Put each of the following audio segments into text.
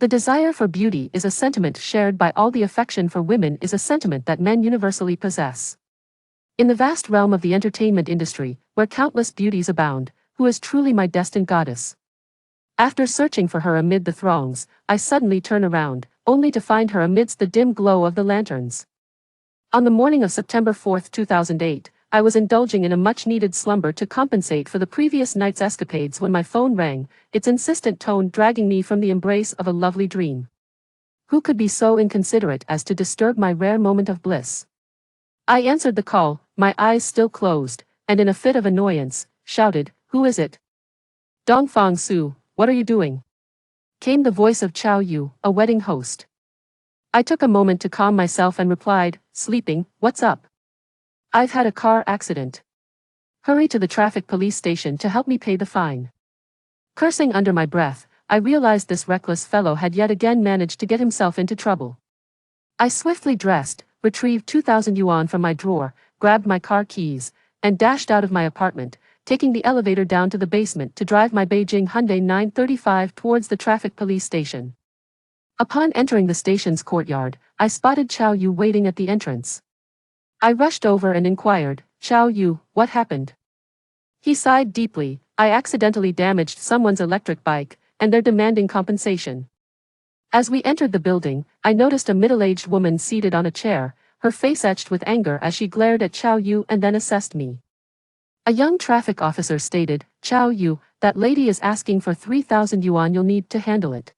The desire for beauty is a sentiment shared by all. The affection for women is a sentiment that men universally possess. In the vast realm of the entertainment industry, where countless beauties abound, who is truly my destined goddess? After searching for her amid the throngs, I suddenly turn around, only to find her amidst the dim glow of the lanterns. On the morning of September 4, 2008, I was indulging in a much-needed slumber to compensate for the previous night's escapades when my phone rang, its insistent tone dragging me from the embrace of a lovely dream. Who could be so inconsiderate as to disturb my rare moment of bliss? I answered the call, my eyes still closed, and in a fit of annoyance, shouted, "Who is it?" "Dongfang Su, what are you doing?" came the voice of Chow Yu, a wedding host. I took a moment to calm myself and replied, "Sleeping, what's up?" "I've had a car accident. Hurry to the traffic police station to help me pay the fine." Cursing under my breath, I realized this reckless fellow had yet again managed to get himself into trouble. I swiftly dressed, retrieved 2,000 yuan from my drawer, grabbed my car keys, and dashed out of my apartment, taking the elevator down to the basement to drive my Beijing Hyundai 935 towards the traffic police station. Upon entering the station's courtyard, I spotted Chow Yu waiting at the entrance. I rushed over and inquired, "Chow Yu, what happened?" He sighed deeply. "I accidentally damaged someone's electric bike, and they're demanding compensation." As we entered the building, I noticed a middle-aged woman seated on a chair, her face etched with anger as she glared at Chow Yu and then assessed me. A young traffic officer stated, "Chow Yu, that lady is asking for 3,000 yuan, you'll need to handle it."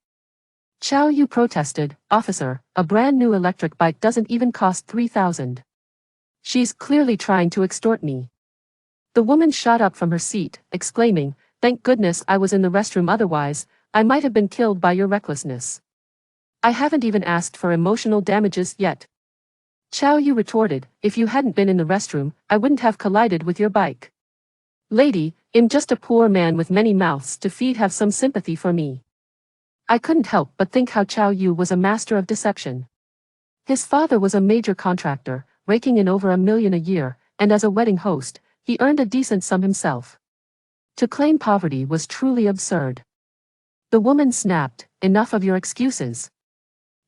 Chow Yu protested, "Officer, a brand new electric bike doesn't even cost 3,000. She's clearly trying to extort me." The woman shot up from her seat, exclaiming, "Thank goodness I was in the restroom, otherwise, I might have been killed by your recklessness. I haven't even asked for emotional damages yet." Chow Yu retorted, "If you hadn't been in the restroom, I wouldn't have collided with your bike. Lady, I'm just a poor man with many mouths to feed, have some sympathy for me." I couldn't help but think how Chow Yu was a master of deception. His father was a major contractor, raking in over $1 million a year, and as a wedding host, he earned a decent sum himself. To claim poverty was truly absurd. The woman snapped, "Enough of your excuses.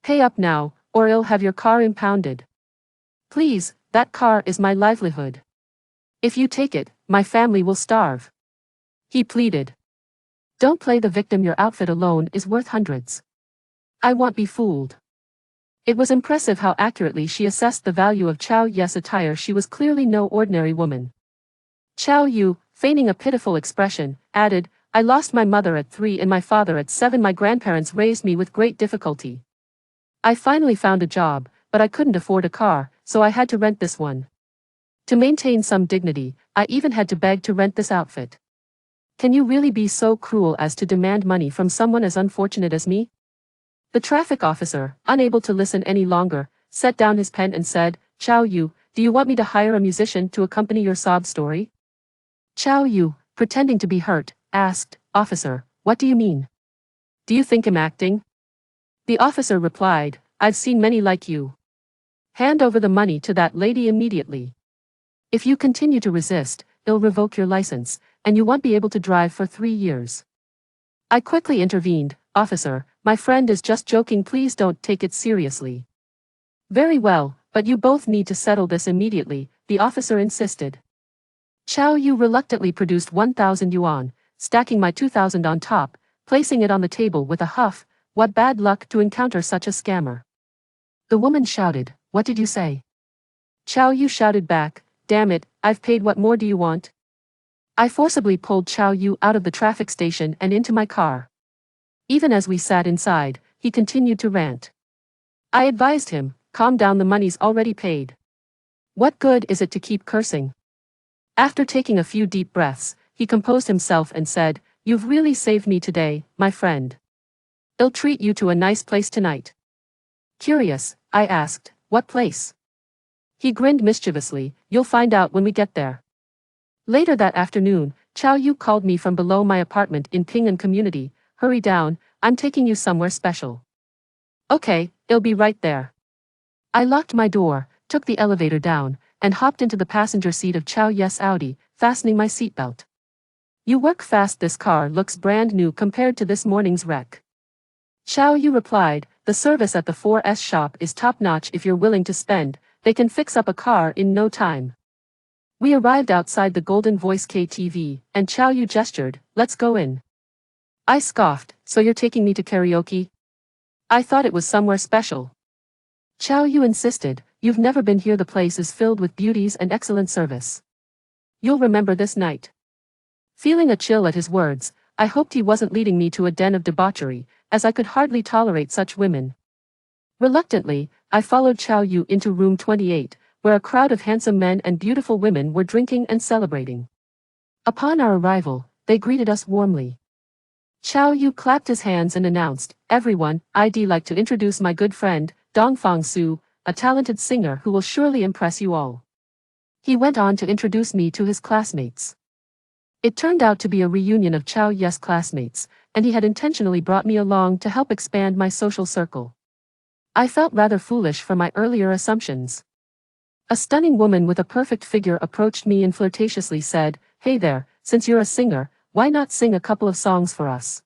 Pay up now, or I'll have your car impounded. Please, that car is my livelihood. If you take it, my family will starve." He pleaded. "Don't play the victim, your outfit alone is worth hundreds. I won't be fooled." It was impressive how accurately she assessed the value of Chow Yu's attire. She was clearly no ordinary woman. Chow Yu, feigning a pitiful expression, added, "I lost my mother at 3 and my father at 7. My grandparents raised me with great difficulty. I finally found a job, but I couldn't afford a car, so I had to rent this one. To maintain some dignity, I even had to beg to rent this outfit. Can you really be so cruel as to demand money from someone as unfortunate as me?" The traffic officer, unable to listen any longer, set down his pen and said, "Chow Yu, do you want me to hire a musician to accompany your sob story?" Chow Yu, pretending to be hurt, asked, "Officer, what do you mean? Do you think I'm acting?" The officer replied, "I've seen many like you. Hand over the money to that lady immediately. If you continue to resist, I'll revoke your license, and you won't be able to drive for 3 years. I quickly intervened, "Officer, my friend is just joking, please don't take it seriously." "Very well, but you both need to settle this immediately," the officer insisted. Chow Yu reluctantly produced 1,000 yuan, stacking my 2,000 on top, placing it on the table with a huff. "What bad luck to encounter such a scammer." The woman shouted, "What did you say?" Chow Yu shouted back, "Damn it, I've paid, what more do you want?" I forcibly pulled Chow Yu out of the traffic station and into my car. Even as we sat inside, he continued to rant. I advised him, "Calm down, the money's already paid. What good is it to keep cursing?" After taking a few deep breaths, he composed himself and said, "You've really saved me today, my friend. I'll treat you to a nice place tonight." Curious, I asked, "What place?" He grinned mischievously, "You'll find out when we get there." Later that afternoon, Chow Yu called me from below my apartment in Ping'an community. "Hurry down, I'm taking you somewhere special." "Okay, I'll be right there." I locked my door, took the elevator down, and hopped into the passenger seat of Chow Yu's Audi, fastening my seatbelt. "You work fast, this car looks brand new compared to this morning's wreck." Xiao Yu replied, the service at the 4S shop is top-notch if you're willing to spend, they can fix up a car in no time. We arrived outside the Golden Voice KTV, and Xiao Yu gestured, let's go in. I scoffed, so you're taking me to karaoke? I thought it was somewhere special. Xiao Yu insisted, you've never been here, the place is filled with beauties and excellent service. You'll remember this night. Feeling a chill at his words, I hoped he wasn't leading me to a den of debauchery, as I could hardly tolerate such women. Reluctantly, I followed Xiao Yu into room 28, where a crowd of handsome men and beautiful women were drinking and celebrating. Upon our arrival, they greeted us warmly. Xiao Yu clapped his hands and announced, everyone, I'd like to introduce my good friend, Dongfang Su, a talented singer who will surely impress you all. He went on to introduce me to his classmates. It turned out to be a reunion of Xiao Yu's classmates, and he had intentionally brought me along to help expand my social circle. I felt rather foolish for my earlier assumptions. A stunning woman with a perfect figure approached me and flirtatiously said, hey there, since you're a singer, why not sing a couple of songs for us?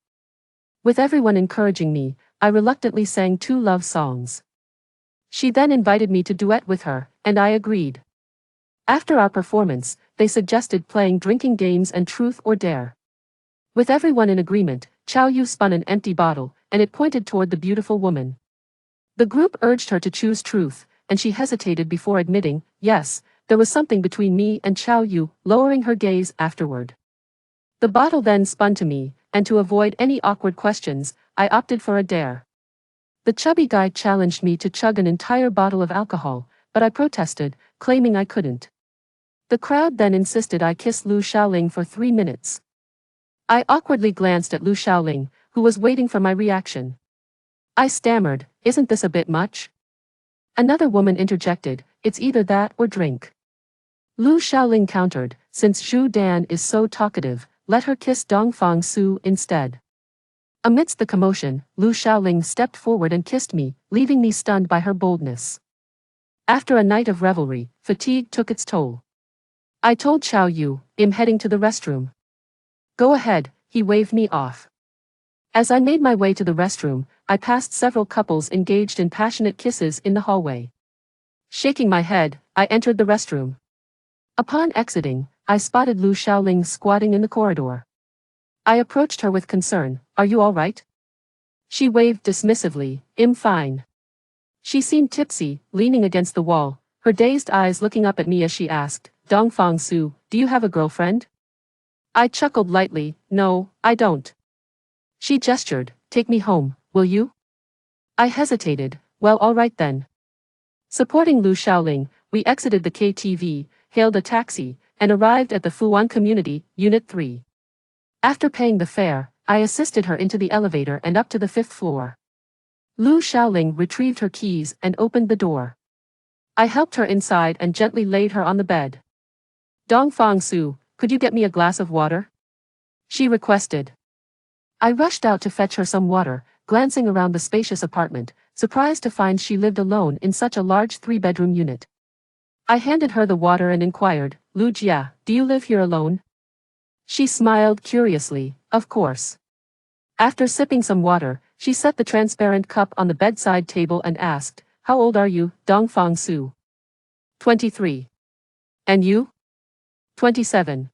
With everyone encouraging me, I reluctantly sang 2 love songs. She then invited me to duet with her, and I agreed. After our performance, they suggested playing drinking games and truth or dare. With everyone in agreement, Xiao Yu spun an empty bottle, and it pointed toward the beautiful woman. The group urged her to choose truth, and she hesitated before admitting, yes, there was something between me and Xiao Yu, lowering her gaze afterward. The bottle then spun to me, and to avoid any awkward questions, I opted for a dare. The chubby guy challenged me to chug an entire bottle of alcohol, but I protested, claiming I couldn't. The crowd then insisted I kiss Lu Xiaoling for 3 minutes. I awkwardly glanced at Lu Xiaoling, who was waiting for my reaction. I stammered, isn't this a bit much? Another woman interjected, it's either that or drink. Lu Xiaoling countered, since Zhu Dan is so talkative, let her kiss Dongfang Su instead. Amidst the commotion, Lu Xiaoling stepped forward and kissed me, leaving me stunned by her boldness. After a night of revelry, fatigue took its toll. I told Xiao Yu, I'm heading to the restroom. Go ahead, he waved me off. As I made my way to the restroom, I passed several couples engaged in passionate kisses in the hallway. Shaking my head, I entered the restroom. Upon exiting, I spotted Lu Xiaoling squatting in the corridor. I approached her with concern, are you all right? She waved dismissively, I'm fine. She seemed tipsy, leaning against the wall, her dazed eyes looking up at me as she asked, Dongfang Su, do you have a girlfriend? I chuckled lightly, no, I don't. She gestured, take me home, will you? I hesitated, well all right then. Supporting Lu Xiaoling, we exited the KTV, hailed a taxi, and arrived at the Fuwan Community, Unit 3. After paying the fare, I assisted her into the elevator and up to the 5th floor. Lu Xiaoling retrieved her keys and opened the door. I helped her inside and gently laid her on the bed. Dongfang Su, could you get me a glass of water? She requested. I rushed out to fetch her some water, glancing around the spacious apartment, surprised to find she lived alone in such a large 3-bedroom unit. I handed her the water and inquired, Lu Jia, do you live here alone? She smiled curiously, of course. After sipping some water, she set the transparent cup on the bedside table and asked, how old are you, Dongfang Su? 23. And you? 27.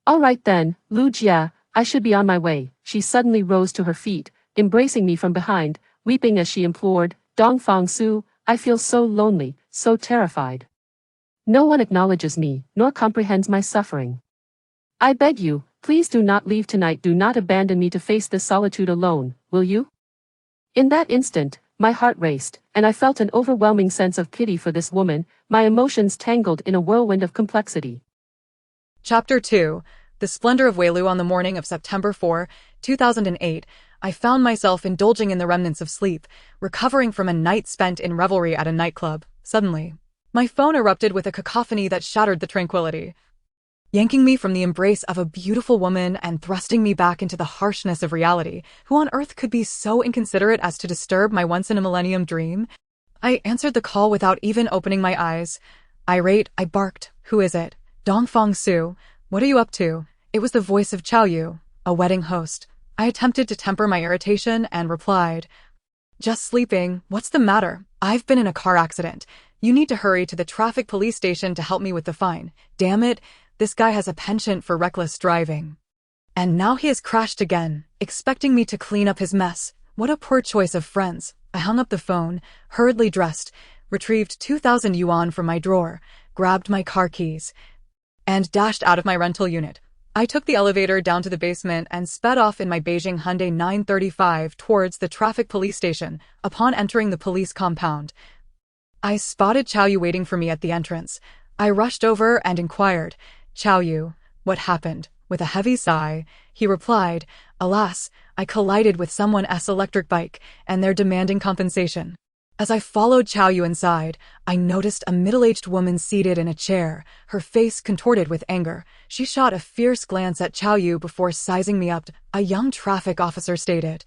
All right then, Lu Jia, I should be on my way. She suddenly rose to her feet, embracing me from behind, weeping as she implored, Dongfang Su, I feel so lonely, so terrified. No one acknowledges me, nor comprehends my suffering. I beg you, please do not leave tonight, do not abandon me to face this solitude alone, will you? In that instant, my heart raced, and I felt an overwhelming sense of pity for this woman, my emotions tangled in a whirlwind of complexity. Chapter 2. The Splendor of Weilu. On the morning of September 4, 2008, I found myself indulging in the remnants of sleep, recovering from a night spent in revelry at a nightclub. Suddenly, my phone erupted with a cacophony that shattered the tranquility, yanking me from the embrace of a beautiful woman and thrusting me back into the harshness of reality. Who on earth could be so inconsiderate as to disturb my once-in-a-millennium dream? I answered the call without even opening my eyes. Irate, I barked, who is it? Dongfang Su, what are you up to? It was the voice of Xiao Yu, a wedding host. I attempted to temper my irritation and replied, "Just sleeping. What's the matter? I've been in a car accident. You need to hurry to the traffic police station to help me with the fine. Damn it, this guy has a penchant for reckless driving. And now he has crashed again, expecting me to clean up his mess. What a poor choice of friends." I hung up the phone, hurriedly dressed, retrieved 2,000 yuan from my drawer, grabbed my car keys, and dashed out of my rental unit. I took the elevator down to the basement and sped off in my Beijing Hyundai 935 towards the traffic police station. Upon entering the police compound, I spotted Chao Yu waiting for me at the entrance. I rushed over and inquired, "Chao Yu, what happened?" With a heavy sigh, he replied, "Alas, I collided with someone's electric bike, and they're demanding compensation." As I followed Chao Yu inside, I noticed a middle-aged woman seated in a chair, her face contorted with anger. She shot a fierce glance at Chao Yu before sizing me up. A young traffic officer stated,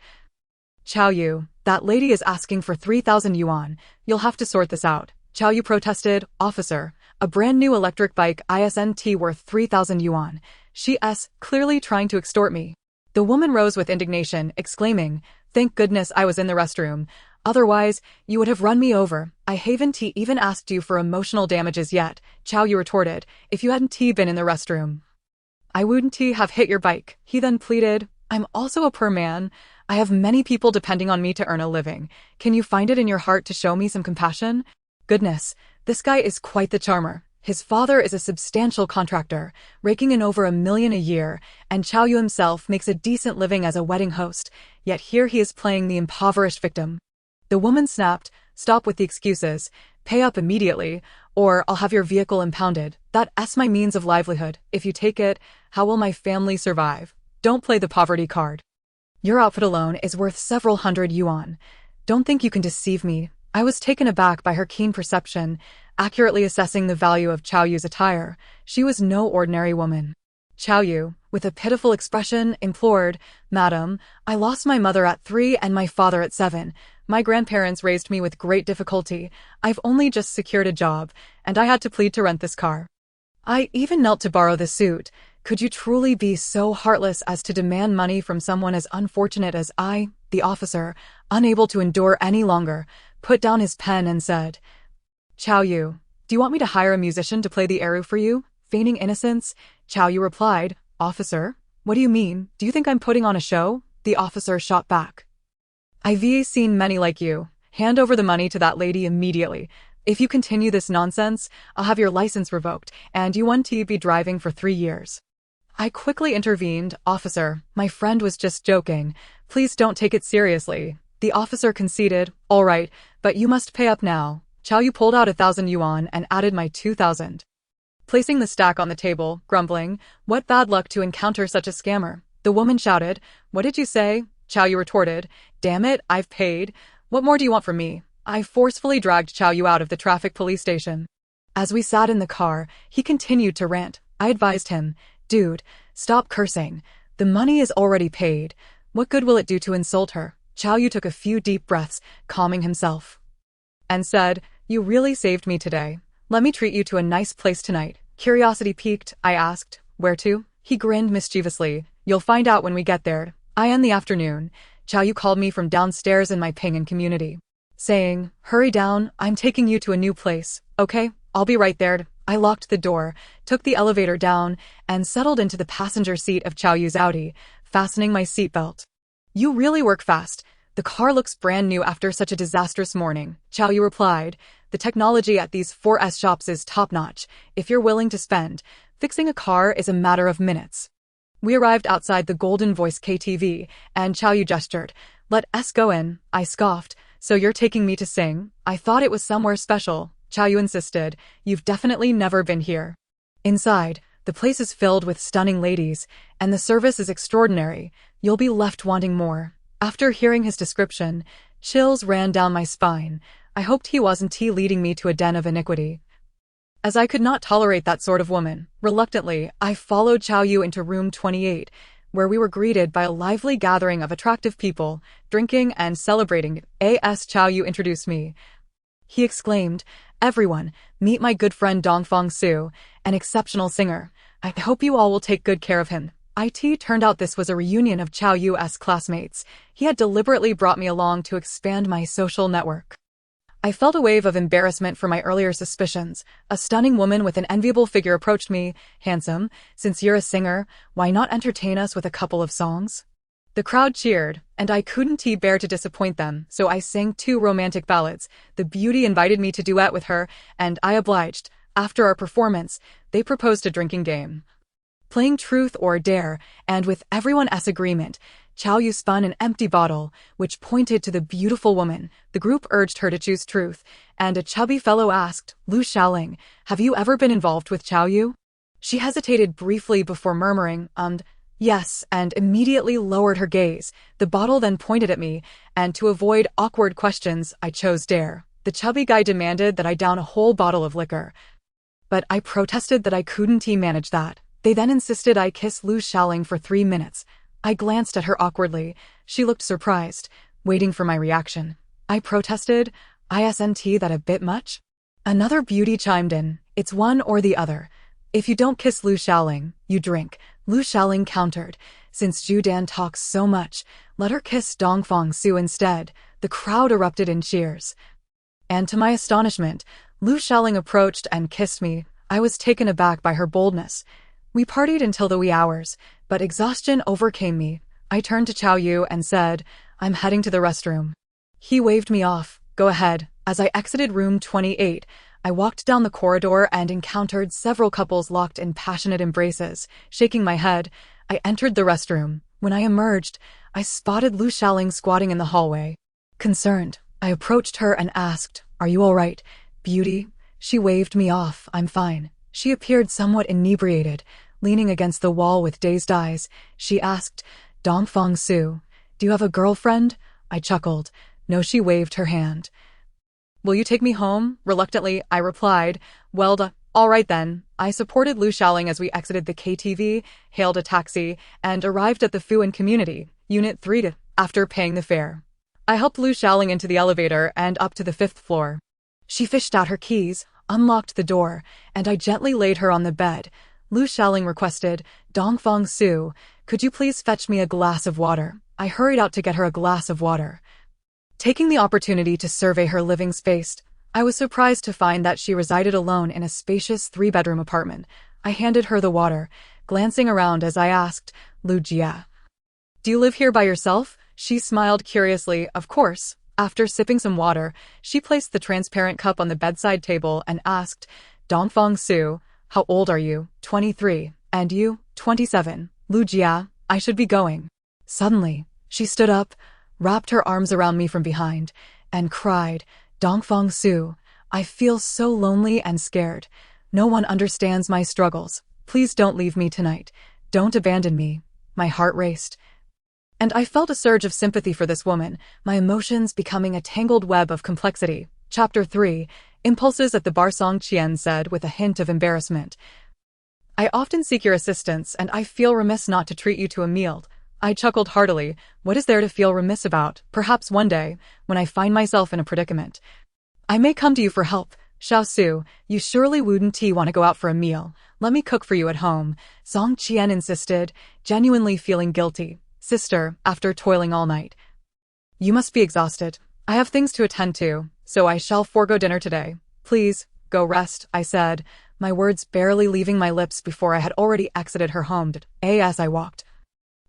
"Chao Yu, that lady is asking for 3,000 yuan. You'll have to sort this out." Chao Yu protested, "Officer, a brand new electric bike isn't worth 3,000 yuan. She's clearly trying to extort me." The woman rose with indignation, exclaiming, "Thank goodness I was in the restroom. Otherwise, you would have run me over. I haven't even asked you for emotional damages yet." Chao Yu retorted, "If you hadn't been in the restroom, I wouldn't have hit your bike." He then pleaded, "I'm also a poor man. I have many people depending on me to earn a living. Can you find it in your heart to show me some compassion?" Goodness, this guy is quite the charmer. His father is a substantial contractor, raking in over 1 million a year, and Chao Yu himself makes a decent living as a wedding host, yet here he is playing the impoverished victim. The woman snapped, "Stop with the excuses. Pay up immediately, or I'll have your vehicle impounded. That's my means of livelihood. If you take it, how will my family survive? Don't play the poverty card. Your outfit alone is worth several hundred yuan. Don't think you can deceive me." I was taken aback by her keen perception, accurately assessing the value of Chao Yu's attire. She was no ordinary woman. Chao Yu, with a pitiful expression, implored, "Madam, I lost my mother at 3 and my father at 7. My grandparents raised me with great difficulty. I've only just secured a job, and I had to plead to rent this car. I even knelt to borrow the suit. Could you truly be so heartless as to demand money from someone as unfortunate as I?" The officer, unable to endure any longer, put down his pen and said, "Chao Yu, do you want me to hire a musician to play the eru for you?" Feigning innocence, Chao Yu replied, "Officer, what do you mean? Do you think I'm putting on a show?" The officer shot back, "I've seen many like you. Hand over the money to that lady immediately. If you continue this nonsense, I'll have your license revoked, and you won't be driving for 3 years. I quickly intervened, "Officer, my friend was just joking. Please don't take it seriously." The officer conceded, "All right, but you must pay up now." Chao Yu pulled out 1,000 yuan and added my 2,000. Placing the stack on the table, grumbling, "What bad luck to encounter such a scammer." The woman shouted, "What did you say?" Chao Yu retorted, "Damn it, I've paid. What more do you want from me?" I forcefully dragged Chao Yu out of the traffic police station. As we sat in the car, he continued to rant. I advised him, "Dude, stop cursing. The money is already paid. What good will it do to insult her?" Chao Yu took a few deep breaths, calming himself, and said, "You really saved me today. Let me treat you to a nice place tonight." Curiosity piqued, I asked, "Where to?" He grinned mischievously, "You'll find out when we get there." In the afternoon, Chao Yu called me from downstairs in my Pinyin community, saying, "Hurry down, I'm taking you to a new place." "Okay, I'll be right there." I locked the door, took the elevator down, and settled into the passenger seat of Chao Yu's Audi, fastening my seatbelt. "You really work fast. The car looks brand new after such a disastrous morning," Chao Yu replied. "The technology at these 4S shops is top-notch. If you're willing to spend, fixing a car is a matter of minutes." We arrived outside the Golden Voice KTV, and Chao Yu gestured, "Let us go in." I scoffed, "So you're taking me to sing? I thought it was somewhere special." Chao Yu insisted, "You've definitely never been here." Inside, the place is filled with stunning ladies, and the service is extraordinary. You'll be left wanting more. After hearing his description, chills ran down my spine. I hoped he wasn't leading me to a den of iniquity, as I could not tolerate that sort of woman. Reluctantly, I followed Chao Yu into room 28, where we were greeted by a lively gathering of attractive people, drinking and celebrating. As Chao Yu introduced me, he exclaimed, "Everyone, meet my good friend Dongfang Su, an exceptional singer. I hope you all will take good care of him." It turned out this was a reunion of Chow Yu's classmates. He had deliberately brought me along to expand my social network. I felt a wave of embarrassment for my earlier suspicions. A stunning woman with an enviable figure approached me. "Handsome, since you're a singer, why not entertain us with a couple of songs?" The crowd cheered, and I couldn't bear to disappoint them, so I sang 2 romantic ballads. The beauty invited me to duet with her, and I obliged. After our performance, they proposed a drinking game, playing truth or dare, and with everyone's agreement, Chow Yu spun an empty bottle, which pointed to the beautiful woman. The group urged her to choose truth, and a chubby fellow asked, "Lu Xiaoling, have you ever been involved with Chow Yu?" She hesitated briefly before murmuring, yes, and immediately lowered her gaze. The bottle then pointed at me, and to avoid awkward questions, I chose dare. The chubby guy demanded that I down a whole bottle of liquor, but I protested that I couldn't manage that. They then insisted I kiss Lu Xiaoling for 3 minutes. I glanced at her awkwardly. She looked surprised, waiting for my reaction. I protested, "Isn't that a bit much?" Another beauty chimed in, "It's one or the other. If you don't kiss Lu Xiaoling, you drink." Lu Xiaoling countered, "Since Zhu Dan talks so much, let her kiss Dongfang Su instead." The crowd erupted in cheers. And to my astonishment, Lu Xiaoling approached and kissed me. I was taken aback by her boldness. We partied until the wee hours, but exhaustion overcame me. I turned to Chow Yu and said, "I'm heading to the restroom." He waved me off. "Go ahead." As I exited room 28, I walked down the corridor and encountered several couples locked in passionate embraces. Shaking my head, I entered the restroom. When I emerged, I spotted Lu Xiaoling squatting in the hallway. Concerned, I approached her and asked, "Are you all right, beauty?" She waved me off. "I'm fine." She appeared somewhat inebriated, leaning against the wall with dazed eyes. She asked, "Dongfang Su, do you have a girlfriend?" I chuckled. "No." She waved her hand. "Will you take me home?" Reluctantly, I replied, "Well, all right then." I supported Lu Xiaoling as we exited the KTV, hailed a taxi, and arrived at the Fuan Community, Unit 3. After paying the fare, I helped Lu Xiaoling into the elevator and up to the 5th floor. She fished out her keys, unlocked the door, and I gently laid her on the bed. Lu Xiaoling requested, "Dongfang Su, could you please fetch me a glass of water?" I hurried out to get her a glass of water. Taking the opportunity to survey her living space, I was surprised to find that she resided alone in a spacious 3-bedroom apartment. I handed her the water, glancing around as I asked, "Lu Jia, do you live here by yourself?" She smiled curiously. "Of course." After sipping some water, she placed the transparent cup on the bedside table and asked, "Dongfang Su, how old are you?" 23. "And you?" 27. "Lu Jia, I should be going." Suddenly, she stood up, wrapped her arms around me from behind, and cried, "Dongfang Su, I feel so lonely and scared. No one understands my struggles. Please don't leave me tonight. Don't abandon me." My heart raced, and I felt a surge of sympathy for this woman, my emotions becoming a tangled web of complexity. Chapter 3, Impulses at the Bar. Song Qian said with a hint of embarrassment, "I often seek your assistance, and I feel remiss not to treat you to a meal." I chuckled heartily. What is there to feel remiss about? Perhaps one day, when I find myself in a predicament, I may come to you for help. "Xiao Su, you surely wouldn't want to go out for a meal. Let me cook for you at home," Song Qian insisted, genuinely feeling guilty. "Sister, after toiling all night, you must be exhausted. I have things to attend to, so I shall forego dinner today. Please, go rest," I said, my words barely leaving my lips before I had already exited her home. As I walked,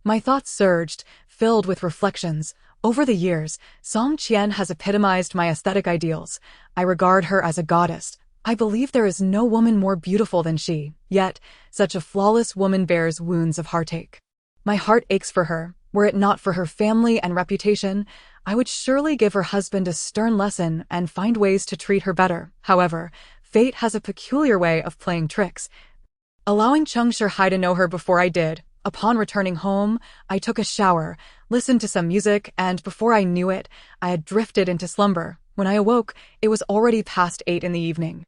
my thoughts surged, filled with reflections. Over the years, Song Qian has epitomized my aesthetic ideals. I regard her as a goddess. I believe there is no woman more beautiful than she. Yet, such a flawless woman bears wounds of heartache. My heart aches for her. Were it not for her family and reputation, I would surely give her husband a stern lesson and find ways to treat her better. However, fate has a peculiar way of playing tricks, allowing Cheng Shihai to know her before I did. Upon returning home, I took a shower, listened to some music, and before I knew it, I had drifted into slumber. When I awoke, it was already past 8 in the evening.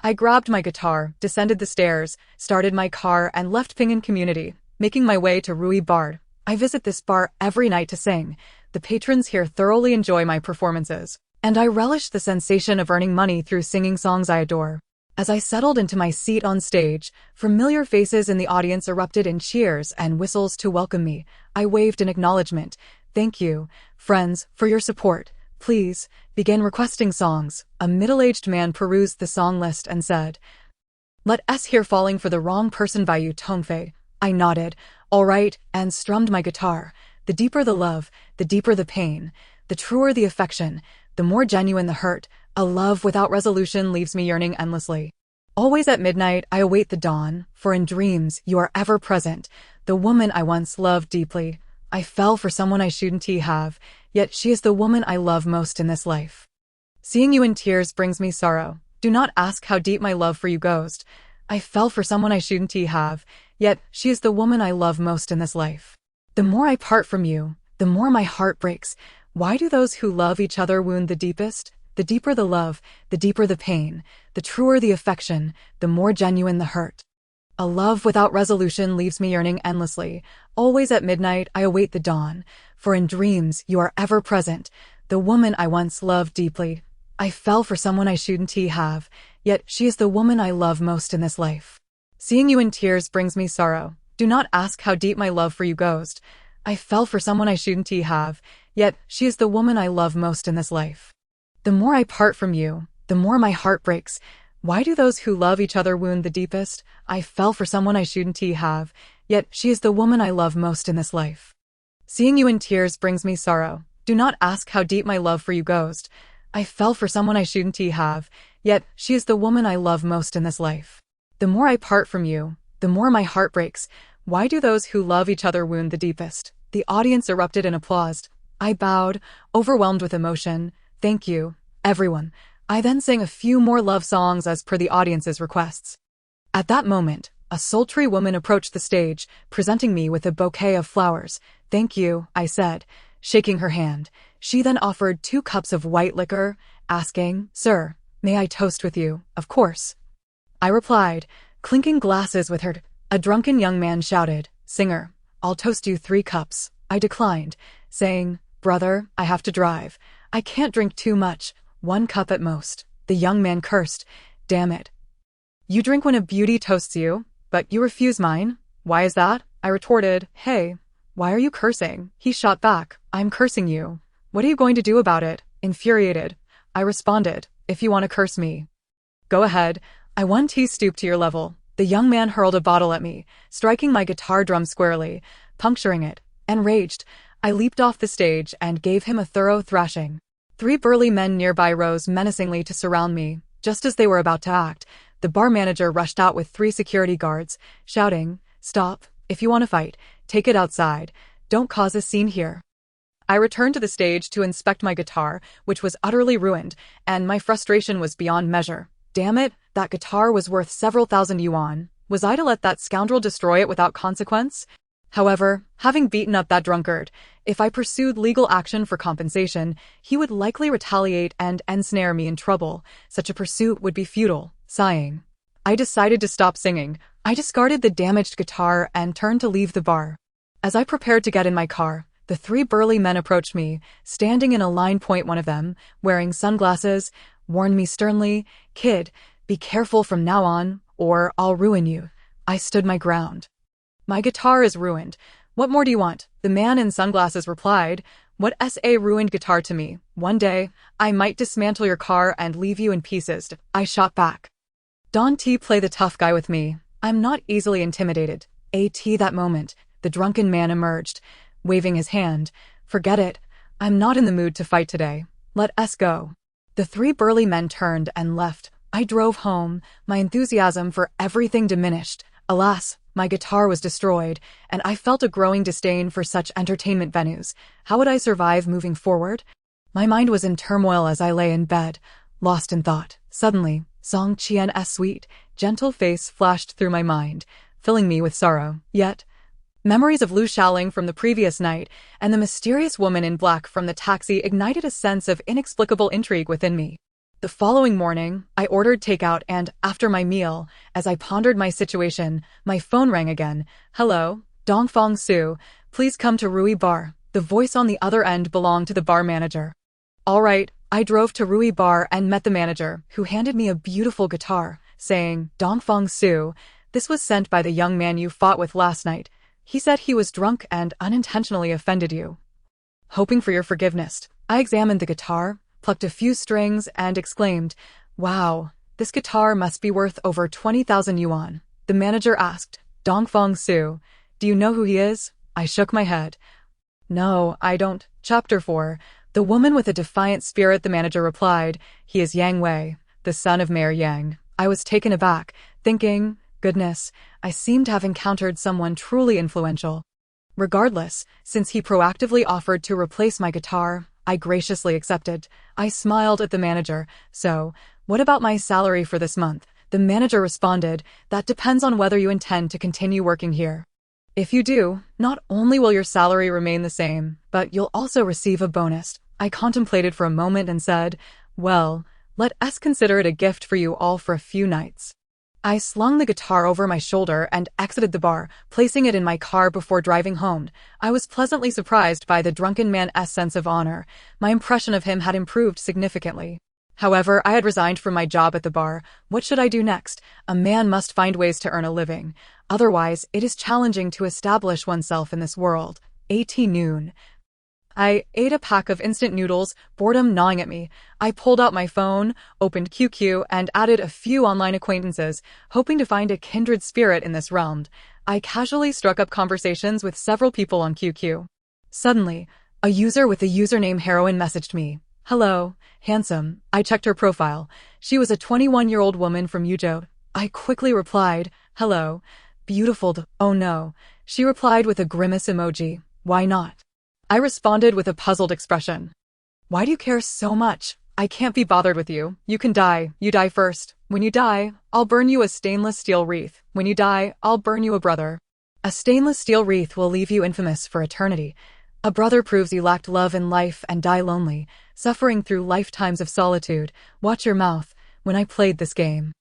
I grabbed my guitar, descended the stairs, started my car, and left Ping'an Community, making my way to Rui Bar. I visit this bar every night to sing. The patrons here thoroughly enjoy my performances, and I relish the sensation of earning money through singing songs I adore. As I settled into my seat on stage, familiar faces in the audience erupted in cheers and whistles to welcome me. I waved in acknowledgement. Thank you, friends, for your support. Please, begin requesting songs. A middle-aged man perused the song list and said, "Let us hear Falling for the Wrong Person by you, Tongfei." I nodded, all right, and strummed my guitar. The deeper the love, the deeper the pain. The truer the affection, the more genuine the hurt. A love without resolution leaves me yearning endlessly. Always at midnight I await the dawn, for in dreams you are ever present. The woman I once loved deeply. I fell for someone I shouldn't have, yet she is the woman I love most in this life. Seeing you in tears brings me sorrow. Do not ask how deep my love for you goes. I fell for someone I shouldn't have, yet she is the woman I love most in this life. The more I part from you, the more my heart breaks. Why do those who love each other wound the deepest? The deeper the love, the deeper the pain. The truer the affection, the more genuine the hurt. A love without resolution leaves me yearning endlessly. Always at midnight I await the dawn, for in dreams you are ever present. The woman I once loved deeply. I fell for someone I shouldn't have, yet she is the woman I love most in this life. Seeing you in tears brings me sorrow. Do not ask how deep my love for you goes. I fell for someone I shouldn't have, yet she is the woman I love most in this life. The more I part from you, the more my heart breaks. Why do those who love each other wound the deepest? I fell for someone I shouldn't have, yet she is the woman I love most in this life. Seeing you in tears brings me sorrow. Do not ask how deep my love for you goes. I fell for someone I shouldn't have, yet she is the woman I love most in this life. The more I part from you, the more my heart breaks. Why do those who love each other wound the deepest? The audience erupted in applause. I bowed, overwhelmed with emotion. Thank you, everyone. I then sang a few more love songs as per the audience's requests. At that moment, a sultry woman approached the stage, presenting me with a bouquet of flowers. Thank you, I said, shaking her hand. She then offered 2 cups of white liquor, asking, "Sir, may I toast with you?" "Of course," I replied, clinking glasses with her. A drunken young man shouted, "Singer, I'll toast you 3 cups." I declined, saying, "Brother, I have to drive. I can't drink too much, 1 cup at most." The young man cursed. "Damn it. You drink when a beauty toasts you, but you refuse mine. Why is that?" I retorted. "Hey, why are you cursing?" He shot back. "I'm cursing you. What are you going to do about it?" Infuriated, I responded, "If you want to curse me, go ahead. I want to stoop to your level." The young man hurled a bottle at me, striking my guitar drum squarely, puncturing it. Enraged, I leaped off the stage and gave him a thorough thrashing. 3 burly men nearby rose menacingly to surround me. Just as they were about to act, the bar manager rushed out with 3 security guards, shouting, "Stop, if you want to fight, take it outside. Don't cause a scene here." I returned to the stage to inspect my guitar, which was utterly ruined, and my frustration was beyond measure. Damn it, that guitar was worth several thousand yuan. Was I to let that scoundrel destroy it without consequence? However, having beaten up that drunkard, if I pursued legal action for compensation, he would likely retaliate and ensnare me in trouble. Such a pursuit would be futile. Sighing, I decided to stop singing. I discarded the damaged guitar and turned to leave the bar. As I prepared to get in my car, the 3 burly men approached me, standing in a line. One of them, wearing sunglasses, warned me sternly, "Kid, be careful from now on, or I'll ruin you." I stood my ground. "My guitar is ruined. What more do you want?" The man in sunglasses replied. "What a ruined guitar to me? One day, I might dismantle your car and leave you in pieces." I shot back. "Don't play the tough guy with me. I'm not easily intimidated." At that moment, the drunken man emerged, waving his hand. "Forget it. I'm not in the mood to fight today. Let us go." The 3 burly men turned and left. I drove home, my enthusiasm for everything diminished. Alas, my guitar was destroyed, and I felt a growing disdain for such entertainment venues. How would I survive moving forward? My mind was in turmoil as I lay in bed, lost in thought. Suddenly, Song Qian's sweet, gentle face flashed through my mind, filling me with sorrow. Yet, memories of Lu Shaoling from the previous night and the mysterious woman in black from the taxi ignited a sense of inexplicable intrigue within me. The following morning, I ordered takeout and, after my meal, as I pondered my situation, my phone rang again. "Hello, Dongfang Su, please come to Rui Bar." The voice on the other end belonged to the bar manager. All right, I drove to Rui Bar and met the manager, who handed me a beautiful guitar. saying, Dongfeng Su, this was sent by the young man you fought with last night. He said he was drunk and unintentionally offended you. Hoping for your forgiveness, I examined the guitar, plucked a few strings, and exclaimed, wow, this guitar must be worth over 20,000 yuan. The manager asked, Dongfeng Su, do you know who he is? I shook my head. No, I don't. Chapter 4. The woman with a defiant spirit, the manager replied, he is Yang Wei, the son of Mayor Yang. I was taken aback, thinking, goodness, I seem to have encountered someone truly influential. Regardless, since he proactively offered to replace my guitar, I graciously accepted. I smiled at the manager. So, what about my salary for this month? The manager responded, that depends on whether you intend to continue working here. If you do, not only will your salary remain the same, but you'll also receive a bonus. I contemplated for a moment and said, well, let us consider it a gift for you all for a few nights. I slung the guitar over my shoulder and exited the bar, placing it in my car before driving home. I was pleasantly surprised by the drunken man's sense of honor. My impression of him had improved significantly. However, I had resigned from my job at the bar. What should I do next? A man must find ways to earn a living. Otherwise, it is challenging to establish oneself in this world. 18 noon. I ate a pack of instant noodles, boredom gnawing at me. I pulled out my phone, opened QQ, and added a few online acquaintances, hoping to find a kindred spirit in this realm. I casually struck up conversations with several people on QQ. Suddenly, a user with the username Heroine messaged me. Hello, handsome. I checked her profile. She was a 21-year-old woman from Yuzhou. I quickly replied, hello, beautiful. Oh no. She replied with a grimace emoji. Why not? I responded with a puzzled expression. Why do you care so much? I can't be bothered with you. You can die. You die first. When you die, I'll burn you a stainless steel wreath. When you die, I'll burn you a brother. A stainless steel wreath will leave you infamous for eternity. A brother proves you lacked love in life and die lonely, suffering through lifetimes of solitude. Watch your mouth. When I played this game,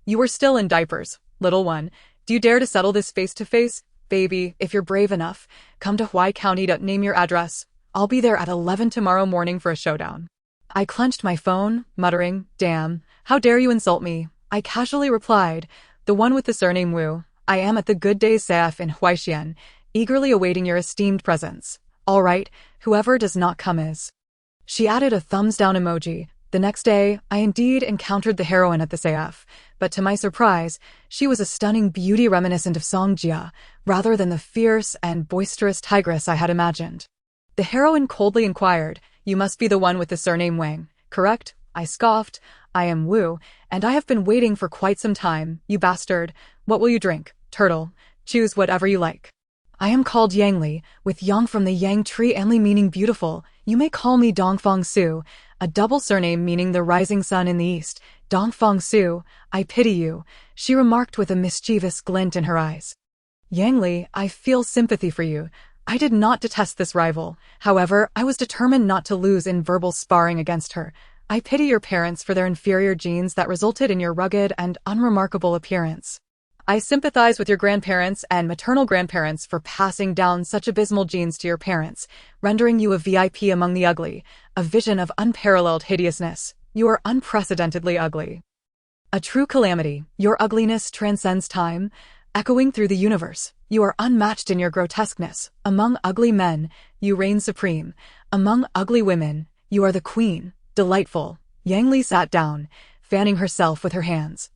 you were still in diapers. Little one, do you dare to settle this face to face? Baby, if you're brave enough, come to Huai County to name your address. I'll be there at 11 tomorrow morning for a showdown. I clenched my phone, muttering, damn, how dare you insult me? I casually replied, the one with the surname Wu. I am at the Good Days CF in Huaixin, eagerly awaiting your esteemed presence. All right, whoever does not come is. She added a thumbs down emoji. The next day, I indeed encountered the heroine at the CF, but to my surprise, she was a stunning beauty reminiscent of Song Jia, rather than the fierce and boisterous tigress I had imagined. The heroine coldly inquired, you must be the one with the surname Wang, correct? I scoffed, I am Wu, and I have been waiting for quite some time, you bastard. What will you drink? Turtle. Choose whatever you like. I am called Yang Li, with Yang from the Yang tree and Li meaning beautiful. You may call me Dongfeng Su, a double surname meaning the rising sun in the east. Dongfeng Su, I pity you, she remarked with a mischievous glint in her eyes. Yang Li, I feel sympathy for you. I did not detest this rival. However, I was determined not to lose in verbal sparring against her. I pity your parents for their inferior genes that resulted in your rugged and unremarkable appearance. I sympathize with your grandparents and maternal grandparents for passing down such abysmal genes to your parents, rendering you a VIP among the ugly, a vision of unparalleled hideousness. You are unprecedentedly ugly. A true calamity, your ugliness transcends time, echoing through the universe. You are unmatched in your grotesqueness. Among ugly men, you reign supreme. Among ugly women, you are the queen. Delightful. Yang Li sat down, fanning herself with her hands,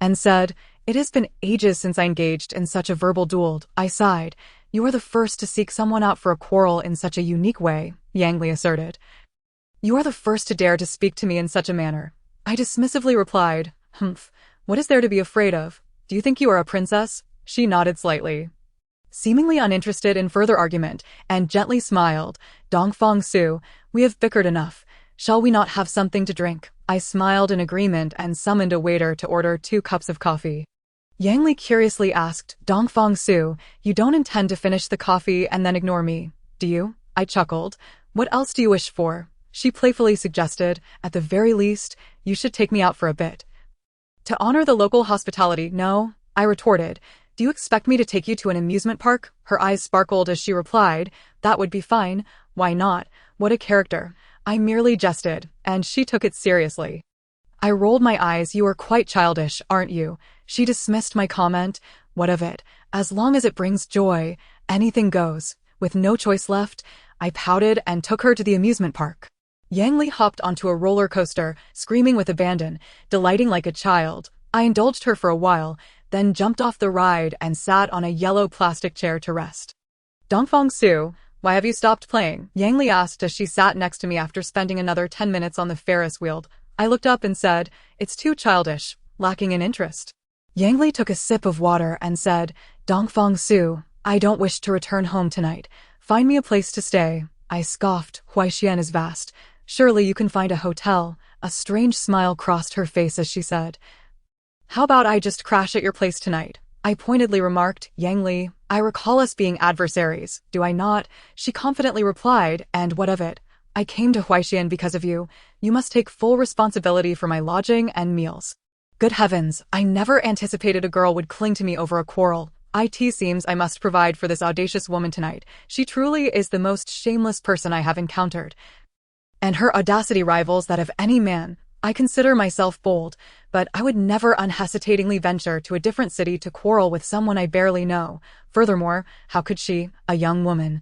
and said, it has been ages since I engaged in such a verbal duel. I sighed. You are the first to seek someone out for a quarrel in such a unique way, Yang Li asserted. You are the first to dare to speak to me in such a manner. I dismissively replied, humph, what is there to be afraid of? Do you think you are a princess? She nodded slightly, seemingly uninterested in further argument, and gently smiled. Dongfeng Su, we have bickered enough. Shall we not have something to drink? I smiled in agreement and summoned a waiter to order 2 cups of coffee. Yang Li curiously asked, Dongfeng Su, you don't intend to finish the coffee and then ignore me, do you? I chuckled. What else do you wish for? She playfully suggested, at the very least, you should take me out for a bit. To honor the local hospitality, no, I retorted. Do you expect me to take you to an amusement park? Her eyes sparkled as she replied, that would be fine. Why not? What a character. I merely jested, and she took it seriously. I rolled my eyes. You are quite childish, aren't you? She dismissed my comment. What of it? As long as it brings joy, anything goes. With no choice left, I pouted and took her to the amusement park. Yang Li hopped onto a roller coaster, screaming with abandon, delighting like a child. I indulged her for a while, then jumped off the ride and sat on a yellow plastic chair to rest. Dongfang Su, why have you stopped playing? Yang Li asked as she sat next to me after spending another 10 minutes on the Ferris wheel. I looked up and said, it's too childish, lacking in interest. Yang Li took a sip of water and said, Dongfang Su, I don't wish to return home tonight. Find me a place to stay. I scoffed. Huaixian is vast. Surely you can find a hotel. A strange smile crossed her face as she said, how about I just crash at your place tonight? I pointedly remarked. Yang Li, I recall us being adversaries, do I not? She confidently replied, and what of it? I came to Huaixian because of you. You must take full responsibility for my lodging and meals. Good heavens, I never anticipated a girl would cling to me over a quarrel. It seems I must provide for this audacious woman tonight. She truly is the most shameless person I have encountered. And her audacity rivals that of any man. I consider myself bold, but I would never unhesitatingly venture to a different city to quarrel with someone I barely know. Furthermore, how could she, a young woman,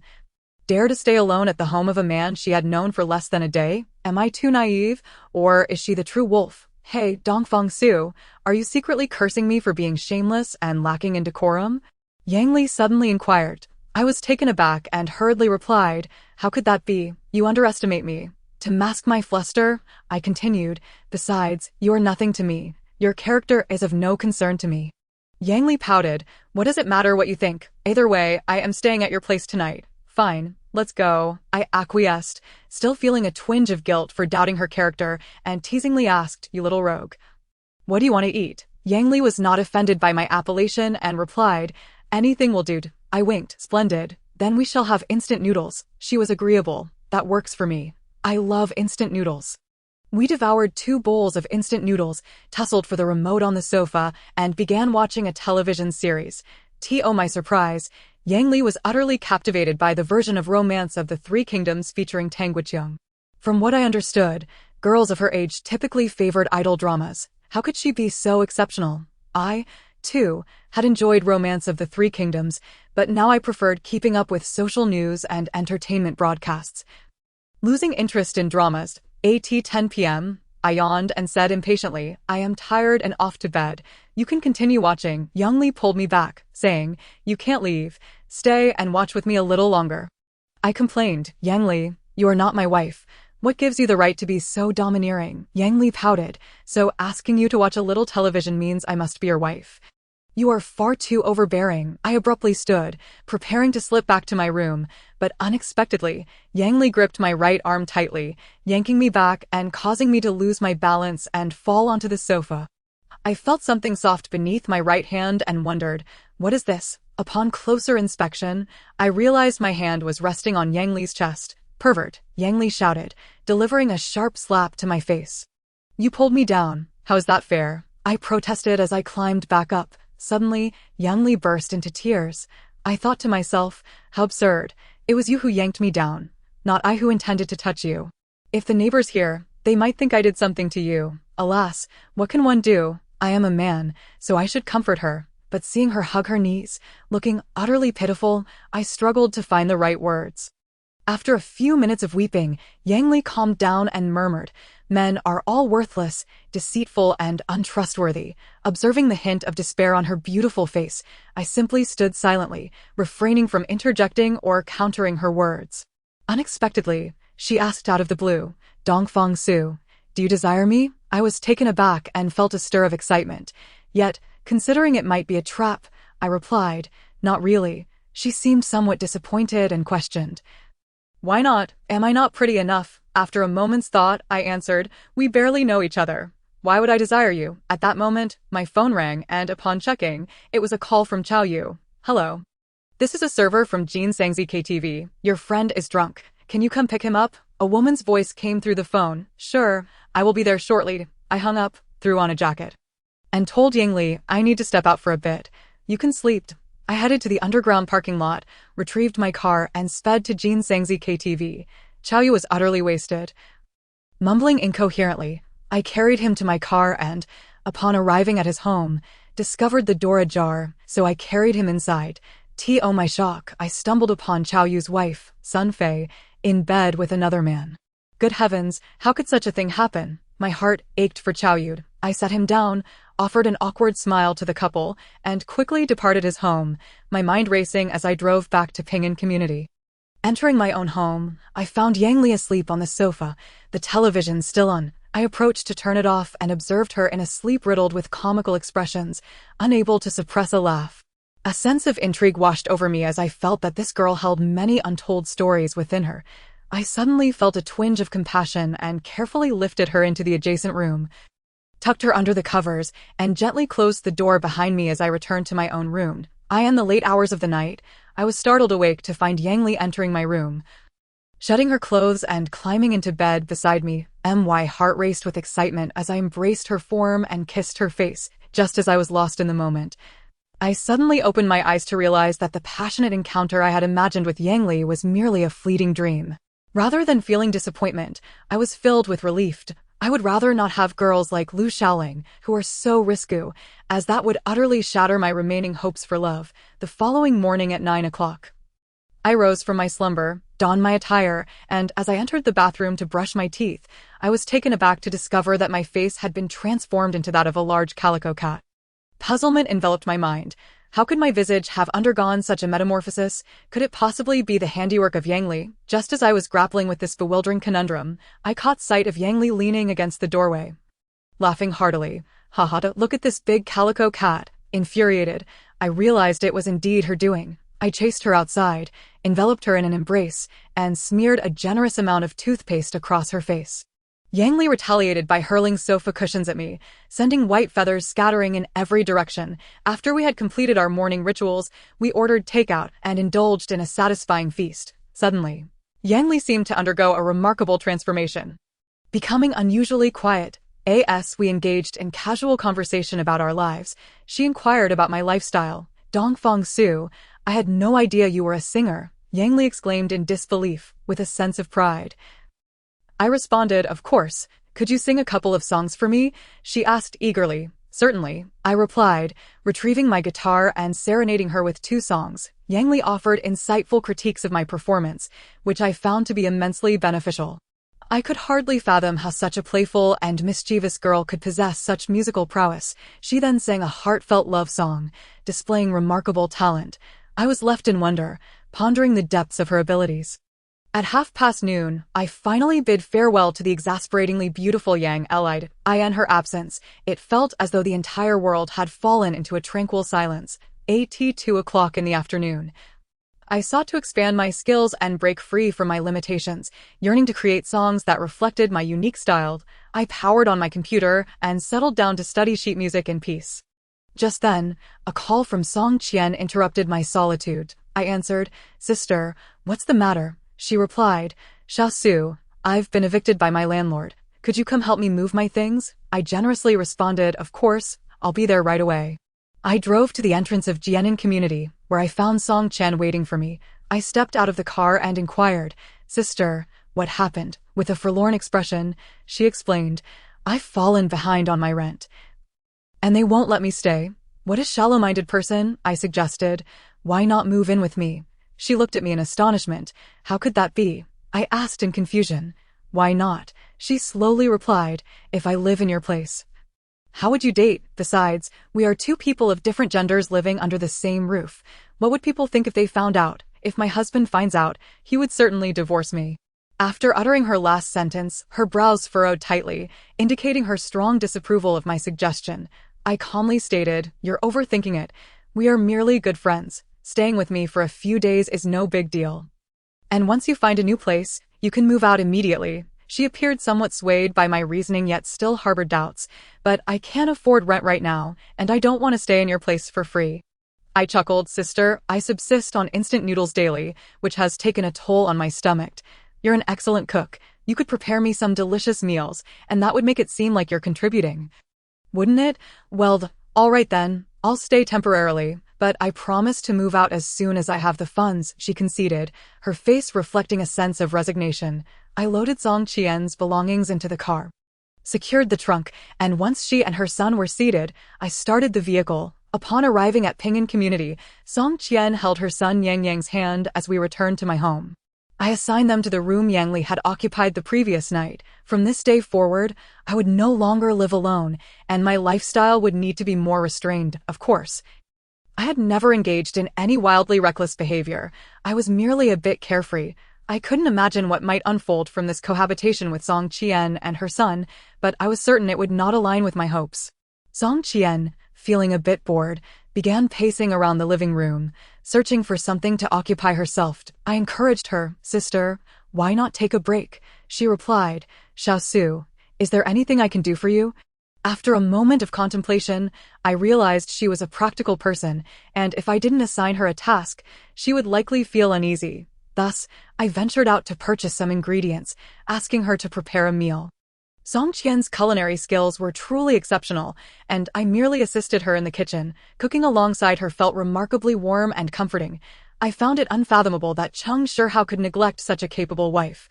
dare to stay alone at the home of a man she had known for less than a day? Am I too naive, or is she the true wolf? Hey, Dongfang Su, are you secretly cursing me for being shameless and lacking in decorum? Yang Li suddenly inquired. I was taken aback and hurriedly replied, how could that be? You underestimate me. To mask my fluster, I continued, besides, you are nothing to me. Your character is of no concern to me. Yang Li pouted, what does it matter what you think? Either way, I am staying at your place tonight. Fine, let's go. I acquiesced, still feeling a twinge of guilt for doubting her character, and teasingly asked, you little rogue, what do you want to eat? Yang Li was not offended by my appellation and replied, anything will do. I winked, splendid. Then we shall have instant noodles. She was agreeable. That works for me. I love instant noodles. We devoured 2 bowls of instant noodles, tussled for the remote on the sofa, and began watching a television series. To my surprise, Yang Li was utterly captivated by the version of Romance of the Three Kingdoms featuring Tang Guiqiang. From what I understood, girls of her age typically favored idol dramas. How could she be so exceptional? I, too, had enjoyed Romance of the Three Kingdoms, but now I preferred keeping up with social news and entertainment broadcasts. Losing interest in dramas, at 10 p.m., I yawned and said impatiently, I am tired and off to bed. You can continue watching. Yang Li pulled me back, saying, you can't leave. Stay and watch with me a little longer. I complained, Yang Li, you are not my wife. What gives you the right to be so domineering? Yang Li pouted, so asking you to watch a little television means I must be your wife. You are far too overbearing. I abruptly stood, preparing to slip back to my room, but unexpectedly, Yang Li gripped my right arm tightly, yanking me back and causing me to lose my balance and fall onto the sofa. I felt something soft beneath my right hand and wondered, what is this? Upon closer inspection, I realized my hand was resting on Yang Li's chest. Pervert, Yang Li shouted, delivering a sharp slap to my face. You pulled me down. How is that fair? I protested as I climbed back up. Suddenly, Yang Li burst into tears. I thought to myself, how absurd. It was you who yanked me down, not I who intended to touch you. If the neighbors hear, they might think I did something to you. Alas, what can one do? I am a man, so I should comfort her. But seeing her hug her knees, looking utterly pitiful, I struggled to find the right words. After a few minutes of weeping, Yang Li calmed down and murmured, men are all worthless, deceitful, and untrustworthy. Observing the hint of despair on her beautiful face, I simply stood silently, refraining from interjecting or countering her words. Unexpectedly, she asked out of the blue, Dongfang Su, do you desire me? I was taken aback and felt a stir of excitement. Yet, considering it might be a trap, I replied, not really. She seemed somewhat disappointed and questioned, why not? Am I not pretty enough? After a moment's thought, I answered, we barely know each other. Why would I desire you? At that moment, my phone rang, and upon checking, it was a call from Chao Yu. Hello. This is a server from Jin Sangzi KTV. Your friend is drunk. Can you come pick him up? A woman's voice came through the phone. Sure, I will be there shortly. I hung up, threw on a jacket, and told Yang Li I need to step out for a bit. You can sleep. I headed to the underground parking lot, retrieved my car, and sped to Jin Sangzi KTV. Chao Yu was utterly wasted. Mumbling incoherently, I carried him to my car and, upon arriving at his home, discovered the door ajar, so I carried him inside. To my shock, I stumbled upon Chao Yu's wife, Sun Fei, in bed with another man. Good heavens, how could such a thing happen? My heart ached for Chao Yu. I sat him down, offered an awkward smile to the couple, and quickly departed his home, my mind racing as I drove back to Ping'an Community. Entering my own home, I found Yang Li asleep on the sofa, the television still on. I approached to turn it off and observed her in a sleep riddled with comical expressions, unable to suppress a laugh. A sense of intrigue washed over me as I felt that this girl held many untold stories within her. I suddenly felt a twinge of compassion and carefully lifted her into the adjacent room, tucked her under the covers, and gently closed the door behind me as I returned to my own room. In the late hours of the night, I was startled awake to find Yang Li entering my room. Shutting her clothes and climbing into bed beside me, my heart raced with excitement as I embraced her form and kissed her face, just as I was lost in the moment. I suddenly opened my eyes to realize that the passionate encounter I had imagined with Yang Li was merely a fleeting dream. Rather than feeling disappointment, I was filled with relief. I would rather not have girls like Lu Xiaoling, who are so risky, as that would utterly shatter my remaining hopes for love. The following morning at 9 o'clock, I rose from my slumber, donned my attire, and as I entered the bathroom to brush my teeth, I was taken aback to discover that my face had been transformed into that of a large calico cat. Puzzlement enveloped my mind. How could my visage have undergone such a metamorphosis? Could it possibly be the handiwork of Yang Li? Just as I was grappling with this bewildering conundrum, I caught sight of Yang Li leaning against the doorway, laughing heartily. "Ha, look at this big calico cat." Infuriated, I realized it was indeed her doing. I chased her outside, enveloped her in an embrace, and smeared a generous amount of toothpaste across her face. Yang Li retaliated by hurling sofa cushions at me, sending white feathers scattering in every direction. After we had completed our morning rituals, we ordered takeout and indulged in a satisfying feast. Suddenly, Yang Li seemed to undergo a remarkable transformation. Becoming unusually quiet, we engaged in casual conversation about our lives. She inquired about my lifestyle. "Dongfang Su, I had no idea you were a singer," Yang Li exclaimed in disbelief, with a sense of pride. I responded, "Of course. Could you sing a couple of songs for me?" She asked eagerly. "Certainly," I replied, retrieving my guitar and serenading her with 2 songs. Yang Li offered insightful critiques of my performance, which I found to be immensely beneficial. I could hardly fathom how such a playful and mischievous girl could possess such musical prowess. She then sang a heartfelt love song, displaying remarkable talent. I was left in wonder, pondering the depths of her abilities. At noon, I finally bid farewell to the exasperatingly beautiful Yang Li. In her absence, it felt as though the entire world had fallen into a tranquil silence. 2 o'clock in the afternoon. I sought to expand my skills and break free from my limitations, yearning to create songs that reflected my unique style. I powered on my computer and settled down to study sheet music in peace. Just then, a call from Song Qian interrupted my solitude. I answered, "Sister, what's the matter?" She replied, "Xiaosu, I've been evicted by my landlord. Could you come help me move my things?" I generously responded, "Of course, I'll be there right away." I drove to the entrance of Jianan Community, where I found Song Chen waiting for me. I stepped out of the car and inquired, "Sister, what happened?" With a forlorn expression, she explained, "I've fallen behind on my rent, and they won't let me stay." "What a shallow-minded person," I suggested. "Why not move in with me?" She looked at me in astonishment. "How could that be?" I asked in confusion. "Why not?" She slowly replied, "If I live in your place, how would you date? Besides, we are 2 people of different genders living under the same roof. What would people think if they found out? If my husband finds out, he would certainly divorce me." After uttering her last sentence, her brows furrowed tightly, indicating her strong disapproval of my suggestion. I calmly stated, "You're overthinking it. We are merely good friends. Staying with me for a few days is no big deal. And once you find a new place, you can move out immediately." She appeared somewhat swayed by my reasoning yet still harbored doubts. "But I can't afford rent right now, and I don't want to stay in your place for free." I chuckled, "Sister, I subsist on instant noodles daily, which has taken a toll on my stomach. You're an excellent cook. You could prepare me some delicious meals, and that would make it seem like you're contributing, wouldn't it? Well, all right then, I'll stay temporarily, but I promise to move out as soon as I have the funds," she conceded, her face reflecting a sense of resignation. I loaded Song Qian's belongings into the car, secured the trunk, and once she and her son were seated, I started the vehicle. Upon arriving at Ping'an Community, Song Qian held her son Yang Yang's hand as we returned to my home. I assigned them to the room Yang Li had occupied the previous night. From this day forward, I would no longer live alone, and my lifestyle would need to be more restrained, of course. I had never engaged in any wildly reckless behavior. I was merely a bit carefree. I couldn't imagine what might unfold from this cohabitation with Song Qian and her son, but I was certain it would not align with my hopes. Song Qian, feeling a bit bored, began pacing around the living room, searching for something to occupy herself. I encouraged her. Sister, why not take a break? She replied, Xiaosu, is there anything I can do for you? After a moment of contemplation, I realized she was a practical person, and if I didn't assign her a task, she would likely feel uneasy. Thus, I ventured out to purchase some ingredients, asking her to prepare a meal. Song Qian's culinary skills were truly exceptional, and I merely assisted her in the kitchen. Cooking alongside her felt remarkably warm and comforting. I found it unfathomable that Cheng Shihao could neglect such a capable wife.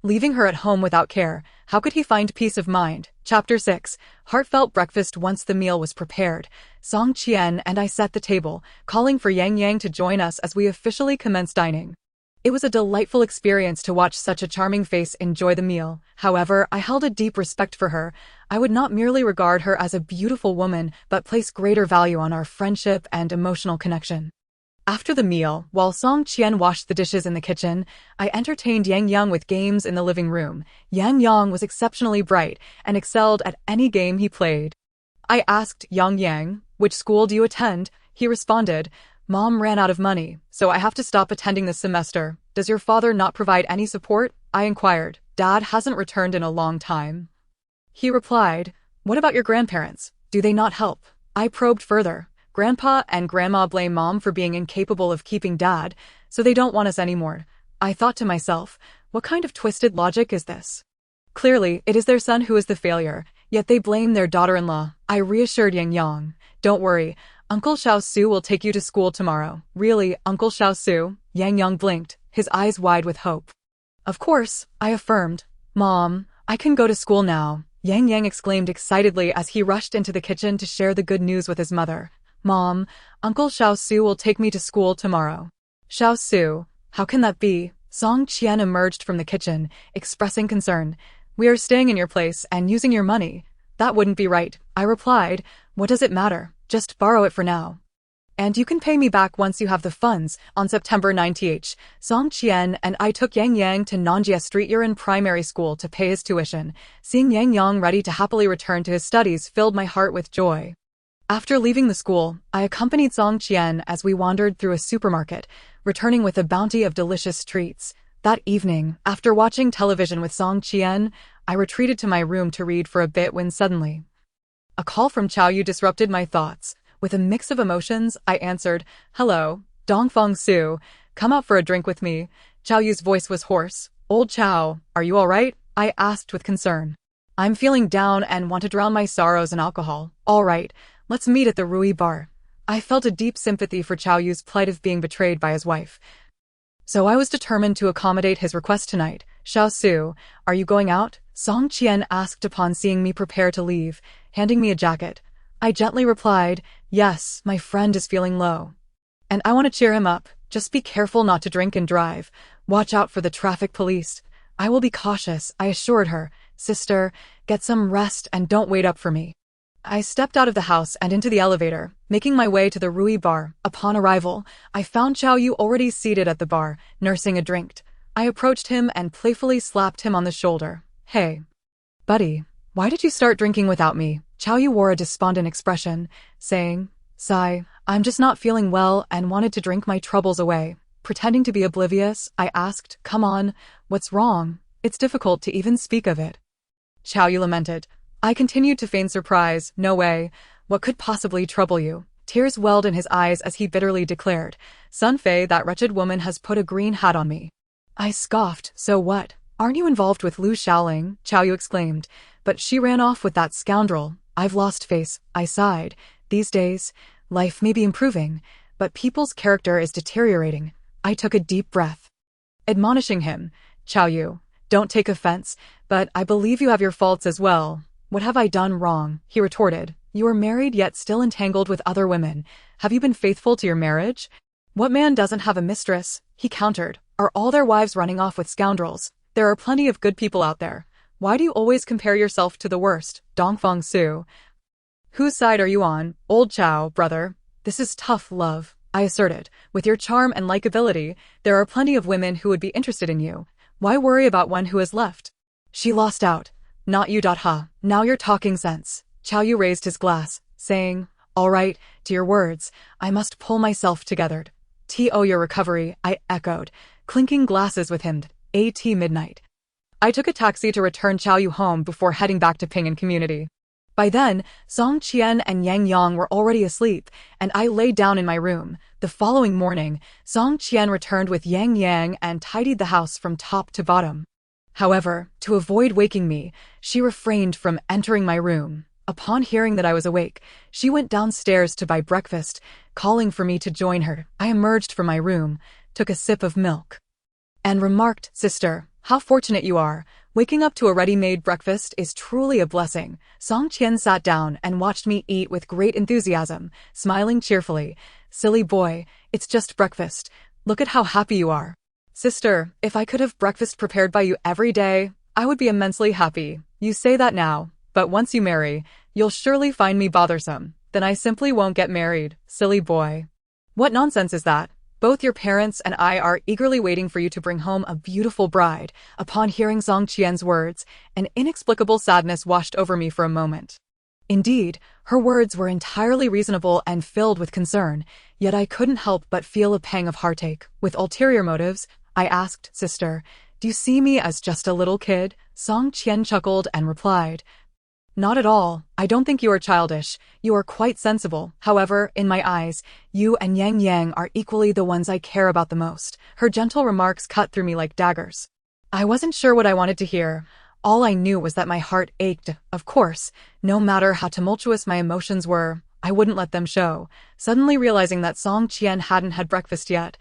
Leaving her at home without care, how could he find peace of mind? Chapter 6. Heartfelt breakfast. Once the meal was prepared, Song Qian and I set the table, calling for Yang Yang to join us as we officially commenced dining. It was a delightful experience to watch such a charming face enjoy the meal. However, I held a deep respect for her. I would not merely regard her as a beautiful woman, but place greater value on our friendship and emotional connection. After the meal, while Song Qian washed the dishes in the kitchen, I entertained Yang Yang with games in the living room. Yang Yang was exceptionally bright and excelled at any game he played. I asked Yang Yang, which school do you attend? He responded, Mom ran out of money, so I have to stop attending this semester. Does your father not provide any support? I inquired. Dad hasn't returned in a long time. He replied, what about your grandparents? Do they not help? I probed further. Grandpa and Grandma blame Mom for being incapable of keeping Dad, so they don't want us anymore. I thought to myself, what kind of twisted logic is this? Clearly, it is their son who is the failure, yet they blame their daughter-in-law. I reassured Yang Yang. Don't worry, Uncle Xiaosu will take you to school tomorrow. Really, Uncle Xiaosu? Yang Yang blinked, his eyes wide with hope. Of course, I affirmed. Mom, I can go to school now. Yang Yang exclaimed excitedly as he rushed into the kitchen to share the good news with his mother. Mom, Uncle Xiaosu will take me to school tomorrow. Xiaosu, how can that be? Song Qian emerged from the kitchen, expressing concern. We are staying in your place and using your money. That wouldn't be right, I replied. What does it matter? Just borrow it for now. And you can pay me back once you have the funds. On September 19th, Song Qian and I took Yang Yang to Nanjia Street Yuran Primary School to pay his tuition. Seeing Yang Yang ready to happily return to his studies filled my heart with joy. After leaving the school, I accompanied Song Qian as we wandered through a supermarket, returning with a bounty of delicious treats. That evening, after watching television with Song Qian, I retreated to my room to read for a bit when suddenly a call from Chao Yu disrupted my thoughts. With a mix of emotions, I answered, Hello, Dongfeng Su, come out for a drink with me. Chao Yu's voice was hoarse. Old Chao, are you all right? I asked with concern. I'm feeling down and want to drown my sorrows in alcohol. All right, let's meet at the Rui bar. I felt a deep sympathy for Chao Yu's plight of being betrayed by his wife. So I was determined to accommodate his request tonight. Xiaosu, are you going out? Song Qian asked upon seeing me prepare to leave, handing me a jacket. I gently replied, yes, my friend is feeling low. And I want to cheer him up. Just be careful not to drink and drive. Watch out for the traffic police. I will be cautious, I assured her. Sister, get some rest and don't wait up for me. I stepped out of the house and into the elevator, making my way to the Rui bar. Upon arrival, I found Chao Yu already seated at the bar, nursing a drink. I approached him and playfully slapped him on the shoulder. Hey, buddy, why did you start drinking without me? Chao Yu wore a despondent expression, saying, Sigh, I'm just not feeling well and wanted to drink my troubles away. Pretending to be oblivious, I asked, Come on, what's wrong? It's difficult to even speak of it. Chao Yu lamented. I continued to feign surprise. No way. What could possibly trouble you? Tears welled in his eyes as he bitterly declared, Sun Fei, that wretched woman has put a green hat on me. I scoffed. So what? Aren't you involved with Lu Xiaoling? Chao Yu exclaimed. But she ran off with that scoundrel. I've lost face. I sighed. These days, life may be improving, but people's character is deteriorating. I took a deep breath. Admonishing him, Chao Yu, don't take offense, But I believe you have your faults as well. What have I done wrong? He retorted. You are married yet still entangled with other women. Have you been faithful to your marriage? What man doesn't have a mistress? He countered. Are all their wives running off with scoundrels? There are plenty of good people out there. Why do you always compare yourself to the worst? Dongfeng Su. Whose side are you on, old Chow, brother? This is tough love, I asserted. With your charm and likability, there are plenty of women who would be interested in you. Why worry about one who has left? She lost out. Not you. Ha. Now you're talking sense. Chow Yu raised his glass, saying, all right, to your words, I must pull myself together. To your recovery, I echoed, clinking glasses with him. At midnight. I took a taxi to return Chow Yu home before heading back to Ping'an community. By then, Song Qian and Yang Yang were already asleep, and I lay down in my room. The following morning, Song Qian returned with Yang Yang and tidied the house from top to bottom. However, to avoid waking me, she refrained from entering my room. Upon hearing that I was awake, she went downstairs to buy breakfast, calling for me to join her. I emerged from my room, took a sip of milk, and remarked, Sister, how fortunate you are. Waking up to a ready-made breakfast is truly a blessing. Song Qian sat down and watched me eat with great enthusiasm, smiling cheerfully. Silly boy, it's just breakfast. Look at how happy you are. Sister, if I could have breakfast prepared by you every day, I would be immensely happy. You say that now, but once you marry, you'll surely find me bothersome. Then I simply won't get married. Silly boy. What nonsense is that? Both your parents and I are eagerly waiting for you to bring home a beautiful bride. Upon hearing Song Qian's words, an inexplicable sadness washed over me for a moment. Indeed, her words were entirely reasonable and filled with concern, yet I couldn't help but feel a pang of heartache. With ulterior motives, I asked, Sister, do you see me as just a little kid? Song Qian chuckled and replied, Not at all. I don't think you are childish. You are quite sensible. However, in my eyes, you and Yang Yang are equally the ones I care about the most. Her gentle remarks cut through me like daggers. I wasn't sure what I wanted to hear. All I knew was that my heart ached. Of course, no matter how tumultuous my emotions were, I wouldn't let them show. Suddenly realizing that Song Qian hadn't had breakfast yet,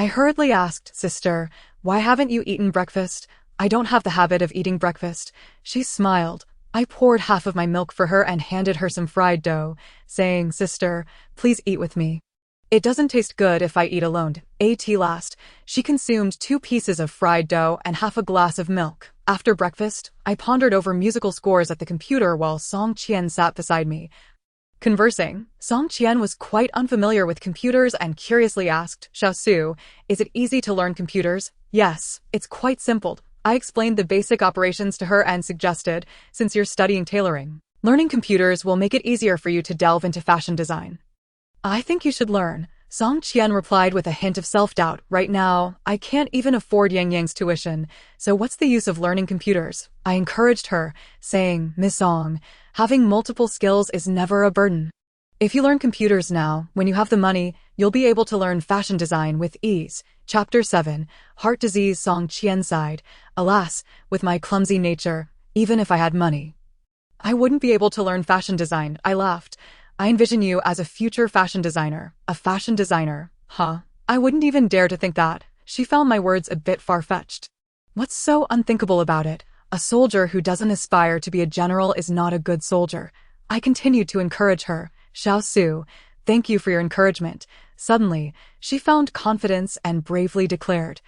I hurriedly asked, Sister, why haven't you eaten breakfast? I don't have the habit of eating breakfast. She smiled. I poured half of my milk for her and handed her some fried dough, saying, Sister, please eat with me. It doesn't taste good if I eat alone. At last, she consumed 2 pieces of fried dough and half a glass of milk. After breakfast, I pondered over musical scores at the computer while Song Qian sat beside me, conversing. Song Qian was quite unfamiliar with computers and curiously asked, Xiaosu, is it easy to learn computers? Yes, it's quite simple. I explained the basic operations to her and suggested, since you're studying tailoring, learning computers will make it easier for you to delve into fashion design. I think you should learn. Song Qian replied with a hint of self-doubt. Right now, I can't even afford Yang Yang's tuition, so what's the use of learning computers? I encouraged her, saying, Miss Song, having multiple skills is never a burden. If you learn computers now, when you have the money, you'll be able to learn fashion design with ease. Chapter 7, Heart Disease. Song Qian sighed. Alas, with my clumsy nature, even if I had money, I wouldn't be able to learn fashion design. I laughed. I envision you as a future fashion designer. A fashion designer? Huh? I wouldn't even dare to think that. She found my words a bit far-fetched. What's so unthinkable about it? A soldier who doesn't aspire to be a general is not a good soldier. I continued to encourage her. Xiaosu, thank you for your encouragement. Suddenly, she found confidence and bravely declared,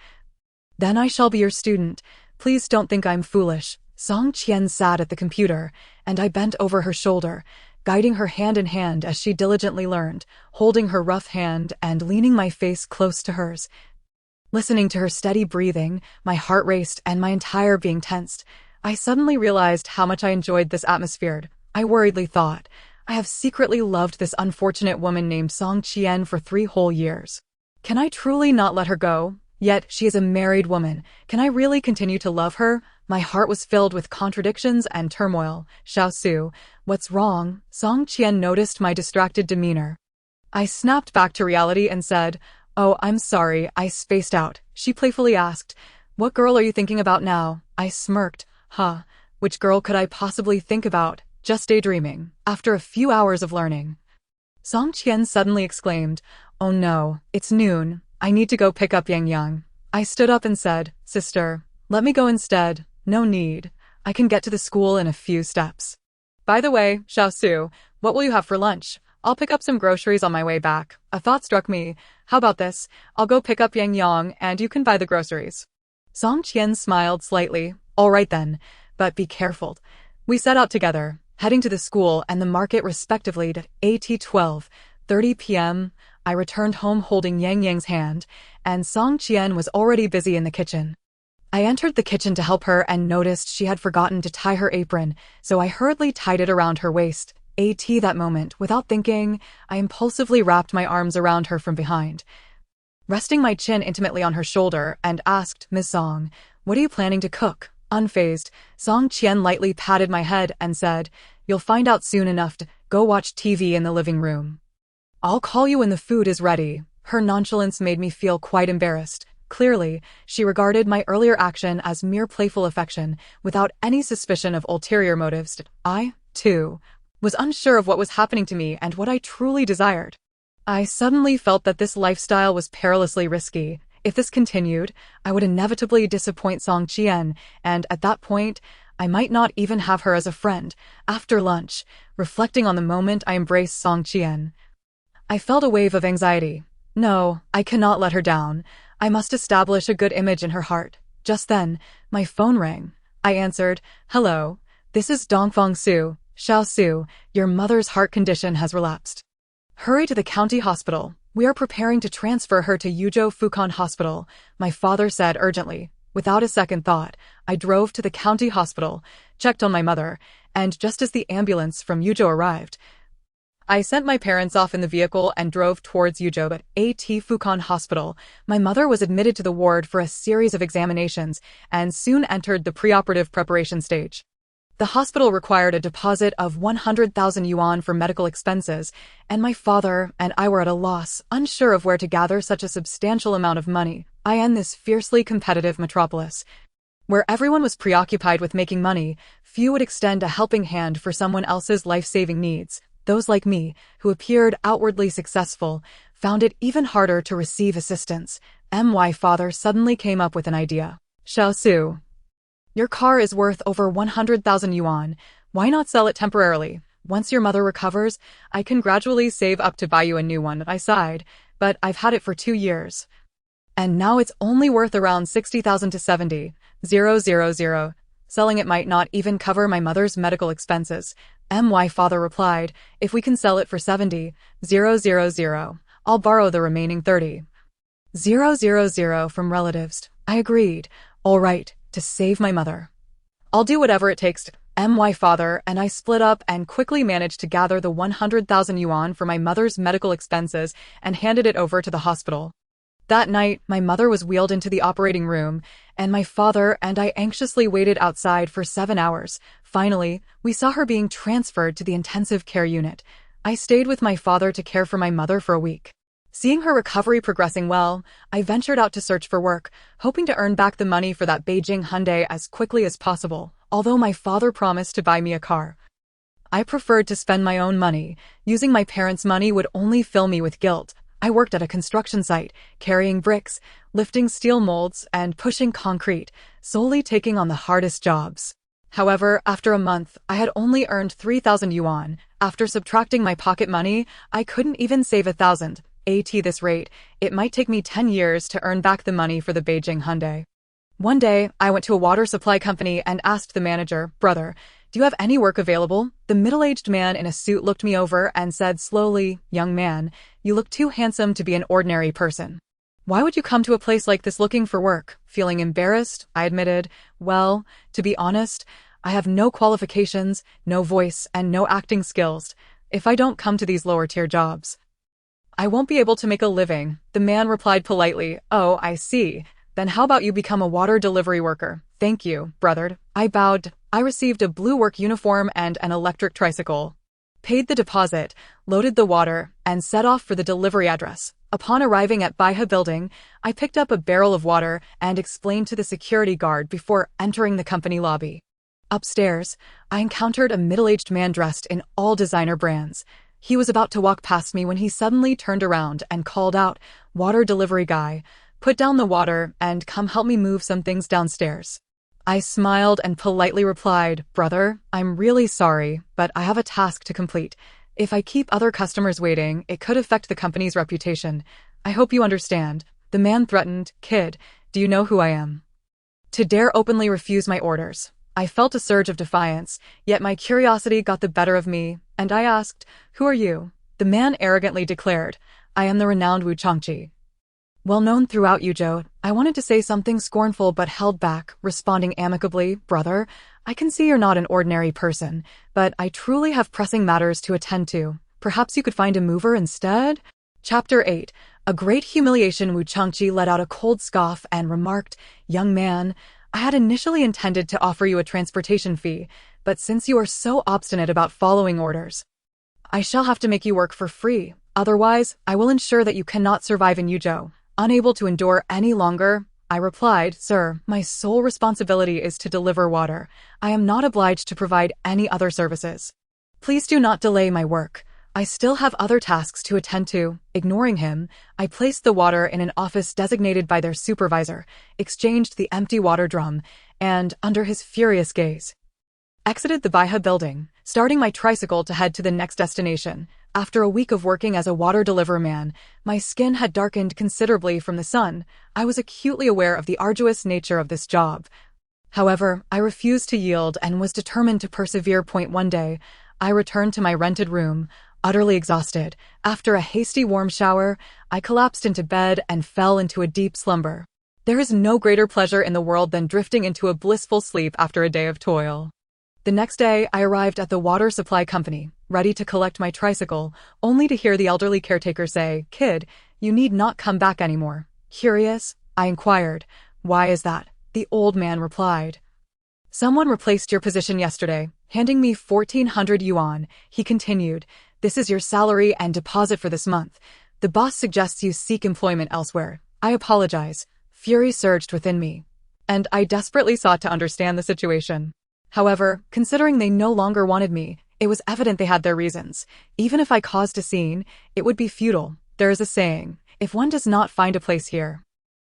Then I shall be your student. Please don't think I'm foolish. Song Qian sat at the computer, and I bent over her shoulder, guiding her hand in hand as she diligently learned, holding her rough hand and leaning my face close to hers. Listening to her steady breathing, my heart raced and my entire being tensed. I suddenly realized how much I enjoyed this atmosphere. I worriedly thought, I have secretly loved this unfortunate woman named Song Qian for 3 whole years. Can I truly not let her go? Yet she is a married woman. Can I really continue to love her? My heart was filled with contradictions and turmoil. Xiaosu, what's wrong? Song Qian noticed my distracted demeanor. I snapped back to reality and said, Oh, I'm sorry, I spaced out. She playfully asked, What girl are you thinking about now? I smirked. Which girl could I possibly think about? Just daydreaming. After a few hours of learning, Song Qian suddenly exclaimed, Oh no, it's noon. I need to go pick up Yang Yang. I stood up and said, Sister, let me go instead. No need. I can get to the school in a few steps. By the way, Xiaosu, what will you have for lunch? I'll pick up some groceries on my way back. A thought struck me. How about this? I'll go pick up Yang Yang and you can buy the groceries. Song Qian smiled slightly. All right then, but be careful. We set out together, heading to the school and the market respectively at 12:30 p.m. I returned home holding Yang Yang's hand, and Song Qian was already busy in the kitchen. I entered the kitchen to help her and noticed she had forgotten to tie her apron, so I hurriedly tied it around her waist. That moment, without thinking, I impulsively wrapped my arms around her from behind, resting my chin intimately on her shoulder, and asked, Ms. Song, what are you planning to cook? Unfazed, Song Qian lightly patted my head and said, you'll find out soon enough to go watch TV in the living room. I'll call you when the food is ready. Her nonchalance made me feel quite embarrassed. Clearly, she regarded my earlier action as mere playful affection, without any suspicion of ulterior motives. I, too, was unsure of what was happening to me and what I truly desired. I suddenly felt that this lifestyle was perilously risky. If this continued, I would inevitably disappoint Song Qian, and at that point, I might not even have her as a friend. After lunch, reflecting on the moment I embraced Song Qian, I felt a wave of anxiety. No, I cannot let her down. I must establish a good image in her heart. Just then, my phone rang. I answered, hello, this is Dongfang Su. Xiaosu, your mother's heart condition has relapsed. Hurry to the county hospital. We are preparing to transfer her to Yuzhou Fukan Hospital, my father said urgently. Without a second thought, I drove to the county hospital, checked on my mother, and just as the ambulance from Yuzhou arrived, I sent my parents off in the vehicle and drove towards Yuzhou at Fukan Hospital. My mother was admitted to the ward for a series of examinations and soon entered the preoperative preparation stage. The hospital required a deposit of 100,000 yuan for medical expenses, and my father and I were at a loss, unsure of where to gather such a substantial amount of money. In this fiercely competitive metropolis, where everyone was preoccupied with making money, few would extend a helping hand for someone else's life-saving needs. Those like me, who appeared outwardly successful, found it even harder to receive assistance. My father suddenly came up with an idea. Xiaosu, your car is worth over 100,000 yuan. Why not sell it temporarily? Once your mother recovers, I can gradually save up to buy you a new one. I sighed, but I've had it for 2 years. And now it's only worth around 60,000 to 70,000. Selling it might not even cover my mother's medical expenses. My father replied, if we can sell it for 70,000, I'll borrow the remaining 30,000 from relatives. I agreed. All right, to save my mother. I'll do whatever it takes. My father and I split up and quickly managed to gather the 100,000 yuan for my mother's medical expenses and handed it over to the hospital. That night, my mother was wheeled into the operating room, and my father and I anxiously waited outside for 7 hours. Finally, we saw her being transferred to the intensive care unit. I stayed with my father to care for my mother for a week. Seeing her recovery progressing well, I ventured out to search for work, hoping to earn back the money for that Beijing Hyundai as quickly as possible. Although my father promised to buy me a car, I preferred to spend my own money. Using my parents' money would only fill me with guilt. I worked at a construction site, carrying bricks, lifting steel molds, and pushing concrete, solely taking on the hardest jobs. However, after a month, I had only earned 3,000 yuan. After subtracting my pocket money, I couldn't even save 1,000. At this rate, it might take me 10 years to earn back the money for the Beijing Hyundai. One day, I went to a water supply company and asked the manager, brother, do you have any work available? The middle-aged man in a suit looked me over and said slowly, young man, you look too handsome to be an ordinary person. Why would you come to a place like this looking for work? Feeling embarrassed, I admitted, well, to be honest, I have no qualifications, no voice, and no acting skills. If I don't come to these lower-tier jobs, I won't be able to make a living. The man replied politely, oh, I see. Then how about you become a water delivery worker? Thank you, brother. I bowed. I received a blue work uniform and an electric tricycle, paid the deposit, loaded the water, and set off for the delivery address. Upon arriving at Baihe building, I picked up a barrel of water and explained to the security guard before entering the company lobby. Upstairs, I encountered a middle-aged man dressed in all designer brands. He was about to walk past me when he suddenly turned around and called out, water delivery guy, put down the water and come help me move some things downstairs. I smiled and politely replied, "Brother, I'm really sorry, but I have a task to complete. If I keep other customers waiting, it could affect the company's reputation. I hope you understand." The man threatened, "Kid, do you know who I am?" To dare openly refuse my orders. I felt a surge of defiance, yet my curiosity got the better of me, and I asked, "Who are you?" The man arrogantly declared, "I am the renowned Wu Changqi, well known throughout Yuzhou." I wanted to say something scornful but held back, responding amicably, "Brother, I can see you're not an ordinary person, but I truly have pressing matters to attend to. Perhaps you could find a mover instead?" Chapter 8. A great humiliation. Wu Changqi let out a cold scoff and remarked, "Young man, I had initially intended to offer you a transportation fee, but since you are so obstinate about following orders, I shall have to make you work for free. Otherwise, I will ensure that you cannot survive in Yuzhou." Unable to endure any longer, I replied, "Sir, my sole responsibility is to deliver water. I am not obliged to provide any other services. Please do not delay my work. I still have other tasks to attend to." Ignoring him, I placed the water in an office designated by their supervisor, exchanged the empty water drum, and, under his furious gaze, exited the Baiha building, starting my tricycle to head to the next destination. After a week of working as a water delivery man, my skin had darkened considerably from the sun. I was acutely aware of the arduous nature of this job. However, I refused to yield and was determined to persevere. One day, I returned to my rented room, utterly exhausted. After a hasty warm shower, I collapsed into bed and fell into a deep slumber. There is no greater pleasure in the world than drifting into a blissful sleep after a day of toil. The next day, I arrived at the water supply company, ready to collect my tricycle, only to hear the elderly caretaker say, "Kid, you need not come back anymore." Curious, I inquired, "Why is that?" The old man replied, "Someone replaced your position yesterday." Handing me 1,400 yuan, he continued, "This is your salary and deposit for this month. The boss suggests you seek employment elsewhere." I apologize. Fury surged within me, and I desperately sought to understand the situation. However, considering they no longer wanted me, it was evident they had their reasons. Even if I caused a scene, it would be futile. There is a saying, if one does not find a place here,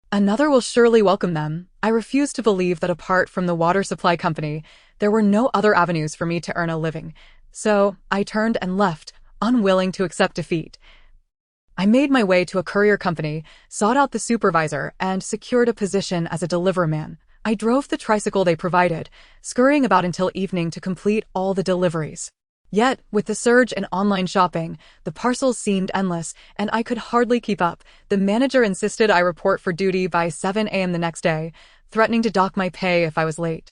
another will surely welcome them. I refused to believe that apart from the water supply company, there were no other avenues for me to earn a living. So, I turned and left, unwilling to accept defeat. I made my way to a courier company, sought out the supervisor, and secured a position as a deliverman. I drove the tricycle they provided, scurrying about until evening to complete all the deliveries. Yet, with the surge in online shopping, the parcels seemed endless, and I could hardly keep up. The manager insisted I report for duty by 7 a.m. the next day, threatening to dock my pay if I was late.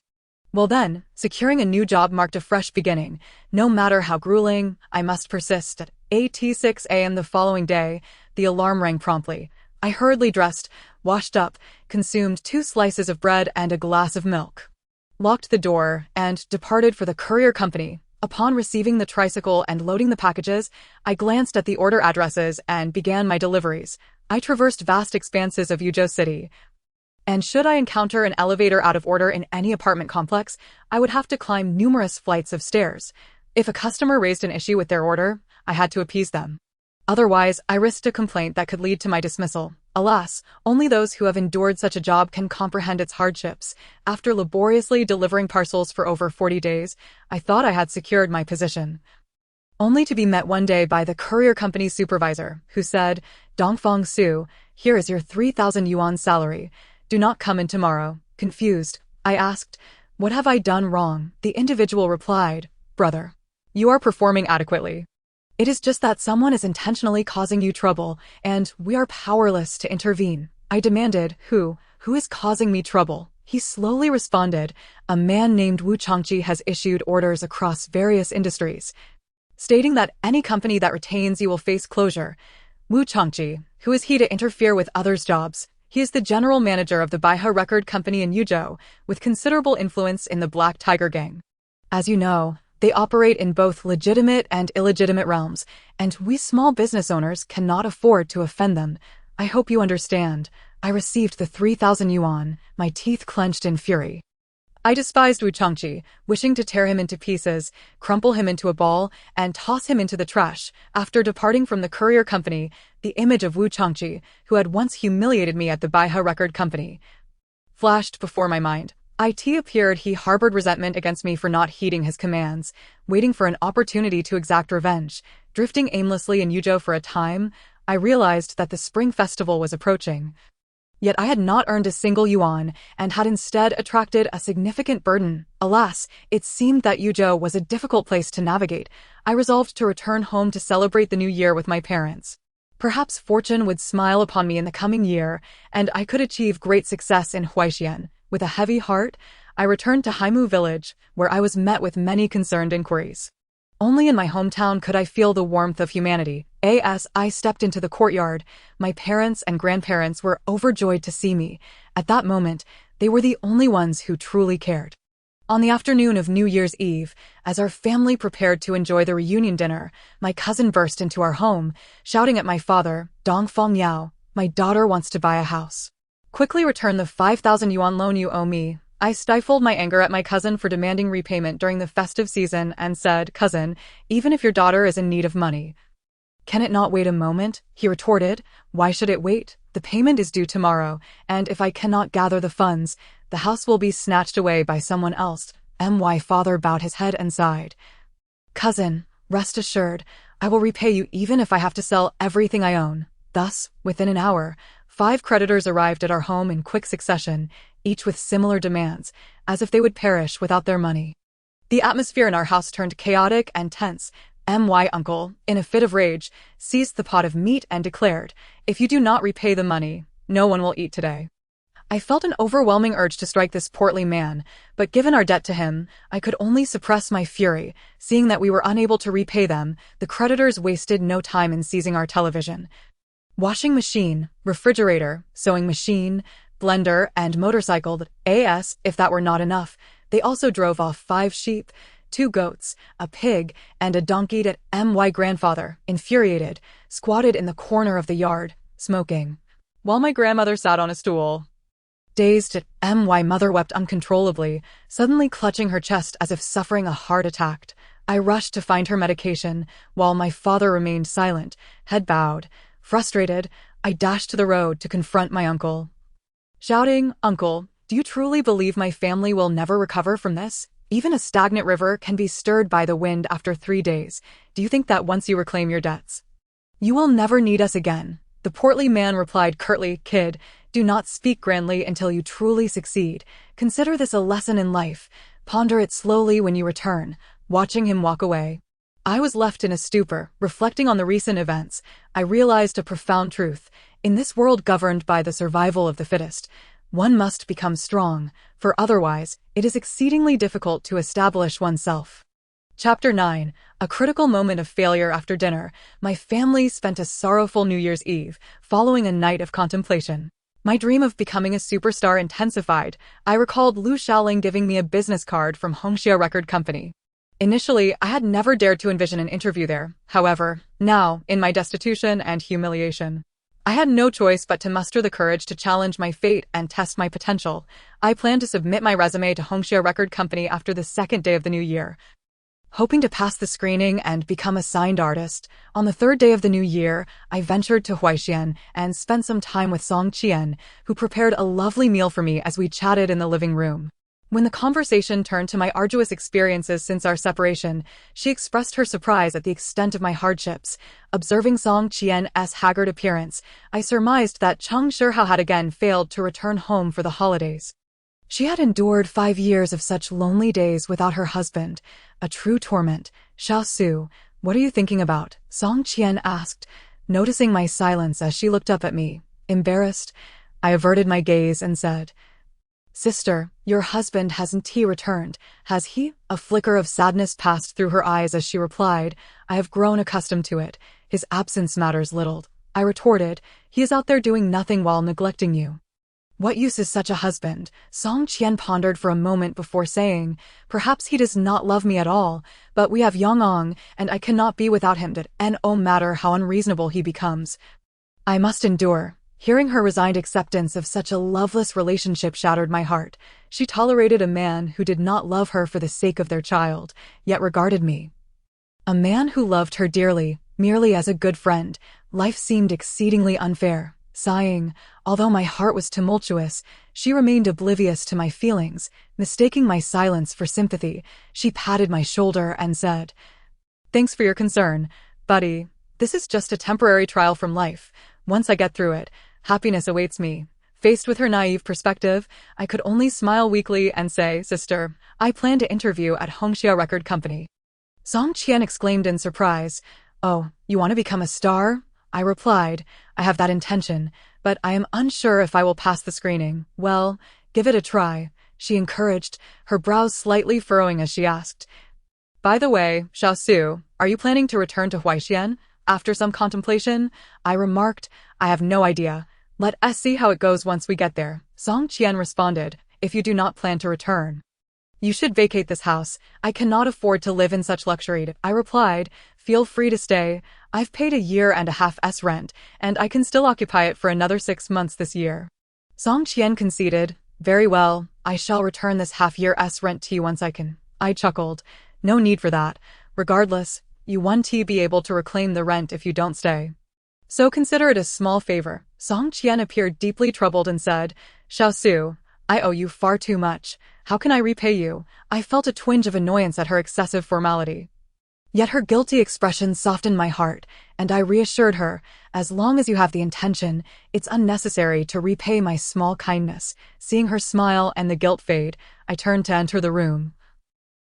Well then, securing a new job marked a fresh beginning. No matter how grueling, I must persist. At 6 a.m. the following day, the alarm rang promptly. I hurriedly dressed, washed up, consumed 2 slices of bread and a glass of milk, locked the door, and departed for the courier company. Upon receiving the tricycle and loading the packages, I glanced at the order addresses and began my deliveries. I traversed vast expanses of Yuzhou City, and should I encounter an elevator out of order in any apartment complex, I would have to climb numerous flights of stairs. If a customer raised an issue with their order, I had to appease them. Otherwise, I risked a complaint that could lead to my dismissal. Alas, only those who have endured such a job can comprehend its hardships. After laboriously delivering parcels for over 40 days, I thought I had secured my position, only to be met one day by the courier company's supervisor, who said, "Dongfang Su, here is your 3,000 yuan salary. Do not come in tomorrow." Confused, I asked, "What have I done wrong?" The individual replied, "Brother, you are performing adequately. It is just that someone is intentionally causing you trouble, and we are powerless to intervene." I demanded, Who is causing me trouble?" He slowly responded, "A man named Wu Changqi has issued orders across various industries, stating that any company that retains you will face closure." Wu Changqi, who is he to interfere with others' jobs? He is the general manager of the Baiha record company in Yuzhou, with considerable influence in the Black Tiger Gang. As you know, they operate in both legitimate and illegitimate realms, and we small business owners cannot afford to offend them. I hope you understand. I received the 3,000 yuan, my teeth clenched in fury. I despised Wu Changqi, wishing to tear him into pieces, crumple him into a ball, and toss him into the trash. After departing from the courier company, the image of Wu Changqi, who had once humiliated me at the Baiha record company, flashed before my mind. It appeared he harbored resentment against me for not heeding his commands, waiting for an opportunity to exact revenge. Drifting aimlessly in Yuzhou for a time, I realized that the spring festival was approaching. Yet I had not earned a single yuan and had instead attracted a significant burden. Alas, it seemed that Yuzhou was a difficult place to navigate. I resolved to return home to celebrate the new year with my parents. Perhaps fortune would smile upon me in the coming year, and I could achieve great success in Huaixin. With a heavy heart, I returned to Haimu village, where I was met with many concerned inquiries. Only in my hometown could I feel the warmth of humanity. As I stepped into the courtyard, my parents and grandparents were overjoyed to see me. At that moment, they were the only ones who truly cared. On the afternoon of New Year's Eve, as our family prepared to enjoy the reunion dinner, my cousin burst into our home, shouting at my father, "Dong Fong Yao, my daughter wants to buy a house. Quickly return the 5,000 yuan loan you owe me." I stifled my anger at my cousin for demanding repayment during the festive season and said, "Cousin, even if your daughter is in need of money, can it not wait a moment?" He retorted, "Why should it wait? The payment is due tomorrow, and if I cannot gather the funds, the house will be snatched away by someone else." My father bowed his head and sighed. "Cousin, rest assured, I will repay you even if I have to sell everything I own." Thus, within an hour, 5 creditors arrived at our home in quick succession, each with similar demands, as if they would perish without their money. The atmosphere in our house turned chaotic and tense. My uncle, in a fit of rage, seized the pot of meat and declared, "If you do not repay the money, no one will eat today." I felt an overwhelming urge to strike this portly man, but given our debt to him, I could only suppress my fury. Seeing that we were unable to repay them, the creditors wasted no time in seizing our television, washing machine, refrigerator, sewing machine, blender, and motorcycle. If that were not enough, they also drove off 5 sheep, 2 goats, a pig, and a donkey. My grandfather, infuriated, squatted in the corner of the yard, smoking, while my grandmother sat on a stool. Dazed, my mother wept uncontrollably, suddenly clutching her chest as if suffering a heart attack. I rushed to find her medication, while my father remained silent, head bowed. Frustrated, I dashed to the road to confront my uncle, shouting, "Uncle, do you truly believe my family will never recover from this? Even a stagnant river can be stirred by the wind after 3 days. Do you think that once you reclaim your debts, you will never need us again?" The portly man replied curtly, "Kid, do not speak grandly until you truly succeed. Consider this a lesson in life. Ponder it slowly when you return." Watching him walk away, I was left in a stupor. Reflecting on the recent events, I realized a profound truth. In this world governed by the survival of the fittest, one must become strong, for otherwise, it is exceedingly difficult to establish oneself. Chapter 9. A critical moment of failure. After dinner, my family spent a sorrowful New Year's Eve, following a night of contemplation. My dream of becoming a superstar intensified. I recalled Lu Xiaoling giving me a business card from Hongxia Record Company. Initially, I had never dared to envision an interview there. However, now, in my destitution and humiliation, I had no choice but to muster the courage to challenge my fate and test my potential. I planned to submit my resume to Hongxia Record Company after the second day of the new year, hoping to pass the screening and become a signed artist. On the 3rd day of the new year, I ventured to Huaixin and spent some time with Song Qian, who prepared a lovely meal for me as we chatted in the living room. When the conversation turned to my arduous experiences since our separation, she expressed her surprise at the extent of my hardships. Observing Song Qian's haggard appearance, I surmised that Cheng Shihao had again failed to return home for the holidays. She had endured 5 years of such lonely days without her husband, a true torment. "Xiao Su, what are you thinking about?" Song Qian asked, noticing my silence as she looked up at me. Embarrassed, I averted my gaze and said, "Sister, your husband hasn't returned, has he?" A flicker of sadness passed through her eyes as she replied, "I have grown accustomed to it. His absence matters little." I retorted, "He is out there doing nothing while neglecting you. What use is such a husband?" Song Qian pondered for a moment before saying, "Perhaps he does not love me at all, but we have Yang, and I cannot be without him. No matter how unreasonable he becomes, I must endure." Hearing her resigned acceptance of such a loveless relationship shattered my heart. She tolerated a man who did not love her for the sake of their child, yet regarded me, a man who loved her dearly, merely as a good friend. Life seemed exceedingly unfair. Sighing, although my heart was tumultuous, she remained oblivious to my feelings. Mistaking my silence for sympathy, she patted my shoulder and said, "Thanks for your concern, buddy. This is just a temporary trial from life. Once I get through it, happiness awaits me." Faced with her naive perspective, I could only smile weakly and say, "Sister, I plan to interview at Hongxia Record Company." Song Qian exclaimed in surprise. "Oh, you want to become a star?" I replied, "I have that intention, but I am unsure if I will pass the screening." "Well, give it a try," she encouraged, her brows slightly furrowing as she asked, "By the way, Xiaosu, are you planning to return to Huaixian?" After some contemplation, I remarked, "I have no idea. Let us see how it goes once we get there." Song Qian responded, "If you do not plan to return, you should vacate this house. I cannot afford to live in such luxury." I replied, "Feel free to stay. I've paid a year and a half's rent, and I can still occupy it for another 6 months this year." Song Qian conceded, "Very well, I shall return this half-year's rent to you once I can." I chuckled, "No need for that. Regardless, you won't be able to reclaim the rent if you don't stay. So consider it a small favor." Song Qian appeared deeply troubled and said, "Xiaosu, I owe you far too much. How can I repay you?" I felt a twinge of annoyance at her excessive formality. Yet her guilty expression softened my heart, and I reassured her, "As long as you have the intention, it's unnecessary to repay my small kindness." Seeing her smile and the guilt fade, I turned to enter the room,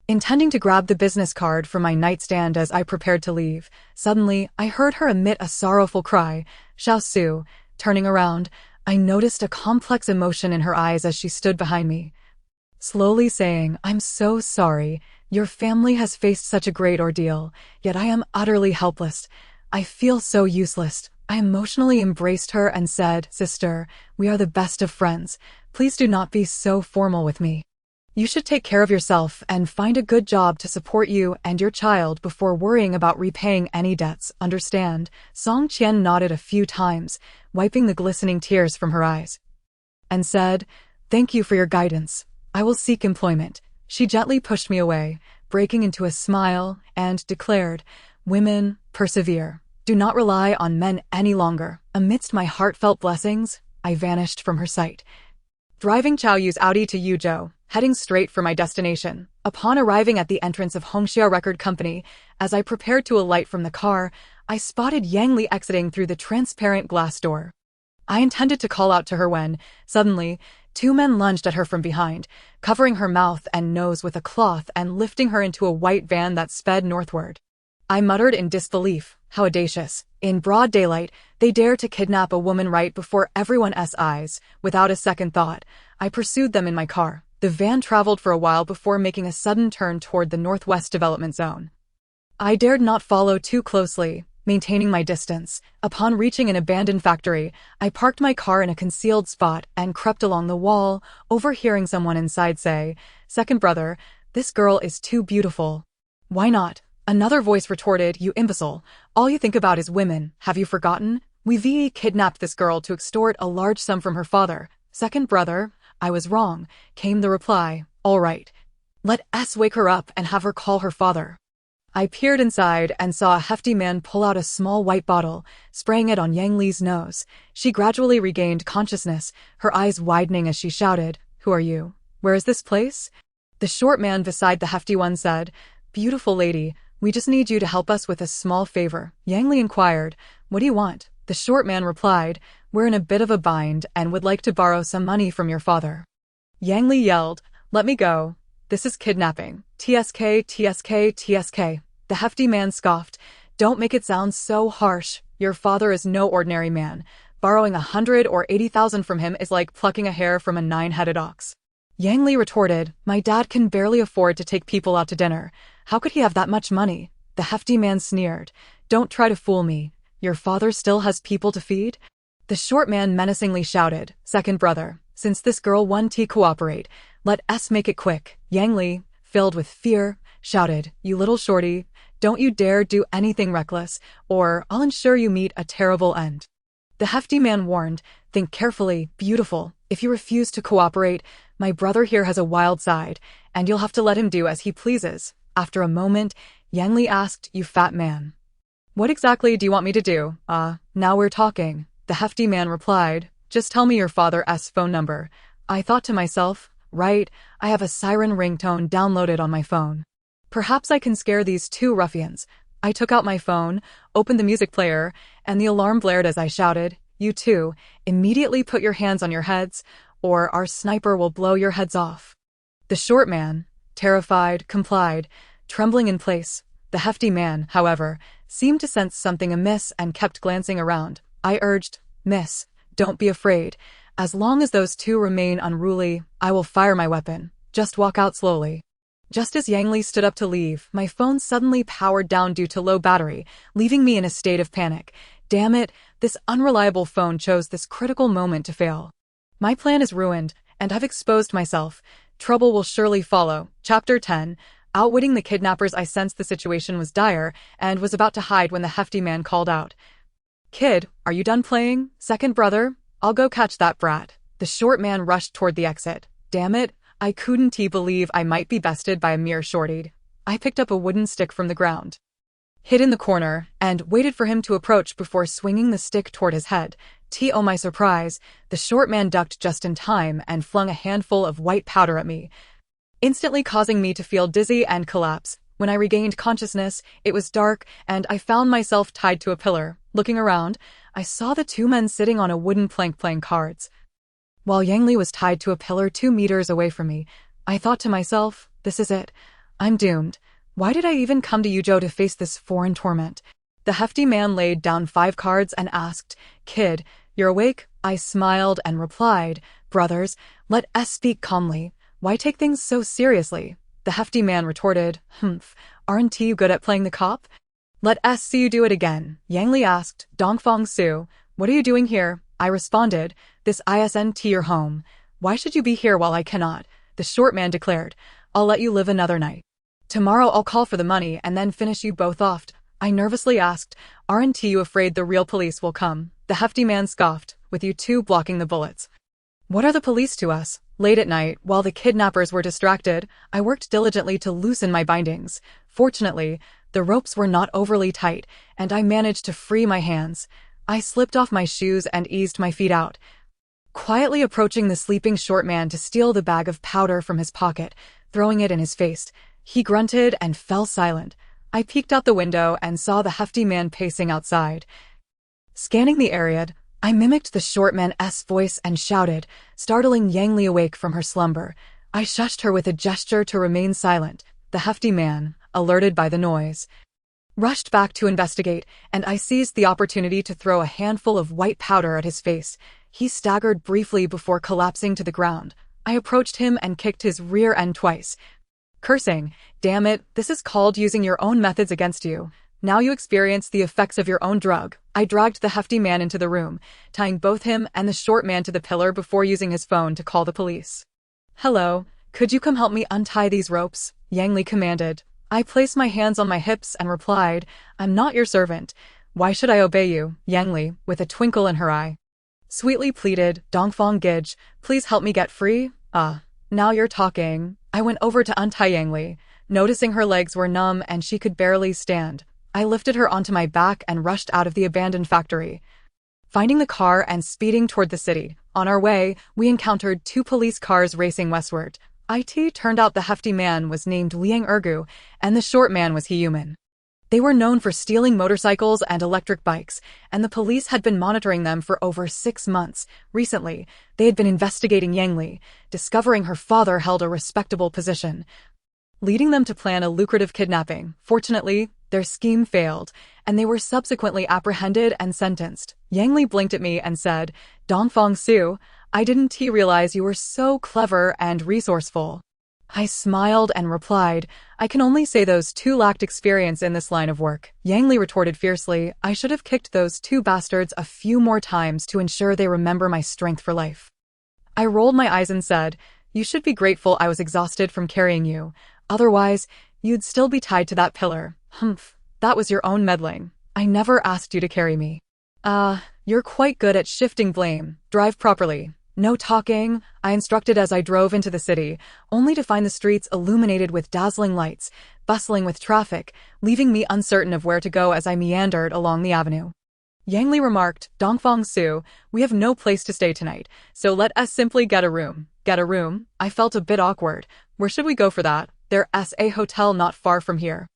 intending to grab the business card from my nightstand as I prepared to leave. Suddenly, I heard her emit a sorrowful cry, "Xiaosu." Turning around, I noticed a complex emotion in her eyes as she stood behind me, slowly saying, "I'm so sorry. Your family has faced such a great ordeal, yet I am utterly helpless. I feel so useless." I emotionally embraced her and said, "Sister, we are the best of friends. Please do not be so formal with me. You should take care of yourself and find a good job to support you and your child before worrying about repaying any debts, understand?" Song Qian nodded a few times, wiping the glistening tears from her eyes, and said, "Thank you for your guidance. I will seek employment." She gently pushed me away, breaking into a smile, and declared, "Women, persevere. Do not rely on men any longer." Amidst my heartfelt blessings, I vanished from her sight, driving Chao Yu's Audi to Yuzhou, heading straight for my destination. Upon arriving at the entrance of Hongxia Record Company, as I prepared to alight from the car, I spotted Yang Li exiting through the transparent glass door. I intended to call out to her when, suddenly, 2 men lunged at her from behind, covering her mouth and nose with a cloth and lifting her into a white van that sped northward. I muttered in disbelief, "How audacious. In broad daylight, they dare to kidnap a woman right before everyone's eyes." Without a second thought, I pursued them in my car. The van traveled for a while before making a sudden turn toward the Northwest Development Zone. I dared not follow too closely, maintaining my distance. Upon reaching an abandoned factory, I parked my car in a concealed spot and crept along the wall, overhearing someone inside say, "Second brother, this girl is too beautiful." "Why not?" Another voice retorted, "You imbecile. All you think about is women. Have you forgotten? We kidnapped this girl to extort a large sum from her father." "Second brother, I was wrong," came the reply. "All right. Let us wake her up and have her call her father." I peered inside and saw a hefty man pull out a small white bottle, spraying it on Yang Li's nose. She gradually regained consciousness, her eyes widening as she shouted, "Who are you? Where is this place?" The short man beside the hefty one said, "Beautiful lady, we just need you to help us with a small favor." Yang Li inquired, "What do you want?" The short man replied, "We're in a bit of a bind and would like to borrow some money from your father." Yang Li yelled, "Let me go. This is kidnapping. TSK, TSK, TSK." The hefty man scoffed, "Don't make it sound so harsh. Your father is no ordinary man. Borrowing 100 or 80,000 from him is like plucking a hair from a 9-headed ox." Yang Li retorted, "My dad can barely afford to take people out to dinner. How could he have that much money?" The hefty man sneered, "Don't try to fool me. Your father still has people to feed?" The short man menacingly shouted, "Second brother, since this girl won't cooperate, let us make it quick." Yang Li, filled with fear, shouted, "You little shorty, don't you dare do anything reckless, or I'll ensure you meet a terrible end." The hefty man warned, "Think carefully, beautiful. If you refuse to cooperate, my brother here has a wild side, and you'll have to let him do as he pleases." After a moment, Yang Li asked, "You fat man, what exactly do you want me to do?" Now we're talking." The hefty man replied, "Just tell me your father's phone number." I thought to myself, right, I have a siren ringtone downloaded on my phone. Perhaps I can scare these two ruffians. I took out my phone, opened the music player, and the alarm blared as I shouted, "You two, immediately put your hands on your heads, or our sniper will blow your heads off." The short man, terrified, complied, trembling in place. The hefty man, however, seemed to sense something amiss and kept glancing around. I urged, "Miss, don't be afraid. As long as those two remain unruly, I will fire my weapon. Just walk out slowly." Just as Yang Li stood up to leave, my phone suddenly powered down due to low battery, leaving me in a state of panic. Damn it, this unreliable phone chose this critical moment to fail. My plan is ruined, and I've exposed myself. Trouble will surely follow. Chapter 10. Outwitting the kidnappers. I sensed the situation was dire, and was about to hide when the hefty man called out, "Kid, are you done playing? Second brother? I'll go catch that brat." The short man rushed toward the exit. Damn it, I couldn't believe I might be bested by a mere shorty. I picked up a wooden stick from the ground, hid in the corner, and waited for him to approach before swinging the stick toward his head. To my surprise, the short man ducked just in time and flung a handful of white powder at me, instantly causing me to feel dizzy and collapse. When I regained consciousness, it was dark, and I found myself tied to a pillar. Looking around, I saw the two men sitting on a wooden plank playing cards, while Yang Li was tied to a pillar 2 meters away from me. I thought to myself, this is it. I'm doomed. Why did I even come to Yuzhou to face this foreign torment? The hefty man laid down 5 cards and asked, "Kid, you're awake?" I smiled and replied, "Brothers, let us speak calmly. Why take things so seriously?" The hefty man retorted, "Aren't you good at playing the cop? Let us see you do it again." Yang Li asked, "Dongfang Su, what are you doing here?" I responded, "This isn't your home. Why should you be here while I cannot?" The short man declared, "I'll let you live another night. Tomorrow I'll call for the money and then finish you both off." I nervously asked, "Aren't you afraid the real police will come?" The hefty man scoffed, "With you two blocking the bullets. What are the police to us?" Late at night, while the kidnappers were distracted, I worked diligently to loosen my bindings. Fortunately, the ropes were not overly tight, and I managed to free my hands. I slipped off my shoes and eased my feet out, quietly approaching the sleeping short man to steal the bag of powder from his pocket, throwing it in his face. He grunted and fell silent. I peeked out the window and saw the hefty man pacing outside. Scanning the area, I mimicked the short man's voice and shouted, startling Yang Li awake from her slumber. I shushed her with a gesture to remain silent. The hefty man, alerted by the noise, rushed back to investigate, and I seized the opportunity to throw a handful of white powder at his face. He staggered briefly before collapsing to the ground. I approached him and kicked his rear end twice, cursing, "Damn it, this is called using your own methods against you. Now you experience the effects of your own drug." I dragged the hefty man into the room, tying both him and the short man to the pillar before using his phone to call the police. "Hello, could you come help me untie these ropes?" Yang Li commanded. I placed my hands on my hips and replied, "I'm not your servant. Why should I obey you?" Yang Li, with a twinkle in her eye, sweetly pleaded, "Dongfang Gij, please help me get free." Now you're talking." I went over to untie Yang Li, noticing her legs were numb and she could barely stand. I lifted her onto my back and rushed out of the abandoned factory, finding the car and speeding toward the city. On our way, we encountered 2 police cars racing westward. It turned out the hefty man was named Liang Ergu, and the short man was human. They were known for stealing motorcycles and electric bikes, and the police had been monitoring them for over 6 months. Recently, they had been investigating Yang Li, discovering her father held a respectable position, leading them to plan a lucrative kidnapping. Fortunately, their scheme failed, and they were subsequently apprehended and sentenced. Yang Li blinked at me and said, "Dongfang Su, I didn't realize you were so clever and resourceful." I smiled and replied, "I can only say those 2 lacked experience in this line of work." Yang Li retorted fiercely, "I should have kicked those 2 bastards a few more times to ensure they remember my strength for life." I rolled my eyes and said, "You should be grateful I was exhausted from carrying you. Otherwise, you'd still be tied to that pillar." That was your own meddling. I never asked you to carry me." You're quite good at shifting blame. Drive properly. No talking," I instructed as I drove into the city, only to find the streets illuminated with dazzling lights, bustling with traffic, leaving me uncertain of where to go as I meandered along the avenue. Yang Li remarked, Dongfang Su, we have no place to stay tonight, so let us simply get a room. Get a room? I felt a bit awkward. Where should we go for that? There's a hotel not far from here.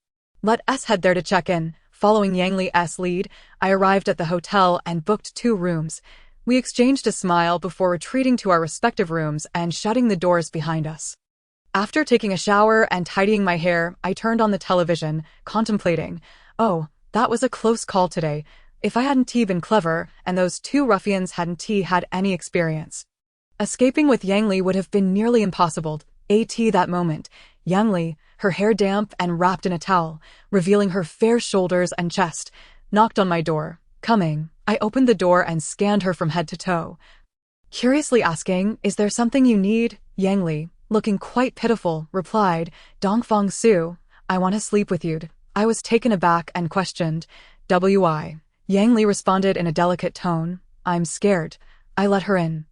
Let us head there to check in. Following Yang Li's lead, I arrived at the hotel and booked 2 rooms. We exchanged a smile before retreating to our respective rooms and shutting the doors behind us. After taking a shower and tidying my hair, I turned on the television, contemplating. Oh, that was a close call today. If I hadn't been clever, and those 2 ruffians hadn't had any experience, escaping with Yang Li would have been nearly impossible. That moment, Yang Li, her hair damp and wrapped in a towel, revealing her fair shoulders and chest, knocked on my door. Coming, I opened the door and scanned her from head to toe. Curiously asking, is there something you need? Yang Li, looking quite pitiful, replied, Dongfang Su, I want to sleep with you. I was taken aback and questioned, Why? Yang Li responded in a delicate tone, I'm scared. I let her in,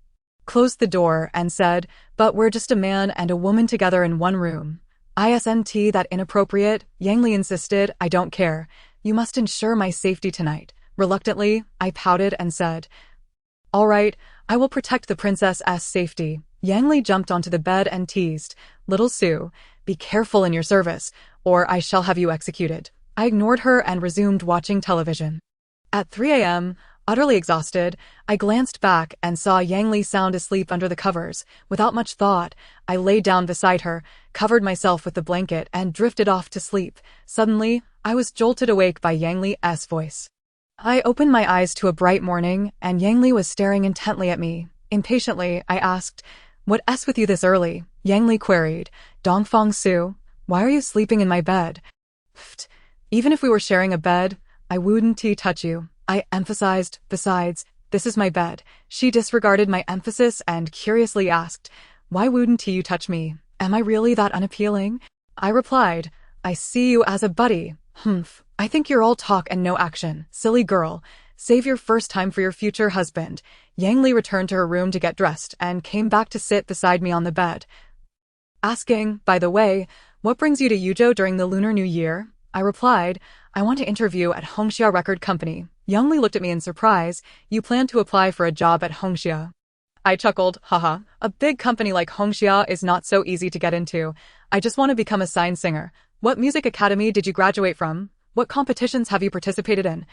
closed the door, and said, but we're just a man and a woman together in one room. Isn't that inappropriate? Yang Li insisted, I don't care. You must ensure my safety tonight. Reluctantly, I pouted and said, all right, I will protect the princess's safety. Yang Li jumped onto the bed and teased, little Sue, be careful in your service, or I shall have you executed. I ignored her and resumed watching television. At 3 a.m., utterly exhausted, I glanced back and saw Yang Li sound asleep under the covers. Without much thought, I lay down beside her, covered myself with the blanket, and drifted off to sleep. Suddenly, I was jolted awake by Yang Li's voice. I opened my eyes to a bright morning, and Yang Li was staring intently at me. Impatiently, I asked, what's with you this early? Yang Li queried, Dongfang Su, why are you sleeping in my bed? Pfft, even if we were sharing a bed, I wouldn't touch you. I emphasized, besides, this is my bed. She disregarded my emphasis and curiously asked, why wouldn't you touch me? Am I really that unappealing? I replied, I see you as a buddy. Humph, I think you're all talk and no action. Silly girl. Save your first time for your future husband. Yang Li returned to her room to get dressed and came back to sit beside me on the bed. Asking, by the way, what brings you to Yuzhou during the Lunar New Year? I replied, I want to interview at Hongxia Record Company. Yang Li looked at me in surprise. You plan to apply for a job at Hongxia? I chuckled, haha. A big company like Hongxia is not so easy to get into. I just want to become a sign singer. What music academy did you graduate from? What competitions have you participated in?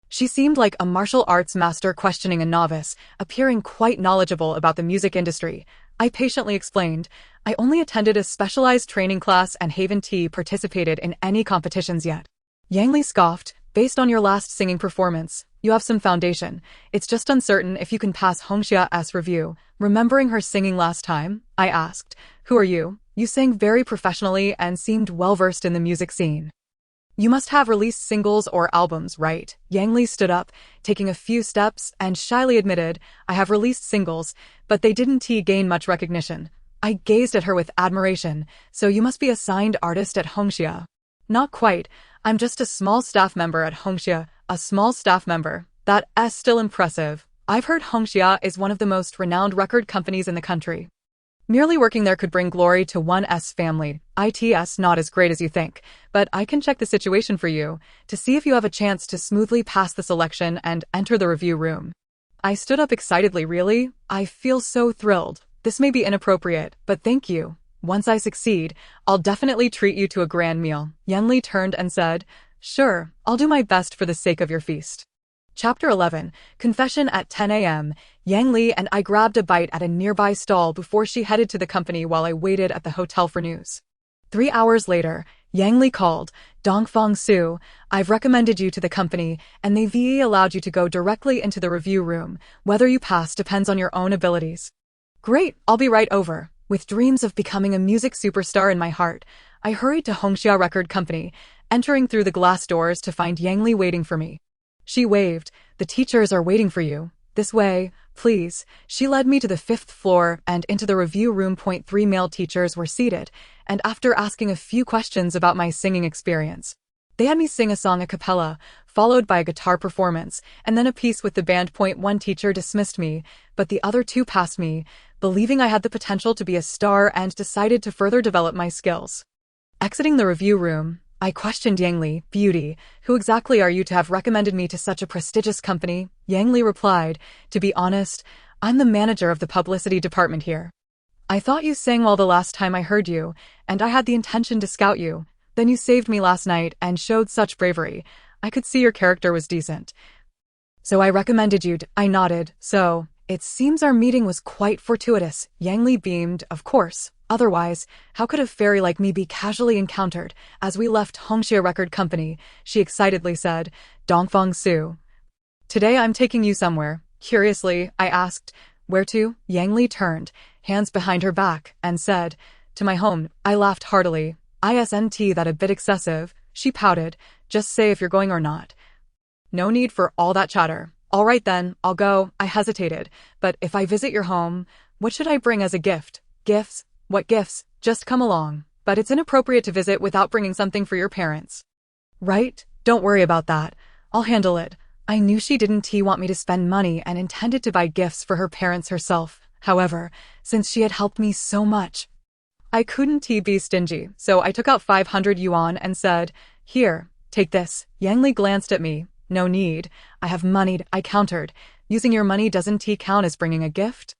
She seemed like a martial arts master questioning a novice, appearing quite knowledgeable about the music industry. I patiently explained, I only attended a specialized training class and haven't participated in any competitions yet. Yang Li scoffed, based on your last singing performance, you have some foundation. It's just uncertain if you can pass Hongxia's review. Remembering her singing last time, I asked, who are you? You sang very professionally and seemed well-versed in the music scene. You must have released singles or albums, right? Yang Li stood up, taking a few steps, and shyly admitted, I have released singles, but they didn't gain much recognition. I gazed at her with admiration. So you must be a signed artist at Hongxia. Not quite. I'm just a small staff member at Hongxia. A small staff member. That's still impressive. I've heard Hongxia is one of the most renowned record companies in the country. Merely working there could bring glory to one's family. It's not as great as you think, but I can check the situation for you to see if you have a chance to smoothly pass the selection and enter the review room. I stood up excitedly. Really? I feel so thrilled. This may be inappropriate, but thank you. Once I succeed, I'll definitely treat you to a grand meal. Yang Li turned and said, sure, I'll do my best for the sake of your feast. Chapter 11, Confession at 10 a.m. Yang Li and I grabbed a bite at a nearby stall before she headed to the company while I waited at the hotel for news. 3 hours later, Yang Li called, Dongfang Su, I've recommended you to the company, and they've allowed you to go directly into the review room. Whether you pass depends on your own abilities. Great, I'll be right over. With dreams of becoming a music superstar in my heart, I hurried to Hongxia Record Company, entering through the glass doors to find Yang Li waiting for me. She waved, the teachers are waiting for you. This way, please. She led me to the 5th floor and into the review room. 3 male teachers were seated, and after asking a few questions about my singing experience, they had me sing a song a cappella, followed by a guitar performance, and then a piece with the band. 1 teacher dismissed me, but the other 2 passed me, believing I had the potential to be a star and decided to further develop my skills. Exiting the review room, I questioned Yang Li. Beauty, who exactly are you to have recommended me to such a prestigious company? Yang Li replied, to be honest, I'm the manager of the publicity department here. I thought you sang well the last time I heard you, and I had the intention to scout you. Then you saved me last night and showed such bravery. I could see your character was decent. So I recommended you. I nodded. So, it seems our meeting was quite fortuitous. Yang Li beamed, of course. Otherwise, how could a fairy like me be casually encountered? As we left Hongxia Record Company, she excitedly said, Dongfang Su. Today I'm taking you somewhere. Curiously, I asked, where to? Yang Li turned, hands behind her back, and said, to my home. I laughed heartily. Isn't that a bit excessive? She pouted, just say if you're going or not. No need for all that chatter. All right then, I'll go. I hesitated, but if I visit your home, what should I bring as a gift? Gifts? What gifts? Just come along. But it's inappropriate to visit without bringing something for your parents. Right? Don't worry about that. I'll handle it. I knew she didn't want me to spend money and intended to buy gifts for her parents herself. However, since she had helped me so much, I couldn't be stingy, so I took out 500 yuan and said, here, take this. Yang Li glanced at me. No need. I have money, I countered. Using your money doesn't count as bringing a gift?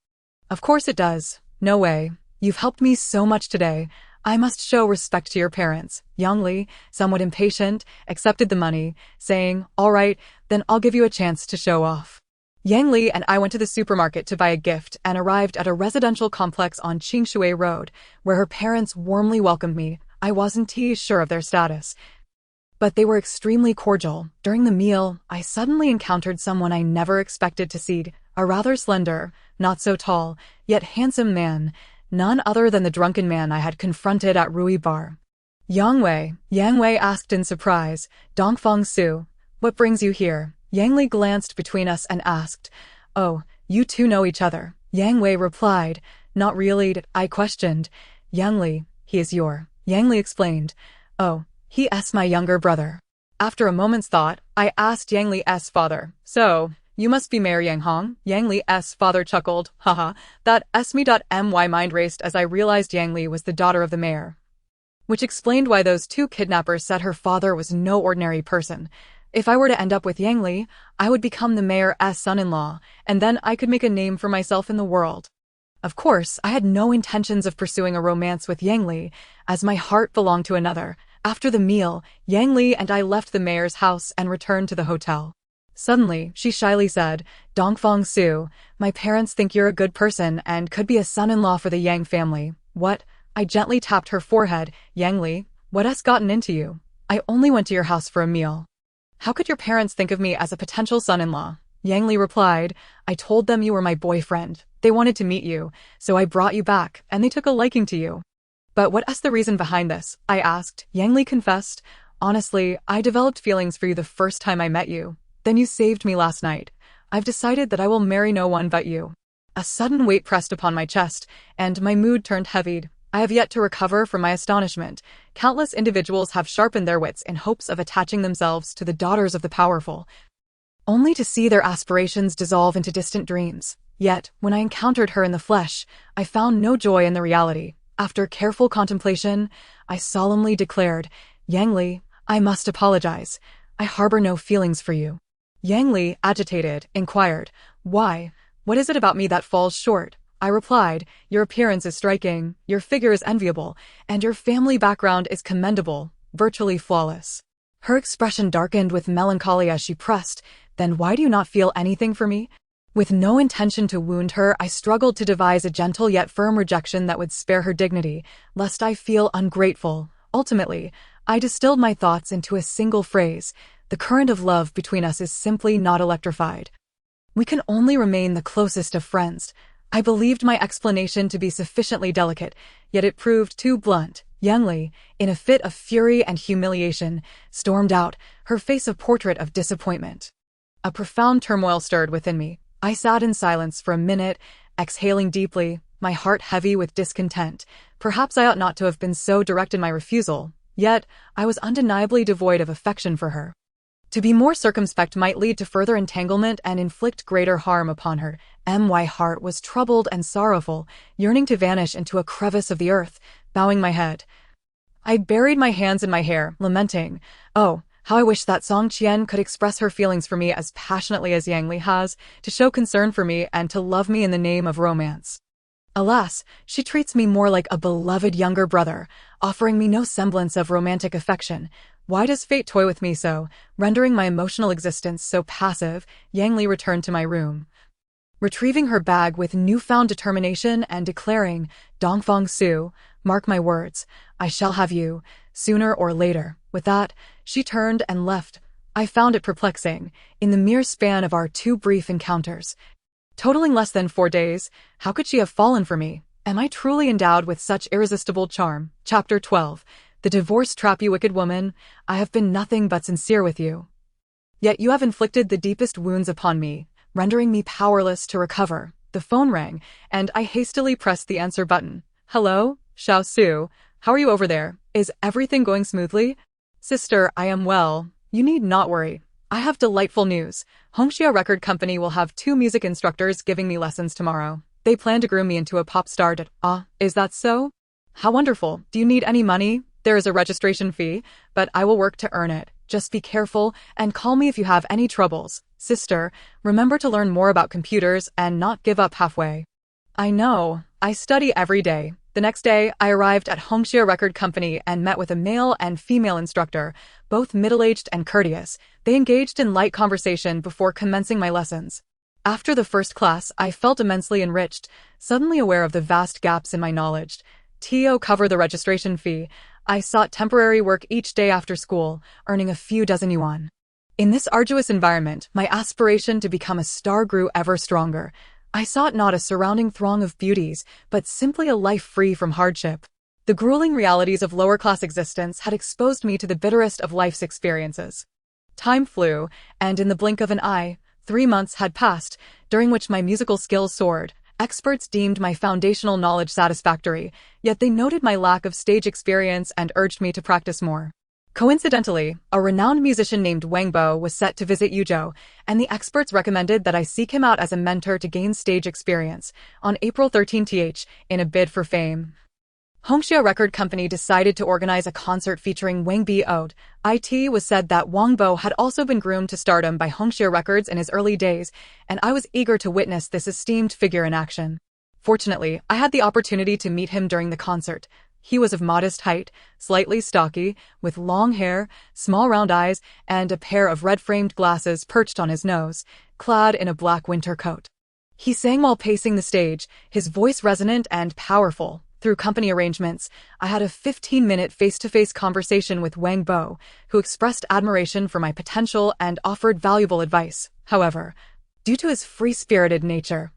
Of course it does. No way. You've helped me so much today. I must show respect to your parents. Yang Li, somewhat impatient, accepted the money, saying, all right, then I'll give you a chance to show off. Yang Li and I went to the supermarket to buy a gift and arrived at a residential complex on Qingshui Road, where her parents warmly welcomed me. I wasn't sure of their status, but they were extremely cordial. During the meal, I suddenly encountered someone I never expected to see, a rather slender, not so tall, yet handsome man, none other than the drunken man I had confronted at Rui Bar. Yang Wei asked in surprise, Dongfang Su, what brings you here? Yang Li glanced between us and asked, oh, you two know each other. Yang Wei replied, not really. I questioned, Yang Li, he is your. Yang Li explained, oh, he's my younger brother. After a moment's thought, I asked Yang Li's father, so, you must be Mayor Yang Hong? Yang Li's father chuckled, haha, that my mind raced as I realized Yang Li was the daughter of the mayor. Which explained why those two kidnappers said her father was no ordinary person. If I were to end up with Yang Li, I would become the mayor's son-in-law, and then I could make a name for myself in the world. Of course, I had no intentions of pursuing a romance with Yang Li, as my heart belonged to another. After the meal, Yang Li and I left the mayor's house and returned to the hotel. Suddenly, she shyly said, Dongfang Su, my parents think you're a good person and could be a son-in-law for the Yang family. What? I gently tapped her forehead. Yang Li, what's gotten into you? I only went to your house for a meal. How could your parents think of me as a potential son-in-law? Yang Li replied, I told them you were my boyfriend. They wanted to meet you, so I brought you back, and they took a liking to you. But what's the reason behind this? I asked. Yang Li confessed, honestly, I developed feelings for you the first time I met you. Then you saved me last night. I've decided that I will marry no one but you. A sudden weight pressed upon my chest, and my mood turned heavy. I have yet to recover from my astonishment. Countless individuals have sharpened their wits in hopes of attaching themselves to the daughters of the powerful, only to see their aspirations dissolve into distant dreams. Yet, when I encountered her in the flesh, I found no joy in the reality. After careful contemplation, I solemnly declared, Yang Li, I must apologize. I harbor no feelings for you. Yang Li, agitated, inquired, why? What is it about me that falls short? I replied, your appearance is striking, your figure is enviable, and your family background is commendable, virtually flawless. Her expression darkened with melancholy as she pressed, then why do you not feel anything for me? With no intention to wound her, I struggled to devise a gentle yet firm rejection that would spare her dignity, lest I feel ungrateful. Ultimately, I distilled my thoughts into a single phrase, the current of love between us is simply not electrified. We can only remain the closest of friends. I believed my explanation to be sufficiently delicate, yet it proved too blunt. Yang Li, in a fit of fury and humiliation, stormed out, her face a portrait of disappointment. A profound turmoil stirred within me. I sat in silence for a minute, exhaling deeply, my heart heavy with discontent. Perhaps I ought not to have been so direct in my refusal, yet I was undeniably devoid of affection for her. To be more circumspect might lead to further entanglement and inflict greater harm upon her. My heart was troubled and sorrowful, yearning to vanish into a crevice of the earth. Bowing my head, I buried my hands in my hair, lamenting, "Oh, how I wish that Song Qian could express her feelings for me as passionately as Yang Li has, to show concern for me and to love me in the name of romance." Alas, she treats me more like a beloved younger brother, offering me no semblance of romantic affection. Why does fate toy with me so, rendering my emotional existence so passive? Yang Li returned to my room, retrieving her bag with newfound determination and declaring, "Dongfang Su, mark my words, I shall have you, sooner or later." With that, she turned and left. I found it perplexing. In the mere span of our 2 brief encounters, totaling less than 4 days, how could she have fallen for me? Am I truly endowed with such irresistible charm? Chapter 12. The divorce trap, you wicked woman. I have been nothing but sincere with you. Yet you have inflicted the deepest wounds upon me, rendering me powerless to recover. The phone rang, and I hastily pressed the answer button. "Hello, Xiao Su. How are you over there? Is everything going smoothly?" "Sister, I am well. You need not worry. I have delightful news. Hongxia Record Company will have 2 music instructors giving me lessons tomorrow. They plan to groom me into a pop star. Is that so? How wonderful. Do you need any money? There is a registration fee, but I will work to earn it. Just be careful and call me if you have any troubles. Sister, remember to learn more about computers and not give up halfway." "I know. I study every day." The next day, I arrived at Hongxia Record Company and met with a male and female instructor, both middle-aged and courteous. They engaged in light conversation before commencing my lessons. After the first class, I felt immensely enriched, suddenly aware of the vast gaps in my knowledge. To cover the registration fee, I sought temporary work each day after school, earning a few dozen yuan. In this arduous environment, my aspiration to become a star grew ever stronger. I sought not a surrounding throng of beauties, but simply a life free from hardship. The grueling realities of lower-class existence had exposed me to the bitterest of life's experiences. Time flew, and in the blink of an eye, 3 months had passed, during which my musical skills soared. Experts deemed my foundational knowledge satisfactory, yet they noted my lack of stage experience and urged me to practice more. Coincidentally, a renowned musician named Wang Bo was set to visit Yuzhou, and the experts recommended that I seek him out as a mentor to gain stage experience. On April 13th, in a bid for fame, Hongxia Record Company decided to organize a concert featuring Wang Bo. It was said that Wang Bo had also been groomed to stardom by Hongxia Records in his early days, and I was eager to witness this esteemed figure in action. Fortunately, I had the opportunity to meet him during the concert. He was of modest height, slightly stocky, with long hair, small round eyes, and a pair of red-framed glasses perched on his nose, clad in a black winter coat. He sang while pacing the stage, his voice resonant and powerful. Through company arrangements, I had a 15-minute face-to-face conversation with Wang Bo, who expressed admiration for my potential and offered valuable advice. However, due to his free-spirited nature,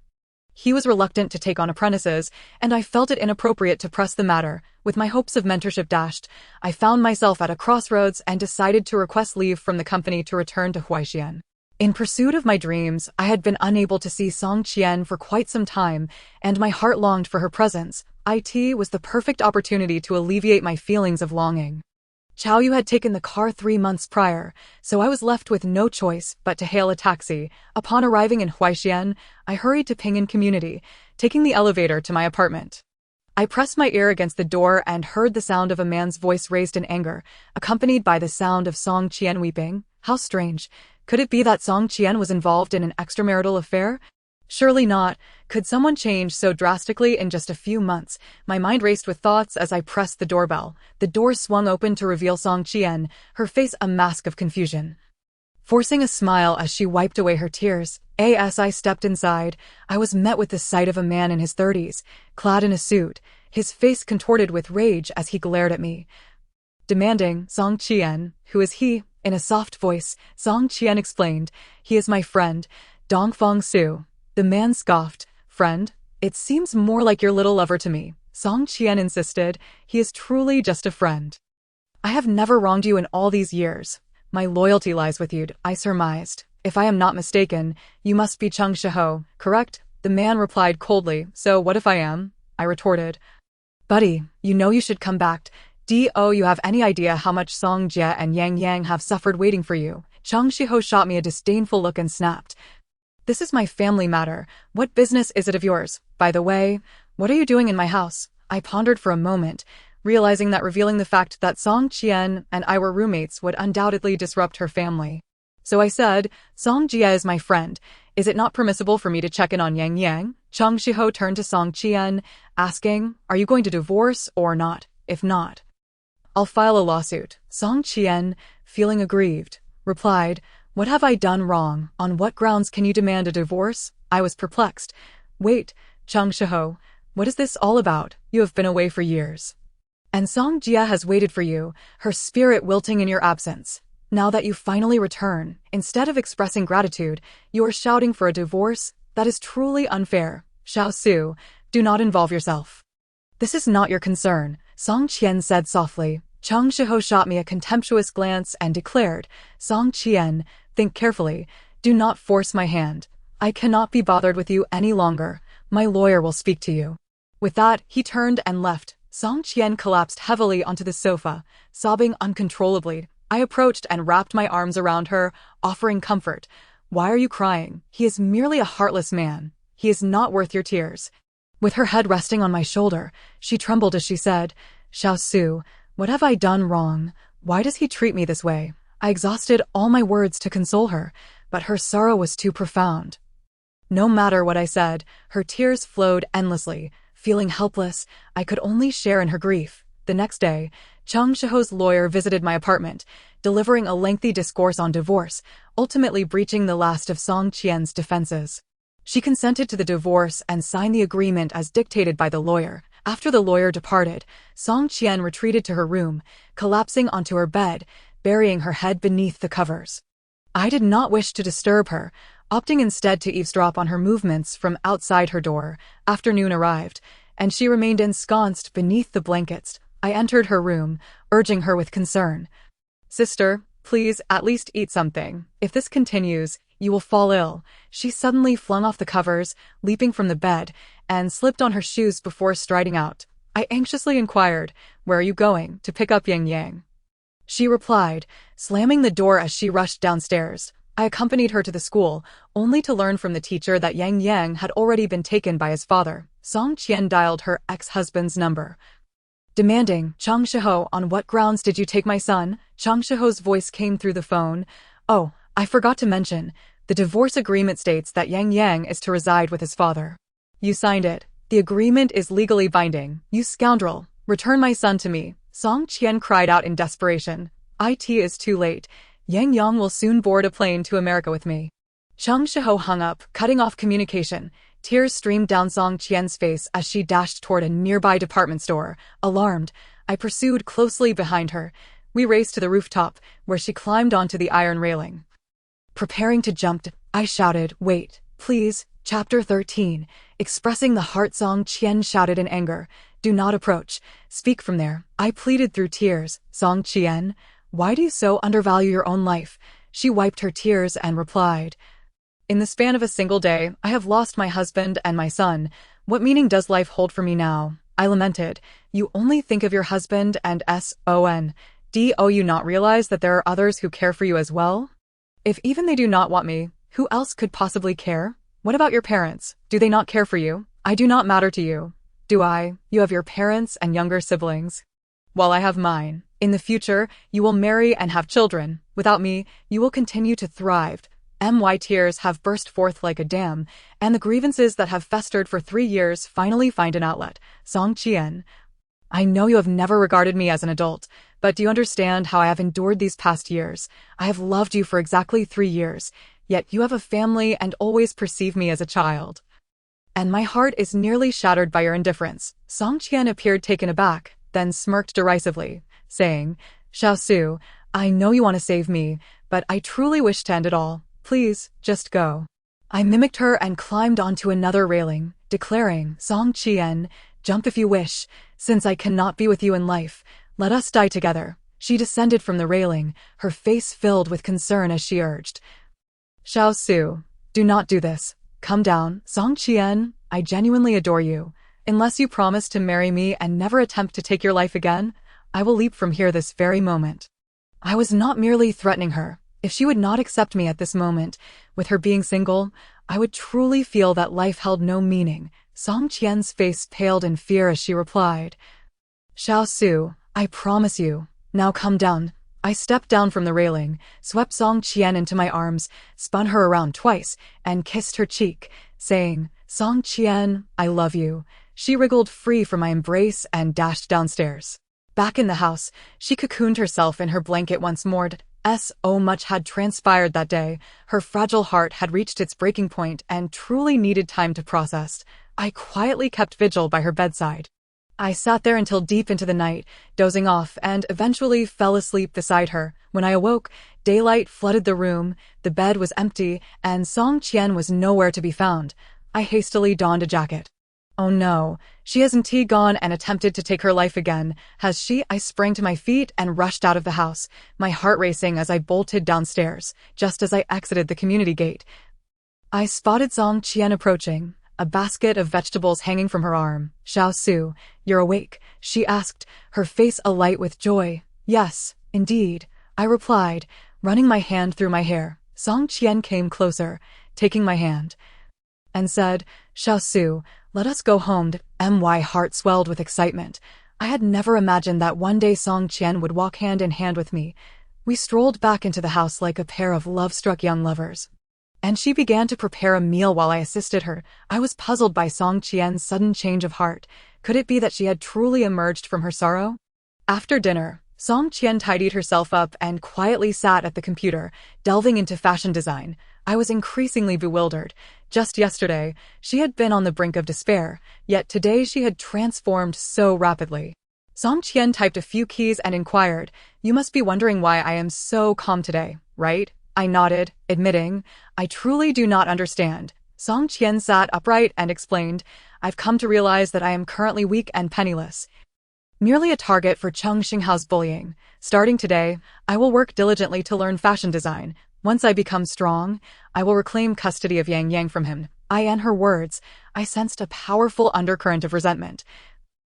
he was reluctant to take on apprentices, and I felt it inappropriate to press the matter. With my hopes of mentorship dashed, I found myself at a crossroads and decided to request leave from the company to return to Huaixin. In pursuit of my dreams, I had been unable to see Song Qian for quite some time, and my heart longed for her presence. It was the perfect opportunity to alleviate my feelings of longing. Chao Yu had taken the car 3 months prior, so I was left with no choice but to hail a taxi. Upon arriving in Huaixin, I hurried to Pingyang Community, taking the elevator to my apartment. I pressed my ear against the door and heard the sound of a man's voice raised in anger, accompanied by the sound of Song Qian weeping. How strange. Could it be that Song Qian was involved in an extramarital affair? Surely not. Could someone change so drastically in just a few months? My mind raced with thoughts as I pressed the doorbell. The door swung open to reveal Song Qian, her face a mask of confusion. Forcing a smile as she wiped away her tears, as I stepped inside, I was met with the sight of a man in his 30s, clad in a suit, his face contorted with rage as he glared at me. Demanding, "Song Qian, who is he?" In a soft voice, Song Qian explained, "He is my friend, Dongfang Su." The man scoffed. "Friend? It seems more like your little lover to me." Song Qian insisted, "He is truly just a friend. I have never wronged you in all these years. My loyalty lies with you," I surmised. "If I am not mistaken, you must be Cheng Shiho, correct?" The man replied coldly. "So what if I am?" I retorted. "Buddy, you know you should come back. Do you have any idea how much Song Jie and Yang Yang have suffered waiting for you?" Cheng Shiho shot me a disdainful look and snapped, "This is my family matter. What business is it of yours? By the way, what are you doing in my house?" I pondered for a moment, realizing that revealing the fact that Song Qian and I were roommates would undoubtedly disrupt her family. So I said, Song Jia is my friend. Is it not permissible for me to check in on Yang Yang? Chang Shiho turned to Song Qian, asking, are you going to divorce or not? If not, I'll file a lawsuit. Song Qian, feeling aggrieved, replied, what have I done wrong? On what grounds can you demand a divorce? I was perplexed. Wait, Chang Shiho, what is this all about? You have been away for years. And Song Jia has waited for you, her spirit wilting in your absence. Now that you finally return, instead of expressing gratitude, you are shouting for a divorce? That is truly unfair. Xiao Su, do not involve yourself. This is not your concern, Song Qian said softly. Chang Shiho shot me a contemptuous glance and declared, Song Qian, think carefully. Do not force my hand. I cannot be bothered with you any longer. My lawyer will speak to you. With that, he turned and left. Song Qian collapsed heavily onto the sofa, sobbing uncontrollably. I approached and wrapped my arms around her, offering comfort. Why are you crying? He is merely a heartless man. He is not worth your tears. With her head resting on my shoulder, she trembled as she said, Xiao Su, what have I done wrong? Why does he treat me this way? I exhausted all my words to console her, but her sorrow was too profound. No matter what I said, her tears flowed endlessly. Feeling helpless, I could only share in her grief. The next day, Chang Shiho's lawyer visited my apartment, delivering a lengthy discourse on divorce, ultimately breaching the last of Song Qian's defenses. She consented to the divorce and signed the agreement as dictated by the lawyer. After the lawyer departed, Song Qian retreated to her room, collapsing onto her bed, burying her head beneath the covers. I did not wish to disturb her, opting instead to eavesdrop on her movements from outside her door. Afternoon arrived, and she remained ensconced beneath the blankets. I entered her room, urging her with concern. Sister, please at least eat something. If this continues, you will fall ill. She suddenly flung off the covers, leaping from the bed, and slipped on her shoes before striding out. I anxiously inquired, where are you going? To pick up Yang Yang. She replied, slamming the door as she rushed downstairs. I accompanied her to the school, only to learn from the teacher that Yang Yang had already been taken by his father. Song Qian dialed her ex-husband's number, demanding, Chang Shiho, on what grounds did you take my son? Chang Shiho's voice came through the phone. Oh, I forgot to mention, the divorce agreement states that Yang Yang is to reside with his father. You signed it. The agreement is legally binding. You scoundrel, return my son to me. Song Qian cried out in desperation. It is too late. Yang Yang will soon board a plane to America with me. Chang Shiho hung up, cutting off communication. Tears streamed down Song Qian's face as she dashed toward a nearby department store. Alarmed, I pursued closely behind her. We raced to the rooftop, where she climbed onto the iron railing. Preparing to jump, I shouted, wait, please. Chapter 13. Expressing the heart. Song Qian shouted in anger. Do not approach. Speak from there. I pleaded through tears. Song Qian, why do you so undervalue your own life? She wiped her tears and replied, in the span of a single day, I have lost my husband and my son. What meaning does life hold for me now? I lamented. You only think of your husband and son. Do you not realize that there are others who care for you as well? If even they do not want me, who else could possibly care? What about your parents? Do they not care for you? I do not matter to you. Do I? You have your parents and younger siblings, while I have mine. In the future, you will marry and have children. Without me, you will continue to thrive. My tears have burst forth like a dam, and the grievances that have festered for 3 years finally find an outlet. Song Qian, I know you have never regarded me as an adult, but do you understand how I have endured these past years? I have loved you for exactly 3 years, yet you have a family and always perceive me as a child. And my heart is nearly shattered by your indifference. Song Qian appeared taken aback, then smirked derisively, saying, Xiao Su, I know you want to save me, but I truly wish to end it all. Please, just go. I mimicked her and climbed onto another railing, declaring, Song Qian, jump if you wish. Since I cannot be with you in life, let us die together. She descended from the railing, her face filled with concern as she urged, Xiao Su, do not do this. Come down. Song Qian, I genuinely adore you. Unless you promise to marry me and never attempt to take your life again, I will leap from here this very moment. I was not merely threatening her. If she would not accept me at this moment, with her being single, I would truly feel that life held no meaning. Song Qian's face paled in fear as she replied, Xiao Su, I promise you. Now come down. I stepped down from the railing, swept Song Qian into my arms, spun her around twice, and kissed her cheek, saying, Song Qian, I love you. She wriggled free from my embrace and dashed downstairs. Back in the house, she cocooned herself in her blanket once more. So much had transpired that day. Her fragile heart had reached its breaking point and truly needed time to process. I quietly kept vigil by her bedside. I sat there until deep into the night, dozing off, and eventually fell asleep beside her. When I awoke, daylight flooded the room, the bed was empty, and Song Qian was nowhere to be found. I hastily donned a jacket. Oh no, she hasn't gone and attempted to take her life again, has she? I sprang to my feet and rushed out of the house, my heart racing as I bolted downstairs. Just as I exited the community gate, I spotted Song Qian approaching, a basket of vegetables hanging from her arm. Xiao Su, you're awake? She asked, her face alight with joy. Yes, indeed, I replied, running my hand through my hair. Song Qian came closer, taking my hand, and said, Xiao Su, let us go home. My heart swelled with excitement. I had never imagined that one day Song Qian would walk hand in hand with me. We strolled back into the house like a pair of love-struck young lovers, and she began to prepare a meal while I assisted her. I was puzzled by Song Qian's sudden change of heart. Could it be that she had truly emerged from her sorrow? After dinner, Song Qian tidied herself up and quietly sat at the computer, delving into fashion design. I was increasingly bewildered. Just yesterday, she had been on the brink of despair, yet today she had transformed so rapidly. Song Qian typed a few keys and inquired, You must be wondering why I am so calm today, right? I nodded, admitting, I truly do not understand. Song Qian sat upright and explained, I've come to realize that I am currently weak and penniless, merely a target for Cheng Xinghao's bullying. Starting today, I will work diligently to learn fashion design. Once I become strong, I will reclaim custody of Yang Yang from him. In her words, I sensed a powerful undercurrent of resentment,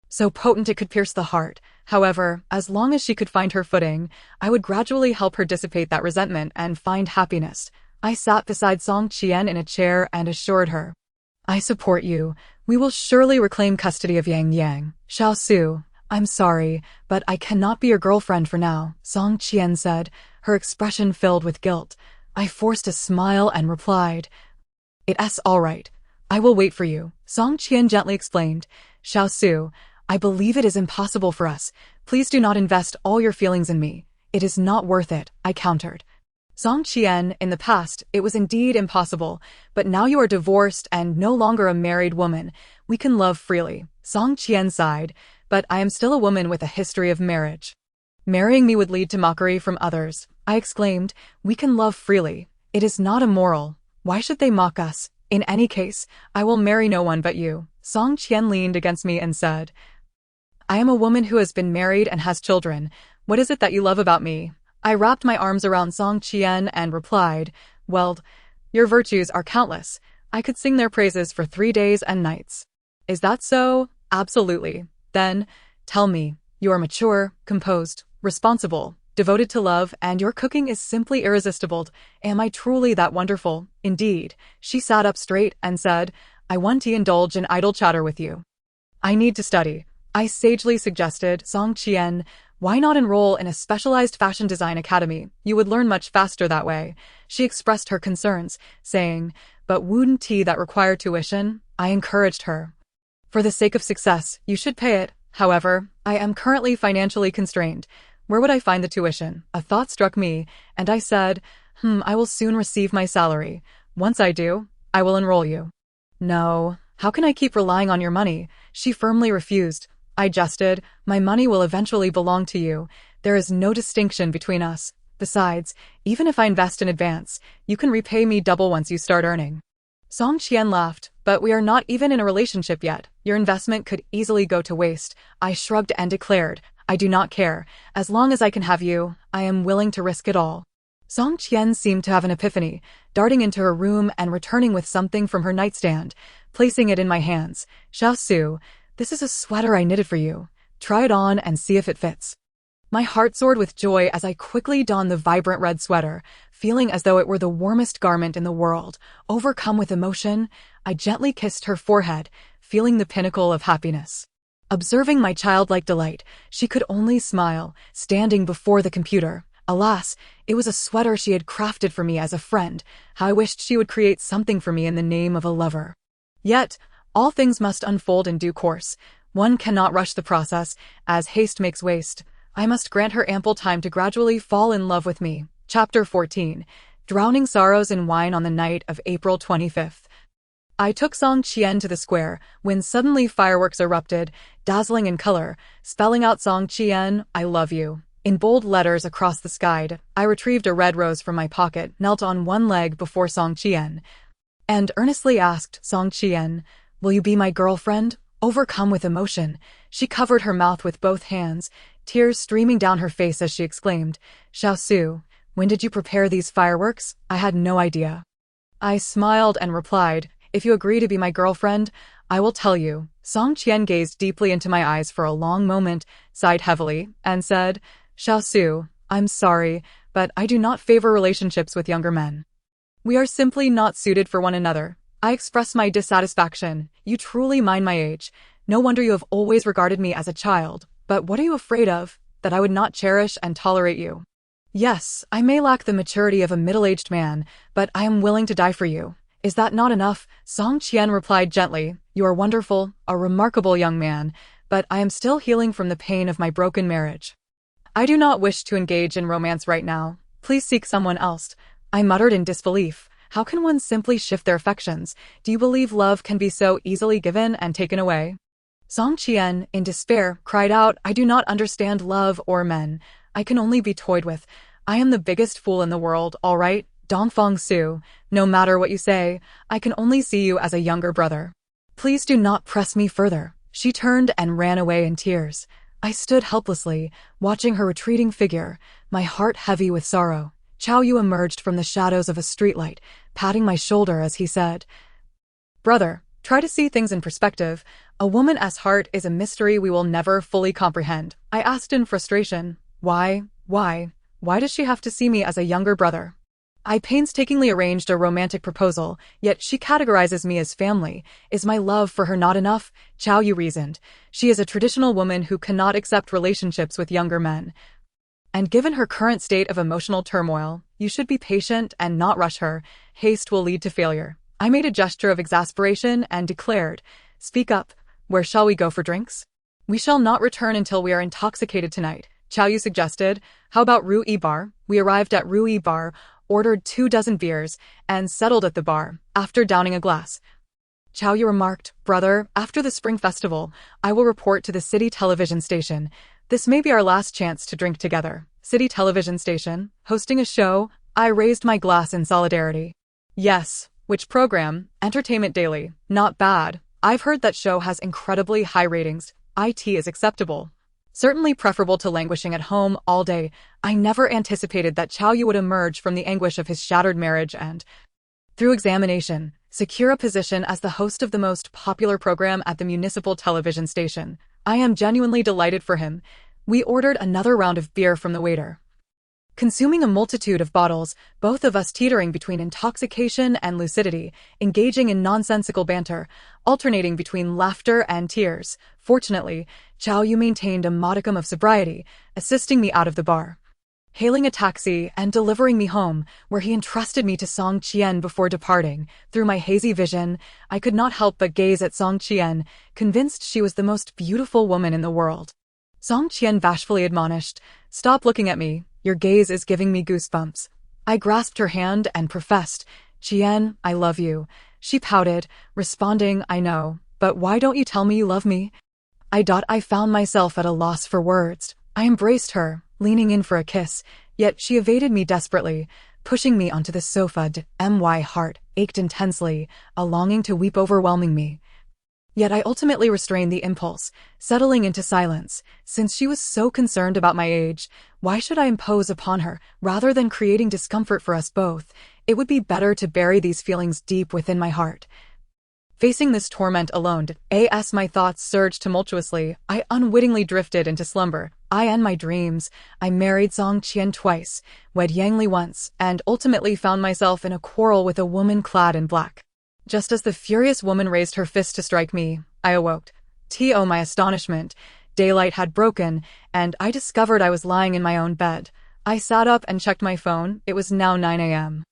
so potent it could pierce the heart. However, as long as she could find her footing, I would gradually help her dissipate that resentment and find happiness. I sat beside Song Qian in a chair and assured her, I support you. We will surely reclaim custody of Yang Yang. Xiao Su, I'm sorry, but I cannot be your girlfriend for now, Song Qian said, her expression filled with guilt. I forced a smile and replied, It's all right. I will wait for you. Song Qian gently explained, Xiao Su, I believe it is impossible for us. Please do not invest all your feelings in me. It is not worth it, I countered. Song Qian, in the past, it was indeed impossible, but now you are divorced and no longer a married woman. We can love freely. Song Qian sighed, but I am still a woman with a history of marriage. Marrying me would lead to mockery from others. I exclaimed, We can love freely. It is not immoral. Why should they mock us? In any case, I will marry no one but you. Song Qian leaned against me and said, I am a woman who has been married and has children. What is it that you love about me? I wrapped my arms around Song Qian and replied, Well, your virtues are countless. I could sing their praises for 3 days and nights. Is that so? Absolutely. Then, tell me, you are mature, composed, responsible, devoted to love, and your cooking is simply irresistible. Am I truly that wonderful? Indeed. She sat up straight and said, I want to indulge in idle chatter with you. I need to study. I sagely suggested, Song Qian, why not enroll in a specialized fashion design academy? You would learn much faster that way. She expressed her concerns, saying, But wouldn't that require tuition? I encouraged her. For the sake of success, you should pay it. However, I am currently financially constrained. Where would I find the tuition? A thought struck me, and I said, I will soon receive my salary. Once I do, I will enroll you. No, how can I keep relying on your money? She firmly refused. I jested, my money will eventually belong to you. There is no distinction between us. Besides, even if I invest in advance, you can repay me double once you start earning. Song Qian laughed, but we are not even in a relationship yet. Your investment could easily go to waste. I shrugged and declared, I do not care. As long as I can have you, I am willing to risk it all. Song Qian seemed to have an epiphany, darting into her room and returning with something from her nightstand, placing it in my hands. Xiao Su, this is a sweater I knitted for you. Try it on and see if it fits. My heart soared with joy as I quickly donned the vibrant red sweater, feeling as though it were the warmest garment in the world. Overcome with emotion, I gently kissed her forehead, feeling the pinnacle of happiness. Observing my childlike delight, she could only smile, standing before the computer. Alas, it was a sweater she had crafted for me as a friend. How I wished she would create something for me in the name of a lover. Yet, all things must unfold in due course. One cannot rush the process, as haste makes waste. I must grant her ample time to gradually fall in love with me. Chapter 14. Drowning Sorrows in Wine on the night of April 25th. I took Song Qian to the square, when suddenly fireworks erupted, dazzling in color, spelling out Song Qian, I love you. In bold letters across the sky, I retrieved a red rose from my pocket, knelt on one leg before Song Qian, and earnestly asked Song Qian, will you be my girlfriend? Overcome with emotion, she covered her mouth with both hands, tears streaming down her face as she exclaimed, Xiao Su, when did you prepare these fireworks? I had no idea. I smiled and replied, if you agree to be my girlfriend, I will tell you. Song Qian gazed deeply into my eyes for a long moment, sighed heavily, and said, Xiao Su, I'm sorry, but I do not favor relationships with younger men. We are simply not suited for one another. I express my dissatisfaction. You truly mind my age. No wonder you have always regarded me as a child. But what are you afraid of? That I would not cherish and tolerate you? Yes, I may lack the maturity of a middle-aged man, but I am willing to die for you. Is that not enough? Song Qian replied gently, you are wonderful, a remarkable young man, but I am still healing from the pain of my broken marriage. I do not wish to engage in romance right now. Please seek someone else. I muttered in disbelief. How can one simply shift their affections? Do you believe love can be so easily given and taken away? Song Qian, in despair, cried out, I do not understand love or men. I can only be toyed with. I am the biggest fool in the world, all right? Dongfeng Su, no matter what you say, I can only see you as a younger brother. Please do not press me further. She turned and ran away in tears. I stood helplessly, watching her retreating figure, my heart heavy with sorrow. Chao Yu emerged from the shadows of a streetlight, patting my shoulder as he said, Brother, try to see things in perspective. A woman's heart is a mystery we will never fully comprehend. I asked in frustration, Why does she have to see me as a younger brother? I painstakingly arranged a romantic proposal, yet she categorizes me as family. Is my love for her not enough? Chao Yu reasoned. She is a traditional woman who cannot accept relationships with younger men. And given her current state of emotional turmoil, you should be patient and not rush her. Haste will lead to failure. I made a gesture of exasperation and declared, Speak up. Where shall we go for drinks? We shall not return until we are intoxicated tonight. Chao Yu suggested. How about Rui Bar? We arrived at Rui Bar, ordered 24 beers, and settled at the bar, after downing a glass. Chao Yu remarked, Brother, after the Spring Festival, I will report to the city television station. This may be our last chance to drink together. City television station, hosting a show? I raised my glass in solidarity. Yes, which program? Entertainment Daily. Not bad. I've heard that show has incredibly high ratings. IT is acceptable. Certainly preferable to languishing at home all day. I never anticipated that Chao Yu would emerge from the anguish of his shattered marriage and, through examination, secure a position as the host of the most popular program at the municipal television station. I am genuinely delighted for him. We ordered another round of beer from the waiter, consuming a multitude of bottles, both of us teetering between intoxication and lucidity, engaging in nonsensical banter, alternating between laughter and tears. Fortunately, Chao Yu maintained a modicum of sobriety, assisting me out of the bar, hailing a taxi and delivering me home, where he entrusted me to Song Qian before departing. Through my hazy vision, I could not help but gaze at Song Qian, convinced she was the most beautiful woman in the world. Song Qian bashfully admonished, Stop looking at me. Your gaze is giving me goosebumps. I grasped her hand and professed, Qian, I love you. She pouted, responding, I know, but why don't you tell me you love me? I found myself at a loss for words. I embraced her, leaning in for a kiss, yet she evaded me desperately, pushing me onto the sofa. My heart ached intensely, a longing to weep overwhelming me. Yet I ultimately restrained the impulse, settling into silence. Since she was so concerned about my age, why should I impose upon her, rather than creating discomfort for us both? It would be better to bury these feelings deep within my heart. Facing this torment alone, as my thoughts surged tumultuously, I unwittingly drifted into slumber. I and my dreams. I married Song Qian twice, wed Yang Li once, and ultimately found myself in a quarrel with a woman clad in black. Just as the furious woman raised her fist to strike me, I awoke. To my astonishment, daylight had broken, and I discovered I was lying in my own bed. I sat up and checked my phone. It was now 9 a.m.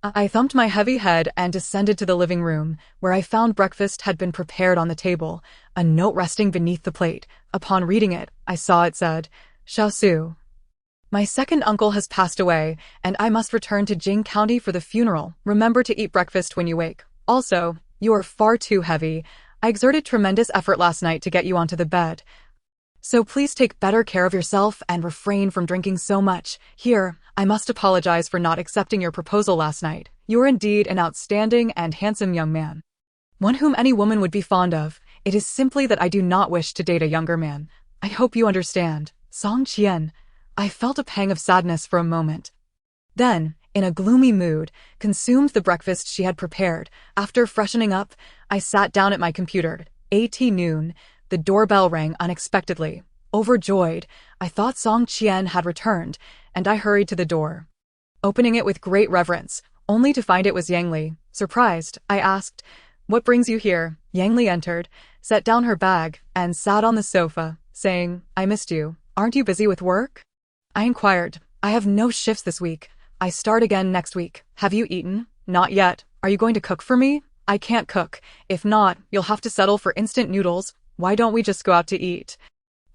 I thumped my heavy head and descended to the living room, where I found breakfast had been prepared on the table, a note resting beneath the plate. Upon reading it, I saw it said, Xiaosu. My second uncle has passed away, and I must return to Jing County for the funeral. Remember to eat breakfast when you wake. Also, you are far too heavy. I exerted tremendous effort last night to get you onto the bed. So please take better care of yourself and refrain from drinking so much. Here, I must apologize for not accepting your proposal last night. You are indeed an outstanding and handsome young man, one whom any woman would be fond of. It is simply that I do not wish to date a younger man. I hope you understand. Song Qian. I felt a pang of sadness for a moment. Then, in a gloomy mood, consumed the breakfast she had prepared. After freshening up, I sat down at my computer. At noon, the doorbell rang unexpectedly. Overjoyed, I thought Song Qian had returned, and I hurried to the door, opening it with great reverence, only to find it was Yang Li. Surprised, I asked, "What brings you here?" Yang Li entered, set down her bag, and sat on the sofa, saying, "I missed you. Aren't you busy with work?" I inquired, "I have no shifts this week. I start again next week. Have you eaten?" "Not yet. Are you going to cook for me?" "I can't cook. If not, you'll have to settle for instant noodles. Why don't we just go out to eat?"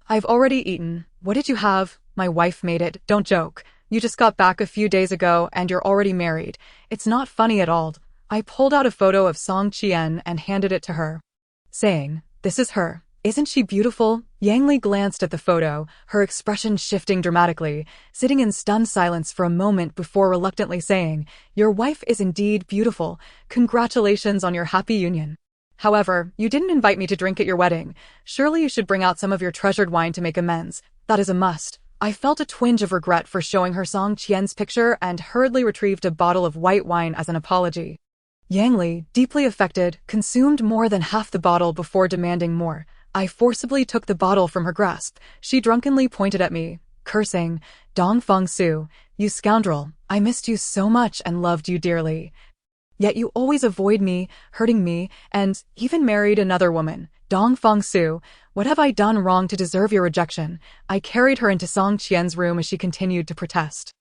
"I've already eaten. What did you have?" "My wife made it. Don't joke. You just got back a few days ago and you're already married. It's not funny at all." I pulled out a photo of Song Qian and handed it to her, saying, "This is her. Isn't she beautiful?" Yang Li glanced at the photo, her expression shifting dramatically, sitting in stunned silence for a moment before reluctantly saying, "Your wife is indeed beautiful. Congratulations on your happy union. However, you didn't invite me to drink at your wedding. Surely you should bring out some of your treasured wine to make amends. That is a must." I felt a twinge of regret for showing her Song Qian's picture and hurriedly retrieved a bottle of white wine as an apology. Yang Li, deeply affected, consumed more than half the bottle before demanding more. I forcibly took the bottle from her grasp. She drunkenly pointed at me, cursing, "Dong Fengsu, you scoundrel, I missed you so much and loved you dearly. Yet you always avoid me, hurting me, and even married another woman. Dong Fengsu, what have I done wrong to deserve your rejection?" I carried her into Song Qian's room as she continued to protest.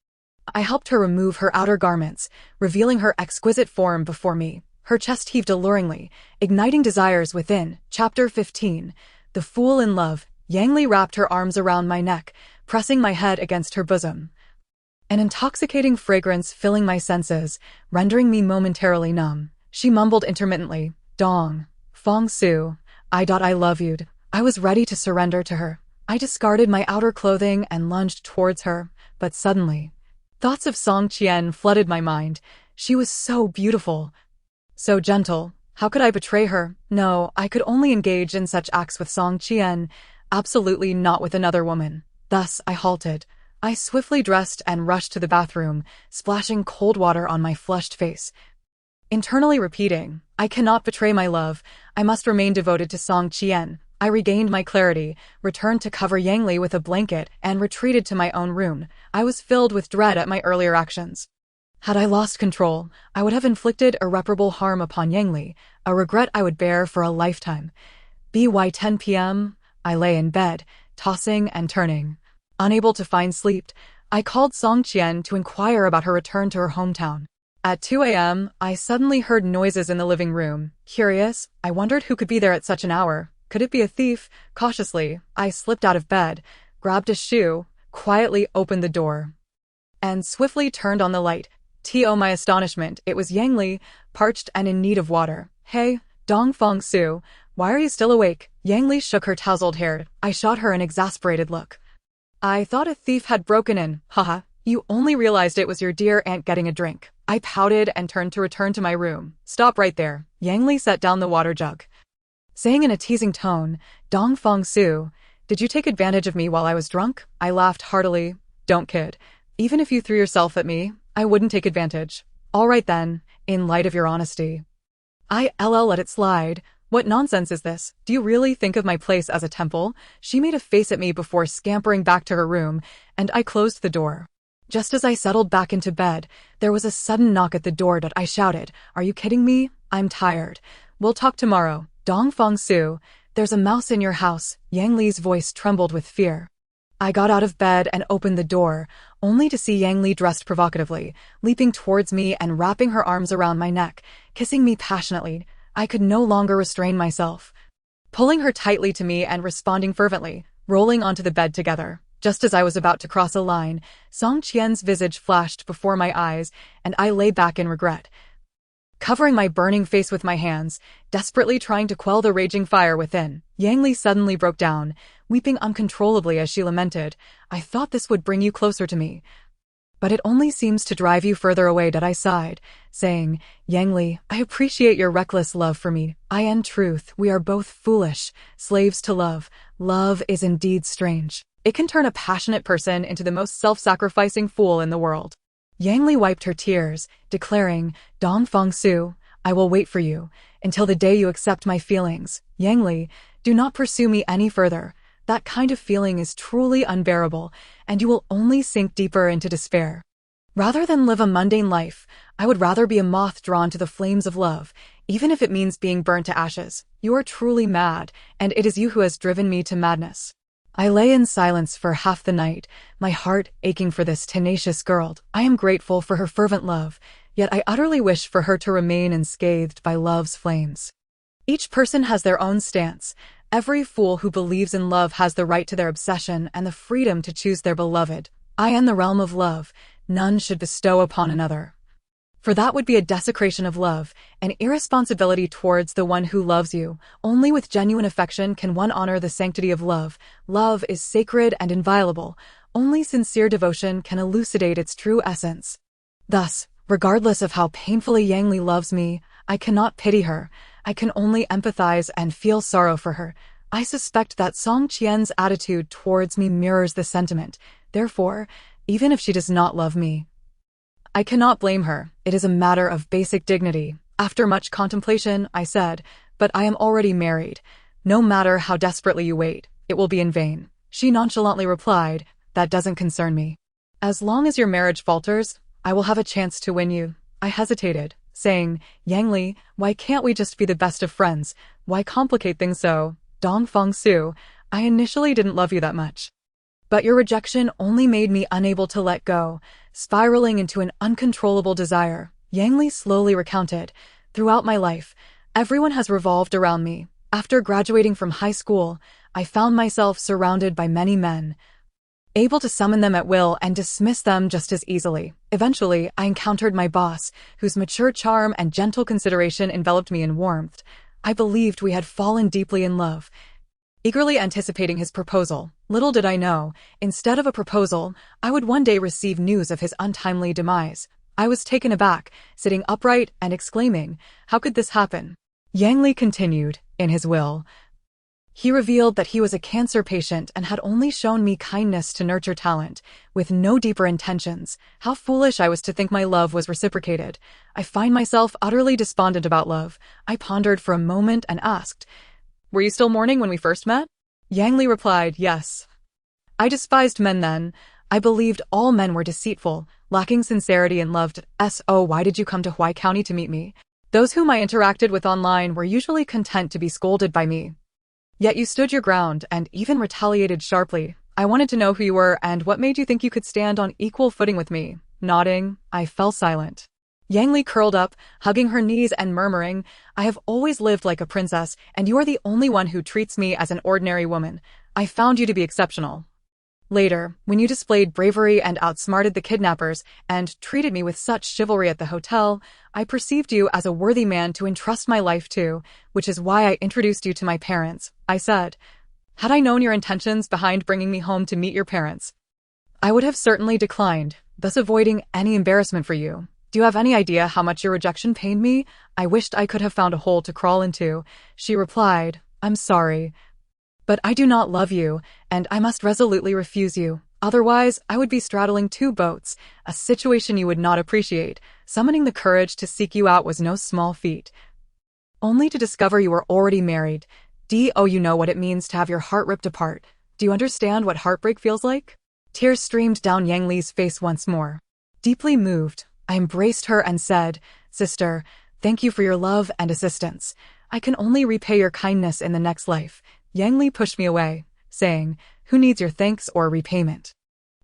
I helped her remove her outer garments, revealing her exquisite form before me. Her chest heaved alluringly, igniting desires within. Chapter 15. The Fool in Love. Yang Li wrapped her arms around my neck, pressing my head against her bosom. An intoxicating fragrance filling my senses, rendering me momentarily numb. She mumbled intermittently, "Dong Fengsu, I love you." I was ready to surrender to her. I discarded my outer clothing and lunged towards her, but suddenly, thoughts of Song Qian flooded my mind. She was so beautiful, so gentle. How could I betray her? No, I could only engage in such acts with Song Qian, absolutely not with another woman. Thus, I halted. I swiftly dressed and rushed to the bathroom, splashing cold water on my flushed face, internally repeating, "I cannot betray my love. I must remain devoted to Song Qian." I regained my clarity, returned to cover Yang Li with a blanket, and retreated to my own room. I was filled with dread at my earlier actions. Had I lost control, I would have inflicted irreparable harm upon Yang Li, a regret I would bear for a lifetime. By 10 p.m., I lay in bed, tossing and turning. Unable to find sleep, I called Song Qian to inquire about her return to her hometown. At 2 a.m., I suddenly heard noises in the living room. Curious, I wondered who could be there at such an hour. Could it be a thief? Cautiously, I slipped out of bed, grabbed a shoe, quietly opened the door, and swiftly turned on the light. To my astonishment, it was Yang Li, parched and in need of water. "Hey, Dong Fengsu, why are you still awake?" Yang Li shook her tousled hair. I shot her an exasperated look. "I thought a thief had broken in. Haha, you only realized it was your dear aunt getting a drink." I pouted and turned to return to my room. "Stop right there." Yang Li set down the water jug, saying in a teasing tone, "Dong Fengsu, did you take advantage of me while I was drunk?" I laughed heartily. "Don't kid. Even if you threw yourself at me, I wouldn't take advantage." "All right then, in light of your honesty." I let it slide. "What nonsense is this? Do you really think of my place as a temple?" She made a face at me before scampering back to her room, and I closed the door. Just as I settled back into bed, there was a sudden knock at the door. I shouted, "Are you kidding me? I'm tired. We'll talk tomorrow." Dong Fengsu, "There's a mouse in your house." Yang Li's voice trembled with fear. I got out of bed and opened the door, only to see Yang Li dressed provocatively, leaping towards me and wrapping her arms around my neck, kissing me passionately. I could no longer restrain myself, pulling her tightly to me and responding fervently, rolling onto the bed together. Just as I was about to cross a line, Song Qian's visage flashed before my eyes, and I lay back in regret, covering my burning face with my hands, desperately trying to quell the raging fire within. Yang Li suddenly broke down, weeping uncontrollably as she lamented, "I thought this would bring you closer to me, but it only seems to drive you further away." I sighed, saying, "Yang Li, I appreciate your reckless love for me. In truth, we are both foolish, slaves to love. Love is indeed strange. It can turn a passionate person into the most self-sacrificing fool in the world." Yang Li wiped her tears, declaring, "Dong Fangsu, I will wait for you, until the day you accept my feelings. Yang Li, do not pursue me any further. That kind of feeling is truly unbearable, and you will only sink deeper into despair. Rather than live a mundane life, I would rather be a moth drawn to the flames of love, even if it means being burnt to ashes. You are truly mad, and it is you who has driven me to madness." I lay in silence for half the night, my heart aching for this tenacious girl. I am grateful for her fervent love, yet I utterly wish for her to remain unscathed by love's flames. Each person has their own stance. Every fool who believes in love has the right to their obsession and the freedom to choose their beloved. In the realm of love, none should bestow upon another, for that would be a desecration of love, an irresponsibility towards the one who loves you. Only with genuine affection can one honor the sanctity of love. Love is sacred and inviolable. Only sincere devotion can elucidate its true essence. Thus, regardless of how painfully Yang Li loves me, I cannot pity her. I can only empathize and feel sorrow for her. I suspect that Song Qian's attitude towards me mirrors this sentiment. Therefore, even if she does not love me, I cannot blame her. It is a matter of basic dignity. After much contemplation, I said, "But I am already married. No matter how desperately you wait, it will be in vain." She nonchalantly replied, "That doesn't concern me. As long as your marriage falters, I will have a chance to win you." I hesitated, saying, "Yang Li, why can't we just be the best of friends? Why complicate things so? Dong Fangsu, I initially didn't love you that much, but your rejection only made me unable to let go, spiraling into an uncontrollable desire." Yang Li slowly recounted, "Throughout my life, everyone has revolved around me. After graduating from high school, I found myself surrounded by many men, able to summon them at will and dismiss them just as easily. Eventually, I encountered my boss, whose mature charm and gentle consideration enveloped me in warmth. I believed we had fallen deeply in love, eagerly anticipating his proposal. Little did I know, instead of a proposal, I would one day receive news of his untimely demise. I was taken aback, sitting upright and exclaiming, 'How could this happen?' Yang Li continued, in his will, he revealed that he was a cancer patient and had only shown me kindness to nurture talent, with no deeper intentions. How foolish I was to think my love was reciprocated. I find myself utterly despondent about love. I pondered for a moment and asked, 'Were you still mourning when we first met?' Yang Li replied, 'Yes. I despised men then. I believed all men were deceitful, lacking sincerity and loved. So why did you come to Huai County to meet me? Those whom I interacted with online were usually content to be scolded by me. Yet you stood your ground and even retaliated sharply. I wanted to know who you were and what made you think you could stand on equal footing with me.' Nodding, I fell silent. Yang Li curled up, hugging her knees and murmuring, 'I have always lived like a princess, and you are the only one who treats me as an ordinary woman. I found you to be exceptional. Later, when you displayed bravery and outsmarted the kidnappers and treated me with such chivalry at the hotel, I perceived you as a worthy man to entrust my life to, which is why I introduced you to my parents.' I said, 'Had I known your intentions behind bringing me home to meet your parents, I would have certainly declined, thus avoiding any embarrassment for you. Do you have any idea how much your rejection pained me? I wished I could have found a hole to crawl into.' She replied, 'I'm sorry, but I do not love you, and I must resolutely refuse you. Otherwise, I would be straddling two boats, a situation you would not appreciate. Summoning the courage to seek you out was no small feat, only to discover you were already married. You know what it means to have your heart ripped apart. Do you understand what heartbreak feels like?' Tears streamed down Yang Li's face once more. Deeply moved, I embraced her and said, 'Sister, thank you for your love and assistance. I can only repay your kindness in the next life. Yang Li pushed me away, saying, who needs your thanks or repayment?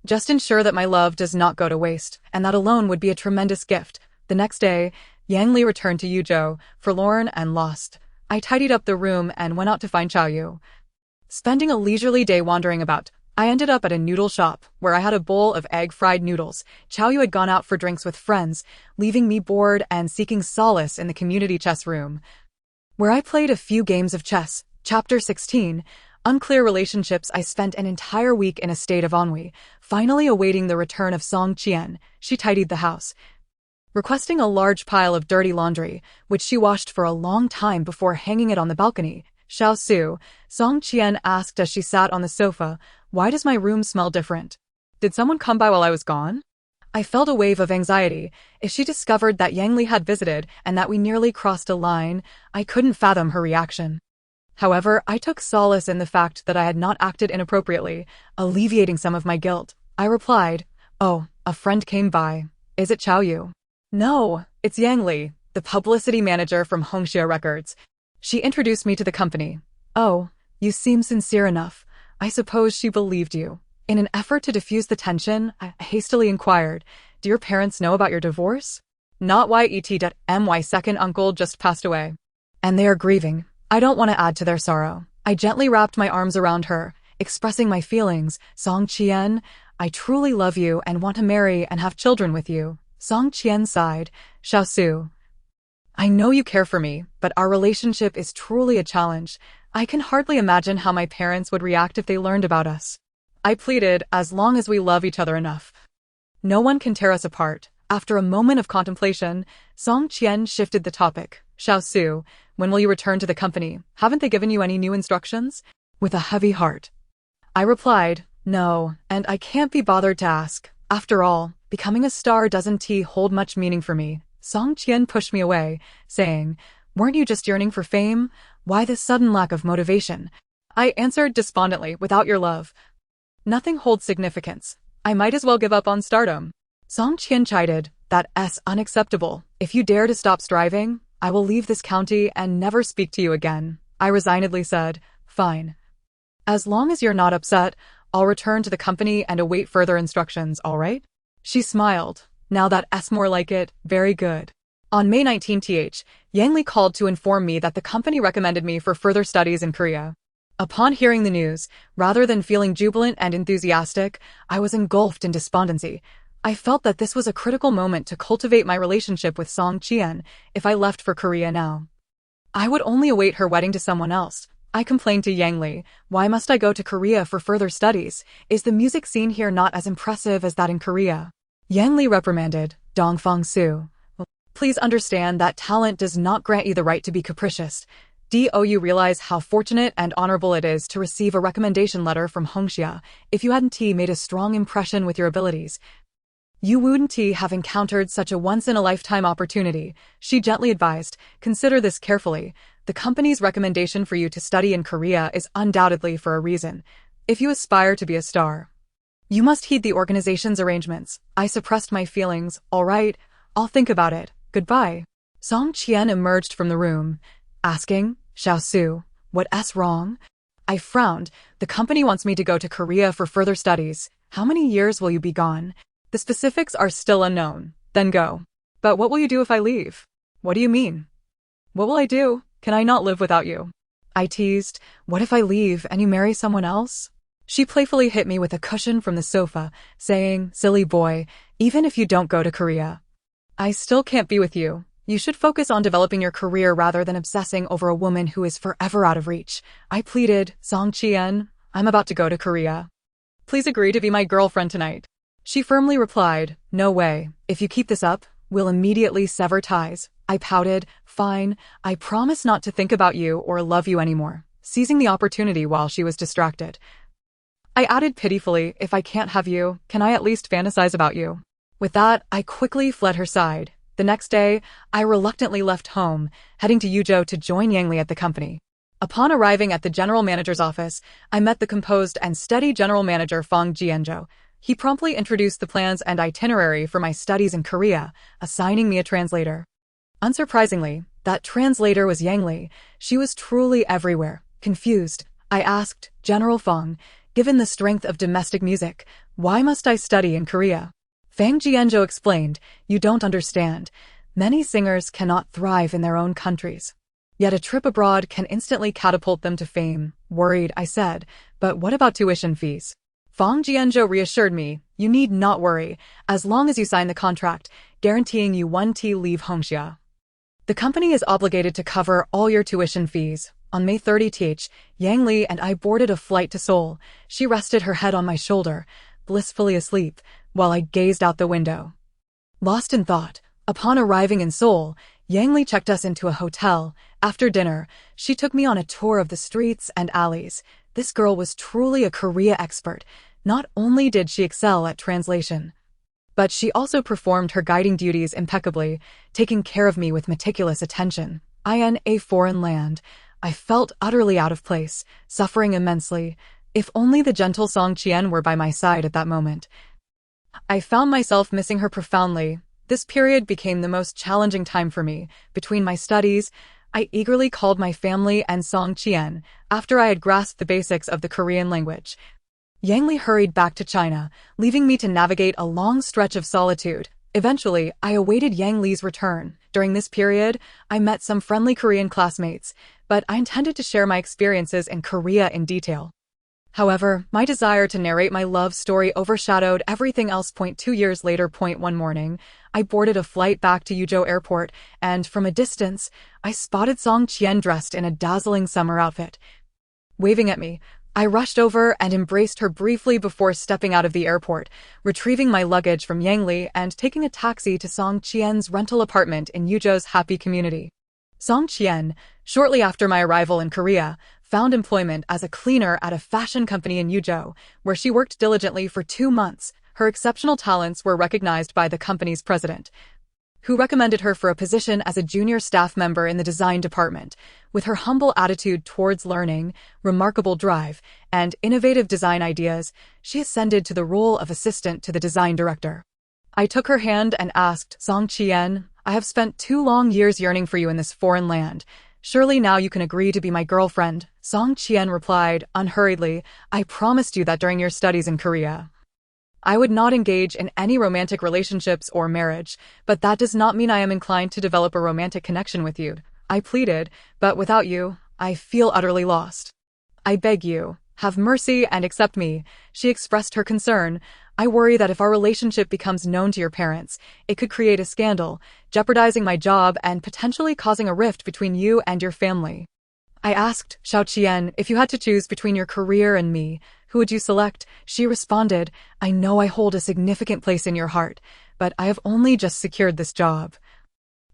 Just ensure that my love does not go to waste, and that alone would be a tremendous gift. The next day, Yang Li returned to Yuzhou, forlorn and lost. I tidied up the room and went out to find Xiao Yu. Spending a leisurely day wandering about, I ended up at a noodle shop, where I had a bowl of egg-fried noodles. Xiao Yu had gone out for drinks with friends, leaving me bored and seeking solace in the community chess room, where I played a few games of chess. Chapter 16. Unclear relationships. I spent an entire week in a state of ennui, finally awaiting the return of Song Qian. She tidied the house, requesting a large pile of dirty laundry, which she washed for a long time before hanging it on the balcony. Xiao Su, Song Qian asked as she sat on the sofa, why does my room smell different? Did someone come by while I was gone? I felt a wave of anxiety. If she discovered that Yang Li had visited and that we nearly crossed a line, I couldn't fathom her reaction. However, I took solace in the fact that I had not acted inappropriately, alleviating some of my guilt. I replied, oh, a friend came by. Is it Xiao Yu? No, it's Yang Li, the publicity manager from Hongxia Records. She introduced me to the company. Oh, you seem sincere enough. I suppose she believed you. In an effort to diffuse the tension, I hastily inquired, do your parents know about your divorce? Not yet. My second uncle just passed away, and they are grieving. I don't want to add to their sorrow. I gently wrapped my arms around her, expressing my feelings. Song Qian, I truly love you and want to marry and have children with you. Song Qian sighed. Xiao Su, I know you care for me, but our relationship is truly a challenge. I can hardly imagine how my parents would react if they learned about us. I pleaded, as long as we love each other enough. No one can tear us apart. After a moment of contemplation, Song Qian shifted the topic. Xiao Su, when will you return to the company? Haven't they given you any new instructions? With a heavy heart, I replied, no, and I can't be bothered to ask. After all, becoming a star doesn't hold much meaning for me. Song Qian pushed me away, saying, weren't you just yearning for fame? Why this sudden lack of motivation? I answered despondently, without your love, nothing holds significance. I might as well give up on stardom. Song Qian chided, that's unacceptable. If you dare to stop striving, I will leave this county and never speak to you again. I resignedly said, fine. As long as you're not upset, I'll return to the company and await further instructions, all right? She smiled. Now that's more like it. Very good. On May 19th, Yang Li called to inform me that the company recommended me for further studies in Korea. Upon hearing the news, rather than feeling jubilant and enthusiastic, I was engulfed in despondency. I felt that this was a critical moment to cultivate my relationship with Song Qian. If I left for Korea now, I would only await her wedding to someone else. I complained to Yang Li, why must I go to Korea for further studies? Is the music scene here not as impressive as that in Korea? Yang Li reprimanded, Dongfang Su. Please understand that talent does not grant you the right to be capricious. Do you realize how fortunate and honorable it is to receive a recommendation letter from Hongxia? If you hadn't made a strong impression with your abilities, you wouldn't have encountered such a once-in-a-lifetime opportunity. She gently advised, consider this carefully. The company's recommendation for you to study in Korea is undoubtedly for a reason. If you aspire to be a star, you must heed the organization's arrangements. I suppressed my feelings. All right, I'll think about it. Goodbye. Song Qian emerged from the room, asking, Xiao Su, what's wrong? I frowned. The company wants me to go to Korea for further studies. How many years will you be gone? The specifics are still unknown. Then go. But what will you do if I leave? What do you mean? What will I do? Can I not live without you? I teased, what if I leave and you marry someone else? She playfully hit me with a cushion from the sofa, saying, silly boy, even if you don't go to Korea, I still can't be with you. You should focus on developing your career rather than obsessing over a woman who is forever out of reach. I pleaded, Song Qian, I'm about to go to Korea. Please agree to be my girlfriend tonight. She firmly replied, no way. If you keep this up, we'll immediately sever ties. I pouted, fine, I promise not to think about you or love you anymore, seizing the opportunity while she was distracted. I added pitifully, if I can't have you, can I at least fantasize about you? With that, I quickly fled her side. The next day, I reluctantly left home, heading to Yuzhou to join Yang Li at the company. Upon arriving at the general manager's office, I met the composed and steady general manager Fang Jianzhou. He promptly introduced the plans and itinerary for my studies in Korea, assigning me a translator. Unsurprisingly, That translator was Yang Li. She was truly everywhere. Confused, I asked, General Feng, given the strength of domestic music, why must I study in Korea? Fang Jianzhou explained, you don't understand. Many singers cannot thrive in their own countries. Yet a trip abroad can instantly catapult them to fame. Worried, I said, but what about tuition fees? Fang Jianzhou reassured me, you need not worry, as long as you sign the contract, guaranteeing you 1T leave Hongxia. The company is obligated to cover all your tuition fees. On May 30th, Yang Li and I boarded a flight to Seoul. She rested her head on my shoulder, blissfully asleep, while I gazed out the window. Lost in thought, upon arriving in Seoul, Yang Li checked us into a hotel. After dinner, she took me on a tour of the streets and alleys. This girl was truly a Korea expert. Not only did she excel at translation, but she also performed her guiding duties impeccably, taking care of me with meticulous attention. In a foreign land, I felt utterly out of place, suffering immensely. If only the gentle Song Qian were by my side at that moment. I found myself missing her profoundly. This period became the most challenging time for me. Between my studies, I eagerly called my family and Song Qian after I had grasped the basics of the Korean language. Yang Li hurried back to China, leaving me to navigate a long stretch of solitude. Eventually, I awaited Yang Li's return. During this period, I met some friendly Korean classmates, but I intended to share my experiences in Korea in detail. However, my desire to narrate my love story overshadowed everything else. 2 years later. One morning, I boarded a flight back to Yuzhou Airport, and from a distance, I spotted Song Qian dressed in a dazzling summer outfit. Waving at me, I rushed over and embraced her briefly before stepping out of the airport, retrieving my luggage from Yang Li and taking a taxi to Song Qian's rental apartment in Yuzhou's happy community. Song Qian, shortly after my arrival in Korea, found employment as a cleaner at a fashion company in Yuzhou, where she worked diligently for 2 months. Her exceptional talents were recognized by the company's president, who recommended her for a position as a junior staff member in the design department. With her humble attitude towards learning, remarkable drive, and innovative design ideas, she ascended to the role of assistant to the design director. I took her hand and asked, Song Qian, I have spent 2 long years yearning for you in this foreign land. Surely now you can agree to be my girlfriend. Song Qian replied, unhurriedly, I promised you that during your studies in Korea, I would not engage in any romantic relationships or marriage, but that does not mean I am inclined to develop a romantic connection with you. I pleaded, but without you, I feel utterly lost. I beg you, have mercy and accept me. She expressed her concern. I worry that if our relationship becomes known to your parents, it could create a scandal, jeopardizing my job and potentially causing a rift between you and your family. I asked Xiao Qian, if you had to choose between your career and me, who would you select? She responded, I know I hold a significant place in your heart, but I have only just secured this job,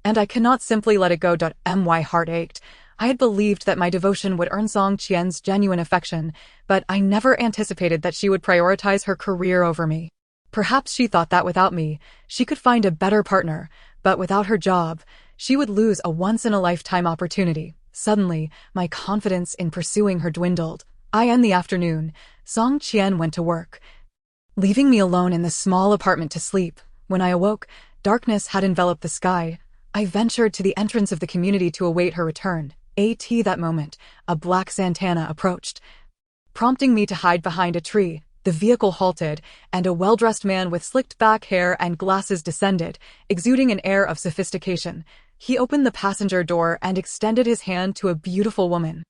and I cannot simply let it go. My heart ached. I had believed that my devotion would earn Song Qian's genuine affection, but I never anticipated that she would prioritize her career over me. Perhaps she thought that without me, she could find a better partner, but without her job, she would lose a once-in-a-lifetime opportunity. Suddenly, my confidence in pursuing her dwindled. In the afternoon, Song Qian went to work, leaving me alone in the small apartment to sleep. When I awoke, darkness had enveloped the sky. I ventured to the entrance of the community to await her return. At that moment, a black Santana approached, prompting me to hide behind a tree. The vehicle halted, and a well-dressed man with slicked back hair and glasses descended, exuding an air of sophistication. He opened the passenger door and extended his hand to a beautiful woman.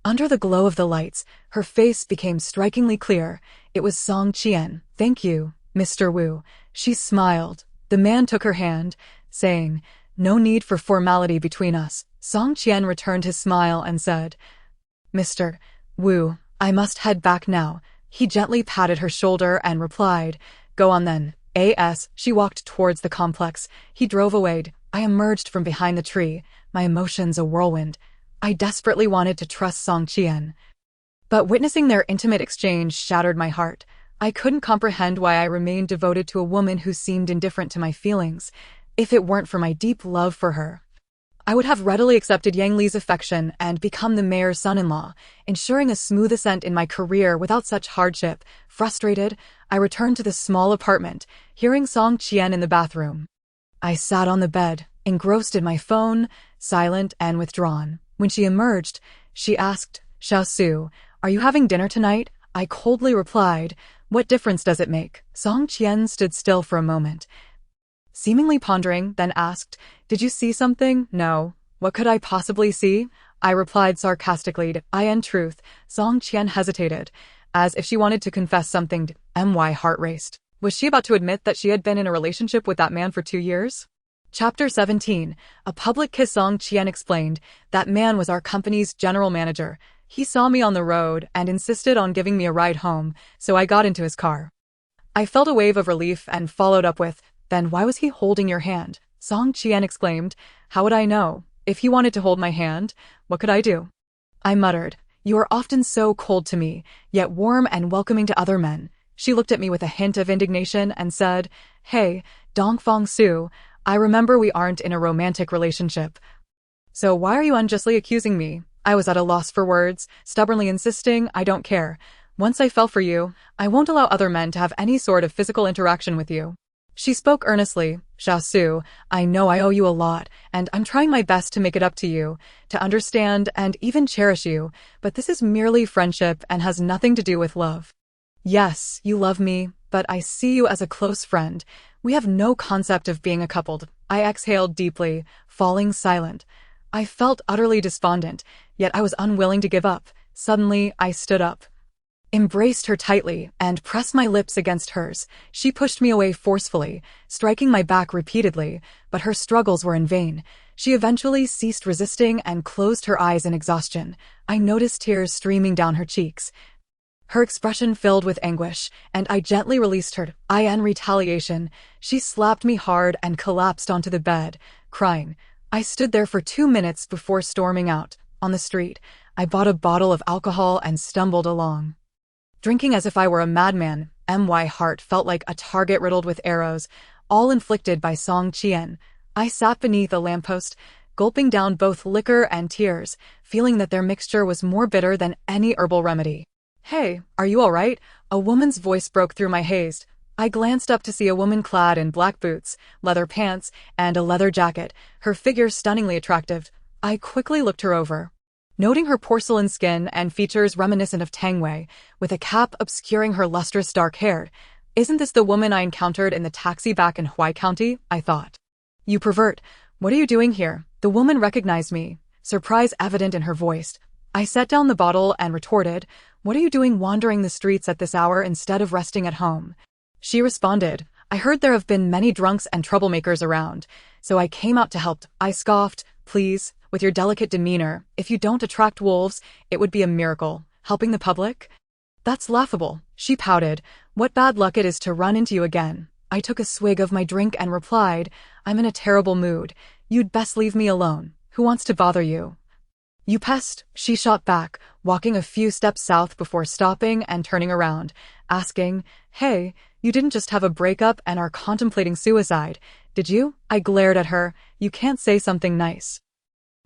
Under the glow of the lights, her face became strikingly clear. It was Song Qian. Thank you, Mr. Wu. She smiled. The man took her hand, saying, no need for formality between us. Song Qian returned his smile and said, Mr. Wu, I must head back now. He gently patted her shoulder and replied, go on then. She walked towards the complex. He drove away. I emerged from behind the tree, my emotions a whirlwind. I desperately wanted to trust Song Qian, but witnessing their intimate exchange shattered my heart. I couldn't comprehend why I remained devoted to a woman who seemed indifferent to my feelings. If it weren't for my deep love for her, I would have readily accepted Yang Li's affection and become the mayor's son-in-law, ensuring a smooth ascent in my career without such hardship. Frustrated, I returned to the small apartment, hearing Song Qian in the bathroom. I sat on the bed, engrossed in my phone, silent and withdrawn. When she emerged, she asked, "Xiao Su, are you having dinner tonight?" I coldly replied, "What difference does it make?" Song Qian stood still for a moment, seemingly pondering, then asked, "Did you see something?" "No. What could I possibly see?" I replied sarcastically. In truth, Song Qian hesitated, as if she wanted to confess something. My heart raced. Was she about to admit that she had been in a relationship with that man for 2 years? Chapter 17. A public kiss. Song Qian explained, "That man was our company's general manager. He saw me on the road and insisted on giving me a ride home, so I got into his car." I felt a wave of relief and followed up with, "Then why was he holding your hand?" Song Qian exclaimed, "How would I know? If he wanted to hold my hand, what could I do?" I muttered, "You are often so cold to me, yet warm and welcoming to other men." She looked at me with a hint of indignation and said, "Hey, Dongfang Su, I remember we aren't in a romantic relationship. So why are you unjustly accusing me?" I was at a loss for words, stubbornly insisting, "I don't care. Once I fell for you, I won't allow other men to have any sort of physical interaction with you." She spoke earnestly, "Xiao Su, I know I owe you a lot, and I'm trying my best to make it up to you, to understand and even cherish you, but this is merely friendship and has nothing to do with love. Yes, you love me, but I see you as a close friend. We have no concept of being a couple." I exhaled deeply, falling silent. I felt utterly despondent, yet I was unwilling to give up. Suddenly, I stood up, embraced her tightly, and pressed my lips against hers. She pushed me away forcefully, striking my back repeatedly, but her struggles were in vain. She eventually ceased resisting and closed her eyes in exhaustion. I noticed tears streaming down her cheeks, her expression filled with anguish, and I gently released her. In retaliation, she slapped me hard and collapsed onto the bed, crying. I stood there for 2 minutes before storming out. On the street, I bought a bottle of alcohol and stumbled along, drinking as if I were a madman. My heart felt like a target riddled with arrows, all inflicted by Song Qian. I sat beneath a lamppost, gulping down both liquor and tears, feeling that their mixture was more bitter than any herbal remedy. "Hey, are you all right?" A woman's voice broke through my haze. I glanced up to see a woman clad in black boots, leather pants, and a leather jacket, her figure stunningly attractive. I quickly looked her over, noting her porcelain skin and features reminiscent of Tang Wei, with a cap obscuring her lustrous dark hair. "Isn't this the woman I encountered in the taxi back in Huai County?" I thought. "You pervert, what are you doing here?" The woman recognized me, surprise evident in her voice. I set down the bottle and retorted, "What are you doing wandering the streets at this hour instead of resting at home?" She responded, "I heard there have been many drunks and troublemakers around, so I came out to help." I scoffed, "Please, with your delicate demeanor, if you don't attract wolves, it would be a miracle. Helping the public? That's laughable." She pouted, "What bad luck it is to run into you again." I took a swig of my drink and replied, "I'm in a terrible mood. You'd best leave me alone. Who wants to bother you?" "You pest," she shot back, walking a few steps south before stopping and turning around, asking, "Hey, you didn't just have a breakup and are contemplating suicide, did you?" I glared at her. "You can't say something nice,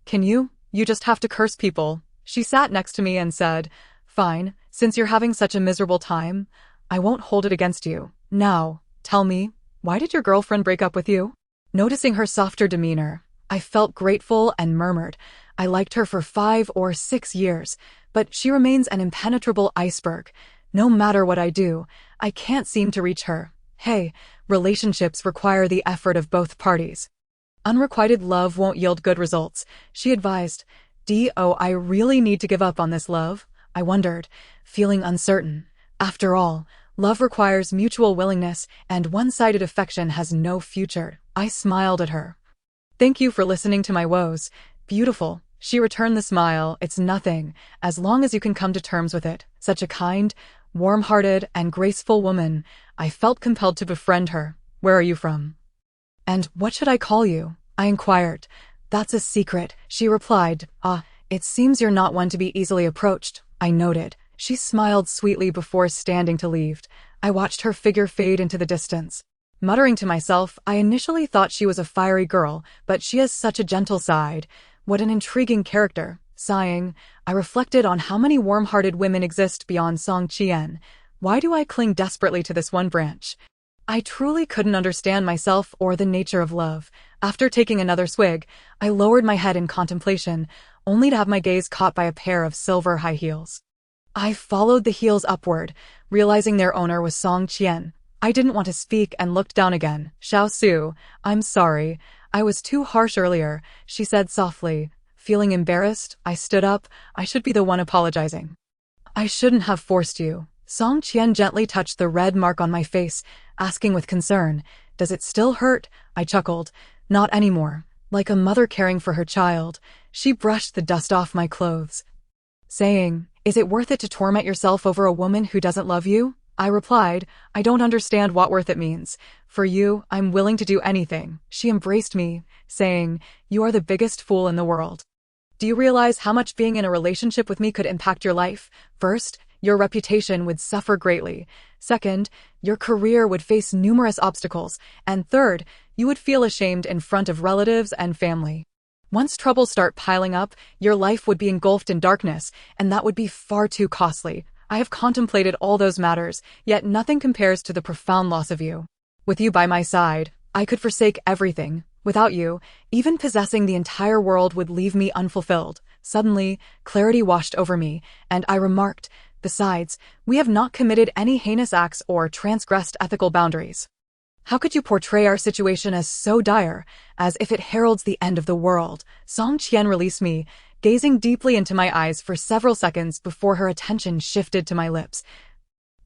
can you? You just have to curse people." She sat next to me and said, "Fine, since you're having such a miserable time, I won't hold it against you. Now, tell me, why did your girlfriend break up with you?" Noticing her softer demeanor, I felt grateful and murmured, "I liked her for 5 or 6 years, but she remains an impenetrable iceberg. No matter what I do, I can't seem to reach her." Hey, relationships require the effort of both parties. Unrequited love won't yield good results, she advised. I really need to give up on this love? I wondered, feeling uncertain. After all, love requires mutual willingness, and one-sided affection has no future. I smiled at her. "Thank you for listening to my woes. Beautiful." She returned the smile. "It's nothing, as long as you can come to terms with it." Such a kind, warm-hearted, and graceful woman. I felt compelled to befriend her. "Where are you from? And what should I call you?" I inquired. "That's a secret," she replied. It seems you're not one to be easily approached," I noted. She smiled sweetly before standing to leave. I watched her figure fade into the distance. Muttering to myself, I initially thought she was a fiery girl, but she has such a gentle side. What an intriguing character. Sighing, I reflected on how many warm-hearted women exist beyond Song Qian. Why do I cling desperately to this one branch? I truly couldn't understand myself or the nature of love. After taking another swig, I lowered my head in contemplation, only to have my gaze caught by a pair of silver high heels. I followed the heels upward, realizing their owner was Song Qian. I didn't want to speak and looked down again. Xiao Su, I'm sorry. I was too harsh earlier, she said softly. Feeling embarrassed, I stood up. I should be the one apologizing. I shouldn't have forced you. Song Qian gently touched the red mark on my face, asking with concern, does it still hurt? I chuckled. Not anymore. Like a mother caring for her child, she brushed the dust off my clothes, saying, is it worth it to torment yourself over a woman who doesn't love you? I replied, I don't understand what worth it means. For you, I'm willing to do anything. She embraced me, saying, you are the biggest fool in the world. Do you realize how much being in a relationship with me could impact your life? First, your reputation would suffer greatly. Second, your career would face numerous obstacles. And third, you would feel ashamed in front of relatives and family. Once troubles start piling up, your life would be engulfed in darkness, and that would be far too costly. I have contemplated all those matters, yet nothing compares to the profound loss of you. With you by my side, I could forsake everything. Without you, even possessing the entire world would leave me unfulfilled. Suddenly, clarity washed over me, and I remarked, besides, we have not committed any heinous acts or transgressed ethical boundaries. How could you portray our situation as so dire, as if it heralds the end of the world? Song Qian released me, gazing deeply into my eyes for several seconds before her attention shifted to my lips.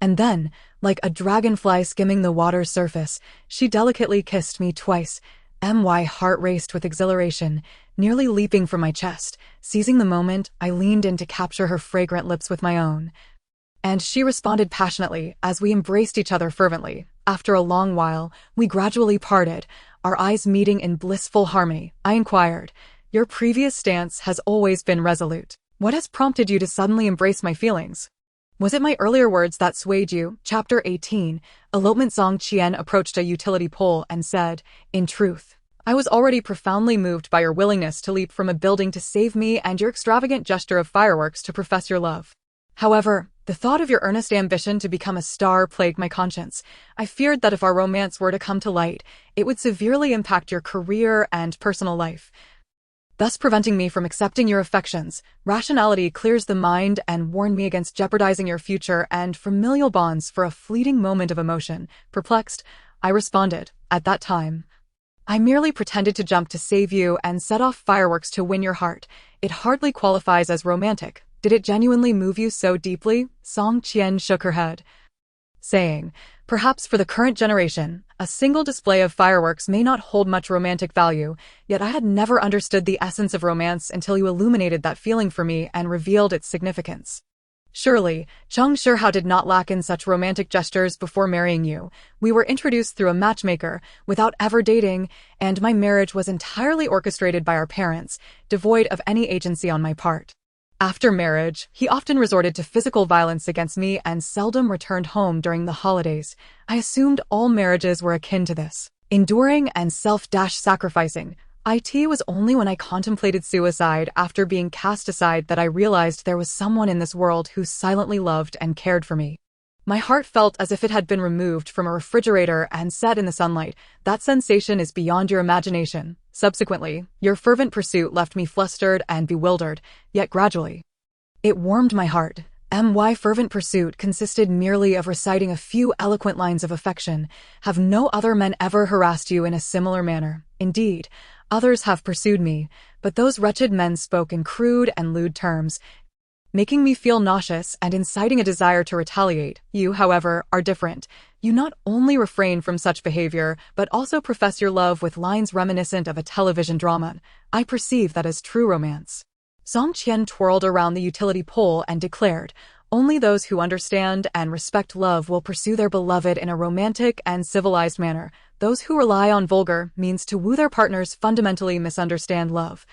And then, like a dragonfly skimming the water's surface, she delicately kissed me twice. My heart raced with exhilaration, nearly leaping from my chest. Seizing the moment, I leaned in to capture her fragrant lips with my own. And she responded passionately as we embraced each other fervently. After a long while, we gradually parted, our eyes meeting in blissful harmony. I inquired, your previous stance has always been resolute. What has prompted you to suddenly embrace my feelings? Was it my earlier words that swayed you? Chapter 18. Elopement. Song Qian approached a utility pole and said, in truth, I was already profoundly moved by your willingness to leap from a building to save me and your extravagant gesture of fireworks to profess your love. However, the thought of your earnest ambition to become a star plagued my conscience. I feared that if our romance were to come to light, it would severely impact your career and personal life, thus preventing me from accepting your affections. Rationality clears the mind and warned me against jeopardizing your future and familial bonds for a fleeting moment of emotion. Perplexed, I responded, at that time, I merely pretended to jump to save you and set off fireworks to win your heart. It hardly qualifies as romantic. Did it genuinely move you so deeply? Song Qian shook her head, saying, perhaps for the current generation, a single display of fireworks may not hold much romantic value, yet I had never understood the essence of romance until you illuminated that feeling for me and revealed its significance. Surely, Cheng Shihao did not lack in such romantic gestures before marrying you. We were introduced through a matchmaker, without ever dating, and my marriage was entirely orchestrated by our parents, devoid of any agency on my part. After marriage, he often resorted to physical violence against me and seldom returned home during the holidays. I assumed all marriages were akin to this, enduring and self-sacrificing. It was only when I contemplated suicide after being cast aside that I realized there was someone in this world who silently loved and cared for me. My heart felt as if it had been removed from a refrigerator and set in the sunlight. That sensation is beyond your imagination. Subsequently, your fervent pursuit left me flustered and bewildered, yet gradually, it warmed my heart. My fervent pursuit consisted merely of reciting a few eloquent lines of affection. Have no other men ever harassed you in a similar manner? Indeed, others have pursued me, but those wretched men spoke in crude and lewd terms, making me feel nauseous and inciting a desire to retaliate. You, however, are different. You not only refrain from such behavior, but also profess your love with lines reminiscent of a television drama. I perceive that as true romance. Song Qian twirled around the utility pole and declared, only those who understand and respect love will pursue their beloved in a romantic and civilized manner. Those who rely on vulgar means to woo their partners fundamentally misunderstand love.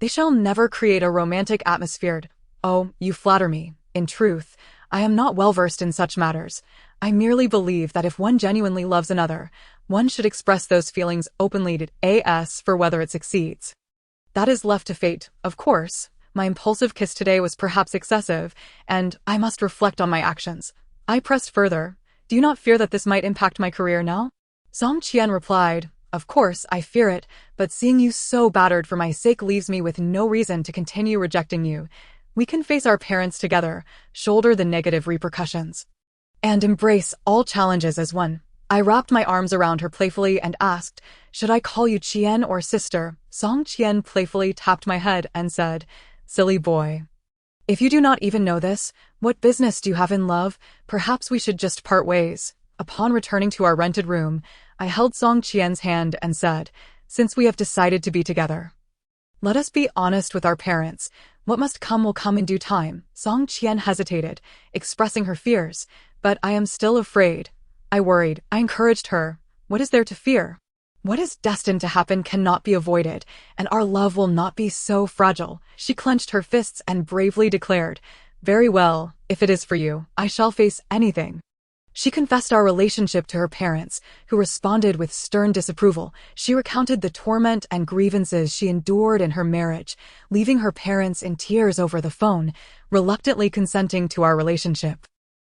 They shall never create a romantic atmosphere. Oh, you flatter me. In truth, I am not well versed in such matters. I merely believe that if one genuinely loves another, one should express those feelings openly to as for whether it succeeds. That is left to fate, of course. My impulsive kiss today was perhaps excessive, and I must reflect on my actions. I pressed further. Do you not fear that this might impact my career now? Song Qian replied, of course, I fear it, but seeing you so battered for my sake leaves me with no reason to continue rejecting you. We can face our parents together, shoulder the negative repercussions, and embrace all challenges as one. I wrapped my arms around her playfully and asked, should I call you Qian or sister? Song Qian playfully tapped my head and said, silly boy. If you do not even know this, what business do you have in love? Perhaps we should just part ways. Upon returning to our rented room, I held Song Qian's hand and said, since we have decided to be together, let us be honest with our parents. What must come will come in due time. Song Qian hesitated, expressing her fears, but I am still afraid. I worried. I encouraged her. What is there to fear? What is destined to happen cannot be avoided, and our love will not be so fragile. She clenched her fists and bravely declared, very well, if it is for you, I shall face anything. She confessed our relationship to her parents, who responded with stern disapproval. She recounted the torment and grievances she endured in her marriage, leaving her parents in tears over the phone, reluctantly consenting to our relationship.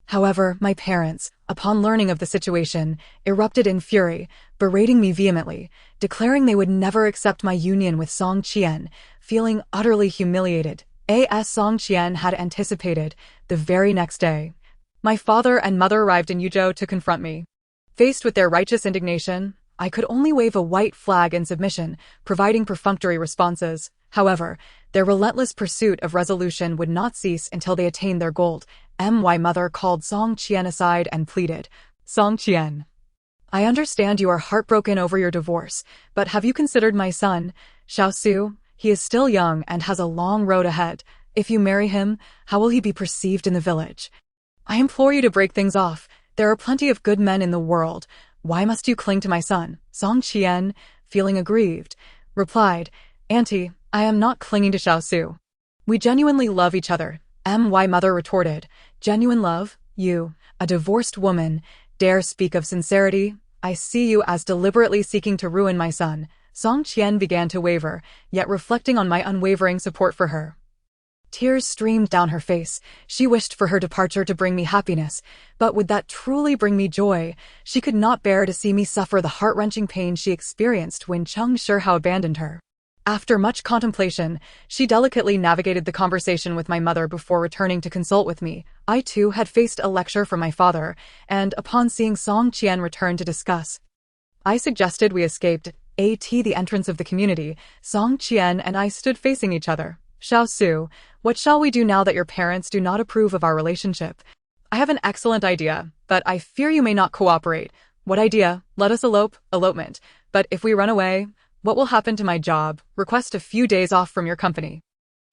However, my parents, upon learning of the situation, erupted in fury, berating me vehemently, declaring they would never accept my union with Song Qian. Feeling utterly humiliated, as Song Qian had anticipated, the very next day, my father and mother arrived in Yuzhou to confront me. Faced with their righteous indignation, I could only wave a white flag in submission, providing perfunctory responses. However, their relentless pursuit of resolution would not cease until they attained their goal. My mother called Song Qian aside and pleaded, Song Qian, I understand you are heartbroken over your divorce, but have you considered my son, Xiaosu? He is still young and has a long road ahead. If you marry him, how will he be perceived in the village? I implore you to break things off. There are plenty of good men in the world. Why must you cling to my son? Song Qian, feeling aggrieved, replied, Auntie, I am not clinging to Xiaosu. We genuinely love each other. My mother retorted, genuine love? You, a divorced woman, dare speak of sincerity? I see you as deliberately seeking to ruin my son. Song Qian began to waver, yet reflecting on my unwavering support for her. Tears streamed down her face. She wished for her departure to bring me happiness, but would that truly bring me joy? She could not bear to see me suffer the heart-wrenching pain she experienced when Cheng Shihao abandoned her. After much contemplation, she delicately navigated the conversation with my mother before returning to consult with me. I too had faced a lecture from my father, and upon seeing Song Qian return to discuss, I suggested we escaped the entrance of the community. Song Qian and I stood facing each other. Xiaosu, what shall we do now that your parents do not approve of our relationship? I have an excellent idea, but I fear you may not cooperate. What idea? Let us elope. Elopement. But if we run away, what will happen to my job? Request a few days off from your company.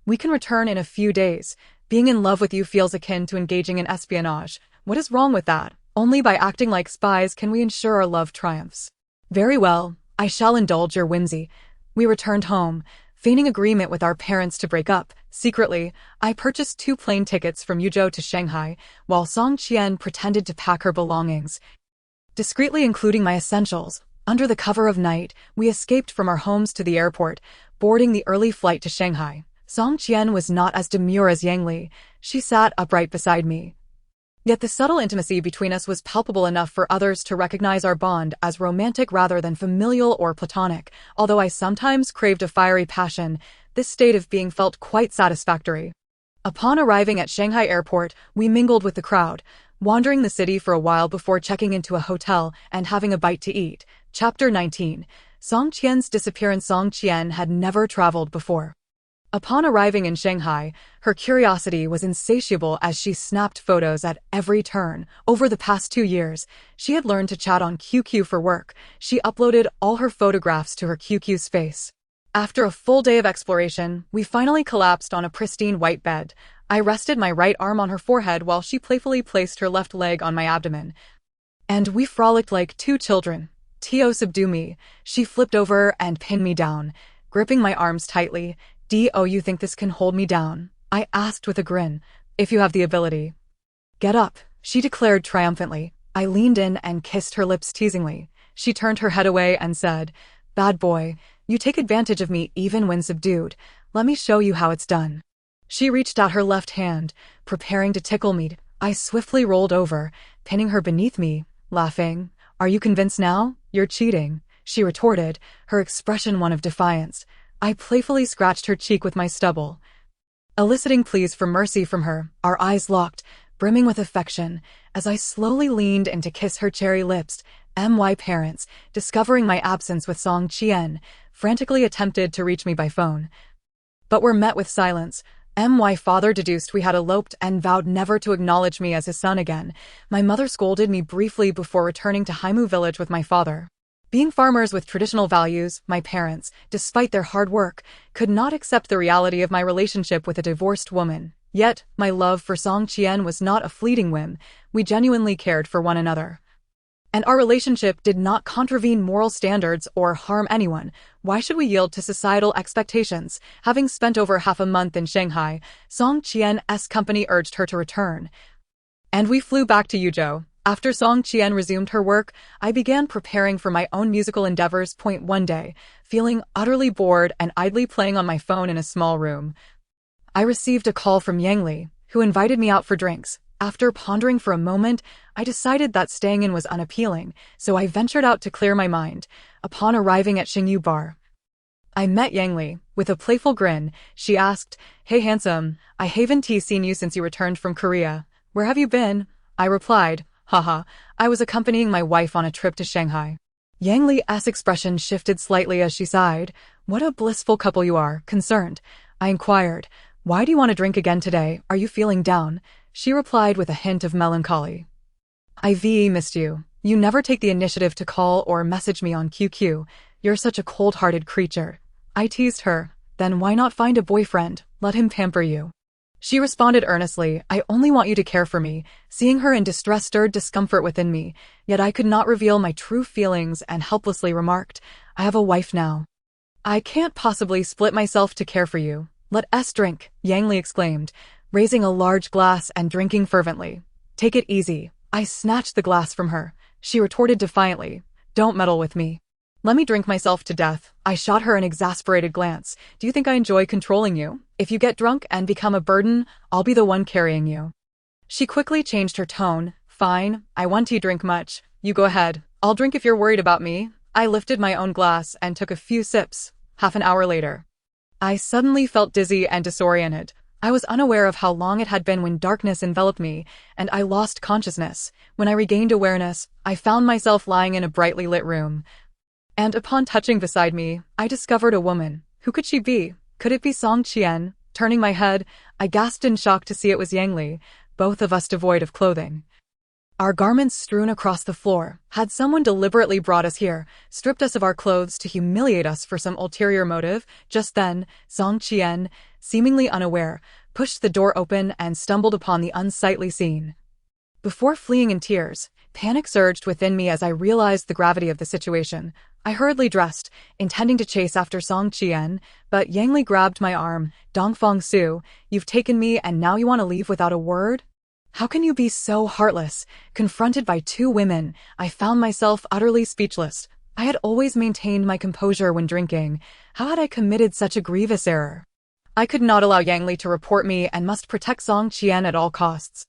We can return in a few days. Being in love with you feels akin to engaging in espionage. What is wrong with that? Only by acting like spies can we ensure our love triumphs. Very well, I shall indulge your whimsy. We returned home, feigning agreement with our parents to break up. Secretly, I purchased 2 plane tickets from Yuzhou to Shanghai, while Song Qian pretended to pack her belongings, discreetly including my essentials. Under the cover of night, we escaped from our homes to the airport, boarding the early flight to Shanghai. Song Qian was not as demure as Yang Li. She sat upright beside me. Yet the subtle intimacy between us was palpable enough for others to recognize our bond as romantic rather than familial or platonic. Although I sometimes craved a fiery passion, this state of being felt quite satisfactory. Upon arriving at Shanghai Airport, we mingled with the crowd, wandering the city for a while before checking into a hotel and having a bite to eat. Chapter 19. Song Qian's disappearance. Song Qian had never traveled before. Upon arriving in Shanghai, her curiosity was insatiable as she snapped photos at every turn. Over the past 2 years, she had learned to chat on QQ for work. She uploaded all her photographs to her QQ space. After a full day of exploration, we finally collapsed on a pristine white bed. I rested my right arm on her forehead while she playfully placed her left leg on my abdomen. And we frolicked like 2 children. Tio, subdue me. She flipped over and pinned me down, gripping my arms tightly. You think this can hold me down? I asked with a grin. If you have the ability. Get up, she declared triumphantly. I leaned in and kissed her lips teasingly. She turned her head away and said, Bad boy, you take advantage of me even when subdued. Let me show you how it's done. She reached out her left hand, preparing to tickle me. I swiftly rolled over, pinning her beneath me, laughing. "Are you convinced now? You're cheating," she retorted, her expression one of defiance. I playfully scratched her cheek with my stubble, eliciting pleas for mercy from her, our eyes locked, brimming with affection, as I slowly leaned in to kiss her cherry lips. My parents, discovering my absence with Song Chien, frantically attempted to reach me by phone, but were met with silence. My father deduced we had eloped and vowed never to acknowledge me as his son again. My mother scolded me briefly before returning to Haimu village with my father. Being farmers with traditional values, my parents, despite their hard work, could not accept the reality of my relationship with a divorced woman. Yet, my love for Song Chien was not a fleeting whim. We genuinely cared for one another, and our relationship did not contravene moral standards or harm anyone. Why should we yield to societal expectations? Having spent over half a month in Shanghai, Song Qian's company urged her to return, and we flew back to Yuzhou. After Song Chien resumed her work, I began preparing for my own musical endeavors. One day, feeling utterly bored and idly playing on my phone in a small room, I received a call from Yang Li, who invited me out for drinks. After pondering for a moment, I decided that staying in was unappealing, so I ventured out to clear my mind. Upon arriving at Xingyu Bar, I met Yang Li. With a playful grin, she asked, "Hey handsome, I haven't seen you since you returned from Korea. Where have you been?" I replied, "Haha, I was accompanying my wife on a trip to Shanghai." Yang Li's expression shifted slightly as she sighed. "What a blissful couple you are." Concerned, I inquired, "Why do you want to drink again today? Are you feeling down?" She replied with a hint of melancholy, "I've missed you. You never take the initiative to call or message me on QQ. You're such a cold-hearted creature." I teased her. "Then why not find a boyfriend? Let him pamper you." She responded earnestly, "I only want you to care for me." Seeing her in distress stirred discomfort within me, yet I could not reveal my true feelings and helplessly remarked, "I have a wife now. I can't possibly split myself to care for you." "Let us drink," Yang Li exclaimed, raising a large glass and drinking fervently. "Take it easy." I snatched the glass from her. She retorted defiantly, "Don't meddle with me. Let me drink myself to death." I shot her an exasperated glance. "Do you think I enjoy controlling you? If you get drunk and become a burden, I'll be the one carrying you." She quickly changed her tone. "Fine, I want to drink much. You go ahead. I'll drink if you're worried about me." I lifted my own glass and took a few sips. Half an hour later, I suddenly felt dizzy and disoriented. I was unaware of how long it had been when darkness enveloped me, and I lost consciousness. When I regained awareness, I found myself lying in a brightly lit room, and upon touching beside me, I discovered a woman. Who could she be? Could it be Song Chien? Turning my head, I gasped in shock to see it was Yang Li, both of us devoid of clothing, our garments strewn across the floor. Had someone deliberately brought us here, stripped us of our clothes to humiliate us for some ulterior motive? Just then, Song Chien, seemingly unaware, pushed the door open and stumbled upon the unsightly scene. Before fleeing in tears, panic surged within me as I realized the gravity of the situation. I hurriedly dressed, intending to chase after Song Chien, but Yang Li grabbed my arm. "Dongfang Su, you've taken me and now you want to leave without a word? How can you be so heartless?" Confronted by two women, I found myself utterly speechless. I had always maintained my composure when drinking. How had I committed such a grievous error? I could not allow Yang Li to report me and must protect Song Chien at all costs.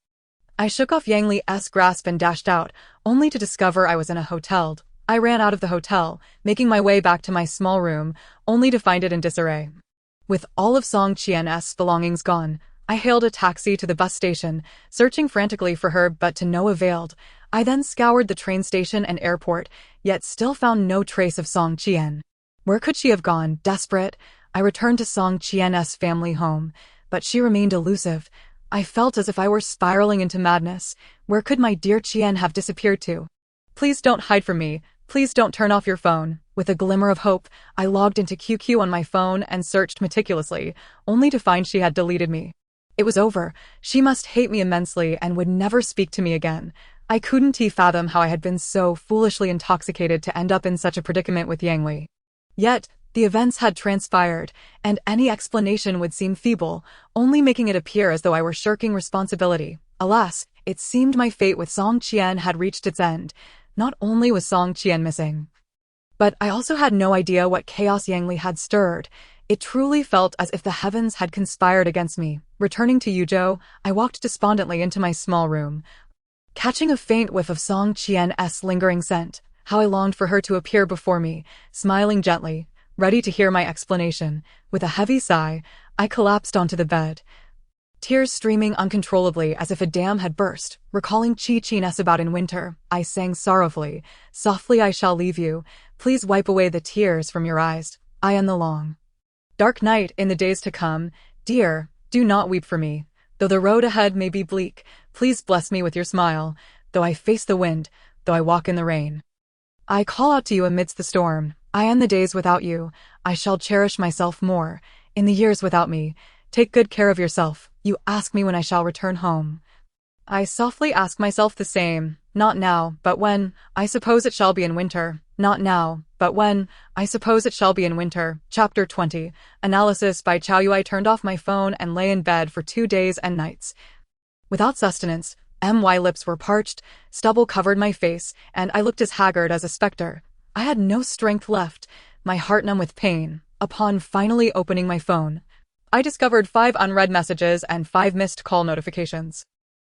I shook off Yang Li's grasp and dashed out, only to discover I was in a hotel. I ran out of the hotel, making my way back to my small room, only to find it in disarray. With all of Song Chien's belongings gone, I hailed a taxi to the bus station, searching frantically for her but to no avail. I then scoured the train station and airport, yet still found no trace of Song Chien. Where could she have gone? Desperate, I returned to Song Chien's family home, but she remained elusive. I felt as if I were spiraling into madness. Where could my dear Chien have disappeared to? "Please don't hide from me. Please don't turn off your phone." With a glimmer of hope, I logged into QQ on my phone and searched meticulously, only to find she had deleted me. It was over. She must hate me immensely and would never speak to me again. I couldn't fathom how I had been so foolishly intoxicated to end up in such a predicament with Yang Li. Yet, the events had transpired, and any explanation would seem feeble, only making it appear as though I were shirking responsibility. Alas, it seemed my fate with Song Chien had reached its end. Not only was Song Chien missing, but I also had no idea what chaos Yang Li had stirred. It truly felt as if the heavens had conspired against me. Returning to Yuzhou, I walked despondently into my small room, catching a faint whiff of Song Qian's lingering scent. How I longed for her to appear before me, smiling gently, ready to hear my explanation. With a heavy sigh, I collapsed onto the bed, tears streaming uncontrollably as if a dam had burst. Recalling Qi's about in winter, I sang sorrowfully, "Softly I shall leave you. Please wipe away the tears from your eyes. I am the long, dark night in the days to come. Dear, do not weep for me. Though the road ahead may be bleak, please bless me with your smile. Though I face the wind, though I walk in the rain, I call out to you amidst the storm. I end the days without you. I shall cherish myself more in the years without me. Take good care of yourself. You ask me when I shall return home. I softly ask myself the same. Not now, but when. I suppose it shall be in winter. Not now, but when. I suppose it shall be in winter." Chapter 20. Analysis by Chao Yu. I turned off my phone and lay in bed for 2 days and nights without sustenance. My lips were parched, stubble covered my face, and I looked as haggard as a specter. I had no strength left, my heart numb with pain. Upon finally opening my phone, I discovered 5 unread messages and 5 missed call notifications.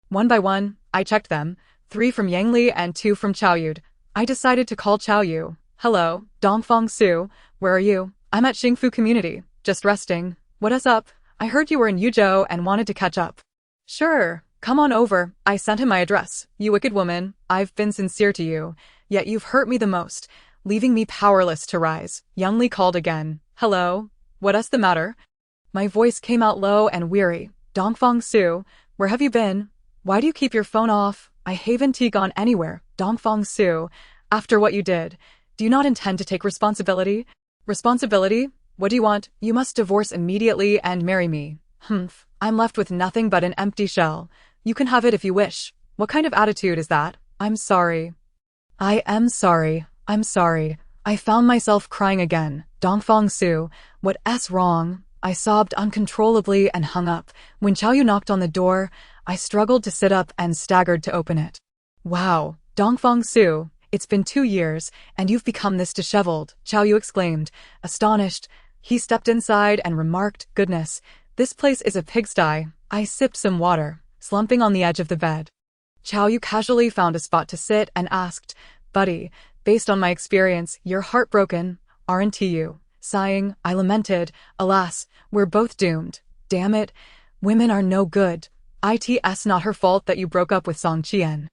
One by one, I checked them, 3 from Yang Li and 2 from Chao Yu. I decided to call Chao Yu. "Hello, Dongfang Su, where are you?" "I'm at Xingfu Community, just resting." "What is up? I heard you were in Yuzhou and wanted to catch up." "Sure, come on over." I sent him my address. "You wicked woman, I've been sincere to you, yet you've hurt me the most, leaving me powerless to rise." Yang Li called again. "Hello, what's the matter?" My voice came out low and weary. "Dongfang Su, where have you been? Why do you keep your phone off?" "I haven't gone anywhere, Dongfang Su. After what you did, do you not intend to take responsibility?" "Responsibility? What do you want?" "You must divorce immediately and marry me." "Humph, I'm left with nothing but an empty shell." "You can have it if you wish." "What kind of attitude is that?" "I'm sorry." "I am sorry. I'm sorry." I found myself crying again. "Dongfang Su, what's wrong?" I sobbed uncontrollably and hung up. When Chao Yu knocked on the door, I struggled to sit up and staggered to open it. "Wow, Dongfang Su, it's been 2 years, and you've become this disheveled," Chao Yu exclaimed, astonished. He stepped inside and remarked, "Goodness, this place is a pigsty." I sipped some water, slumping on the edge of the bed. Chao Yu casually found a spot to sit and asked, "Buddy, based on my experience, you're heartbroken, aren't you?" Sighing, I lamented, "Alas, we're both doomed. Damn it, women are no good. It's not her fault that you broke up with Song Qian."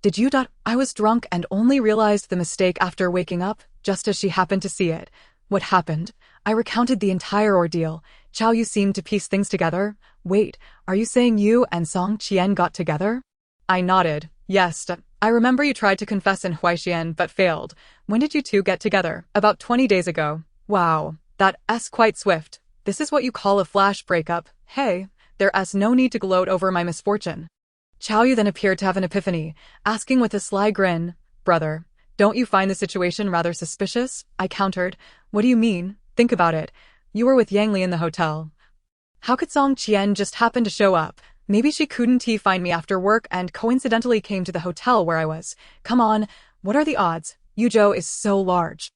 "Did you?" I was drunk and only realized the mistake after waking up, just as she happened to see it. "What happened?" I recounted the entire ordeal. Chao Yu seemed to piece things together. "Wait, are you saying you and Song Qian got together?" I nodded. "Yes, I remember you tried to confess in Huaxian but failed. When did you two get together?" "About 20 days ago." "Wow, that's quite swift. This is what you call a flash breakup. Hey, there's no need to gloat over my misfortune." Chao Yu then appeared to have an epiphany, asking with a sly grin, "Brother, don't you find the situation rather suspicious?" I countered. "What do you mean? Think about it. You were with Yang Li in the hotel. How could Song Qian just happen to show up? Maybe she couldn't find me after work and coincidentally came to the hotel where I was. Come on, what are the odds? Yuzhou is so large.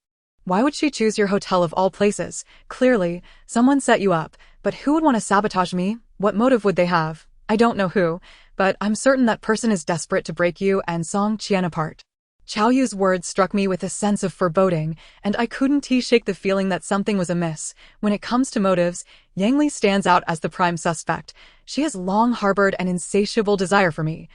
Why would she choose your hotel of all places? Clearly, someone set you up, but who would want to sabotage me? What motive would they have? I don't know who, but I'm certain that person is desperate to break you and Song Qian apart." Chao Yu's words struck me with a sense of foreboding, and I couldn't shake the feeling that something was amiss. When it comes to motives, Yang Li stands out as the prime suspect. She has long harbored an insatiable desire for me,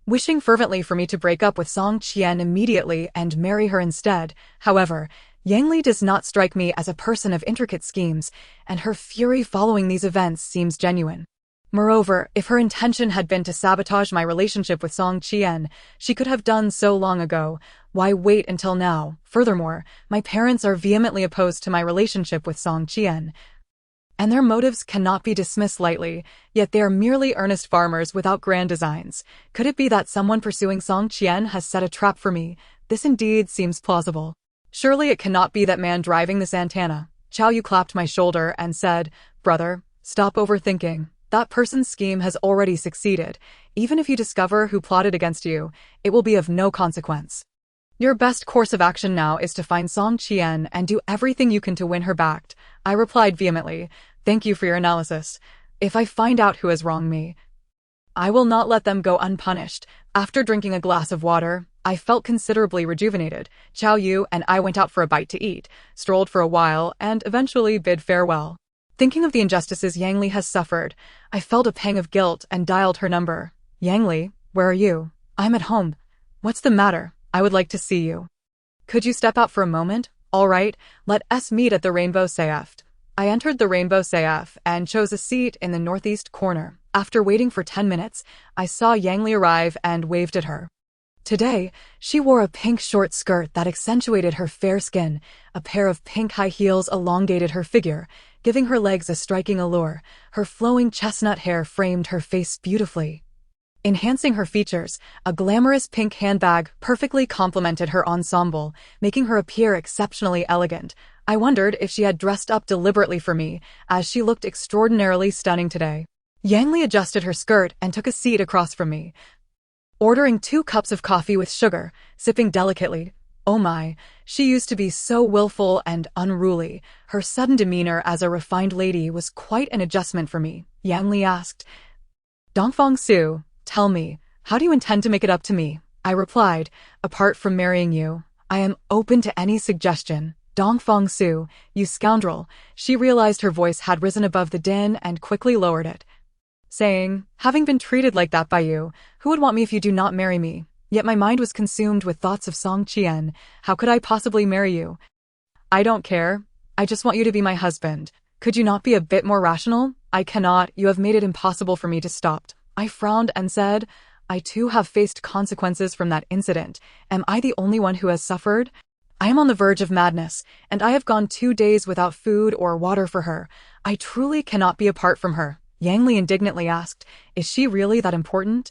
wishing fervently for me to break up with Song Qian immediately and marry her instead. However, Yang Li does not strike me as a person of intricate schemes, and her fury following these events seems genuine. Moreover, if her intention had been to sabotage my relationship with Song Qian, she could have done so long ago. Why wait until now? Furthermore, my parents are vehemently opposed to my relationship with Song Qian, and their motives cannot be dismissed lightly, yet they are merely earnest farmers without grand designs. Could it be that someone pursuing Song Qian has set a trap for me? This indeed seems plausible. Surely it cannot be that man driving the Santana. Chao Yu clapped my shoulder and said, "Brother, stop overthinking. That person's scheme has already succeeded. Even if you discover who plotted against you, it will be of no consequence." Your best course of action now is to find Song Qian and do everything you can to win her back. I replied vehemently. Thank you for your analysis. If I find out who has wronged me, I will not let them go unpunished. After drinking a glass of water, I felt considerably rejuvenated. Chao Yu and I went out for a bite to eat, strolled for a while, and eventually bid farewell. Thinking of the injustices Yang Li has suffered, I felt a pang of guilt and dialed her number. Yang Li, where are you? I'm at home. What's the matter? I would like to see you. Could you step out for a moment? All right, let us meet at the Rainbow Saft. I entered the Rainbow Saft and chose a seat in the northeast corner. After waiting for 10 minutes, I saw Yang Li arrive and waved at her. Today, she wore a pink short skirt that accentuated her fair skin. A pair of pink high heels elongated her figure, giving her legs a striking allure. Her flowing chestnut hair framed her face beautifully. Enhancing her features, a glamorous pink handbag perfectly complemented her ensemble, making her appear exceptionally elegant. I wondered if she had dressed up deliberately for me, as she looked extraordinarily stunning today. Yang Li adjusted her skirt and took a seat across from me, ordering 2 cups of coffee with sugar, sipping delicately. Oh my, she used to be so willful and unruly. Her sudden demeanor as a refined lady was quite an adjustment for me. Yang Li asked, Dongfang Su, tell me, how do you intend to make it up to me? I replied, apart from marrying you, I am open to any suggestion. Dongfang Su, you scoundrel. She realized her voice had risen above the din and quickly lowered it, saying, having been treated like that by you, who would want me if you do not marry me? Yet my mind was consumed with thoughts of Song Qian. How could I possibly marry you? I don't care. I just want you to be my husband. Could you not be a bit more rational? I cannot. You have made it impossible for me to stop. I frowned and said, I too have faced consequences from that incident. Am I the only one who has suffered? I am on the verge of madness, and I have gone 2 days without food or water for her. I truly cannot be apart from her. Yang Li indignantly asked, is she really that important?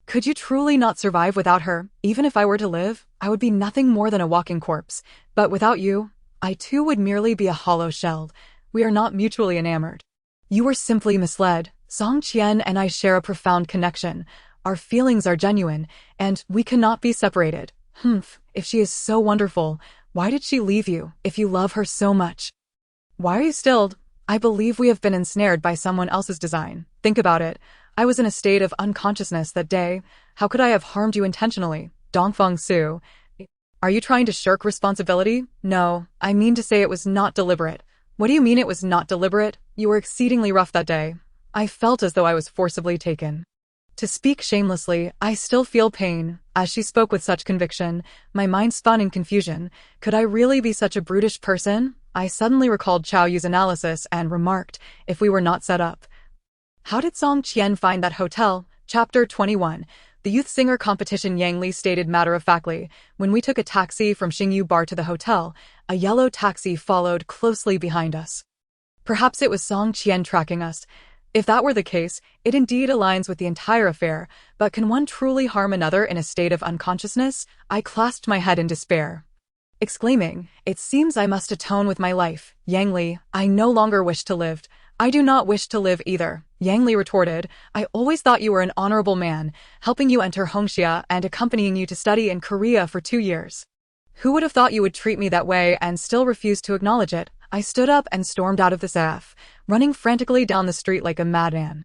Could you truly not survive without her? Even if I were to live, I would be nothing more than a walking corpse. But without you, I too would merely be a hollow shell. We are not mutually enamored. You were simply misled. Song Qian and I share a profound connection. Our feelings are genuine, and we cannot be separated. If she is so wonderful, why did she leave you, if you love her so much? Why are you stilled? I believe we have been ensnared by someone else's design. Think about it. I was in a state of unconsciousness that day. How could I have harmed you intentionally? Dongfang Su, are you trying to shirk responsibility? No, I mean to say it was not deliberate. What do you mean it was not deliberate? You were exceedingly rough that day. I felt as though I was forcibly taken. To speak shamelessly, I still feel pain. As she spoke with such conviction, my mind spun in confusion. Could I really be such a brutish person? I suddenly recalled Chao Yu's analysis and remarked, if we were not set up. How did Song Qian find that hotel? Chapter 21. The youth singer competition. Yang Li stated matter-of-factly. When we took a taxi from Xingyu Bar to the hotel, a yellow taxi followed closely behind us. Perhaps it was Song Qian tracking us. If that were the case, it indeed aligns with the entire affair, but can one truly harm another in a state of unconsciousness? I clasped my head in despair, exclaiming, it seems I must atone with my life. Yang Li, I no longer wish to live. I do not wish to live either. Yang Li retorted, I always thought you were an honorable man, helping you enter Hongxia and accompanying you to study in Korea for 2 years. Who would have thought you would treat me that way and still refuse to acknowledge it? I stood up and stormed out of the SAF, running frantically down the street like a madman.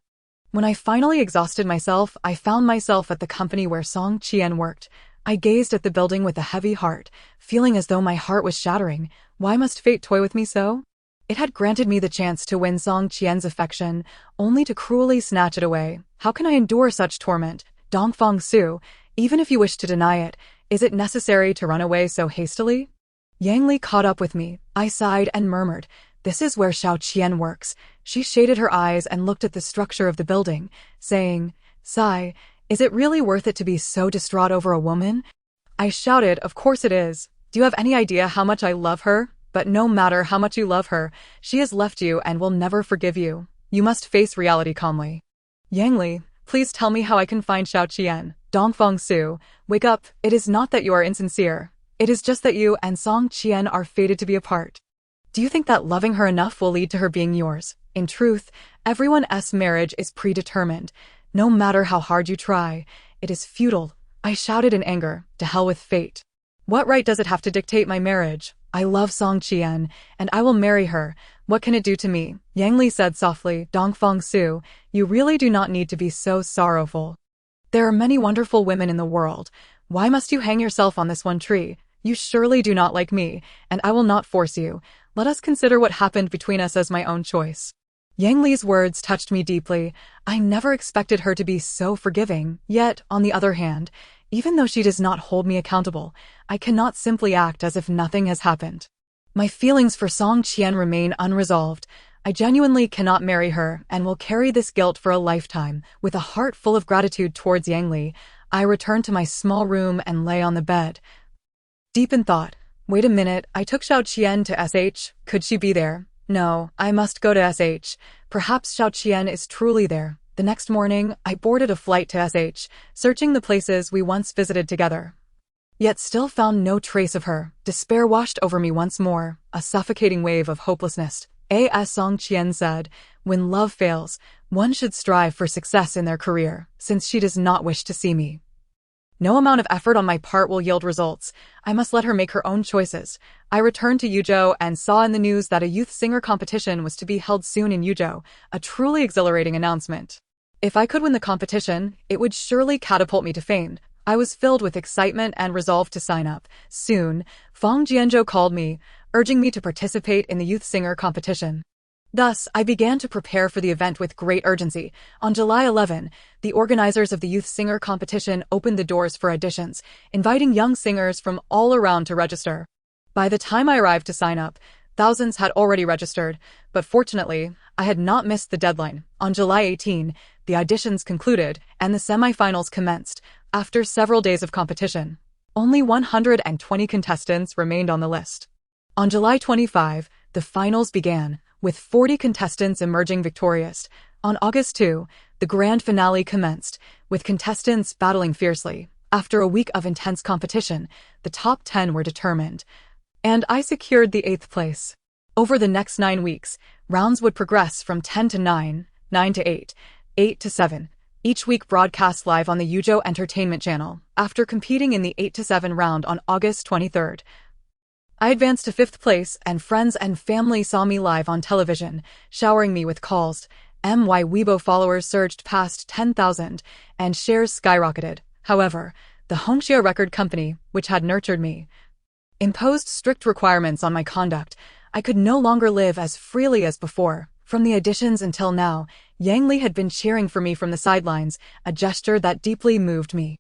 When I finally exhausted myself, I found myself at the company where Song Qian worked. I gazed at the building with a heavy heart, feeling as though my heart was shattering. Why must fate toy with me so? It had granted me the chance to win Song Qian's affection, only to cruelly snatch it away. How can I endure such torment? Dongfang Su, even if you wish to deny it, is it necessary to run away so hastily? Yang Li caught up with me. I sighed and murmured, this is where Xiao Qian works. She shaded her eyes and looked at the structure of the building, saying, sigh, is it really worth it to be so distraught over a woman? I shouted, of course it is. Do you have any idea how much I love her? But no matter how much you love her, she has left you and will never forgive you. You must face reality calmly. Yang Li, please tell me how I can find Xiao Qian. Dongfang Su, wake up. It is not that you are insincere. It is just that you and Song Qian are fated to be apart. Do you think that loving her enough will lead to her being yours? In truth, everyone's marriage is predetermined. No matter how hard you try, it is futile. I shouted in anger, to hell with fate. What right does it have to dictate my marriage? I love Song Qian, and I will marry her. What can it do to me? Yang Li said softly, Dongfang Su, you really do not need to be so sorrowful. There are many wonderful women in the world. Why must you hang yourself on this one tree? You surely do not like me, and I will not force you. Let us consider what happened between us as my own choice. Yang Li's words touched me deeply. I never expected her to be so forgiving, yet, on the other hand, even though she does not hold me accountable, I cannot simply act as if nothing has happened. My feelings for Song Qian remain unresolved. I genuinely cannot marry her and will carry this guilt for a lifetime. With a heart full of gratitude towards Yang Li, I returned to my small room and lay on the bed. Deep in thought, wait a minute, I took Xiao Qian to SH. Could she be there? No, I must go to SH. Perhaps Xiao Qian is truly there. The next morning, I boarded a flight to SH, searching the places we once visited together. Yet still found no trace of her. Despair washed over me once more, a suffocating wave of hopelessness. As Song Qian said, when love fails, one should strive for success in their career, since she does not wish to see me. No amount of effort on my part will yield results. I must let her make her own choices. I returned to Yuzhou and saw in the news that a youth singer competition was to be held soon in Yuzhou, a truly exhilarating announcement. If I could win the competition, it would surely catapult me to fame. I was filled with excitement and resolved to sign up. Soon, Fang Jianzhou called me, urging me to participate in the youth singer competition. Thus, I began to prepare for the event with great urgency. On July 11, the organizers of the youth singer competition opened the doors for auditions, inviting young singers from all around to register. By the time I arrived to sign up, thousands had already registered, but fortunately, I had not missed the deadline. On July 18, the auditions concluded and the semifinals commenced. After several days of competition, only 120 contestants remained on the list. On July 25, the finals began, with 40 contestants emerging victorious. On August 2, the grand finale commenced, with contestants battling fiercely. After a week of intense competition, the top 10 were determined, and I secured the 8th place. Over the next 9 weeks, rounds would progress from 10 to 9, 9 to 8, 8 to 7, each week broadcast live on the Yuzhou Entertainment Channel. After competing in the 8 to 7 round on August 23rd, I advanced to 5th place, and friends and family saw me live on television, showering me with calls. My Weibo followers surged past 10,000, and shares skyrocketed. However, the Hongxia record company, which had nurtured me, imposed strict requirements on my conduct. I could no longer live as freely as before. From the auditions until now, Yang Li had been cheering for me from the sidelines, a gesture that deeply moved me.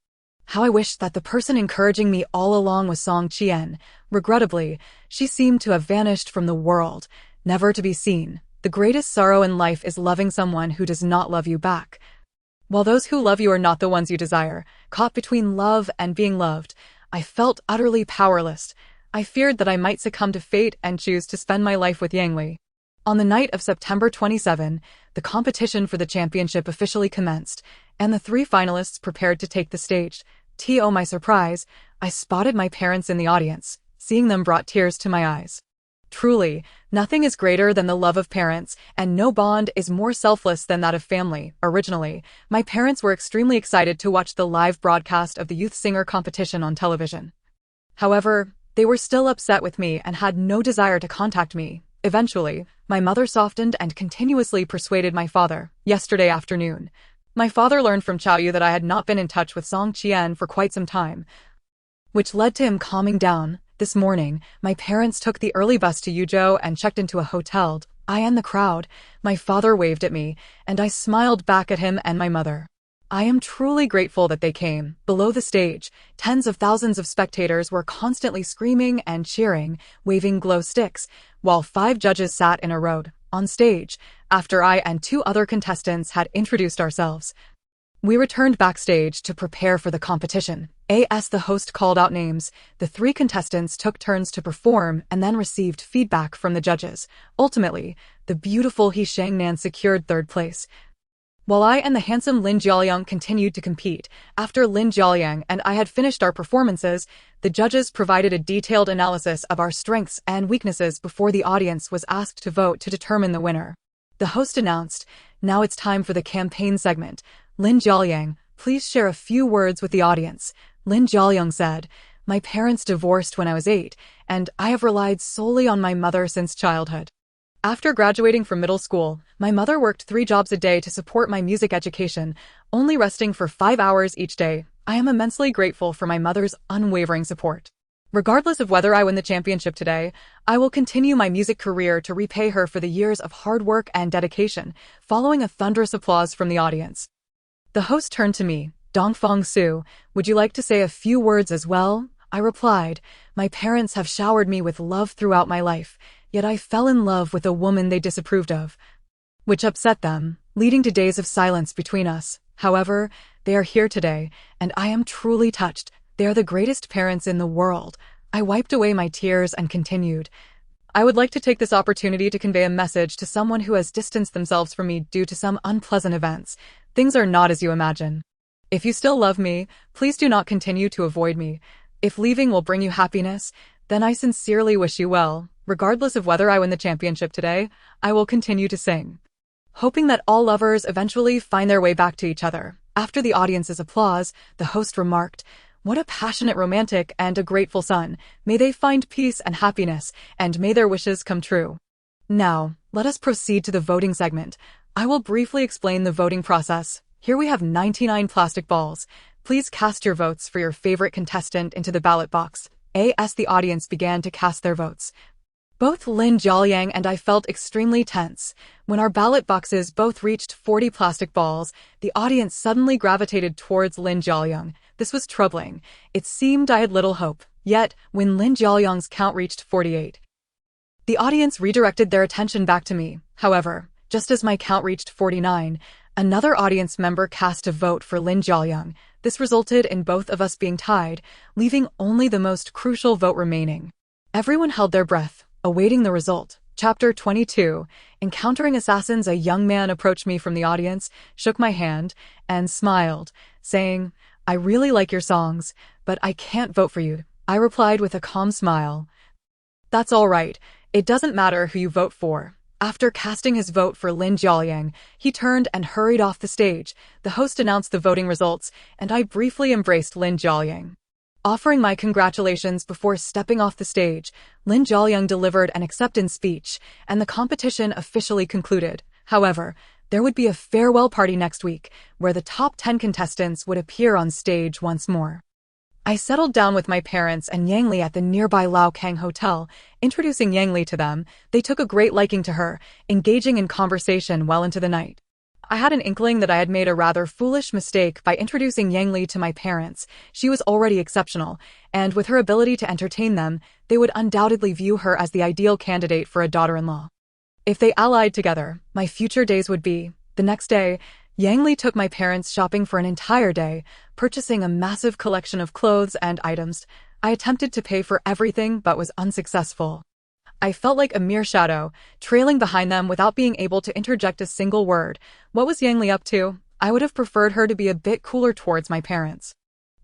How I wished that the person encouraging me all along was Song Qian. Regrettably, she seemed to have vanished from the world, never to be seen. The greatest sorrow in life is loving someone who does not love you back. While those who love you are not the ones you desire, caught between love and being loved, I felt utterly powerless. I feared that I might succumb to fate and choose to spend my life with Yang Li. On the night of September 27, the competition for the championship officially commenced, and the 3 finalists prepared to take the stage. To my surprise, I spotted my parents in the audience. Seeing them brought tears to my eyes. Truly, nothing is greater than the love of parents, and no bond is more selfless than that of family. Originally, my parents were extremely excited to watch the live broadcast of the youth singer competition on television. However, they were still upset with me and had no desire to contact me. Eventually, my mother softened and continuously persuaded my father. Yesterday afternoon, my father learned from Chao Yu that I had not been in touch with Song Qian for quite some time, which led to him calming down. This morning, my parents took the early bus to Yuzhou and checked into a hotel. I and the crowd. My father waved at me, and I smiled back at him and my mother. I am truly grateful that they came. Below the stage, tens of thousands of spectators were constantly screaming and cheering, waving glow sticks, while 5 judges sat in a row. On stage, after I and 2 other contestants had introduced ourselves, we returned backstage to prepare for the competition. As the host called out names, the 3 contestants took turns to perform and then received feedback from the judges. Ultimately, the beautiful He Shangnan secured 3rd place, while I and the handsome Lin Jiaoliang continued to compete. After Lin Jiaoliang and I had finished our performances, the judges provided a detailed analysis of our strengths and weaknesses before the audience was asked to vote to determine the winner. The host announced, "Now it's time for the campaign segment. Lin Jiaoliang, please share a few words with the audience." Lin Jiaoliang said, My parents divorced when I was 8, and I have relied solely on my mother since childhood. After graduating from middle school, my mother worked 3 jobs a day to support my music education, only resting for 5 hours each day. I am immensely grateful for my mother's unwavering support. Regardless of whether I win the championship today, I will continue my music career to repay her for the years of hard work and dedication, following a thunderous applause from the audience. The host turned to me. Dongfang Su, would you like to say a few words as well? I replied, my parents have showered me with love throughout my life, yet I fell in love with a woman they disapproved of, which upset them, leading to days of silence between us. However, they are here today, and I am truly touched. They are the greatest parents in the world. I wiped away my tears and continued. I would like to take this opportunity to convey a message to someone who has distanced themselves from me due to some unpleasant events. Things are not as you imagine. If you still love me, please do not continue to avoid me. If leaving will bring you happiness, then I sincerely wish you well. Regardless of whether I win the championship today, I will continue to sing, hoping that all lovers eventually find their way back to each other. After the audience's applause, the host remarked, what a passionate romantic and a grateful son. May they find peace and happiness, and may their wishes come true. Now, let us proceed to the voting segment. I will briefly explain the voting process. Here we have 99 plastic balls. Please cast your votes for your favorite contestant into the ballot box. As the audience began to cast their votes, both Lin Jiaoyang and I felt extremely tense. When our ballot boxes both reached 40 plastic balls, the audience suddenly gravitated towards Lin Jiaoyang. This was troubling. It seemed I had little hope. Yet, when Lin Jiaoyang's count reached 48, the audience redirected their attention back to me. However, just as my count reached 49, another audience member cast a vote for Lin Jiaoyang. This resulted in both of us being tied, leaving only the most crucial vote remaining. Everyone held their breath, awaiting the result. Chapter 22. Encountering assassins. A young man approached me from the audience, shook my hand, and smiled, saying, I really like your songs, but I can't vote for you. I replied with a calm smile. That's all right. It doesn't matter who you vote for. After casting his vote for Lin Jiaoyang, he turned and hurried off the stage. The host announced the voting results, and I briefly embraced Lin Jiaoyang, offering my congratulations before stepping off the stage. Lin Jiaoyang delivered an acceptance speech, and the competition officially concluded. However, there would be a farewell party next week, where the top 10 contestants would appear on stage once more. I settled down with my parents and Yang Li at the nearby Lao Kang Hotel. Introducing Yang Li to them, they took a great liking to her, engaging in conversation well into the night. I had an inkling that I had made a rather foolish mistake by introducing Yang Li to my parents. She was already exceptional, and with her ability to entertain them, they would undoubtedly view her as the ideal candidate for a daughter-in-law. If they allied together, my future days would be. The next day, Yang Li took my parents shopping for an entire day, purchasing a massive collection of clothes and items. I attempted to pay for everything but was unsuccessful. I felt like a mere shadow, trailing behind them without being able to interject a single word. What was Yang Li up to? I would have preferred her to be a bit cooler towards my parents.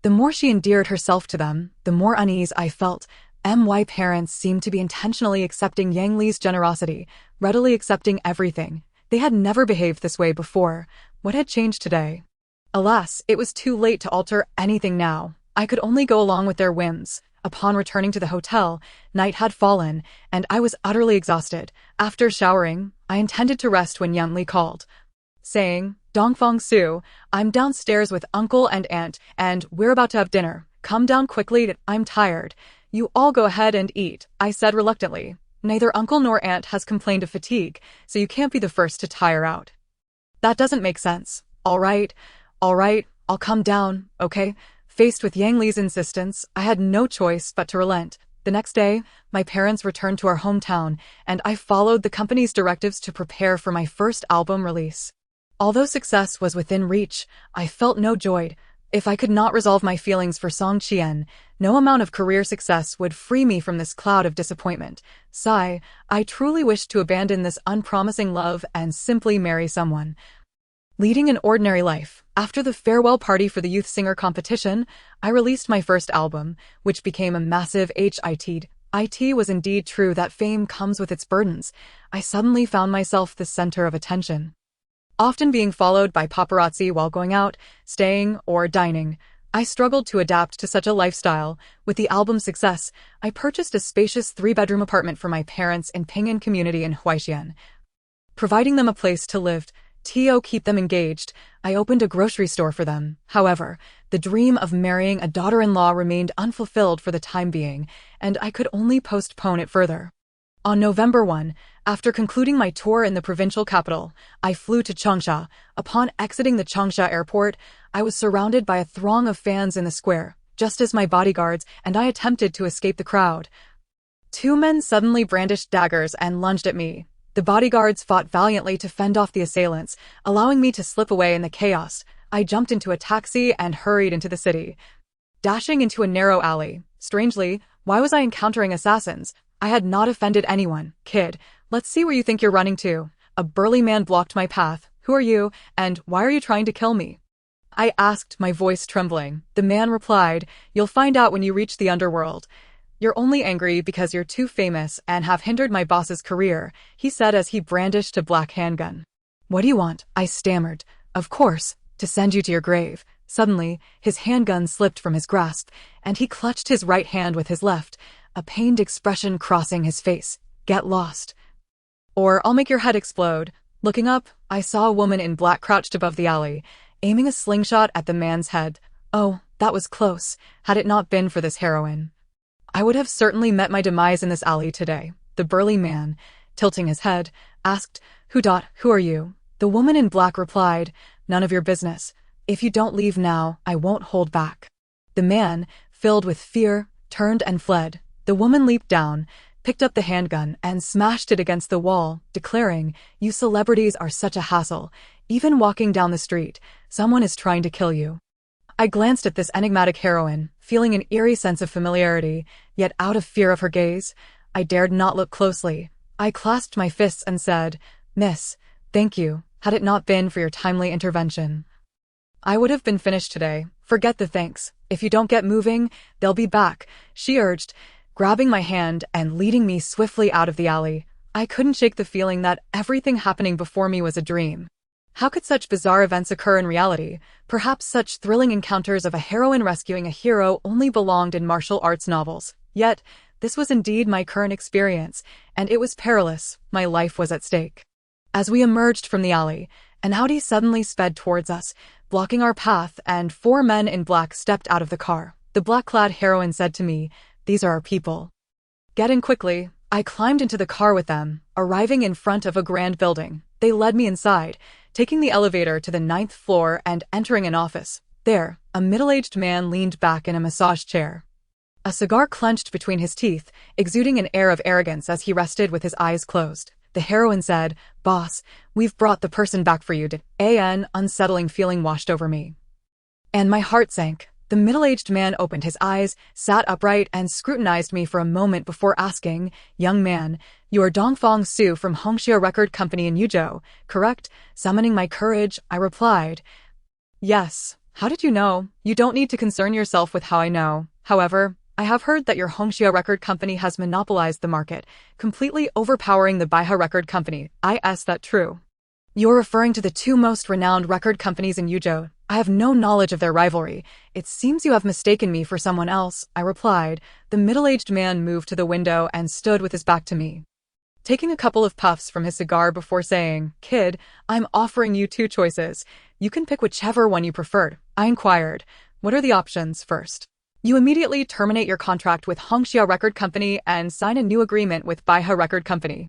The more she endeared herself to them, the more unease I felt. My parents seemed to be intentionally accepting Yang Li's generosity, readily accepting everything. They had never behaved this way before. What had changed today? Alas, it was too late to alter anything now. I could only go along with their whims. Upon returning to the hotel, night had fallen, and I was utterly exhausted. After showering, I intended to rest when Yang Li called, saying, Dongfang Su, I'm downstairs with uncle and aunt, and we're about to have dinner. Come down quickly, I'm tired. You all go ahead and eat, I said reluctantly. Neither uncle nor aunt has complained of fatigue, so you can't be the first to tire out. That doesn't make sense. All right, I'll come down, okay? Faced with Yang Li's insistence, I had no choice but to relent. The next day, my parents returned to our hometown, and I followed the company's directives to prepare for my first album release. Although success was within reach, I felt no joy. If I could not resolve my feelings for Song Qian, no amount of career success would free me from this cloud of disappointment. Sigh, I truly wished to abandon this unpromising love and simply marry someone. Leading an ordinary life. After the farewell party for the youth singer competition, I released my first album, which became a massive hit. It was indeed true that fame comes with its burdens. I suddenly found myself the center of attention, often being followed by paparazzi while going out, staying, or dining. I struggled to adapt to such a lifestyle. With the album's success, I purchased a spacious three-bedroom apartment for my parents in Ping'an community in Huaixin. Providing them a place to live, to keep them engaged, I opened a grocery store for them. However, the dream of marrying a daughter-in-law remained unfulfilled for the time being, and I could only postpone it further. On November 1, after concluding my tour in the provincial capital, I flew to Changsha. Upon exiting the Changsha airport, I was surrounded by a throng of fans in the square, just as my bodyguards and I attempted to escape the crowd. Two men suddenly brandished daggers and lunged at me. The bodyguards fought valiantly to fend off the assailants, allowing me to slip away in the chaos. I jumped into a taxi and hurried into the city, dashing into a narrow alley. Strangely, why was I encountering assassins? I had not offended anyone. Kid, let's see where you think you're running to. A burly man blocked my path. Who are you, and why are you trying to kill me? I asked, my voice trembling. The man replied, you'll find out when you reach the underworld. You're only angry because you're too famous and have hindered my boss's career, he said as he brandished a black handgun. What do you want? I stammered. Of course, to send you to your grave. Suddenly, his handgun slipped from his grasp, and he clutched his right hand with his left, a pained expression crossing his face. Get lost, or I'll make your head explode. Looking up, I saw a woman in black crouched above the alley, aiming a slingshot at the man's head. Oh, that was close. Had it not been for this heroine, I would have certainly met my demise in this alley today. The burly man, tilting his head, asked, Who are you? The woman in black replied, none of your business. If you don't leave now, I won't hold back. The man, filled with fear, turned and fled. The woman leaped down, picked up the handgun, and smashed it against the wall, declaring, You celebrities are such a hassle. Even walking down the street, someone is trying to kill you. I glanced at this enigmatic heroine, feeling an eerie sense of familiarity, yet out of fear of her gaze, I dared not look closely. I clasped my fists and said, Miss, thank you. Had it not been for your timely intervention, I would have been finished today. Forget the thanks. If you don't get moving, they'll be back, she urged, grabbing my hand and leading me swiftly out of the alley. I couldn't shake the feeling that everything happening before me was a dream. How could such bizarre events occur in reality? Perhaps such thrilling encounters of a heroine rescuing a hero only belonged in martial arts novels. Yet, this was indeed my current experience, and it was perilous. My life was at stake. As we emerged from the alley, an Audi suddenly sped towards us, blocking our path, and 4 men in black stepped out of the car. The black-clad heroine said to me, These are our people. Get in quickly. I climbed into the car with them, arriving in front of a grand building. They led me inside, taking the elevator to the 9th floor and entering an office. There, a middle-aged man leaned back in a massage chair, a cigar clenched between his teeth, exuding an air of arrogance as he rested with his eyes closed. The heroine said, Boss, we've brought the person back for you. An unsettling feeling washed over me, and my heart sank. The middle-aged man opened his eyes, sat upright, and scrutinized me for a moment before asking, Young man, you are Dongfang Su from Hongxia Record Company in Yuzhou, correct? Summoning my courage, I replied, Yes. How did you know? You don't need to concern yourself with how I know. However, I have heard that your Hongxia Record Company has monopolized the market, completely overpowering the Baihe Record Company. Is that true? You're referring to the 2 most renowned record companies in Yuzhou. I have no knowledge of their rivalry. It seems you have mistaken me for someone else, I replied. The middle-aged man moved to the window and stood with his back to me, taking a couple of puffs from his cigar before saying, Kid, I'm offering you 2 choices. You can pick whichever one you preferred. I inquired, What are the options? First, you immediately terminate your contract with Hongxia Record Company and sign a new agreement with Baihe Record Company.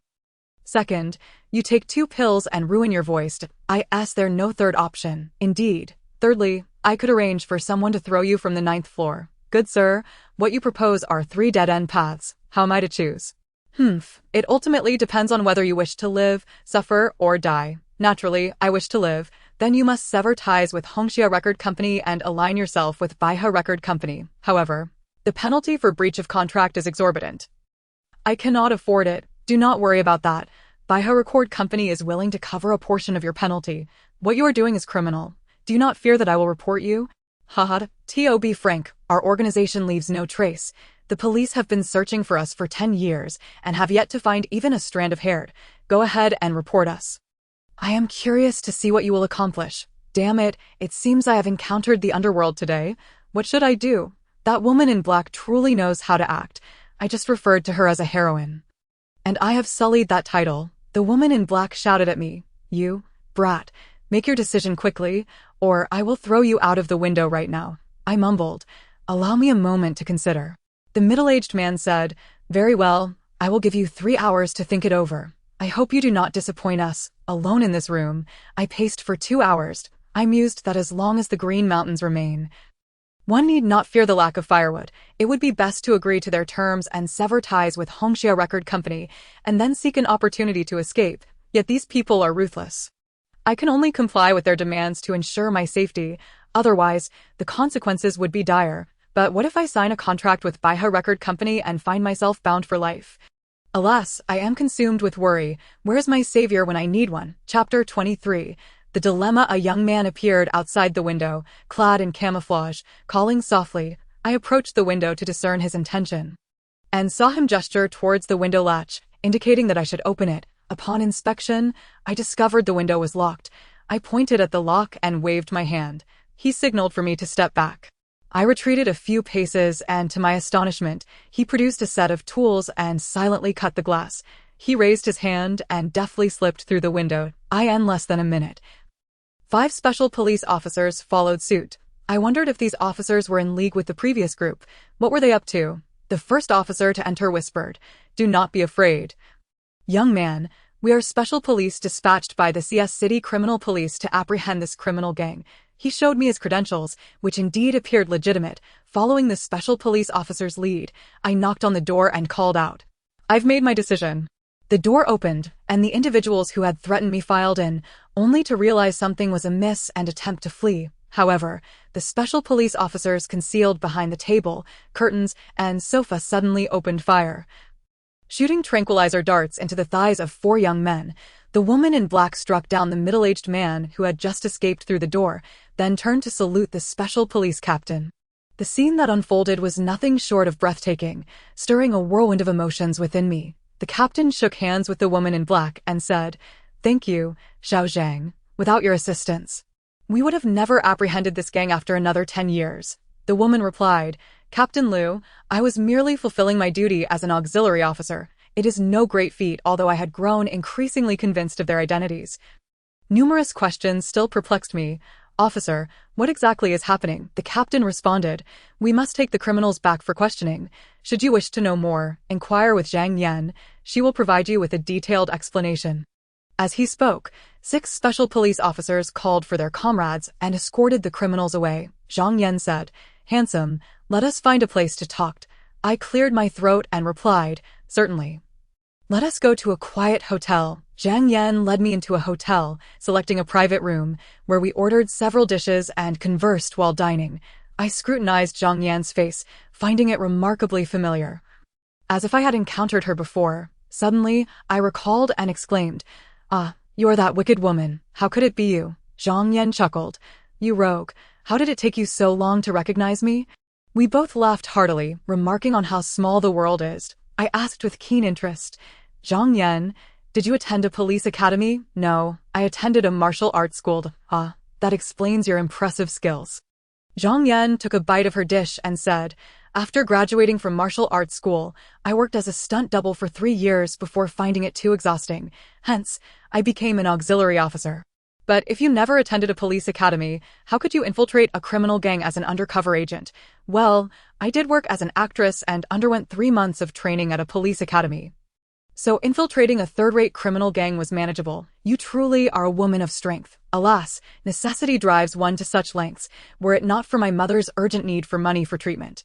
Second, you take 2 pills and ruin your voice. There's no third option. Indeed. Thirdly, I could arrange for someone to throw you from the 9th floor. Good sir, what you propose are 3 dead-end paths. How am I to choose? It ultimately depends on whether you wish to live, suffer, or die. Naturally, I wish to live. Then you must sever ties with Hongxia Record Company and align yourself with Baihe Record Company. However, the penalty for breach of contract is exorbitant. I cannot afford it. Do not worry about that. Baihe Record Company is willing to cover a portion of your penalty. What you are doing is criminal. Do you not fear that I will report you? Haha, to be frank, our organization leaves no trace. The police have been searching for us for 10 years and have yet to find even a strand of hair. Go ahead and report us. I am curious to see what you will accomplish. Damn it, it seems I have encountered the underworld today. What should I do? That woman in black truly knows how to act. I just referred to her as a heroine. And I have sullied that title. The woman in black shouted at me. You, brat, make your decision quickly, or I will throw you out of the window right now. I mumbled. Allow me a moment to consider. The middle-aged man said, Very well, I will give you 3 hours to think it over. I hope you do not disappoint us. Alone in this room, I paced for 2 hours. I mused that as long as the Green Mountains remain, one need not fear the lack of firewood. It would be best to agree to their terms and sever ties with Hongxia Record Company, and then seek an opportunity to escape. Yet these people are ruthless. I can only comply with their demands to ensure my safety. Otherwise, the consequences would be dire. But what if I sign a contract with Baihe Record Company and find myself bound for life? Alas, I am consumed with worry. Where is my savior when I need one? Chapter 23. The dilemma. A young man appeared outside the window, clad in camouflage, calling softly. I approached the window to discern his intention, and saw him gesture towards the window latch, indicating that I should open it. Upon inspection, I discovered the window was locked. I pointed at the lock and waved my hand. He signaled for me to step back. I retreated a few paces, and to my astonishment, he produced a set of tools and silently cut the glass. He raised his hand and deftly slipped through the window. In less than a minute, 5 special police officers followed suit. I wondered if these officers were in league with the previous group. What were they up to? The first officer to enter whispered, Do not be afraid. Young man, we are special police dispatched by the CS City Criminal Police to apprehend this criminal gang. He showed me his credentials, which indeed appeared legitimate. Following the special police officer's lead, I knocked on the door and called out, I've made my decision. The door opened, and the individuals who had threatened me filed in, only to realize something was amiss and attempt to flee. However, the special police officers concealed behind the table, curtains, and sofa suddenly opened fire, shooting tranquilizer darts into the thighs of 4 young men. The woman in black struck down the middle-aged man who had just escaped through the door, then turned to salute the special police captain. The scene that unfolded was nothing short of breathtaking, stirring a whirlwind of emotions within me. The captain shook hands with the woman in black and said, Thank you, Xiao Zhang. Without your assistance, we would have never apprehended this gang after another 10 years. The woman replied, Captain Liu, I was merely fulfilling my duty as an auxiliary officer. It is no great feat, although I had grown increasingly convinced of their identities. Numerous questions still perplexed me. Officer, what exactly is happening? The captain responded, We must take the criminals back for questioning. Should you wish to know more, inquire with Zhang Yan. She will provide you with a detailed explanation. As he spoke, 6 special police officers called for their comrades and escorted the criminals away. Zhang Yan said, Handsome, let us find a place to talk. I cleared my throat and replied, Certainly. Let us go to a quiet hotel. Zhang Yan led me into a hotel, selecting a private room, where we ordered several dishes and conversed while dining. I scrutinized Zhang Yan's face, finding it remarkably familiar, as if I had encountered her before. Suddenly, I recalled and exclaimed, Ah, you are that wicked woman. How could it be you? Zhang Yan chuckled. You rogue. How did it take you so long to recognize me? We both laughed heartily, remarking on how small the world is. I asked with keen interest, Zhang Yan, did you attend a police academy? No, I attended a martial arts school. Ah, that explains your impressive skills. Zhang Yan took a bite of her dish and said, After graduating from martial arts school, I worked as a stunt double for 3 years before finding it too exhausting. Hence, I became an auxiliary officer. But if you never attended a police academy, how could you infiltrate a criminal gang as an undercover agent? Well, I did work as an actress and underwent 3 months of training at a police academy. So infiltrating a third-rate criminal gang was manageable. You truly are a woman of strength. Alas, necessity drives one to such lengths, were it not for my mother's urgent need for money for treatment.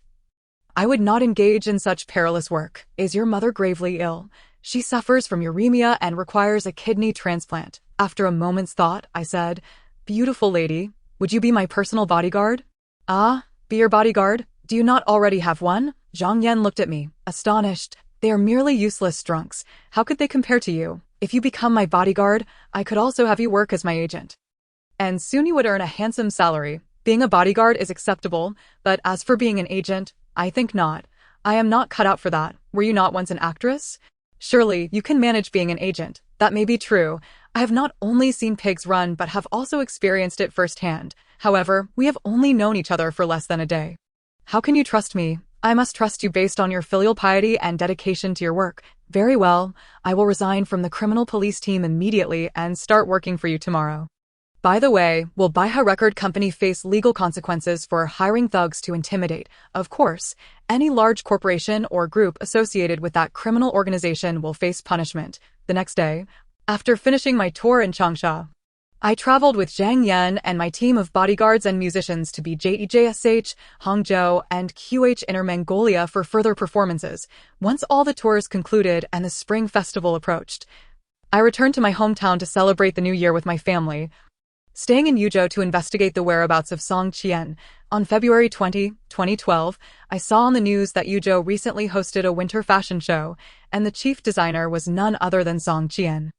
I would not engage in such perilous work. Is your mother gravely ill? She suffers from uremia and requires a kidney transplant. After a moment's thought, I said, Beautiful lady, would you be my personal bodyguard? Ah, be your bodyguard? Do you not already have one? Zhang Yan looked at me, astonished. They are merely useless drunks. How could they compare to you? If you become my bodyguard, I could also have you work as my agent. And soon you would earn a handsome salary. Being a bodyguard is acceptable, but as for being an agent, I think not. I am not cut out for that. Were you not once an actress? Surely, you can manage being an agent. That may be true. I have not only seen pigs run but have also experienced it firsthand. However, we have only known each other for less than a day. How can you trust me? I must trust you based on your filial piety and dedication to your work. Very well, I will resign from the criminal police team immediately and start working for you tomorrow. By the way, will Baiha Record Company face legal consequences for hiring thugs to intimidate? Of course, any large corporation or group associated with that criminal organization will face punishment. The next day, after finishing my tour in Changsha, I traveled with Zhang Yan and my team of bodyguards and musicians to BJEJSH, Hangzhou, and QH Inner Mongolia for further performances. Once all the tours concluded and the Spring Festival approached, I returned to my hometown to celebrate the new year with my family, staying in Yuzhou to investigate the whereabouts of Song Qian. On February 20, 2012, I saw on the news that Yuzhou recently hosted a winter fashion show, and the chief designer was none other than Song Qian.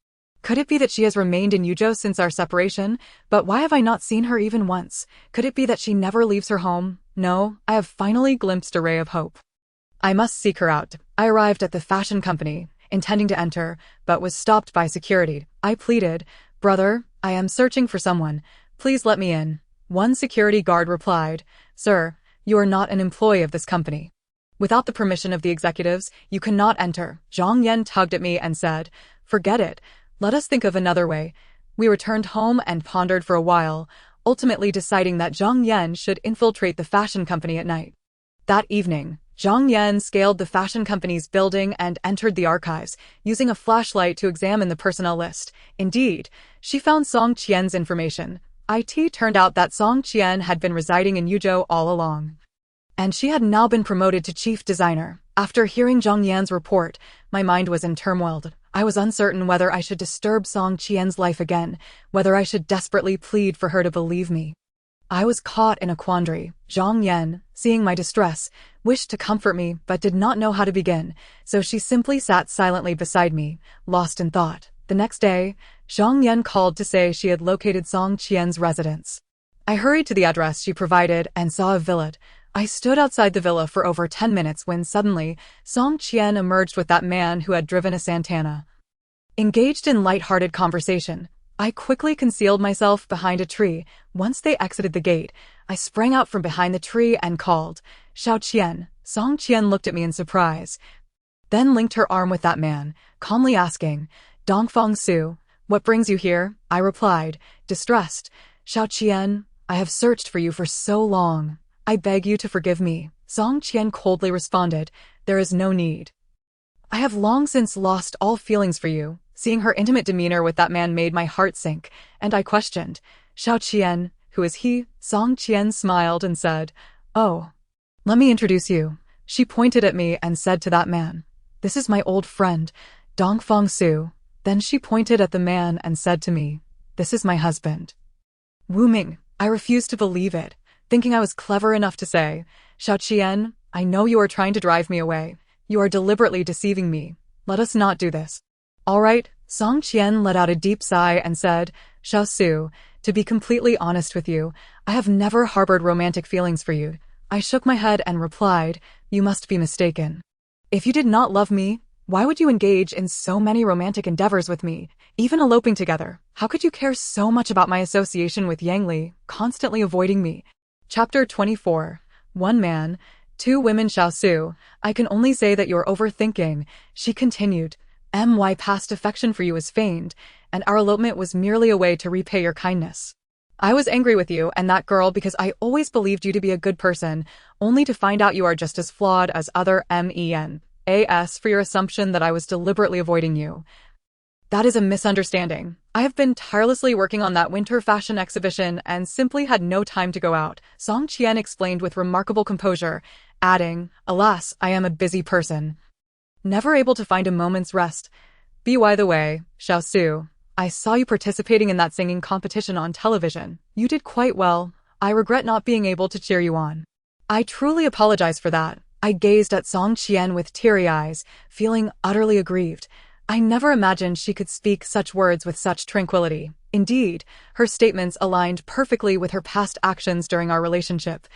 Could it be that she has remained in Yuzhou since our separation? But why have I not seen her even once? Could it be that she never leaves her home? No, I have finally glimpsed a ray of hope. I must seek her out. I arrived at the fashion company, intending to enter, but was stopped by security. I pleaded, "Brother, I am searching for someone. Please let me in." One security guard replied, "Sir, you are not an employee of this company. Without the permission of the executives, you cannot enter." Zhang Yan tugged at me and said, "Forget it. Let us think of another way." We returned home and pondered for a while, ultimately deciding that Zhang Yan should infiltrate the fashion company at night. That evening, Zhang Yan scaled the fashion company's building and entered the archives, using a flashlight to examine the personnel list. Indeed, she found Song Qian's information. It turned out that Song Qian had been residing in Yuzhou all along, and she had now been promoted to chief designer. After hearing Zhang Yan's report, my mind was in turmoil. I was uncertain whether I should disturb Song Qian's life again, whether I should desperately plead for her to believe me. I was caught in a quandary. Zhang Yan, seeing my distress, wished to comfort me but did not know how to begin, so she simply sat silently beside me, lost in thought. The next day, Zhang Yan called to say she had located Song Qian's residence. I hurried to the address she provided and saw a villa. I stood outside the villa for over 10 minutes when suddenly, Song Qian emerged with that man who had driven a Santana. Engaged in light-hearted conversation, I quickly concealed myself behind a tree. Once they exited the gate, I sprang out from behind the tree and called, "Xiao Qian." Song Qian looked at me in surprise, then linked her arm with that man, calmly asking, "Dongfang Su, what brings you here?" I replied, distressed, "Xiao Qian, I have searched for you for so long. I beg you to forgive me." Song Qian coldly responded, "There is no need. I have long since lost all feelings for you." Seeing her intimate demeanor with that man made my heart sink, and I questioned, "Xiao Qian, who is he?" Song Qian smiled and said, "Oh, let me introduce you." She pointed at me and said to that man, "This is my old friend, Dongfang Su." Then she pointed at the man and said to me, "This is my husband, Wu Ming." I refused to believe it, thinking I was clever enough to say, "Xiao Qian, I know you are trying to drive me away. You are deliberately deceiving me. Let us not do this." "All right." Song Qian let out a deep sigh and said, "Xiao Su, to be completely honest with you, I have never harbored romantic feelings for you." I shook my head and replied, "You must be mistaken. If you did not love me, why would you engage in so many romantic endeavors with me, even eloping together? How could you care so much about my association with Yang Li, constantly avoiding me?" Chapter 24. One man, two women. Xiao Su, I can only say that you're overthinking, she continued. My past affection for you is feigned, and our elopement was merely a way to repay your kindness. I was angry with you and that girl because I always believed you to be a good person, only to find out you are just as flawed as other MENAS for your assumption that I was deliberately avoiding you. That is a misunderstanding. I have been tirelessly working on that winter fashion exhibition and simply had no time to go out, Song Qian explained with remarkable composure, adding, "Alas, I am a busy person, never able to find a moment's rest." By the way, Xiao Su, I saw you participating in that singing competition on television. You did quite well. I regret not being able to cheer you on. I truly apologize for that. I gazed at Song Qian with teary eyes, feeling utterly aggrieved. I never imagined she could speak such words with such tranquility. Indeed, her statements aligned perfectly with her past actions during our relationship.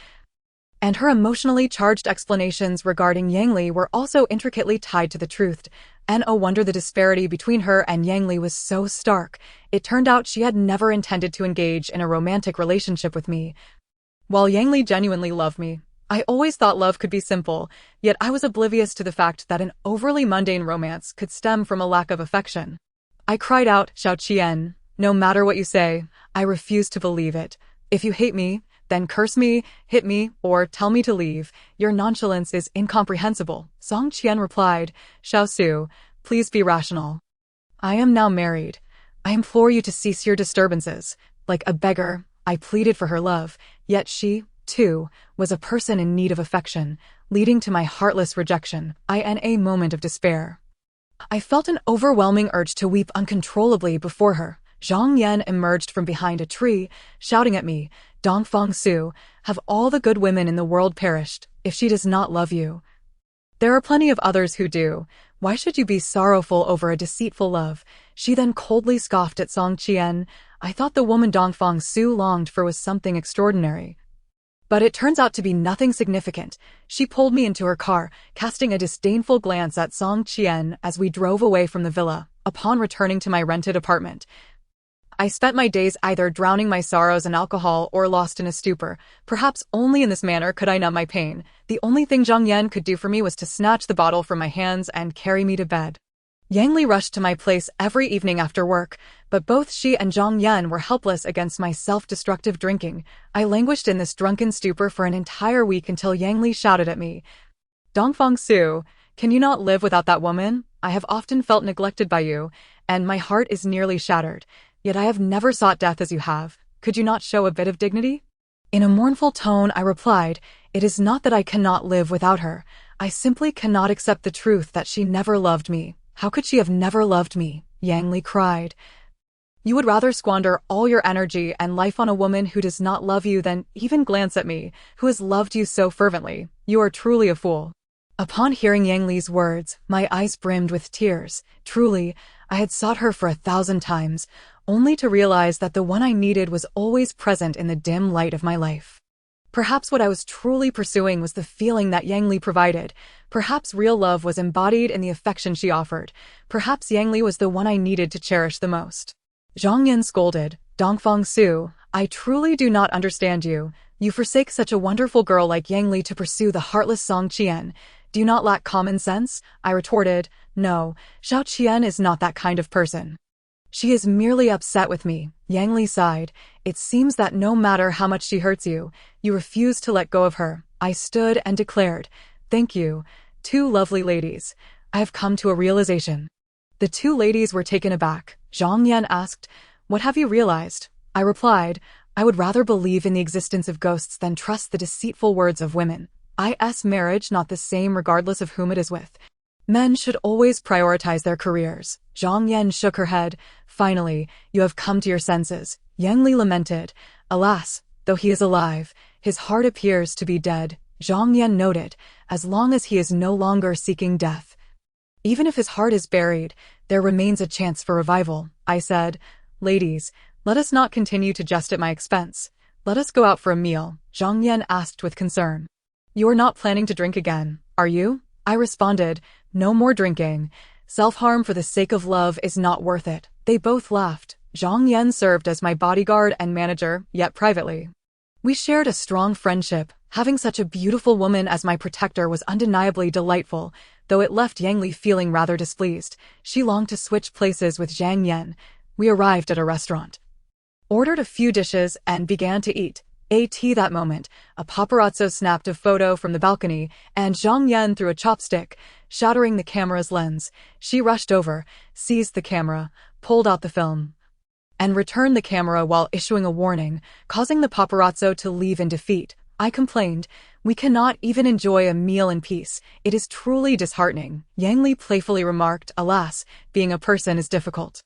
And her emotionally charged explanations regarding Yang Li were also intricately tied to the truth. And oh wonder the disparity between her and Yang Li was so stark. It turned out she had never intended to engage in a romantic relationship with me. While Yang Li genuinely loved me, I always thought love could be simple, yet I was oblivious to the fact that an overly mundane romance could stem from a lack of affection. I cried out, Xiao Qian, no matter what you say, I refuse to believe it. If you hate me, then curse me, hit me, or tell me to leave. Your nonchalance is incomprehensible. Song Qian replied, Xiao Su, please be rational. I am now married. I implore you to cease your disturbances. Like a beggar, I pleaded for her love, yet she, too, was a person in need of affection, leading to my heartless rejection. In a moment of despair, I felt an overwhelming urge to weep uncontrollably before her. Zhang Yan emerged from behind a tree, shouting at me, Dongfang Su, have all the good women in the world perished, if she does not love you? There are plenty of others who do. Why should you be sorrowful over a deceitful love? She then coldly scoffed at Song Qian. I thought the woman Dongfang Su longed for was something extraordinary. But it turns out to be nothing significant. She pulled me into her car, casting a disdainful glance at Song Qian as we drove away from the villa. Upon returning to my rented apartment, I spent my days either drowning my sorrows in alcohol or lost in a stupor. Perhaps only in this manner could I numb my pain. The only thing Zhang Yan could do for me was to snatch the bottle from my hands and carry me to bed. Yang Li rushed to my place every evening after work, but both she and Zhang Yan were helpless against my self-destructive drinking. I languished in this drunken stupor for an entire week until Yang Li shouted at me, Dongfang Su, can you not live without that woman? I have often felt neglected by you, and my heart is nearly shattered. Yet I have never sought death as you have. Could you not show a bit of dignity? In a mournful tone, I replied, it is not that I cannot live without her. I simply cannot accept the truth that she never loved me. How could she have never loved me? Yang Li cried. You would rather squander all your energy and life on a woman who does not love you than even glance at me, who has loved you so fervently. You are truly a fool. Upon hearing Yang Li's words, my eyes brimmed with tears. Truly, I had sought her for 1,000 times, only to realize that the one I needed was always present in the dim light of my life. Perhaps what I was truly pursuing was the feeling that Yang Li provided. Perhaps real love was embodied in the affection she offered. Perhaps Yang Li was the one I needed to cherish the most. Zhang Yan scolded, Dongfang Su, I truly do not understand you. You forsake such a wonderful girl like Yang Li to pursue the heartless Song Qian. Do you not lack common sense? I retorted, no, Xiao Qian is not that kind of person. She is merely upset with me. Yang Li sighed. It seems that no matter how much she hurts you, you refuse to let go of her. I stood and declared, thank you, two lovely ladies. I have come to a realization. The two ladies were taken aback. Zhang Yan asked, what have you realized? I replied, I would rather believe in the existence of ghosts than trust the deceitful words of women. Is marriage not the same regardless of whom it is with? Men should always prioritize their careers. Zhang Yan shook her head. Finally, you have come to your senses. Yang Li lamented. Alas, though he is alive, his heart appears to be dead. Zhang Yan noted, as long as he is no longer seeking death. Even if his heart is buried, there remains a chance for revival. I said, ladies, let us not continue to jest at my expense. Let us go out for a meal. Zhang Yan asked with concern. You are not planning to drink again, are you? I responded, no more drinking. Self-harm for the sake of love is not worth it. They both laughed. Zhang Yan served as my bodyguard and manager, yet privately. We shared a strong friendship. Having such a beautiful woman as my protector was undeniably delightful, though it left Yang Li feeling rather displeased. She longed to switch places with Zhang Yan. We arrived at a restaurant, ordered a few dishes, and began to eat. That moment, a paparazzo snapped a photo from the balcony, and Zhang Yan threw a chopstick, shattering the camera's lens. She rushed over, seized the camera, pulled out the film, and returned the camera while issuing a warning, causing the paparazzo to leave in defeat. I complained, we cannot even enjoy a meal in peace. It is truly disheartening. Yang Li playfully remarked, alas, being a person is difficult.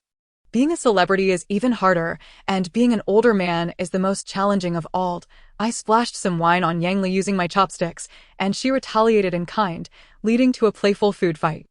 Being a celebrity is even harder, and being an older man is the most challenging of all. I splashed some wine on Yang Li using my chopsticks, and she retaliated in kind, leading to a playful food fight.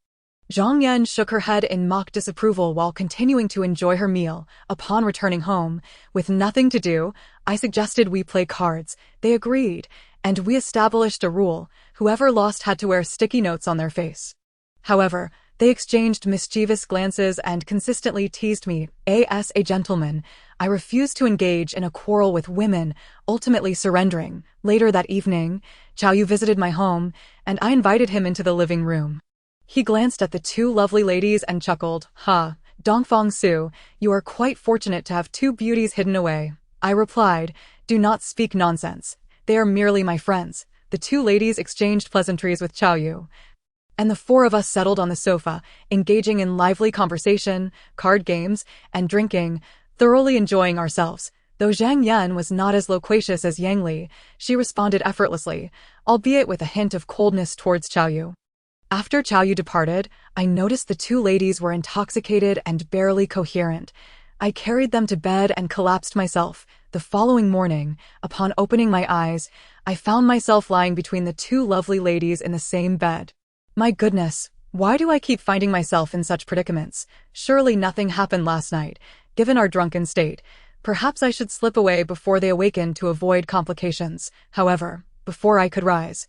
Zhang Yan shook her head in mock disapproval while continuing to enjoy her meal. Upon returning home, with nothing to do, I suggested we play cards. They agreed, and we established a rule: whoever lost had to wear sticky notes on their face. However, they exchanged mischievous glances and consistently teased me. As a gentleman, I refused to engage in a quarrel with women, ultimately surrendering. Later that evening, Xiaoyu visited my home, and I invited him into the living room. He glanced at the two lovely ladies and chuckled. "Ha, Dongfang Su, you are quite fortunate to have two beauties hidden away." I replied, "Do not speak nonsense. They are merely my friends." The two ladies exchanged pleasantries with Xiaoyu, and the four of us settled on the sofa, engaging in lively conversation, card games, and drinking, thoroughly enjoying ourselves. Though Zhang Yan was not as loquacious as Yang Li, she responded effortlessly, albeit with a hint of coldness towards Xiaoyu. After Xiaoyu departed, I noticed the two ladies were intoxicated and barely coherent. I carried them to bed and collapsed myself. The following morning, upon opening my eyes, I found myself lying between the two lovely ladies in the same bed. My goodness, why do I keep finding myself in such predicaments? Surely nothing happened last night, given our drunken state. Perhaps I should slip away before they awaken to avoid complications. However, before I could rise,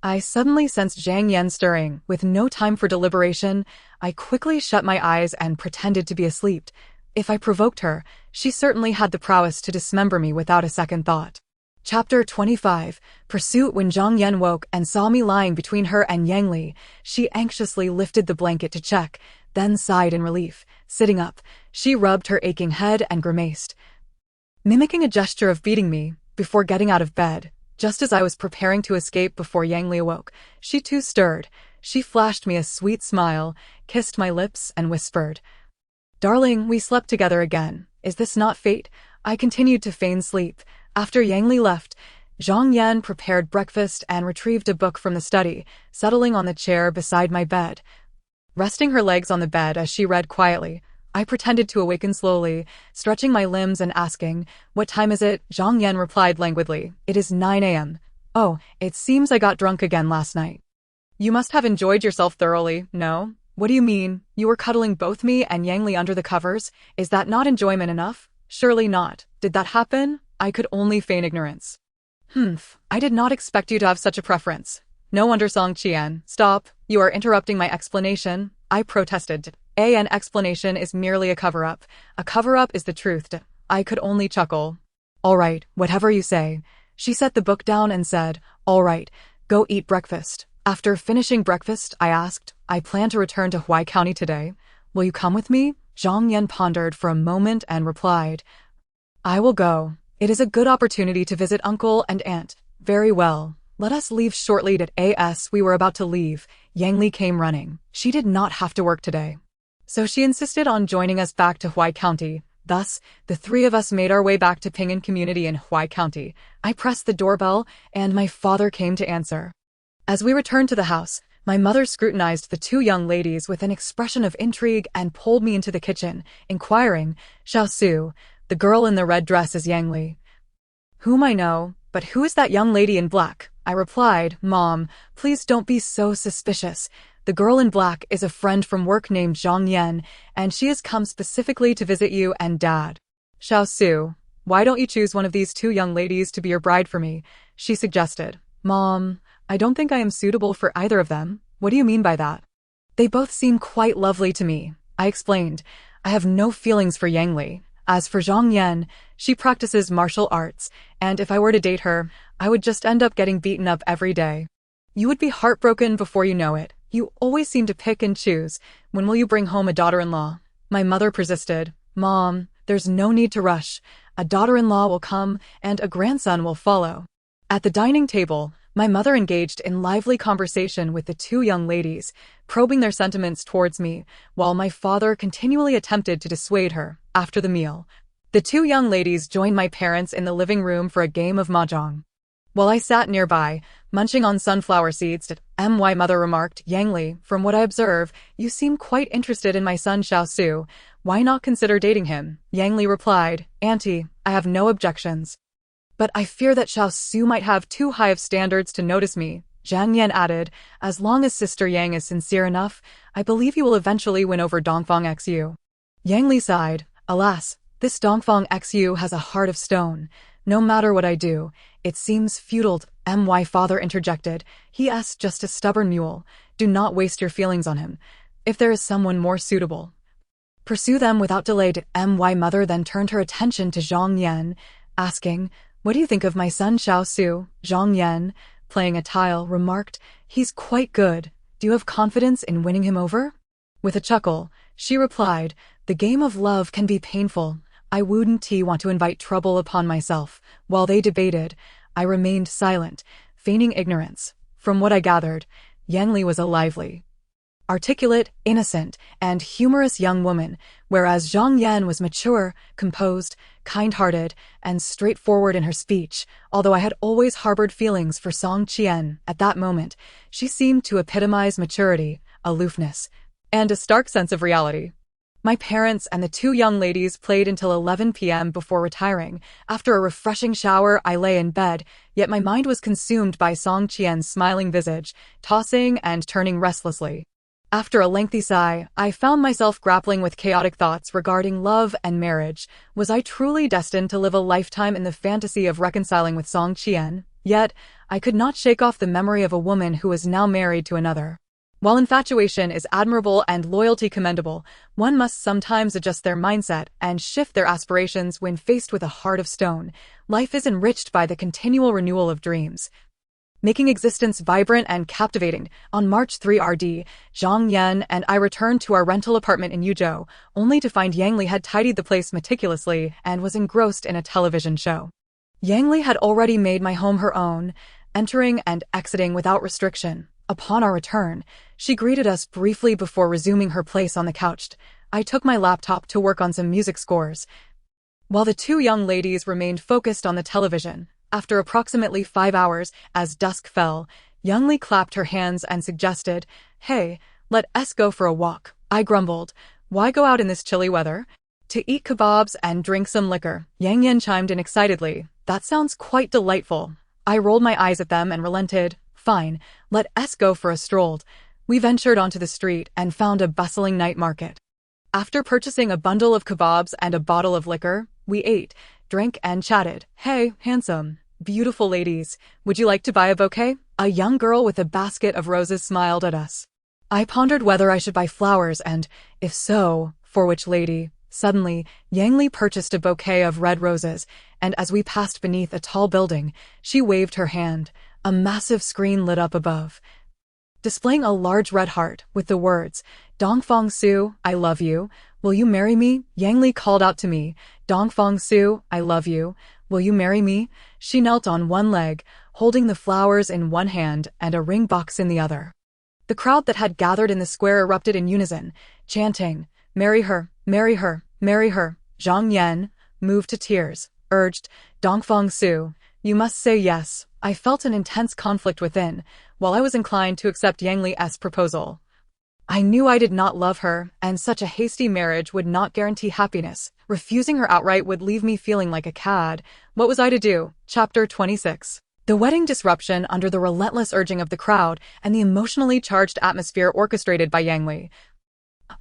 I suddenly sensed Zhang Yan stirring. With no time for deliberation, I quickly shut my eyes and pretended to be asleep. If I provoked her, she certainly had the prowess to dismember me without a second thought. Chapter 25. Pursuit. When Zhang Yan woke and saw me lying between her and Yang Li, she anxiously lifted the blanket to check, then sighed in relief. Sitting up, she rubbed her aching head and grimaced, mimicking a gesture of beating me, before getting out of bed. Just as I was preparing to escape before Yang Li awoke, she too stirred. She flashed me a sweet smile, kissed my lips, and whispered, "Darling, we slept together again. Is this not fate?" I continued to feign sleep. After Yang Li left, Zhang Yan prepared breakfast and retrieved a book from the study, settling on the chair beside my bed. Resting her legs on the bed as she read quietly, I pretended to awaken slowly, stretching my limbs and asking, "What time is it?" Zhang Yan replied languidly, "It is 9 a.m. "Oh, it seems I got drunk again last night." "You must have enjoyed yourself thoroughly, no?" "What do you mean? You were cuddling both me and Yang Li under the covers. Is that not enjoyment enough?" "Surely not. Did that happen?" I could only feign ignorance. I did not expect you to have such a preference." "No wonder, Song Qian. Stop. You are interrupting my explanation," I protested. An explanation is merely a cover-up. A cover-up is the truth." I could only chuckle. "All right, whatever you say." She set the book down and said, "All right, go eat breakfast." After finishing breakfast, I asked, "I plan to return to Huai County today. Will you come with me?" Zhang Yan pondered for a moment and replied, "I will go. It is a good opportunity to visit uncle and aunt." "Very well. Let us leave shortly." As we were about to leave, Yang Li came running. She did not have to work today, so she insisted on joining us back to Huai County. Thus, the three of us made our way back to Ping'an Community in Huai County. I pressed the doorbell, and my father came to answer. As we returned to the house, my mother scrutinized the two young ladies with an expression of intrigue and pulled me into the kitchen, inquiring, "Xiao Su, the girl in the red dress is Yang Li." "Whom I know, but who is that young lady in black?" I replied. "Mom, please don't be so suspicious. The girl in black is a friend from work named Zhang Yan, and she has come specifically to visit you and Dad." "Xiao Su, why don't you choose one of these two young ladies to be your bride for me?" she suggested. "Mom, I don't think I am suitable for either of them." "What do you mean by that?" "They both seem quite lovely to me," I explained. "I have no feelings for Yang Li. As for Zhang Yan, she practices martial arts, and if I were to date her, I would just end up getting beaten up every day." "You would be heartbroken before you know it. You always seem to pick and choose. When will you bring home a daughter-in-law?" My mother persisted. "Mom, there's no need to rush. A daughter-in-law will come, and a grandson will follow." At the dining table, my mother engaged in lively conversation with the two young ladies, probing their sentiments towards me, while my father continually attempted to dissuade her. After the meal, the two young ladies joined my parents in the living room for a game of mahjong. While I sat nearby, munching on sunflower seeds, my mother remarked, "Yang Li, from what I observe, you seem quite interested in my son Xiao Su. Why not consider dating him?" Yang Li replied, "Auntie, I have no objections. But I fear that Xiao Su might have too high of standards to notice me." Zhang Yan added, "As long as Sister Yang is sincere enough, I believe you will eventually win over Dongfang Xu." Yang Li sighed. "Alas, This Dongfang XU has a heart of stone. No matter what I do, it seems futile. My father interjected. He just a stubborn mule. Do not waste your feelings on him. If there is someone more suitable, pursue them without delay. My mother then turned her attention to Zhang Yan, asking, "What do you think of my son Xiao Su?" Zhang Yan, playing a tile, remarked, "He's quite good. Do you have confidence in winning him over?" With a chuckle, she replied, "The game of love can be painful. I wouldn't want to invite trouble upon myself." While they debated, I remained silent, feigning ignorance. From what I gathered, Yang Li was a lively, articulate, innocent, and humorous young woman, whereas Zhang Yan was mature, composed, kind-hearted, and straightforward in her speech. Although I had always harbored feelings for Song Qian, at that moment, she seemed to epitomize maturity, aloofness, and a stark sense of reality. My parents and the two young ladies played until 11 p.m. before retiring. After a refreshing shower, I lay in bed, yet my mind was consumed by Song Qian's smiling visage, tossing and turning restlessly. After a lengthy sigh, I found myself grappling with chaotic thoughts regarding love and marriage. Was I truly destined to live a lifetime in the fantasy of reconciling with Song Qian? Yet, I could not shake off the memory of a woman who was now married to another. While infatuation is admirable and loyalty commendable, one must sometimes adjust their mindset and shift their aspirations when faced with a heart of stone. Life is enriched by the continual renewal of dreams, making existence vibrant and captivating. On March 3 RD, Zhang Yan and I returned to our rental apartment in Yuzhou, only to find Yang Li had tidied the place meticulously and was engrossed in a television show. Yang Li had already made my home her own, entering and exiting without restriction. Upon our return, she greeted us briefly before resuming her place on the couch. I took my laptop to work on some music scores, while the two young ladies remained focused on the television. After approximately 5 hours, as dusk fell, Yang Li clapped her hands and suggested, "Hey, let's go for a walk." I grumbled, "Why go out in this chilly weather?" "To eat kebabs and drink some liquor." Yang Yan chimed in excitedly. "That sounds quite delightful." I rolled my eyes at them and relented. "Fine, let's go for a stroll." We ventured onto the street and found a bustling night market. After purchasing a bundle of kebabs and a bottle of liquor, we ate, drank, and chatted. "Hey, handsome, beautiful ladies, would you like to buy a bouquet?" A young girl with a basket of roses smiled at us. I pondered whether I should buy flowers and, if so, for which lady. Suddenly, Yang Li purchased a bouquet of red roses, and as we passed beneath a tall building, she waved her hand. A massive screen lit up above, displaying a large red heart with the words, "Dongfang Su, I love you. Will you marry me?" Yang Li called out to me, "Dongfang Su, I love you. Will you marry me?" She knelt on one leg, holding the flowers in one hand and a ring box in the other. The crowd that had gathered in the square erupted in unison, chanting, "Marry her, marry her, marry her." Zhang Yan, moved to tears, urged, "Dongfang Su, you must say yes." I felt an intense conflict within, while I was inclined to accept Yang Li's proposal. I knew I did not love her, and such a hasty marriage would not guarantee happiness. Refusing her outright would leave me feeling like a cad. What was I to do? Chapter 26. The wedding disruption under the relentless urging of the crowd and the emotionally charged atmosphere orchestrated by Yang Li.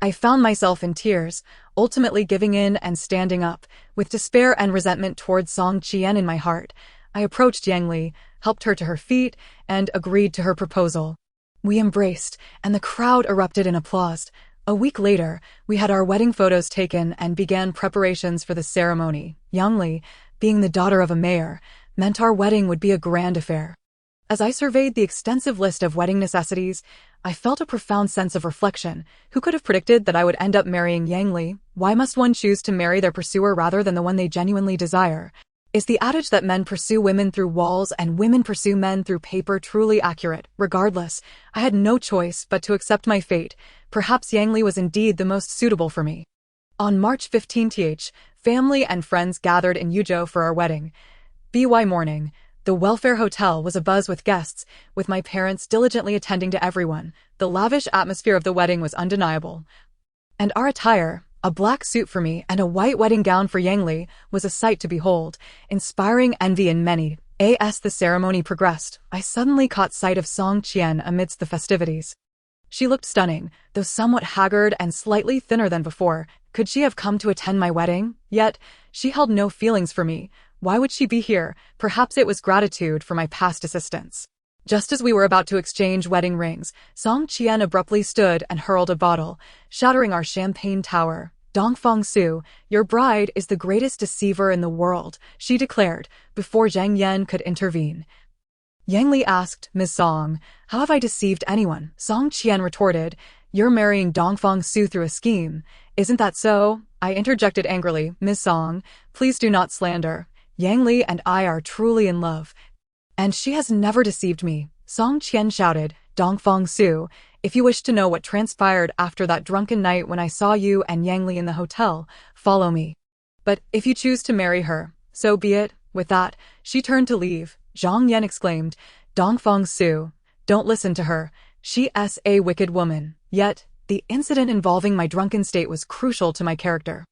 I found myself in tears, ultimately giving in and standing up, with despair and resentment towards Song Qian in my heart. I approached Yang Li, helped her to her feet, and agreed to her proposal. We embraced, and the crowd erupted in applause. A week later, we had our wedding photos taken and began preparations for the ceremony. Yang Li, being the daughter of a mayor, meant our wedding would be a grand affair. As I surveyed the extensive list of wedding necessities, I felt a profound sense of reflection. Who could have predicted that I would end up marrying Yang Li? Why must one choose to marry their pursuer rather than the one they genuinely desire? Is the adage that men pursue women through walls and women pursue men through paper truly accurate? Regardless, I had no choice but to accept my fate. Perhaps Yang Li was indeed the most suitable for me. On March 15th, family and friends gathered in Yuzhou for our wedding. BY morning, the Welfare Hotel was abuzz with guests, with my parents diligently attending to everyone. The lavish atmosphere of the wedding was undeniable. And our attire, a black suit for me and a white wedding gown for Yang Li, was a sight to behold, inspiring envy in many. As the ceremony progressed, I suddenly caught sight of Song Qian amidst the festivities. She looked stunning, though somewhat haggard and slightly thinner than before, Could she have come to attend my wedding? Yet, she held no feelings for me. Why would she be here? Perhaps it was gratitude for my past assistance. Just as we were about to exchange wedding rings, Song Qian abruptly stood and hurled a bottle, shattering our champagne tower. Dongfang Su, your bride is the greatest deceiver in the world, she declared, before Zhang Yan could intervene. Yang Li asked, Ms. Song, how have I deceived anyone? Song Qian retorted, you're marrying Dongfang Su through a scheme. Isn't that so? I interjected angrily, Ms. Song, please do not slander. Yang Li and I are truly in love. And she has never deceived me. Song Qian shouted, Dongfang Su, if you wish to know what transpired after that drunken night when I saw you and Yang Li in the hotel, follow me. But if you choose to marry her, so be it. With that, she turned to leave. Zhang Yan exclaimed, Dongfang Su, don't listen to her. She's a wicked woman. Yet, the incident involving my drunken state was crucial to my character.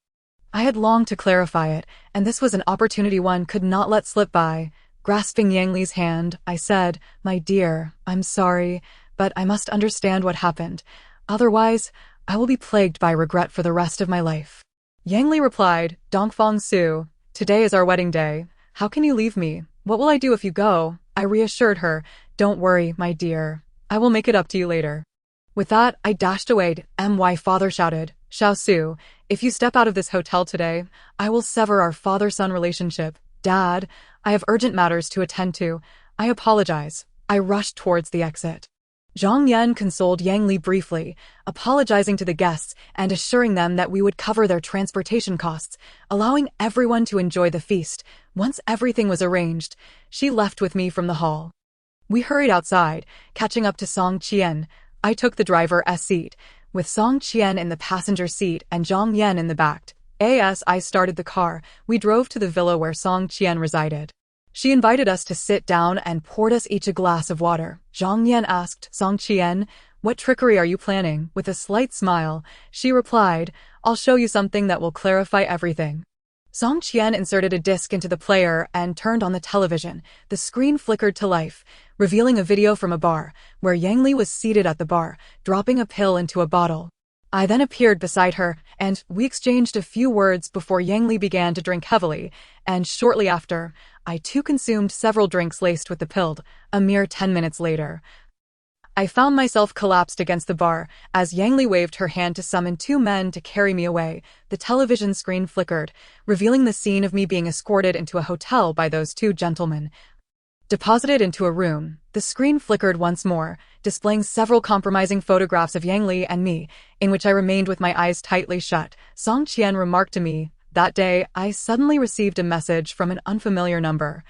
I had longed to clarify it, and this was an opportunity one could not let slip by. Grasping Yang Li's hand, I said, my dear, I'm sorry, but I must understand what happened. Otherwise, I will be plagued by regret for the rest of my life. Yang Li replied, Dongfang Su, today is our wedding day. How can you leave me? What will I do if you go? I reassured her, don't worry, my dear. I will make it up to you later. With that, I dashed away. My father shouted, Xiao Su, if you step out of this hotel today, I will sever our father-son relationship. Dad, I have urgent matters to attend to. I apologize. I rushed towards the exit. Zhang Yan consoled Yang Li briefly, apologizing to the guests and assuring them that we would cover their transportation costs, allowing everyone to enjoy the feast. Once everything was arranged, she left with me from the hall. We hurried outside, catching up to Song Qian. I took the driver's seat, with Song Qian in the passenger seat and Zhang Yan in the back. As I started the car, we drove to the villa where Song Qian resided. She invited us to sit down and poured us each a glass of water. Zhang Yan asked Song Qian, what trickery are you planning? With a slight smile, she replied, I'll show you something that will clarify everything. Song Qian inserted a disc into the player and turned on the television. The screen flickered to life, revealing a video from a bar, where Yang Li was seated at the bar, dropping a pill into a bottle. I then appeared beside her, and we exchanged a few words before Yang Li began to drink heavily, and shortly after, I too consumed several drinks laced with the pill. A mere 10 minutes later, I found myself collapsed against the bar as Yang Li waved her hand to summon 2 men to carry me away. The television screen flickered, revealing the scene of me being escorted into a hotel by those 2 gentlemen. Deposited into a room, the screen flickered once more, displaying several compromising photographs of Yang Li and me, in which I remained with my eyes tightly shut. Song Qian remarked to me, that day, I suddenly received a message from an unfamiliar number,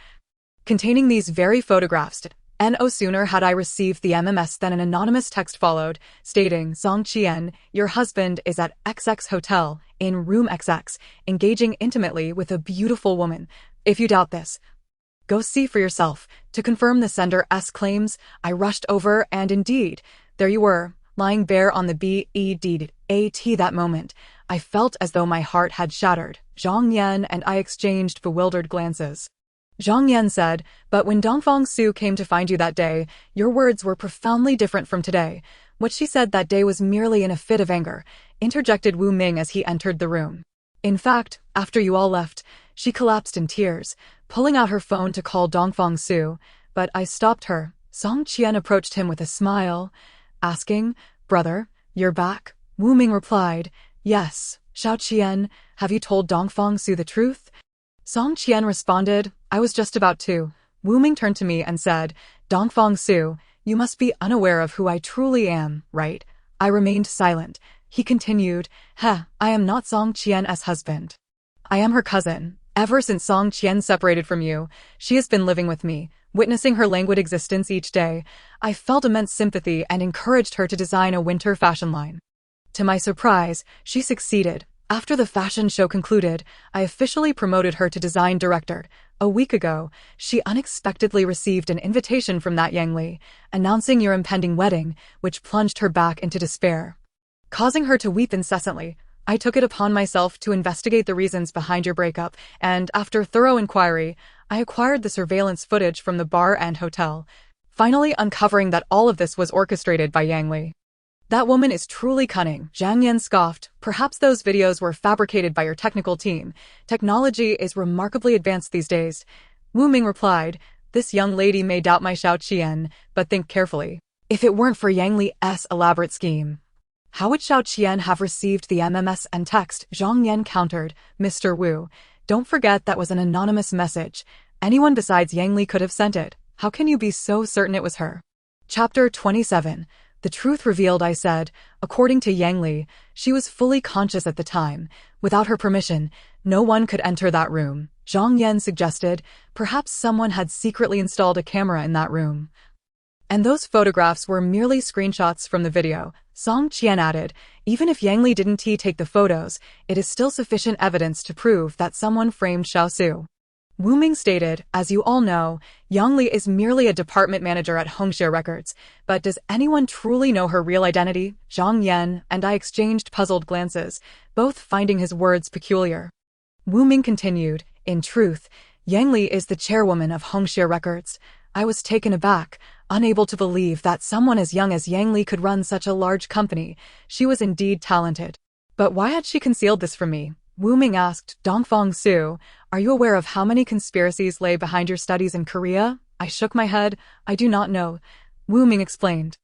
containing these very photographs. No sooner had I received the MMS than an anonymous text followed, stating, Song Qian, your husband is at XX Hotel, in room XX, engaging intimately with a beautiful woman. If you doubt this, go see for yourself. To confirm the sender's claims, I rushed over and indeed, there you were, lying bare on the bed. At that moment, I felt as though my heart had shattered. Zhang Yan and I exchanged bewildered glances. Zhang Yan said, but when Dongfang Su came to find you that day, your words were profoundly different from today. What she said that day was merely in a fit of anger, interjected Wu Ming as he entered the room. In fact, after you all left, she collapsed in tears, pulling out her phone to call Dongfang Su, but I stopped her. Song Qian approached him with a smile, asking, brother, you're back? Wu Ming replied, yes. Xiao Qian, have you told Dongfang Su the truth? Song Qian responded, I was just about to. Wu Ming turned to me and said, Dongfang Su, you must be unaware of who I truly am, right? I remained silent. He continued, I am not Song Qian's husband. I am her cousin. Ever since Song Qian separated from you, she has been living with me, witnessing her languid existence each day. I felt immense sympathy and encouraged her to design a winter fashion line. To my surprise, she succeeded. After the fashion show concluded, I officially promoted her to design director. A week ago, she unexpectedly received an invitation from that Yang Li, announcing your impending wedding, which plunged her back into despair, causing her to weep incessantly. I took it upon myself to investigate the reasons behind your breakup, and after thorough inquiry, I acquired the surveillance footage from the bar and hotel, finally uncovering that all of this was orchestrated by Yang Li. That woman is truly cunning, Zhang Yan scoffed. Perhaps those videos were fabricated by your technical team. Technology is remarkably advanced these days. Wu Ming replied, this young lady may doubt my Xiao Qian, but think carefully. If it weren't for Yang Li's elaborate scheme, how would Xiao Qian have received the MMS and text? Zhang Yan countered, Mr. Wu. Don't forget that was an anonymous message. Anyone besides Yang Li could have sent it. How can you be so certain it was her? Chapter 27. The truth revealed, I said. According to Yang Li, she was fully conscious at the time. Without her permission, no one could enter that room. Zhang Yan suggested, perhaps someone had secretly installed a camera in that room. And those photographs were merely screenshots from the video. Song Qian added, even if Yang Li didn't take the photos, it is still sufficient evidence to prove that someone framed Xiao Su. Wu Ming stated, as you all know, Yang Li is merely a department manager at Hongxie Records, but does anyone truly know her real identity? Zhang Yan and I exchanged puzzled glances, both finding his words peculiar. Wu Ming continued, in truth, Yang Li is the chairwoman of Hongxie Records. I was taken aback, unable to believe that someone as young as Yang Li could run such a large company. She was indeed talented. But why had she concealed this from me? Wu Ming asked, Dongfang Su, are you aware of how many conspiracies lay behind your studies in Korea? I shook my head. I do not know. Wu Ming explained.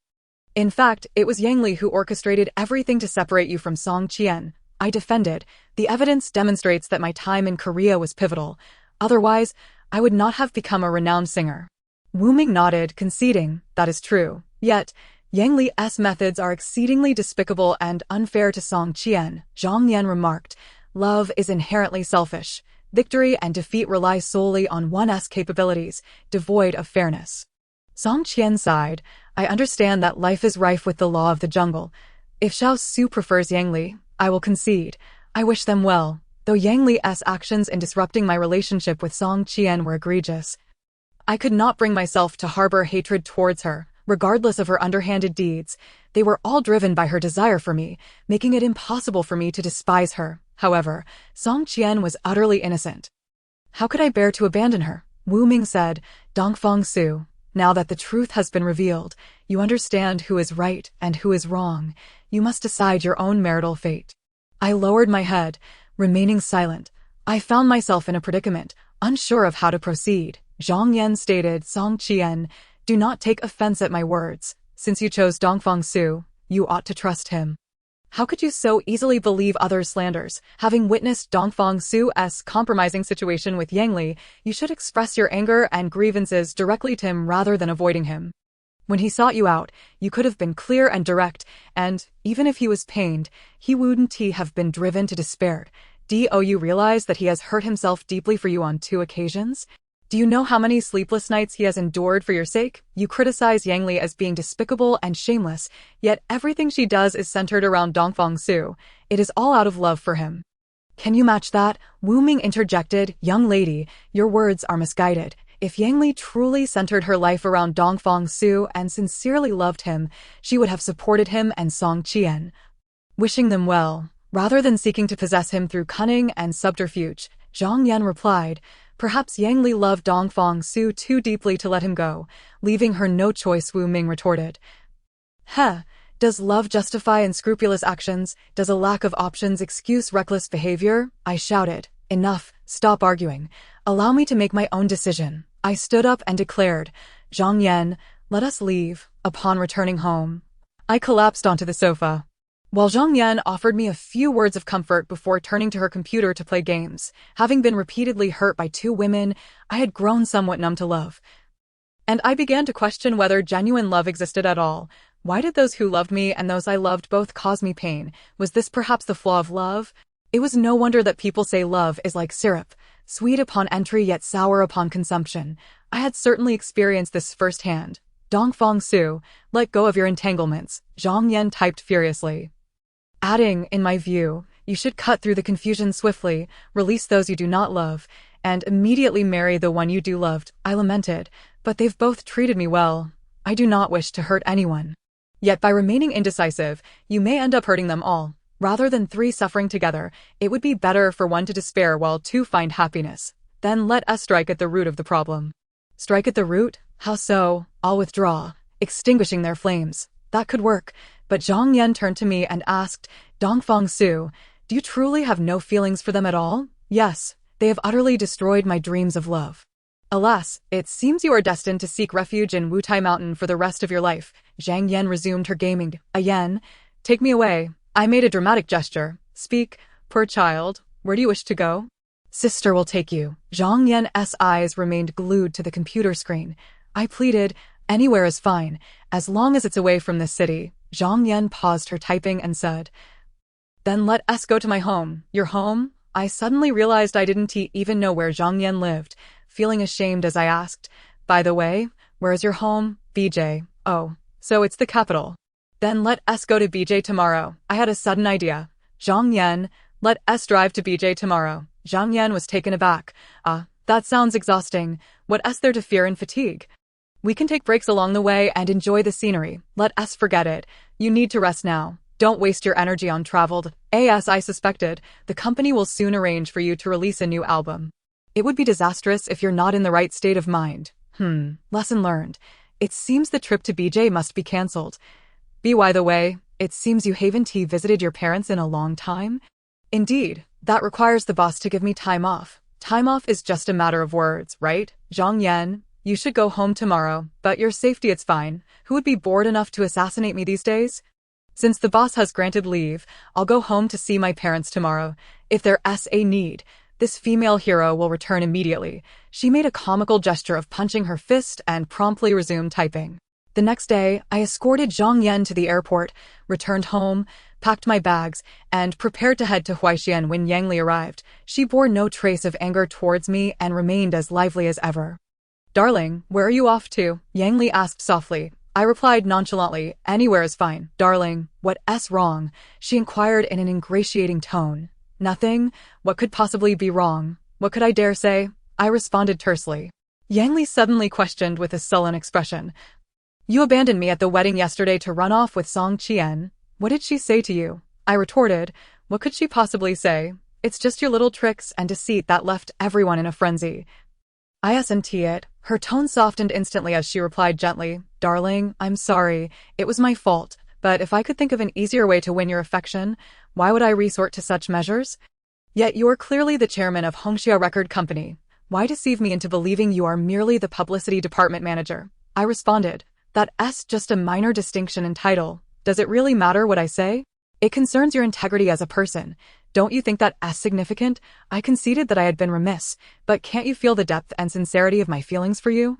In fact, it was Yang Li who orchestrated everything to separate you from Song Qian. I defended. The evidence demonstrates that my time in Korea was pivotal. Otherwise, I would not have become a renowned singer. Wu Ming nodded, conceding, that is true. Yet, Yang Li's methods are exceedingly despicable and unfair to Song Qian. Zhang Yan remarked, love is inherently selfish. Victory and defeat rely solely on one's capabilities, devoid of fairness. Song Qian sighed, I understand that life is rife with the law of the jungle. If Xiao Su prefers Yang Li, I will concede. I wish them well, though Yang Li's actions in disrupting my relationship with Song Qian were egregious. I could not bring myself to harbor hatred towards her, regardless of her underhanded deeds. They were all driven by her desire for me, making it impossible for me to despise her. However, Song Qian was utterly innocent. How could I bear to abandon her? Wu Ming said, Dongfang Su, now that the truth has been revealed, you understand who is right and who is wrong. You must decide your own marital fate. I lowered my head, remaining silent. I found myself in a predicament, unsure of how to proceed. Zhang Yan stated, Song Qian, do not take offense at my words. Since you chose Dongfang Su, you ought to trust him. How could you so easily believe others' slanders? Having witnessed Dongfang Su's compromising situation with Yang Li, you should express your anger and grievances directly to him rather than avoiding him. When he sought you out, you could have been clear and direct, and, even if he was pained, he wouldn't have been driven to despair. Do you realize that he has hurt himself deeply for you on 2 occasions? Do you know how many sleepless nights he has endured for your sake? You criticize Yang Li as being despicable and shameless, yet everything she does is centered around Dongfang Su. It is all out of love for him. Can you match that? Wu Ming interjected, young lady, your words are misguided. If Yang Li truly centered her life around Dongfang Su and sincerely loved him, she would have supported him and Song Qian, wishing them well, rather than seeking to possess him through cunning and subterfuge. Zhang Yan replied, perhaps Yang Li loved Dongfang Su too deeply to let him go, leaving her no choice. Wu Ming retorted. Does love justify unscrupulous actions? Does a lack of options excuse reckless behavior? I shouted. Enough, stop arguing. Allow me to make my own decision. I stood up and declared, Zhang Yan, let us leave. Upon returning home, I collapsed onto the sofa, while Zhang Yan offered me a few words of comfort before turning to her computer to play games. Having been repeatedly hurt by 2 women, I had grown somewhat numb to love. And I began to question whether genuine love existed at all. Why did those who loved me and those I loved both cause me pain? Was this perhaps the flaw of love? It was no wonder that people say love is like syrup, sweet upon entry yet sour upon consumption. I had certainly experienced this firsthand. Dongfang Su, let go of your entanglements, Zhang Yan typed furiously, adding, in my view, you should cut through the confusion swiftly, release those you do not love, and immediately marry the one you do loved. I lamented, but they've both treated me well. I do not wish to hurt anyone. Yet by remaining indecisive, you may end up hurting them all. Rather than 3 suffering together, it would be better for one to despair while 2 find happiness. Then let us strike at the root of the problem. Strike at the root? How so? I'll withdraw, extinguishing their flames. That could work. But Zhang Yan turned to me and asked, Dongfang Su, do you truly have no feelings for them at all? Yes, they have utterly destroyed my dreams of love. Alas, it seems you are destined to seek refuge in Wutai Mountain for the rest of your life. Zhang Yan resumed her gaming. Yan, take me away. I made a dramatic gesture. Speak, poor child, where do you wish to go? Sister will take you. Zhang Yan's eyes remained glued to the computer screen. I pleaded, anywhere is fine, as long as it's away from this city. Zhang Yan paused her typing and said, then let us go to my home. Your home? I suddenly realized I didn't even know where Zhang Yan lived, feeling ashamed as I asked, by the way, where is your home? BJ. Oh, so it's the capital. Then let us go to BJ tomorrow. I had a sudden idea. Zhang Yan, let us drive to BJ tomorrow. Zhang Yan was taken aback. That sounds exhausting. What is there to fear and fatigue? We can take breaks along the way and enjoy the scenery. Let us forget it. You need to rest now. Don't waste your energy on traveled. As I suspected, the company will soon arrange for you to release a new album. It would be disastrous if you're not in the right state of mind. Lesson learned. It seems the trip to BJ must be cancelled. By the way, it seems you haven't visited your parents in a long time? Indeed, that requires the boss to give me time off. Time off is just a matter of words, right? Zhang Yan, you should go home tomorrow, but your safety it's fine. Who would be bored enough to assassinate me these days? Since the boss has granted leave, I'll go home to see my parents tomorrow. If there's a need, this female hero will return immediately. She made a comical gesture of punching her fist and promptly resumed typing. The next day, I escorted Zhang Yan to the airport, returned home, packed my bags, and prepared to head to Huaixin when Yang Li arrived. She bore no trace of anger towards me and remained as lively as ever. Darling, where are you off to? Yang Li asked softly. I replied nonchalantly, anywhere is fine. Darling, what's wrong? She inquired in an ingratiating tone. Nothing. What could possibly be wrong? What could I dare say? I responded tersely. Yang Li suddenly questioned with a sullen expression. You abandoned me at the wedding yesterday to run off with Song Qian. What did she say to you? I retorted. What could she possibly say? It's just your little tricks and deceit that left everyone in a frenzy. I isn't it. Her tone softened instantly as she replied gently, Darling, I'm sorry. It was my fault. But if I could think of an easier way to win your affection, why would I resort to such measures? Yet you are clearly the chairman of Hongxia Record Company. Why deceive me into believing you are merely the publicity department manager? I responded. That's just a minor distinction in title. Does it really matter what I say? It concerns your integrity as a person. Don't you think that as significant? I conceded that I had been remiss, but can't you feel the depth and sincerity of my feelings for you?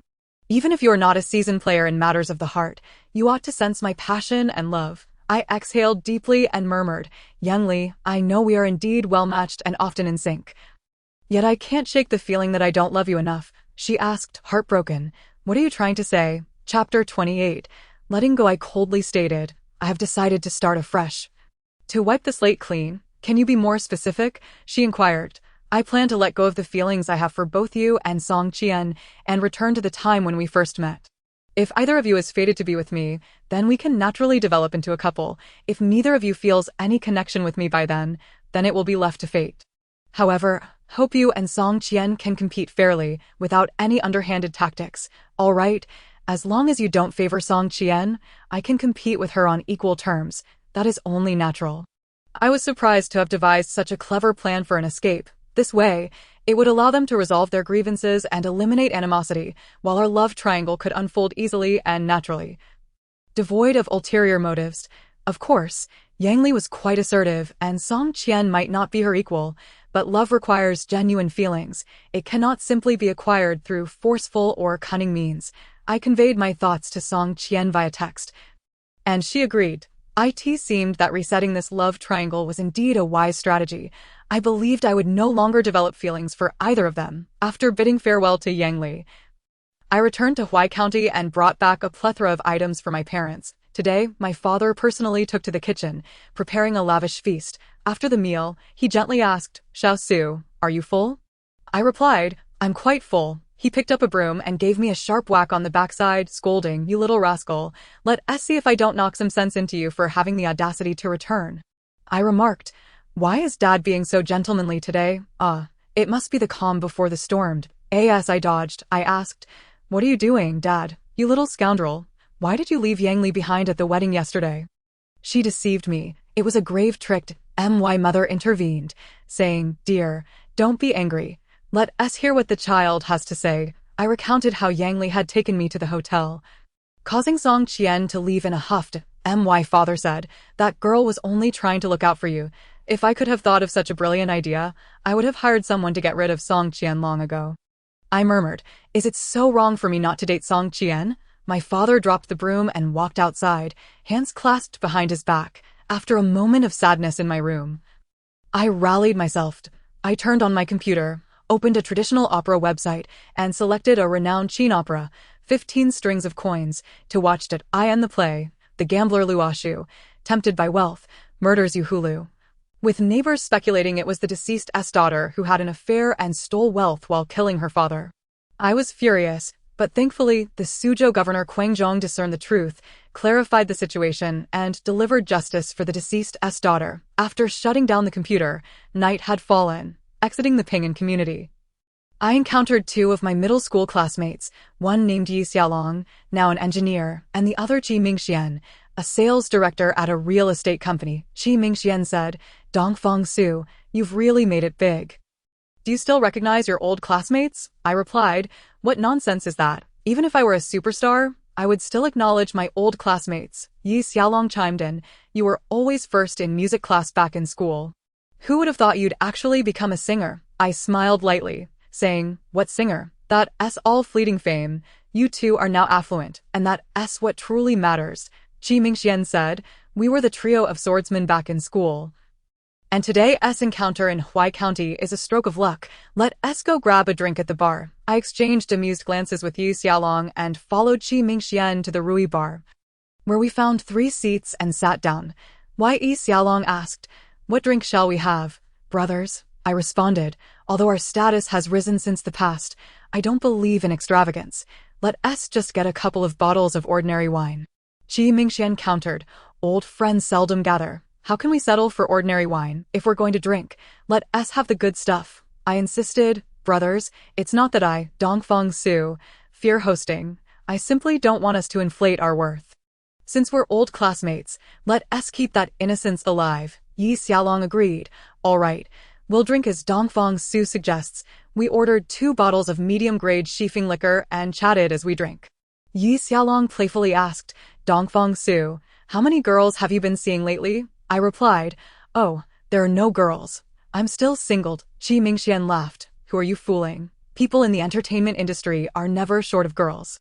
Even if you are not a seasoned player in matters of the heart, you ought to sense my passion and love. I exhaled deeply and murmured, Yang Li, I know we are indeed well matched and often in sync. Yet I can't shake the feeling that I don't love you enough. She asked, heartbroken. What are you trying to say? Chapter 28. Letting go, I coldly stated. I have decided to start afresh. To wipe the slate clean. Can you be more specific? She inquired. I plan to let go of the feelings I have for both you and Song Qian and return to the time when we first met. If either of you is fated to be with me, then we can naturally develop into a couple. If neither of you feels any connection with me by then it will be left to fate. However, hope you and Song Qian can compete fairly, without any underhanded tactics. All right, as long as you don't favor Song Qian, I can compete with her on equal terms. That is only natural. I was surprised to have devised such a clever plan for an escape. This way, it would allow them to resolve their grievances and eliminate animosity, while our love triangle could unfold easily and naturally. Devoid of ulterior motives. Of course, Yang Li was quite assertive, and Song Qian might not be her equal, but love requires genuine feelings. It cannot simply be acquired through forceful or cunning means. I conveyed my thoughts to Song Qian via text, and she agreed. It seemed that resetting this love triangle was indeed a wise strategy. I believed I would no longer develop feelings for either of them. After bidding farewell to Yang Li, I returned to Huai County and brought back a plethora of items for my parents. Today, my father personally took to the kitchen, preparing a lavish feast. After the meal, he gently asked, Xiao Su, are you full? I replied, I'm quite full. He picked up a broom and gave me a sharp whack on the backside, scolding, You little rascal, let us see if I don't knock some sense into you for having the audacity to return. I remarked, Why is Dad being so gentlemanly today? It must be the calm before the storm. As I dodged, I asked, What are you doing, Dad? You little scoundrel. Why did you leave Yang Li behind at the wedding yesterday? She deceived me. It was a grave trick. My mother intervened, saying, "Dear, don't be angry. Let us hear what the child has to say." I recounted how Yang Li had taken me to the hotel, causing Song Qian to leave in a huff. My father said, "That girl was only trying to look out for you. If I could have thought of such a brilliant idea, I would have hired someone to get rid of Song Qian long ago." I murmured, "Is it so wrong for me not to date Song Qian?" My father dropped the broom and walked outside, hands clasped behind his back, after a moment of sadness in my room. I rallied myself. I turned on my computer, opened a traditional opera website, and selected a renowned Qin opera, 15 strings of coins, to watch it. I end the play, The Gambler Luoshu, tempted by wealth, murders Yu Hulu, with neighbors speculating it was the deceased's daughter who had an affair and stole wealth while killing her father. I was furious, but thankfully, the Suzhou governor Quang Zhong discerned the truth, clarified the situation, and delivered justice for the deceased's daughter. After shutting down the computer, night had fallen, exiting the Pingan community. I encountered two of my middle school classmates, one named Yi Xiaolong, now an engineer, and the other Qi Mingxian, a sales director at a real estate company. Qi Mingxian said, "Dongfang Su, you've really made it big. Do you still recognize your old classmates?" I replied, "What nonsense is that? Even if I were a superstar, I would still acknowledge my old classmates." Yi Xiaolong chimed in, "You were always first in music class back in school. Who would have thought you'd actually become a singer?" I smiled lightly, saying, "What singer? That's all fleeting fame. You two are now affluent, and that's what truly matters." Qi Mingxian said, "We were the trio of swordsmen back in school. And today's encounter in Huai County is a stroke of luck. Let us go grab a drink at the bar." I exchanged amused glances with Yi Xiaolong and followed Qi Mingxian to the Rui bar, where we found 3 seats and sat down. Yi Xiaolong asked, "What drink shall we have, brothers?" I responded, "Although our status has risen since the past, I don't believe in extravagance. Let us just get a couple of bottles of ordinary wine." Qi Mingxian countered, "Old friends seldom gather. How can we settle for ordinary wine if we're going to drink? Let us have the good stuff." I insisted, "Brothers, it's not that I, Dongfang Su, fear hosting. I simply don't want us to inflate our worth. Since we're old classmates, let us keep that innocence alive." Yi Xiaolong agreed. "All right, we'll drink as Dongfang Su suggests." We ordered 2 bottles of medium-grade Shifeng liquor and chatted as we drank. Yi Xiaolong playfully asked, "Dongfang Su, how many girls have you been seeing lately?" I replied, "Oh, there are no girls. I'm still single." Qi Mingxian laughed. "Who are you fooling? People in the entertainment industry are never short of girls."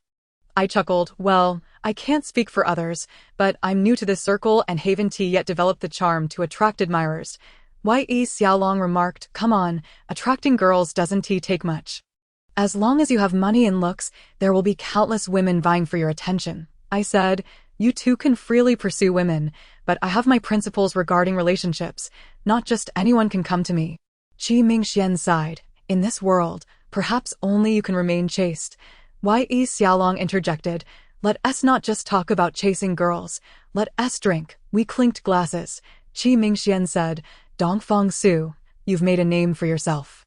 I chuckled. "Well, I can't speak for others, but I'm new to this circle and haven't yet developed the charm to attract admirers." Yi Xiaolong remarked, "Come on, attracting girls doesn't take much. As long as you have money and looks, there will be countless women vying for your attention." I said, "You two can freely pursue women, but I have my principles regarding relationships. Not just anyone can come to me." Qi Mingxian sighed. "In this world, perhaps only you can remain chaste." Yi Xiaolong interjected, "Let us not just talk about chasing girls. Let us drink." We clinked glasses. Qi Mingxian said, "Dongfang Su, you've made a name for yourself.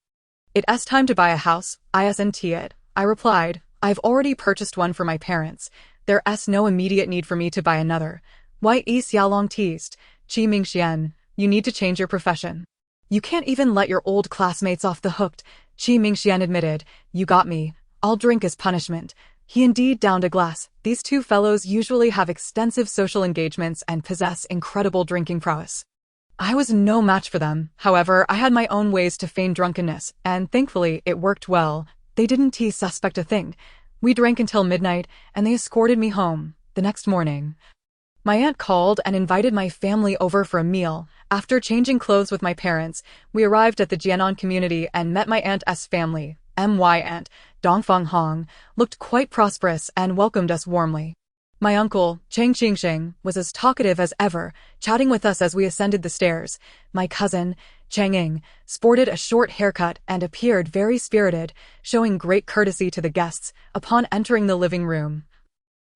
It's time to buy a house, isn't it?" I replied, "I've already purchased one for my parents. There's no immediate need for me to buy another." Yi Xiaolong teased, "Qi Mingxian, you need to change your profession. You can't even let your old classmates off the hook." Qi Mingxian admitted, "You got me. I'll drink as punishment." He indeed downed a glass. These two fellows usually have extensive social engagements and possess incredible drinking prowess. I was no match for them. However, I had my own ways to feign drunkenness, and thankfully it worked well. They didn't suspect a thing. We drank until midnight, and they escorted me home. The next morning, my aunt called and invited my family over for a meal. After changing clothes with my parents, we arrived at the Jianan community and met my aunt's family. My aunt, Dongfang Hong, looked quite prosperous and welcomed us warmly. My uncle, Cheng Qingsheng, was as talkative as ever, chatting with us as we ascended the stairs. My cousin, Cheng Ying, sported a short haircut and appeared very spirited, showing great courtesy to the guests. Upon entering the living room,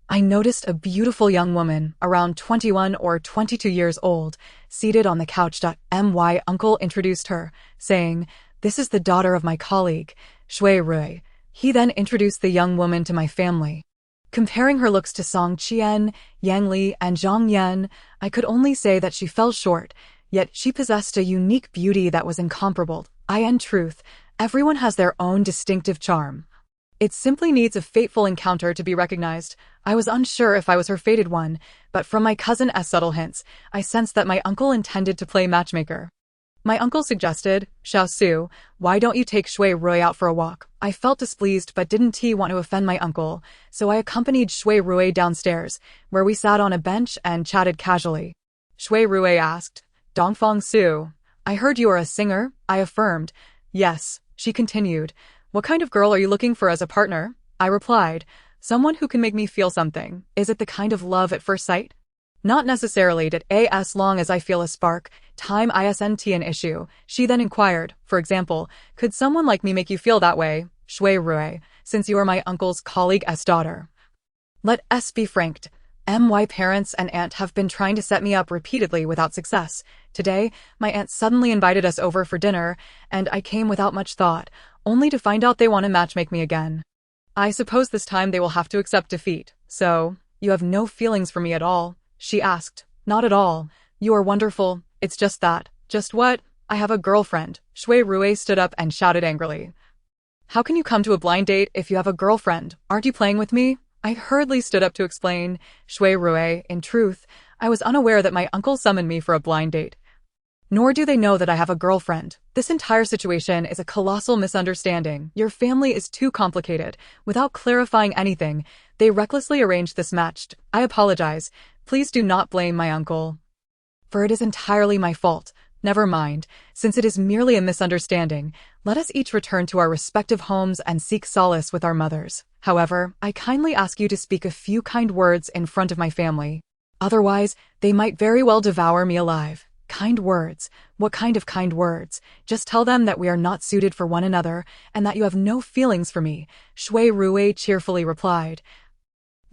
I noticed a beautiful young woman, around 21 or 22 years old, seated on the couch. My uncle introduced her, saying, "This is the daughter of my colleague, Shui Rui." He then introduced the young woman to my family. Comparing her looks to Song Qian, Yang Li, and Zhang Yan, I could only say that she fell short, yet she possessed a unique beauty that was incomparable. In truth, everyone has their own distinctive charm. It simply needs a fateful encounter to be recognized. I was unsure if I was her fated one, but from my cousin's subtle hints, I sensed that my uncle intended to play matchmaker. My uncle suggested, "Xiao Su, why don't you take Shui Rui out for a walk?" I felt displeased but didn't want to offend my uncle, so I accompanied Shui Rui downstairs, where we sat on a bench and chatted casually. Shui Rui asked, "Dongfang Su, I heard you are a singer?" I affirmed. "Yes," she continued. "What kind of girl are you looking for as a partner?" I replied, "Someone who can make me feel something." "Is it the kind of love at first sight?" "Not necessarily, as long as I feel a spark. Time isn't an issue." She then inquired, "For example, could someone like me make you feel that way?" "Shui Rui, since you are my uncle's colleague's daughter, let's be frank. My parents and aunt have been trying to set me up repeatedly without success. Today, my aunt suddenly invited us over for dinner, and I came without much thought, only to find out they want to matchmake me again. I suppose this time they will have to accept defeat. So, you have no feelings for me at all?" she asked. "Not at all. You are wonderful. It's just that." "Just what?" "I have a girlfriend." Shui Rui stood up and shouted angrily. "How can you come to a blind date if you have a girlfriend? Aren't you playing with me?" I hurriedly stood up to explain. "Shui Rui, in truth, I was unaware that my uncle summoned me for a blind date. Nor do they know that I have a girlfriend. This entire situation is a colossal misunderstanding. Your family is too complicated. Without clarifying anything, they recklessly arranged this match. I apologize. Please do not blame my uncle, for it is entirely my fault. Never mind, since it is merely a misunderstanding, let us each return to our respective homes and seek solace with our mothers. However, I kindly ask you to speak a few kind words in front of my family. Otherwise, they might very well devour me alive." "Kind words? What kind of kind words?" "Just tell them that we are not suited for one another, and that you have no feelings for me," Shui Rui cheerfully replied.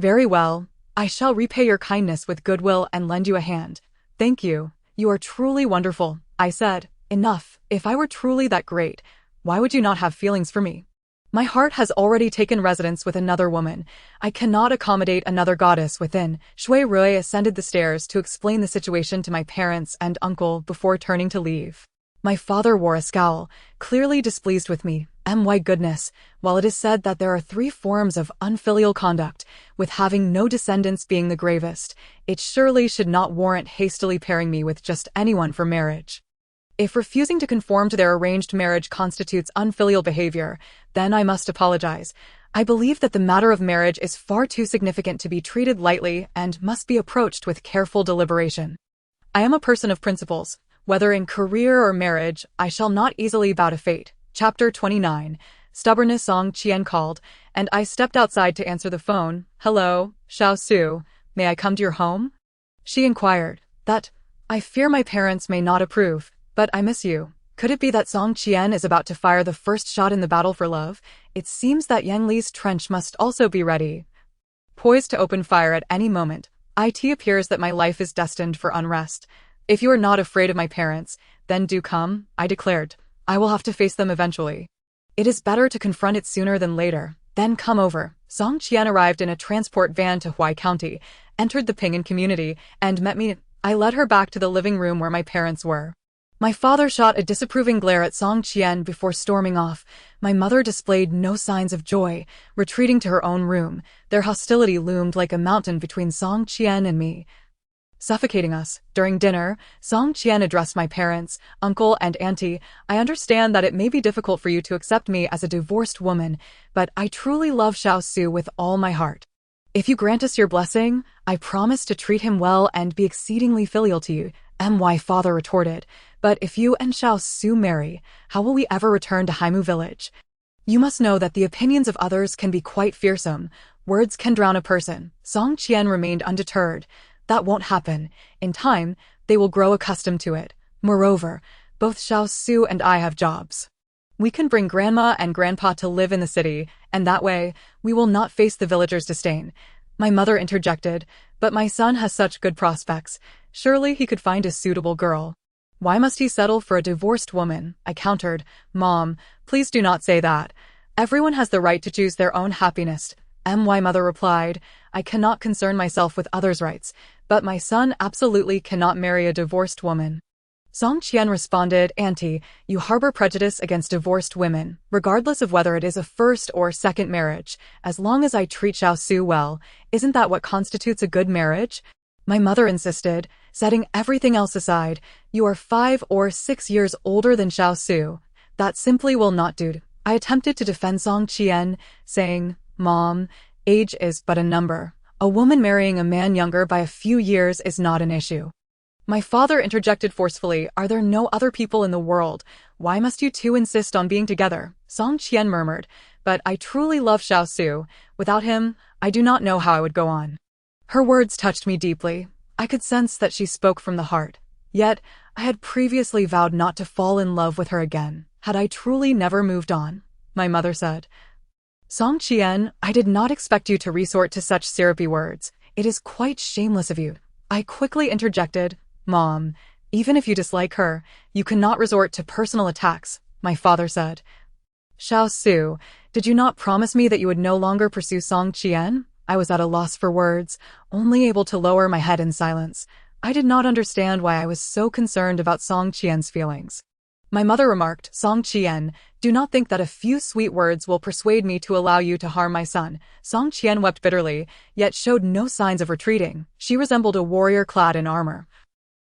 "Very well. I shall repay your kindness with goodwill and lend you a hand." "Thank you. You are truly wonderful," I said. "Enough. If I were truly that great, why would you not have feelings for me? My heart has already taken residence with another woman. I cannot accommodate another goddess within." Shui Rui ascended the stairs to explain the situation to my parents and uncle before turning to leave. My father wore a scowl, clearly displeased with me. My goodness, while it is said that there are 3 forms of unfilial conduct, with having no descendants being the gravest, it surely should not warrant hastily pairing me with just anyone for marriage. If refusing to conform to their arranged marriage constitutes unfilial behavior, then I must apologize. I believe that the matter of marriage is far too significant to be treated lightly and must be approached with careful deliberation. I am a person of principles. Whether in career or marriage, I shall not easily bow to fate. Chapter 29. Stubbornness. Song Qian called, and I stepped outside to answer the phone. "Hello, Xiao Su. May I come to your home?" she inquired. "That, I fear my parents may not approve, but I miss you." Could it be that Song Qian is about to fire the first shot in the battle for love? It seems that Yang Li's trench must also be ready, poised to open fire at any moment. It appears that my life is destined for unrest. "If you are not afraid of my parents, then do come," I declared. "I will have to face them eventually. It is better to confront it sooner than later. Then come over." Song Qian arrived in a transport van to Huai County, entered the Pinyin community, and met me. I led her back to the living room where my parents were. My father shot a disapproving glare at Song Qian before storming off. My mother displayed no signs of joy, retreating to her own room. Their hostility loomed like a mountain between Song Qian and me, suffocating us. During dinner, Song Qian addressed my parents, uncle, and auntie. "I understand that it may be difficult for you to accept me as a divorced woman, but I truly love Xiao Su with all my heart. If you grant us your blessing, I promise to treat him well and be exceedingly filial to you." My father retorted, "But if you and Xiao Su marry, how will we ever return to Haimu village? You must know that the opinions of others can be quite fearsome. Words can drown a person." Song Qian remained undeterred. "That won't happen. In time, they will grow accustomed to it. Moreover, both Xiao Su and I have jobs. We can bring grandma and grandpa to live in the city, and that way, we will not face the villagers' disdain." My mother interjected, "But my son has such good prospects. Surely he could find a suitable girl." "Why must he settle for a divorced woman?" I countered. "Mom, please do not say that. Everyone has the right to choose their own happiness. My mother replied, I cannot concern myself with others' rights, but my son absolutely cannot marry a divorced woman. Song Qian responded, Auntie, you harbor prejudice against divorced women, regardless of whether it is a first or second marriage. As long as I treat Xiao Su well, isn't that what constitutes a good marriage? My mother insisted, setting everything else aside, you are 5 or 6 years older than Xiao Su. That simply will not do. I attempted to defend Song Qian, saying, Mom, age is but a number. A woman marrying a man younger by a few years is not an issue. My father interjected forcefully, Are there no other people in the world? Why must you two insist on being together? Song Qian murmured, But I truly love Xiao Su. Without him, I do not know how I would go on. Her words touched me deeply. I could sense that she spoke from the heart. Yet, I had previously vowed not to fall in love with her again. Had I truly never moved on? My mother said. Song Qian, I did not expect you to resort to such syrupy words. It is quite shameless of you. I quickly interjected, Mom, even if you dislike her, you cannot resort to personal attacks, my father said. Xiao Su, did you not promise me that you would no longer pursue Song Qian? I was at a loss for words, only able to lower my head in silence. I did not understand why I was so concerned about Song Qian's feelings. My mother remarked, Song Qian, do not think that a few sweet words will persuade me to allow you to harm my son. Song Qian wept bitterly, yet showed no signs of retreating. She resembled a warrior clad in armor.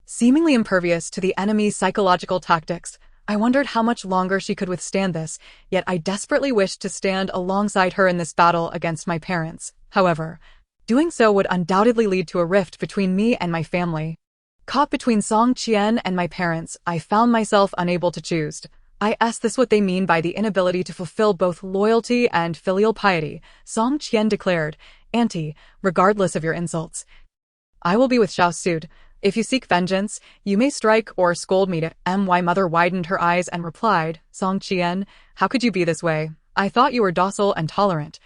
Seemingly impervious to the enemy's psychological tactics, I wondered how much longer she could withstand this, yet I desperately wished to stand alongside her in this battle against my parents. However, doing so would undoubtedly lead to a rift between me and my family. Caught between Song Qian and my parents, I found myself unable to choose. I asked this what they mean by the inability to fulfill both loyalty and filial piety. Song Qian declared, Auntie, regardless of your insults, I will be with Xiao Su. If you seek vengeance, you may strike or scold me. My mother widened her eyes and replied, Song Qian, how could you be this way? I thought you were docile and tolerant.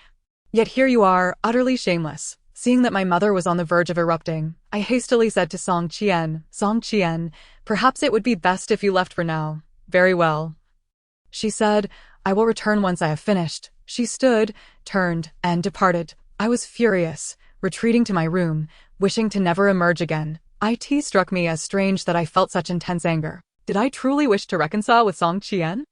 Yet here you are, utterly shameless. Seeing that my mother was on the verge of erupting, I hastily said to Song Qian, perhaps it would be best if you left for now. Very well. She said, I will return once I have finished. She stood, turned, and departed. I was furious, retreating to my room, wishing to never emerge again. It struck me as strange that I felt such intense anger. Did I truly wish to reconcile with Song Qian?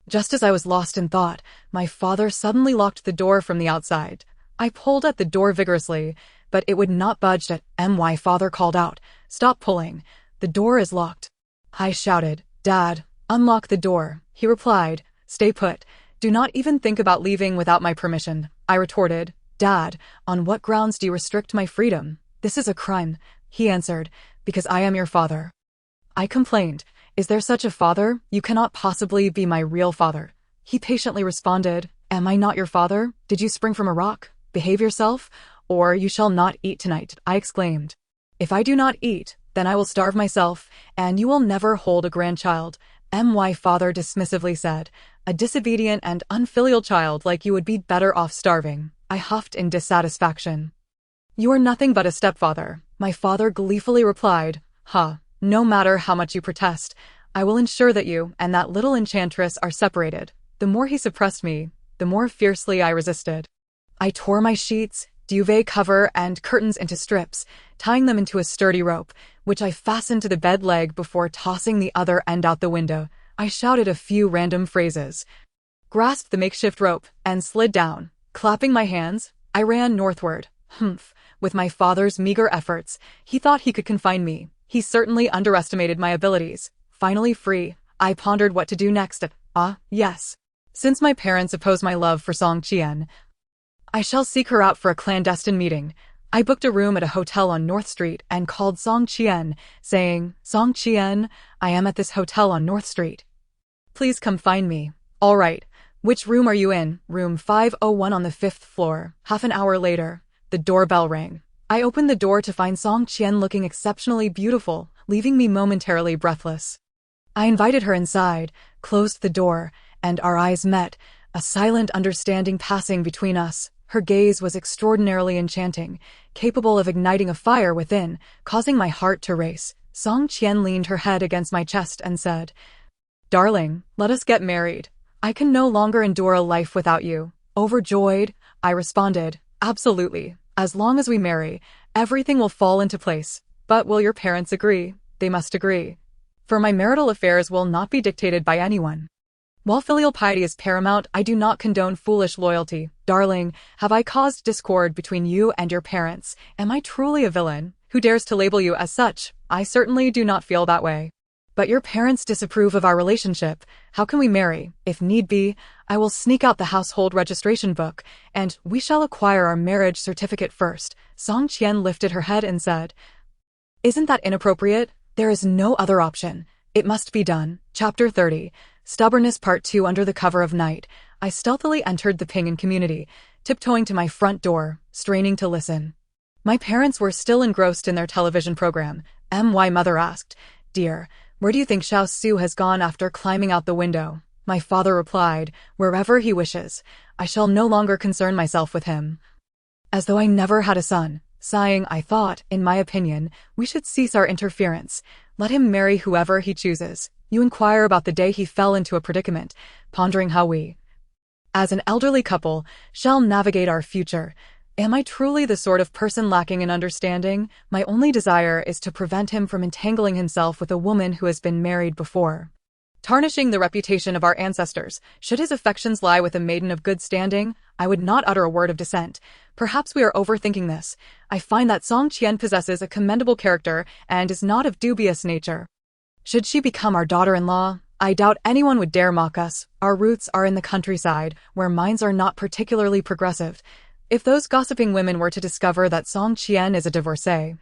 Just as I was lost in thought, my father suddenly locked the door from the outside. I pulled at the door vigorously, but it would not budge. My father called out, Stop pulling. The door is locked. I shouted, Dad, unlock the door. He replied, Stay put. Do not even think about leaving without my permission. I retorted, Dad, on what grounds do you restrict my freedom? This is a crime. He answered, Because I am your father. I complained, Is there such a father? You cannot possibly be my real father. He patiently responded, Am I not your father? Did you spring from a rock? Behave yourself, or you shall not eat tonight. I exclaimed. If I do not eat, then I will starve myself, and you will never hold a grandchild. My father dismissively said, A disobedient and unfilial child like you would be better off starving. I huffed in dissatisfaction. You are nothing but a stepfather. My father gleefully replied, No matter how much you protest, I will ensure that you and that little enchantress are separated. The more he suppressed me, the more fiercely I resisted. I tore my sheets, duvet cover, and curtains into strips, tying them into a sturdy rope, which I fastened to the bed leg before tossing the other end out the window. I shouted a few random phrases, grasped the makeshift rope, and slid down. Clapping my hands, I ran northward. With my father's meager efforts, he thought he could confine me. He certainly underestimated my abilities. Finally free, I pondered what to do next. Yes. Since my parents oppose my love for Song Qian, I shall seek her out for a clandestine meeting. I booked a room at a hotel on North Street and called Song Qian, saying, Song Qian, I am at this hotel on North Street. Please come find me. All right. Which room are you in? Room 501 on the 5th floor. Half an hour later, the doorbell rang. I opened the door to find Song Qian looking exceptionally beautiful, leaving me momentarily breathless. I invited her inside, closed the door, and our eyes met, a silent understanding passing between us. Her gaze was extraordinarily enchanting, capable of igniting a fire within, causing my heart to race. Song Qian leaned her head against my chest and said, Darling, let us get married. I can no longer endure a life without you. Overjoyed, I responded, Absolutely. As long as we marry, everything will fall into place. But will your parents agree? They must agree. For my marital affairs will not be dictated by anyone. While filial piety is paramount, I do not condone foolish loyalty. Darling, have I caused discord between you and your parents? Am I truly a villain? Who dares to label you as such? I certainly do not feel that way. But your parents disapprove of our relationship. How can we marry? If need be, I will sneak out the household registration book, and we shall acquire our marriage certificate first. Song Qian lifted her head and said, "Isn't that inappropriate? There is no other option. It must be done." Chapter 30. Stubbornness Part 2. Under the cover of night, I stealthily entered the Pingan community, tiptoeing to my front door, straining to listen. My parents were still engrossed in their television program. My mother asked, "Dear, where do you think Xiao Su has gone after climbing out the window?" My father replied, "Wherever he wishes. I shall no longer concern myself with him." As though I never had a son. Sighing, I thought, in my opinion, we should cease our interference. Let him marry whoever he chooses. You inquire about the day he fell into a predicament, pondering how we, as an elderly couple, shall navigate our future. Am I truly the sort of person lacking in understanding? My only desire is to prevent him from entangling himself with a woman who has been married before, tarnishing the reputation of our ancestors. Should his affections lie with a maiden of good standing, I would not utter a word of dissent. Perhaps we are overthinking this. I find that Song Qian possesses a commendable character and is not of dubious nature. Should she become our daughter-in-law, I doubt anyone would dare mock us. Our roots are in the countryside, where minds are not particularly progressive. If those gossiping women were to discover that Song Qian is a divorcee,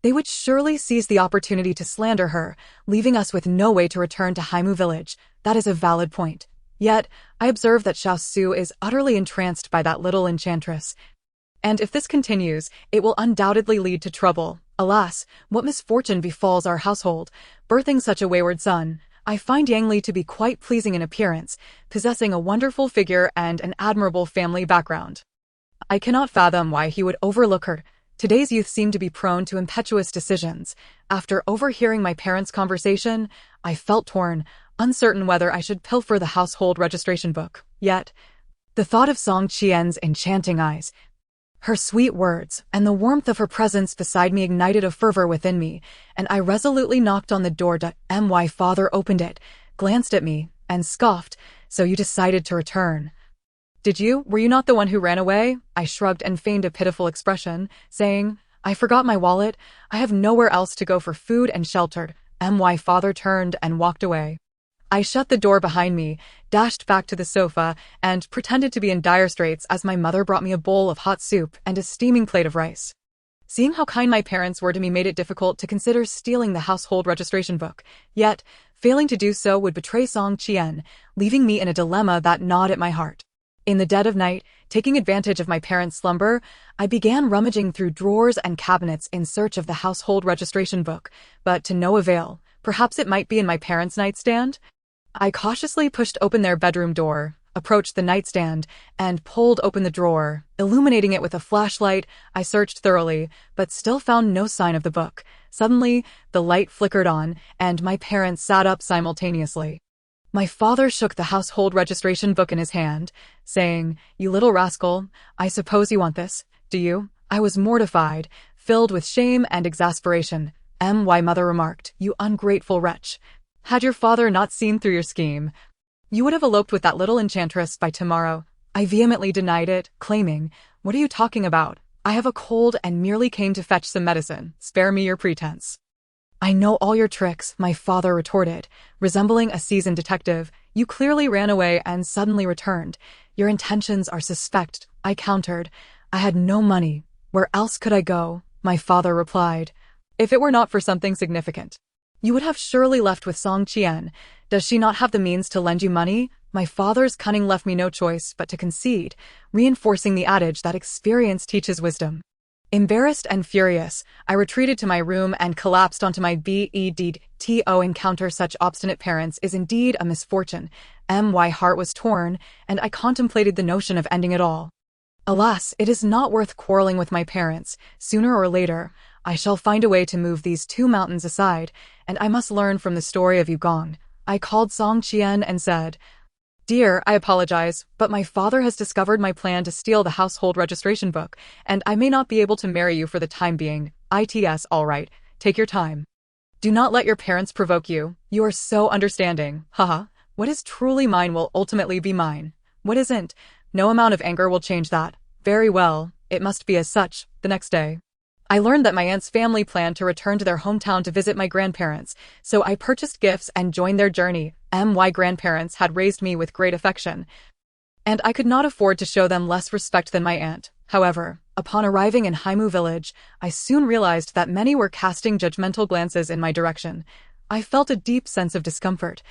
they would surely seize the opportunity to slander her, leaving us with no way to return to Haimu village. That is a valid point. Yet, I observe that Xiao Su is utterly entranced by that little enchantress. And if this continues, it will undoubtedly lead to trouble. Alas, what misfortune befalls our household, birthing such a wayward son. I find Yang Li to be quite pleasing in appearance, possessing a wonderful figure and an admirable family background. I cannot fathom why he would overlook her. Today's youth seem to be prone to impetuous decisions. After overhearing my parents' conversation, I felt torn, uncertain whether I should pilfer the household registration book. Yet, the thought of Song Qian's enchanting eyes, her sweet words, and the warmth of her presence beside me ignited a fervor within me, and I resolutely knocked on the door. My father opened it, glanced at me, and scoffed, "So you decided to return? Did you? Were you not the one who ran away?" I shrugged and feigned a pitiful expression, saying, "I forgot my wallet. I have nowhere else to go for food and shelter." My father turned and walked away. I shut the door behind me, dashed back to the sofa, and pretended to be in dire straits as my mother brought me a bowl of hot soup and a steaming plate of rice. Seeing how kind my parents were to me made it difficult to consider stealing the household registration book. Yet, failing to do so would betray Song Qian, leaving me in a dilemma that gnawed at my heart. In the dead of night, taking advantage of my parents' slumber, I began rummaging through drawers and cabinets in search of the household registration book, but to no avail. Perhaps it might be in my parents' nightstand? I cautiously pushed open their bedroom door, approached the nightstand, and pulled open the drawer. Illuminating it with a flashlight, I searched thoroughly, but still found no sign of the book. Suddenly, the light flickered on, and my parents sat up simultaneously. My father shook the household registration book in his hand, saying, "You little rascal, I suppose you want this, do you?" I was mortified, filled with shame and exasperation. My mother remarked, "You ungrateful wretch. Had your father not seen through your scheme, you would have eloped with that little enchantress by tomorrow." I vehemently denied it, claiming, "What are you talking about? I have a cold and merely came to fetch some medicine. Spare me your pretense." "I know all your tricks," my father retorted, resembling a seasoned detective. "You clearly ran away and suddenly returned. Your intentions are suspect," I countered. "I had no money. Where else could I go?" My father replied. "If it were not for something significant, you would have surely left with Song Qian. Does she not have the means to lend you money?" My father's cunning left me no choice but to concede, reinforcing the adage that experience teaches wisdom. Embarrassed and furious, I retreated to my room and collapsed onto my bed. To encounter such obstinate parents is indeed a misfortune. My heart was torn, and I contemplated the notion of ending it all. Alas, it is not worth quarreling with my parents. Sooner or later, I shall find a way to move these two mountains aside, and I must learn from the story of Yugong. I called Song Qian and said, Dear, I apologize, but my father has discovered my plan to steal the household registration book, and I may not be able to marry you for the time being. ITS, all right. Take your time. Do not let your parents provoke you. You are so understanding. Haha. What is truly mine will ultimately be mine. What isn't? No amount of anger will change that. Very well. It must be as such. The next day, I learned that my aunt's family planned to return to their hometown to visit my grandparents, so I purchased gifts and joined their journey. My grandparents had raised me with great affection, and I could not afford to show them less respect than my aunt. However, upon arriving in Haimu village, I soon realized that many were casting judgmental glances in my direction. I felt a deep sense of discomfort,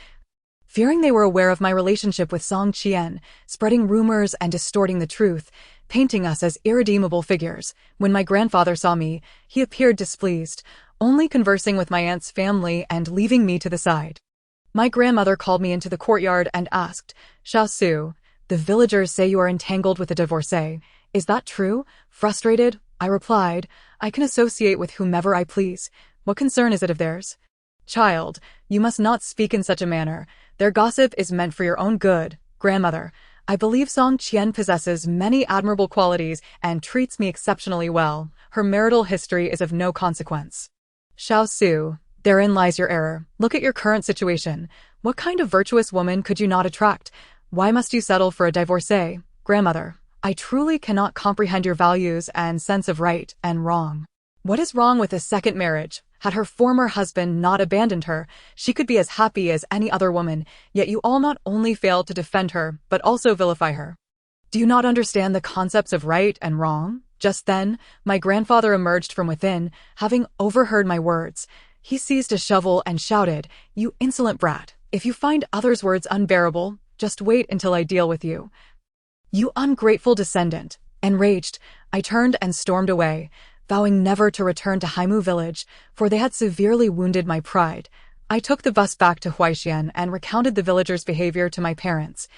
fearing they were aware of my relationship with Song Qian, spreading rumors and distorting the truth, painting us as irredeemable figures. When my grandfather saw me, he appeared displeased, only conversing with my aunt's family and leaving me to the side. My grandmother called me into the courtyard and asked, Xiao Su, the villagers say you are entangled with a divorcee. Is that true? Frustrated, I replied, I can associate with whomever I please. What concern is it of theirs? Child, you must not speak in such a manner. Their gossip is meant for your own good. Grandmother, I believe Song Qian possesses many admirable qualities and treats me exceptionally well. Her marital history is of no consequence. Xiao Su, therein lies your error. Look at your current situation. What kind of virtuous woman could you not attract? Why must you settle for a divorcee? Grandmother, I truly cannot comprehend your values and sense of right and wrong. What is wrong with a second marriage? Had her former husband not abandoned her, she could be as happy as any other woman, yet you all not only fail to defend her, but also vilify her. Do you not understand the concepts of right and wrong? Just then, my grandfather emerged from within, having overheard my words. He seized a shovel and shouted, You insolent brat, if you find others' words unbearable, just wait until I deal with you. You ungrateful descendant. Enraged, I turned and stormed away, vowing never to return to Haimu village, for they had severely wounded my pride. I took the bus back to Huaishan and recounted the villagers' behavior to my parents,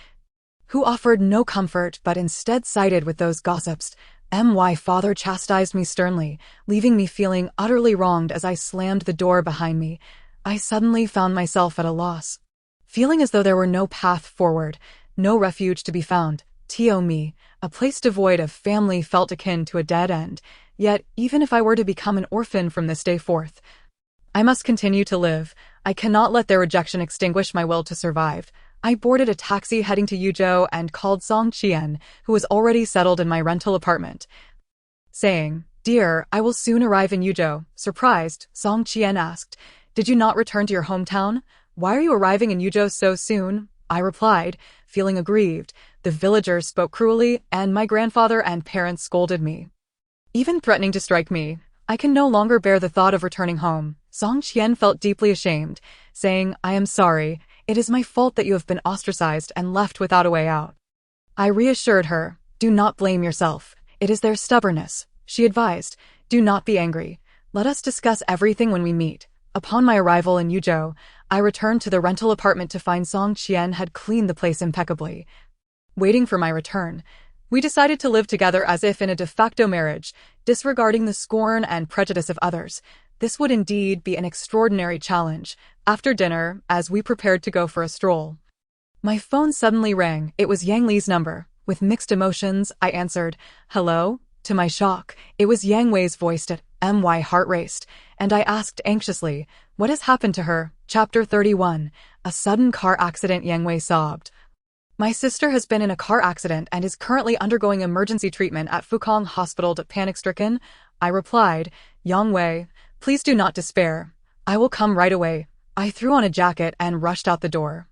who offered no comfort but instead sided with those gossips. My father chastised me sternly, leaving me feeling utterly wronged as I slammed the door behind me. I suddenly found myself at a loss, feeling as though there were no path forward, no refuge to be found. Me, a place devoid of family felt akin to a dead end. Yet, even if I were to become an orphan from this day forth, I must continue to live. I cannot let their rejection extinguish my will to survive. I boarded a taxi heading to Yuzhou and called Song Qian, who was already settled in my rental apartment, saying, Dear, I will soon arrive in Yuzhou. Surprised, Song Qian asked, Did you not return to your hometown? Why are you arriving in Yuzhou so soon? I replied, feeling aggrieved. The villagers spoke cruelly, and my grandfather and parents scolded me, even threatening to strike me. I can no longer bear the thought of returning home. Song Qian felt deeply ashamed, saying, I am sorry. It is my fault that you have been ostracized and left without a way out. I reassured her, Do not blame yourself. It is their stubbornness. She advised, Do not be angry. Let us discuss everything when we meet. Upon my arrival in Yuzhou, I returned to the rental apartment to find Song Qian had cleaned the place impeccably. Waiting for my return, we decided to live together as if in a de facto marriage, disregarding the scorn and prejudice of others. This would indeed be an extraordinary challenge. After dinner, as we prepared to go for a stroll, my phone suddenly rang. It was Yang Li's number. With mixed emotions, I answered, Hello? To my shock, it was Yang Wei's voice. My heart raced, and I asked anxiously, What has happened to her? Chapter 31. A sudden car accident. Yang Wei sobbed. My sister has been in a car accident and is currently undergoing emergency treatment at Fukong Hospital. Panic-stricken, I replied, Yang Wei, please do not despair. I will come right away. I threw on a jacket and rushed out the door.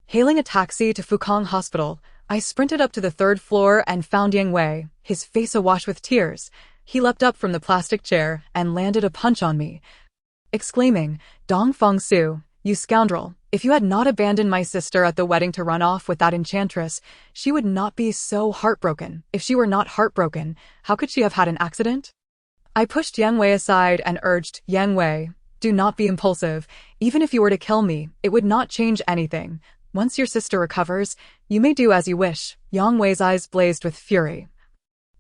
Hailing a taxi to Fukong Hospital, I sprinted up to the third floor and found Yang Wei, his face awash with tears. He leapt up from the plastic chair and landed a punch on me, exclaiming, Dong Fengsu, you scoundrel, if you had not abandoned my sister at the wedding to run off with that enchantress, she would not be so heartbroken. If she were not heartbroken, how could she have had an accident? I pushed Yang Wei aside and urged, Yang Wei, do not be impulsive. Even if you were to kill me, it would not change anything. Once your sister recovers, you may do as you wish. Yang Wei's eyes blazed with fury,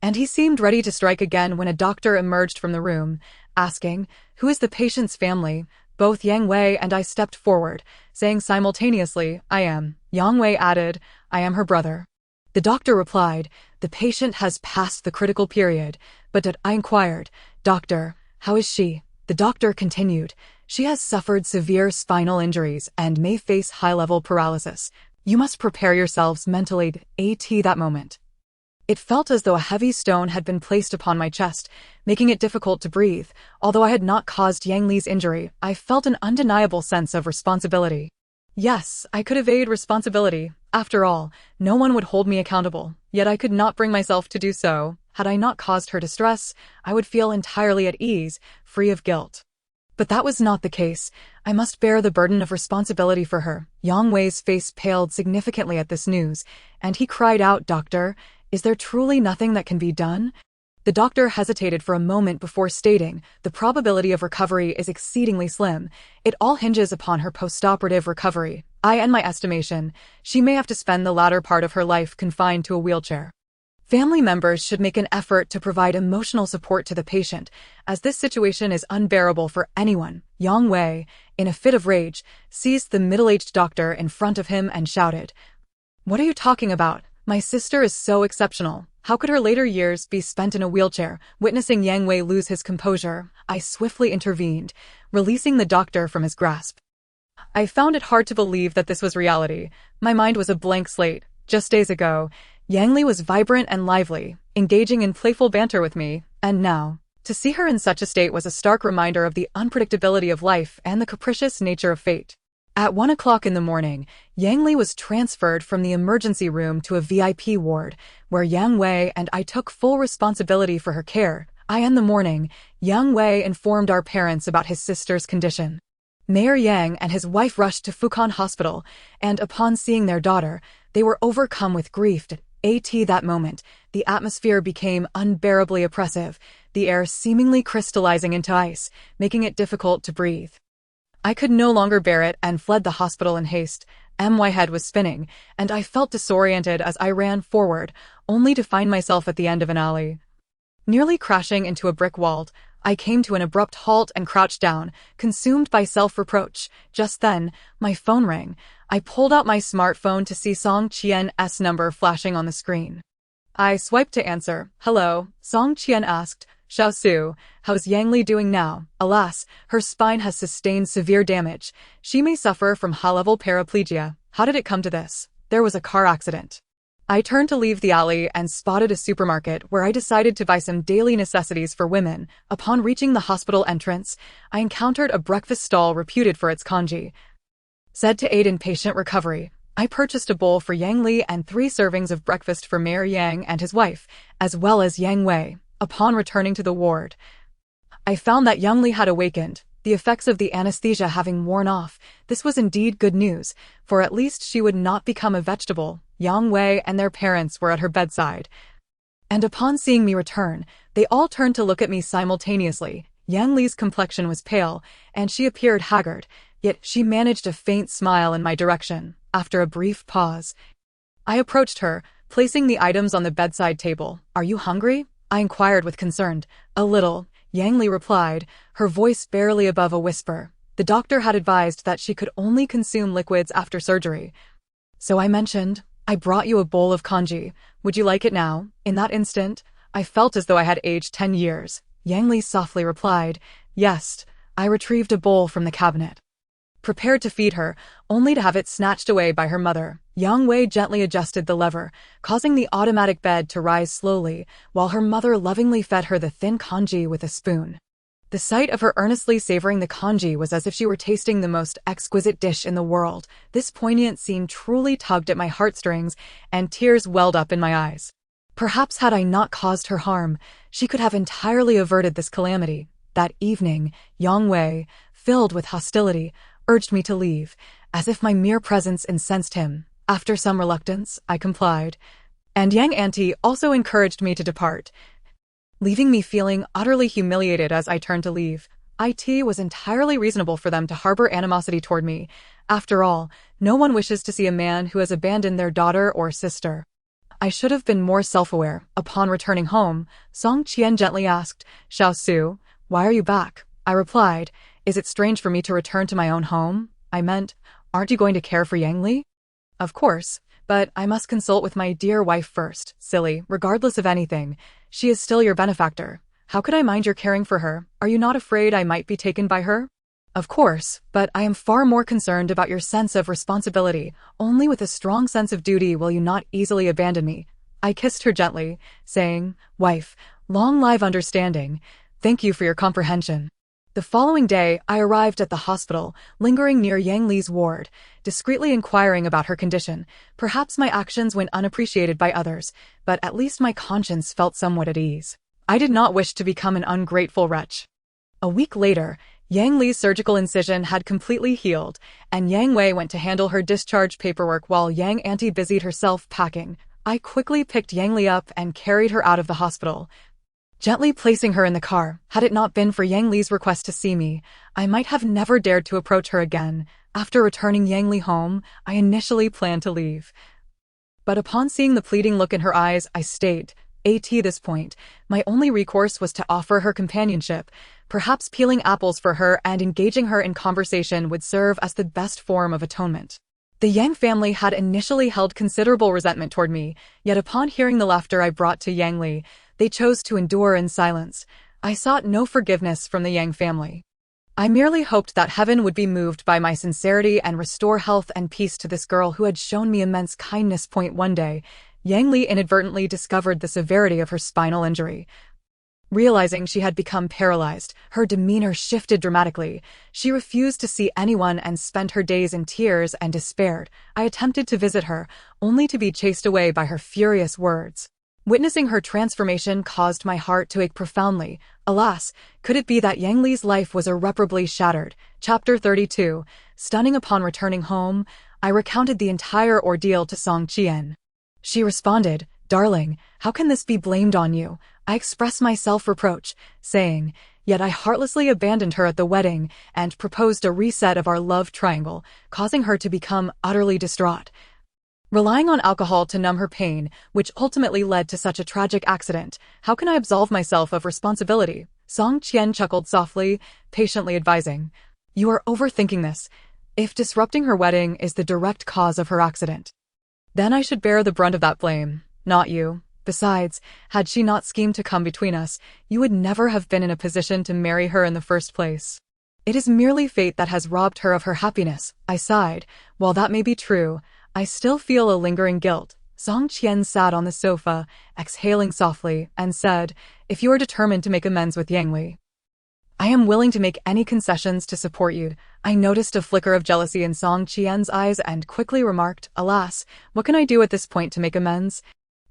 and he seemed ready to strike again when a doctor emerged from the room, asking, Who is the patient's family? Both Yang Wei and I stepped forward, saying simultaneously, I am. Yang Wei added, I am her brother. The doctor replied, the patient has passed the critical period, but I inquired, Doctor, how is she? The doctor continued, she has suffered severe spinal injuries and may face high-level paralysis. You must prepare yourselves mentally at that moment. It felt as though a heavy stone had been placed upon my chest, making it difficult to breathe. Although I had not caused Yang Li's injury, I felt an undeniable sense of responsibility. Yes, I could evade responsibility. After all, no one would hold me accountable, yet I could not bring myself to do so. Had I not caused her distress, I would feel entirely at ease, free of guilt. But that was not the case. I must bear the burden of responsibility for her. Yang Wei's face paled significantly at this news, and he cried out, Doctor, is there truly nothing that can be done? The doctor hesitated for a moment before stating, the probability of recovery is exceedingly slim. It all hinges upon her postoperative recovery. In my estimation, she may have to spend the latter part of her life confined to a wheelchair. Family members should make an effort to provide emotional support to the patient, as this situation is unbearable for anyone. Yang Wei, in a fit of rage, seized the middle-aged doctor in front of him and shouted, What are you talking about? My sister is so exceptional. How could her later years be spent in a wheelchair? Witnessing Yang Wei lose his composure, I swiftly intervened, releasing the doctor from his grasp. I found it hard to believe that this was reality. My mind was a blank slate. Just days ago, Yang Li was vibrant and lively, engaging in playful banter with me, and now, to see her in such a state was a stark reminder of the unpredictability of life and the capricious nature of fate. At 1 o'clock in the morning, Yang Li was transferred from the emergency room to a VIP ward, where Yang Wei and I took full responsibility for her care. In the morning, Yang Wei informed our parents about his sister's condition. Mayor Yang and his wife rushed to Fukan Hospital, and upon seeing their daughter, they were overcome with grief. At that moment, the atmosphere became unbearably oppressive, the air seemingly crystallizing into ice, making it difficult to breathe. I could no longer bear it and fled the hospital in haste. My head was spinning, and I felt disoriented as I ran forward, only to find myself at the end of an alley. Nearly crashing into a brick wall, I came to an abrupt halt and crouched down, consumed by self-reproach. Just then, my phone rang. I pulled out my smartphone to see Song Qian's number flashing on the screen. I swiped to answer. Hello, Song Qian asked. Xiaosu, how's Yang Li doing now? Alas, her spine has sustained severe damage. She may suffer from high-level paraplegia. How did it come to this? There was a car accident. I turned to leave the alley and spotted a supermarket where I decided to buy some daily necessities for women. Upon reaching the hospital entrance, I encountered a breakfast stall reputed for its congee. Said to aid in patient recovery, I purchased a bowl for Yang Li and 3 servings of breakfast for Mayor Yang and his wife, as well as Yang Wei. Upon returning to the ward, I found that Yang Li had awakened, the effects of the anesthesia having worn off. This was indeed good news, for at least she would not become a vegetable. Yang Wei and their parents were at her bedside, and upon seeing me return, they all turned to look at me simultaneously. Yang Li's complexion was pale, and she appeared haggard, yet she managed a faint smile in my direction. After a brief pause, I approached her, placing the items on the bedside table. Are you hungry? I inquired with concern. A little, Yang Li replied, her voice barely above a whisper. The doctor had advised that she could only consume liquids after surgery. So I mentioned, I brought you a bowl of congee. Would you like it now? In that instant, I felt as though I had aged 10 years. Yang Li softly replied, Yes. I retrieved a bowl from the cabinet, prepared to feed her, only to have it snatched away by her mother. Yang Wei gently adjusted the lever, causing the automatic bed to rise slowly, while her mother lovingly fed her the thin congee with a spoon. The sight of her earnestly savoring the congee was as if she were tasting the most exquisite dish in the world. This poignant scene truly tugged at my heartstrings, and tears welled up in my eyes. Perhaps had I not caused her harm, she could have entirely averted this calamity. That evening, Yang Wei, filled with hostility, urged me to leave, as if my mere presence incensed him. After some reluctance, I complied, and Yang Auntie also encouraged me to depart, leaving me feeling utterly humiliated as I turned to leave. It was entirely reasonable for them to harbor animosity toward me. After all, no one wishes to see a man who has abandoned their daughter or sister. I should have been more self-aware. Upon returning home, Song Qian gently asked, Xiaosu, why are you back? I replied, Is it strange for me to return to my own home? I meant, aren't you going to care for Yang Li? Of course, but I must consult with my dear wife first. Silly, regardless of anything, she is still your benefactor. How could I mind your caring for her? Are you not afraid I might be taken by her? Of course, but I am far more concerned about your sense of responsibility. Only with a strong sense of duty will you not easily abandon me. I kissed her gently, saying, Wife, long live understanding. Thank you for your comprehension. The following day, I arrived at the hospital, lingering near Yang Li's ward, discreetly inquiring about her condition. Perhaps my actions went unappreciated by others, but at least my conscience felt somewhat at ease. I did not wish to become an ungrateful wretch. A week later, Yang Li's surgical incision had completely healed, and Yang Wei went to handle her discharge paperwork while Yang Auntie busied herself packing. I quickly picked Yang Li up and carried her out of the hospital, gently placing her in the car. Had it not been for Yang Li's request to see me, I might have never dared to approach her again. After returning Yang Li home, I initially planned to leave. But upon seeing the pleading look in her eyes, I stayed. At this point, my only recourse was to offer her companionship. Perhaps peeling apples for her and engaging her in conversation would serve as the best form of atonement. The Yang family had initially held considerable resentment toward me, yet upon hearing the laughter I brought to Yang Li, they chose to endure in silence. I sought no forgiveness from the Yang family. I merely hoped that heaven would be moved by my sincerity and restore health and peace to this girl who had shown me immense kindness. One day, Yang Li inadvertently discovered the severity of her spinal injury. Realizing she had become paralyzed, her demeanor shifted dramatically. She refused to see anyone and spent her days in tears and despaired. I attempted to visit her, only to be chased away by her furious words. Witnessing her transformation caused my heart to ache profoundly. Alas, could it be that Yang Li's life was irreparably shattered? Chapter 32. Stunning upon returning home, I recounted the entire ordeal to Song Qian. She responded, Darling, how can this be blamed on you? I expressed my self-reproach, saying, Yet I heartlessly abandoned her at the wedding and proposed a reset of our love triangle, causing her to become utterly distraught. Relying on alcohol to numb her pain, which ultimately led to such a tragic accident, how can I absolve myself of responsibility? Song Qian chuckled softly, patiently advising, You are overthinking this. If disrupting her wedding is the direct cause of her accident, then I should bear the brunt of that blame, not you. Besides, had she not schemed to come between us, you would never have been in a position to marry her in the first place. It is merely fate that has robbed her of her happiness. I sighed. While that may be true, I still feel a lingering guilt. Song Qian sat on the sofa, exhaling softly, and said, If you are determined to make amends with Yang Li, I am willing to make any concessions to support you. I noticed a flicker of jealousy in Song Qian's eyes and quickly remarked, Alas, what can I do at this point to make amends?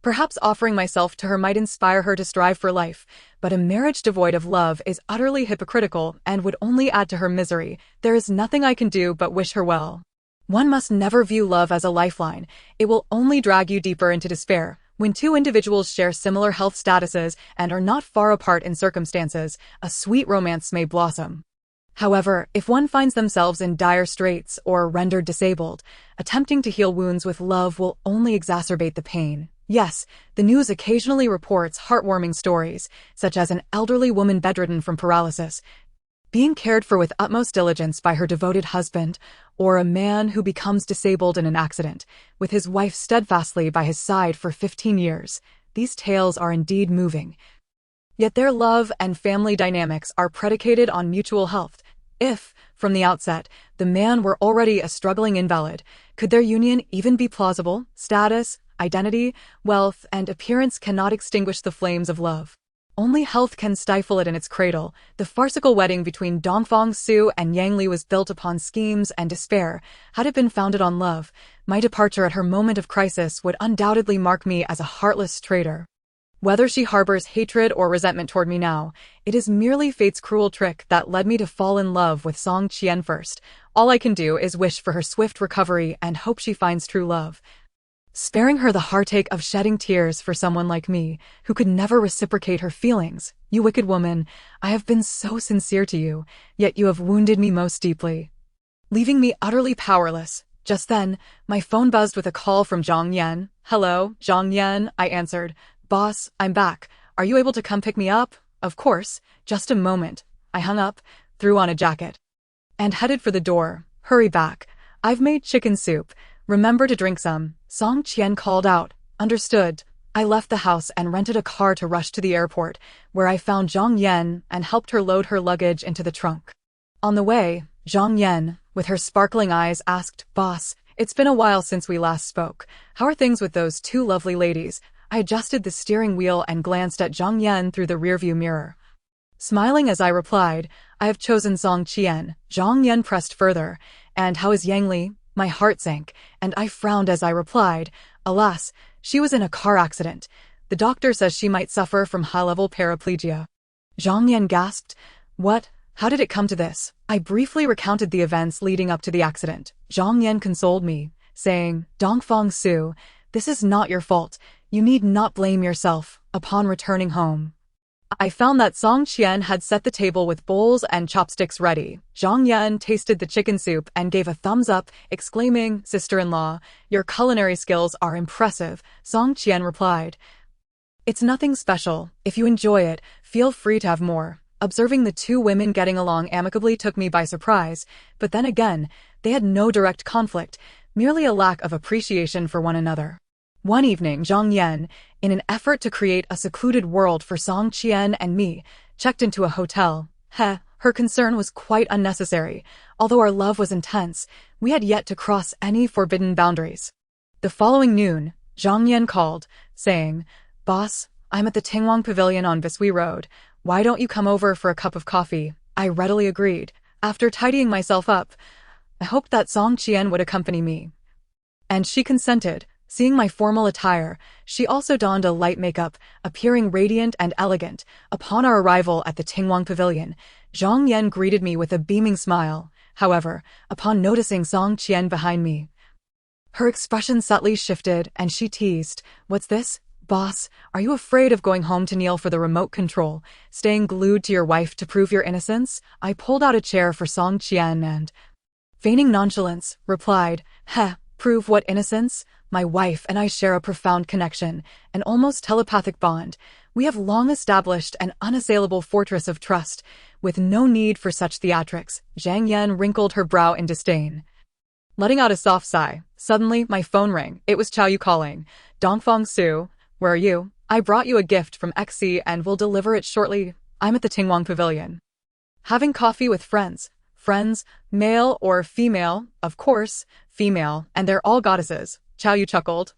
Perhaps offering myself to her might inspire her to strive for life, but a marriage devoid of love is utterly hypocritical and would only add to her misery. There is nothing I can do but wish her well. One must never view love as a lifeline. It will only drag you deeper into despair. When two individuals share similar health statuses and are not far apart in circumstances, a sweet romance may blossom. However, if one finds themselves in dire straits or rendered disabled, attempting to heal wounds with love will only exacerbate the pain. Yes, the news occasionally reports heartwarming stories, such as an elderly woman bedridden from paralysis, being cared for with utmost diligence by her devoted husband, or a man who becomes disabled in an accident, with his wife steadfastly by his side for 15 years. These tales are indeed moving. Yet their love and family dynamics are predicated on mutual health. If, from the outset, the man were already a struggling invalid, could their union even be plausible? Status, identity, wealth, and appearance cannot extinguish the flames of love. Only health can stifle it in its cradle. The farcical wedding between Dongfang Su and Yang Li was built upon schemes and despair. Had it been founded on love, my departure at her moment of crisis would undoubtedly mark me as a heartless traitor. Whether she harbors hatred or resentment toward me now, it is merely fate's cruel trick that led me to fall in love with Song Qian first. All I can do is wish for her swift recovery and hope she finds true love, sparing her the heartache of shedding tears for someone like me, who could never reciprocate her feelings. You wicked woman, I have been so sincere to you, yet you have wounded me most deeply, leaving me utterly powerless. Just then, my phone buzzed with a call from Zhang Yan. Hello, Zhang Yan, I answered. Boss, I'm back. Are you able to come pick me up? Of course. Just a moment. I hung up, threw on a jacket, and headed for the door. Hurry back. I've made chicken soup. Remember to drink some. Song Qian called out. Understood. I left the house and rented a car to rush to the airport, where I found Zhang Yan and helped her load her luggage into the trunk. On the way, Zhang Yan, with her sparkling eyes, asked, Boss, it's been a while since we last spoke. How are things with those two lovely ladies? I adjusted the steering wheel and glanced at Zhang Yan through the rearview mirror. Smiling as I replied, I have chosen Song Qian. Zhang Yan pressed further. And how is Yang Li? My heart sank, and I frowned as I replied, Alas, she was in a car accident. The doctor says she might suffer from high-level paraplegia. Zhang Yan gasped, What? How did it come to this? I briefly recounted the events leading up to the accident. Zhang Yan consoled me, saying, Dongfang Su, this is not your fault. You need not blame yourself. Upon returning home, I found that Song Qian had set the table with bowls and chopsticks ready. Zhang Yan tasted the chicken soup and gave a thumbs up, exclaiming, Sister-in-law, your culinary skills are impressive. Song Qian replied, It's nothing special. If you enjoy it, feel free to have more. Observing the two women getting along amicably took me by surprise, but then again, they had no direct conflict, merely a lack of appreciation for one another. One evening, Zhang Yan, in an effort to create a secluded world for Song Qian and me, checked into a hotel. Her concern was quite unnecessary. Although our love was intense, we had yet to cross any forbidden boundaries. The following noon, Zhang Yan called, saying, Boss, I'm at the Tingwang Pavilion on Visui Road. Why don't you come over for a cup of coffee? I readily agreed. After tidying myself up, I hoped that Song Qian would accompany me. And she consented. Seeing my formal attire, she also donned a light makeup, appearing radiant and elegant. Upon our arrival at the Tingwang Pavilion, Zhang Yan greeted me with a beaming smile. However, upon noticing Song Qian behind me, her expression subtly shifted and she teased, What's this? Boss, are you afraid of going home to kneel for the remote control, staying glued to your wife to prove your innocence? I pulled out a chair for Song Qian and, feigning nonchalance, replied, Prove what innocence? My wife and I share a profound connection, an almost telepathic bond. We have long established an unassailable fortress of trust, with no need for such theatrics. Zhang Yan wrinkled her brow in disdain, letting out a soft sigh. Suddenly, my phone rang. It was Chao Yu calling. Dongfang Su, where are you? I brought you a gift from XC and will deliver it shortly. I'm at the Tingwang Pavilion, having coffee with friends. Friends, male or female, of course, female, and they're all goddesses. Chao Yu chuckled.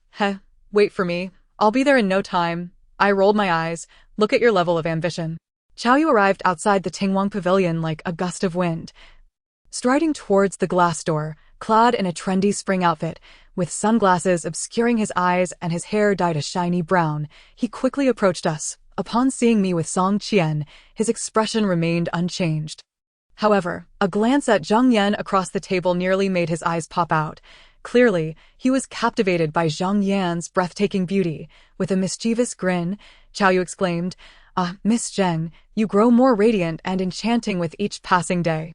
Wait for me. I'll be there in no time. I rolled my eyes. Look at your level of ambition. Chao Yu arrived outside the Tingwang Pavilion like a gust of wind, striding towards the glass door, clad in a trendy spring outfit, with sunglasses obscuring his eyes and his hair dyed a shiny brown. He quickly approached us. Upon seeing me with Song Qian, his expression remained unchanged. However, a glance at Zhang Yan across the table nearly made his eyes pop out. Clearly, he was captivated by Zhang Yan's breathtaking beauty. With a mischievous grin, Chao Yu exclaimed, Miss Zheng, you grow more radiant and enchanting with each passing day.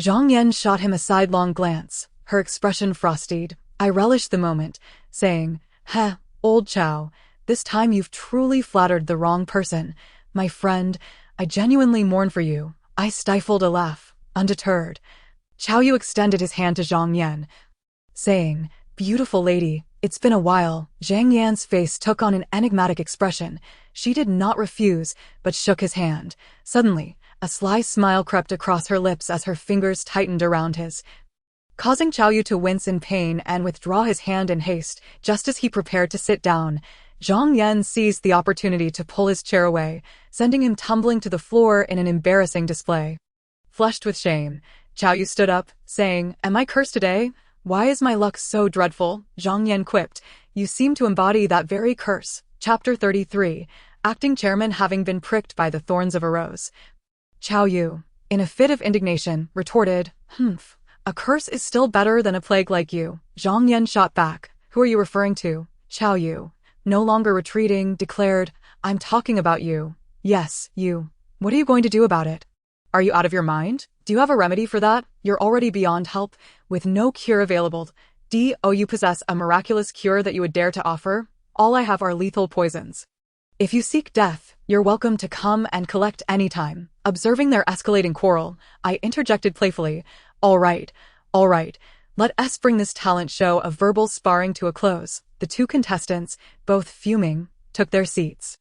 Zhang Yan shot him a sidelong glance, her expression frosted. I relished the moment, saying, Old Chao, this time you've truly flattered the wrong person. My friend, I genuinely mourn for you. I stifled a laugh, undeterred. Chao Yu extended his hand to Zhang Yan, saying, Beautiful lady, it's been a while. Zhang Yan's face took on an enigmatic expression. She did not refuse, but shook his hand. Suddenly, a sly smile crept across her lips as her fingers tightened around his, causing Chao Yu to wince in pain and withdraw his hand in haste. Just as he prepared to sit down, Zhang Yan seized the opportunity to pull his chair away, sending him tumbling to the floor in an embarrassing display. Flushed with shame, Chao Yu stood up, saying, Am I cursed today? Why is my luck so dreadful? Zhang Yan quipped, You seem to embody that very curse. Chapter 33, Acting Chairman having been pricked by the thorns of a rose. Chao Yu, in a fit of indignation, retorted, A curse is still better than a plague like you. Zhang Yan shot back. Who are you referring to? Chao Yu, no longer retreating, declared, I'm talking about you. Yes, you. What are you going to do about it? Are you out of your mind? Do you have a remedy for that? You're already beyond help, with no cure available. Do you possess a miraculous cure that you would dare to offer? All I have are lethal poisons. If you seek death, you're welcome to come and collect any time. Observing their escalating quarrel, I interjected playfully, all right, let us bring this talent show of verbal sparring to a close. The two contestants, both fuming, took their seats.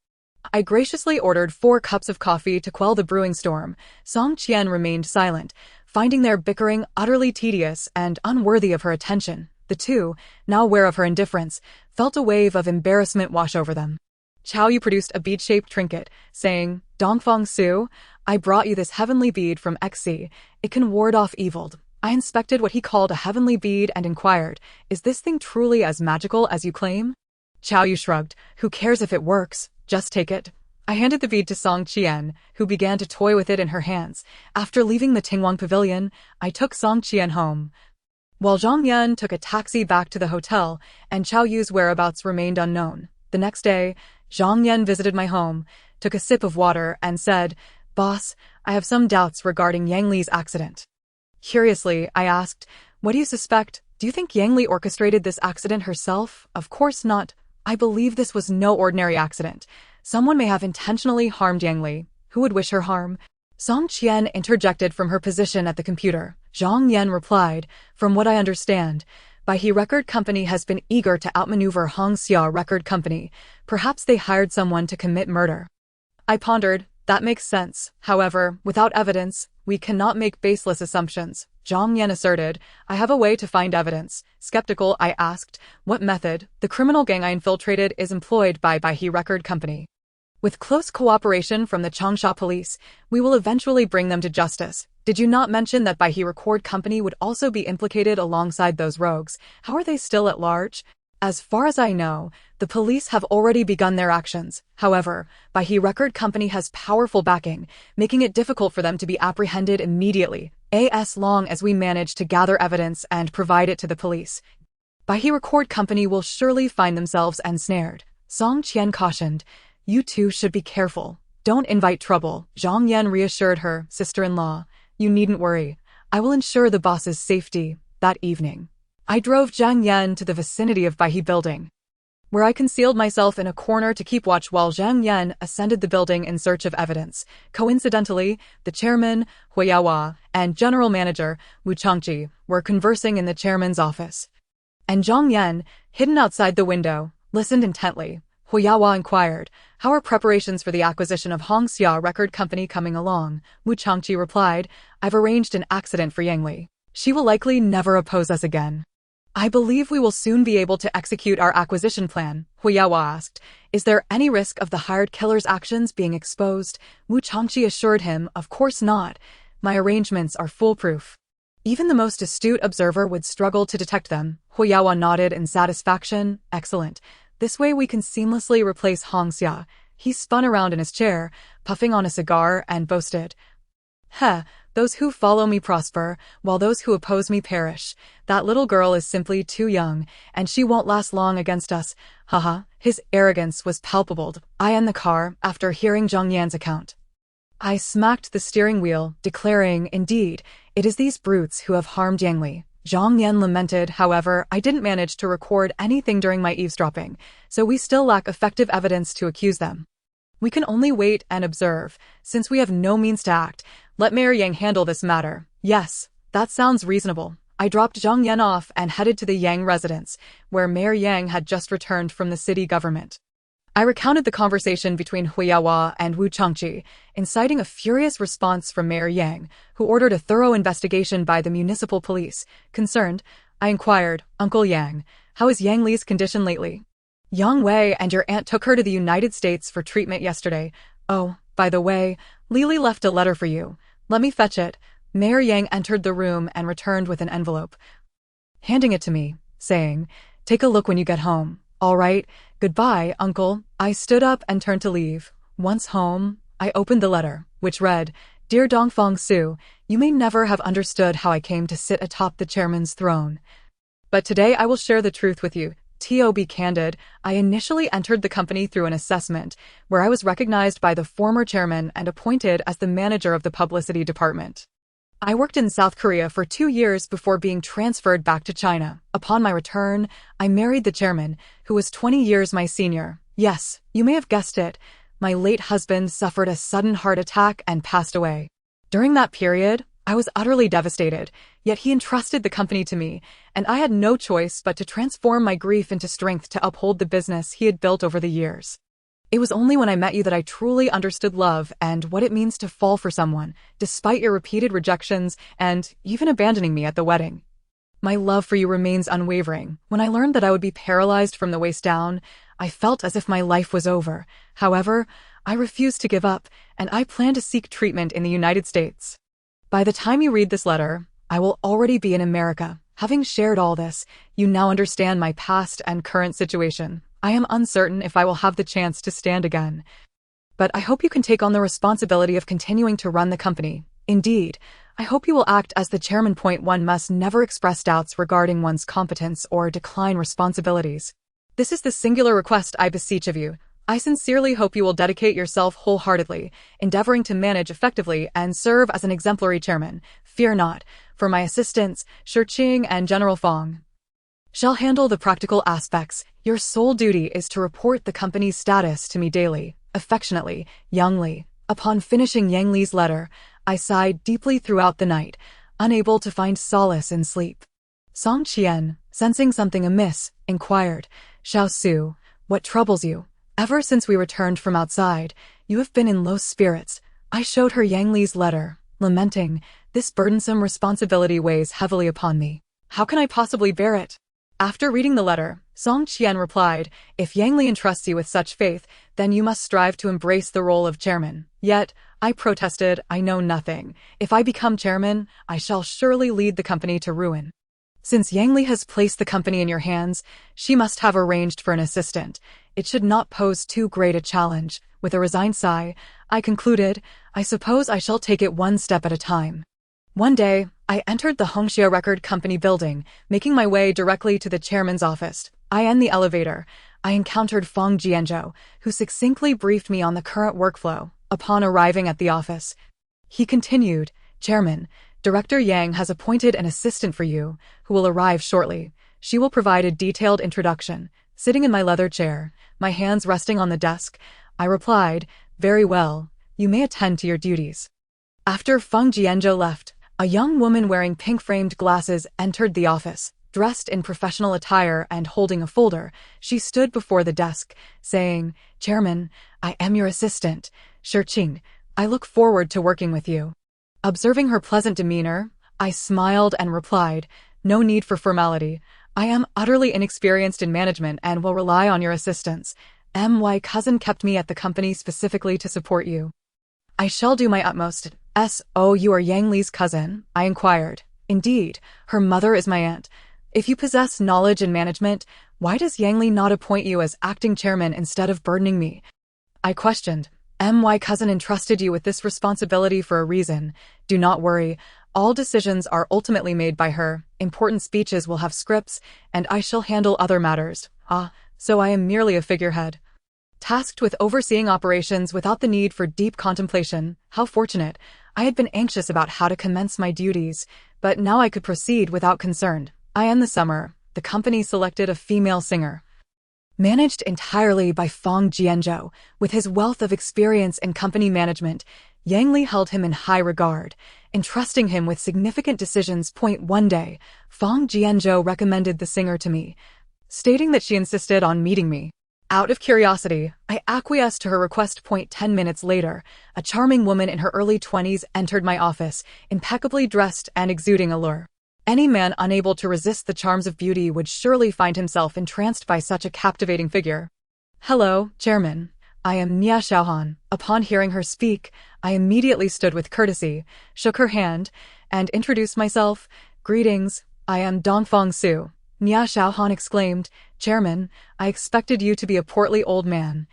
I graciously ordered 4 cups of coffee to quell the brewing storm. Song Qian remained silent, finding their bickering utterly tedious and unworthy of her attention. The two, now aware of her indifference, felt a wave of embarrassment wash over them. Chao Yu produced a bead-shaped trinket, saying, Dongfang Su, I brought you this heavenly bead from XC. It can ward off evil. I inspected what he called a heavenly bead and inquired, is this thing truly as magical as you claim? Chao Yu shrugged, who cares if it works, just take it. I handed the bead to Song Qian, who began to toy with it in her hands. After leaving the Tingwang Pavilion, I took Song Qian home, while Zhang Yan took a taxi back to the hotel, and Chao Yu's whereabouts remained unknown. The next day, Zhang Yan visited my home, took a sip of water, and said, Boss, I have some doubts regarding Yang Li's accident. Curiously, I asked, what do you suspect? Do you think Yang Li orchestrated this accident herself? Of course not. I believe this was no ordinary accident. Someone may have intentionally harmed Yang Li. Who would wish her harm? Song Qian interjected from her position at the computer. Zhang Yan replied, from what I understand, Baihe Record Company has been eager to outmaneuver Hongxia Record Company. Perhaps they hired someone to commit murder. I pondered, that makes sense. However, without evidence, we cannot make baseless assumptions. Zhang Yan asserted, I have a way to find evidence. Skeptical, I asked, what method? The criminal gang I infiltrated is employed by Baihe Record Company. With close cooperation from the Changsha police, we will eventually bring them to justice. Did you not mention that Baihe Record Company would also be implicated alongside those rogues? How are they still at large? As far as I know, the police have already begun their actions. However, Baihe Record Company has powerful backing, making it difficult for them to be apprehended immediately, as long as we manage to gather evidence and provide it to the police. Baihe Record Company will surely find themselves ensnared. Song Qian cautioned, you two should be careful. Don't invite trouble. Zhang Yan reassured her sister-in-law. You needn't worry. I will ensure the boss's safety. That evening, I drove Zhang Yan to the vicinity of Baihe Building, where I concealed myself in a corner to keep watch while Zhang Yan ascended the building in search of evidence. Coincidentally, the chairman, Hu Yaohua, and general manager, Wu Changqi, were conversing in the chairman's office. And Zhang Yan, hidden outside the window, listened intently. Hu Yaohua inquired, how are preparations for the acquisition of Hongxia Record Company coming along? Wu Changqi replied, I've arranged an accident for Yang Li. She will likely never oppose us again. I believe we will soon be able to execute our acquisition plan. Hu Yaohua asked, is there any risk of the hired killer's actions being exposed? Wu Changqi assured him, of course not. My arrangements are foolproof. Even the most astute observer would struggle to detect them. Hu Yaohua nodded in satisfaction. Excellent. This way we can seamlessly replace Hongxia. He spun around in his chair, puffing on a cigar, and boasted, those who follow me prosper, while those who oppose me perish. That little girl is simply too young, and she won't last long against us. Haha. His arrogance was palpable. I in the car, after hearing Zhang Yan's account, I smacked the steering wheel, declaring, indeed, it is these brutes who have harmed Yang Li. Zhang Yan lamented, however, I didn't manage to record anything during my eavesdropping, so we still lack effective evidence to accuse them. We can only wait and observe. Since we have no means to act, let Mayor Yang handle this matter. Yes, that sounds reasonable. I dropped Zhang Yan off and headed to the Yang residence, where Mayor Yang had just returned from the city government. I recounted the conversation between Hu Yaohua and Wu Changqi, inciting a furious response from Mayor Yang, who ordered a thorough investigation by the municipal police. Concerned, I inquired, Uncle Yang, how is Yang Li's condition lately? Yang Wei and your aunt took her to the United States for treatment yesterday. Oh, by the way, Lily left a letter for you. Let me fetch it. Mayor Yang entered the room and returned with an envelope, handing it to me, saying, take a look when you get home. All right, goodbye, Uncle. I stood up and turned to leave. Once home, I opened the letter, which read, Dear Dongfang Su, you may never have understood how I came to sit atop the chairman's throne. But today I will share the truth with you. To be candid, I initially entered the company through an assessment, where I was recognized by the former chairman and appointed as the manager of the publicity department. I worked in South Korea for 2 years before being transferred back to China. Upon my return, I married the chairman, who was 20 years my senior. Yes, you may have guessed it. My late husband suffered a sudden heart attack and passed away. During that period, I was utterly devastated, yet he entrusted the company to me, and I had no choice but to transform my grief into strength to uphold the business he had built over the years. It was only when I met you that I truly understood love and what it means to fall for someone, despite your repeated rejections and even abandoning me at the wedding. My love for you remains unwavering. When I learned that I would be paralyzed from the waist down, I felt as if my life was over. However, I refused to give up, and I plan to seek treatment in the United States. By the time you read this letter, I will already be in America. Having shared all this, you now understand my past and current situation. I am uncertain if I will have the chance to stand again. But I hope you can take on the responsibility of continuing to run the company. Indeed, I hope you will act as the chairman. One must never express doubts regarding one's competence or decline responsibilities. This is the singular request I beseech of you. I sincerely hope you will dedicate yourself wholeheartedly, endeavoring to manage effectively and serve as an exemplary chairman. Fear not, for my assistants, Shirqing and General Fong shall handle the practical aspects. Your sole duty is to report the company's status to me daily. Affectionately, Yang Li. Upon finishing Yang Li's letter, I sighed deeply throughout the night, unable to find solace in sleep. Song Qian, sensing something amiss, inquired, Xiao Su, what troubles you? Ever since we returned from outside, you have been in low spirits. I showed her Yang Li's letter, lamenting, this burdensome responsibility weighs heavily upon me. How can I possibly bear it? After reading the letter, Song Qian replied, if Yang Li entrusts you with such faith, then you must strive to embrace the role of chairman. Yet, I protested, I know nothing. If I become chairman, I shall surely lead the company to ruin. Since Yang Li has placed the company in your hands, she must have arranged for an assistant. It should not pose too great a challenge. With a resigned sigh, I concluded, I suppose I shall take it one step at a time. One day, I entered the Hongxia Record Company building, making my way directly to the chairman's office. I in the elevator, I encountered Fong Jianzhou, who succinctly briefed me on the current workflow. Upon arriving at the office, he continued, Chairman, Director Yang has appointed an assistant for you, who will arrive shortly. She will provide a detailed introduction. Sitting in my leather chair, my hands resting on the desk, I replied, very well, you may attend to your duties. After Feng Jianzhou left, a young woman wearing pink-framed glasses entered the office. Dressed in professional attire and holding a folder, she stood before the desk, saying, Chairman, I am your assistant, Shirqing. I look forward to working with you. Observing her pleasant demeanor, I smiled and replied, no need for formality. I am utterly inexperienced in management and will rely on your assistance. My cousin kept me at the company specifically to support you. I shall do my utmost. You are Yang Li's cousin? I inquired. Indeed, her mother is my aunt. If you possess knowledge in management, why does Yang Li not appoint you as acting chairman instead of burdening me? I questioned. My cousin entrusted you with this responsibility for a reason. Do not worry. All decisions are ultimately made by her. Important speeches will have scripts, and I shall handle other matters. So I am merely a figurehead, tasked with overseeing operations without the need for deep contemplation. How fortunate. I had been anxious about how to commence my duties, but now I could proceed without concern. In the summer, the company selected a female singer, managed entirely by Fong Jianzhou. With his wealth of experience in company management, Yang Li held him in high regard, entrusting him with significant decisions. One day, Fong Jianzhou recommended the singer to me, stating that she insisted on meeting me. Out of curiosity, I acquiesced to her request. 10 minutes later, a charming woman in her early 20s entered my office, impeccably dressed and exuding allure. Any man unable to resist the charms of beauty would surely find himself entranced by such a captivating figure. Hello, Chairman. I am Nia Xiaohan. Upon hearing her speak, I immediately stood with courtesy, shook her hand, and introduced myself. Greetings, I am Dongfang Su. Nia Xiaohan exclaimed, Chairman, I expected you to be a portly old man.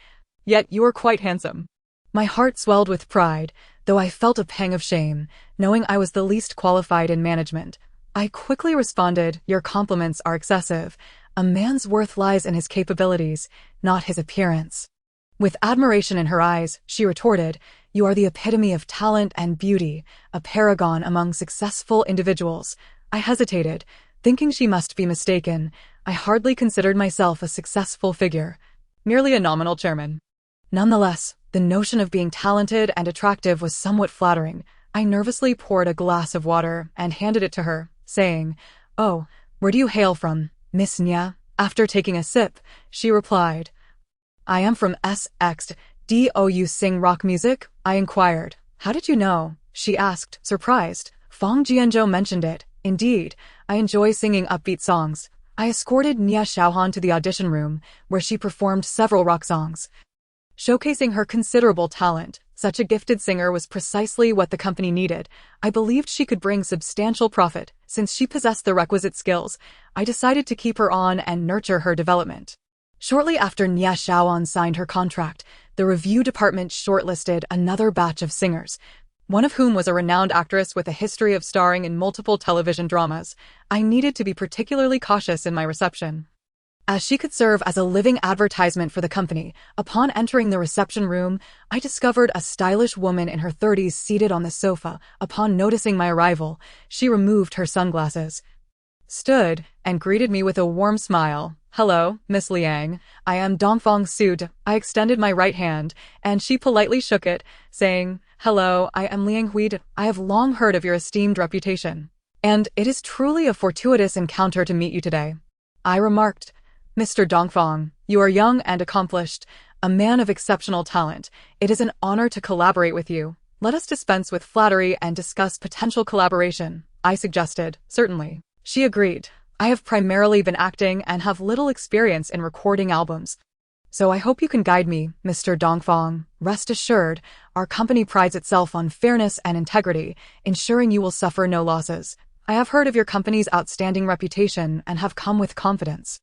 Yet you are quite handsome. My heart swelled with pride, though I felt a pang of shame, knowing I was the least qualified in management. I quickly responded, your compliments are excessive. A man's worth lies in his capabilities, not his appearance. With admiration in her eyes, she retorted, you are the epitome of talent and beauty, a paragon among successful individuals. I hesitated, thinking she must be mistaken. I hardly considered myself a successful figure. merely a nominal chairman. Nonetheless, the notion of being talented and attractive was somewhat flattering. I nervously poured a glass of water and handed it to her, saying, "Oh, where do you hail from, Miss Nya?" After taking a sip, she replied, "I am from SX. Do you sing rock music?" I inquired. "How did you know?" she asked, surprised. Fang Jianzhou mentioned it. Indeed, I enjoy singing upbeat songs. I escorted Nia Xiaohan to the audition room, where she performed several rock songs, showcasing her considerable talent. Such a gifted singer was precisely what the company needed. I believed she could bring substantial profit. Since she possessed the requisite skills, I decided to keep her on and nurture her development. Shortly after Nia Xiaoan signed her contract, the review department shortlisted another batch of singers, one of whom was a renowned actress with a history of starring in multiple television dramas. I needed to be particularly cautious in my reception, as she could serve as a living advertisement for the company. Upon entering the reception room, I discovered a stylish woman in her 30s seated on the sofa. Upon noticing my arrival, she removed her sunglasses, stood, and greeted me with a warm smile. "Hello, Miss Liang. I am Dongfang Su." I extended my right hand, and she politely shook it, saying, "Hello, I am Liang Hui. I have long heard of your esteemed reputation, and it is truly a fortuitous encounter to meet you today." I remarked, "Mr. Dongfang, you are young and accomplished, a man of exceptional talent. It is an honor to collaborate with you. Let us dispense with flattery and discuss potential collaboration," I suggested. "Certainly." She agreed. "I have primarily been acting and have little experience in recording albums, so I hope you can guide me, Mr. Dongfang. Rest assured, our company prides itself on fairness and integrity, ensuring you will suffer no losses. I have heard of your company's outstanding reputation and have come with confidence,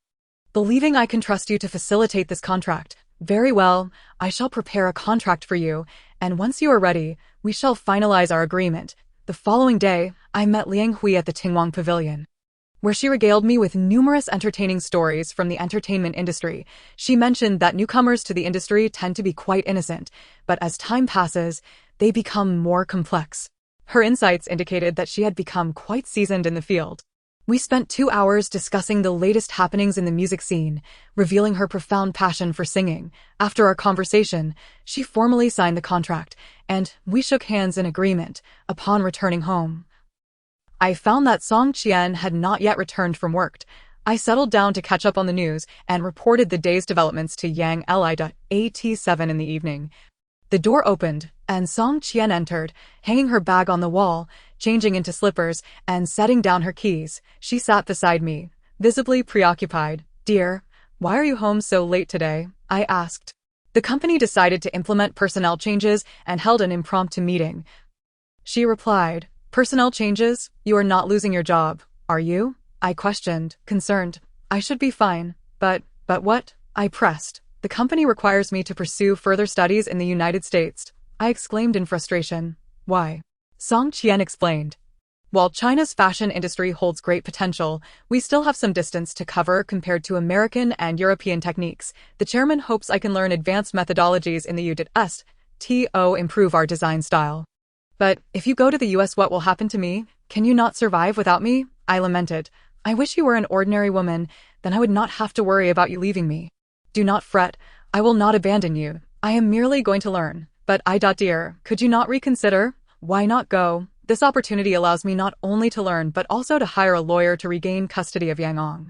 believing I can trust you to facilitate this contract. Very well, I shall prepare a contract for you, and once you are ready, we shall finalize our agreement." The following day, I met Liang Hui at the Tingwang Pavilion, where she regaled me with numerous entertaining stories from the entertainment industry. She mentioned that newcomers to the industry tend to be quite innocent, but as time passes, they become more complex. Her insights indicated that she had become quite seasoned in the field. We spent 2 hours discussing the latest happenings in the music scene, revealing her profound passion for singing. After our conversation, she formally signed the contract, and we shook hands in agreement. Upon returning home, I found that Song Qian had not yet returned from work. I settled down to catch up on the news and reported the day's developments to Yang Li.at7 in the evening. The door opened, and Song Qian entered, hanging her bag on the wall, changing into slippers, and setting down her keys. She sat beside me, visibly preoccupied. "Dear, why are you home so late today?" I asked. "The company decided to implement personnel changes and held an impromptu meeting," she replied. "Personnel changes? You are not losing your job, are you?" I questioned, concerned. "I should be fine, but what?" I pressed. "The company requires me to pursue further studies in the United States," I exclaimed in frustration. "Why?" Song Qian explained. "While China's fashion industry holds great potential, we still have some distance to cover compared to American and European techniques. The chairman hopes I can learn advanced methodologies in the U.S. to improve our design style. But if you go to the US, what will happen to me? Can you not survive without me?" I lamented. "I wish you were an ordinary woman, then I would not have to worry about you leaving me." "Do not fret, I will not abandon you. I am merely going to learn. But dear, could you not reconsider? Why not go? This opportunity allows me not only to learn but also to hire a lawyer to regain custody of Yangong.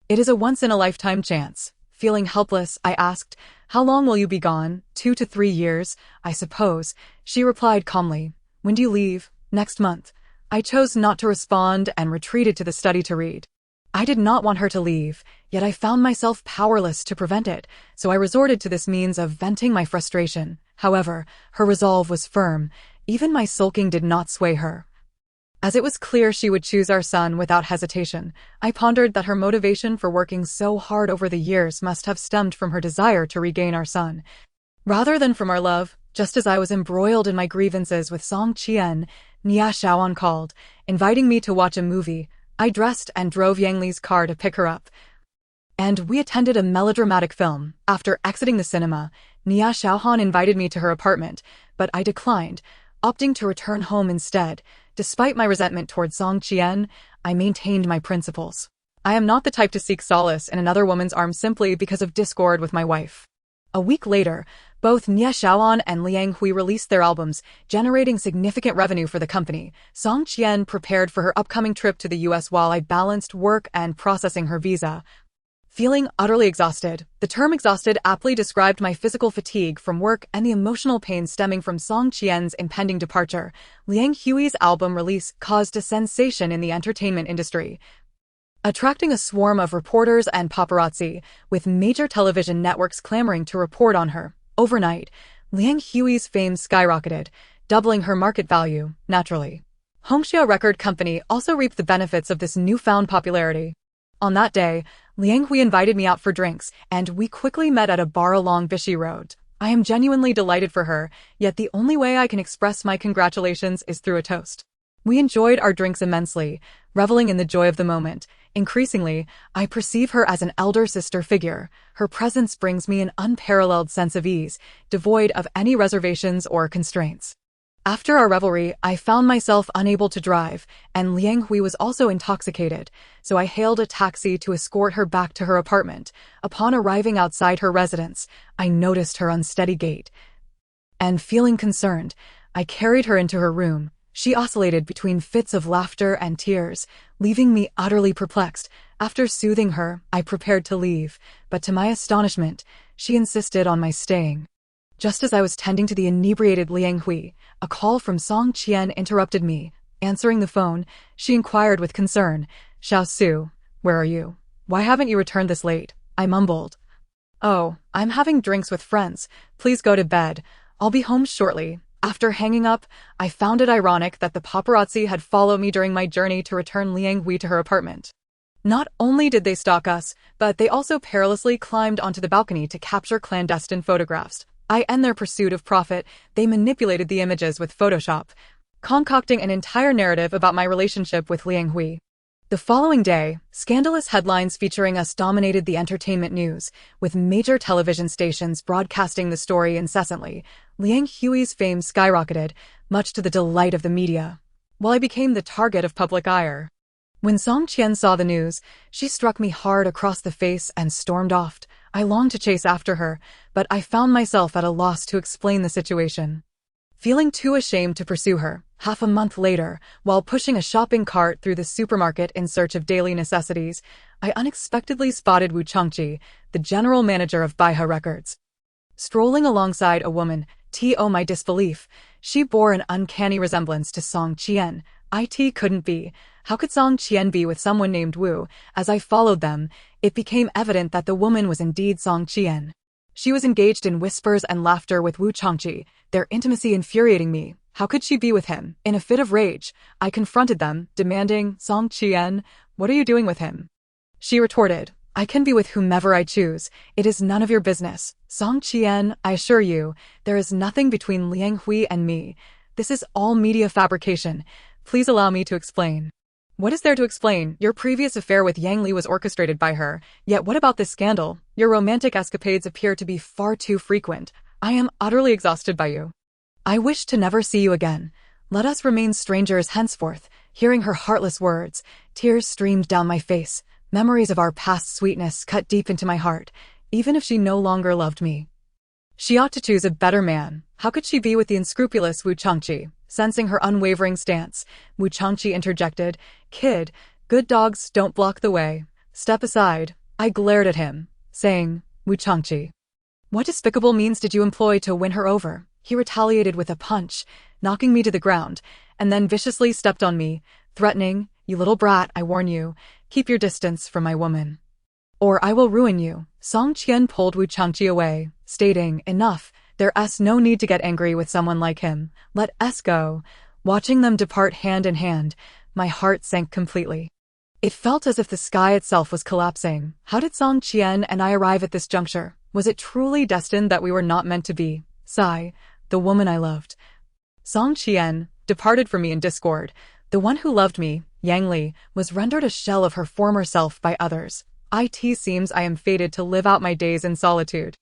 It is a once-in-a-lifetime chance." Feeling helpless, I asked, "How long will you be gone? 2 to 3 years, I suppose." She replied calmly, "When do you leave?" "Next month." I chose not to respond and retreated to the study to read. I did not want her to leave, yet I found myself powerless to prevent it, so I resorted to this means of venting my frustration. However, her resolve was firm. Even my sulking did not sway her. As it was clear she would choose our son without hesitation, I pondered that her motivation for working so hard over the years must have stemmed from her desire to regain our son, rather than from our love. Just as I was embroiled in my grievances with Song Qian, Nia Xiaoan called, inviting me to watch a movie. I dressed and drove Yang Li's car to pick her up, and we attended a melodramatic film. After exiting the cinema, Nia Xiaohan invited me to her apartment, but I declined, opting to return home instead. Despite my resentment toward Song Qian, I maintained my principles. I am not the type to seek solace in another woman's arms simply because of discord with my wife. A week later, both Nie Xiaoan and Liang Hui released their albums, generating significant revenue for the company. Song Qian prepared for her upcoming trip to the US while I balanced work and processing her visa. Feeling utterly exhausted, the term exhausted aptly described my physical fatigue from work and the emotional pain stemming from Song Qian's impending departure. Liang Hui's album release caused a sensation in the entertainment industry, attracting a swarm of reporters and paparazzi, with major television networks clamoring to report on her. Overnight, Liang Hui's fame skyrocketed, doubling her market value, naturally. Hongxia Record Company also reaped the benefits of this newfound popularity. On that day, Liang Hui invited me out for drinks, and we quickly met at a bar along Vichy Road. I am genuinely delighted for her, yet the only way I can express my congratulations is through a toast. We enjoyed our drinks immensely, reveling in the joy of the moment. Increasingly, I perceive her as an elder sister figure. Her presence brings me an unparalleled sense of ease, devoid of any reservations or constraints. After our revelry, I found myself unable to drive, and Liang Hui was also intoxicated, so I hailed a taxi to escort her back to her apartment. Upon arriving outside her residence, I noticed her unsteady gait, and feeling concerned, I carried her into her room. She oscillated between fits of laughter and tears, leaving me utterly perplexed. After soothing her, I prepared to leave, but to my astonishment, she insisted on my staying. Just as I was tending to the inebriated Liang Hui, a call from Song Qian interrupted me. Answering the phone, she inquired with concern, "Xiao Su, where are you? Why haven't you returned this late?" I mumbled, "Oh, I'm having drinks with friends. Please go to bed. I'll be home shortly." After hanging up, I found it ironic that the paparazzi had followed me during my journey to return Liang Hui to her apartment. Not only did they stalk us, but they also perilously climbed onto the balcony to capture clandestine photographs. In their pursuit of profit, they manipulated the images with Photoshop, concocting an entire narrative about my relationship with Liang Hui. The following day, scandalous headlines featuring us dominated the entertainment news, with major television stations broadcasting the story incessantly. Liang Hui's fame skyrocketed, much to the delight of the media, while I became the target of public ire. When Song Qian saw the news, she struck me hard across the face and stormed off. I longed to chase after her, but I found myself at a loss to explain the situation. Feeling too ashamed to pursue her, half a month later, while pushing a shopping cart through the supermarket in search of daily necessities, I unexpectedly spotted Wu Changqi, the general manager of Baihe Records, strolling alongside a woman. To my disbelief, she bore an uncanny resemblance to Song Qian. It couldn't be. How could Song Qian be with someone named Wu? As I followed them, it became evident that the woman was indeed Song Qian. She was engaged in whispers and laughter with Wu Changqi, their intimacy infuriating me. How could she be with him? In a fit of rage, I confronted them, demanding, "Song Qian, what are you doing with him?" She retorted, "I can be with whomever I choose. It is none of your business." "Song Qian, I assure you, there is nothing between Liang Hui and me. This is all media fabrication. Please allow me to explain." "What is there to explain? Your previous affair with Yang Li was orchestrated by her. Yet what about this scandal? Your romantic escapades appear to be far too frequent. I am utterly exhausted by you. I wish to never see you again. Let us remain strangers henceforth." Hearing her heartless words, tears streamed down my face. Memories of our past sweetness cut deep into my heart, even if she no longer loved me. She ought to choose a better man. How could she be with the unscrupulous Wu Changqi? Sensing her unwavering stance, Wu Changqi interjected, "Kid, good dogs don't block the way. Step aside." I glared at him, saying, "Wu Changqi, what despicable means did you employ to win her over?" He retaliated with a punch, knocking me to the ground, and then viciously stepped on me, threatening, "You little brat, I warn you, keep your distance from my woman, or I will ruin you." Song Qian pulled Wu Changqi away, stating, "Enough. There's no need to get angry with someone like him. Let us go." Watching them depart hand in hand, my heart sank completely. It felt as if the sky itself was collapsing. How did Song Qian and I arrive at this juncture? Was it truly destined that we were not meant to be? Sigh, the woman I loved. Song Qian departed from me in discord. The one who loved me, Yang Li, was rendered a shell of her former self by others. It seems I am fated to live out my days in solitude.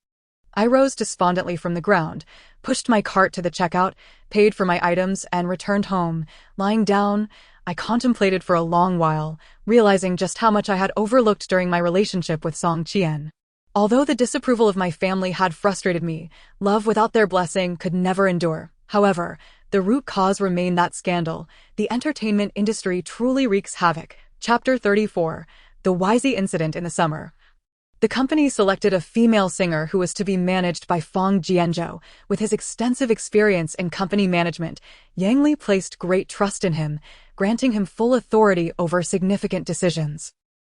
I rose despondently from the ground, pushed my cart to the checkout, paid for my items, and returned home. Lying down, I contemplated for a long while, realizing just how much I had overlooked during my relationship with Song Qian. Although the disapproval of my family had frustrated me, love without their blessing could never endure. However, the root cause remained that scandal. The entertainment industry truly wreaks havoc. Chapter 34. The Wisey Incident in the Summer. The company selected a female singer who was to be managed by Fong Jianzhou. With his extensive experience in company management, Yang Li placed great trust in him, granting him full authority over significant decisions.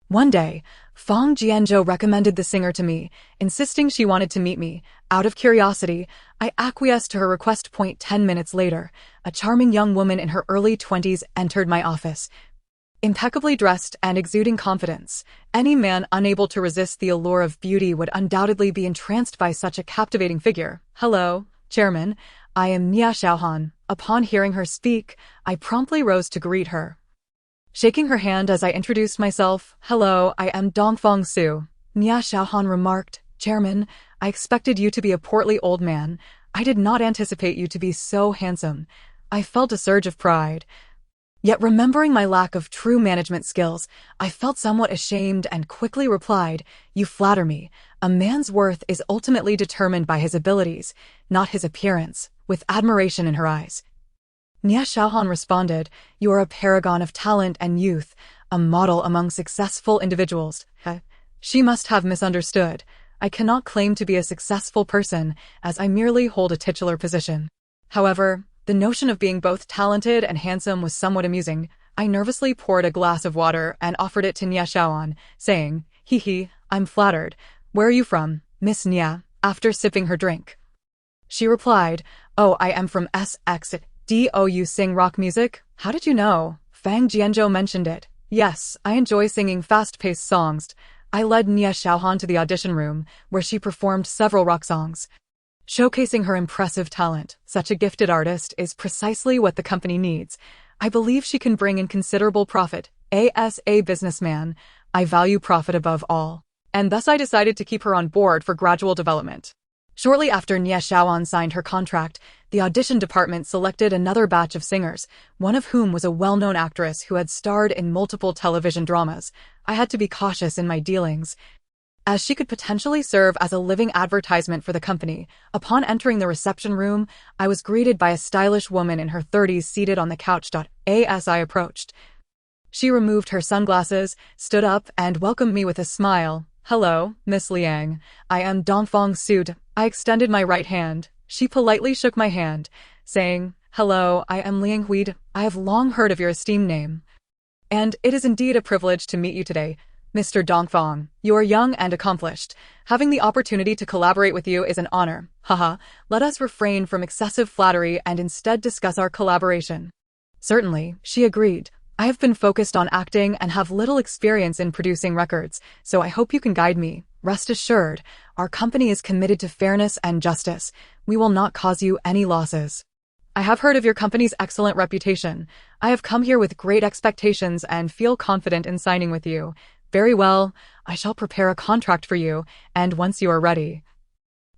One day, Fong Jianzhou recommended the singer to me, insisting she wanted to meet me. Out of curiosity, I acquiesced to her request. 10 minutes later, a charming young woman in her early 20s entered my office. Impeccably dressed and exuding confidence, any man unable to resist the allure of beauty would undoubtedly be entranced by such a captivating figure. "Hello, Chairman. I am Nia Xiaohan." Upon hearing her speak, I promptly rose to greet her, shaking her hand as I introduced myself. "Hello, I am Dongfang Su." Nia Xiaohan remarked, "Chairman, I expected you to be a portly old man. I did not anticipate you to be so handsome." I felt a surge of pride. Yet remembering my lack of true management skills, I felt somewhat ashamed and quickly replied, "You flatter me. A man's worth is ultimately determined by his abilities, not his appearance," with admiration in her eyes. Nia Xiaohan responded, "You are a paragon of talent and youth, a model among successful individuals." She must have misunderstood. I cannot claim to be a successful person, as I merely hold a titular position. However, the notion of being both talented and handsome was somewhat amusing. I nervously poured a glass of water and offered it to Nia Xiaohan, saying, "Hee, I'm flattered. Where are you from, Miss Nia?" After sipping her drink, she replied, "Oh, I am from SX. Do you sing rock music? How did you know?" Fang Jianzhou mentioned it. "Yes, I enjoy singing fast-paced songs." I led Nia Xiaohan to the audition room, where she performed several rock songs, showcasing her impressive talent. Such a gifted artist is precisely what the company needs. I believe she can bring in considerable profit. As a businessman, I value profit above all, and thus I decided to keep her on board for gradual development. Shortly after Nia Xiaohan signed her contract, the audition department selected another batch of singers, one of whom was a well-known actress who had starred in multiple television dramas. I had to be cautious in my dealings, as she could potentially serve as a living advertisement for the company. Upon entering the reception room, I was greeted by a stylish woman in her 30s seated on the couch. As I approached, she removed her sunglasses, stood up, and welcomed me with a smile. "Hello, Miss Liang. I am Dongfang Su." I extended my right hand. She politely shook my hand, saying, "Hello, I am Liang Hui. I have long heard of your esteemed name, and it is indeed a privilege to meet you today. Mr. Dongfang, you are young and accomplished. Having the opportunity to collaborate with you is an honor. Haha, let us refrain from excessive flattery and instead discuss our collaboration." "Certainly," she agreed. "I have been focused on acting and have little experience in producing records, so I hope you can guide me. Rest assured, our company is committed to fairness and justice. We will not cause you any losses. I have heard of your company's excellent reputation. I have come here with great expectations and feel confident in signing with you." "Very well, I shall prepare a contract for you, and once you are ready,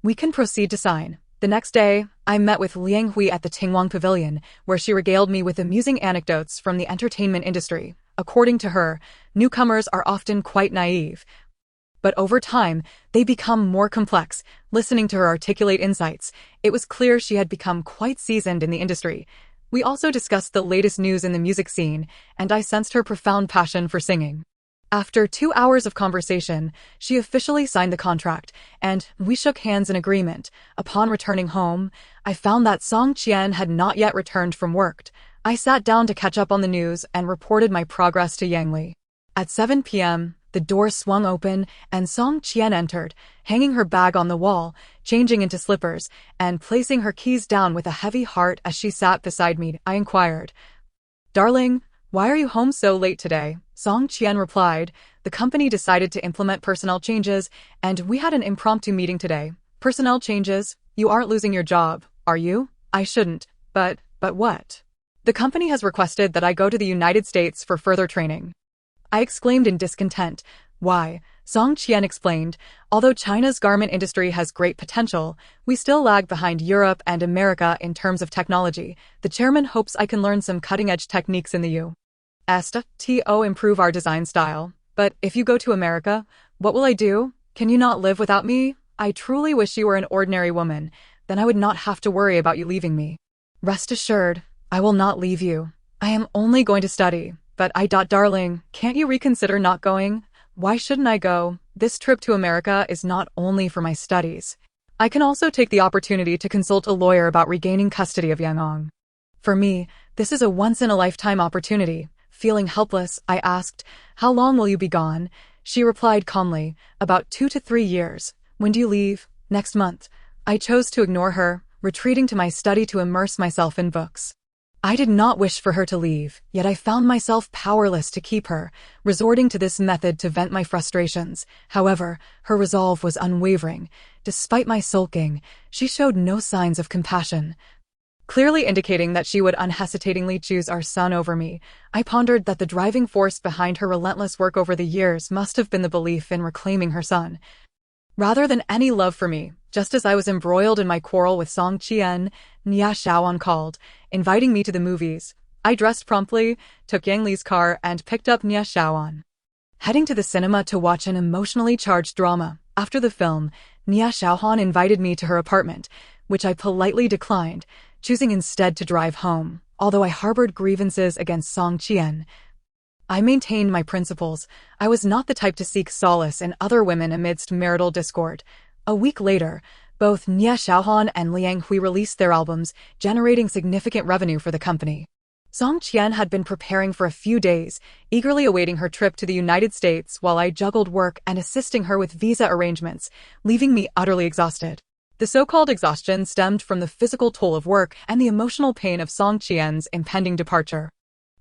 we can proceed to sign." The next day, I met with Liang Hui at the Tingwang Pavilion, where she regaled me with amusing anecdotes from the entertainment industry. According to her, newcomers are often quite naive, but over time, they become more complex. Listening to her articulate insights, it was clear she had become quite seasoned in the industry. We also discussed the latest news in the music scene, and I sensed her profound passion for singing. After 2 hours of conversation, she officially signed the contract, and we shook hands in agreement. Upon returning home, I found that Song Qian had not yet returned from work. I sat down to catch up on the news and reported my progress to Yang Li. At 7 p.m., the door swung open and Song Qian entered, hanging her bag on the wall, changing into slippers, and placing her keys down with a heavy heart as she sat beside me. I inquired, "Darling, why are you home so late today?" Song Qian replied, "The company decided to implement personnel changes, and we had an impromptu meeting today." "Personnel changes? You aren't losing your job, are you?" "I shouldn't, but what?" "The company has requested that I go to the United States for further training." I exclaimed in discontent. "Why?" Song Qian explained, "Although China's garment industry has great potential, we still lag behind Europe and America in terms of technology. The chairman hopes I can learn some cutting-edge techniques in the U.S. to improve our design style. But if you go to America, what will I do?" Can you not live without me? I truly wish you were an ordinary woman. Then I would not have to worry about you leaving me. Rest assured, I will not leave you. I am only going to study. But darling, can't you reconsider not going? Why shouldn't I go? This trip to America is not only for my studies. I can also take the opportunity to consult a lawyer about regaining custody of Yang. For me, this is a once-in-a-lifetime opportunity. Feeling helpless, I asked, "How long will you be gone?" She replied calmly, "About 2 to 3 years. When do you leave?" "Next month." I chose to ignore her, retreating to my study to immerse myself in books. I did not wish for her to leave, yet I found myself powerless to keep her, resorting to this method to vent my frustrations. However, her resolve was unwavering. Despite my sulking, she showed no signs of compassion. Clearly indicating that she would unhesitatingly choose our son over me, I pondered that the driving force behind her relentless work over the years must have been the belief in reclaiming her son, rather than any love for me. Just as I was embroiled in my quarrel with Song Qian, Nia Xiaoan called, inviting me to the movies. I dressed promptly, took Yang Li's car, and picked up Nia Xiaoan, heading to the cinema to watch an emotionally charged drama. After the film, Nia Xiaoan invited me to her apartment, which I politely declined, choosing instead to drive home. Although I harbored grievances against Song Qian, I maintained my principles. I was not the type to seek solace in other women amidst marital discord. A week later, both Nia Xiaohan and Liang Hui released their albums, generating significant revenue for the company. Song Qian had been preparing for a few days, eagerly awaiting her trip to the United States while I juggled work and assisting her with visa arrangements, leaving me utterly exhausted. The so-called exhaustion stemmed from the physical toll of work and the emotional pain of Song Qian's impending departure.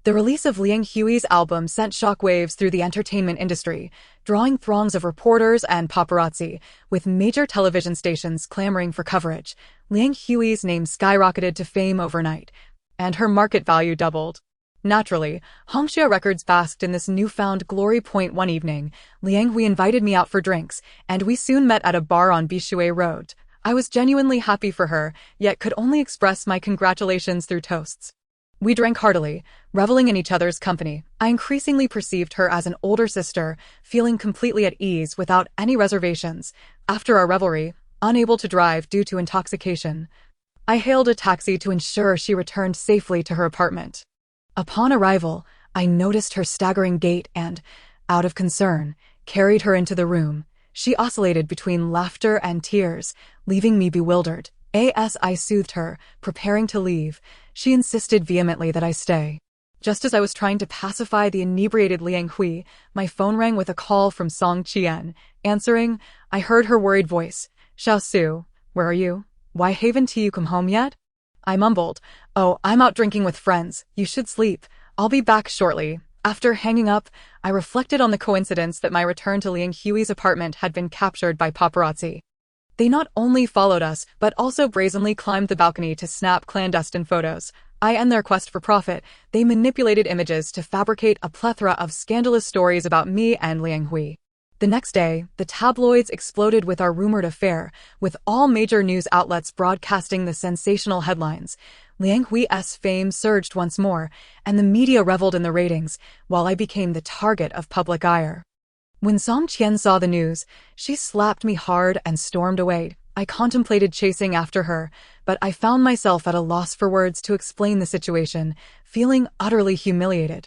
The release of Liang Hui's album sent shockwaves through the entertainment industry, drawing throngs of reporters and paparazzi, with major television stations clamoring for coverage. Liang Hui's name skyrocketed to fame overnight, and her market value doubled. Naturally, Hongxia Records basked in this newfound glory. One evening, Liang Hui invited me out for drinks, and we soon met at a bar on Bishui Road. I was genuinely happy for her, yet could only express my congratulations through toasts. We drank heartily, reveling in each other's company. I increasingly perceived her as an older sister, feeling completely at ease without any reservations. After our revelry, unable to drive due to intoxication, I hailed a taxi to ensure she returned safely to her apartment. Upon arrival, I noticed her staggering gait and, out of concern, carried her into the room. She oscillated between laughter and tears, leaving me bewildered. As I soothed her, preparing to leave, she insisted vehemently that I stay. Just as I was trying to pacify the inebriated Liang Hui, my phone rang with a call from Song Qian. Answering, I heard her worried voice. "Xiao Su, where are you? Why haven't you come home yet?" I mumbled, "Oh, I'm out drinking with friends. You should sleep. I'll be back shortly." After hanging up, I reflected on the coincidence that my return to Liang Hui's apartment had been captured by paparazzi. They not only followed us, but also brazenly climbed the balcony to snap clandestine photos. In their quest for profit, they manipulated images to fabricate a plethora of scandalous stories about me and Liang Hui. The next day, the tabloids exploded with our rumored affair, with all major news outlets broadcasting the sensational headlines. Liang Hui's fame surged once more, and the media reveled in the ratings, while I became the target of public ire. When Song Qian saw the news, she slapped me hard and stormed away. I contemplated chasing after her, but I found myself at a loss for words to explain the situation, feeling utterly humiliated.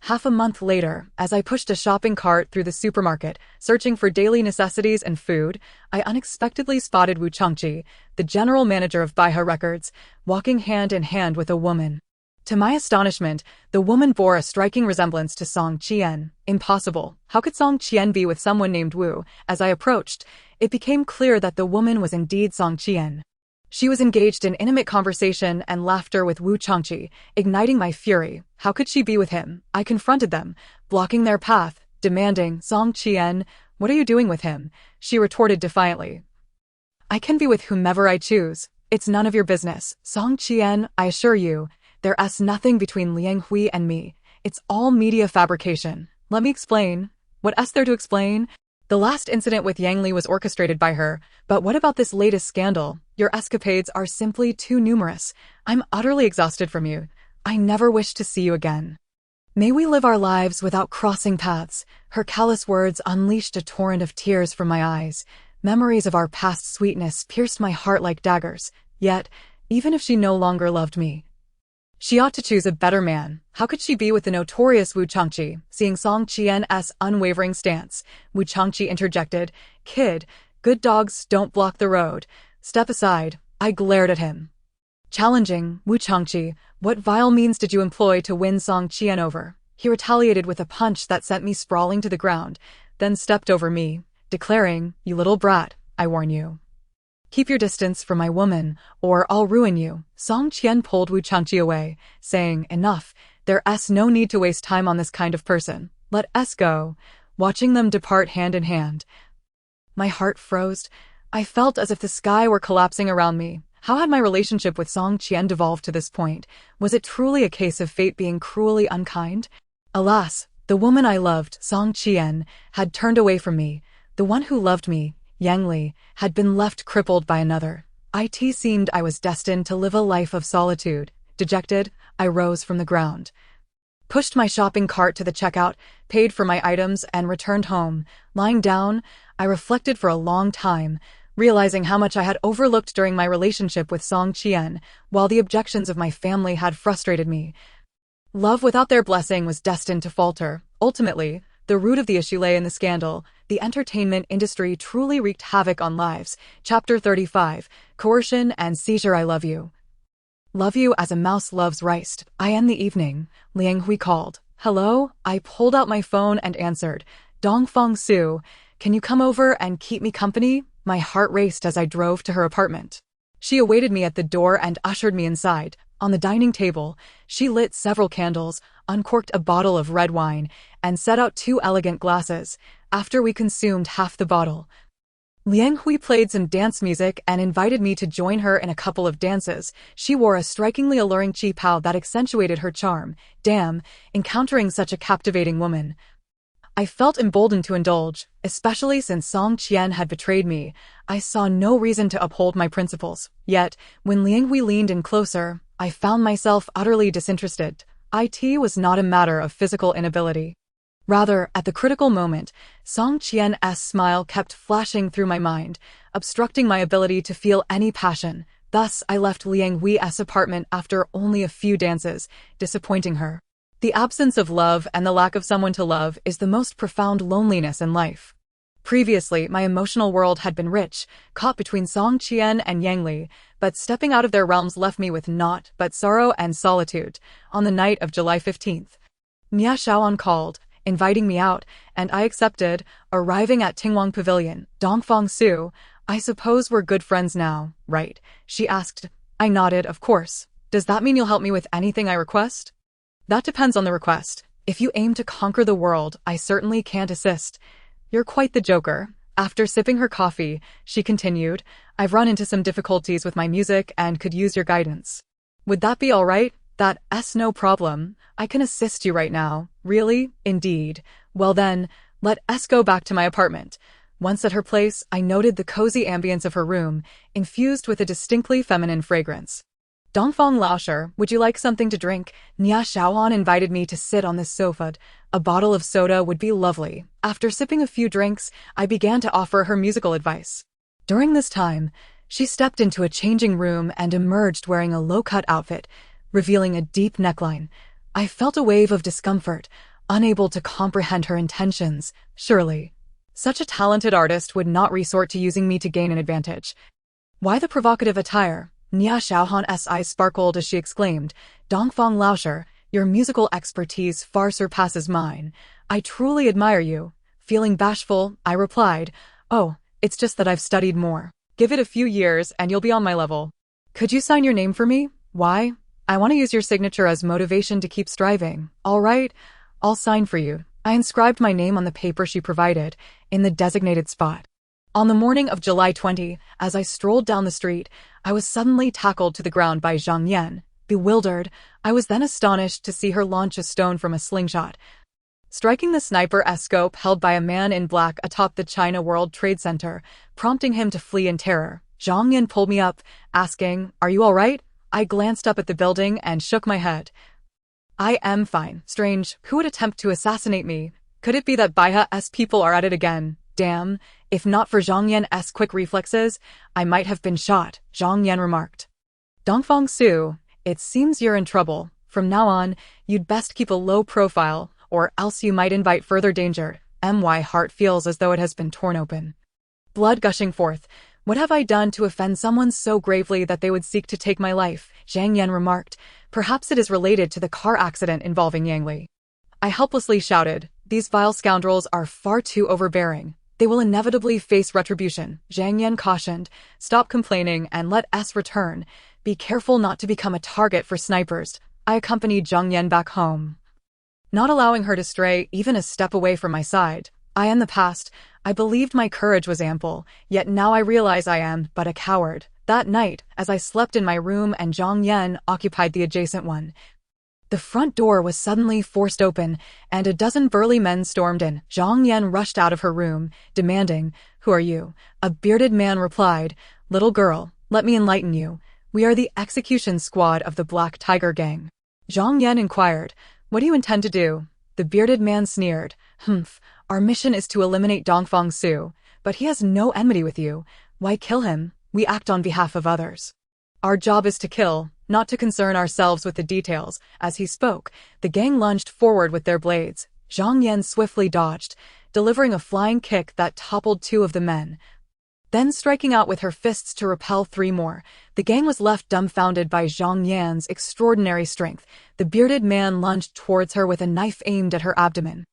Half a month later, as I pushed a shopping cart through the supermarket, searching for daily necessities and food, I unexpectedly spotted Wu Changqi, the general manager of Baihe Records, walking hand in hand with a woman. To my astonishment, the woman bore a striking resemblance to Song Qian. Impossible. How could Song Qian be with someone named Wu? As I approached, it became clear that the woman was indeed Song Qian. She was engaged in intimate conversation and laughter with Wu Changqi, igniting my fury. How could she be with him? I confronted them, blocking their path, demanding, "Song Qian, what are you doing with him?" She retorted defiantly, "I can be with whomever I choose. It's none of your business." "Song Qian, I assure you, there's nothing between Liang Hui and me. It's all media fabrication." "Let me explain." "What's there to explain?" "The last incident with Yang Li was orchestrated by her, but what about this latest scandal? Your escapades are simply too numerous. I'm utterly exhausted from you. I never wish to see you again." May we live our lives without crossing paths. Her callous words unleashed a torrent of tears from my eyes. Memories of our past sweetness pierced my heart like daggers. Yet, even if she no longer loved me, she ought to choose a better man. How could she be with the notorious Wu Changqi? Seeing Song Qian's unwavering stance, Wu Changqi interjected, "Kid, good dogs don't block the road. Step aside." I glared at him. Challenging, "Wu Changqi, what vile means did you employ to win Song Qian over?" He retaliated with a punch that sent me sprawling to the ground, then stepped over me, declaring, "You little brat, I warn you. Keep your distance from my woman, or I'll ruin you." Song Qian pulled Wu Changqi away, saying, "Enough, there's no need to waste time on this kind of person. Let us go." Watching them depart hand in hand, my heart froze. I felt as if the sky were collapsing around me. How had my relationship with Song Qian devolved to this point? Was it truly a case of fate being cruelly unkind? Alas, the woman I loved, Song Qian, had turned away from me. The one who loved me, Yang Li, had been left crippled by another. It seemed I was destined to live a life of solitude. Dejected, I rose from the ground, pushed my shopping cart to the checkout, paid for my items, and returned home. Lying down, I reflected for a long time, realizing how much I had overlooked during my relationship with Song Qian, while the objections of my family had frustrated me. Love without their blessing was destined to falter. Ultimately, the root of the issue lay in the scandal. The entertainment industry truly wreaked havoc on lives. Chapter 35, Coercion and Seizure. I love you. Love you as a mouse loves rice. I end the evening. Liang Hui called. "Hello?" I pulled out my phone and answered. "Dongfang Su, can you come over and keep me company?" My heart raced as I drove to her apartment. She awaited me at the door and ushered me inside. On the dining table, she lit several candles, uncorked a bottle of red wine, and set out 2 elegant glasses. After we consumed half the bottle, Liang Hui played some dance music and invited me to join her in a couple of dances. She wore a strikingly alluring chi pao that accentuated her charm. Damn, encountering such a captivating woman, I felt emboldened to indulge, especially since Song Qian had betrayed me. I saw no reason to uphold my principles. Yet, when Liang Hui leaned in closer, I found myself utterly disinterested. It was not a matter of physical inability. Rather, at the critical moment, Song Qian's smile kept flashing through my mind, obstructing my ability to feel any passion. Thus, I left Liang Hui's apartment after only a few dances, disappointing her. The absence of love and the lack of someone to love is the most profound loneliness in life. Previously, my emotional world had been rich, caught between Song Qian and Yang Li, but stepping out of their realms left me with naught but sorrow and solitude. On the night of July 15th, Mia Shaoan called, inviting me out, and I accepted, arriving at Tingwang Pavilion. "Dongfang Su, I suppose we're good friends now, right?" she asked. I nodded, "Of course. Does that mean you'll help me with anything I request?" "That depends on the request. If you aim to conquer the world, I certainly can't assist." "You're quite the joker." After sipping her coffee, she continued, "I've run into some difficulties with my music and could use your guidance." "Would that be all right?" "That's no problem. I can assist you right now." "Really? Indeed. Well then, let us go back to my apartment." Once at her place, I noted the cozy ambience of her room, infused with a distinctly feminine fragrance. "Dongfang Laosher, would you like something to drink?" Nia Shaoan invited me to sit on this sofa. A bottle of soda would be lovely. After sipping a few drinks, I began to offer her musical advice. During this time, she stepped into a changing room and emerged wearing a low-cut outfit, revealing a deep neckline. I felt a wave of discomfort, unable to comprehend her intentions. Surely, such a talented artist would not resort to using me to gain an advantage. Why the provocative attire? Nia Shaohan's eyes sparkled as she exclaimed, "Dongfang Laosher, your musical expertise far surpasses mine. I truly admire you." Feeling bashful, I replied, "Oh, it's just that I've studied more. Give it a few years and you'll be on my level." "Could you sign your name for me?" "Why? I want to use your signature as motivation to keep striving." "All right, I'll sign for you." I inscribed my name on the paper she provided, in the designated spot. On the morning of July 20, as I strolled down the street, I was suddenly tackled to the ground by Zhang Yan. Bewildered, I was then astonished to see her launch a stone from a slingshot, striking the sniper-esque scope held by a man in black atop the China World Trade Center, prompting him to flee in terror. Zhang Yan pulled me up, asking, "Are you all right?" I glanced up at the building and shook my head. I am fine. Strange, who would attempt to assassinate me? Could it be that Baiha's people are at it again? Damn, if not for Zhang Yan's quick reflexes, I might have been shot, Zhang Yan remarked. Dongfang Su, it seems you're in trouble. From now on, you'd best keep a low profile, or else you might invite further danger. My heart feels as though it has been torn open. Blood gushing forth. What have I done to offend someone so gravely that they would seek to take my life? Zhang Yan remarked. Perhaps it is related to the car accident involving Yang Li. I helplessly shouted. These vile scoundrels are far too overbearing. They will inevitably face retribution. Zhang Yan cautioned. Stop complaining and let us return. Be careful not to become a target for snipers. I accompanied Zhang Yan back home, not allowing her to stray even a step away from my side. In the past, I believed my courage was ample, yet now I realize I am but a coward. That night, as I slept in my room and Zhang Yan occupied the adjacent one, the front door was suddenly forced open, and a dozen burly men stormed in. Zhang Yan rushed out of her room, demanding, "Who are you?" A bearded man replied, "Little girl, let me enlighten you. We are the execution squad of the Black Tiger Gang." Zhang Yan inquired, "What do you intend to do?" The bearded man sneered, "Our mission is to eliminate Dongfang Su, but he has no enmity with you. Why kill him? We act on behalf of others. Our job is to kill, not to concern ourselves with the details." As he spoke, the gang lunged forward with their blades. Zhang Yan swiftly dodged, delivering a flying kick that toppled two of the men, then striking out with her fists to repel three more. The gang was left dumbfounded by Zhang Yan's extraordinary strength. The bearded man lunged towards her with a knife aimed at her abdomen.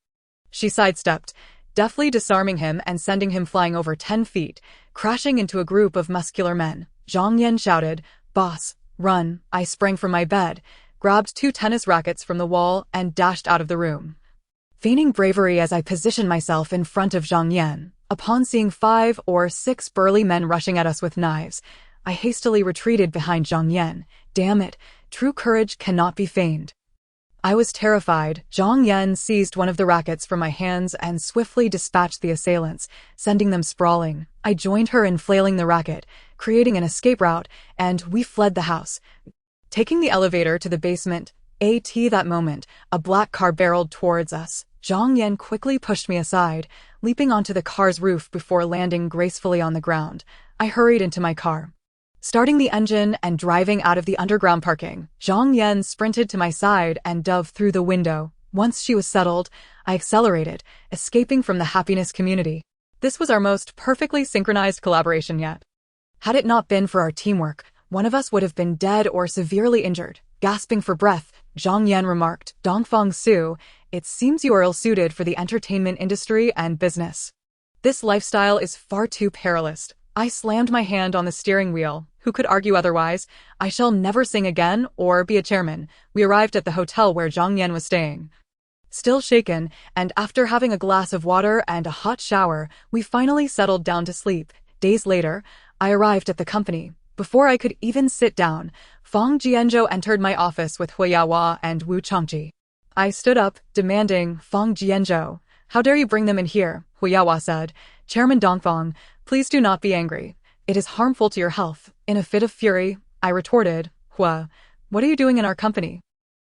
She sidestepped, deftly disarming him and sending him flying over 10 feet, crashing into a group of muscular men. Zhang Yan shouted, "Boss, run!" I sprang from my bed, grabbed 2 tennis rackets from the wall, and dashed out of the room, feigning bravery as I positioned myself in front of Zhang Yan. Upon seeing 5 or 6 burly men rushing at us with knives, I hastily retreated behind Zhang Yan. Damn it, true courage cannot be feigned. I was terrified. Zhang Yan seized one of the rackets from my hands and swiftly dispatched the assailants, sending them sprawling. I joined her in flailing the racket, creating an escape route, and we fled the house, taking the elevator to the basement. That moment, a black car barreled towards us. Zhang Yan quickly pushed me aside, leaping onto the car's roof before landing gracefully on the ground. I hurried into my car, starting the engine and driving out of the underground parking. Zhang Yan sprinted to my side and dove through the window. Once she was settled, I accelerated, escaping from the happiness community. This was our most perfectly synchronized collaboration yet. Had it not been for our teamwork, one of us would have been dead or severely injured. Gasping for breath, Zhang Yan remarked, "Dongfang Su, it seems you are ill-suited for the entertainment industry and business. This lifestyle is far too perilous." I slammed my hand on the steering wheel. Who could argue otherwise? I shall never sing again or be a chairman. We arrived at the hotel where Zhang Yan was staying. Still shaken, and after having a glass of water and a hot shower, we finally settled down to sleep. Days later, I arrived at the company. Before I could even sit down, Fang Jianzhou entered my office with Hui Yawa and Wu Changji. I stood up, demanding, "Fang Jianzhou, how dare you bring them in here?" Hui Yawa said, "Chairman Dongfang, please do not be angry. It is harmful to your health." In a fit of fury, I retorted, "Hua, what are you doing in our company?"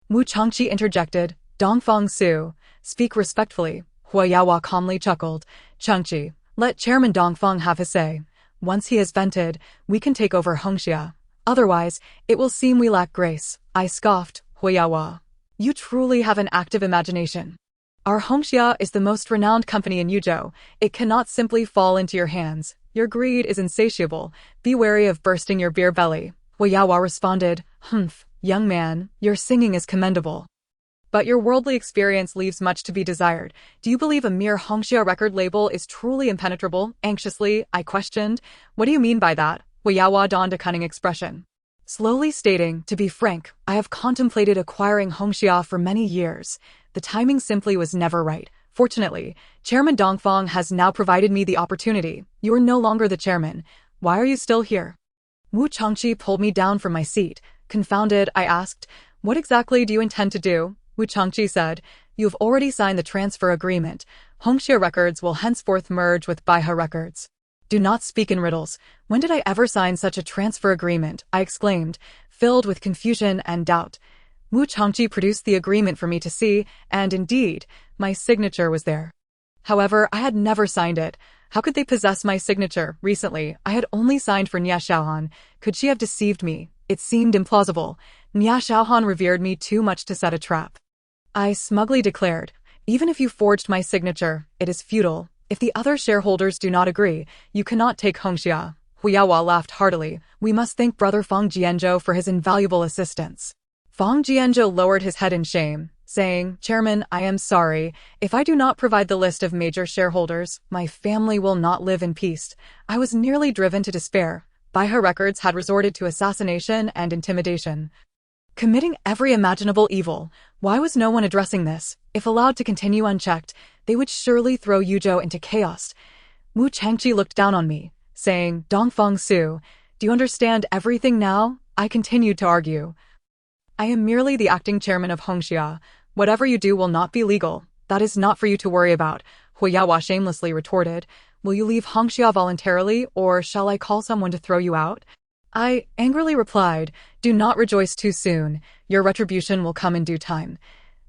Wu Changji interjected, "Dongfang Su, speak respectfully." Hui Yawa calmly chuckled, "Changji, let Chairman Dongfang have his say. Once he has vented, we can take over Hongxia. Otherwise, it will seem we lack grace." I scoffed, "Hui Yawa, you truly have an active imagination. Our Hongxia is the most renowned company in Yuzhou. It cannot simply fall into your hands. Your greed is insatiable. Be wary of bursting your beer belly." Hui Yawa responded, "Young man, your singing is commendable, but your worldly experience leaves much to be desired. Do you believe a mere Hongxia record label is truly impenetrable?" Anxiously, I questioned, "What do you mean by that?" Hui Yawa donned a cunning expression, slowly stating, "To be frank, I have contemplated acquiring Hongxia for many years. The timing simply was never right. Fortunately, Chairman Dongfang has now provided me the opportunity. You are no longer the chairman. Why are you still here?" Wu Changji pulled me down from my seat. Confounded, I asked, "What exactly do you intend to do?" Wu Changji said, "You have already signed the transfer agreement. Hongxia Records will henceforth merge with Baihe Records." "Do not speak in riddles. When did I ever sign such a transfer agreement?" I exclaimed, filled with confusion and doubt. Wu Changji produced the agreement for me to see, and indeed, my signature was there. However, I had never signed it. How could they possess my signature? Recently, I had only signed for Nia Xiaohan. Could she have deceived me? It seemed implausible. Nia Xiaohan revered me too much to set a trap. I smugly declared, even if you forged my signature, it is futile. If the other shareholders do not agree, you cannot take Hongxia. Huyawa laughed heartily. We must thank brother Fang Jianzhou for his invaluable assistance. Fang Jianzhou lowered his head in shame, saying, Chairman, I am sorry. If I do not provide the list of major shareholders, my family will not live in peace. I was nearly driven to despair. Baihe Records had resorted to assassination and intimidation, committing every imaginable evil. Why was no one addressing this? If allowed to continue unchecked, they would surely throw Yuzhou into chaos. Wu Changji looked down on me, saying, Dongfeng Su, do you understand everything now? I continued to argue. I am merely the acting chairman of Hongxia. Whatever you do will not be legal. That is not for you to worry about, Huyawa shamelessly retorted. Will you leave Hongxia voluntarily, or shall I call someone to throw you out? I angrily replied, do not rejoice too soon. Your retribution will come in due time.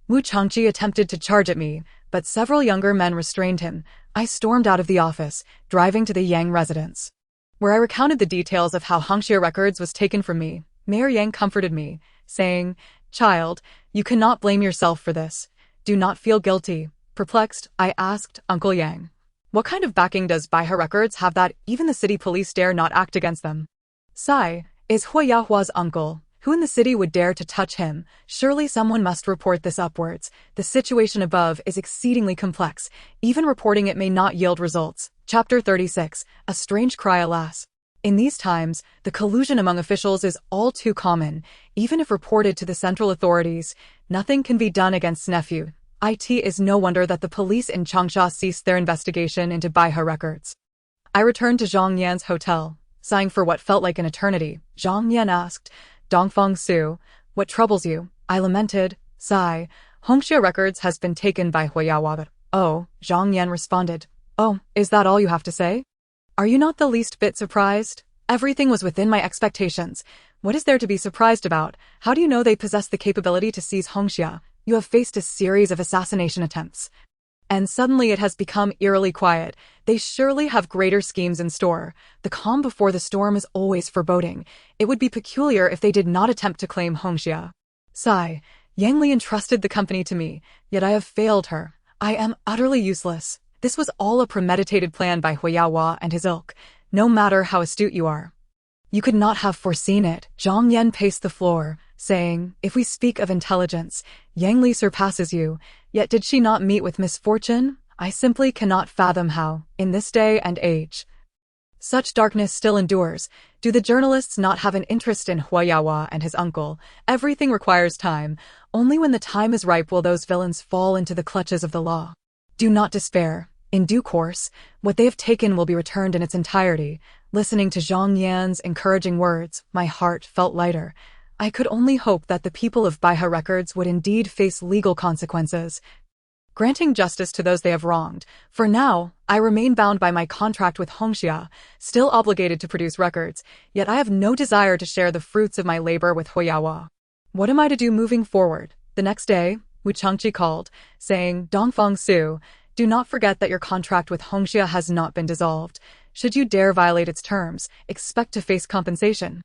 Wu Changji attempted to charge at me, but several younger men restrained him. I stormed out of the office, driving to the Yang residence, where I recounted the details of how Hongxia Records was taken from me. Mayor Yang comforted me, saying, Child, you cannot blame yourself for this. Do not feel guilty. Perplexed, I asked Uncle Yang, what kind of backing does Baihe Records have that even the city police dare not act against them? Sai is Huyahua's uncle. Who in the city would dare to touch him? Surely someone must report this upwards. The situation above is exceedingly complex. Even reporting it may not yield results. Chapter 36. A strange cry, alas. In these times, the collusion among officials is all too common. Even if reported to the central authorities, nothing can be done against nephew. It is no wonder that the police in Changsha ceased their investigation into Baihe Records. I returned to Zhang Yan's hotel, sighing for what felt like an eternity. Zhang Yan asked, Dongfeng Su, what troubles you? I lamented, sigh. Hongxia Records has been taken by Huyawa. Oh, Zhang Yan responded. Oh, is that all you have to say? Are you not the least bit surprised? Everything was within my expectations. What is there to be surprised about? How do you know they possess the capability to seize Hongxia? You have faced a series of assassination attempts. And suddenly it has become eerily quiet. They surely have greater schemes in store. The calm before the storm is always foreboding. It would be peculiar if they did not attempt to claim Hongxia. Sigh. Yang Li entrusted the company to me, yet I have failed her. I am utterly useless. This was all a premeditated plan by Huyawa and his ilk, no matter how astute you are. You could not have foreseen it. Zhang Yan paced the floor, saying, if we speak of intelligence, Yang Li surpasses you, yet did she not meet with misfortune? I simply cannot fathom how, in this day and age, such darkness still endures. Do the journalists not have an interest in Huyawa and his uncle? Everything requires time. Only when the time is ripe will those villains fall into the clutches of the law. Do not despair. In due course, what they have taken will be returned in its entirety. Listening to Zhang Yan's encouraging words, my heart felt lighter. I could only hope that the people of Baihe Records would indeed face legal consequences, granting justice to those they have wronged. For now, I remain bound by my contract with Hongxia, still obligated to produce records, yet I have no desire to share the fruits of my labor with Huyawa. What am I to do moving forward? The next day, Wu Changji called, saying, Dongfeng Su, do not forget that your contract with Hongxia has not been dissolved. Should you dare violate its terms, expect to face compensation.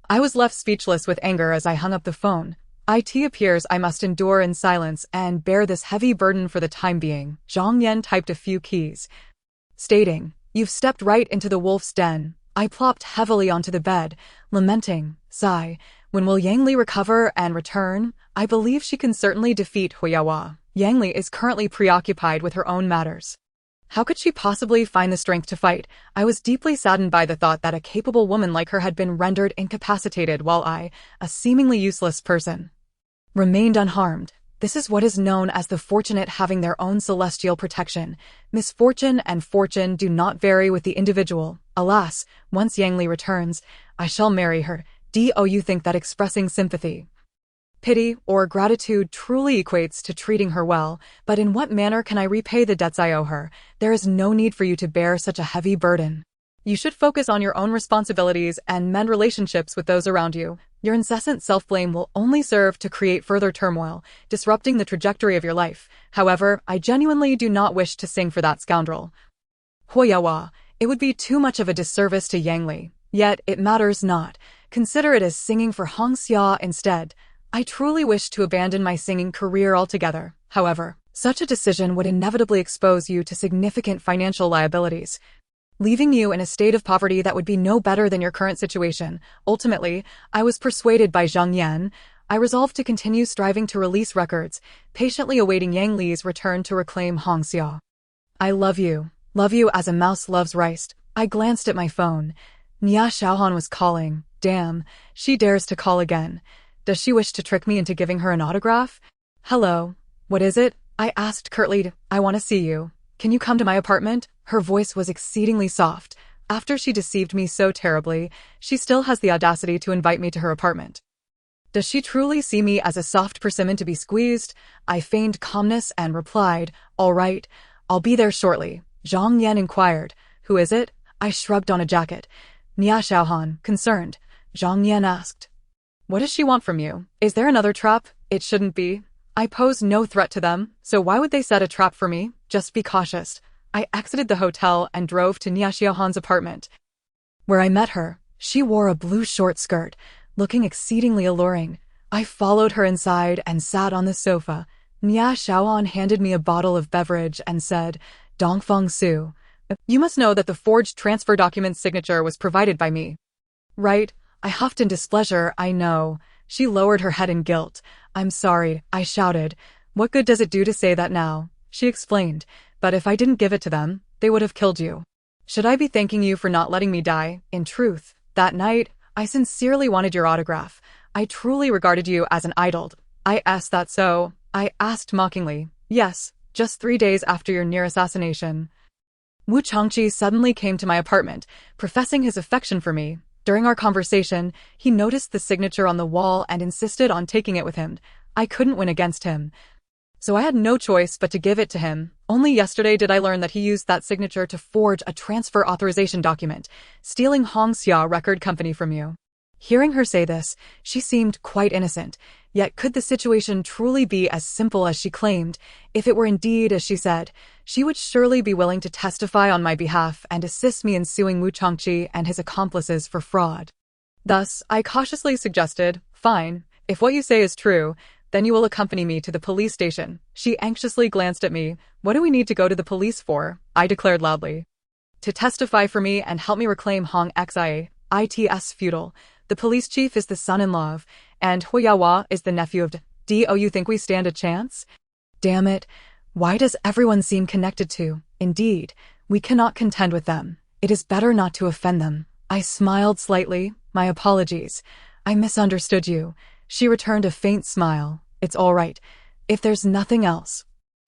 I was left speechless with anger as I hung up the phone. It appears I must endure in silence and bear this heavy burden for the time being. Zhang Yan typed a few keys, stating, you've stepped right into the wolf's den. I plopped heavily onto the bed, lamenting, sigh. When will Yang Li recover and return? I believe she can certainly defeat Huyawa. Yang Li is currently preoccupied with her own matters. How could she possibly find the strength to fight? I was deeply saddened by the thought that a capable woman like her had been rendered incapacitated while I, a seemingly useless person, remained unharmed. This is what is known as the fortunate having their own celestial protection. Misfortune and fortune do not vary with the individual. Alas, once Yang Li returns, I shall marry her. Do you think that expressing sympathy, pity, or gratitude truly equates to treating her well? But in what manner can I repay the debts I owe her? There is no need for you to bear such a heavy burden. You should focus on your own responsibilities and mend relationships with those around you. Your incessant self-blame will only serve to create further turmoil, disrupting the trajectory of your life. However, I genuinely do not wish to sing for that scoundrel. Huoyawa, it would be too much of a disservice to Yang Li. Yet, it matters not. Consider it as singing for Hong Xia instead. I truly wish to abandon my singing career altogether. However, such a decision would inevitably expose you to significant financial liabilities, leaving you in a state of poverty that would be no better than your current situation. Ultimately, I was persuaded by Zhang Yan. I resolved to continue striving to release records, patiently awaiting Yang Li's return to reclaim Hong Xia. I love you as a mouse loves rice. I glanced at my phone. Nia Xiaohan was calling. Damn, she dares to call again. Does she wish to trick me into giving her an autograph? Hello, what is it? I asked curtly. I want to see you. Can you come to my apartment? Her voice was exceedingly soft. After she deceived me so terribly, she still has the audacity to invite me to her apartment. Does she truly see me as a soft persimmon to be squeezed? I feigned calmness and replied, all right, I'll be there shortly. Zhang Yan inquired, who is it? I shrugged on a jacket. Nia Xiaohan, concerned. Zhang Yan asked, what does she want from you? Is there another trap? It shouldn't be. I pose no threat to them, so why would they set a trap for me? Just be cautious. I exited the hotel and drove to Nia Xiaohan's apartment, where I met her. She wore a blue short skirt, looking exceedingly alluring. I followed her inside and sat on the sofa. Nia Xiaohan handed me a bottle of beverage and said, Dongfeng Su, you must know that the forged transfer document's signature was provided by me. Right? I huffed in displeasure. I know. She lowered her head in guilt. I'm sorry, I shouted. What good does it do to say that now? She explained, but if I didn't give it to them, they would have killed you. Should I be thanking you for not letting me die? In truth, that night, I sincerely wanted your autograph. I truly regarded you as an idol. I asked that so? I asked mockingly. Yes, just 3 days after your near assassination. Wu Changqi suddenly came to my apartment, professing his affection for me. During our conversation, he noticed the signature on the wall and insisted on taking it with him. I couldn't win against him, so I had no choice but to give it to him. Only yesterday did I learn that he used that signature to forge a transfer authorization document, stealing Hong Xia Record Company from you. Hearing her say this, she seemed quite innocent. Yet could the situation truly be as simple as she claimed? If it were indeed as she said, she would surely be willing to testify on my behalf and assist me in suing Wu Changqi and his accomplices for fraud. Thus, I cautiously suggested, fine, if what you say is true, then you will accompany me to the police station. She anxiously glanced at me. What do we need to go to the police for? I declared loudly. To testify for me and help me reclaim Hong Xia. It's futile. The police chief is the son-in-law of, and Huoyawa is the nephew of. Do you think we stand a chance? Damn it. Why does everyone seem connected to? Indeed, we cannot contend with them. It is better not to offend them. I smiled slightly. My apologies. I misunderstood you. She returned a faint smile. It's all right. If there's nothing else,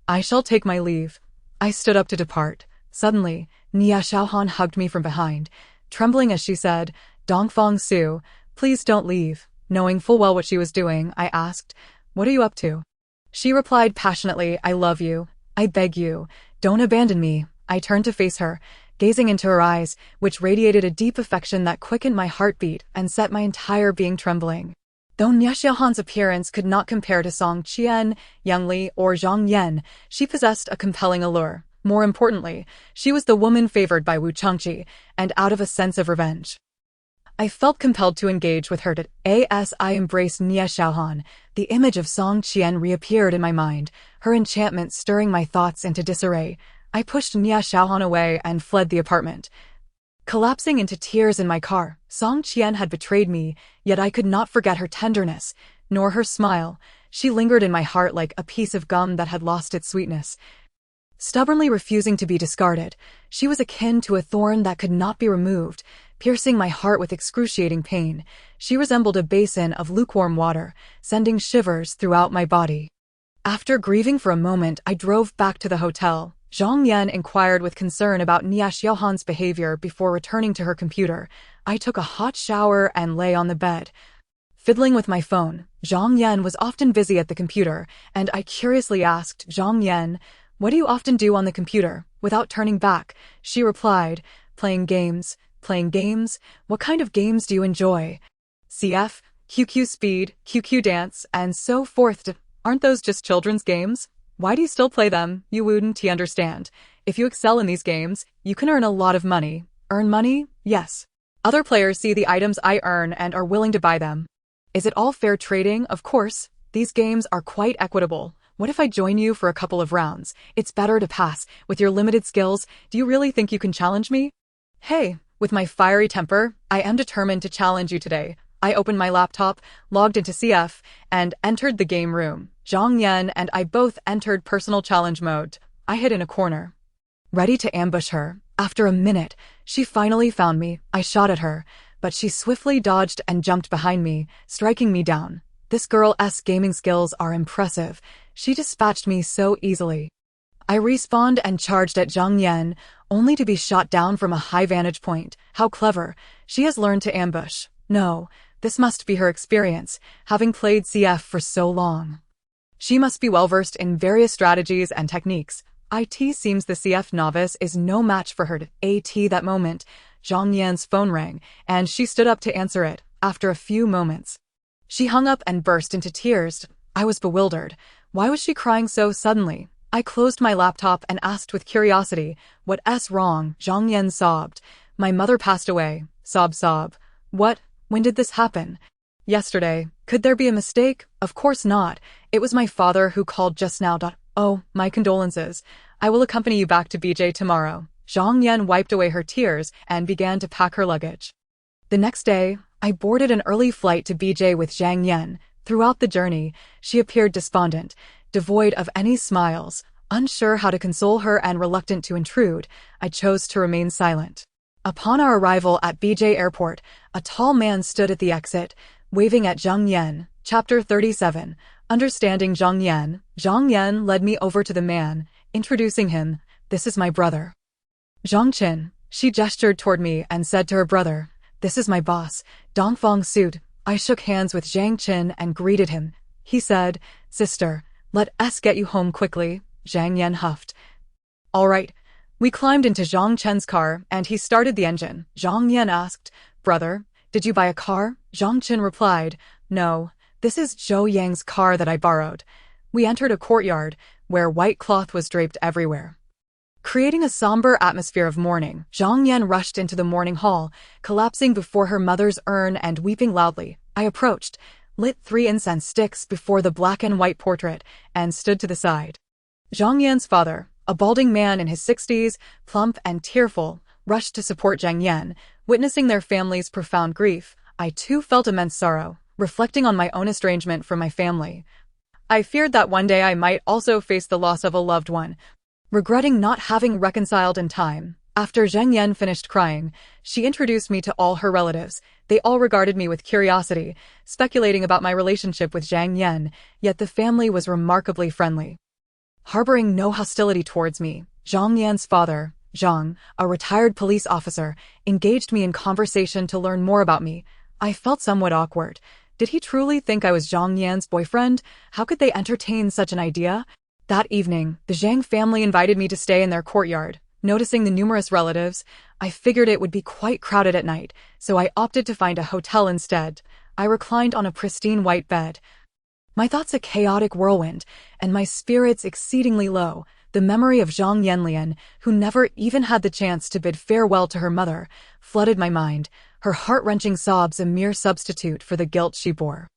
I shall take my leave. I stood up to depart. Suddenly, Nia Xiaohan hugged me from behind, trembling as she said, Dongfeng Su, please don't leave. Knowing full well what she was doing, I asked, what are you up to? She replied passionately, I love you. I beg you. Don't abandon me. I turned to face her, gazing into her eyes, which radiated a deep affection that quickened my heartbeat and set my entire being trembling. Though Nia Xiaohan's appearance could not compare to Song Qian, Yang Li, or Zhang Yan, she possessed a compelling allure. More importantly, she was the woman favored by Wu Changqi, and out of a sense of revenge, I felt compelled to engage with her. As I embraced Nia Xiaohan, the image of Song Qian reappeared in my mind, her enchantment stirring my thoughts into disarray. I pushed Nia Xiaohan away and fled the apartment, collapsing into tears in my car. Song Qian had betrayed me, yet I could not forget her tenderness, nor her smile. She lingered in my heart like a piece of gum that had lost its sweetness, stubbornly refusing to be discarded. She was akin to a thorn that could not be removed, piercing my heart with excruciating pain. She resembled a basin of lukewarm water, sending shivers throughout my body. After grieving for a moment, I drove back to the hotel. Zhang Yan inquired with concern about Nia Xiaohan's behavior before returning to her computer. I took a hot shower and lay on the bed, fiddling with my phone. Zhang Yan was often busy at the computer, and I curiously asked, Zhang Yan, what do you often do on the computer? Without turning back, she replied, playing games. Playing games? What kind of games do you enjoy? CF, QQ Speed, QQ Dance, and so forth. Aren't those just children's games? Why do you still play them? You wouldn't understand. If you excel in these games, you can earn a lot of money. Earn money? Yes. Other players see the items I earn and are willing to buy them. Is it all fair trading? Of course. These games are quite equitable. What if I join you for a couple of rounds? It's better to pass. With your limited skills, do you really think you can challenge me? Hey, with my fiery temper, I am determined to challenge you today. I opened my laptop, logged into CF, and entered the game room. Zhang Yan and I both entered personal challenge mode. I hid in a corner, ready to ambush her. After a minute, she finally found me. I shot at her, but she swiftly dodged and jumped behind me, striking me down. This girl's gaming skills are impressive. She dispatched me so easily. I respawned and charged at Zhang Yan, only to be shot down from a high vantage point. How clever. She has learned to ambush. No, this must be her experience, having played CF for so long. She must be well-versed in various strategies and techniques. It seems the CF novice is no match for her. At that moment, Zhang Yan's phone rang, and she stood up to answer it. After a few moments, she hung up and burst into tears. I was bewildered. Why was she crying so suddenly? I closed my laptop and asked with curiosity, "What's wrong?" Zhang Yan sobbed. "My mother passed away." Sob. "What? When did this happen?" "Yesterday." "Could there be a mistake?" "Of course not. It was my father who called just now. Oh, my condolences. I will accompany you back to BJ tomorrow." Zhang Yan wiped away her tears and began to pack her luggage. The next day, I boarded an early flight to BJ with Zhang Yan. Throughout the journey, she appeared despondent, devoid of any smiles. Unsure how to console her and reluctant to intrude, I chose to remain silent. Upon our arrival at BJ Airport, a tall man stood at the exit, waving at Zhang Yan. Chapter 37. Understanding Zhang Yan. Zhang Yan led me over to the man, introducing him. "This is my brother, Zhang Qin." She gestured toward me and said to her brother, "This is my boss, Dongfang Suit." I shook hands with Zhang Qin and greeted him. He said, "Sister, let's get you home quickly." Zhang Yan huffed. "All right." We climbed into Zhang Chen's car, and he started the engine. Zhang Yan asked, "Brother, did you buy a car?" Zhang Chen replied, "No, this is Zhou Yang's car that I borrowed." We entered a courtyard, where white cloth was draped everywhere, creating a somber atmosphere of mourning. Zhang Yan rushed into the mourning hall, collapsing before her mother's urn and weeping loudly. I approached, lit 3 incense sticks before the black and white portrait, and stood to the side. Zhang Yan's father, a balding man in his 60s, plump and tearful, rushed to support Zhang Yan. Witnessing their family's profound grief, I too felt immense sorrow, reflecting on my own estrangement from my family. I feared that one day I might also face the loss of a loved one, regretting not having reconciled in time. After Zhang Yan finished crying, she introduced me to all her relatives. They all regarded me with curiosity, speculating about my relationship with Zhang Yan, yet the family was remarkably friendly, harboring no hostility towards me. Zhang Yan's father, Zhang, a retired police officer, engaged me in conversation to learn more about me. I felt somewhat awkward. Did he truly think I was Zhang Yan's boyfriend? How could they entertain such an idea? That evening, the Zhang family invited me to stay in their courtyard. Noticing the numerous relatives, I figured it would be quite crowded at night, so I opted to find a hotel instead. I reclined on a pristine white bed, my thoughts a chaotic whirlwind, and my spirits exceedingly low. The memory of Zhang Yanlian, who never even had the chance to bid farewell to her mother, flooded my mind, her heart-wrenching sobs a mere substitute for the guilt she bore.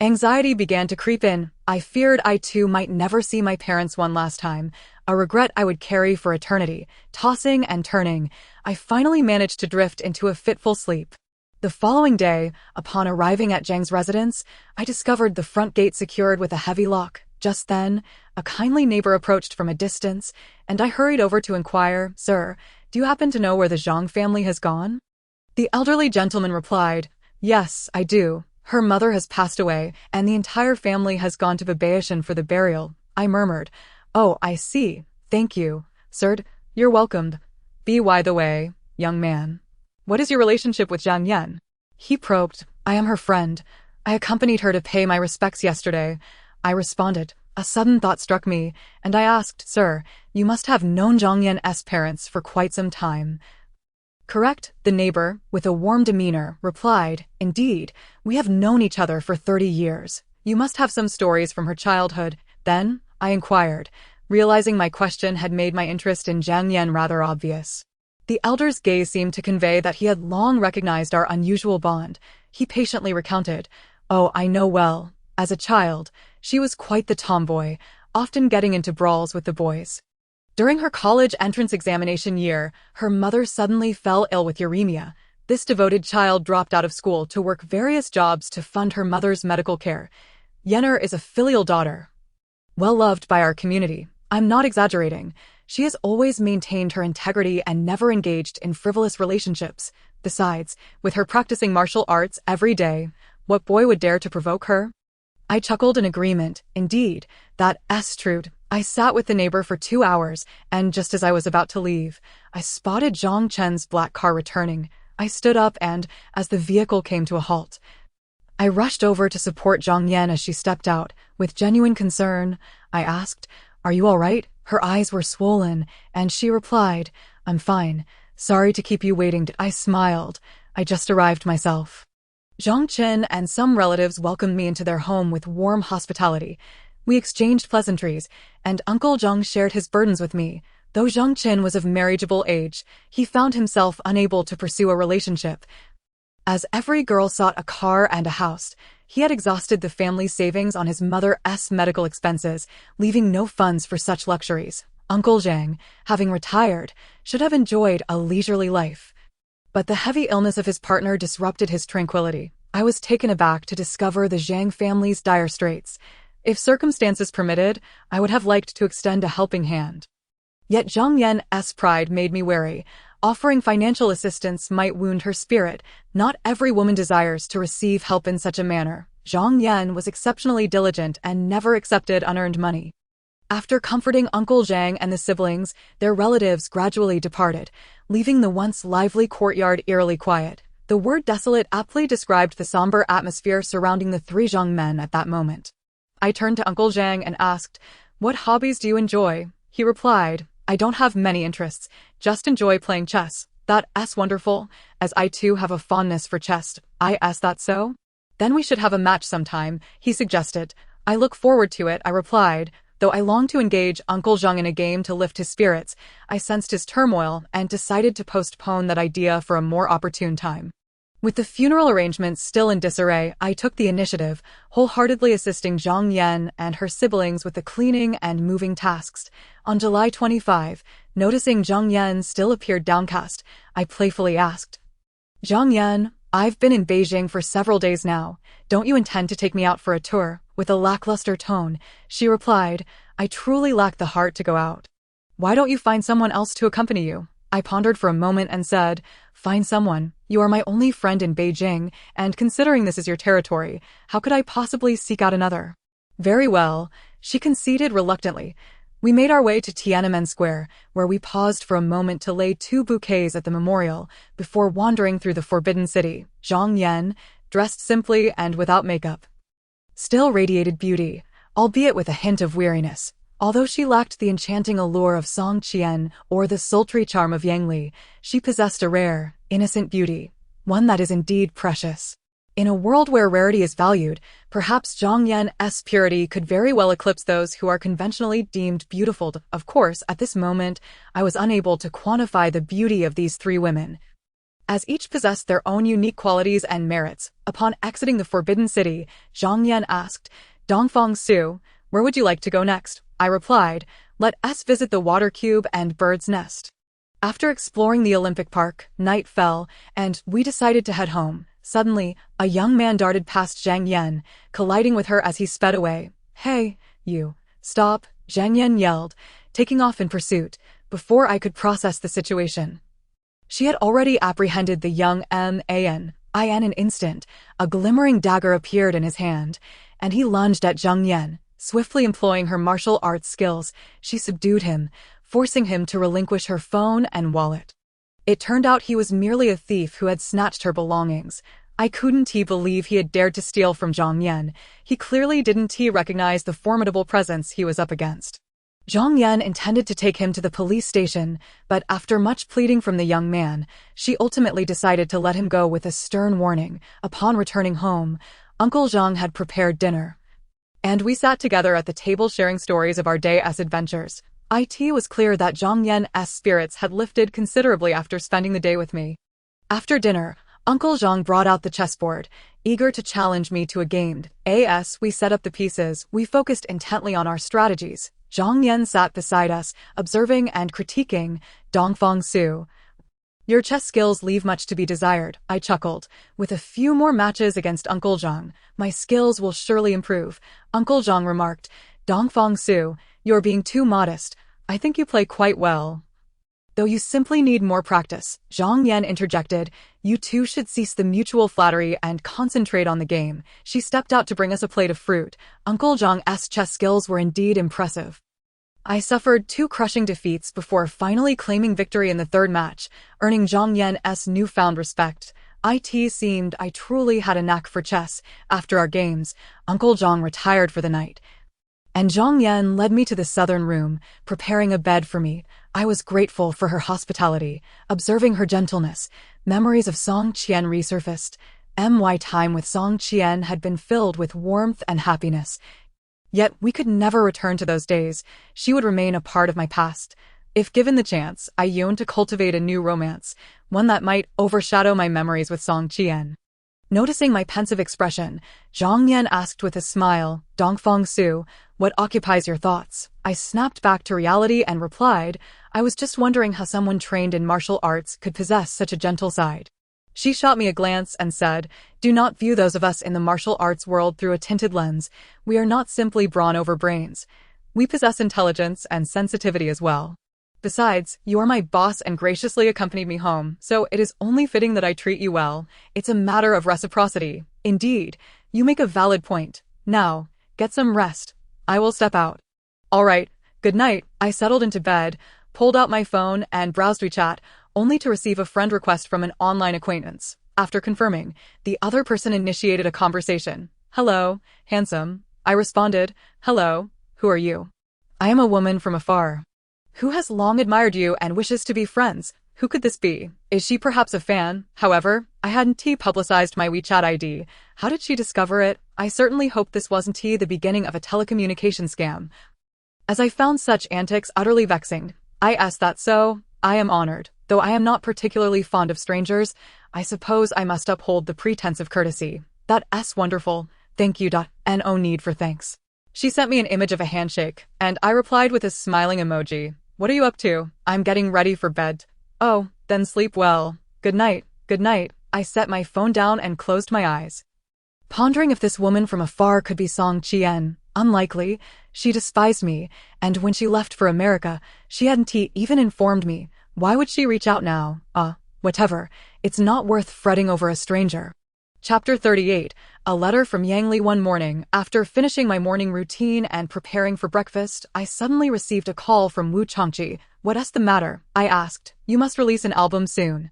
Anxiety began to creep in. I feared I too might never see my parents one last time, a regret I would carry for eternity. Tossing and turning, I finally managed to drift into a fitful sleep. The following day, upon arriving at Zhang's residence, I discovered the front gate secured with a heavy lock. Just then, a kindly neighbor approached from a distance, and I hurried over to inquire, "Sir, do you happen to know where the Zhang family has gone?" The elderly gentleman replied, "Yes, I do. Her mother has passed away, and the entire family has gone to Babaishan for the burial." I murmured, "Oh, I see. Thank you, sir. You're welcomed. By the way, young man, what is your relationship with Zhang Yan?" He probed. "I am her friend. I accompanied her to pay my respects yesterday." I responded. A sudden thought struck me, and I asked, "Sir, you must have known Zhang Yan's parents for quite some time. Correct, the neighbor, with a warm demeanor, replied, Indeed, we have known each other for 30 years. You must have some stories from her childhood. Then, I inquired, realizing my question had made my interest in Zhang Yan rather obvious. The elder's gaze seemed to convey that he had long recognized our unusual bond. He patiently recounted, Oh, I know well. As a child, she was quite the tomboy, often getting into brawls with the boys. During her college entrance examination year, her mother suddenly fell ill with uremia. This devoted child dropped out of school to work various jobs to fund her mother's medical care. Yenner is a filial daughter, well loved by our community. I'm not exaggerating. She has always maintained her integrity and never engaged in frivolous relationships. Besides, with her practicing martial arts every day, what boy would dare to provoke her? I chuckled in agreement. Indeed, that's true. I sat with the neighbor for 2 hours, and just as I was about to leave, I spotted Zhang Chen's black car returning. I stood up and, as the vehicle came to a halt, I rushed over to support Zhang Yan as she stepped out. With genuine concern, I asked, Are you all right? Her eyes were swollen, and she replied, I'm fine. Sorry to keep you waiting. I smiled. I just arrived myself. Zhang Chen and some relatives welcomed me into their home with warm hospitality. We exchanged pleasantries, and Uncle Zhang shared his burdens with me. Though Zhang Chen was of marriageable age, he found himself unable to pursue a relationship. As every girl sought a car and a house, he had exhausted the family's savings on his mother's medical expenses, leaving no funds for such luxuries. Uncle Zhang, having retired, should have enjoyed a leisurely life. But the heavy illness of his partner disrupted his tranquility. I was taken aback to discover the Zhang family's dire straits. If circumstances permitted, I would have liked to extend a helping hand. Yet Zhang Yan's pride made me wary. Offering financial assistance might wound her spirit. Not every woman desires to receive help in such a manner. Zhang Yan was exceptionally diligent and never accepted unearned money. After comforting Uncle Zhang and the siblings, their relatives gradually departed, leaving the once lively courtyard eerily quiet. The word desolate aptly described the somber atmosphere surrounding the 3 Zhang men at that moment. I turned to Uncle Zhang and asked, What hobbies do you enjoy? He replied, I don't have many interests, just enjoy playing chess. That's wonderful, as I too have a fondness for chess. That so? Then we should have a match sometime, he suggested. I look forward to it, I replied. Though I longed to engage Uncle Zhang in a game to lift his spirits, I sensed his turmoil and decided to postpone that idea for a more opportune time. With the funeral arrangements still in disarray, I took the initiative, wholeheartedly assisting Zhang Yan and her siblings with the cleaning and moving tasks. On July 25, noticing Zhang Yan still appeared downcast, I playfully asked, Zhang Yan, I've been in Beijing for several days now. Don't you intend to take me out for a tour? With a lackluster tone, she replied, I truly lack the heart to go out. Why don't you find someone else to accompany you? I pondered for a moment and said, Find someone. You are my only friend in Beijing, and considering this is your territory, how could I possibly seek out another? Very well, she conceded reluctantly. We made our way to Tiananmen Square, where we paused for a moment to lay 2 bouquets at the memorial before wandering through the Forbidden City. Zhang Yan, dressed simply and without makeup, still radiated beauty, albeit with a hint of weariness. Although she lacked the enchanting allure of Song Qian or the sultry charm of Yang Li, she possessed a rare, innocent beauty, one that is indeed precious. In a world where rarity is valued, perhaps Zhang Yan's purity could very well eclipse those who are conventionally deemed beautiful. Of course, at this moment, I was unable to quantify the beauty of these 3 women, as each possessed their own unique qualities and merits. Upon exiting the Forbidden City, Zhang Yan asked, Dongfang Su, where would you like to go next? I replied, Let us visit the Water Cube and Bird's Nest. After exploring the Olympic Park, night fell, and we decided to head home. Suddenly, a young man darted past Zhang Yan, colliding with her as he sped away. Hey, you. Stop, Zhang Yan yelled, taking off in pursuit, before I could process the situation. She had already apprehended the young man. In an instant, a glimmering dagger appeared in his hand, and he lunged at Zhang Yan. Swiftly employing her martial arts skills, she subdued him, forcing him to relinquish her phone and wallet. It turned out he was merely a thief who had snatched her belongings. I couldn't believe he had dared to steal from Zhang Yan. He clearly didn't recognize the formidable presence he was up against. Zhang Yan intended to take him to the police station, but after much pleading from the young man, she ultimately decided to let him go with a stern warning. Upon returning home, Uncle Zhang had prepared dinner, and we sat together at the table sharing stories of our day's adventures. It was clear that Zhang Yan's spirits had lifted considerably after spending the day with me. After dinner, Uncle Zhang brought out the chessboard, eager to challenge me to a game. As we set up the pieces, we focused intently on our strategies. Zhang Yan sat beside us, observing and critiquing. Dongfang Su. Your chess skills leave much to be desired, I chuckled. With a few more matches against Uncle Zhang, my skills will surely improve. Uncle Zhang remarked. Dongfang Su, you're being too modest. I think you play quite well, though you simply need more practice. Zhang Yan interjected. You two should cease the mutual flattery and concentrate on the game. She stepped out to bring us a plate of fruit. Uncle Zhang's chess skills were indeed impressive. I suffered 2 crushing defeats before finally claiming victory in the third match, earning Zhang Yan's newfound respect. It seemed I truly had a knack for chess. After our games, Uncle Zhang retired for the night, and Zhang Yan led me to the southern room, preparing a bed for me. I was grateful for her hospitality. Observing her gentleness, memories of Song Qian resurfaced. My time with Song Qian had been filled with warmth and happiness. Yet we could never return to those days. She would remain a part of my past. If given the chance, I yearned to cultivate a new romance, one that might overshadow my memories with Song Qian. Noticing my pensive expression, Zhang Yan asked with a smile, Dongfang Su, what occupies your thoughts? I snapped back to reality and replied, I was just wondering how someone trained in martial arts could possess such a gentle side. She shot me a glance and said, do not view those of us in the martial arts world through a tinted lens. We are not simply brawn over brains. We possess intelligence and sensitivity as well. Besides, you are my boss and graciously accompanied me home, so it is only fitting that I treat you well. It's a matter of reciprocity. Indeed, you make a valid point. Now, get some rest. I will step out. All right, good night. I settled into bed, pulled out my phone and browsed WeChat, only to receive a friend request from an online acquaintance. After confirming, the other person initiated a conversation. Hello, handsome. I responded, hello, who are you? I am a woman from afar who has long admired you and wishes to be friends. Who could this be? Is she perhaps a fan? However, I hadn't publicized my WeChat ID. How did she discover it? I certainly hope this wasn't the beginning of a telecommunication scam, as I found such antics utterly vexing. I asked that so. I am honored. Though I am not particularly fond of strangers, I suppose I must uphold the pretense of courtesy. That's wonderful. Thank you. No need for thanks. She sent me an image of a handshake, and I replied with a smiling emoji. What are you up to? I'm getting ready for bed. Oh, then sleep well. Good night. Good night. I set my phone down and closed my eyes, pondering if this woman from afar could be Song Qian. Unlikely. She despised me, and when she left for America, she hadn't even informed me. Why would she reach out now? Whatever. It's not worth fretting over a stranger. Chapter 38. A letter from Yangli. One morning, after finishing my morning routine and preparing for breakfast, I suddenly received a call from Wu Changqi. What's the matter? I asked. You must release an album soon,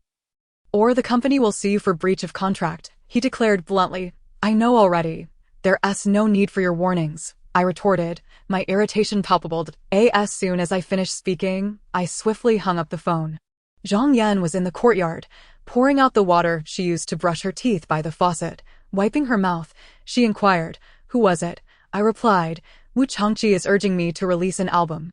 or the company will sue you for breach of contract, he declared bluntly. I know already. There's no need for your warnings, I retorted, my irritation palpable. As soon as I finished speaking, I swiftly hung up the phone. Zhang Yan was in the courtyard, pouring out the water she used to brush her teeth by the faucet. Wiping her mouth, she inquired, who was it? I replied, Wu Changqi is urging me to release an album.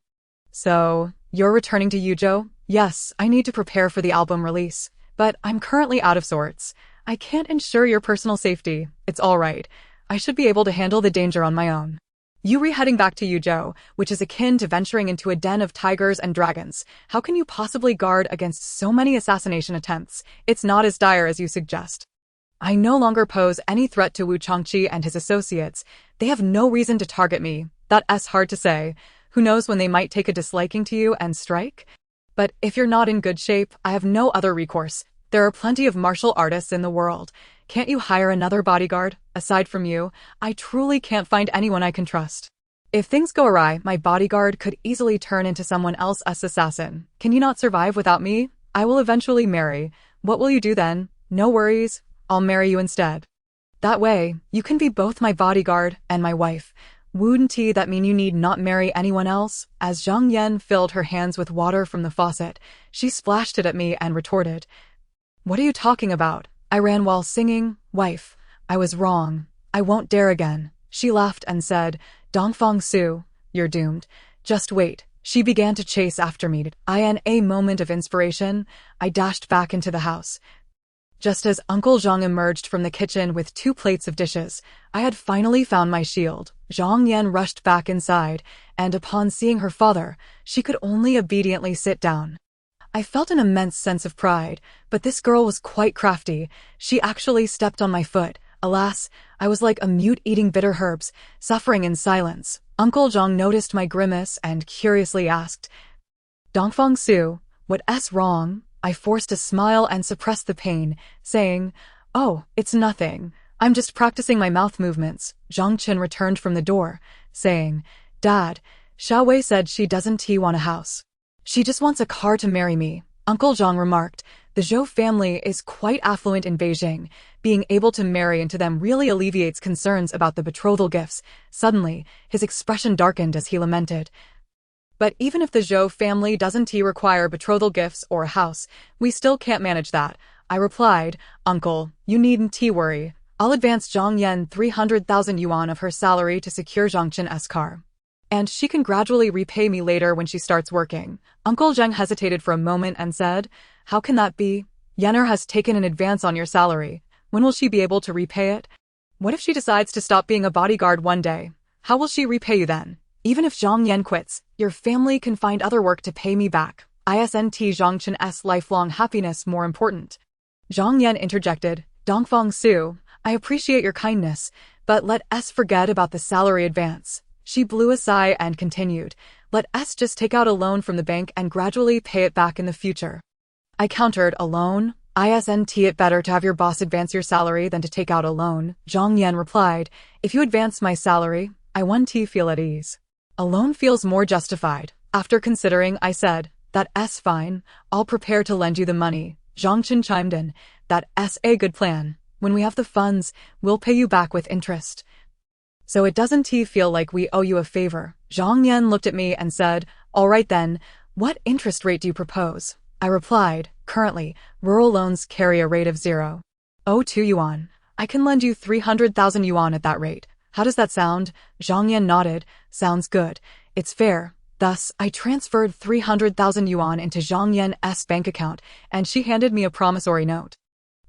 So, you're returning to Yuzhou? Yes, I need to prepare for the album release, but I'm currently out of sorts. I can't ensure your personal safety. It's all right. I should be able to handle the danger on my own. You heading back to Yuzhou, which is akin to venturing into a den of tigers and dragons. How can you possibly guard against so many assassination attempts? It's not as dire as you suggest. I no longer pose any threat to Wu Changqi and his associates. They have no reason to target me. That's hard to say. Who knows when they might take a disliking to you and strike? But if you're not in good shape, I have no other recourse. There are plenty of martial artists in the world. Can't you hire another bodyguard? Aside from you, I truly can't find anyone I can trust. If things go awry, my bodyguard could easily turn into someone else's assassin. Can you not survive without me? I will eventually marry. What will you do then? No worries. I'll marry you instead. That way, you can be both my bodyguard and my wife. Wouldn't that mean you need not marry anyone else? As Zhang Yan filled her hands with water from the faucet, she splashed it at me and retorted, "What are you talking about?" I ran while singing, "Wife, I was wrong. I won't dare again." She laughed and said, "Dongfang Su, you're doomed. Just wait." She began to chase after me. In a moment of inspiration, I dashed back into the house. Just as Uncle Zhang emerged from the kitchen with 2 plates of dishes, I had finally found my shield. Zhang Yan rushed back inside, and upon seeing her father, she could only obediently sit down. I felt an immense sense of pride, but this girl was quite crafty. She actually stepped on my foot. Alas, I was like a mute eating bitter herbs, suffering in silence. Uncle Zhang noticed my grimace and curiously asked, "Dongfang Su, what's wrong?" I forced a smile and suppressed the pain, saying, "Oh, it's nothing. I'm just practicing my mouth movements." Zhang Qin returned from the door, saying, "Dad, Xiao Wei said she doesn't want a house. She just wants a car to marry me." Uncle Zhang remarked, "The Zhou family is quite affluent in Beijing. Being able to marry into them really alleviates concerns about the betrothal gifts." Suddenly, his expression darkened as he lamented, "But even if the Zhou family doesn't require betrothal gifts or a house, we still can't manage that." I replied, "Uncle, you needn't worry. I'll advance Zhang Yan 300,000 yuan of her salary to secure Zhang Qin's car. And she can gradually repay me later when she starts working." Uncle Zheng hesitated for a moment and said, "How can that be? Yenner has taken an advance on your salary. When will she be able to repay it? What if she decides to stop being a bodyguard one day? How will she repay you then? Even if Zhang Yan quits, your family can find other work to pay me back. Isn't Zhang Qin's lifelong happiness more important?" Zhang Yan interjected, "Dongfang Su, I appreciate your kindness, but let's forget about the salary advance." She blew a sigh and continued, "Let's just take out a loan from the bank and gradually pay it back in the future." I countered, "A loan? Isn't it better to have your boss advance your salary than to take out a loan?" Zhang Yan replied, "If you advance my salary, I won't feel at ease. A loan feels more justified." After considering, I said, "That's fine. I'll prepare to lend you the money." Zhang Qin chimed in, "That's a good plan. When we have the funds, we'll pay you back with interest. So it doesn't feel like we owe you a favor." Zhang Yan looked at me and said, "All right then, what interest rate do you propose?" I replied, "Currently, rural loans carry a rate of 0.02 yuan. I can lend you 300,000 yuan at that rate. How does that sound?" Zhang Yan nodded, "Sounds good. It's fair." Thus, I transferred 300,000 yuan into Zhang Yan's bank account, and she handed me a promissory note.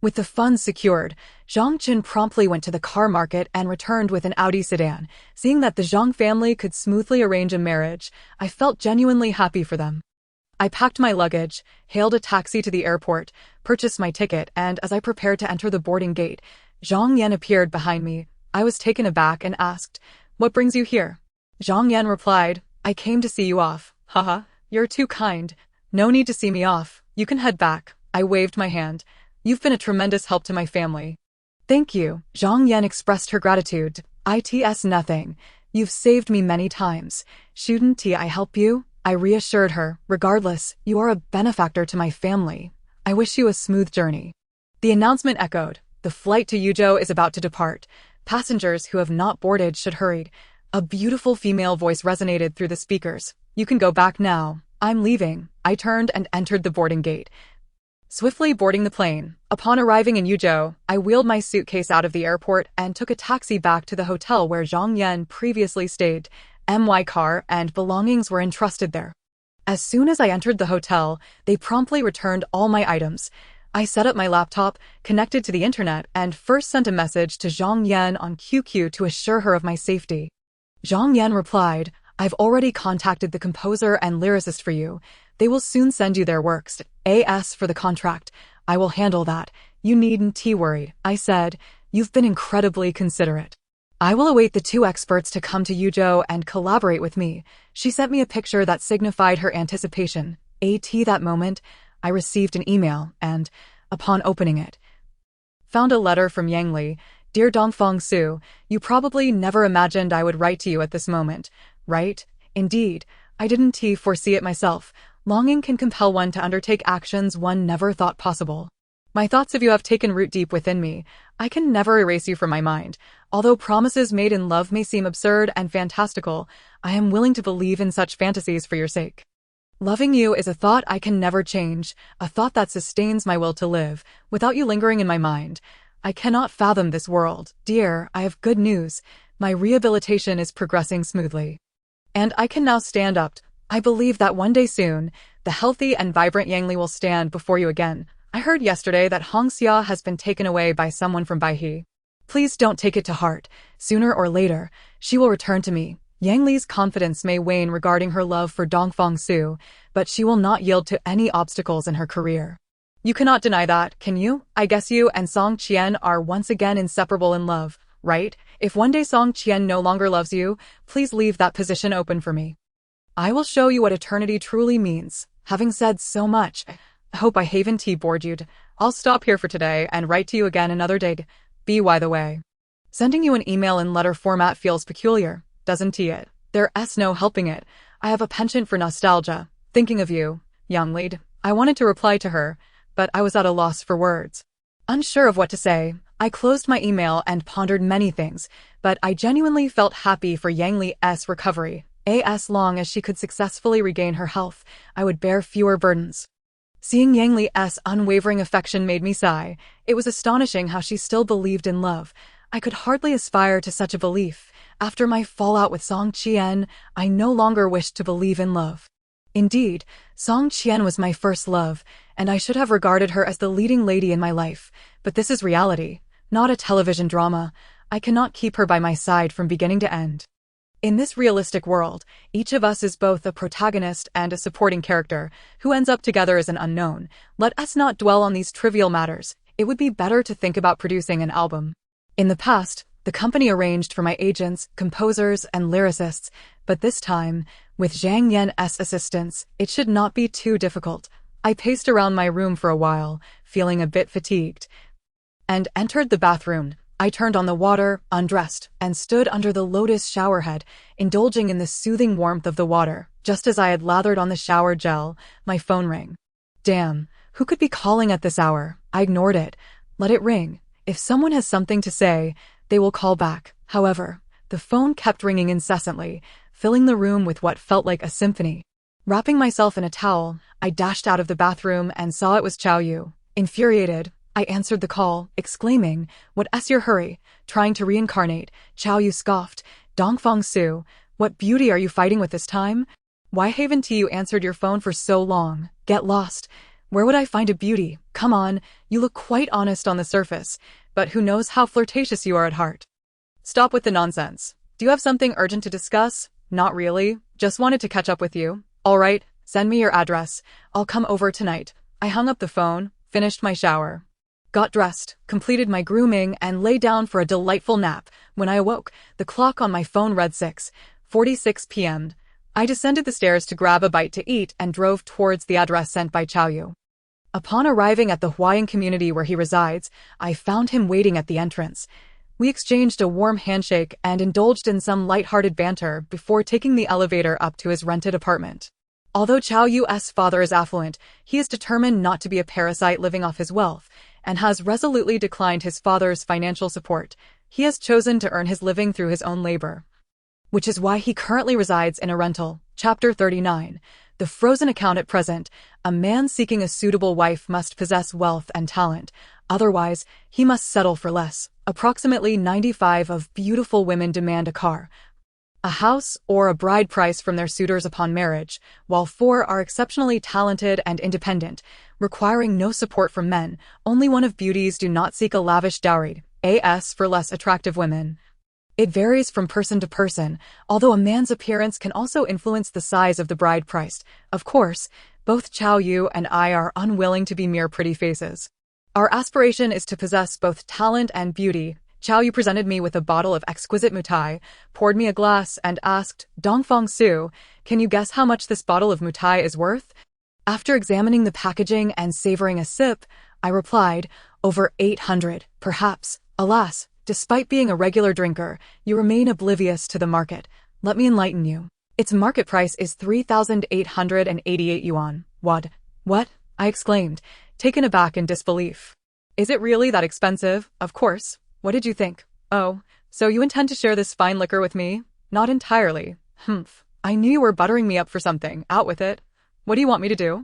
With the funds secured, Zhang Qin promptly went to the car market and returned with an Audi sedan. Seeing that the Zhang family could smoothly arrange a marriage, I felt genuinely happy for them. I packed my luggage, hailed a taxi to the airport, purchased my ticket, and as I prepared to enter the boarding gate, Zhang Yan appeared behind me. I was taken aback and asked, "What brings you here?" Zhang Yan replied, "I came to see you off." "Haha, you're too kind. No need to see me off. You can head back." I waved my hand. "You've been a tremendous help to my family." "Thank you." Zhang Yan expressed her gratitude. "It's nothing. You've saved me many times. Shouldn't I help you?" I reassured her. "Regardless, you are a benefactor to my family. I wish you a smooth journey." The announcement echoed. "The flight to Yuzhou is about to depart. Passengers who have not boarded should hurry." A beautiful female voice resonated through the speakers. "You can go back now. I'm leaving." I turned and entered the boarding gate, swiftly boarding the plane. Upon arriving in Yuzhou, I wheeled my suitcase out of the airport and took a taxi back to the hotel where Zhang Yan previously stayed. My car and belongings were entrusted there. As soon as I entered the hotel, they promptly returned all my items. I set up my laptop, connected to the internet, and first sent a message to Zhang Yan on QQ to assure her of my safety. Zhang Yan replied, "I've already contacted the composer and lyricist for you. They will soon send you their works. As for the contract, I will handle that. You needn't worry." I said, "You've been incredibly considerate. I will await the 2 experts to come to Yuzhou and collaborate with me." She sent me a picture that signified her anticipation. That moment, I received an email and, upon opening it, found a letter from Yang Li. "Dear Dongfang Su, you probably never imagined I would write to you at this moment, right?" Indeed, I didn't foresee it myself. Longing can compel one to undertake actions one never thought possible. My thoughts of you have taken root deep within me. I can never erase you from my mind. Although promises made in love may seem absurd and fantastical, I am willing to believe in such fantasies for your sake. Loving you is a thought I can never change, a thought that sustains my will to live, without you lingering in my mind. I cannot fathom this world. Dear, I have good news. My rehabilitation is progressing smoothly. And I can now stand up. I believe that one day soon, the healthy and vibrant Yang Li will stand before you again. I heard yesterday that Hong Xia has been taken away by someone from Baihe. Please don't take it to heart. Sooner or later, she will return to me. Yang Li's confidence may wane regarding her love for Dongfang Su, but she will not yield to any obstacles in her career. You cannot deny that, can you? I guess you and Song Qian are once again inseparable in love, right? If one day Song Qian no longer loves you, please leave that position open for me. I will show you what eternity truly means. Having said so much, I hope I haven't bored you. I'll stop here for today and write to you again another day. By the way, sending you an email in letter format feels peculiar, doesn't it? There's no helping it. I have a penchant for nostalgia. Thinking of you, Yang Li. I wanted to reply to her, but I was at a loss for words. Unsure of what to say, I closed my email and pondered many things, but I genuinely felt happy for Yang Li's recovery. As long as she could successfully regain her health, I would bear fewer burdens. Seeing Yang Li's unwavering affection made me sigh. It was astonishing how she still believed in love. I could hardly aspire to such a belief. After my fallout with Song Qian, I no longer wished to believe in love. Indeed, Song Qian was my first love, and I should have regarded her as the leading lady in my life. But this is reality, not a television drama. I cannot keep her by my side from beginning to end. In this realistic world, each of us is both a protagonist and a supporting character. Who ends up together is an unknown. Let us not dwell on these trivial matters. It would be better to think about producing an album. In the past, the company arranged for my agents, composers, and lyricists, but this time, with Zhang Yan's assistance, it should not be too difficult. I paced around my room for a while, feeling a bit fatigued, and entered the bathroom. I turned on the water, undressed, and stood under the lotus showerhead, indulging in the soothing warmth of the water. Just as I had lathered on the shower gel, my phone rang. Damn, who could be calling at this hour? I ignored it. Let it ring. If someone has something to say, they will call back. However, the phone kept ringing incessantly, filling the room with what felt like a symphony. Wrapping myself in a towel, I dashed out of the bathroom and saw it was Chao Yu. Infuriated, I answered the call, exclaiming, "What's your hurry?" Trying to reincarnate, Chao Yu scoffed, "Dongfang Su, what beauty are you fighting with this time? Why haven't you answered your phone for so long? Get lost. Where would I find a beauty? Come on, you look quite honest on the surface, but who knows how flirtatious you are at heart. Stop with the nonsense. Do you have something urgent to discuss? Not really, just wanted to catch up with you. All right, send me your address. I'll come over tonight." I hung up the phone, finished my shower, got dressed, completed my grooming, and lay down for a delightful nap. When I awoke, the clock on my phone read 6:46 p.m. I descended the stairs to grab a bite to eat and drove towards the address sent by Chao Yu. Upon arriving at the Huayan community where he resides, I found him waiting at the entrance. We exchanged a warm handshake and indulged in some light-hearted banter before taking the elevator up to his rented apartment. Although Chao Yu's father is affluent, he is determined not to be a parasite living off his wealth, and has resolutely declined his father's financial support. He has chosen to earn his living through his own labor, which is why he currently resides in a rental. Chapter 39. The frozen account at present. A man seeking a suitable wife must possess wealth and talent. Otherwise, he must settle for less. Approximately 95 of beautiful women demand a car, a house, or a bride price from their suitors upon marriage, while 4 are exceptionally talented and independent, requiring no support from men. Only one of beauties do not seek a lavish dowry, as for less attractive women. It varies from person to person, although a man's appearance can also influence the size of the bride price. Of course, both Chao Yu and I are unwilling to be mere pretty faces. Our aspiration is to possess both talent and beauty. Chao Yu presented me with a bottle of exquisite mutai, poured me a glass, and asked, "Dongfang Su, can you guess how much this bottle of mutai is worth?" After examining the packaging and savoring a sip, I replied, "Over 800, perhaps." Alas, despite being a regular drinker, you remain oblivious to the market. Let me enlighten you. Its market price is 3,888 yuan. What? I exclaimed, taken aback in disbelief. Is it really that expensive? Of course. What did you think? Oh, so you intend to share this fine liquor with me? Not entirely. Humph. I knew you were buttering me up for something. Out with it. What do you want me to do?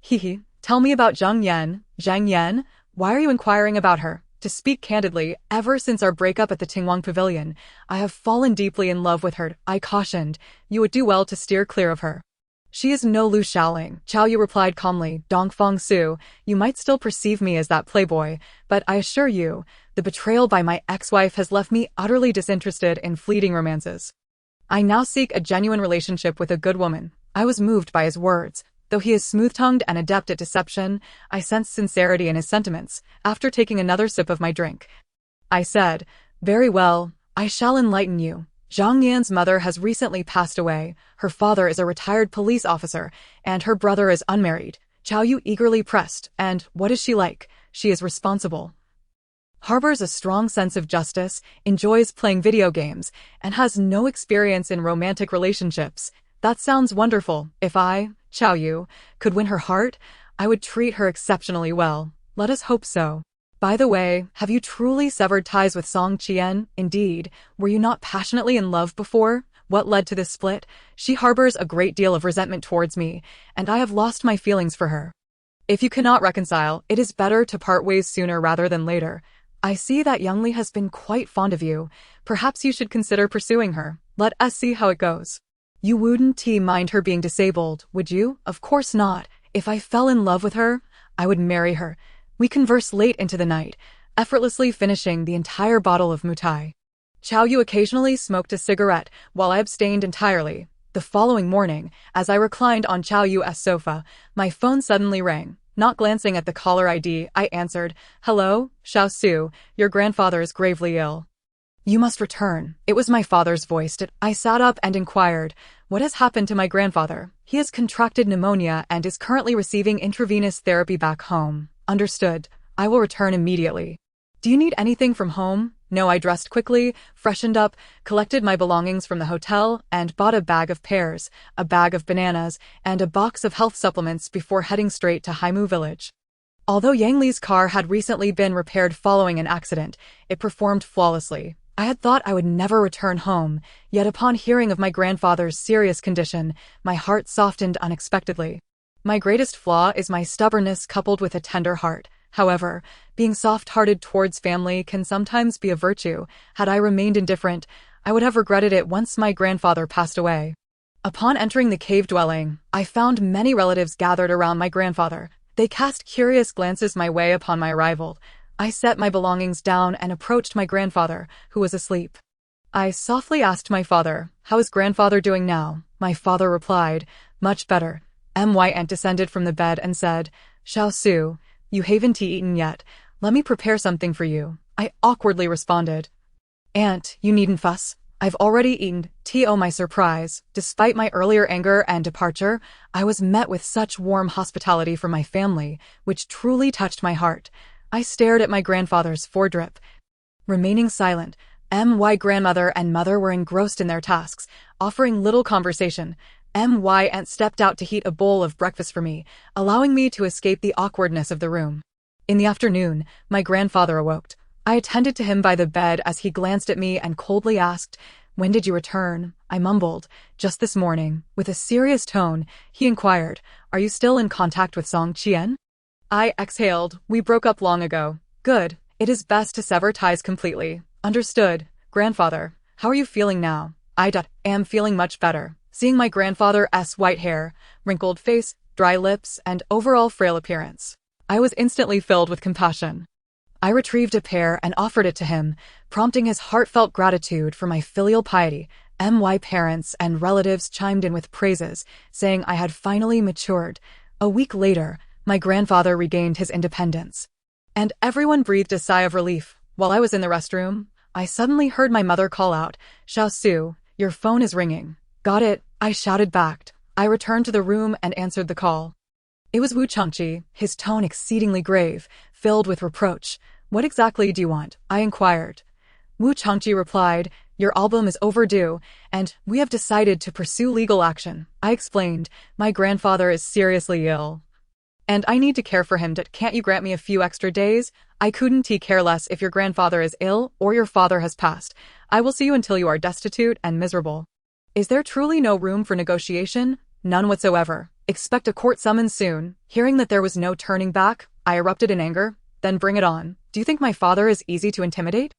Hee hee. Tell me about Zhang Yan. Zhang Yan? Why are you inquiring about her? To speak candidly, ever since our breakup at the Tingwang Pavilion, I have fallen deeply in love with her. I cautioned. You would do well to steer clear of her. She is no Lu Xiaoling, Chao Yu replied calmly. Dongfang Su, you might still perceive me as that playboy, but I assure you, the betrayal by my ex-wife has left me utterly disinterested in fleeting romances. I now seek a genuine relationship with a good woman. I was moved by his words. Though he is smooth-tongued and adept at deception, I sensed sincerity in his sentiments. After taking another sip of my drink, I said, very well, I shall enlighten you. Zhang Yan's mother has recently passed away, her father is a retired police officer, and her brother is unmarried. Chao Yu eagerly pressed, and what is she like? She is responsible. Harbors a strong sense of justice, enjoys playing video games, and has no experience in romantic relationships. That sounds wonderful. If I, Chao Yu, could win her heart, I would treat her exceptionally well. Let us hope so. By the way, have you truly severed ties with Song Qian? Indeed, were you not passionately in love before? What led to this split? She harbors a great deal of resentment towards me, and I have lost my feelings for her. If you cannot reconcile, it is better to part ways sooner rather than later. I see that Young Li has been quite fond of you. Perhaps you should consider pursuing her. Let us see how it goes. You wouldn't mind her being disabled, would you? Of course not. If I fell in love with her, I would marry her. We conversed late into the night, effortlessly finishing the entire bottle of mutai. Chao Yu occasionally smoked a cigarette, while I abstained entirely. The following morning, as I reclined on Chao Yu's sofa, my phone suddenly rang. Not glancing at the caller ID, I answered, hello, Xiao Su, your grandfather is gravely ill. You must return. It was my father's voice. I sat up and inquired, what has happened to my grandfather? He has contracted pneumonia and is currently receiving intravenous therapy back home. Understood. I will return immediately. Do you need anything from home? No, I dressed quickly, freshened up, collected my belongings from the hotel, and bought a bag of pears, a bag of bananas, and a box of health supplements before heading straight to Haimu village. Although Yang Li's car had recently been repaired following an accident, it performed flawlessly. I had thought I would never return home, yet upon hearing of my grandfather's serious condition, my heart softened unexpectedly. My greatest flaw is my stubbornness coupled with a tender heart. However, being soft-hearted towards family can sometimes be a virtue. Had I remained indifferent, I would have regretted it once my grandfather passed away. Upon entering the cave dwelling, I found many relatives gathered around my grandfather. They cast curious glances my way upon my arrival. I set my belongings down and approached my grandfather, who was asleep. I softly asked my father, how is grandfather doing now? My father replied, much better. My aunt descended from the bed and said, Xiao Su, you haven't eaten yet. Let me prepare something for you. I awkwardly responded. Aunt, you needn't fuss. I've already eaten. To my surprise, despite my earlier anger and departure, I was met with such warm hospitality from my family, which truly touched my heart. I stared at my grandfather's foredrip. Remaining silent, my grandmother and mother were engrossed in their tasks, offering little conversation. My aunt stepped out to heat a bowl of breakfast for me, allowing me to escape the awkwardness of the room. In the afternoon, my grandfather awoke. I attended to him by the bed as he glanced at me and coldly asked, when did you return? I mumbled, just this morning. With a serious tone, he inquired, are you still in contact with Song Qian? I exhaled, we broke up long ago. Good, it is best to sever ties completely. Understood. Grandfather, how are you feeling now? I am feeling much better. Seeing my grandfather's white hair, wrinkled face, dry lips, and overall frail appearance, I was instantly filled with compassion. I retrieved a pear and offered it to him, prompting his heartfelt gratitude for my filial piety. My parents and relatives chimed in with praises, saying I had finally matured. A week later, my grandfather regained his independence. And everyone breathed a sigh of relief. While I was in the restroom, I suddenly heard my mother call out, Xiao Su, your phone is ringing. Got it, I shouted back. I returned to the room and answered the call. It was Wu Changqi, his tone exceedingly grave, filled with reproach. What exactly do you want? I inquired. Wu Changqi replied, your album is overdue, and we have decided to pursue legal action. I explained, my grandfather is seriously ill. And I need to care for him. Can't you grant me a few extra days? I couldn't care less if your grandfather is ill or your father has passed. I will see you until you are destitute and miserable. Is there truly no room for negotiation? None whatsoever. Expect a court summons soon. Hearing that there was no turning back, I erupted in anger. Then bring it on. Do you think my father is easy to intimidate?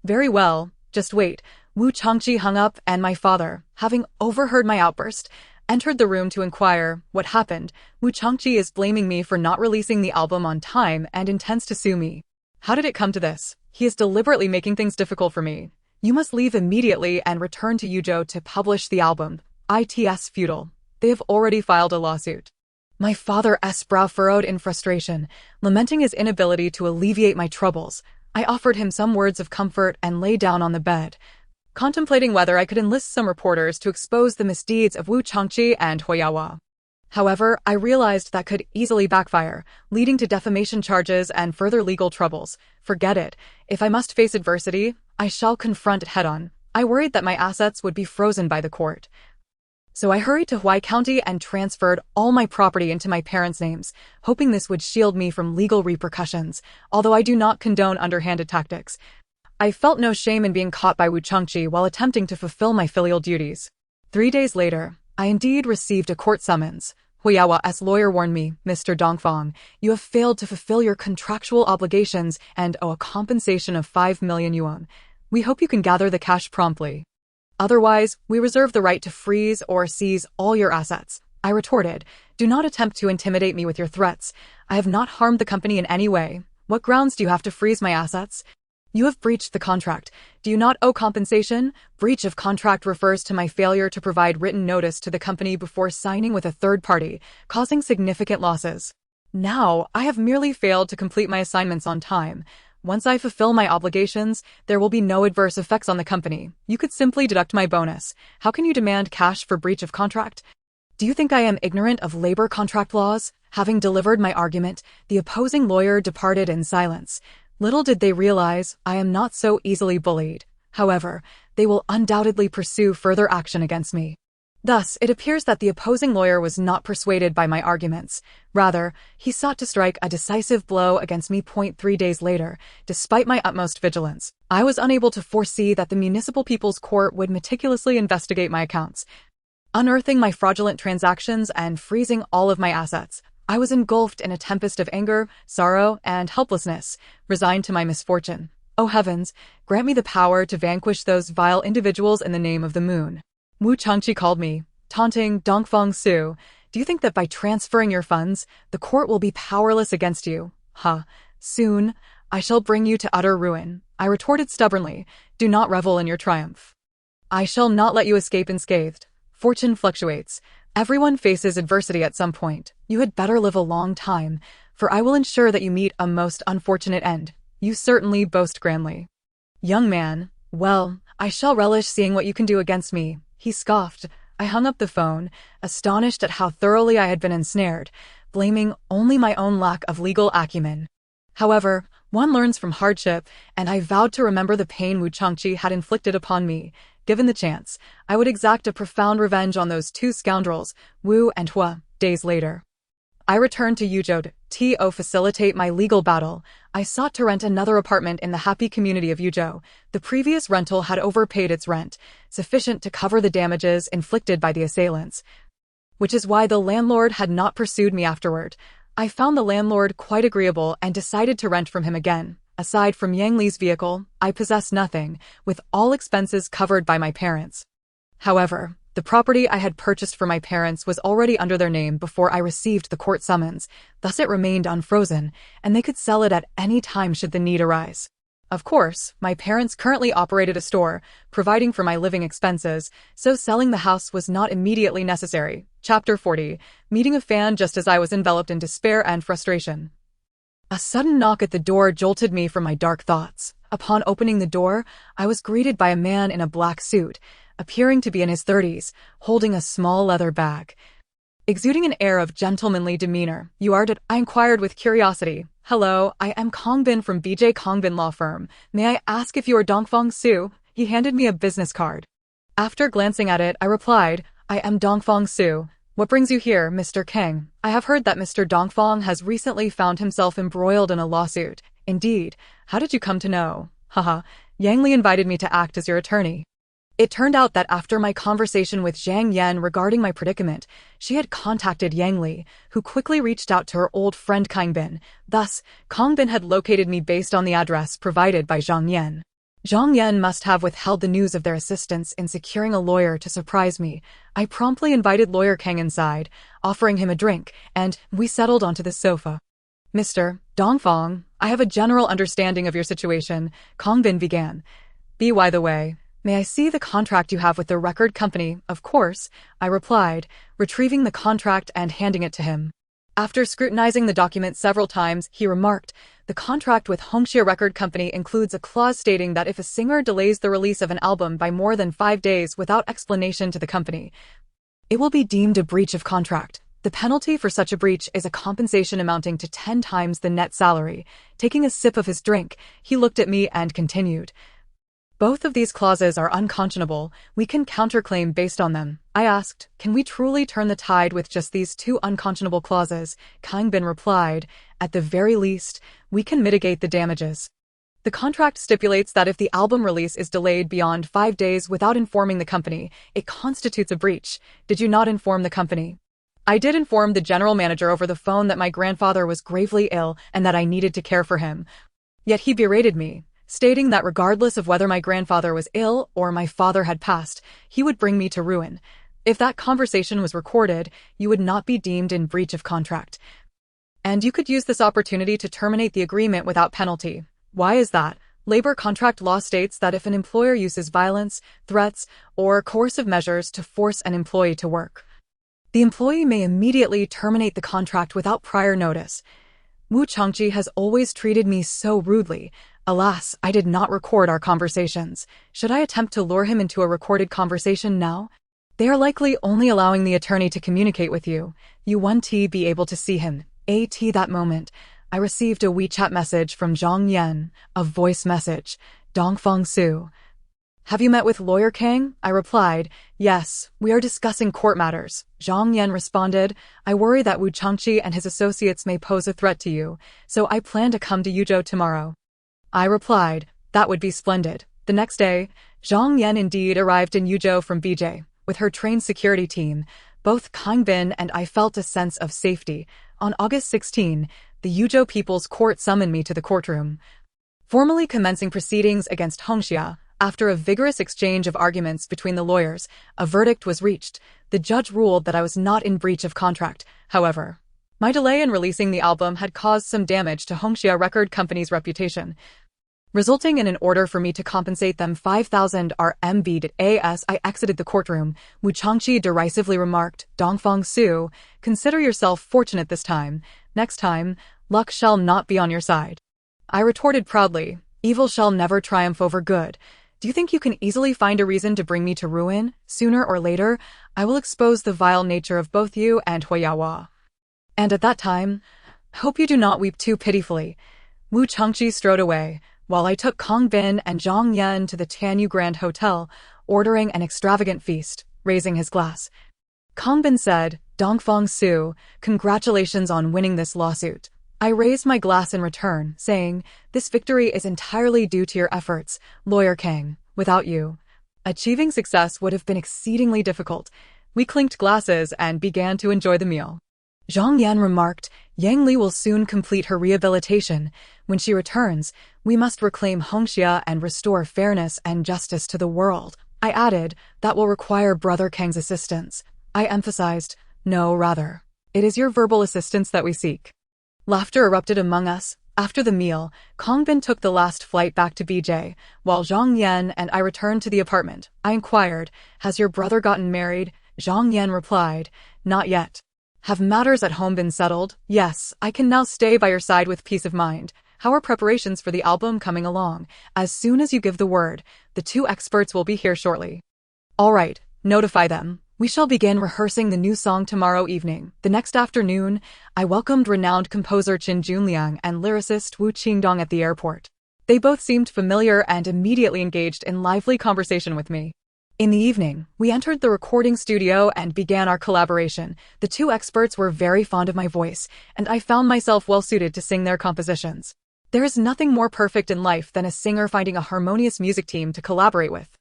Very well. Just wait. Wu Changqi hung up, and my father, having overheard my outburst, entered the room to inquire what happened. Wu Changqi is blaming me for not releasing the album on time and intends to sue me. How did it come to this? He is deliberately making things difficult for me. You must leave immediately and return to Yuzhou to publish the album. It's futile. They have already filed a lawsuit. My father's brow furrowed in frustration, lamenting his inability to alleviate my troubles. I offered him some words of comfort and lay down on the bed, contemplating whether I could enlist some reporters to expose the misdeeds of Wu Changqi and Huiyawa. However, I realized that could easily backfire, leading to defamation charges and further legal troubles. Forget it. If I must face adversity, I shall confront it head-on. I worried that my assets would be frozen by the court. So I hurried to Huai County and transferred all my property into my parents' names, hoping this would shield me from legal repercussions, although I do not condone underhanded tactics. I felt no shame in being caught by Wu Changqi while attempting to fulfill my filial duties. 3 days later, I indeed received a court summons. Huiyawa's lawyer warned me, Mr. Dongfang, you have failed to fulfill your contractual obligations and owe a compensation of 5 million yuan. We hope you can gather the cash promptly. Otherwise, we reserve the right to freeze or seize all your assets. I retorted, do not attempt to intimidate me with your threats. I have not harmed the company in any way. What grounds do you have to freeze my assets? You have breached the contract. Do you not owe compensation? Breach of contract refers to my failure to provide written notice to the company before signing with a third party, causing significant losses. Now, I have merely failed to complete my assignments on time. Once I fulfill my obligations, there will be no adverse effects on the company. You could simply deduct my bonus. How can you demand cash for breach of contract? Do you think I am ignorant of labor contract laws? Having delivered my argument, the opposing lawyer departed in silence. Little did they realize I am not so easily bullied. However, they will undoubtedly pursue further action against me. Thus, it appears that the opposing lawyer was not persuaded by my arguments. Rather, he sought to strike a decisive blow against me. 3 days later, despite my utmost vigilance, I was unable to foresee that the Municipal People's Court would meticulously investigate my accounts, unearthing my fraudulent transactions and freezing all of my assets. I was engulfed in a tempest of anger, sorrow, and helplessness, resigned to my misfortune. Oh heavens, grant me the power to vanquish those vile individuals in the name of the moon. Wu Changqi called me, taunting, Dongfang Su, do you think that by transferring your funds, the court will be powerless against you? Soon, I shall bring you to utter ruin. I retorted stubbornly, do not revel in your triumph. I shall not let you escape unscathed. Fortune fluctuates. Everyone faces adversity at some point. You had better live a long time, for I will ensure that you meet a most unfortunate end. You certainly boast grandly. Young man, well, I shall relish seeing what you can do against me. He scoffed. I hung up the phone, astonished at how thoroughly I had been ensnared, blaming only my own lack of legal acumen. However, one learns from hardship, and I vowed to remember the pain Wu Changqi had inflicted upon me. Given the chance, I would exact a profound revenge on those two scoundrels, Wu and Hua. Days later, I returned to Yuzhou to facilitate my legal battle. I sought to rent another apartment in the happy community of Yuzhou. The previous rental had overpaid its rent, sufficient to cover the damages inflicted by the assailants, which is why the landlord had not pursued me afterward. I found the landlord quite agreeable and decided to rent from him again. Aside from Yang Li's vehicle, I possessed nothing, with all expenses covered by my parents. However, the property I had purchased for my parents was already under their name before I received the court summons, thus it remained unfrozen, and they could sell it at any time should the need arise. Of course, my parents currently operated a store, providing for my living expenses, so selling the house was not immediately necessary. Chapter 40, Meeting a fan just as I was enveloped in despair and frustration. A sudden knock at the door jolted me from my dark thoughts. Upon opening the door, I was greeted by a man in a black suit, appearing to be in his 30s, holding a small leather bag. Exuding an air of gentlemanly demeanor, I inquired with curiosity. Hello, I am Kongbin from BJ Kongbin Law Firm. May I ask if you are Dongfang Su? He handed me a business card. After glancing at it, I replied, I am Dongfang Su. What brings you here, Mr. King? I have heard that Mr. Dongfang has recently found himself embroiled in a lawsuit. Indeed. How did you come to know? Haha, Yang Li invited me to act as your attorney. It turned out that after my conversation with Zhang Yan regarding my predicament, she had contacted Yang Li, who quickly reached out to her old friend Kangbin. Thus, Kangbin had located me based on the address provided by Zhang Yan. Zhang Yan must have withheld the news of their assistance in securing a lawyer to surprise me. I promptly invited Lawyer Kang inside, offering him a drink, and we settled onto the sofa. Mr. Dongfang, I have a general understanding of your situation, Kangbin began. By the way, may I see the contract you have with the record company? Of course, I replied, retrieving the contract and handing it to him. After scrutinizing the document several times, he remarked, the contract with Hongxia Record Company includes a clause stating that if a singer delays the release of an album by more than 5 days without explanation to the company, it will be deemed a breach of contract. The penalty for such a breach is a compensation amounting to 10 times the net salary. Taking a sip of his drink, he looked at me and continued. Both of these clauses are unconscionable. We can counterclaim based on them. I asked, can we truly turn the tide with just these 2 unconscionable clauses? Kangbin replied, at the very least, we can mitigate the damages. The contract stipulates that if the album release is delayed beyond 5 days without informing the company, it constitutes a breach. Did you not inform the company? I did inform the general manager over the phone that my grandfather was gravely ill and that I needed to care for him. Yet he berated me, stating that regardless of whether my grandfather was ill or my father had passed, he would bring me to ruin. If that conversation was recorded, you would not be deemed in breach of contract. And you could use this opportunity to terminate the agreement without penalty. Why is that? Labor contract law states that if an employer uses violence, threats, or coercive measures to force an employee to work, the employee may immediately terminate the contract without prior notice. Wu Changqi has always treated me so rudely. Alas, I did not record our conversations. Should I attempt to lure him into a recorded conversation now? They are likely only allowing the attorney to communicate with you. You won't be able to see him. That moment, I received a WeChat message from Zhang Yan, a voice message. Dongfang Su. Have you met with Lawyer Kang? I replied, yes, we are discussing court matters. Zhang Yan responded, I worry that Wu Changqi and his associates may pose a threat to you, so I plan to come to Yuzhou tomorrow. I replied, that would be splendid. The next day, Zhang Yan indeed arrived in Yuzhou from BJ. With her trained security team, both Kangbin and I felt a sense of safety. On August 16, the Yuzhou People's Court summoned me to the courtroom, formally commencing proceedings against Hongxia. After a vigorous exchange of arguments between the lawyers, a verdict was reached. The judge ruled that I was not in breach of contract. However, my delay in releasing the album had caused some damage to Hongxia Record Company's reputation, resulting in an order for me to compensate them 5,000 RMB. As I exited the courtroom, Wu Changqi derisively remarked, Dongfang Su, consider yourself fortunate this time. Next time, luck shall not be on your side. I retorted proudly, evil shall never triumph over good. Do you think you can easily find a reason to bring me to ruin? Sooner or later, I will expose the vile nature of both you and Huiyawa. And at that time, hope you do not weep too pitifully. Wu Changqi strode away, while I took Kangbin and Zhang Yan to the Tianyu Grand Hotel, ordering an extravagant feast, raising his glass. Kangbin said, Dongfang Su, congratulations on winning this lawsuit. I raised my glass in return, saying, this victory is entirely due to your efforts, Lawyer Kang. Without you, achieving success would have been exceedingly difficult. We clinked glasses and began to enjoy the meal. Zhang Yan remarked, Yang Li will soon complete her rehabilitation. When she returns, we must reclaim Hongxia and restore fairness and justice to the world. I added, that will require Brother Kang's assistance. I emphasized, no, rather, it is your verbal assistance that we seek. Laughter erupted among us. After the meal, Kangbin took the last flight back to BJ, while Zhang Yan and I returned to the apartment. I inquired, has your brother gotten married? Zhang Yan replied, not yet. Have matters at home been settled? Yes, I can now stay by your side with peace of mind. How are preparations for the album coming along? As soon as you give the word, the 2 experts will be here shortly. All right, notify them. We shall begin rehearsing the new song tomorrow evening. The next afternoon, I welcomed renowned composer Qin Junliang and lyricist Wu Qingdong at the airport. They both seemed familiar and immediately engaged in lively conversation with me. In the evening, we entered the recording studio and began our collaboration. The two experts were very fond of my voice, and I found myself well suited to sing their compositions. There is nothing more perfect in life than a singer finding a harmonious music team to collaborate with.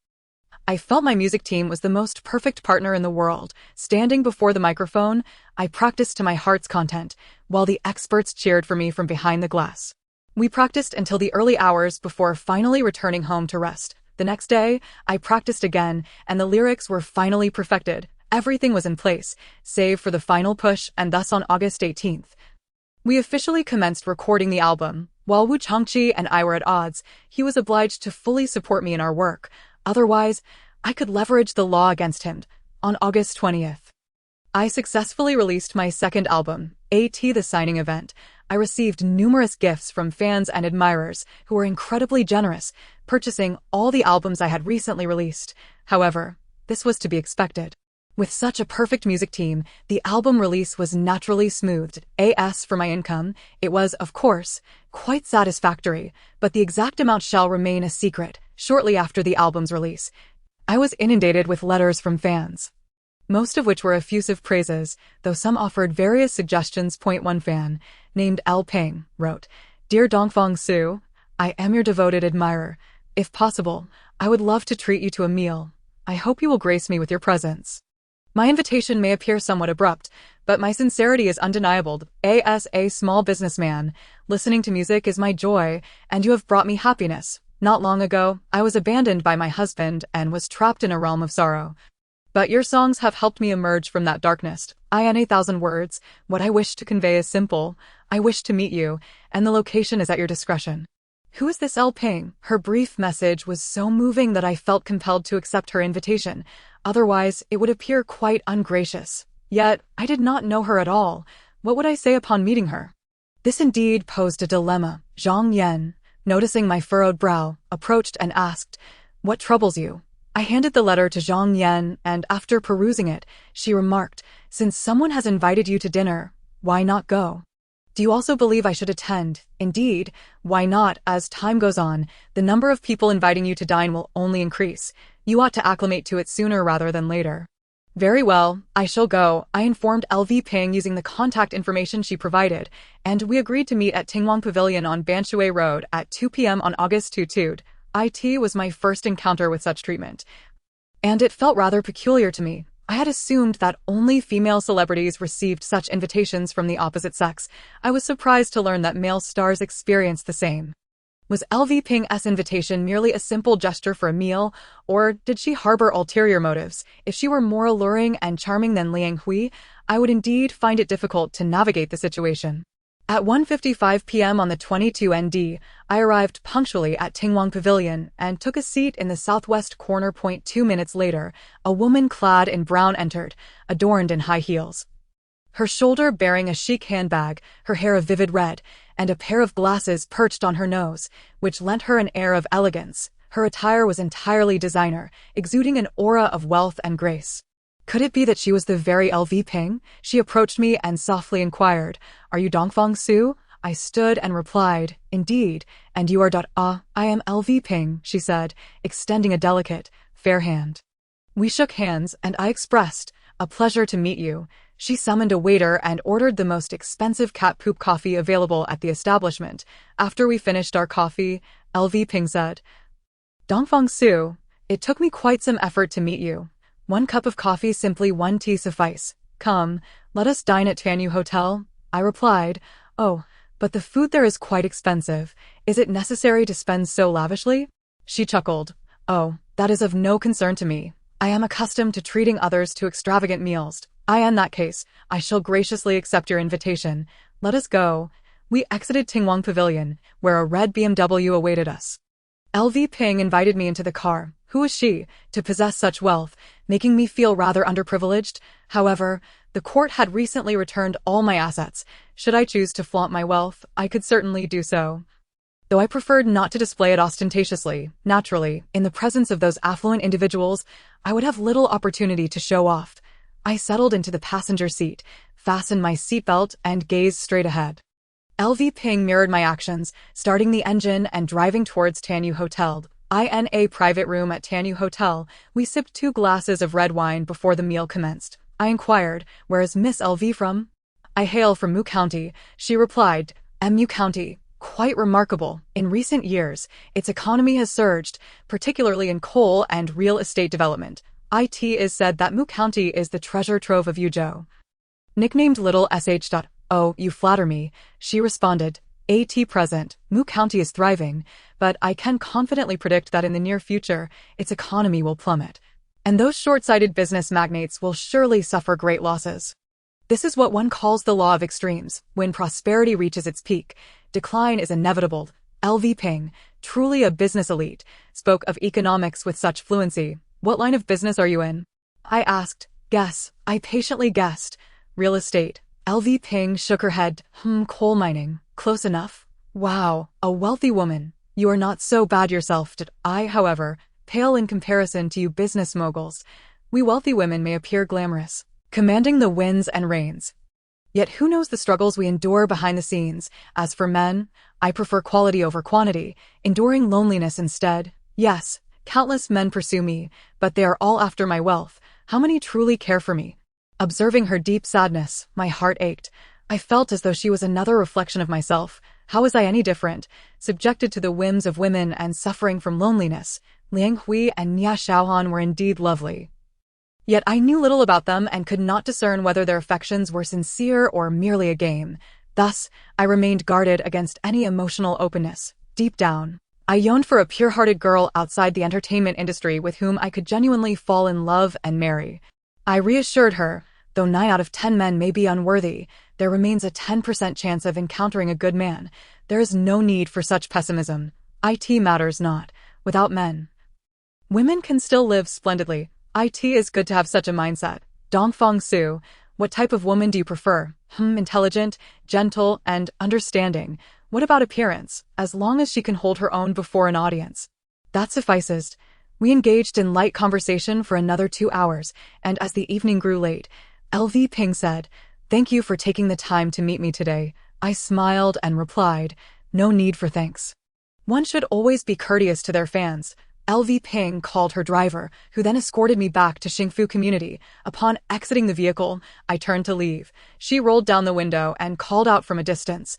I felt my music team was the most perfect partner in the world. Standing before the microphone, I practiced to my heart's content, while the experts cheered for me from behind the glass. We practiced until the early hours before finally returning home to rest. The next day, I practiced again, and the lyrics were finally perfected. Everything was in place, save for the final push, and thus on August 18th, we officially commenced recording the album. While Wu Changqi and I were at odds, he was obliged to fully support me in our work. Otherwise, I could leverage the law against him. On August 20th, I successfully released my second album, The Signing Event. I received numerous gifts from fans and admirers who were incredibly generous, purchasing all the albums I had recently released. However, this was to be expected. With such a perfect music team, the album release was naturally smoothed. As for my income, it was, of course, quite satisfactory, but the exact amount shall remain a secret. Shortly after the album's release, I was inundated with letters from fans, most of which were effusive praises, though some offered various suggestions. One fan, named L. Ping, wrote, "Dear Dongfang Su, I am your devoted admirer. If possible, I would love to treat you to a meal. I hope you will grace me with your presence." My invitation may appear somewhat abrupt, but my sincerity is undeniable. As a small businessman, listening to music is my joy, and you have brought me happiness. Not long ago, I was abandoned by my husband and was trapped in a realm of sorrow. But your songs have helped me emerge from that darkness. In 1,000 words, what I wish to convey is simple. I wish to meet you, and the location is at your discretion. Who is this L. Ping? Her brief message was so moving that I felt compelled to accept her invitation. Otherwise, it would appear quite ungracious. Yet, I did not know her at all. What would I say upon meeting her? This indeed posed a dilemma. Zhang Yan, noticing my furrowed brow, approached and asked, "What troubles you?" I handed the letter to Zhang Yan, and after perusing it, she remarked, "Since someone has invited you to dinner, why not go? Do you also believe I should attend? Indeed, why not? As time goes on, the number of people inviting you to dine will only increase. You ought to acclimate to it sooner rather than later." "Very well, I shall go," I informed LV Ping using the contact information she provided, and we agreed to meet at Tingwang Pavilion on Banshui Road at 2 p.m. on August 22. It was my first encounter with such treatment, and it felt rather peculiar to me. I had assumed that only female celebrities received such invitations from the opposite sex. I was surprised to learn that male stars experienced the same. Was LV Ping's invitation merely a simple gesture for a meal, or did she harbor ulterior motives? If she were more alluring and charming than Liang Hui, I would indeed find it difficult to navigate the situation. At 1:55 p.m. on the 22 ND, I arrived punctually at Tingwang Pavilion and took a seat in the southwest corner. 2 minutes later, a woman clad in brown entered, adorned in high heels. Her shoulder bearing a chic handbag, her hair a vivid red, and a pair of glasses perched on her nose, which lent her an air of elegance. Her attire was entirely designer, exuding an aura of wealth and grace. Could it be that she was the very LV Ping? She approached me and softly inquired, "Are you Dongfang Su?" I stood and replied, "Indeed, and you are I am LV Ping," she said, extending a delicate, fair hand. We shook hands, and I expressed, "A pleasure to meet you." She summoned a waiter and ordered the most expensive cat poop coffee available at the establishment. After we finished our coffee, LV Ping said, "Dongfang Su, it took me quite some effort to meet you. 1 cup of coffee, simply 1 tea suffice. Come, let us dine at Tianyu Hotel." I replied, "Oh, but the food there is quite expensive. Is it necessary to spend so lavishly?" She chuckled, "Oh, that is of no concern to me. I am accustomed to treating others to extravagant meals. In that case, I shall graciously accept your invitation. Let us go." We exited Tingwang Pavilion, where a red BMW awaited us. LV Ping invited me into the car. Who was she, to possess such wealth, making me feel rather underprivileged? However, the court had recently returned all my assets. Should I choose to flaunt my wealth, I could certainly do so, though I preferred not to display it ostentatiously. Naturally, in the presence of those affluent individuals, I would have little opportunity to show off. I settled into the passenger seat, fastened my seatbelt, and gazed straight ahead. LV Ping mirrored my actions, starting the engine and driving towards Tianyu Hotel. INA private room at Tanu Hotel. We sipped 2 glasses of red wine before the meal commenced. I inquired, "Where is Miss LV from?" "I hail from Mu County," she replied. "Mu County. Quite remarkable. In recent years, its economy has surged, particularly in coal and real estate development. It is said that Mu County is the treasure trove of Yuzhou." Nicknamed Little SH. "Oh, you flatter me," she responded. At present, Mu County is thriving, but I can confidently predict that in the near future, its economy will plummet. And those short-sighted business magnates will surely suffer great losses. This is what one calls the law of extremes. When prosperity reaches its peak, decline is inevitable. LV Ping, truly a business elite, spoke of economics with such fluency. "What line of business are you in?" I asked. "Guess." I patiently guessed. "Real estate." LV Ping shook her head. Coal mining. Close enough." "Wow, a wealthy woman. You are not so bad yourself." I, however, pale in comparison to you business moguls. We wealthy women may appear glamorous, commanding the winds and rains. Yet who knows the struggles we endure behind the scenes? As for men, I prefer quality over quantity, enduring loneliness instead. Yes, countless men pursue me, but they are all after my wealth. How many truly care for me? Observing her deep sadness, my heart ached. I felt as though she was another reflection of myself. How was I any different? Subjected to the whims of women and suffering from loneliness, Liang Hui and Nia Xiaohan were indeed lovely. Yet I knew little about them and could not discern whether their affections were sincere or merely a game. Thus, I remained guarded against any emotional openness. Deep down, I yearned for a pure-hearted girl outside the entertainment industry with whom I could genuinely fall in love and marry. I reassured her, though 9 out of 10 men may be unworthy, there remains a 10% chance of encountering a good man. There is no need for such pessimism. It matters not. Without men, women can still live splendidly. It is good to have such a mindset. Dongfang Su, what type of woman do you prefer? Intelligent, gentle, and understanding. What about appearance? As long as she can hold her own before an audience. That suffices. We engaged in light conversation for another 2 hours, and as the evening grew late, LV Ping said, "Thank you for taking the time to meet me today." I smiled and replied, "No need for thanks. One should always be courteous to their fans." LV Ping called her driver, who then escorted me back to Xingfu Community. Upon exiting the vehicle, I turned to leave. She rolled down the window and called out from a distance,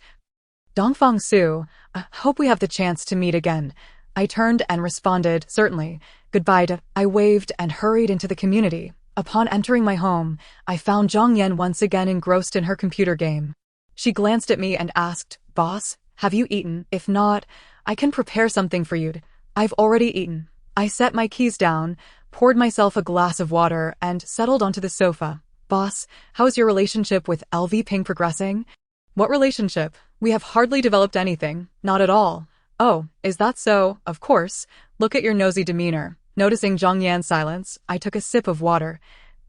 "Dongfang Su, I hope we have the chance to meet again." I turned and responded, "Certainly. Goodbye." I waved and hurried into the community. Upon entering my home, I found Zhang Yan once again engrossed in her computer game. She glanced at me and asked, "Boss, have you eaten? If not, I can prepare something for you." "I've already eaten." I set my keys down, poured myself a glass of water, and settled onto the sofa. "Boss, how is your relationship with LV Ping progressing?" "What relationship? We have hardly developed anything." "Not at all." "Oh, is that so? Of course. Look at your nosy demeanor." Noticing Zhang Yan's silence, I took a sip of water.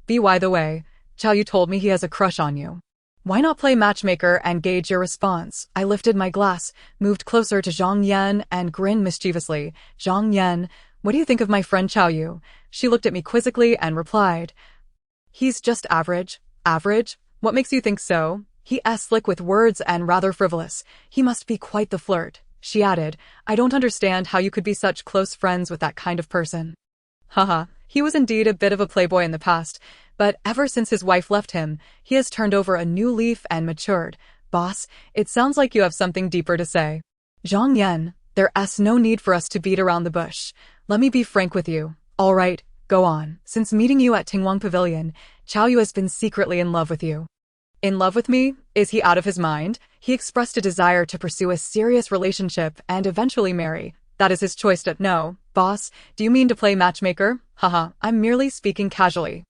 By the way, Chao Yu told me he has a crush on you. Why not play matchmaker and gauge your response? I lifted my glass, moved closer to Zhang Yan, and grinned mischievously. "Zhang Yan, what do you think of my friend Chao Yu?" She looked at me quizzically and replied, "He's just average." "Average? What makes you think so?" "He's slick with words and rather frivolous. He must be quite the flirt." She added, "I don't understand how you could be such close friends with that kind of person." Haha, he was indeed a bit of a playboy in the past, but ever since his wife left him, he has turned over a new leaf and matured. "Boss, it sounds like you have something deeper to say." "Zhang Yan, there's no need for us to beat around the bush. Let me be frank with you." "All right, go on. Since meeting you at Tingwang Pavilion, Chao Yu has been secretly in love with you." "In love with me? Is he out of his mind?" "He expressed a desire to pursue a serious relationship and eventually marry. That is his choice." "No, boss, do you mean to play matchmaker?" "Haha, I'm merely speaking casually.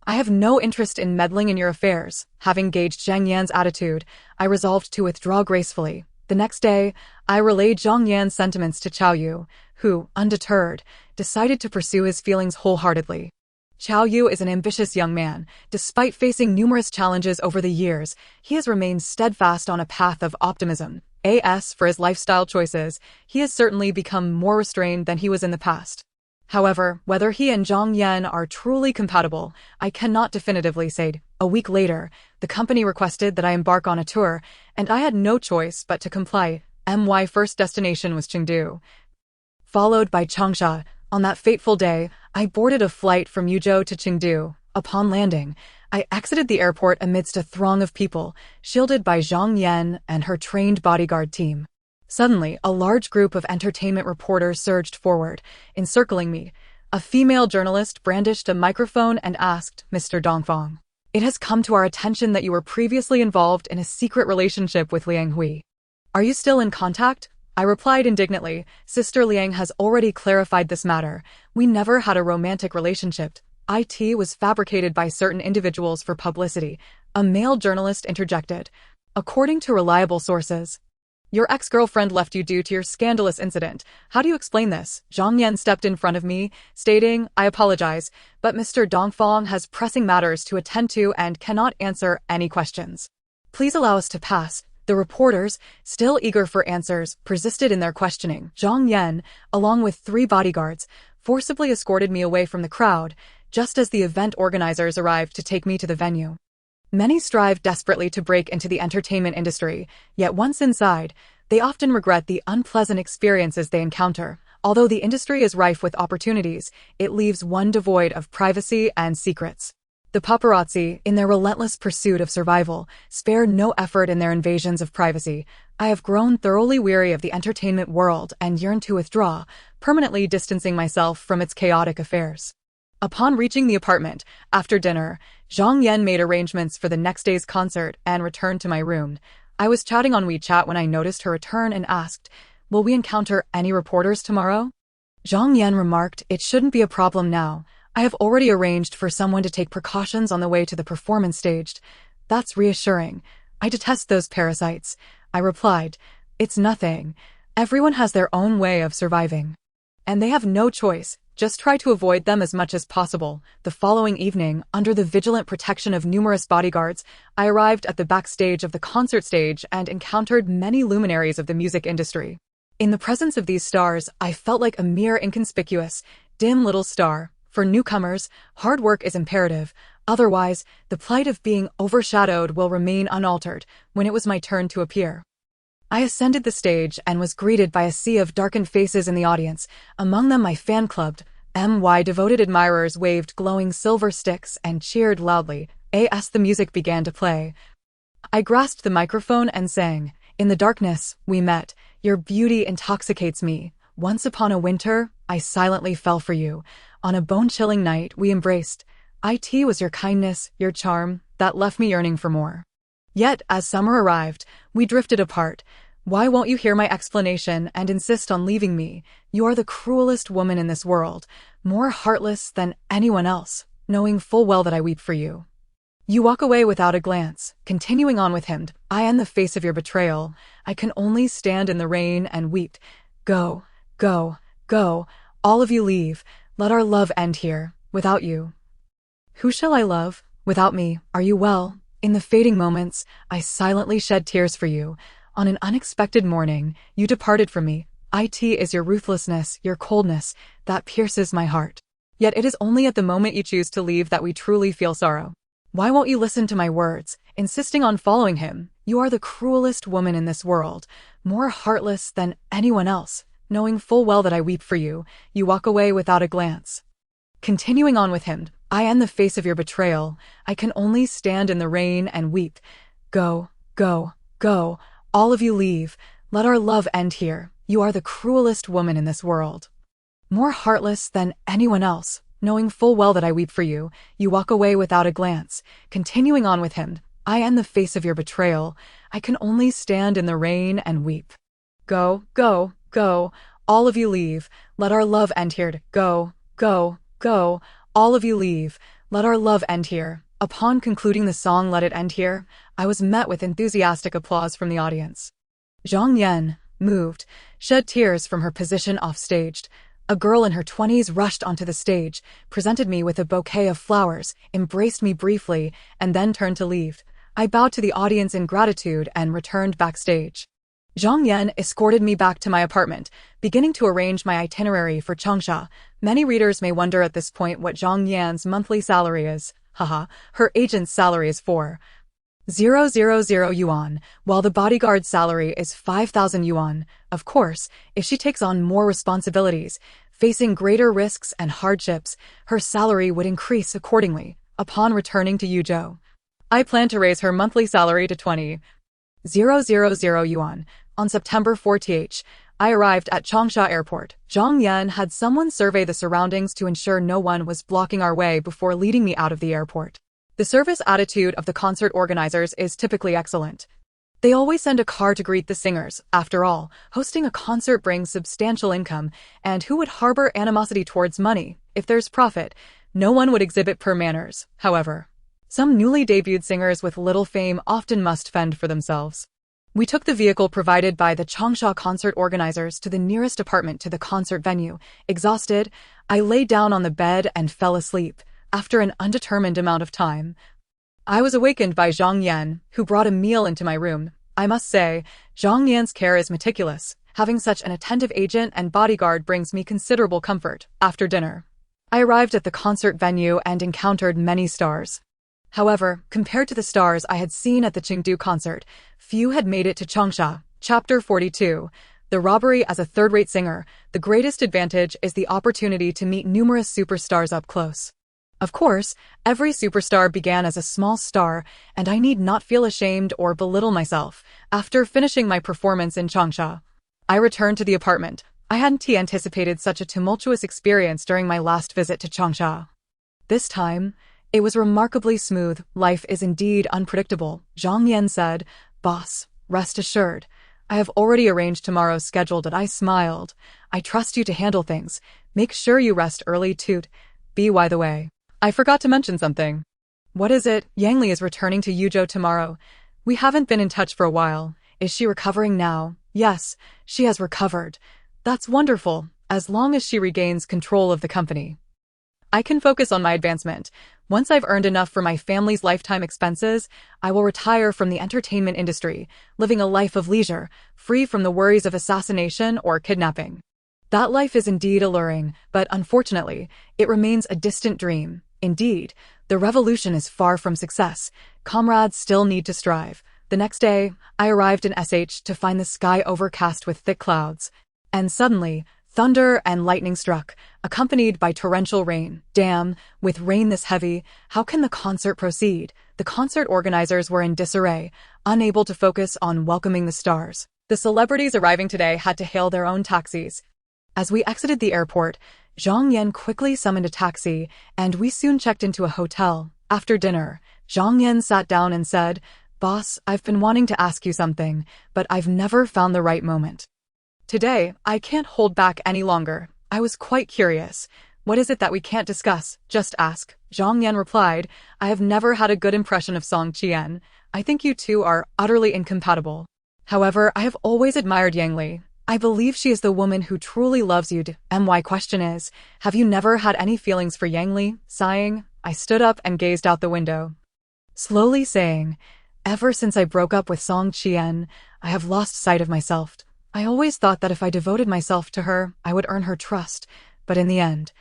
I have no interest in meddling in your affairs." Having gauged Zhang Yan's attitude, I resolved to withdraw gracefully. The next day, I relayed Zhang Yan's sentiments to Chao Yu, who, undeterred, decided to pursue his feelings wholeheartedly. Chao Yu is an ambitious young man. Despite facing numerous challenges over the years, he has remained steadfast on a path of optimism. As for his lifestyle choices, he has certainly become more restrained than he was in the past. However, whether he and Zhang Yan are truly compatible, I cannot definitively say. A week later, the company requested that I embark on a tour, and I had no choice but to comply. My first destination was Chengdu. followed by Changsha. On that fateful day, I boarded a flight from Yuzhou to Chengdu. Upon landing, I exited the airport amidst a throng of people, shielded by Zhang Yan and her trained bodyguard team. Suddenly, a large group of entertainment reporters surged forward, encircling me. A female journalist brandished a microphone and asked, "Mr. Dongfang, it has come to our attention that you were previously involved in a secret relationship with Liang Hui. Are you still in contact?" I replied indignantly, "Sister Liang has already clarified this matter. We never had a romantic relationship. It was fabricated by certain individuals for publicity." A male journalist interjected. "According to reliable sources, your ex-girlfriend left you due to your scandalous incident. How do you explain this?" Zhang Yan stepped in front of me, stating, "I apologize, but Mr. Dongfang has pressing matters to attend to and cannot answer any questions. Please allow us to pass." The reporters, still eager for answers, persisted in their questioning. Zhang Yan, along with 3 bodyguards, forcibly escorted me away from the crowd, just as the event organizers arrived to take me to the venue. Many strive desperately to break into the entertainment industry, yet once inside, they often regret the unpleasant experiences they encounter. Although the industry is rife with opportunities, it leaves one devoid of privacy and secrets. The paparazzi, in their relentless pursuit of survival, spare no effort in their invasions of privacy. I have grown thoroughly weary of the entertainment world and yearn to withdraw, permanently distancing myself from its chaotic affairs. Upon reaching the apartment, after dinner, Zhang Yan made arrangements for the next day's concert and returned to my room. I was chatting on WeChat when I noticed her return and asked, "Will we encounter any reporters tomorrow?" Zhang Yan remarked, "It shouldn't be a problem now. I have already arranged for someone to take precautions on the way to the performance stage." "That's reassuring. I detest those parasites," I replied. "It's nothing. Everyone has their own way of surviving. And they have no choice. Just try to avoid them as much as possible." The following evening, under the vigilant protection of numerous bodyguards, I arrived at the backstage of the concert stage and encountered many luminaries of the music industry. In the presence of these stars, I felt like a mere inconspicuous, dim little star. For newcomers, hard work is imperative. Otherwise, the plight of being overshadowed will remain unaltered. When it was my turn to appear, I ascended the stage and was greeted by a sea of darkened faces in the audience, among them my fan club. My devoted admirers waved glowing silver sticks and cheered loudly. As the music began to play, I grasped the microphone and sang, "In the darkness, we met. Your beauty intoxicates me. Once upon a winter, I silently fell for you. On a bone-chilling night, we embraced. It was your kindness, your charm, that left me yearning for more. Yet, as summer arrived, we drifted apart. Why won't you hear my explanation and insist on leaving me? You are the cruelest woman in this world, more heartless than anyone else, knowing full well that I weep for you. You walk away without a glance." Continuing on with him, "I am the face of your betrayal. I can only stand in the rain and weep. Go, go, go. All of you leave. Let our love end here, without you. Who shall I love? Without me, are you well? In the fading moments, I silently shed tears for you. On an unexpected morning, you departed from me. It is your ruthlessness, your coldness, that pierces my heart. Yet it is only at the moment you choose to leave that we truly feel sorrow. Why won't you listen to my words, insisting on following him? You are the cruelest woman in this world, more heartless than anyone else, knowing full well that I weep for you. You walk away without a glance." Continuing on with him, "I am the face of your betrayal. I can only stand in the rain and weep. Go, go, go. All of you leave. Let our love end here. You are the cruelest woman in this world, more heartless than anyone else, knowing full well that I weep for you." You walk away without a glance. Continuing on with him, "I am the face of your betrayal. I can only stand in the rain and weep. Go, go, go. All of you leave. Let our love end here. Go, go, go. All of you leave. Let our love end here." Upon concluding the song Let It End Here, I was met with enthusiastic applause from the audience. Zhang Yan, moved, shed tears from her position off-staged. A girl in her 20s rushed onto the stage, presented me with a bouquet of flowers, embraced me briefly, and then turned to leave. I bowed to the audience in gratitude and returned backstage. Zhang Yan escorted me back to my apartment, beginning to arrange my itinerary for Changsha. Many readers may wonder at this point what Zhang Yan's monthly salary is. Haha, her agent's salary is 4 000 yuan, while the bodyguard's salary is 5,000 yuan. Of course, if she takes on more responsibilities, facing greater risks and hardships, her salary would increase accordingly. Upon returning to Yuzhou, I plan to raise her monthly salary to 20,000 yuan. On September 14th, I arrived at Changsha Airport. Zhang Yan had someone survey the surroundings to ensure no one was blocking our way before leading me out of the airport. The service attitude of the concert organizers is typically excellent. They always send a car to greet the singers. After all, hosting a concert brings substantial income, and who would harbor animosity towards money? If there's profit, no one would exhibit poor manners. However, some newly debuted singers with little fame often must fend for themselves. We took the vehicle provided by the Changsha concert organizers to the nearest apartment to the concert venue. Exhausted, I lay down on the bed and fell asleep. After an undetermined amount of time, I was awakened by Zhang Yan, who brought a meal into my room. I must say, Zhang Yan's care is meticulous. Having such an attentive agent and bodyguard brings me considerable comfort. After dinner, I arrived at the concert venue and encountered many stars. However, compared to the stars I had seen at the Chengdu concert, few had made it to Changsha. Chapter 42. The robbery as a third-rate singer. The greatest advantage is the opportunity to meet numerous superstars up close. Of course, every superstar began as a small star, and I need not feel ashamed or belittle myself. After finishing my performance in Changsha, I returned to the apartment. I hadn't anticipated such a tumultuous experience during my last visit to Changsha. This time, it was remarkably smooth. Life is indeed unpredictable. Zhang Yan said, "Boss, rest assured. I have already arranged tomorrow's schedule." I smiled. "I trust you to handle things. Make sure you rest early too. By the way, I forgot to mention something." "What is it?" "Yang Li is returning to Yuzhou tomorrow. We haven't been in touch for a while. Is she recovering now?" "Yes, she has recovered." "That's wonderful. As long as she regains control of the company, I can focus on my advancement. Once I've earned enough for my family's lifetime expenses, I will retire from the entertainment industry, living a life of leisure, free from the worries of assassination or kidnapping." That life is indeed alluring, but unfortunately, it remains a distant dream. Indeed, the revolution is far from success. Comrades still need to strive. The next day, I arrived in SH to find the sky overcast with thick clouds. And suddenly, thunder and lightning struck, accompanied by torrential rain. Damn, with rain this heavy, how can the concert proceed? The concert organizers were in disarray, unable to focus on welcoming the stars. The celebrities arriving today had to hail their own taxis. As we exited the airport, Zhang Yan quickly summoned a taxi, and we soon checked into a hotel. After dinner, Zhang Yan sat down and said, "Boss, I've been wanting to ask you something, but I've never found the right moment. Today, I can't hold back any longer. I was quite curious. What is it that we can't discuss? Just ask." Zhang Yan replied, "I have never had a good impression of Song Qian. I think you two are utterly incompatible. However, I have always admired Yang Li. I believe she is the woman who truly loves you. My question is, have you never had any feelings for Yang Li?" Sighing, I stood up and gazed out the window, slowly saying, "Ever since I broke up with Song Qian, I have lost sight of myself. I always thought that if I devoted myself to her, I would earn her trust, but in the end,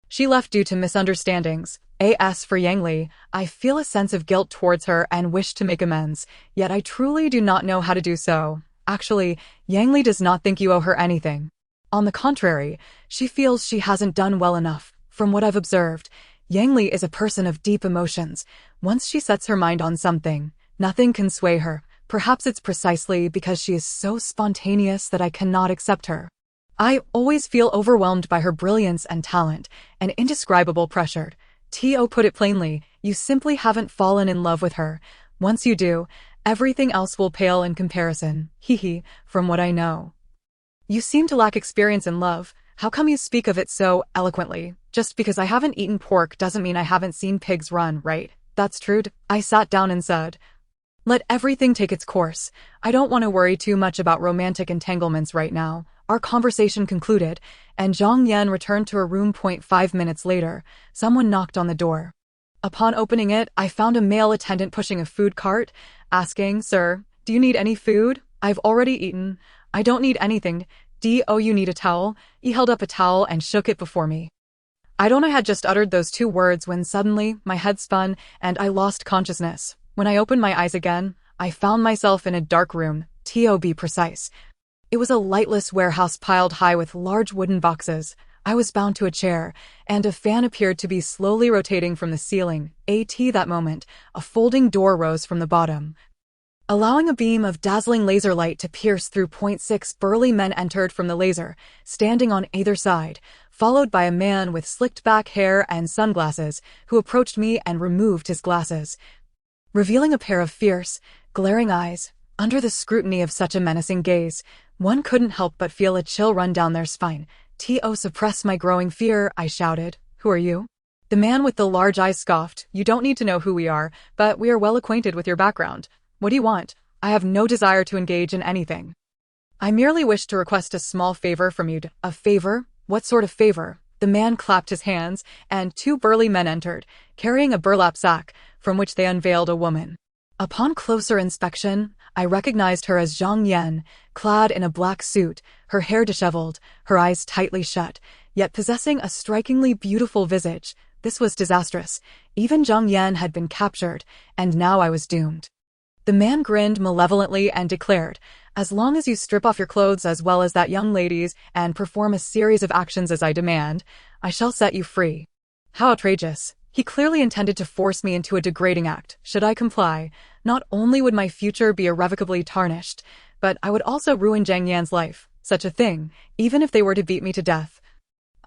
she left due to misunderstandings. As for Yang Li, I feel a sense of guilt towards her and wish to make amends, yet I truly do not know how to do so. Actually, Yang Li does not think you owe her anything. On the contrary, she feels she hasn't done well enough. From what I've observed, Yang Li is a person of deep emotions. Once she sets her mind on something, nothing can sway her. Perhaps it's precisely because she is so spontaneous that I cannot accept her. I always feel overwhelmed by her brilliance and talent, and indescribable pressure. To put it plainly, you simply haven't fallen in love with her. Once you do, everything else will pale in comparison. From what I know, you seem to lack experience in love. How come you speak of it so eloquently? Just because I haven't eaten pork doesn't mean I haven't seen pigs run, right? That's true. I sat down and said, "Let everything take its course. I don't want to worry too much about romantic entanglements right now." Our conversation concluded, and Zhang Yan returned to her room. 5 minutes later, someone knocked on the door. Upon opening it, I found a male attendant pushing a food cart, asking, "Sir, do you need any food?" "I've already eaten. I don't need anything." "You need a towel?" He held up a towel and shook it before me. I had just uttered those two words when suddenly my head spun and I lost consciousness. When I opened my eyes again, I found myself in a dark room, to be precise. It was a lightless warehouse piled high with large wooden boxes. I was bound to a chair, and a fan appeared to be slowly rotating from the ceiling. At that moment, a folding door rose from the bottom, allowing a beam of dazzling laser light to pierce through. 6 burly men entered from the laser, standing on either side, followed by a man with slicked back hair and sunglasses, who approached me and removed his glasses, revealing a pair of fierce, glaring eyes. Under the scrutiny of such a menacing gaze, one couldn't help but feel a chill run down their spine. To suppress my growing fear, I shouted, "Who are you?" The man with the large eyes scoffed, "You don't need to know who we are, but we are well acquainted with your background. What do you want?" "I have no desire to engage in anything. I merely wish to request a small favor from you." "A favor? What sort of favor?" The man clapped his hands, and 2 burly men entered, carrying a burlap sack, from which they unveiled a woman. Upon closer inspection, I recognized her as Zhang Yan, clad in a black suit, her hair disheveled, her eyes tightly shut, yet possessing a strikingly beautiful visage. This was disastrous. Even Zhang Yan had been captured, and now I was doomed. The man grinned malevolently and declared, "As long as you strip off your clothes as well as that young lady's and perform a series of actions as I demand, I shall set you free." How outrageous. He clearly intended to force me into a degrading act. Should I comply, not only would my future be irrevocably tarnished, but I would also ruin Zhang Yan's life. Such a thing, even if they were to beat me to death,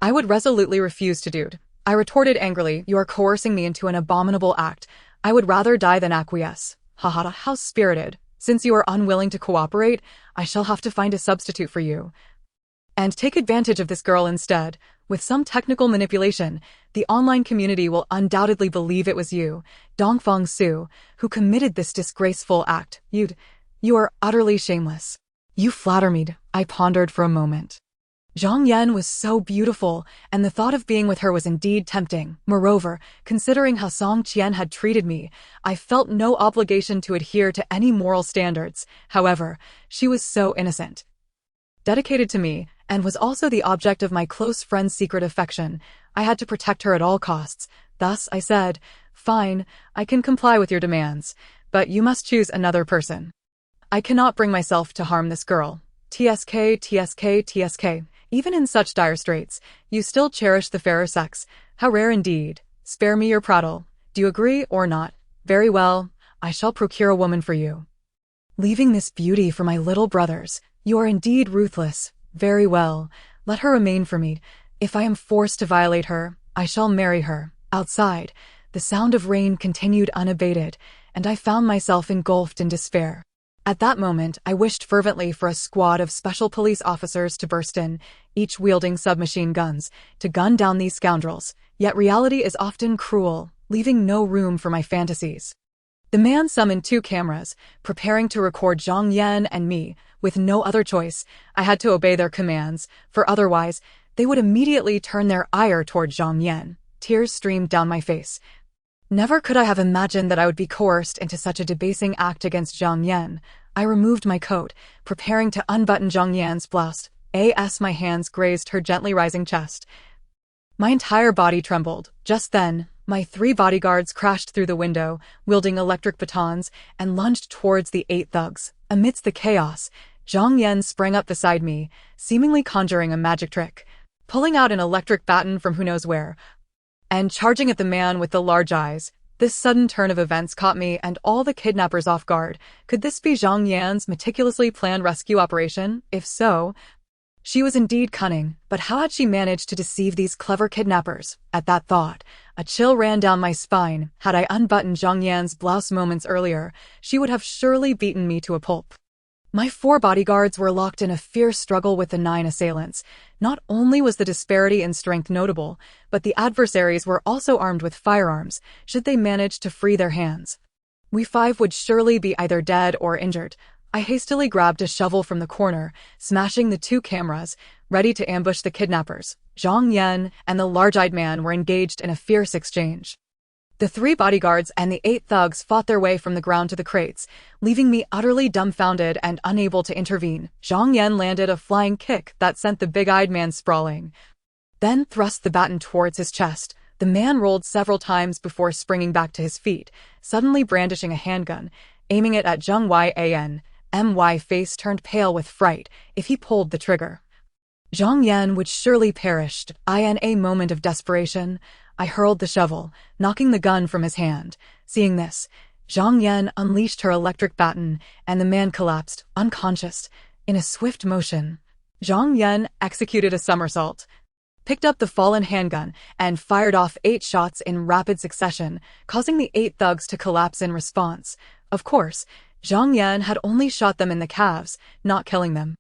I would resolutely refuse to do. I retorted angrily, "You are coercing me into an abominable act. I would rather die than acquiesce." "Ha, how spirited. Since you are unwilling to cooperate, I shall have to find a substitute for you, and take advantage of this girl instead. With some technical manipulation, the online community will undoubtedly believe it was you, Dongfang Su, who committed this disgraceful act. You are utterly shameless." "You flatter me." I pondered for a moment. Zhang Yan was so beautiful, and the thought of being with her was indeed tempting. Moreover, considering how Song Qian had treated me, I felt no obligation to adhere to any moral standards. However, she was so innocent, dedicated to me, and was also the object of my close friend's secret affection. I had to protect her at all costs. Thus, I said, "Fine, I can comply with your demands, but you must choose another person. I cannot bring myself to harm this girl." TSK. Even in such dire straits, you still cherish the fairer sex. How rare indeed. Spare me your prattle. Do you agree or not? Very well, I shall procure a woman for you, leaving this beauty for my little brothers. You are indeed ruthless. Very well, let her remain for me. If I am forced to violate her, I shall marry her. Outside, the sound of rain continued unabated, and I found myself engulfed in despair. At that moment, I wished fervently for a squad of special police officers to burst in, each wielding submachine guns, to gun down these scoundrels. Yet reality is often cruel, leaving no room for my fantasies. The man summoned 2 cameras, preparing to record Zhang Yan and me. With no other choice, I had to obey their commands, for otherwise, they would immediately turn their ire toward Zhang Yan. Tears streamed down my face. Never could I have imagined that I would be coerced into such a debasing act against Zhang Yan. I removed my coat, preparing to unbutton Zhang Yan's blouse. As my hands grazed her gently rising chest, my entire body trembled. Just then, my 3 bodyguards crashed through the window, wielding electric batons, and lunged towards the 8 thugs. Amidst the chaos, Zhang Yan sprang up beside me, seemingly conjuring a magic trick, pulling out an electric baton from who knows where, and charging at the man with the large eyes. This sudden turn of events caught me and all the kidnappers off guard. Could this be Zhang Yan's meticulously planned rescue operation? If so, she was indeed cunning, but how had she managed to deceive these clever kidnappers? At that thought, a chill ran down my spine. Had I unbuttoned Zhang Yan's blouse moments earlier, she would have surely beaten me to a pulp. My 4 bodyguards were locked in a fierce struggle with the 9 assailants. Not only was the disparity in strength notable, but the adversaries were also armed with firearms, should they manage to free their hands. We 5 would surely be either dead or injured. I hastily grabbed a shovel from the corner, smashing the 2 cameras, ready to ambush the kidnappers. Zhang Yan and the large-eyed man were engaged in a fierce exchange. The 3 bodyguards and the 8 thugs fought their way from the ground to the crates, leaving me utterly dumbfounded and unable to intervene. Zhang Yan landed a flying kick that sent the big-eyed man sprawling, then thrust the baton towards his chest. The man rolled several times before springing back to his feet, suddenly brandishing a handgun, aiming it at Zheng Yan. My face turned pale with fright if he pulled the trigger. Zhang Yan would surely perish. In a moment of desperation, I hurled the shovel, knocking the gun from his hand. Seeing this, Zhang Yan unleashed her electric baton, and the man collapsed, unconscious, in a swift motion. Zhang Yan executed a somersault, picked up the fallen handgun, and fired off 8 shots in rapid succession, causing the 8 thugs to collapse in response. Of course, Zhang Yan had only shot them in the calves, not killing them.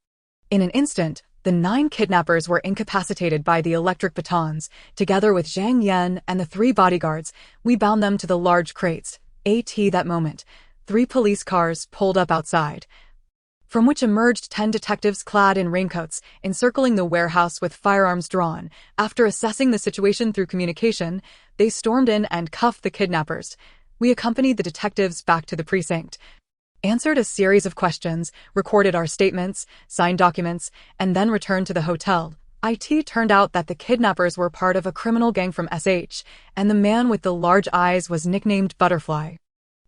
In an instant, the 9 kidnappers were incapacitated by the electric batons. Together with Zhang Yan and the 3 bodyguards, we bound them to the large crates. That moment, 3 police cars pulled up outside, from which emerged 10 detectives clad in raincoats, encircling the warehouse with firearms drawn. After assessing the situation through communication, they stormed in and cuffed the kidnappers. We accompanied the detectives back to the precinct, answered a series of questions, recorded our statements, signed documents, and then returned to the hotel. It turned out that the kidnappers were part of a criminal gang from SH, and the man with the large eyes was nicknamed Butterfly.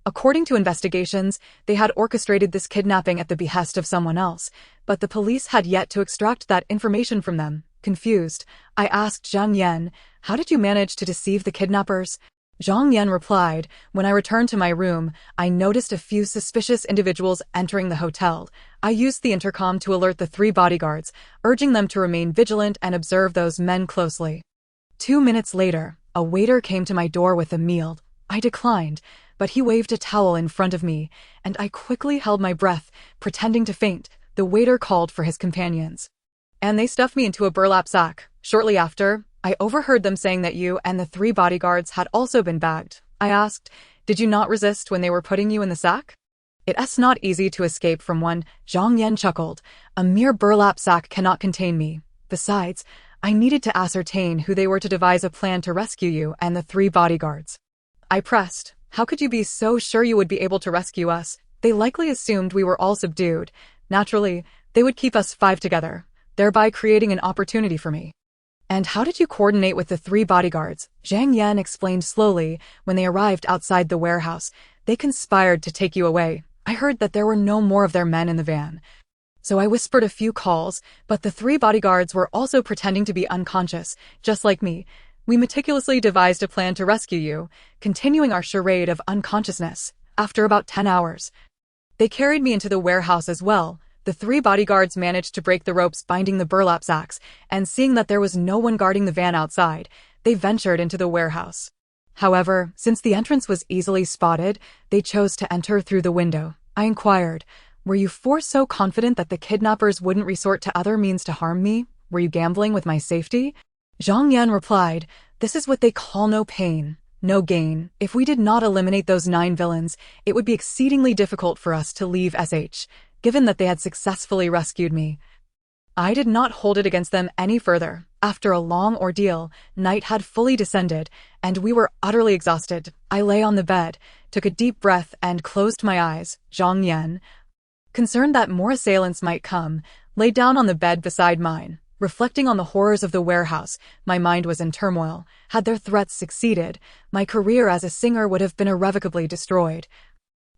According to investigations, they had orchestrated this kidnapping at the behest of someone else, but the police had yet to extract that information from them. Confused, I asked Zhang Yan, "How did you manage to deceive the kidnappers?" Zhang Yan replied, "When I returned to my room, I noticed a few suspicious individuals entering the hotel. I used the intercom to alert the 3 bodyguards, urging them to remain vigilant and observe those men closely." 2 minutes later, a waiter came to my door with a meal. I declined, but he waved a towel in front of me, and I quickly held my breath, pretending to faint. The waiter called for his companions, and they stuffed me into a burlap sack. Shortly after, I overheard them saying that you and the 3 bodyguards had also been bagged. I asked, "Did you not resist when they were putting you in the sack?" "It's not easy to escape from one," Zhang Yan chuckled. "A mere burlap sack cannot contain me. Besides, I needed to ascertain who they were to devise a plan to rescue you and the 3 bodyguards." I pressed, "How could you be so sure you would be able to rescue us? They likely assumed we were all subdued. Naturally, they would keep us 5 together, thereby creating an opportunity for me." "And how did you coordinate with the 3 bodyguards?" Zhang Yan explained slowly. "When they arrived outside the warehouse, they conspired to take you away. I heard that there were no more of their men in the van, so I whispered a few calls, but the 3 bodyguards were also pretending to be unconscious, just like me. We meticulously devised a plan to rescue you, continuing our charade of unconsciousness. After about 10 hours, they carried me into the warehouse as well. The 3 bodyguards managed to break the ropes binding the burlap sacks, and seeing that there was no one guarding the van outside, they ventured into the warehouse. However, since the entrance was easily spotted, they chose to enter through the window. I inquired, "Were you so confident that the kidnappers wouldn't resort to other means to harm me? Were you gambling with my safety?" Zhang Yan replied, "This is what they call no pain, no gain. If we did not eliminate those 9 villains, it would be exceedingly difficult for us to leave SH, given that they had successfully rescued me." I did not hold it against them any further. After a long ordeal, night had fully descended, and we were utterly exhausted. I lay on the bed, took a deep breath, and closed my eyes. Zhang Yan, concerned that more assailants might come, lay down on the bed beside mine. Reflecting on the horrors of the warehouse, my mind was in turmoil. Had their threats succeeded, my career as a singer would have been irrevocably destroyed,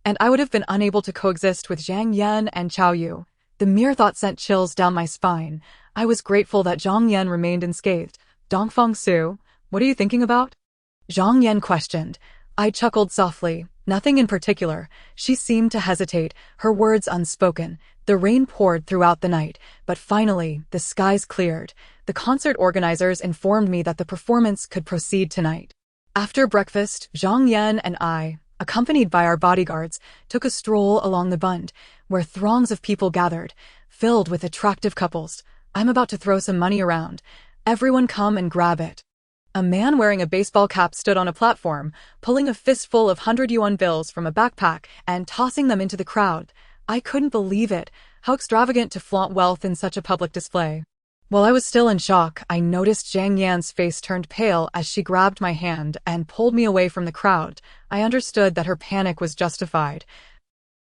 and I would have been unable to coexist with Zhang Yan and Chao Yu. The mere thought sent chills down my spine. I was grateful that Zhang Yan remained unscathed. "Dongfeng Su, what are you thinking about?" Zhang Yan questioned. I chuckled softly. "Nothing in particular." She seemed to hesitate, her words unspoken. The rain poured throughout the night, but finally, the skies cleared. The concert organizers informed me that the performance could proceed tonight. After breakfast, Zhang Yan and I, accompanied by our bodyguards, took a stroll along the Bund, where throngs of people gathered, filled with attractive couples. "I'm about to throw some money around. Everyone come and grab it." A man wearing a baseball cap stood on a platform, pulling a fistful of 100 yuan bills from a backpack and tossing them into the crowd. I couldn't believe it. How extravagant to flaunt wealth in such a public display. While I was still in shock, I noticed Zhang Yan's face turned pale as she grabbed my hand and pulled me away from the crowd. I understood that her panic was justified,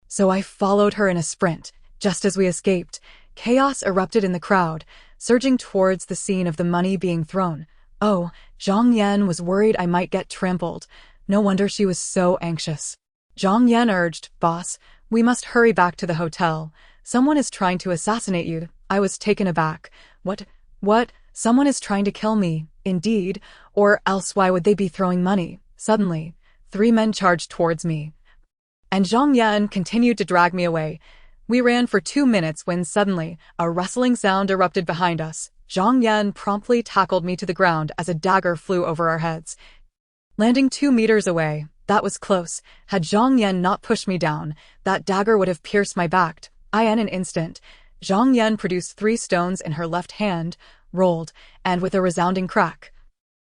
so I followed her in a sprint. Just as we escaped, chaos erupted in the crowd, surging towards the scene of the money being thrown. Oh, Zhang Yan was worried I might get trampled. No wonder she was so anxious. Zhang Yan urged, "Boss, we must hurry back to the hotel. Someone is trying to assassinate you." I was taken aback. What? Someone is trying to kill me. Indeed. Or else why would they be throwing money? Suddenly, 3 men charged towards me, and Zhang Yan continued to drag me away. We ran for 2 minutes when suddenly, a rustling sound erupted behind us. Zhang Yan promptly tackled me to the ground as a dagger flew over our heads, landing 2 meters away. That was close. Had Zhang Yan not pushed me down, that dagger would have pierced my back. In an instant, Zhang Yan produced 3 stones in her left hand, rolled, and with a resounding crack,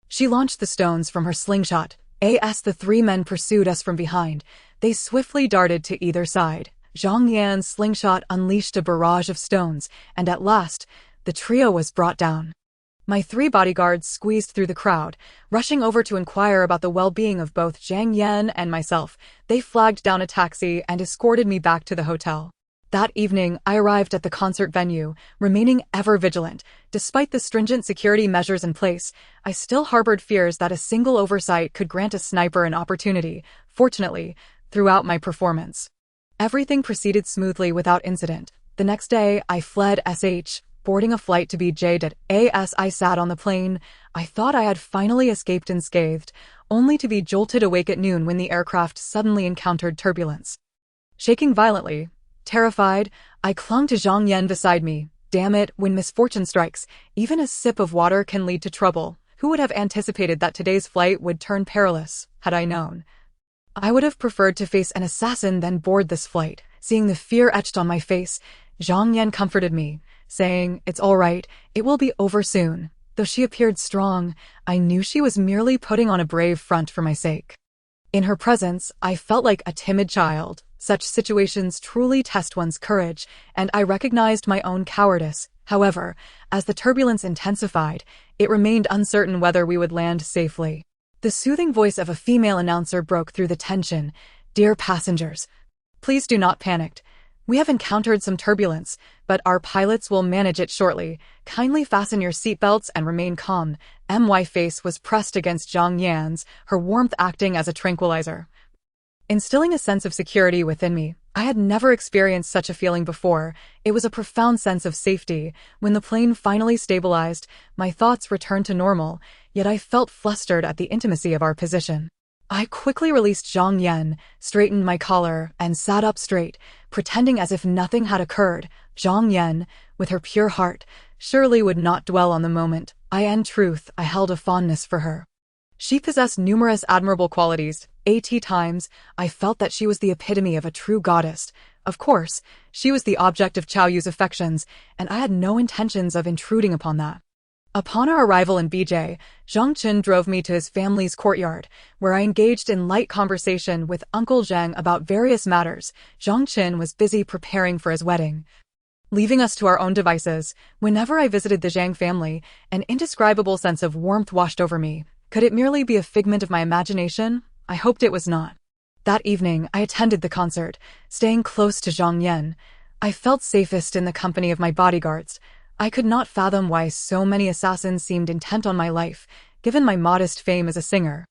she launched the stones from her slingshot. As the 3 men pursued us from behind, they swiftly darted to either side. Zhang Yan's slingshot unleashed a barrage of stones, and at last, the trio was brought down. My 3 bodyguards squeezed through the crowd, rushing over to inquire about the well-being of both Zhang Yan and myself. They flagged down a taxi and escorted me back to the hotel. That evening, I arrived at the concert venue, remaining ever vigilant. Despite the stringent security measures in place, I still harbored fears that a single oversight could grant a sniper an opportunity. Fortunately, throughout my performance, everything proceeded smoothly without incident. The next day, I fled boarding a flight to BJ. As I sat on the plane, I thought I had finally escaped unscathed, only to be jolted awake at noon when the aircraft suddenly encountered turbulence. Shaking violently, terrified, I clung to Zhang Yan beside me. Damn it, when misfortune strikes, even a sip of water can lead to trouble. Who would have anticipated that today's flight would turn perilous? Had I known, I would have preferred to face an assassin than board this flight. Seeing the fear etched on my face, Zhang Yan comforted me, saying, "It's all right, it will be over soon." Though she appeared strong, I knew she was merely putting on a brave front for my sake. In her presence, I felt like a timid child. Such situations truly test one's courage, and I recognized my own cowardice. However, as the turbulence intensified, it remained uncertain whether we would land safely. The soothing voice of a female announcer broke through the tension. "Dear passengers, please do not panic. We have encountered some turbulence, but our pilots will manage it shortly. Kindly fasten your seatbelts and remain calm." My face was pressed against Zhang Yan's, her warmth acting as a tranquilizer, instilling a sense of security within me. I had never experienced such a feeling before. It was a profound sense of safety. When the plane finally stabilized, my thoughts returned to normal, yet I felt flustered at the intimacy of our position. I quickly released Zhang Yan, straightened my collar, and sat up straight, pretending as if nothing had occurred. Zhang Yan, with her pure heart, surely would not dwell on the moment. In truth, I held a fondness for her. She possessed numerous admirable qualities. Times, I felt that she was the epitome of a true goddess. Of course, she was the object of Chao Yu's affections, and I had no intentions of intruding upon that. Upon our arrival in BJ, Zhang Qin drove me to his family's courtyard, where I engaged in light conversation with Uncle Zhang about various matters. Zhang Qin was busy preparing for his wedding. Leaving us to our own devices, whenever I visited the Zhang family, an indescribable sense of warmth washed over me. Could it merely be a figment of my imagination? I hoped it was not. That evening, I attended the concert, staying close to Zhang Yan. I felt safest in the company of my bodyguards. I could not fathom why so many assassins seemed intent on my life, given my modest fame as a singer.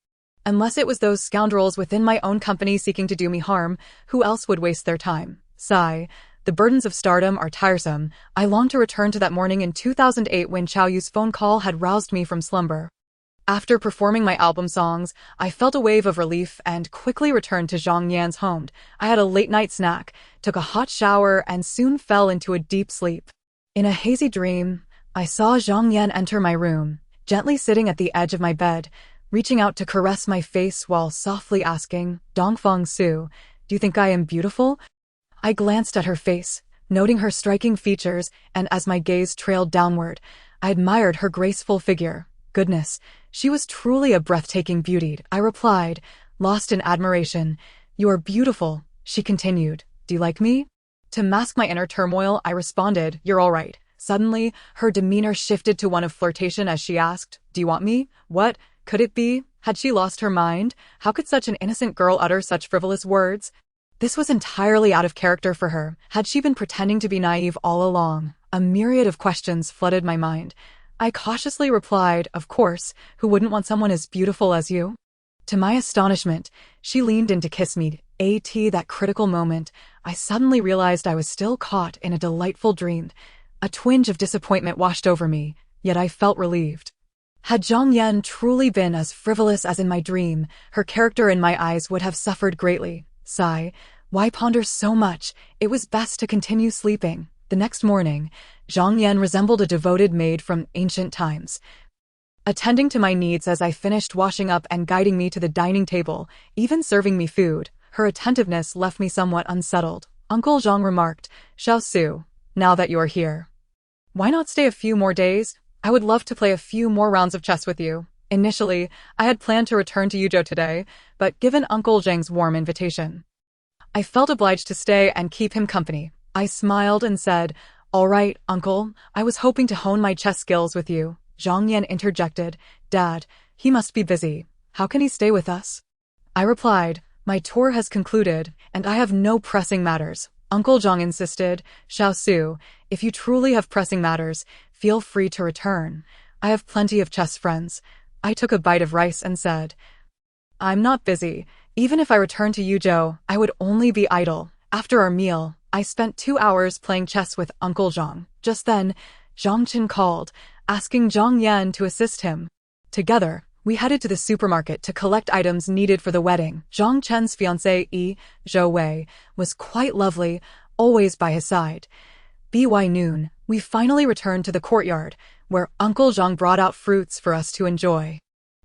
Unless it was those scoundrels within my own company seeking to do me harm, who else would waste their time? Sigh. The burdens of stardom are tiresome. I longed to return to that morning in 2008 when Chao Yu's phone call had roused me from slumber. After performing my album songs, I felt a wave of relief and quickly returned to Zhang Yan's home. I had a late-night snack, took a hot shower, and soon fell into a deep sleep. In a hazy dream, I saw Zhang Yan enter my room, gently sitting at the edge of my bed, reaching out to caress my face while softly asking, "Dongfang Su, do you think I am beautiful?" I glanced at her face, noting her striking features, and as my gaze trailed downward, I admired her graceful figure. Goodness, she was truly a breathtaking beauty, I replied, lost in admiration. "You are beautiful," she continued. "Do you like me?" To mask my inner turmoil, I responded, "You're all right." Suddenly, her demeanor shifted to one of flirtation as she asked, "Do you want me?" What could it be? Had she lost her mind? How could such an innocent girl utter such frivolous words? This was entirely out of character for her. Had she been pretending to be naive all along? A myriad of questions flooded my mind. I cautiously replied, of course, who wouldn't want someone as beautiful as you? To my astonishment, she leaned in to kiss me. That critical moment, I suddenly realized I was still caught in a delightful dream. A twinge of disappointment washed over me, yet I felt relieved. Had Zhang Yan truly been as frivolous as in my dream, her character in my eyes would have suffered greatly. Sigh, why ponder so much? It was best to continue sleeping. The next morning, Zhang Yan resembled a devoted maid from ancient times, attending to my needs as I finished washing up and guiding me to the dining table, even serving me food. Her attentiveness left me somewhat unsettled. Uncle Zhang remarked, Xiao Su, now that you're here, why not stay a few more days? I would love to play a few more rounds of chess with you. Initially, I had planned to return to Yuzhou today, but given Uncle Zhang's warm invitation, I felt obliged to stay and keep him company. I smiled and said, all right, Uncle, I was hoping to hone my chess skills with you. Zhang Yan interjected, Dad, he must be busy. How can he stay with us? I replied, my tour has concluded, and I have no pressing matters. Uncle Zhang insisted, Xiao Su, if you truly have pressing matters, feel free to return. I have plenty of chess friends. I took a bite of rice and said, I'm not busy. Even if I return to Yuzhou, I would only be idle. After our meal, I spent 2 hours playing chess with Uncle Zhang. Just then, Zhang Qin called, asking Zhang Yan to assist him. Together, we headed to the supermarket to collect items needed for the wedding. Zhang Chen's fiancée, Yi Zhou, was quite lovely, always by his side. By noon, we finally returned to the courtyard, where Uncle Zhang brought out fruits for us to enjoy.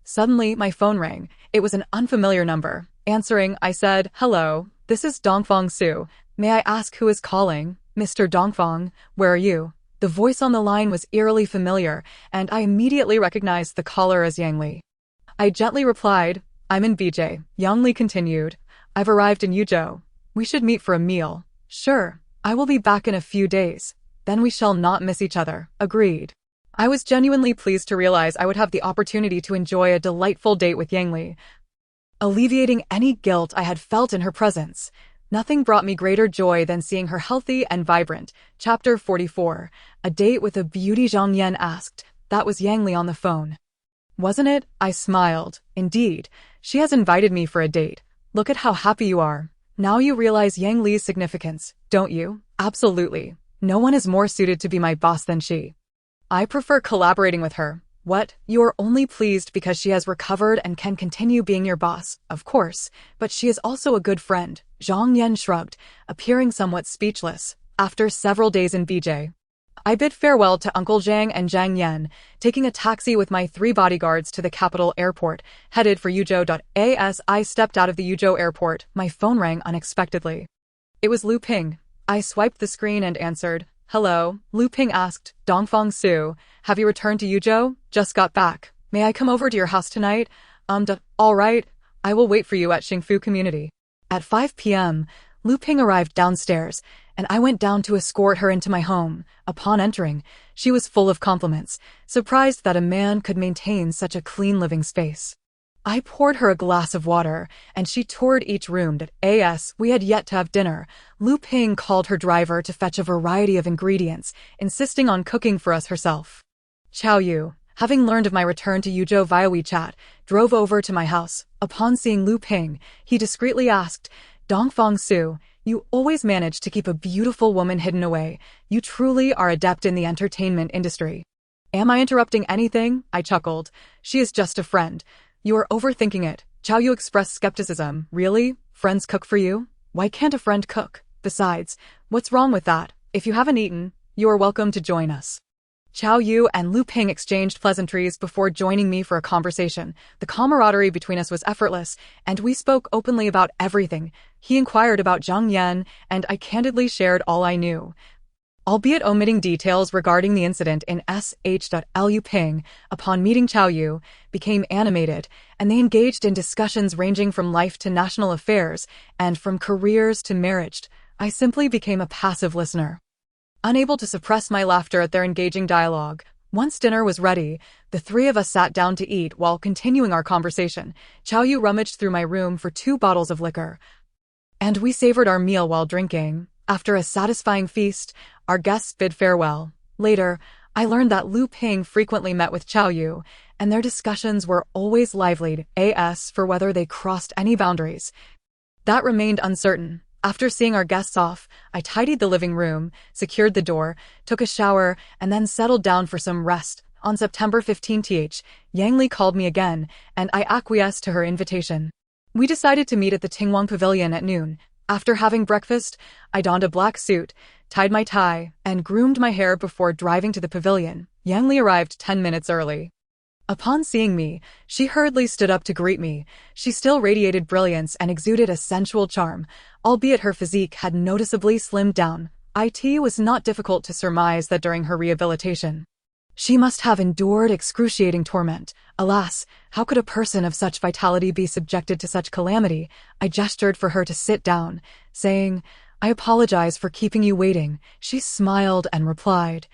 Suddenly, my phone rang. It was an unfamiliar number. Answering, I said, hello, this is Dongfang Su. May I ask who is calling? Mr. Dongfang, where are you? The voice on the line was eerily familiar, and I immediately recognized the caller as Yang Li. I gently replied, I'm in BJ. Yang Li continued, I've arrived in Yuzhou. We should meet for a meal. Sure, I will be back in a few days. Then we shall not miss each other. Agreed. I was genuinely pleased to realize I would have the opportunity to enjoy a delightful date with Yang Li, alleviating any guilt I had felt in her presence. Nothing brought me greater joy than seeing her healthy and vibrant. Chapter 44. A date with a beauty, Zhang Yan asked. That was Yang Li on the phone. Wasn't it? I smiled. Indeed, she has invited me for a date. Look at how happy you are. Now you realize Yang Li's significance, don't you? Absolutely. No one is more suited to be my boss than she. I prefer collaborating with her. What? You are only pleased because she has recovered and can continue being your boss, of course, but she is also a good friend. Zhang Yan shrugged, appearing somewhat speechless. After several days in BJ, I bid farewell to Uncle Zhang and Zhang Yan, taking a taxi with my 3 bodyguards to the capital airport, headed for Yuzhou. As I stepped out of the Yuzhou airport, my phone rang unexpectedly. It was Lu Ping. I swiped the screen and answered. Hello, Lu Ping asked, Dongfang Su, have you returned to Yuzhou? Just got back. May I come over to your house tonight? All right. I will wait for you at Xingfu Community. At 5 p.m., Lu Ping arrived downstairs, and I went down to escort her into my home. Upon entering, she was full of compliments, surprised that a man could maintain such a clean living space. I poured her a glass of water, and she toured each room. We had yet to have dinner. Lu Ping called her driver to fetch a variety of ingredients, insisting on cooking for us herself. Chao Yu, having learned of my return to Yuzhou via WeChat, drove over to my house. Upon seeing Lu Ping, he discreetly asked, Dongfang Su, you always manage to keep a beautiful woman hidden away. You truly are adept in the entertainment industry. Am I interrupting anything? I chuckled. She is just a friend. You are overthinking it. Chao Yu expressed skepticism. Really? Friends cook for you? Why can't a friend cook? Besides, what's wrong with that? If you haven't eaten, you are welcome to join us. Chao Yu and Lu Ping exchanged pleasantries before joining me for a conversation. The camaraderie between us was effortless, and we spoke openly about everything. He inquired about Zhang Yan, and I candidly shared all I knew, albeit omitting details regarding the incident in Lu Ping, upon meeting Chao Yu, became animated, and they engaged in discussions ranging from life to national affairs, and from careers to marriage. I simply became a passive listener, unable to suppress my laughter at their engaging dialogue. Once dinner was ready, the 3 of us sat down to eat while continuing our conversation. Chao Yu rummaged through my room for 2 bottles of liquor, and we savored our meal while drinking. After a satisfying feast, our guests bid farewell. Later, I learned that Lu Ping frequently met with Chao Yu, and their discussions were always lively as for whether they crossed any boundaries. That remained uncertain. After seeing our guests off, I tidied the living room, secured the door, took a shower, and then settled down for some rest. On September 15th, Yang Li called me again, and I acquiesced to her invitation. We decided to meet at the Tingwang Pavilion at noon. After having breakfast, I donned a black suit, tied my tie, and groomed my hair before driving to the pavilion. Yang Li arrived 10 minutes early. Upon seeing me, she hurriedly stood up to greet me. She still radiated brilliance and exuded a sensual charm, albeit her physique had noticeably slimmed down. It was not difficult to surmise that during her rehabilitation, she must have endured excruciating torment. Alas, how could a person of such vitality be subjected to such calamity? I gestured for her to sit down, saying, "I apologize for keeping you waiting." She smiled and replied,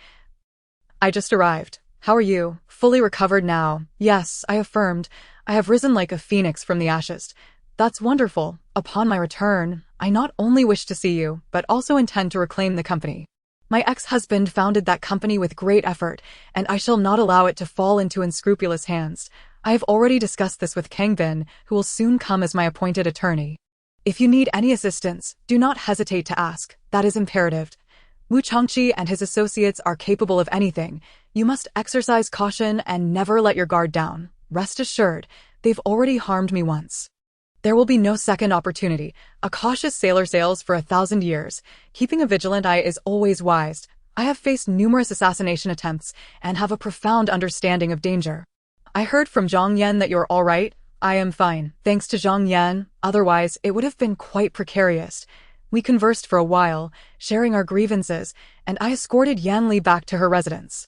"I just arrived. How are you? Fully recovered now?" "Yes," I affirmed. "I have risen like a phoenix from the ashes." "That's wonderful. Upon my return, I not only wish to see you, but also intend to reclaim the company. My ex-husband founded that company with great effort, and I shall not allow it to fall into unscrupulous hands. I have already discussed this with Kang Bin, who will soon come as my appointed attorney. If you need any assistance, do not hesitate to ask. That is imperative. Wu Changqi and his associates are capable of anything. You must exercise caution and never let your guard down. Rest assured, they've already harmed me once. There will be no second opportunity. A cautious sailor sails for 1,000 years. Keeping a vigilant eye is always wise. I have faced numerous assassination attempts and have a profound understanding of danger. I heard from Zhang Yan that you're all right." "I am fine, thanks to Zhang Yan. Otherwise, it would have been quite precarious." We conversed for a while, sharing our grievances, and I escorted Yan Li back to her residence.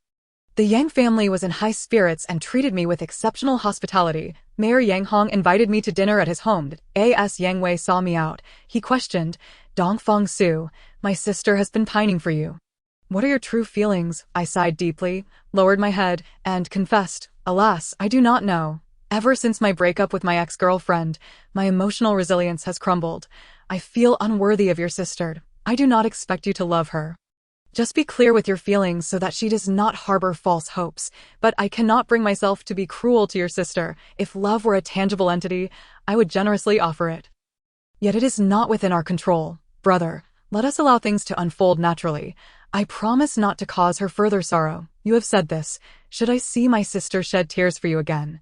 The Yang family was in high spirits and treated me with exceptional hospitality. Mayor Yang Hong invited me to dinner at his home. As Yang Wei saw me out, he questioned, "Dongfang Su, my sister has been pining for you. What are your true feelings?" I sighed deeply, lowered my head, and confessed, "Alas, I do not know. Ever since my breakup with my ex-girlfriend, my emotional resilience has crumbled. I feel unworthy of your sister. I do not expect you to love her. Just be clear with your feelings so that she does not harbor false hopes. But I cannot bring myself to be cruel to your sister. If love were a tangible entity, I would generously offer it. Yet it is not within our control. Brother, let us allow things to unfold naturally. I promise not to cause her further sorrow. You have said this. Should I see my sister shed tears for you again,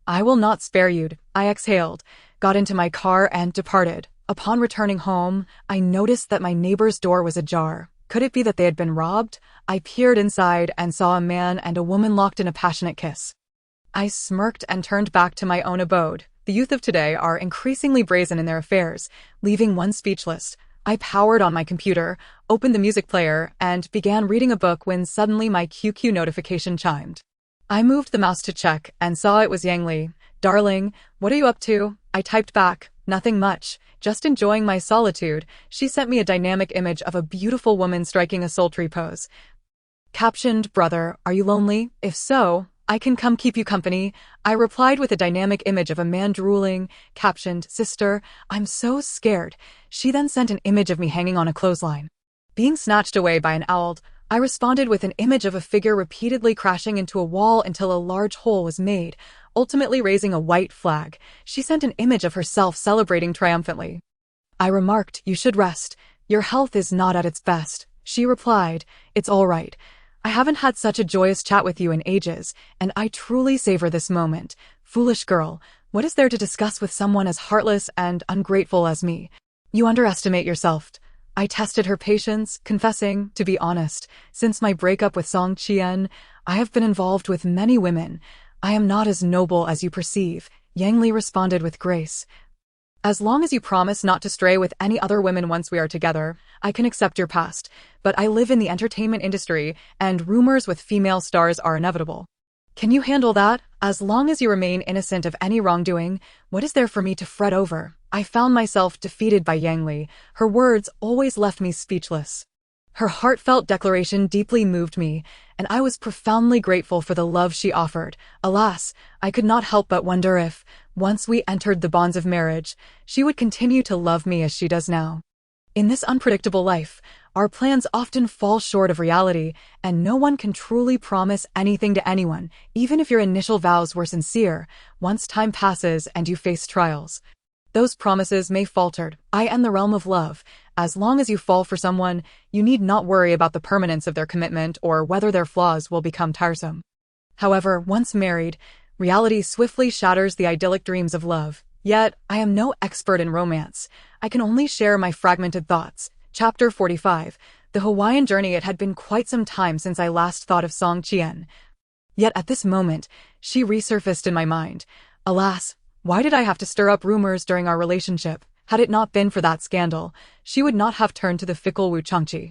I will not spare you." I exhaled, got into my car, and departed. Upon returning home, I noticed that my neighbor's door was ajar. Could it be that they had been robbed? I peered inside and saw a man and a woman locked in a passionate kiss. I smirked and turned back to my own abode. The youth of today are increasingly brazen in their affairs, leaving one speechless. I powered on my computer, opened the music player, and began reading a book when suddenly my QQ notification chimed. I moved the mouse to check and saw it was Yang Li. "Darling, what are you up to?" I typed back, "Nothing much, just enjoying my solitude." She sent me a dynamic image of a beautiful woman striking a sultry pose. Captioned, "Brother, are you lonely? If so, I can come keep you company." I replied with a dynamic image of a man drooling. Captioned, "Sister, I'm so scared." She then sent an image of me hanging on a clothesline, being snatched away by an owl. I responded with an image of a figure repeatedly crashing into a wall until a large hole was made, ultimately raising a white flag. She sent an image of herself celebrating triumphantly. I remarked, "You should rest. Your health is not at its best." She replied, "It's all right. I haven't had such a joyous chat with you in ages, and I truly savor this moment. Foolish girl, what is there to discuss with someone as heartless and ungrateful as me? You underestimate yourself." I tested her patience, confessing, to be honest, since my breakup with Song Qian, I have been involved with many women. I am not as noble as you perceive. Yang Li responded with grace. "As long as you promise not to stray with any other women once we are together, I can accept your past. But I live in the entertainment industry, and rumors with female stars are inevitable. Can you handle that? As long as you remain innocent of any wrongdoing, what is there for me to fret over?" I found myself defeated by Yang Li. Her words always left me speechless. Her heartfelt declaration deeply moved me, and I was profoundly grateful for the love she offered. Alas, I could not help but wonder if, once we entered the bonds of marriage, she would continue to love me as she does now. In this unpredictable life, our plans often fall short of reality, and no one can truly promise anything to anyone, even if your initial vows were sincere. Once time passes and you face trials, those promises may falter. I am the realm of love. As long as you fall for someone, you need not worry about the permanence of their commitment or whether their flaws will become tiresome. However, once married, reality swiftly shatters the idyllic dreams of love. Yet, I am no expert in romance. I can only share my fragmented thoughts. Chapter 45. The Hawaiian journey. It had been quite some time since I last thought of Song Chien. Yet at this moment, she resurfaced in my mind. Alas, why did I have to stir up rumors during our relationship? Had it not been for that scandal, she would not have turned to the fickle Wu Changqi.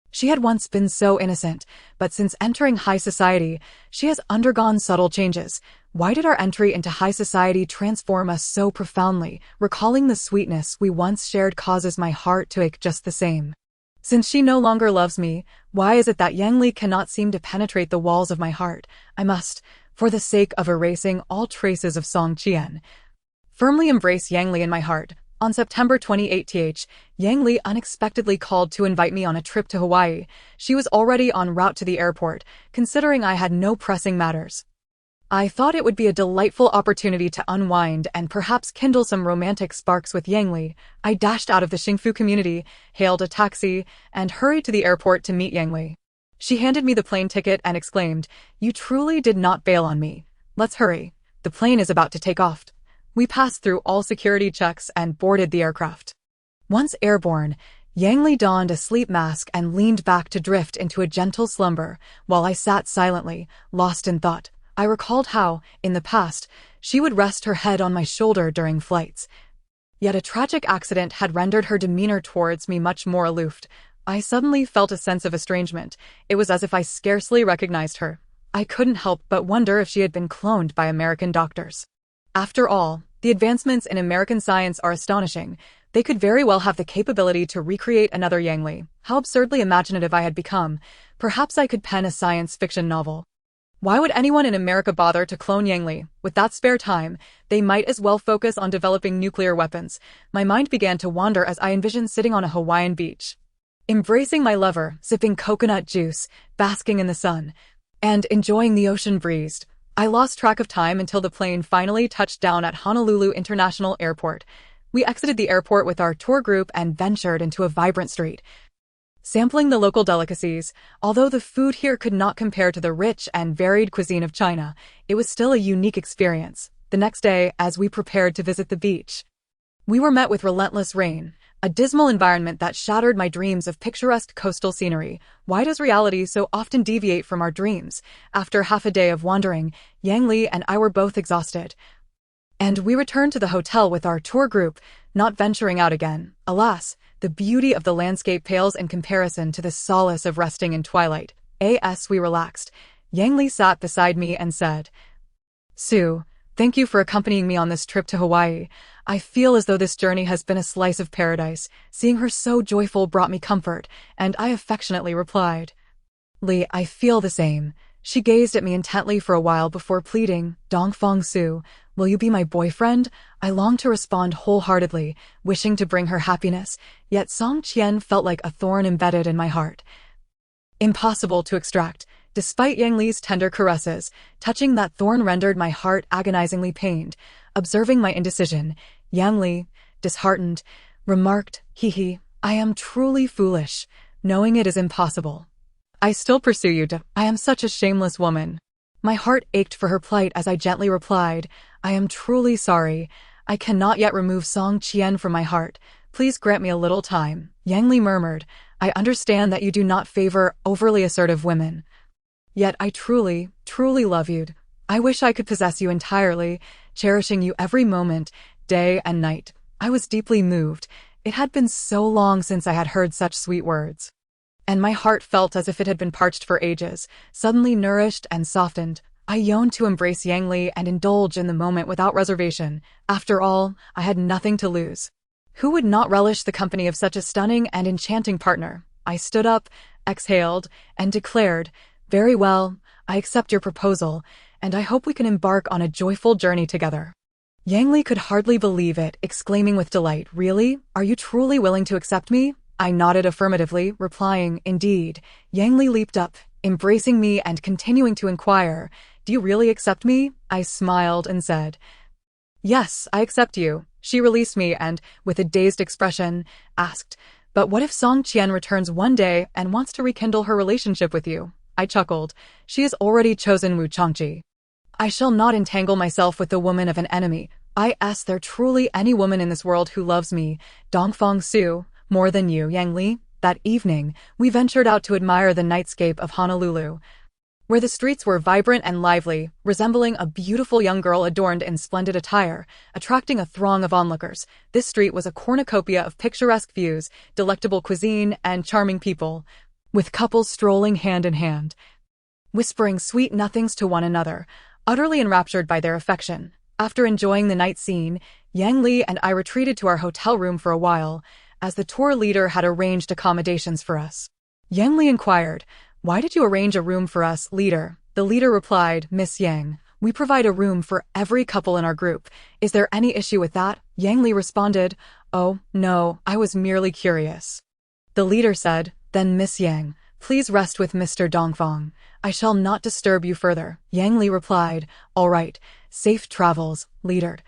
She had once been so innocent, but since entering high society, she has undergone subtle changes. Why did our entry into high society transform us so profoundly? Recalling the sweetness we once shared causes my heart to ache just the same. Since she no longer loves me, why is it that Yang Li cannot seem to penetrate the walls of my heart? I must, for the sake of erasing all traces of Song Chien, firmly embrace Yang Li in my heart. On September 28th, Yang Li unexpectedly called to invite me on a trip to Hawaii. She was already en route to the airport, considering I had no pressing matters. I thought it would be a delightful opportunity to unwind and perhaps kindle some romantic sparks with Yang Li. I dashed out of the Xingfu community, hailed a taxi, and hurried to the airport to meet Yang Li. She handed me the plane ticket and exclaimed, "You truly did not bail on me. Let's hurry. The plane is about to take off." We passed through all security checks and boarded the aircraft. Once airborne, Yang Li donned a sleep mask and leaned back to drift into a gentle slumber, while I sat silently, lost in thought. I recalled how, in the past, she would rest her head on my shoulder during flights. Yet a tragic accident had rendered her demeanor towards me much more aloof. I suddenly felt a sense of estrangement. It was as if I scarcely recognized her. I couldn't help but wonder if she had been cloned by American doctors. After all, the advancements in American science are astonishing. They could very well have the capability to recreate another Yang Li. How absurdly imaginative I had become. Perhaps I could pen a science fiction novel. Why would anyone in America bother to clone Yang Li? With that spare time, they might as well focus on developing nuclear weapons. My mind began to wander as I envisioned sitting on a Hawaiian beach, embracing my lover, sipping coconut juice, basking in the sun, and enjoying the ocean breeze. I lost track of time until the plane finally touched down at Honolulu International Airport. We exited the airport with our tour group and ventured into a vibrant street, sampling the local delicacies. Although the food here could not compare to the rich and varied cuisine of China, it was still a unique experience. The next day, as we prepared to visit the beach, we were met with relentless rain, a dismal environment that shattered my dreams of picturesque coastal scenery. Why does reality so often deviate from our dreams? After half a day of wandering, Yang Li and I were both exhausted, and we returned to the hotel with our tour group, not venturing out again. Alas, the beauty of the landscape pales in comparison to the solace of resting in twilight. As we relaxed, Yang Li sat beside me and said, "Sue, thank you for accompanying me on this trip to Hawaii. I feel as though this journey has been a slice of paradise." Seeing her so joyful brought me comfort, and I affectionately replied, "Li, I feel the same." She gazed at me intently for a while before pleading, "Dongfang Su, will you be my boyfriend?" I longed to respond wholeheartedly, wishing to bring her happiness, yet Song Chien felt like a thorn embedded in my heart, impossible to extract. Despite Yang Li's tender caresses, touching that thorn rendered my heart agonizingly pained. Observing my indecision, Yang Li, disheartened, remarked, "Hee, I am truly foolish, knowing it is impossible. I still pursue you. I am such a shameless woman." My heart ached for her plight as I gently replied, "I am truly sorry. I cannot yet remove Song Chien from my heart. Please grant me a little time." Yang Li murmured, "I understand that you do not favor overly assertive women. Yet I truly, truly love you. I wish I could possess you entirely, cherishing you every moment, day and night." I was deeply moved. It had been so long since I had heard such sweet words, and my heart felt as if it had been parched for ages. Suddenly nourished and softened, I yearned to embrace Yang Li and indulge in the moment without reservation. After all, I had nothing to lose. Who would not relish the company of such a stunning and enchanting partner? I stood up, exhaled, and declared, "Very well, I accept your proposal, and I hope we can embark on a joyful journey together." Yang Li could hardly believe it, exclaiming with delight, "Really? Are you truly willing to accept me?" I nodded affirmatively, replying, indeed. Yang Li leaped up, embracing me and continuing to inquire, do you really accept me? I smiled and said, yes, I accept you. She released me and, with a dazed expression, asked, but what if Song Qian returns one day and wants to rekindle her relationship with you? I chuckled. She has already chosen Wu Changji. I shall not entangle myself with the woman of an enemy. I ask there truly any woman in this world who loves me, Dongfang Su, more than you, Yang Li? That evening, we ventured out to admire the nightscape of Honolulu, where the streets were vibrant and lively, resembling a beautiful young girl adorned in splendid attire, attracting a throng of onlookers. This street was a cornucopia of picturesque views, delectable cuisine, and charming people, with couples strolling hand in hand, whispering sweet nothings to one another, utterly enraptured by their affection. After enjoying the night scene, Yang Li and I retreated to our hotel room for a while, as the tour leader had arranged accommodations for us. Yang Li inquired, why did you arrange a room for us, leader? The leader replied, Miss Yang, we provide a room for every couple in our group. Is there any issue with that? Yang Li responded, oh, no, I was merely curious. The leader said, then Miss Yang, please rest with Mr. Dongfang. I shall not disturb you further. Yang Li replied, all right, safe travels, leader.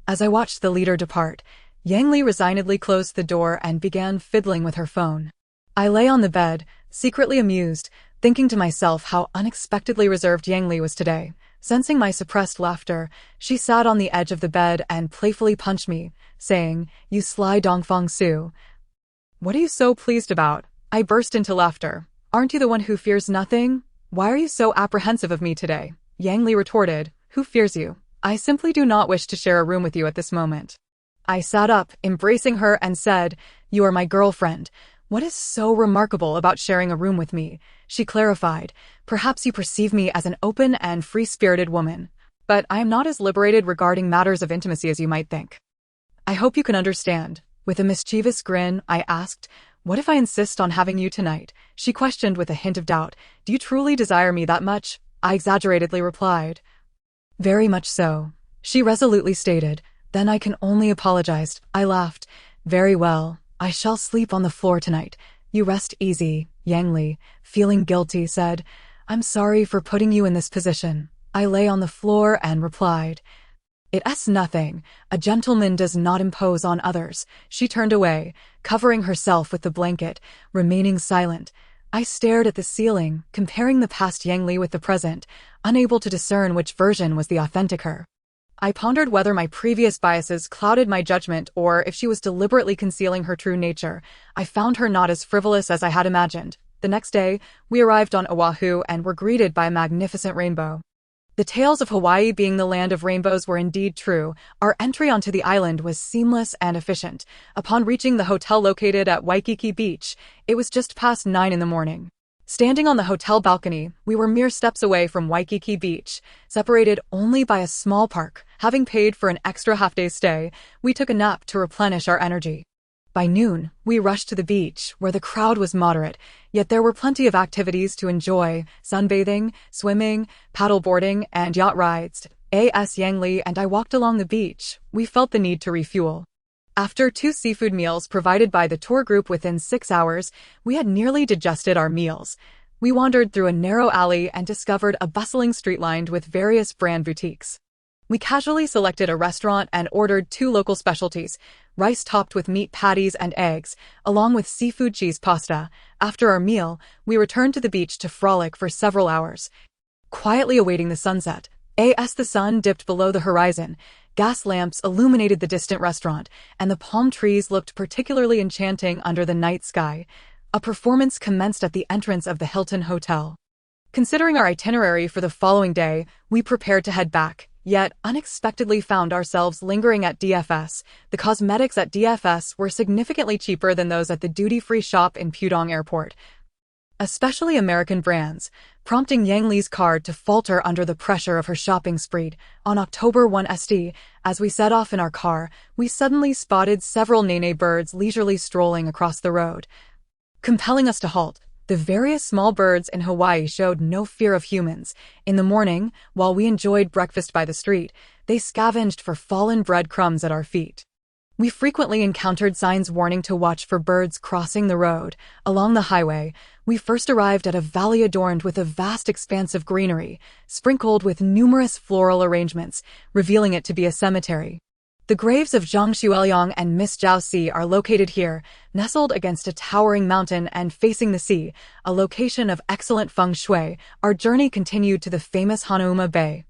As I watched the leader depart, Yang Li resignedly closed the door and began fiddling with her phone. I lay on the bed, secretly amused, thinking to myself how unexpectedly reserved Yang Li was today. Sensing my suppressed laughter, she sat on the edge of the bed and playfully punched me, saying, you sly Dongfang Su. What are you so pleased about? I burst into laughter. Aren't you the one who fears nothing? Why are you so apprehensive of me today? Yang Li retorted, who fears you? I simply do not wish to share a room with you at this moment. I sat up, embracing her, and said, you are my girlfriend. What is so remarkable about sharing a room with me? She clarified, perhaps you perceive me as an open and free-spirited woman, but I am not as liberated regarding matters of intimacy as you might think. I hope you can understand. With a mischievous grin, I asked, what if I insist on having you tonight? She questioned with a hint of doubt, do you truly desire me that much? I exaggeratedly replied, very much so. She resolutely stated, then I can only apologize. I laughed, very well. I shall sleep on the floor tonight. You rest easy. Yang Li, feeling guilty, said, I'm sorry for putting you in this position. I lay on the floor and replied, it's nothing. A gentleman does not impose on others. She turned away, covering herself with the blanket, remaining silent. I stared at the ceiling, comparing the past Yang Li with the present, unable to discern which version was the authentic her. I pondered whether my previous biases clouded my judgment or if she was deliberately concealing her true nature. I found her not as frivolous as I had imagined. The next day, we arrived on Oahu and were greeted by a magnificent rainbow. The tales of Hawaii being the land of rainbows were indeed true. Our entry onto the island was seamless and efficient. Upon reaching the hotel located at Waikiki Beach, it was just past 9 in the morning. Standing on the hotel balcony, we were mere steps away from Waikiki Beach, separated only by a small park. Having paid for an extra half-day stay, we took a nap to replenish our energy. By noon, we rushed to the beach, where the crowd was moderate, yet there were plenty of activities to enjoy: sunbathing, swimming, paddleboarding, and yacht rides. As Yang Li and I walked along the beach, we felt the need to refuel. After 2 seafood meals provided by the tour group within 6 hours, we had nearly digested our meals. We wandered through a narrow alley and discovered a bustling street lined with various brand boutiques. We casually selected a restaurant and ordered 2 local specialties, rice topped with meat patties and eggs, along with seafood cheese pasta. After our meal, we returned to the beach to frolic for several hours, quietly awaiting the sunset. As the sun dipped below the horizon, gas lamps illuminated the distant restaurant, and the palm trees looked particularly enchanting under the night sky. A performance commenced at the entrance of the Hilton Hotel. Considering our itinerary for the following day, we prepared to head back, yet unexpectedly found ourselves lingering at DFS. The cosmetics at DFS were significantly cheaper than those at the duty-free shop in Pudong Airport, especially American brands, prompting Yang Li's card to falter under the pressure of her shopping spree. On October 1 ST, as we set off in our car, we suddenly spotted several nene birds leisurely strolling across the road, compelling us to halt. The various small birds in Hawaii showed no fear of humans. In the morning, while we enjoyed breakfast by the street, they scavenged for fallen breadcrumbs at our feet. We frequently encountered signs warning to watch for birds crossing the road. Along the highway, we first arrived at a valley adorned with a vast expanse of greenery, sprinkled with numerous floral arrangements, revealing it to be a cemetery. The graves of Zhang Xueliang and Miss Zhao Si are located here, nestled against a towering mountain and facing the sea, a location of excellent feng shui. Our journey continued to the famous Hanauma Bay,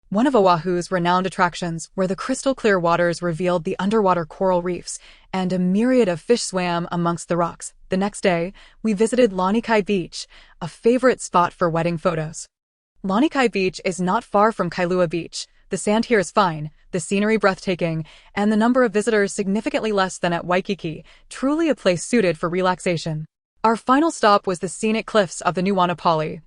one of Oahu's renowned attractions, where the crystal-clear waters revealed the underwater coral reefs, and a myriad of fish swam amongst the rocks. The next day, we visited Lanikai Beach, a favorite spot for wedding photos. Lanikai Beach is not far from Kailua Beach. The sand here is fine, the scenery breathtaking, and the number of visitors significantly less than at Waikiki, truly a place suited for relaxation. Our final stop was the scenic cliffs of the Nuanapali,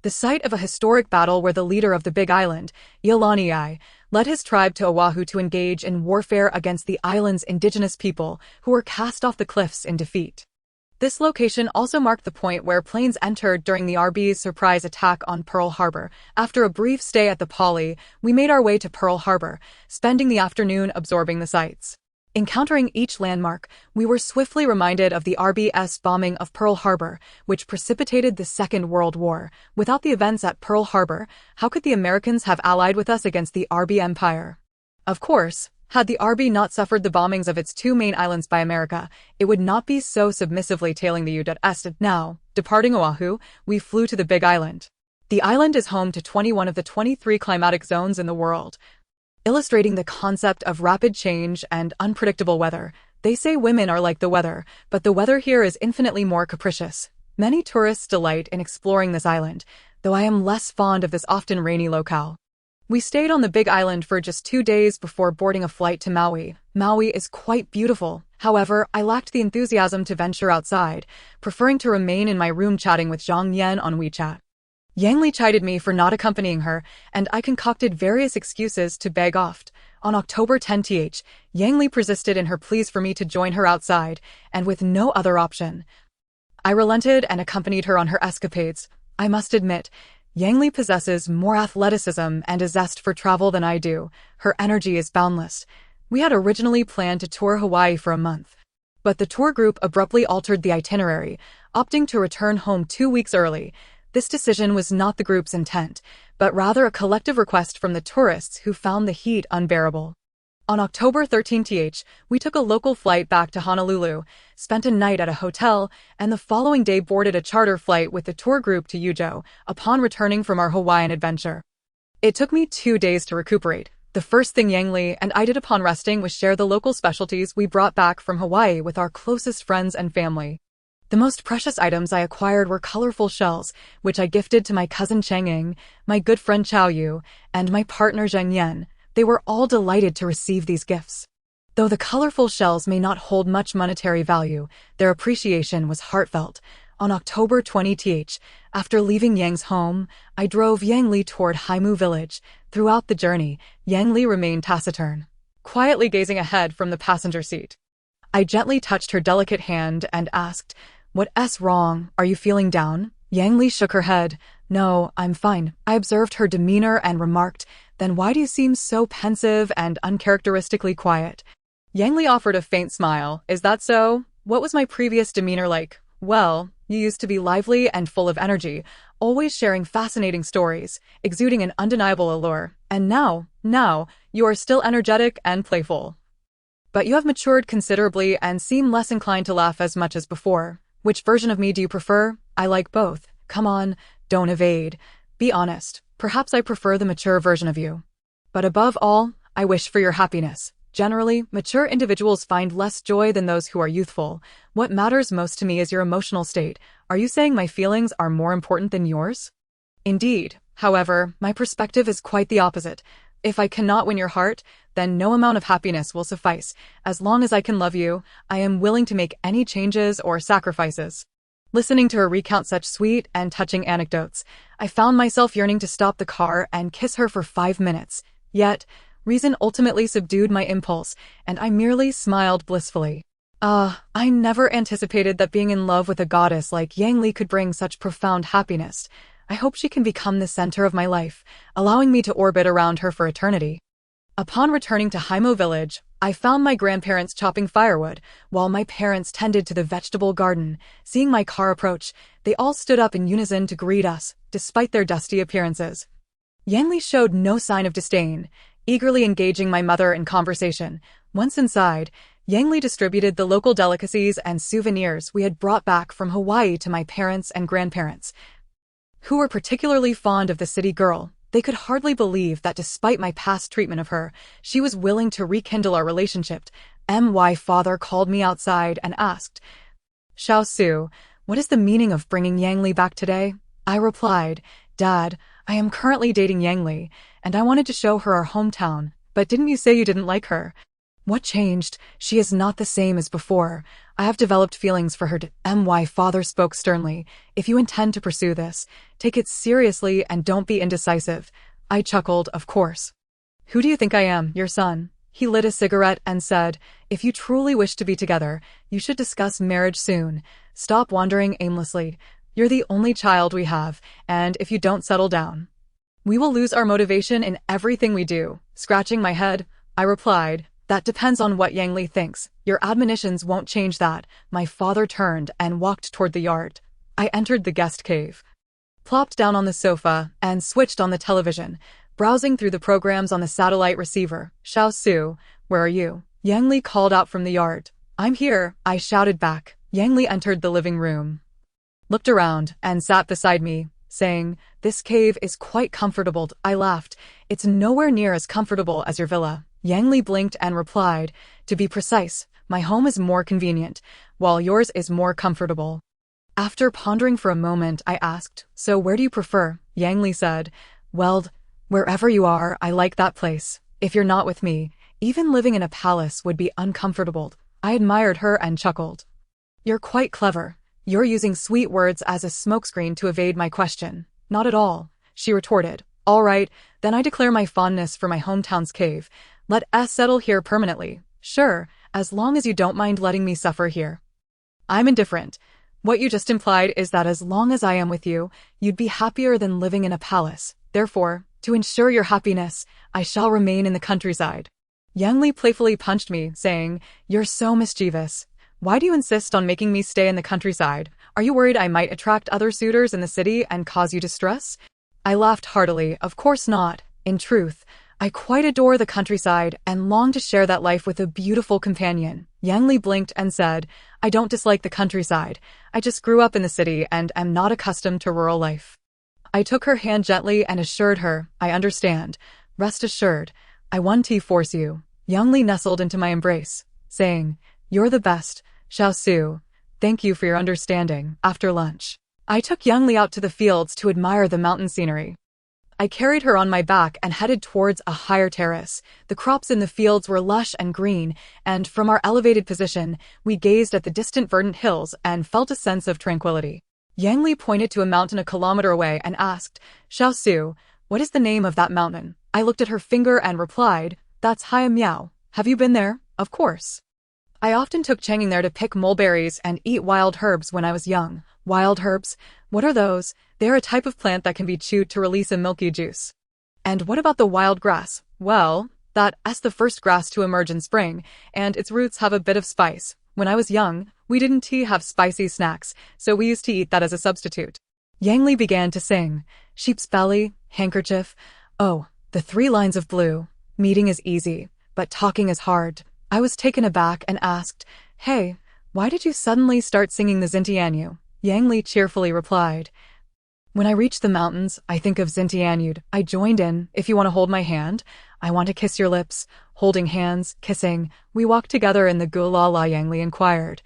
the site of a historic battle where the leader of the Big Island, Iolaniai, led his tribe to Oahu to engage in warfare against the island's indigenous people, who were cast off the cliffs in defeat. This location also marked the point where planes entered during the RB's surprise attack on Pearl Harbor. After a brief stay at the Poly, we made our way to Pearl Harbor, spending the afternoon absorbing the sights. Encountering each landmark, we were swiftly reminded of the RB's bombing of Pearl Harbor, which precipitated the Second World War. Without the events at Pearl Harbor, how could the Americans have allied with us against the RB Empire? Of course, had the RB not suffered the bombings of its two main islands by America, it would not be so submissively tailing the U.S. Now, departing Oahu, we flew to the Big Island. The island is home to 21 of the 23 climatic zones in the world, illustrating the concept of rapid change and unpredictable weather. They say women are like the weather, but the weather here is infinitely more capricious. Many tourists delight in exploring this island, though I am less fond of this often rainy locale. We stayed on the Big Island for just 2 days before boarding a flight to Maui. Maui is quite beautiful. However, I lacked the enthusiasm to venture outside, preferring to remain in my room chatting with Zhang Yan on WeChat. Yang Li chided me for not accompanying her, and I concocted various excuses to beg off. On October 10th, Yang Li persisted in her pleas for me to join her outside, and with no other option, I relented and accompanied her on her escapades. I must admit, Yang Li possesses more athleticism and a zest for travel than I do. Her energy is boundless. We had originally planned to tour Hawaii for a month, but the tour group abruptly altered the itinerary, opting to return home 2 weeks early. This decision was not the group's intent, but rather a collective request from the tourists who found the heat unbearable. On October 13th, we took a local flight back to Honolulu, spent a night at a hotel, and the following day boarded a charter flight with the tour group to Ujo, upon returning from our Hawaiian adventure. It took me 2 days to recuperate. The first thing Yang Li and I did upon resting was share the local specialties we brought back from Hawaii with our closest friends and family. The most precious items I acquired were colorful shells, which I gifted to my cousin Chang'ing, my good friend Chao Yu, and my partner Zheng Yan. They were all delighted to receive these gifts. Though the colorful shells may not hold much monetary value, their appreciation was heartfelt. On October 20th, after leaving Yang's home, I drove Yang Li toward Haimu village. Throughout the journey, Yang Li remained taciturn, quietly gazing ahead from the passenger seat. I gently touched her delicate hand and asked, "What's wrong? Are you feeling down?" Yang Li shook her head. "No, I'm fine." I observed her demeanor and remarked, "Then why do you seem so pensive and uncharacteristically quiet?" Yang Li offered a faint smile. "Is that so? What was my previous demeanor like?" "Well, you used to be lively and full of energy, always sharing fascinating stories, exuding an undeniable allure. And now, you are still energetic and playful. But you have matured considerably and seem less inclined to laugh as much as before. Which version of me do you prefer?" "I like both. Come on, don't evade. Be honest. Perhaps I prefer the mature version of you. But above all, I wish for your happiness. Generally, mature individuals find less joy than those who are youthful. What matters most to me is your emotional state. Are you saying my feelings are more important than yours?" "Indeed. However, my perspective is quite the opposite. If I cannot win your heart, then no amount of happiness will suffice. As long as I can love you, I am willing to make any changes or sacrifices." Listening to her recount such sweet and touching anecdotes, I found myself yearning to stop the car and kiss her for 5 minutes. Yet, reason ultimately subdued my impulse, and I merely smiled blissfully. I never anticipated that being in love with a goddess like Yang Li could bring such profound happiness. I hope she can become the center of my life, allowing me to orbit around her for eternity. Upon returning to Haimo village, I found my grandparents chopping firewood, while my parents tended to the vegetable garden. Seeing my car approach, they all stood up in unison to greet us, despite their dusty appearances. Yang Li showed no sign of disdain, eagerly engaging my mother in conversation. Once inside, Yang Li distributed the local delicacies and souvenirs we had brought back from Hawaii to my parents and grandparents, who were particularly fond of the city girl. They could hardly believe that despite my past treatment of her, she was willing to rekindle our relationship. My father called me outside and asked, "Xiao Su, what is the meaning of bringing Yang Li back today?" I replied, "Dad, I am currently dating Yang Li, and I wanted to show her our hometown, but didn't you say you didn't like her?" "What changed? She is not the same as before. I have developed feelings for her." My father spoke sternly. "If you intend to pursue this, take it seriously and don't be indecisive." I chuckled, of course. "Who do you think I am, your son?" He lit a cigarette and said, "If you truly wish to be together, you should discuss marriage soon. Stop wandering aimlessly. You're the only child we have, and if you don't settle down, we will lose our motivation in everything we do." Scratching my head, I replied, "That depends on what Yang Li thinks. Your admonitions won't change that." My father turned and walked toward the yard. I entered the guest cave, plopped down on the sofa, and switched on the television, browsing through the programs on the satellite receiver. "Xiao Su, where are you?" Yang Li called out from the yard. "I'm here," I shouted back. Yang Li entered the living room, looked around, and sat beside me, saying, "This cave is quite comfortable." I laughed. "It's nowhere near as comfortable as your villa." Yang Li blinked and replied, "To be precise, my home is more convenient, while yours is more comfortable." After pondering for a moment, I asked, "So where do you prefer?" Yang Li said, "Well, wherever you are, I like that place. If you're not with me, even living in a palace would be uncomfortable." I admired her and chuckled. "You're quite clever. You're using sweet words as a smokescreen to evade my question." "Not at all," she retorted. "All right, then I declare my fondness for my hometown's cave. Let us settle here permanently." "Sure, as long as you don't mind letting me suffer here." "I'm indifferent. What you just implied is that as long as I am with you, you'd be happier than living in a palace. Therefore, to ensure your happiness, I shall remain in the countryside." Yang Li playfully punched me, saying, "You're so mischievous. Why do you insist on making me stay in the countryside? Are you worried I might attract other suitors in the city and cause you distress?" I laughed heartily. "Of course not. In truth, I quite adore the countryside and long to share that life with a beautiful companion." Yang Li blinked and said, "I don't dislike the countryside. I just grew up in the city and am not accustomed to rural life." I took her hand gently and assured her, "I understand. Rest assured, I won't force you." Yang Li nestled into my embrace, saying, "You're the best, Xiao Su. Thank you for your understanding." After lunch, I took Yang Li out to the fields to admire the mountain scenery. I carried her on my back and headed towards a higher terrace. The crops in the fields were lush and green, and from our elevated position, we gazed at the distant verdant hills and felt a sense of tranquility. Yang Li pointed to a mountain a kilometer away and asked, "Xiao Su, what is the name of that mountain?" I looked at her finger and replied, "That's Haya Miao. Have you been there?" "Of course. I often took Changing there to pick mulberries and eat wild herbs when I was young." "Wild herbs? What are those?" "They're a type of plant that can be chewed to release a milky juice." "And what about the wild grass?" "Well, that's the first grass to emerge in spring, and its roots have a bit of spice. When I was young, we didn't have spicy snacks, so we used to eat that as a substitute." Yang Li began to sing, "Sheep's belly, handkerchief. Oh, the 3 lines of blue. Meeting is easy, but talking is hard." I was taken aback and asked, "Hey, why did you suddenly start singing the Xintianyu?" Yang Li cheerfully replied, "When I reach the mountains, I think of Xintianyud. I joined in. If you want to hold my hand, I want to kiss your lips." Holding hands, kissing, we walked together in the Gulala. Yang Li inquired,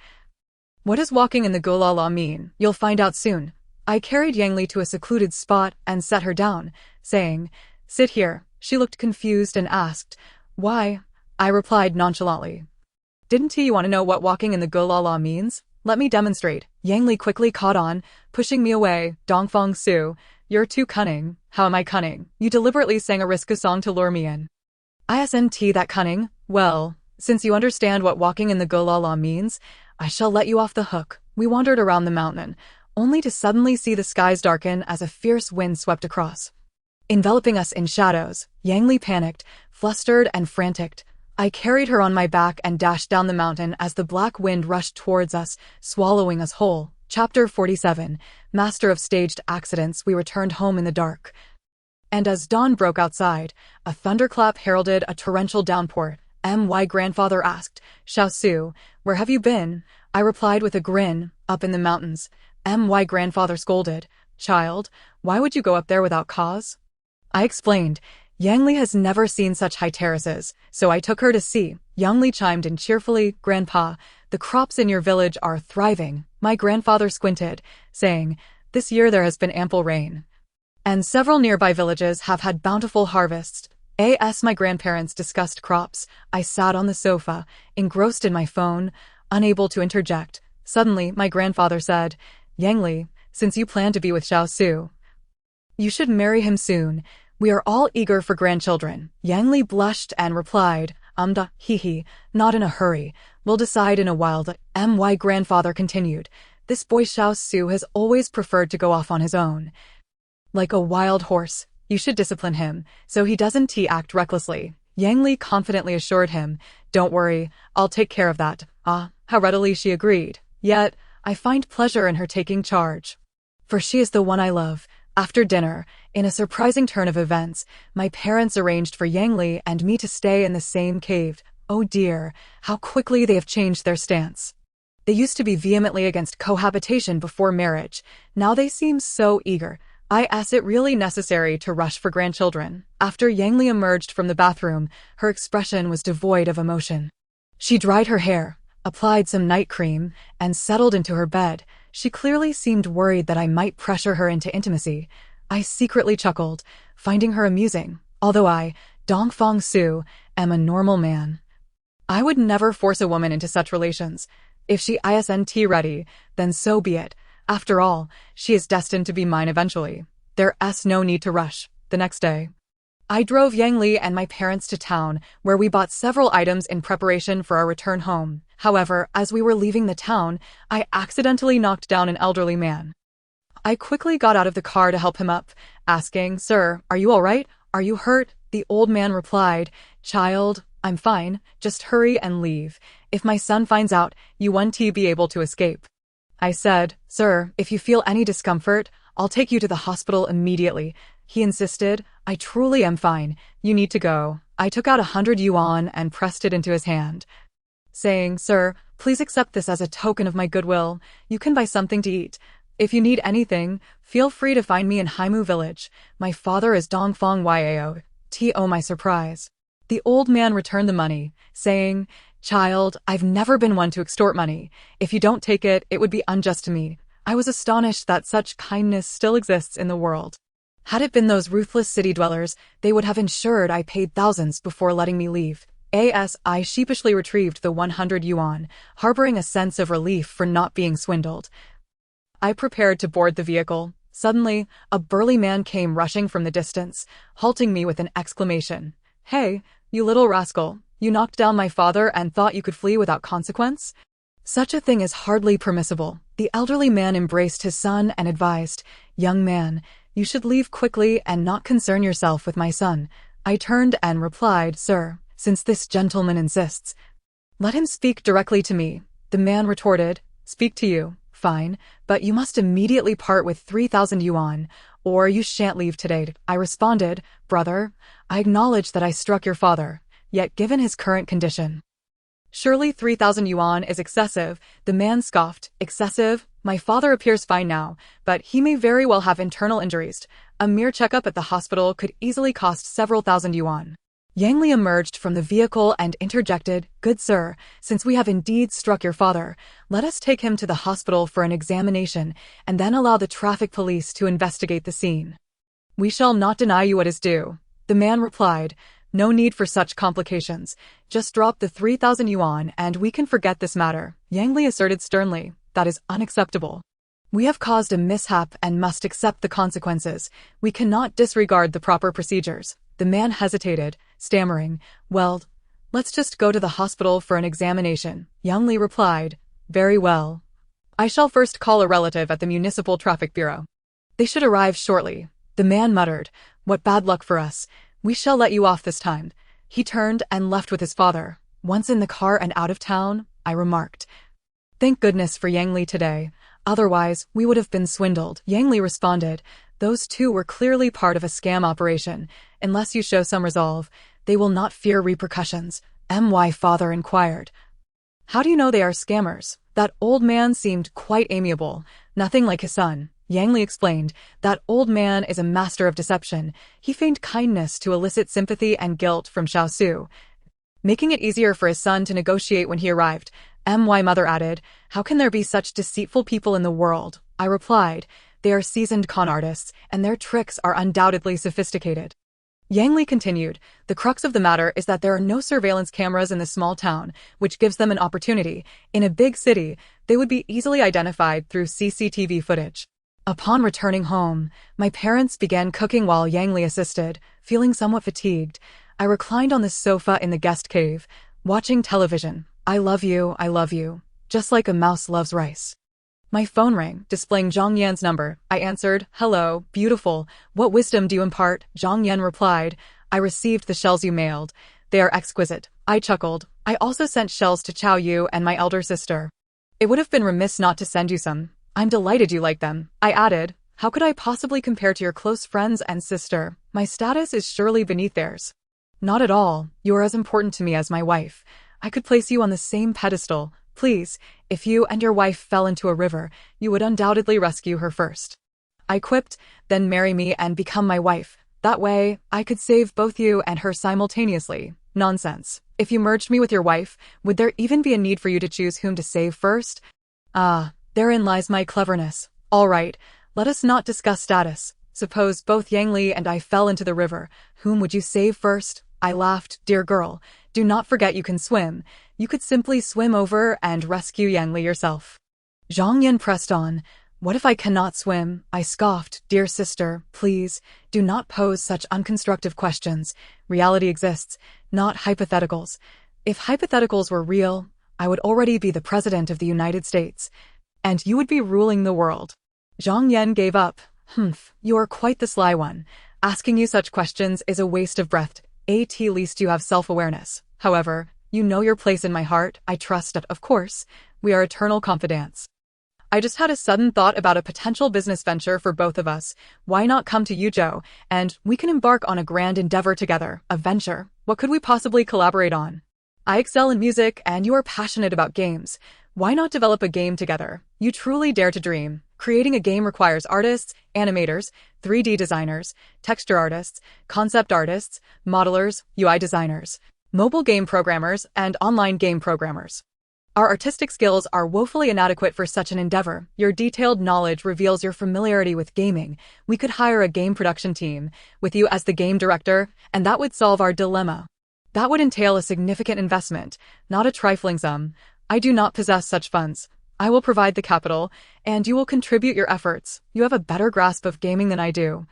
"What does walking in the Gulala mean?" "You'll find out soon." I carried Yang Li to a secluded spot and set her down, saying, "Sit here." She looked confused and asked, "Why?" I replied nonchalantly, "Didn't you want to know what walking in the Gulala means? Let me demonstrate." Yang Li quickly caught on, pushing me away. "Dongfang Su, you're too cunning." "How am I cunning?" "You deliberately sang a risque song to lure me in." "Isn't that cunning?" "Well, since you understand what walking in the Gulala means, I shall let you off the hook." We wandered around the mountain, only to suddenly see the skies darken as a fierce wind swept across, enveloping us in shadows. Yang Li panicked, flustered and frantic. I carried her on my back and dashed down the mountain as the black wind rushed towards us, swallowing us whole. Chapter 47. Master of Staged Accidents. We returned home in the dark. And as dawn broke outside, a thunderclap heralded a torrential downpour. My grandfather asked, "Xiaosu, where have you been?" I replied with a grin, "Up in the mountains." My grandfather scolded, "Child, why would you go up there without cause?" I explained, "Yangli has never seen such high terraces, so I took her to see." Yangli chimed in cheerfully, "Grandpa, the crops in your village are thriving." My grandfather squinted, saying, "This year there has been ample rain, and several nearby villages have had bountiful harvests." My grandparents discussed crops. I sat on the sofa, engrossed in my phone, unable to interject. Suddenly, my grandfather said, "Yangli, since you plan to be with Xiaosu, you should marry him soon. We are all eager for grandchildren." Yangli blushed and replied, Hee, not in a hurry. We'll decide in a while." My grandfather continued, "This boy Xiaosu has always preferred to go off on his own, like a wild horse. You should discipline him, so he doesn't act recklessly." Yangli confidently assured him, "Don't worry, I'll take care of that." How readily she agreed. Yet, I find pleasure in her taking charge, for she is the one I love. After dinner, in a surprising turn of events, my parents arranged for Yangli and me to stay in the same cave. Oh dear, how quickly they have changed their stance. They used to be vehemently against cohabitation before marriage. Now they seem so eager. I asked it really necessary to rush for grandchildren. After Yangli emerged from the bathroom, her expression was devoid of emotion. She dried her hair, applied some night cream, and settled into her bed. She clearly seemed worried that I might pressure her into intimacy. I secretly chuckled, finding her amusing, although I, Dongfang Su, am a normal man. I would never force a woman into such relations. If she isn't ready, then so be it. After all, she is destined to be mine eventually. There's no need to rush. The next day, I drove Yangli and my parents to town, where we bought several items in preparation for our return home. However, as we were leaving the town, I accidentally knocked down an elderly man. I quickly got out of the car to help him up, asking, "Sir, are you all right? Are you hurt?" The old man replied, "Child, I'm fine. Just hurry and leave. If my son finds out, you won't be able to escape." I said, "Sir, if you feel any discomfort, I'll take you to the hospital immediately." He insisted, "I truly am fine. You need to go." I took out 100 yuan and pressed it into his hand, saying, "Sir, please accept this as a token of my goodwill. You can buy something to eat. If you need anything, feel free to find me in Haimu village. My father is Dongfang Yao. To my surprise, the old man returned the money, saying, "Child, I've never been one to extort money. If you don't take it, it would be unjust to me." I was astonished that such kindness still exists in the world. Had it been those ruthless city dwellers, they would have ensured I paid thousands before letting me leave. I sheepishly retrieved the 100 yuan, harboring a sense of relief for not being swindled. I prepared to board the vehicle. Suddenly, a burly man came rushing from the distance, halting me with an exclamation. "Hey, you little rascal, you knocked down my father and thought you could flee without consequence? Such a thing is hardly permissible." The elderly man embraced his son and advised, "Young man, you should leave quickly and not concern yourself with my son." I turned and replied, "Sir, since this gentleman insists, let him speak directly to me." The man retorted, "Speak to you, fine, but you must immediately part with 3,000 yuan, or you shan't leave today." I responded, "Brother, I acknowledge that I struck your father, yet given his current condition, surely 3,000 yuan is excessive." The man scoffed, "Excessive? My father appears fine now, but he may very well have internal injuries. A mere checkup at the hospital could easily cost several thousand yuan." Yangli emerged from the vehicle and interjected, "Good sir, since we have indeed struck your father, let us take him to the hospital for an examination and then allow the traffic police to investigate the scene. We shall not deny you what is due." The man replied, "No need for such complications. Just drop the 3,000 yuan and we can forget this matter." Yangli asserted sternly, "That is unacceptable. We have caused a mishap and must accept the consequences. We cannot disregard the proper procedures." The man hesitated, stammering, "Well, let's just go to the hospital for an examination." Yangli replied, "Very well. I shall first call a relative at the Municipal Traffic Bureau. They should arrive shortly." The man muttered, "What bad luck for us. We shall let you off this time." He turned and left with his father. Once in the car and out of town, I remarked. Thank goodness for Yang Li today. Otherwise, we would have been swindled. Yang Li responded. Those two were clearly part of a scam operation. Unless you show some resolve, they will not fear repercussions. My father inquired. How do you know they are scammers? That old man seemed quite amiable. Nothing like his son. Yang Li explained. That old man is a master of deception. He feigned kindness to elicit sympathy and guilt from Xiaosu, making it easier for his son to negotiate when he arrived. My mother added, how can there be such deceitful people in the world? I replied, they are seasoned con artists, and their tricks are undoubtedly sophisticated. Yang Li continued, the crux of the matter is that there are no surveillance cameras in the small town, which gives them an opportunity. In a big city, they would be easily identified through CCTV footage. Upon returning home, my parents began cooking while Yang Li assisted. Feeling somewhat fatigued, I reclined on the sofa in the guest cave, watching television. I love you, just like a mouse loves rice. My phone rang, displaying Zhang Yan's number. I answered, hello, beautiful. What wisdom do you impart? Zhang Yan replied, I received the shells you mailed. They are exquisite. I chuckled. I also sent shells to Chao Yu and my elder sister. It would have been remiss not to send you some. I'm delighted you like them. I added, how could I possibly compare to your close friends and sister? My status is surely beneath theirs. Not at all. You are as important to me as my wife. I could place you on the same pedestal. Please, if you and your wife fell into a river, you would undoubtedly rescue her first. I quipped, then marry me and become my wife. That way, I could save both you and her simultaneously. Nonsense. If you merged me with your wife, would there even be a need for you to choose whom to save first? Therein lies my cleverness. All right, let us not discuss status. Suppose both Yang Li and I fell into the river. Whom would you save first? I laughed. Dear girl, do not forget you can swim. You could simply swim over and rescue Yang Li yourself. Zhang Yan pressed on. What if I cannot swim? I scoffed. Dear sister, please, do not pose such unconstructive questions. Reality exists, not hypotheticals. If hypotheticals were real, I would already be the president of the United States, and you would be ruling the world. Zhang Yan gave up. You are quite the sly one. Asking you such questions is a waste of breath. At least you have self-awareness. However, you know your place in my heart. I trust that, of course, we are eternal confidants. I just had a sudden thought about a potential business venture for both of us. Why not come to Yuzhou, and we can embark on a grand endeavor together. A venture. What could we possibly collaborate on? I excel in music, and you are passionate about games. Why not develop a game together? You truly dare to dream. Creating a game requires artists, animators, 3D designers, texture artists, concept artists, modelers, UI designers, mobile game programmers, and online game programmers. Our artistic skills are woefully inadequate for such an endeavor. Your detailed knowledge reveals your familiarity with gaming. We could hire a game production team, with you as the game director, and that would solve our dilemma. That would entail a significant investment, not a trifling sum. I do not possess such funds. I will provide the capital, and you will contribute your efforts. You have a better grasp of gaming than I do,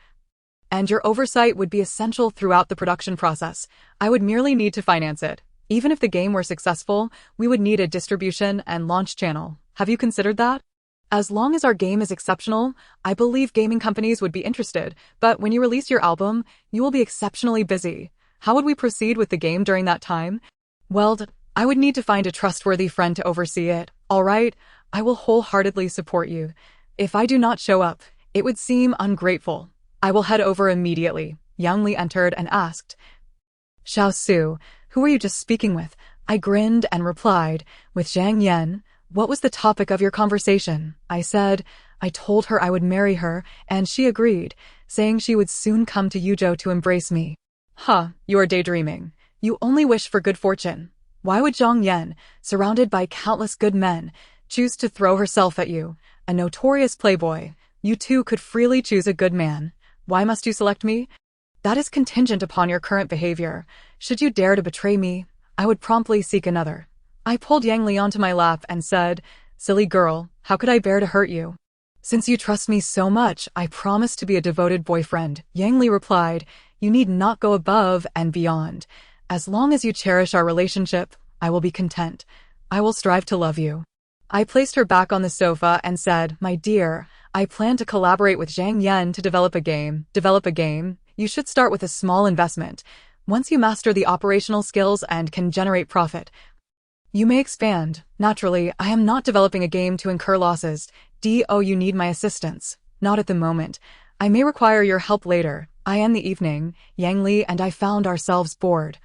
and your oversight would be essential throughout the production process. I would merely need to finance it. Even if the game were successful, we would need a distribution and launch channel. Have you considered that? As long as our game is exceptional, I believe gaming companies would be interested, but when you release your album, you will be exceptionally busy. How would we proceed with the game during that time? Well, I would need to find a trustworthy friend to oversee it. All right, I will wholeheartedly support you. If I do not show up, it would seem ungrateful. I will head over immediately. Yang Li entered and asked, Xiaosu, who were you just speaking with? I grinned and replied, with Zhang Yan. What was the topic of your conversation? I said, I told her I would marry her, and she agreed, saying she would soon come to Yuzhou to embrace me. You are daydreaming. You only wish for good fortune. Why would Zhang Yan, surrounded by countless good men, choose to throw herself at you, a notorious playboy? You too could freely choose a good man. Why must you select me? That is contingent upon your current behavior. Should you dare to betray me, I would promptly seek another. I pulled Yang Li onto my lap and said, Silly girl, how could I bear to hurt you? Since you trust me so much, I promise to be a devoted boyfriend. Yang Li replied, You need not go above and beyond. As long as you cherish our relationship, I will be content. I will strive to love you. I placed her back on the sofa and said, My dear, I plan to collaborate with Zhang Yan to develop a game. You should start with a small investment. Once you master the operational skills and can generate profit, you may expand. Naturally, I am not developing a game to incur losses. You need my assistance. Not at the moment. I may require your help later. In the evening, Yang Li and I found ourselves bored,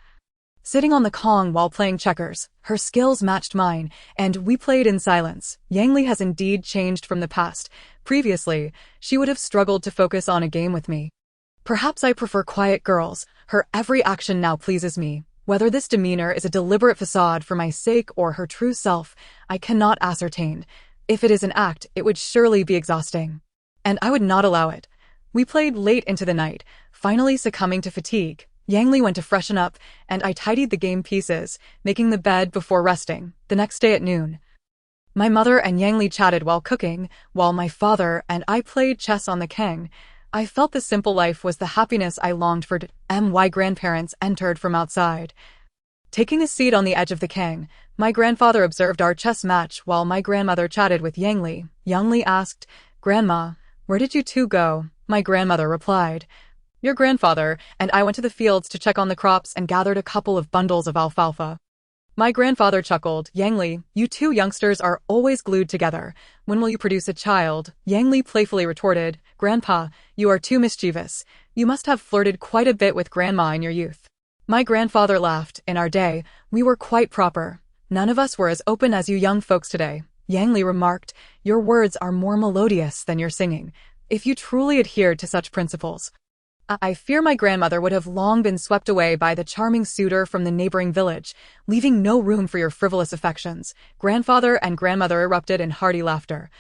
sitting on the Kong while playing checkers. Her skills matched mine, and we played in silence. Yang Li has indeed changed from the past. Previously, she would have struggled to focus on a game with me. Perhaps I prefer quiet girls. Her every action now pleases me. Whether this demeanor is a deliberate facade for my sake or her true self, I cannot ascertain. If it is an act, it would surely be exhausting, and I would not allow it. We played late into the night, finally succumbing to fatigue. Yang Li went to freshen up, and I tidied the game pieces, making the bed before resting. The next day at noon, my mother and Yang Li chatted while cooking, while my father and I played chess on the Kang. I felt the simple life was the happiness I longed for. My grandparents entered from outside. Taking a seat on the edge of the Kang, my grandfather observed our chess match while my grandmother chatted with Yang Li. Yang Li asked, "Grandma, where did you two go?" My grandmother replied, "Your grandfather and I went to the fields to check on the crops and gathered a couple of bundles of alfalfa." My grandfather chuckled, "Yang Li, you two youngsters are always glued together. When will you produce a child?" Yang Li playfully retorted, "Grandpa, you are too mischievous. You must have flirted quite a bit with Grandma in your youth." My grandfather laughed. "In our day, we were quite proper. None of us were as open as you young folks today." Yang Li remarked, "Your words are more melodious than your singing. If you truly adhered to such principles, I fear my grandmother would have long been swept away by the charming suitor from the neighboring village, leaving no room for your frivolous affections." Grandfather and grandmother erupted in hearty laughter.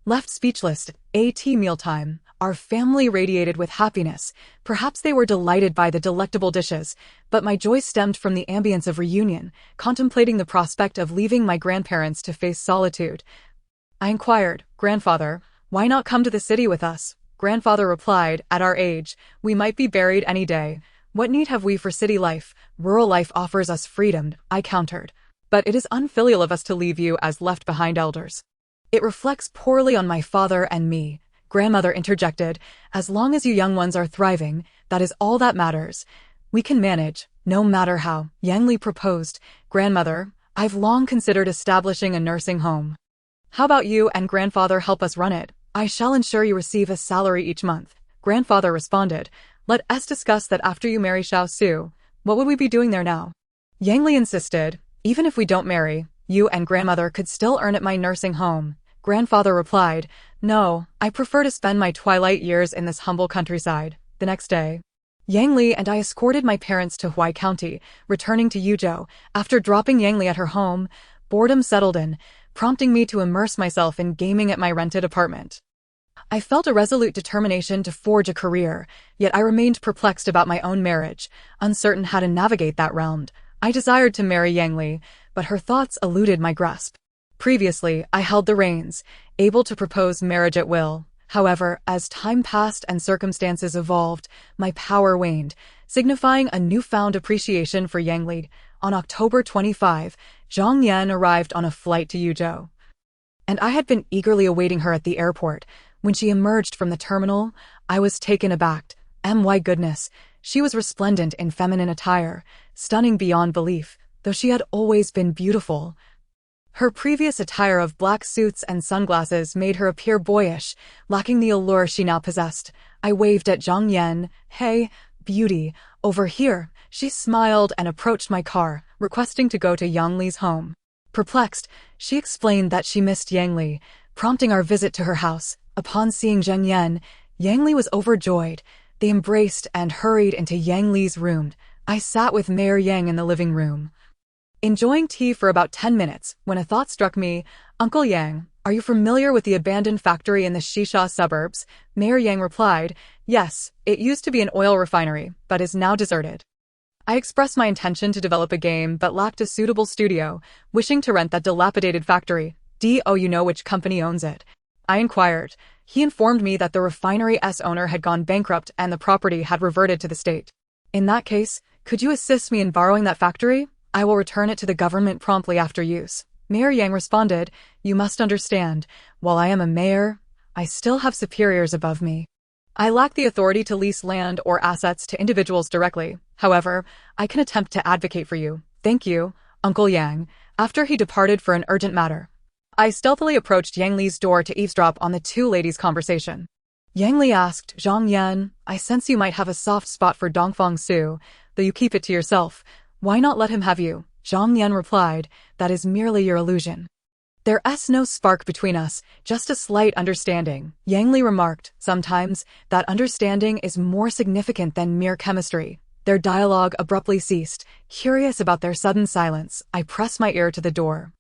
Left speechless at mealtime, our family radiated with happiness. Perhaps they were delighted by the delectable dishes, but my joy stemmed from the ambience of reunion, contemplating the prospect of leaving my grandparents to face solitude. I inquired, "Grandfather, why not come to the city with us?" Grandfather replied, "At our age, we might be buried any day. What need have we for city life? Rural life offers us freedom," I countered. "But it is unfilial of us to leave you as left-behind elders. It reflects poorly on my father and me." Grandmother interjected, "As long as you young ones are thriving, that is all that matters. We can manage, no matter how." Yang Li proposed, "Grandmother, I've long considered establishing a nursing home. How about you and Grandfather help us run it? I shall ensure you receive a salary each month." Grandfather responded, "Let us discuss that after you marry Xiao Su. What would we be doing there now?" Yang Li insisted, "Even if we don't marry, you and Grandmother could still earn at my nursing home." Grandfather replied, "No, I prefer to spend my twilight years in this humble countryside." The next day, Yang Li and I escorted my parents to Huai County, returning to Yuzhou. After dropping Yang Li at her home, boredom settled in, prompting me to immerse myself in gaming at my rented apartment. I felt a resolute determination to forge a career, yet I remained perplexed about my own marriage, uncertain how to navigate that realm. I desired to marry Yang Li, but her thoughts eluded my grasp. Previously, I held the reins, able to propose marriage at will. However, as time passed and circumstances evolved, my power waned, signifying a newfound appreciation for Yang Li. On October 25, Zhang Yan arrived on a flight to Yuzhou, and I had been eagerly awaiting her at the airport. When she emerged from the terminal, I was taken aback. My goodness, she was resplendent in feminine attire, stunning beyond belief, though she had always been beautiful. Her previous attire of black suits and sunglasses made her appear boyish, lacking the allure she now possessed. I waved at Zhang Yan. "Hey, beauty, over here." She smiled and approached my car, requesting to go to Yang Li's home. Perplexed, she explained that she missed Yang Li, prompting our visit to her house. Upon seeing Zhang Yan, Yang Li was overjoyed. They embraced and hurried into Yang Li's room. I sat with Mayor Yang in the living room, enjoying tea for about 10 minutes, when a thought struck me. "Uncle Yang, are you familiar with the abandoned factory in the Shisha suburbs?" Mayor Yang replied, "Yes, it used to be an oil refinery, but is now deserted." I expressed my intention to develop a game but lacked a suitable studio, wishing to rent that dilapidated factory. "Do you know which company owns it?" I inquired. He informed me that the refinery's owner had gone bankrupt and the property had reverted to the state. "In that case, could you assist me in borrowing that factory? I will return it to the government promptly after use." Mayor Yang responded, "You must understand, while I am a mayor, I still have superiors above me. I lack the authority to lease land or assets to individuals directly. However, I can attempt to advocate for you. Thank you, Uncle Yang. After he departed for an urgent matter, I stealthily approached Yang Li's door to eavesdrop on the two ladies' conversation. Yang Li asked, Zhang Yan, I sense you might have a soft spot for Dongfang Su, though you keep it to yourself. Why not let him have you? Zhang Yan replied, that is merely your illusion. There's no spark between us, just a slight understanding. Yang Li remarked, sometimes, that understanding is more significant than mere chemistry. Their dialogue abruptly ceased. Curious about their sudden silence, I pressed my ear to the door,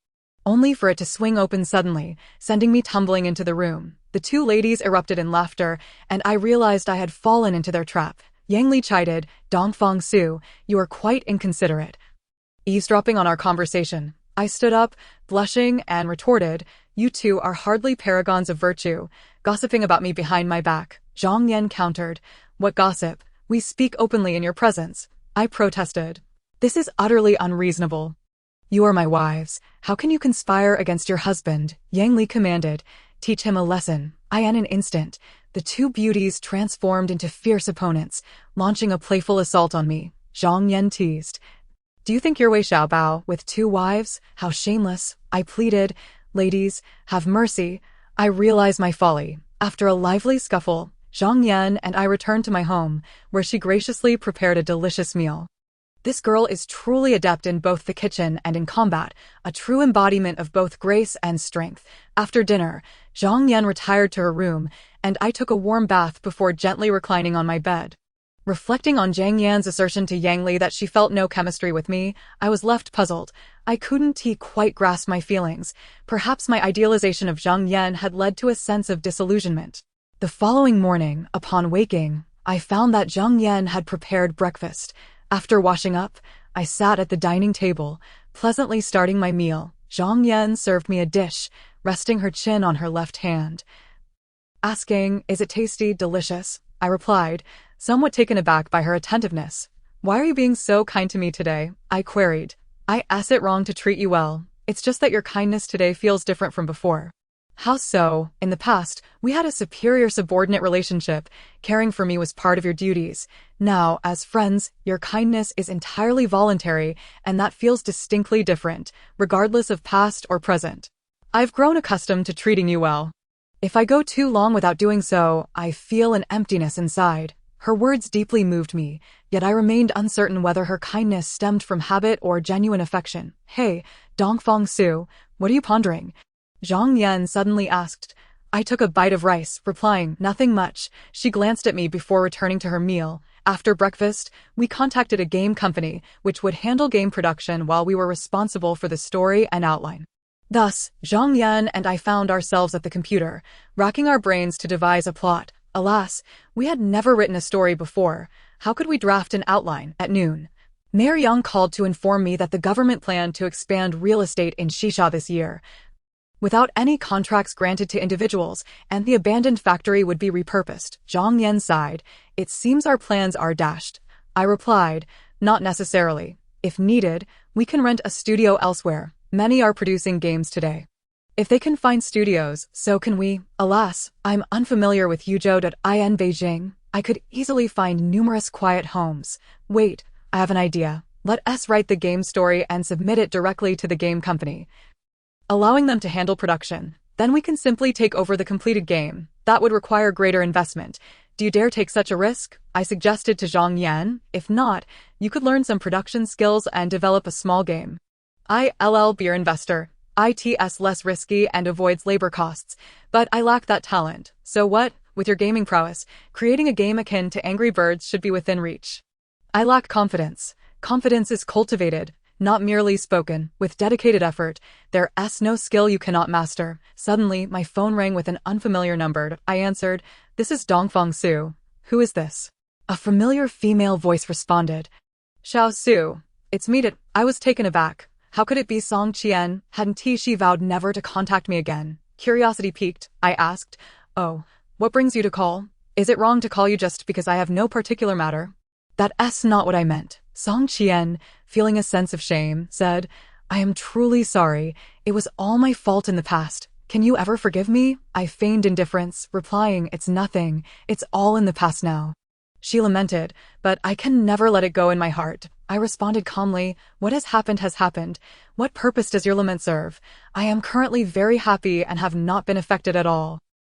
only for it to swing open suddenly, sending me tumbling into the room. The two ladies erupted in laughter, and I realized I had fallen into their trap. Yang Li chided, Dongfang Su, you are quite inconsiderate. Eavesdropping on our conversation, I stood up, blushing, and retorted, you two are hardly paragons of virtue, gossiping about me behind my back. Zhang Yan countered, what gossip? We speak openly in your presence. I protested. This is utterly unreasonable. You are my wives. How can you conspire against your husband? Yang Li commanded. Teach him a lesson. In an instant, the two beauties transformed into fierce opponents, launching a playful assault on me. Zhang Yan teased. Do you think you're Wei Xiaobao with two wives? How shameless. I pleaded. Ladies, have mercy. I realize my folly. After a lively scuffle, Zhang Yan and I returned to my home, where she graciously prepared a delicious meal. This girl is truly adept in both the kitchen and in combat, a true embodiment of both grace and strength. After dinner, Zhang Yan retired to her room, and I took a warm bath before gently reclining on my bed. Reflecting on Zhang Yan's assertion to Yang Li that she felt no chemistry with me, I was left puzzled. I couldn't quite grasp my feelings. Perhaps my idealization of Zhang Yan had led to a sense of disillusionment. The following morning, upon waking, I found that Zhang Yan had prepared breakfast. After washing up, I sat at the dining table, pleasantly starting my meal. Zhang Yan served me a dish, resting her chin on her left hand. Asking, is it tasty, delicious? I replied, somewhat taken aback by her attentiveness. Why are you being so kind to me today? I queried. Is it wrong to treat you well? It's just that your kindness today feels different from before. How so? In the past, we had a superior-subordinate relationship. Caring for me was part of your duties. Now, as friends, your kindness is entirely voluntary, and that feels distinctly different, regardless of past or present. I've grown accustomed to treating you well. If I go too long without doing so, I feel an emptiness inside. Her words deeply moved me, yet I remained uncertain whether her kindness stemmed from habit or genuine affection. Hey, Dongfang Su, what are you pondering? Zhang Yan suddenly asked. I took a bite of rice, replying, nothing much. She glanced at me before returning to her meal. After breakfast, we contacted a game company, which would handle game production while we were responsible for the story and outline. Thus, Zhang Yan and I found ourselves at the computer, racking our brains to devise a plot. Alas, we had never written a story before. How could we draft an outline? At noon, Mayor Yang called to inform me that the government planned to expand real estate in Shisha this year, without any contracts granted to individuals, and the abandoned factory would be repurposed. Zhang Yan sighed. It seems our plans are dashed. I replied, not necessarily. If needed, we can rent a studio elsewhere. Many are producing games today. If they can find studios, so can we. Alas, I'm unfamiliar with Yuzhou.in Beijing. I could easily find numerous quiet homes. Wait, I have an idea. Let us write the game story and submit it directly to the game company, allowing them to handle production. Then we can simply take over the completed game. That would require greater investment. Do you dare take such a risk? I suggested to Zhang Yan. If not, you could learn some production skills and develop a small game. I'll be your investor. It's less risky and avoids labor costs, but I lack that talent. So what? With your gaming prowess, creating a game akin to Angry Birds should be within reach. I lack confidence. Confidence is cultivated, not merely spoken. With dedicated effort, there's no skill you cannot master. Suddenly, my phone rang with an unfamiliar number. I answered, this is Dongfang Su. Who is this? A familiar female voice responded. Xiao Su. It's me. I was taken aback. How could it be Song Qian? Hadn't she vowed never to contact me again? Curiosity piqued, I asked. Oh, what brings you to call? Is it wrong to call you just because I have no particular matter? That's not what I meant. Song Qian, feeling a sense of shame, said, I am truly sorry. It was all my fault in the past. Can you ever forgive me? I feigned indifference, replying, it's nothing, it's all in the past now. She lamented, but I can never let it go in my heart. I responded calmly, what has happened. What purpose does your lament serve? I am currently very happy and have not been affected at all.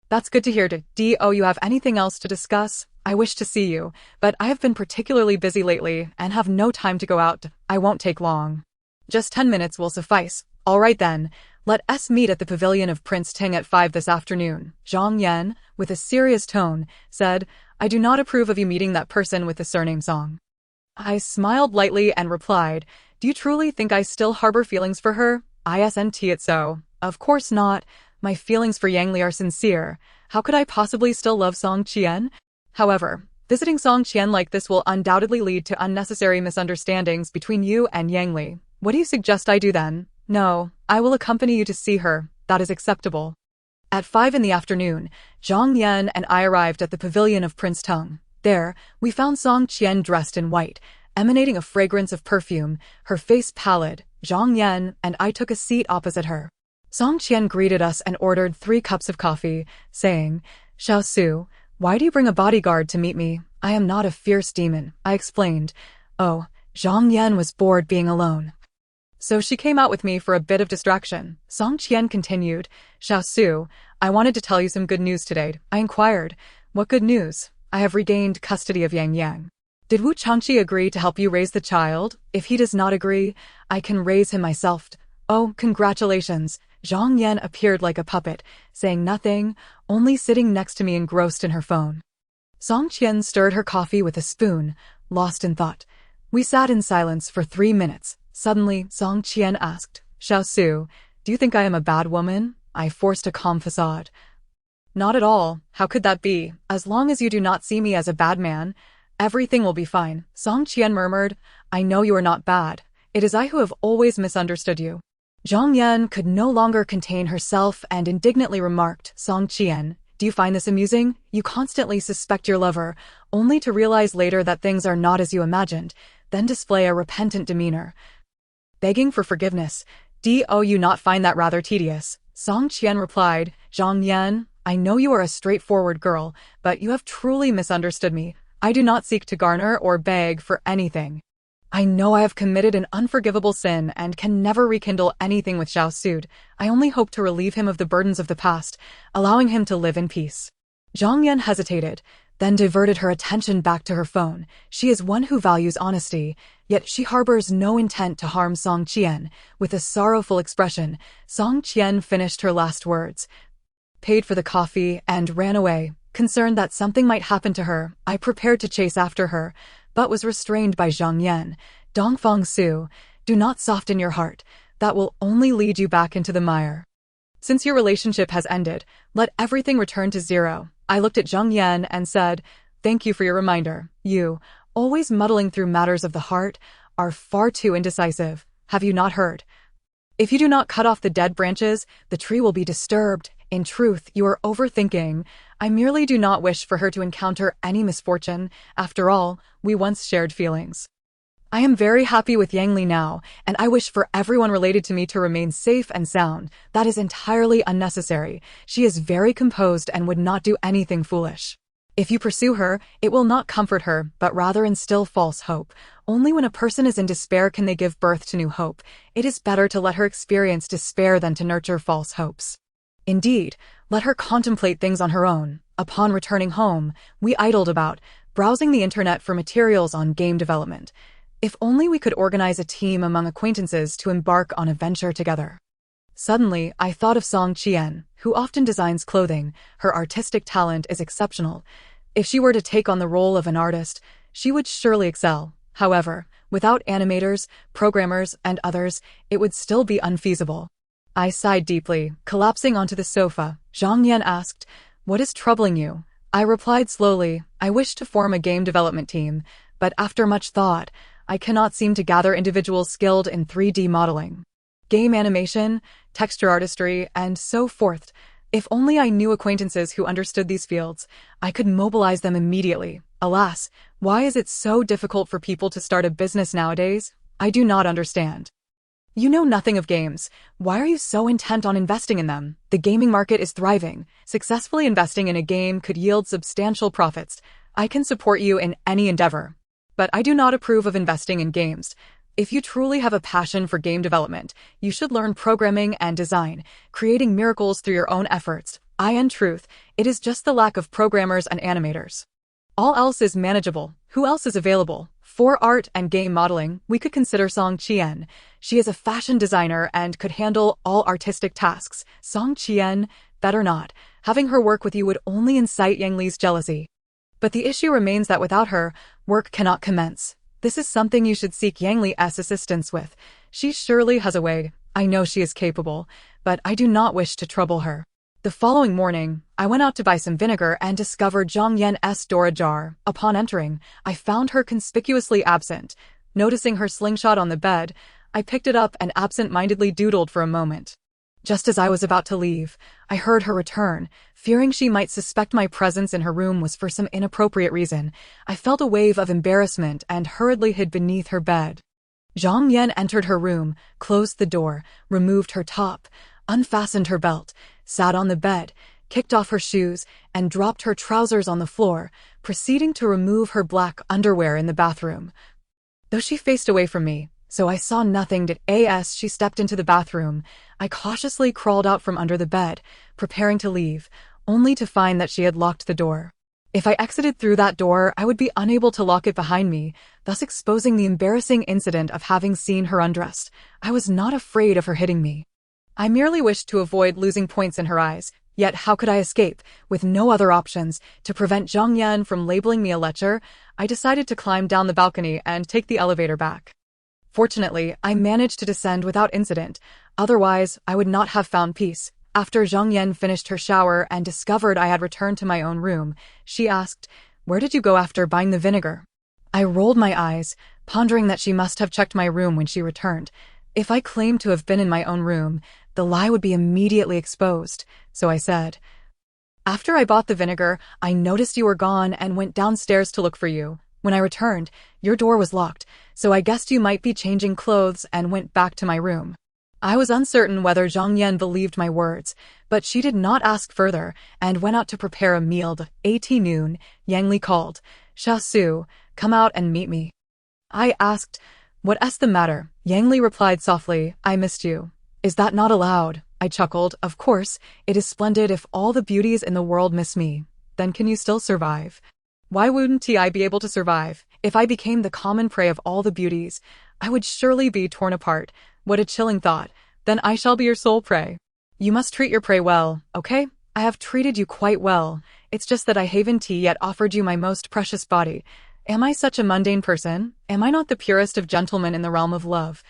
That's good to hear. Do you have anything else to discuss? I wish to see you, but I have been particularly busy lately and have no time to go out. I won't take long. Just 10 minutes will suffice. All right then. Let us meet at the pavilion of Prince Ting at 5 this afternoon. Zhang Yan, with a serious tone, said, I do not approve of you meeting that person with the surname Song. I smiled lightly and replied, do you truly think I still harbor feelings for her? Isn't it so? Of course not. My feelings for Yang Li are sincere. How could I possibly still love Song Qian? However, visiting Song Qian like this will undoubtedly lead to unnecessary misunderstandings between you and Yang Li. What do you suggest I do then? No, I will accompany you to see her. That is acceptable. At 5 in the afternoon, Zhang Yan and I arrived at the pavilion of Prince Tung. There, we found Song Qian dressed in white, emanating a fragrance of perfume, her face pallid. Zhang Yan and I took a seat opposite her. Song Qian greeted us and ordered 3 cups of coffee, saying, Xiao Su, why do you bring a bodyguard to meet me? I am not a fierce demon, I explained. Oh, Zhang Yan was bored being alone. So she came out with me for a bit of distraction. Song Qian continued, Xiao Su, I wanted to tell you some good news today. I inquired, what good news? I have regained custody of Yang Yang. Did Wu Changqi agree to help you raise the child? If he does not agree, I can raise him myself. Oh, congratulations. Zhang Yan appeared like a puppet, saying nothing, only sitting next to me engrossed in her phone. Song Qian stirred her coffee with a spoon, lost in thought. We sat in silence for 3 minutes. Suddenly, Song Qian asked, Xiao Su, do you think I am a bad woman? I forced a calm facade. Not at all. How could that be? As long as you do not see me as a bad man, everything will be fine. Song Qian murmured, I know you are not bad. It is I who have always misunderstood you. Zhang Yan could no longer contain herself and indignantly remarked, Song Qian, do you find this amusing? You constantly suspect your lover, only to realize later that things are not as you imagined, then display a repentant demeanor. Begging for forgiveness. Do you not find that rather tedious? Song Qian replied, Zhang Yan, I know you are a straightforward girl, but you have truly misunderstood me. I do not seek to garner or beg for anything. I know I have committed an unforgivable sin and can never rekindle anything with Xiao Su. I only hope to relieve him of the burdens of the past, allowing him to live in peace. Zhang Yan hesitated, then diverted her attention back to her phone. She is one who values honesty, yet she harbors no intent to harm Song Qian. With a sorrowful expression, Song Qian finished her last words, paid for the coffee, and ran away. Concerned that something might happen to her, I prepared to chase after her, but was restrained by Zhang Yan. Dongfang Su, do not soften your heart. That will only lead you back into the mire. Since your relationship has ended, let everything return to zero. I looked at Zhang Yan and said, thank you for your reminder. You, always muddling through matters of the heart, are far too indecisive. Have you not heard? If you do not cut off the dead branches, the tree will be disturbed. In truth, you are overthinking. I merely do not wish for her to encounter any misfortune. After all, we once shared feelings. I am very happy with Yang Li now, and I wish for everyone related to me to remain safe and sound. That is entirely unnecessary. She is very composed and would not do anything foolish. If you pursue her, it will not comfort her, but rather instill false hope. Only when a person is in despair can they give birth to new hope. It is better to let her experience despair than to nurture false hopes. Indeed, let her contemplate things on her own. Upon returning home, we idled about, browsing the internet for materials on game development. If only we could organize a team among acquaintances to embark on a venture together. Suddenly, I thought of Song Qian, who often designs clothing. Her artistic talent is exceptional. If she were to take on the role of an artist, she would surely excel. However, without animators, programmers, and others, it would still be unfeasible. I sighed deeply, collapsing onto the sofa. Zhang Yan asked, what is troubling you? I replied slowly, I wish to form a game development team, but after much thought, I cannot seem to gather individuals skilled in 3D modeling, game animation, texture artistry, and so forth. If only I knew acquaintances who understood these fields, I could mobilize them immediately. Alas, why is it so difficult for people to start a business nowadays? I do not understand. You know nothing of games. Why are you so intent on investing in them? The gaming market is thriving. Successfully investing in a game could yield substantial profits. I can support you in any endeavor. But I do not approve of investing in games. If you truly have a passion for game development, you should learn programming and design, creating miracles through your own efforts. In truth, it is just the lack of programmers and animators. All else is manageable. Who else is available? For art and game modeling, we could consider Song Chien. She is a fashion designer and could handle all artistic tasks. Song Chien, better not. Having her work with you would only incite Yang Li's jealousy. But the issue remains that without her, work cannot commence. This is something you should seek Yang Li's assistance with. She surely has a way. I know she is capable, but I do not wish to trouble her. The following morning, I went out to buy some vinegar and discovered Zhang Yan's door ajar. Upon entering, I found her conspicuously absent. Noticing her slingshot on the bed, I picked it up and absent-mindedly doodled for a moment. Just as I was about to leave, I heard her return. Fearing she might suspect my presence in her room was for some inappropriate reason, I felt a wave of embarrassment and hurriedly hid beneath her bed. Zhang Yan entered her room, closed the door, removed her top, unfastened her belt, sat on the bed, kicked off her shoes, and dropped her trousers on the floor, proceeding to remove her black underwear in the bathroom. Though she faced away from me, so I saw nothing as she stepped into the bathroom, I cautiously crawled out from under the bed, preparing to leave, only to find that she had locked the door. If I exited through that door, I would be unable to lock it behind me, thus exposing the embarrassing incident of having seen her undressed. I was not afraid of her hitting me. I merely wished to avoid losing points in her eyes, yet how could I escape? With no other options, to prevent Zhang Yan from labeling me a lecher, I decided to climb down the balcony and take the elevator back. Fortunately, I managed to descend without incident, otherwise I would not have found peace. After Zhang Yan finished her shower and discovered I had returned to my own room, she asked, "Where did you go after buying the vinegar?" I rolled my eyes, pondering that she must have checked my room when she returned. If I claimed to have been in my own room, the lie would be immediately exposed, so I said, "After I bought the vinegar, I noticed you were gone and went downstairs to look for you. When I returned, your door was locked, so I guessed you might be changing clothes and went back to my room." I was uncertain whether Zhang Yan believed my words, but she did not ask further and went out to prepare a meal. At noon, Yang Li called, "Xia Su, come out and meet me." I asked, "What's the matter?" Yang Li replied softly, "I missed you." "Is that not allowed?" I chuckled. "Of course, it is splendid if all the beauties in the world miss me. Then can you still survive?" Why wouldn't I be able to survive? If I became the common prey of all the beauties, I would surely be torn apart. What a chilling thought. Then I shall be your sole prey. You must treat your prey well, okay? I have treated you quite well. It's just that I haven't yet offered you my most precious body. Am I such a mundane person? Am I not the purest of gentlemen in the realm of love?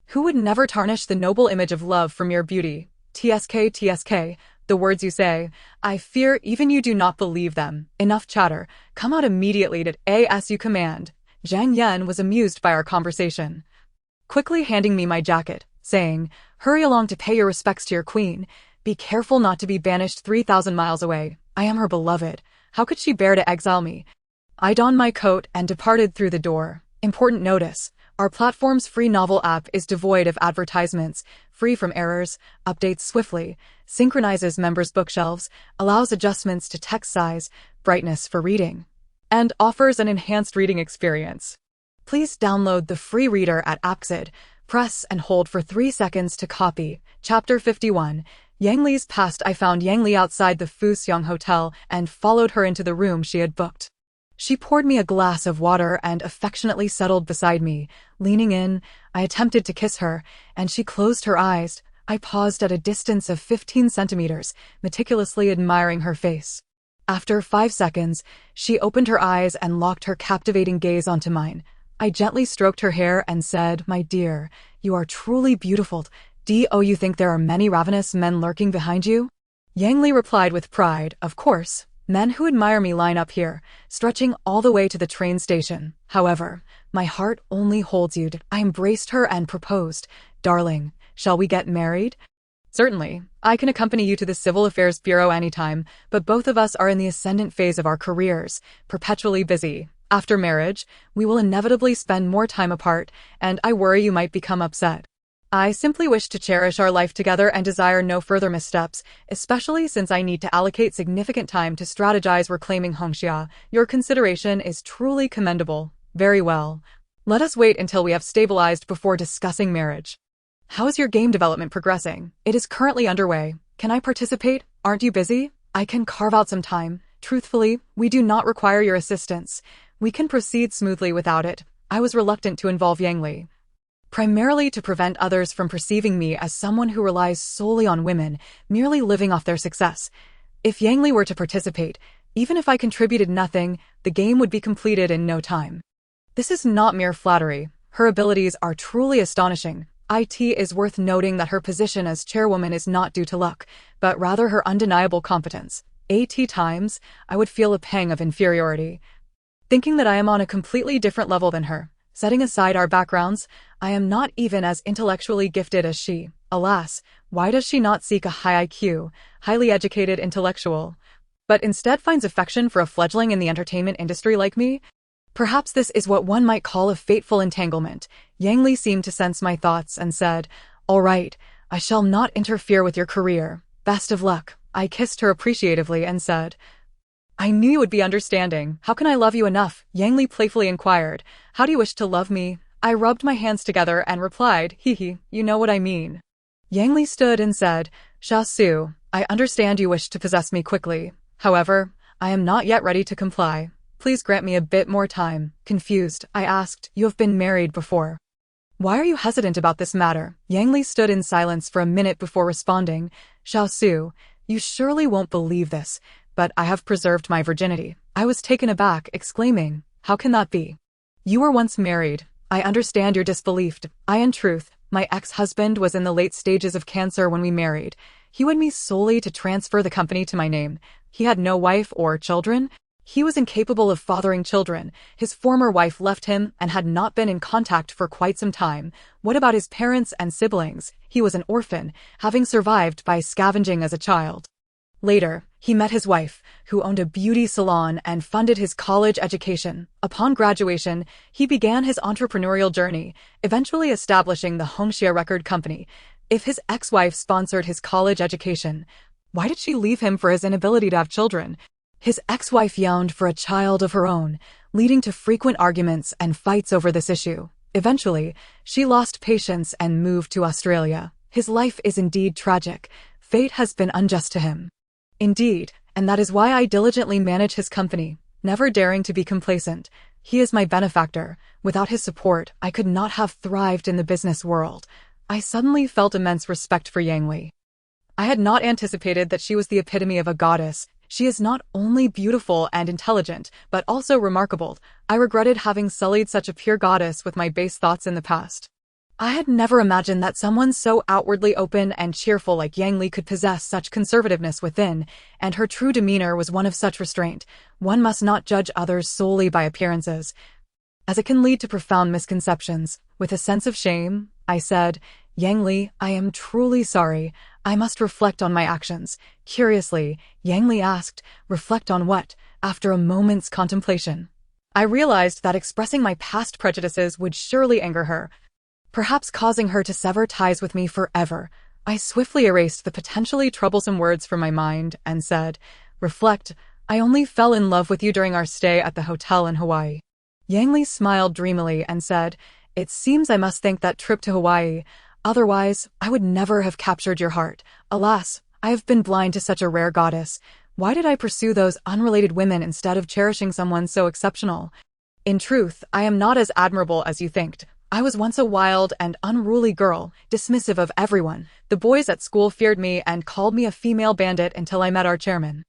Who would never tarnish the noble image of love for mere beauty? TSK, the words you say, I fear even you do not believe them. Enough chatter. Come out immediately as you command. Zhang Yan was amused by our conversation, quickly handing me my jacket, saying, "Hurry along to pay your respects to your queen. Be careful not to be banished 3,000 miles away. I am her beloved. How could she bear to exile me?" I donned my coat and departed through the door. Important notice. Our platform's free novel app is devoid of advertisements, free from errors, updates swiftly, synchronizes members' bookshelves, allows adjustments to text size, brightness for reading, and offers an enhanced reading experience. Please download the free reader at amidst. Press and hold for 3 seconds to copy. Chapter 51. Yang Li's past. I found Yang Li outside the Fuxiang Hotel and followed her into the room she had booked. She poured me a glass of water and affectionately settled beside me. Leaning in, I attempted to kiss her, and she closed her eyes. I paused at a distance of 15 centimeters, meticulously admiring her face. After 5 seconds, she opened her eyes and locked her captivating gaze onto mine. I gently stroked her hair and said, "My dear, you are truly beautiful. Do you think there are many ravenous men lurking behind you?" Yang Li replied with pride, "Of course. Men who admire me line up here, stretching all the way to the train station. However, my heart only holds you." I embraced her and proposed, "Darling, shall we get married?" "Certainly. I can accompany you to the Civil Affairs Bureau anytime, but both of us are in the ascendant phase of our careers, perpetually busy. After marriage, we will inevitably spend more time apart, and I worry you might become upset." I simply wish to cherish our life together and desire no further missteps, especially since I need to allocate significant time to strategize reclaiming Hongxia. Your consideration is truly commendable. Very well. Let us wait until we have stabilized before discussing marriage. How is your game development progressing? It is currently underway. Can I participate? Aren't you busy? I can carve out some time. Truthfully, we do not require your assistance. We can proceed smoothly without it. I was reluctant to involve Yang Li, primarily to prevent others from perceiving me as someone who relies solely on women, merely living off their success. If Yang Li were to participate, even if I contributed nothing, the game would be completed in no time. This is not mere flattery. Her abilities are truly astonishing. It is worth noting that her position as chairwoman is not due to luck, but rather her undeniable competence. At times, I would feel a pang of inferiority, thinking that I am on a completely different level than her. Setting aside our backgrounds, I am not even as intellectually gifted as she. Alas, why does she not seek a high IQ, highly educated intellectual, but instead finds affection for a fledgling in the entertainment industry like me? Perhaps this is what one might call a fateful entanglement. Yang Li seemed to sense my thoughts and said, "All right, I shall not interfere with your career. Best of luck." I kissed her appreciatively and said, "I knew you would be understanding. How can I love you enough?" Yang Li playfully inquired, "How do you wish to love me?" I rubbed my hands together and replied, "Hee, you know what I mean." Yang Li stood and said, "Xia Su, I understand you wish to possess me quickly. However, I am not yet ready to comply. Please grant me a bit more time." Confused, I asked, "You have been married before. Why are you hesitant about this matter?" Yang Li stood in silence for a minute before responding, "Xia Su, you surely won't believe this, but I have preserved my virginity." I was taken aback, exclaiming, "How can that be? You were once married. I understand your disbelief. In truth, my ex-husband was in the late stages of cancer when we married. He wanted me solely to transfer the company to my name. He had no wife or children. He was incapable of fathering children. His former wife left him and had not been in contact for quite some time. What about his parents and siblings? He was an orphan, having survived by scavenging as a child. Later, he met his wife, who owned a beauty salon and funded his college education. Upon graduation, he began his entrepreneurial journey, eventually establishing the Hongxia Record Company. If his ex-wife sponsored his college education, why did she leave him for his inability to have children? His ex-wife yearned for a child of her own, leading to frequent arguments and fights over this issue. Eventually, she lost patience and moved to Australia. His life is indeed tragic. Fate has been unjust to him. Indeed, and that is why I diligently manage his company, never daring to be complacent. He is my benefactor. Without his support, I could not have thrived in the business world. I suddenly felt immense respect for Yang Li. I had not anticipated that she was the epitome of a goddess. She is not only beautiful and intelligent, but also remarkable. I regretted having sullied such a pure goddess with my base thoughts in the past. I had never imagined that someone so outwardly open and cheerful like Yang Li could possess such conservativeness within, and her true demeanor was one of such restraint. One must not judge others solely by appearances, as it can lead to profound misconceptions. With a sense of shame, I said, "Yang Li, I am truly sorry. I must reflect on my actions." Curiously, Yang Li asked, "Reflect on what?" After a moment's contemplation, I realized that expressing my past prejudices would surely anger her, perhaps causing her to sever ties with me forever. I swiftly erased the potentially troublesome words from my mind and said, "Reflect, I only fell in love with you during our stay at the hotel in Hawaii." Yang Li smiled dreamily and said, "It seems I must thank that trip to Hawaii. Otherwise, I would never have captured your heart. Alas, I have been blind to such a rare goddess. Why did I pursue those unrelated women instead of cherishing someone so exceptional? In truth, I am not as admirable as you think. I was once a wild and unruly girl, dismissive of everyone. The boys at school feared me and called me a female bandit until I met our chairman,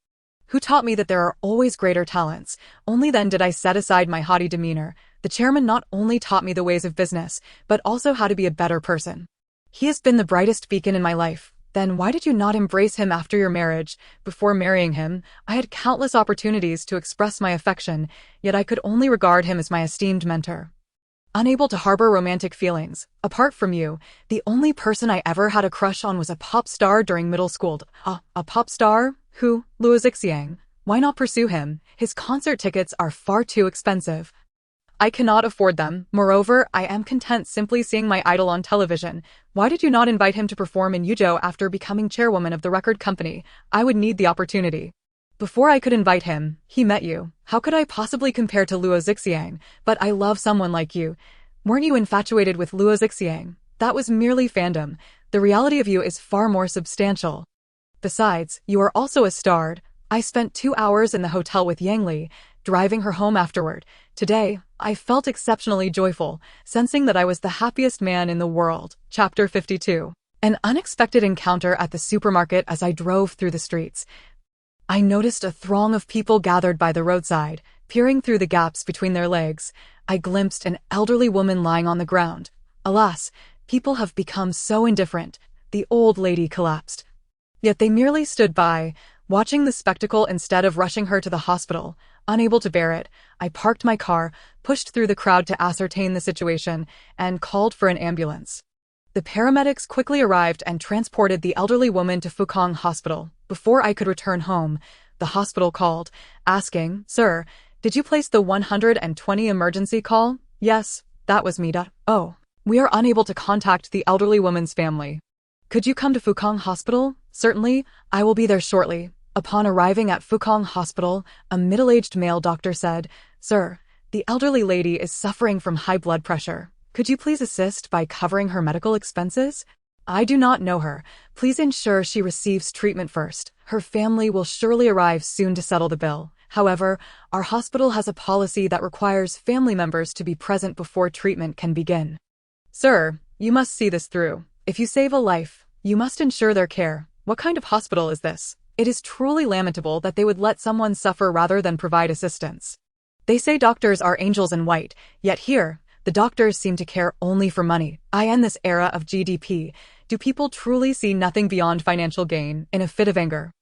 who taught me that there are always greater talents. Only then did I set aside my haughty demeanor. The chairman not only taught me the ways of business, but also how to be a better person. He has been the brightest beacon in my life. Then why did you not embrace him after your marriage? Before marrying him, I had countless opportunities to express my affection, yet I could only regard him as my esteemed mentor, unable to harbor romantic feelings. Apart from you, the only person I ever had a crush on was a pop star during middle school. A pop star? Who? Luo Zixiang. Why not pursue him? His concert tickets are far too expensive. I cannot afford them. Moreover, I am content simply seeing my idol on television. Why did you not invite him to perform in Yuzhou after becoming chairwoman of the record company? I would need the opportunity. Before I could invite him, he met you. How could I possibly compare to Luo Zixiang? But I love someone like you. Weren't you infatuated with Luo Zixiang? That was merely fandom. The reality of you is far more substantial. Besides, you are also a star. I spent 2 hours in the hotel with Yang Li, driving her home afterward. Today, I felt exceptionally joyful, sensing that I was the happiest man in the world. Chapter 52. An unexpected encounter at the supermarket. As I drove through the streets, I noticed a throng of people gathered by the roadside. Peering through the gaps between their legs, I glimpsed an elderly woman lying on the ground. Alas, people have become so indifferent. The old lady collapsed. Yet they merely stood by, watching the spectacle instead of rushing her to the hospital. Unable to bear it, I parked my car, pushed through the crowd to ascertain the situation, and called for an ambulance. The paramedics quickly arrived and transported the elderly woman to Fukang Hospital. Before I could return home, the hospital called, asking, "Sir, did you place the 120 emergency call?" "Yes, that was me. Oh, we are unable to contact the elderly woman's family. Could you come to Fukang Hospital?" "Certainly, I will be there shortly." Upon arriving at Fukang Hospital, a middle-aged male doctor said, "Sir, the elderly lady is suffering from high blood pressure. Could you please assist by covering her medical expenses?" "I do not know her. Please ensure she receives treatment first. Her family will surely arrive soon to settle the bill. However, our hospital has a policy that requires family members to be present before treatment can begin." "Sir, you must see this through. If you save a life, you must ensure their care. What kind of hospital is this? It is truly lamentable that they would let someone suffer rather than provide assistance. They say doctors are angels in white, yet here, the doctors seem to care only for money. I end this era of GDP. Do people truly see nothing beyond financial gain?" In a fit of anger,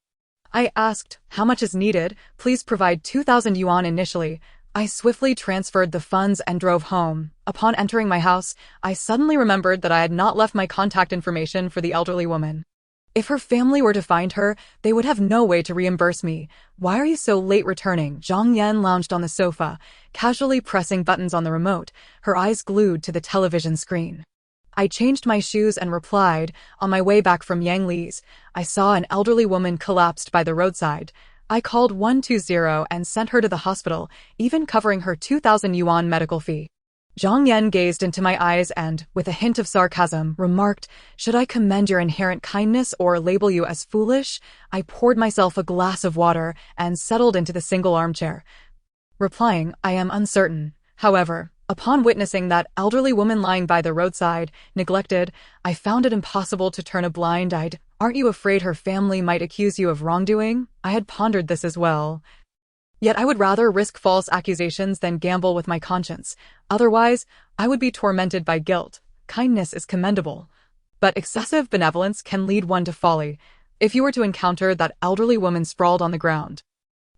I asked, "How much is needed? Please provide 2,000 yuan initially." I swiftly transferred the funds and drove home. Upon entering my house, I suddenly remembered that I had not left my contact information for the elderly woman. If her family were to find her, they would have no way to reimburse me. "Why are you so late returning?" Zhang Yan lounged on the sofa, casually pressing buttons on the remote, her eyes glued to the television screen. I changed my shoes and replied, "On my way back from Yang Li's, I saw an elderly woman collapsed by the roadside. I called 120 and sent her to the hospital, even covering her 2,000 yuan medical fee." Zhang Yan gazed into my eyes and, with a hint of sarcasm, remarked, "Should I commend your inherent kindness or label you as foolish?" I poured myself a glass of water and settled into the single armchair, replying, "I am uncertain." However, upon witnessing that elderly woman lying by the roadside, neglected, I found it impossible to turn a blind eye. "Aren't you afraid her family might accuse you of wrongdoing?" I had pondered this as well. Yet I would rather risk false accusations than gamble with my conscience. Otherwise, I would be tormented by guilt. Kindness is commendable, but excessive benevolence can lead one to folly. If you were to encounter that elderly woman sprawled on the ground,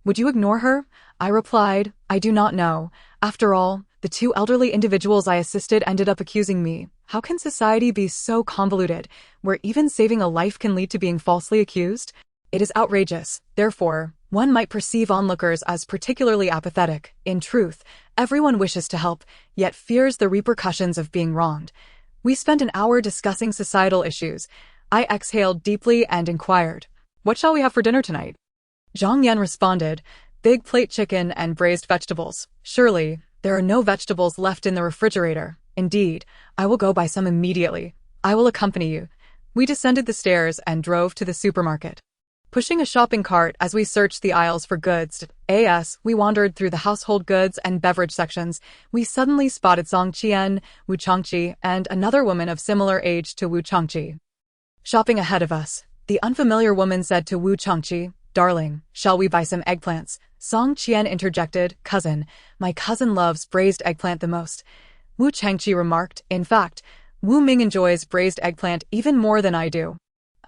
would you ignore her? I replied, "I do not know. After all, the 2 elderly individuals I assisted ended up accusing me. How can society be so convoluted, where even saving a life can lead to being falsely accused? It is outrageous. Therefore, one might perceive onlookers as particularly apathetic. In truth, everyone wishes to help, yet fears the repercussions of being wronged." We spent an hour discussing societal issues. I exhaled deeply and inquired, "What shall we have for dinner tonight?" Zhang Yan responded, "Big plate chicken and braised vegetables." "Surely, there are no vegetables left in the refrigerator." "Indeed, I will go buy some immediately. I will accompany you." We descended the stairs and drove to the supermarket, pushing a shopping cart as we searched the aisles for goods. As we wandered through the household goods and beverage sections, we suddenly spotted Song Qian, Wu Changqi, and another woman of similar age to Wu Changqi shopping ahead of us. The unfamiliar woman said to Wu Changqi, "Darling, shall we buy some eggplants?" Song Qian interjected, "Cousin, my cousin loves braised eggplant the most." Wu Changqi remarked, "In fact, Wu Ming enjoys braised eggplant even more than I do."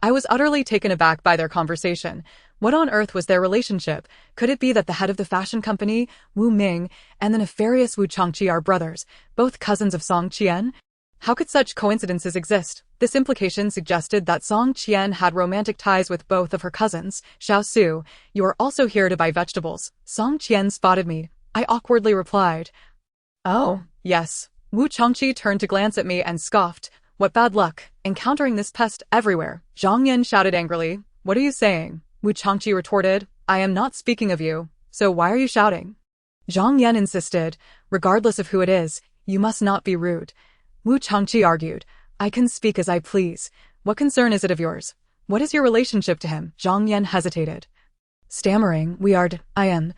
I was utterly taken aback by their conversation. What on earth was their relationship? Could it be that the head of the fashion company, Wu Ming, and the nefarious Wu Changqi are brothers, both cousins of Song Qian? How could such coincidences exist? This implication suggested that Song Qian had romantic ties with both of her cousins. "Xiao Su, you are also here to buy vegetables." Song Qian spotted me. I awkwardly replied, Oh, yes. Wu Changqi turned to glance at me and scoffed. What bad luck, encountering this pest everywhere. Zhang Yan shouted angrily. What are you saying? Wu Changqi retorted. I am not speaking of you, so why are you shouting? Zhang Yan insisted. Regardless of who it is, you must not be rude. Wu Changqi argued. I can speak as I please. What concern is it of yours? What is your relationship to him? Zhang Yan hesitated. Stammering, I am.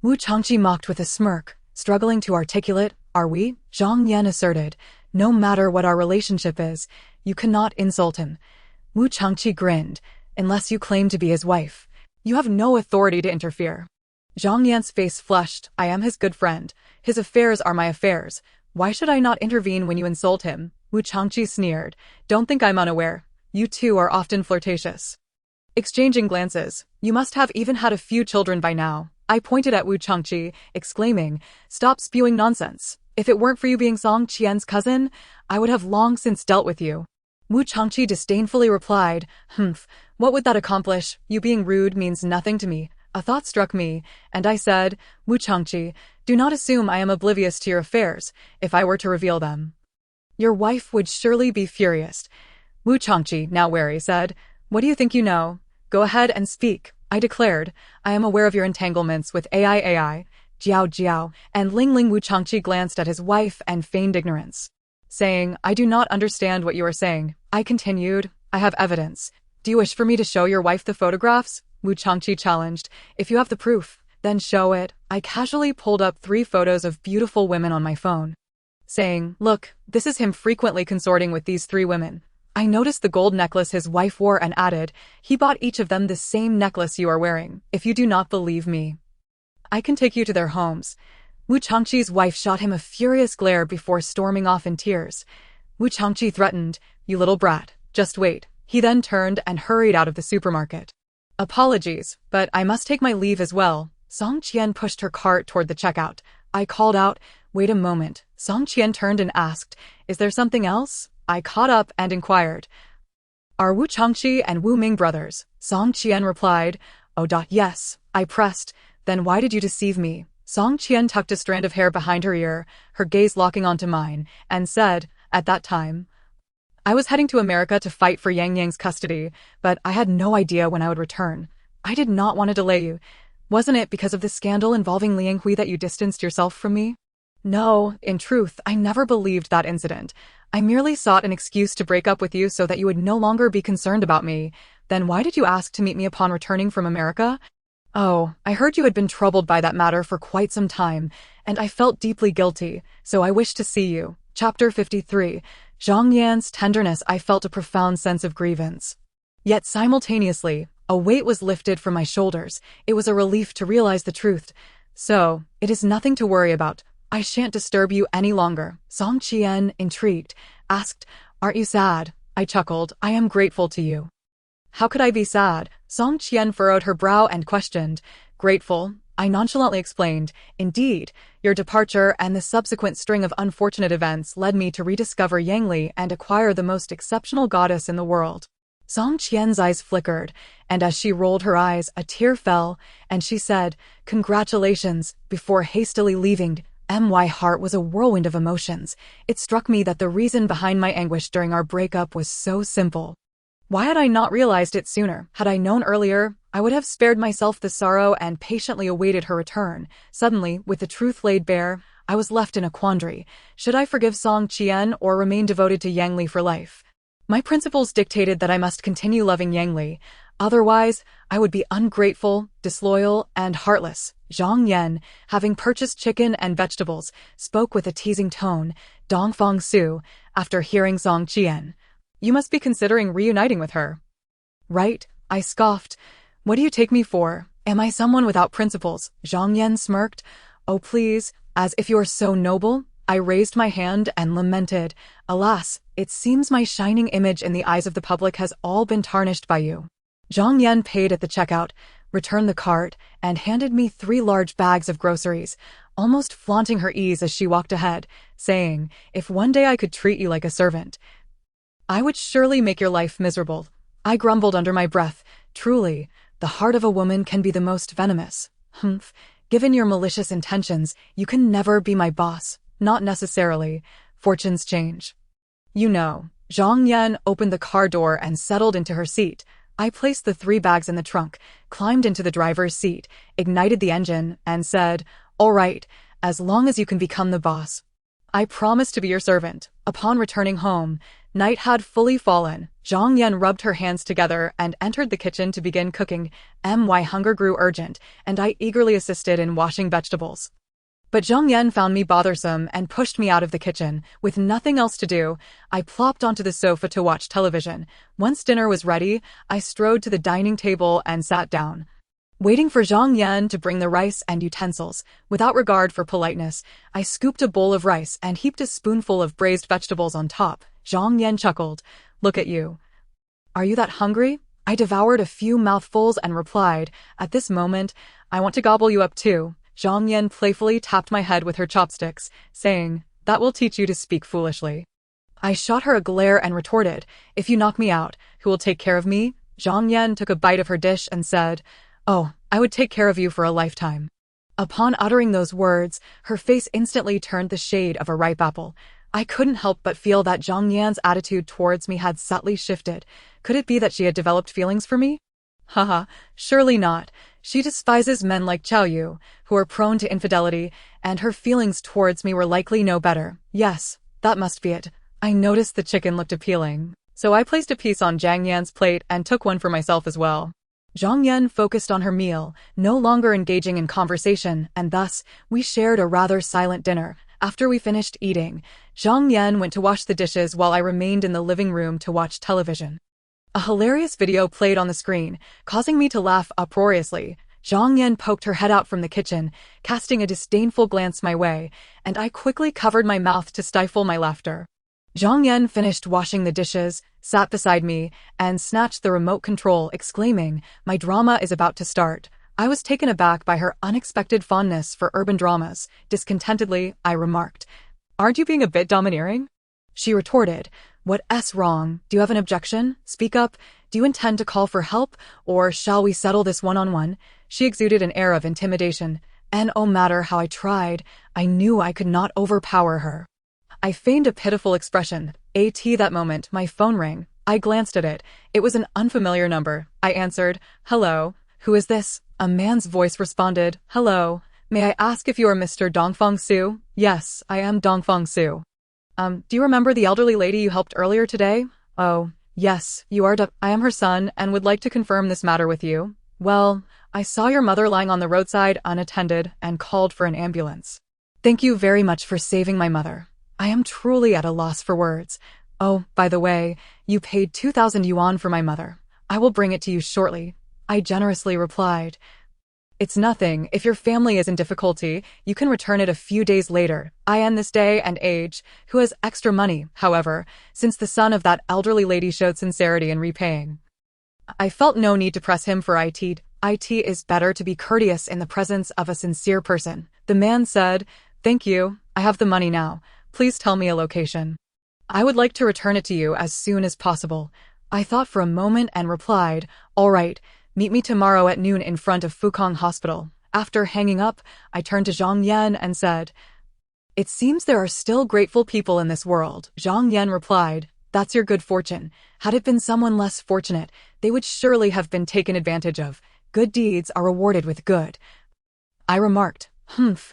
Wu Changqi mocked with a smirk, struggling to articulate. Are we? Zhang Yan asserted. No matter what our relationship is, you cannot insult him. Wu Changqi grinned. Unless you claim to be his wife. You have no authority to interfere. Zhang Yan's face flushed. I am his good friend. His affairs are my affairs. Why should I not intervene when you insult him? Wu Changqi sneered. Don't think I'm unaware. You two are often flirtatious. Exchanging glances. You must have even had a few children by now. I pointed at Wu Changqi, exclaiming, Stop spewing nonsense. If it weren't for you being Song Qian's cousin, I would have long since dealt with you. Wu Changqi disdainfully replied, What would that accomplish? You being rude means nothing to me. A thought struck me, and I said, Wu Changqi, do not assume I am oblivious to your affairs, if I were to reveal them. Your wife would surely be furious. Wu Changqi, now wary, said, What do you think you know? Go ahead and speak. I declared, I am aware of your entanglements with AI, Jiao, and Ling. Wu Changqi glanced at his wife and feigned ignorance. Saying, I do not understand what you are saying. I continued, I have evidence. Do you wish for me to show your wife the photographs? Wu Changqi challenged. If you have the proof, then show it. I casually pulled up 3 photos of beautiful women on my phone. Saying, look, this is him frequently consorting with these 3 women. I noticed the gold necklace his wife wore and added, he bought each of them the same necklace you are wearing. If you do not believe me, I can take you to their homes. Wu Changqi's wife shot him a furious glare before storming off in tears. Wu Changqi threatened, You little brat, just wait. He then turned and hurried out of the supermarket. Apologies, but I must take my leave as well. Song Qian pushed her cart toward the checkout. I called out, Wait a moment. Song Qian turned and asked, Is there something else? I caught up and inquired, Are Wu Changqi and Wu Ming brothers? Song Qian replied, Yes. I pressed, Then why did you deceive me? Song Qian tucked a strand of hair behind her ear, her gaze locking onto mine, and said, At that time, I was heading to America to fight for Yang Yang's custody, but I had no idea when I would return. I did not want to delay you. Wasn't it because of the scandal involving Liang Hui that you distanced yourself from me? No, in truth, I never believed that incident. I merely sought an excuse to break up with you so that you would no longer be concerned about me. Then why did you ask to meet me upon returning from America? Oh, I heard you had been troubled by that matter for quite some time, and I felt deeply guilty, so I wished to see you. Chapter 53. Zhang Yan's tenderness. I felt a profound sense of grievance. Yet simultaneously, a weight was lifted from my shoulders. It was a relief to realize the truth. So, it is nothing to worry about. I shan't disturb you any longer. Song Qian, intrigued, asked, Aren't you sad? I chuckled, I am grateful to you. How could I be sad? Song Qian furrowed her brow and questioned. Grateful? I nonchalantly explained, Indeed, your departure and the subsequent string of unfortunate events led me to rediscover Yangli and acquire the most exceptional goddess in the world. Song Qian's eyes flickered, and as she rolled her eyes, a tear fell, and she said, Congratulations, before hastily leaving. My heart was a whirlwind of emotions. It struck me that the reason behind my anguish during our breakup was so simple. Why had I not realized it sooner? Had I known earlier, I would have spared myself the sorrow and patiently awaited her return. Suddenly, with the truth laid bare, I was left in a quandary. Should I forgive Song Qian or remain devoted to Yang Li for life? My principles dictated that I must continue loving Yang Li. Otherwise, I would be ungrateful, disloyal, and heartless. Zhang Yan, having purchased chicken and vegetables, spoke with a teasing tone. Dongfang Su, after hearing Song Qian. You must be considering reuniting with her. Right? I scoffed. What do you take me for? Am I someone without principles? Zhang Yan smirked. Oh please, as if you are so noble. I raised my hand and lamented. Alas, it seems my shining image in the eyes of the public has all been tarnished by you. Zhang Yan paid at the checkout, returned the cart, and handed me 3 large bags of groceries, almost flaunting her ease as she walked ahead, saying, If one day I could treat you like a servant, I would surely make your life miserable. I grumbled under my breath. Truly, the heart of a woman can be the most venomous. Given your malicious intentions, you can never be my boss. Not necessarily. Fortunes change. You know. Zhang Yan opened the car door and settled into her seat. I placed the 3 bags in the trunk, climbed into the driver's seat, ignited the engine, and said, "All right, as long as you can become the boss. I promise to be your servant." Upon returning home, night had fully fallen. Zhang Yan rubbed her hands together and entered the kitchen to begin cooking. My hunger grew urgent, and I eagerly assisted in washing vegetables. But Zhang Yan found me bothersome and pushed me out of the kitchen. With nothing else to do, I plopped onto the sofa to watch television. Once dinner was ready, I strode to the dining table and sat down. Waiting for Zhang Yan to bring the rice and utensils, without regard for politeness, I scooped a bowl of rice and heaped a spoonful of braised vegetables on top. Zhang Yan chuckled. "Look at you. Are you that hungry?" I devoured a few mouthfuls and replied, "At this moment, I want to gobble you up too." Zhang Yan playfully tapped my head with her chopsticks, saying, "That will teach you to speak foolishly." I shot her a glare and retorted, "If you knock me out, who will take care of me?" Zhang Yan took a bite of her dish and said, "Oh, I would take care of you for a lifetime." Upon uttering those words, her face instantly turned the shade of a ripe apple. I couldn't help but feel that Zhang Yan's attitude towards me had subtly shifted. Could it be that she had developed feelings for me? Haha, surely not. She despises men like Chao Yu, who are prone to infidelity, and her feelings towards me were likely no better. Yes, that must be it. I noticed the chicken looked appealing, so I placed a piece on Zhang Yan's plate and took one for myself as well. Zhang Yan focused on her meal, no longer engaging in conversation, and thus, we shared a rather silent dinner. After we finished eating, Zhang Yan went to wash the dishes while I remained in the living room to watch television. A hilarious video played on the screen, causing me to laugh uproariously. Zhang Yan poked her head out from the kitchen, casting a disdainful glance my way, and I quickly covered my mouth to stifle my laughter. Zhang Yan finished washing the dishes, sat beside me, and snatched the remote control, exclaiming, "My drama is about to start." I was taken aback by her unexpected fondness for urban dramas. Discontentedly, I remarked, "Aren't you being a bit domineering?" She retorted, "What's wrong? Do you have an objection? Speak up. Do you intend to call for help, or shall we settle this one-on-one?" She exuded an air of intimidation, and no matter how I tried, I knew I could not overpower her. I feigned a pitiful expression. That moment, my phone rang. I glanced at it. It was an unfamiliar number. I answered, "Hello, who is this?" A man's voice responded, "Hello, may I ask if you are Mr. Dongfang Su?" "Yes, I am Dongfang Su." Do you remember the elderly lady you helped earlier today?" "Oh, yes, you are I am her son and would like to confirm this matter with you." "Well, I saw your mother lying on the roadside unattended and called for an ambulance." "Thank you very much for saving my mother. I am truly at a loss for words. Oh, by the way, you paid 2,000 yuan for my mother. I will bring it to you shortly." I generously replied, "It's nothing. If your family is in difficulty, you can return it a few days later. I am this day and age, who has extra money, however, since the son of that elderly lady showed sincerity in repaying." I felt no need to press him for it. It is better to be courteous in the presence of a sincere person. The man said, "Thank you, I have the money now. Please tell me a location. I would like to return it to you as soon as possible." I thought for a moment and replied, "All right. Meet me tomorrow at noon in front of Fukong Hospital." After hanging up, I turned to Zhang Yan and said, "It seems there are still grateful people in this world." Zhang Yan replied, "That's your good fortune. Had it been someone less fortunate, they would surely have been taken advantage of. Good deeds are rewarded with good." I remarked,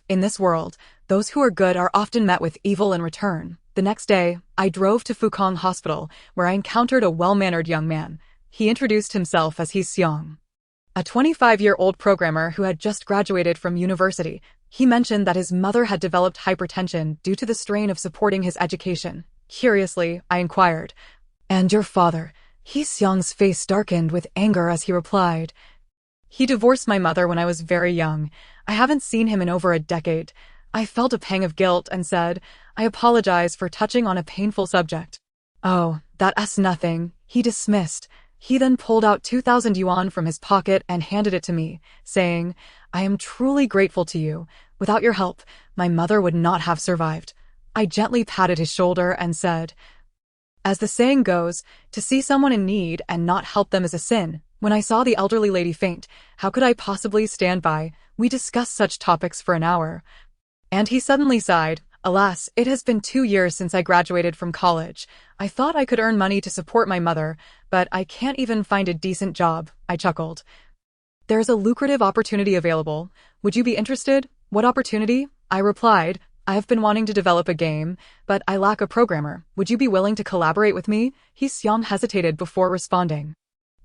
"In this world, those who are good are often met with evil in return." The next day, I drove to Fukong Hospital, where I encountered a well-mannered young man. He introduced himself as He Xiong, a 25-year-old programmer who had just graduated from university. He mentioned that his mother had developed hypertension due to the strain of supporting his education. Curiously, I inquired, "And your father?" He Xiong's face darkened with anger as he replied, "He divorced my mother when I was very young. I haven't seen him in over a decade." I felt a pang of guilt and said, "I apologize for touching on a painful subject." "Oh, that's nothing," he dismissed. He then pulled out 2,000 yuan from his pocket and handed it to me, saying, "I am truly grateful to you. Without your help, my mother would not have survived." I gently patted his shoulder and said, "As the saying goes, to see someone in need and not help them is a sin. When I saw the elderly lady faint, how could I possibly stand by? We discussed such topics for an hour." And he suddenly sighed, Alas, it has been 2 years since I graduated from college. I thought I could earn money to support my mother, but I can't even find a decent job, I chuckled. There's a lucrative opportunity available. Would you be interested? What opportunity? I replied. I have been wanting to develop a game, but I lack a programmer. Would you be willing to collaborate with me? Hee-seong hesitated before responding.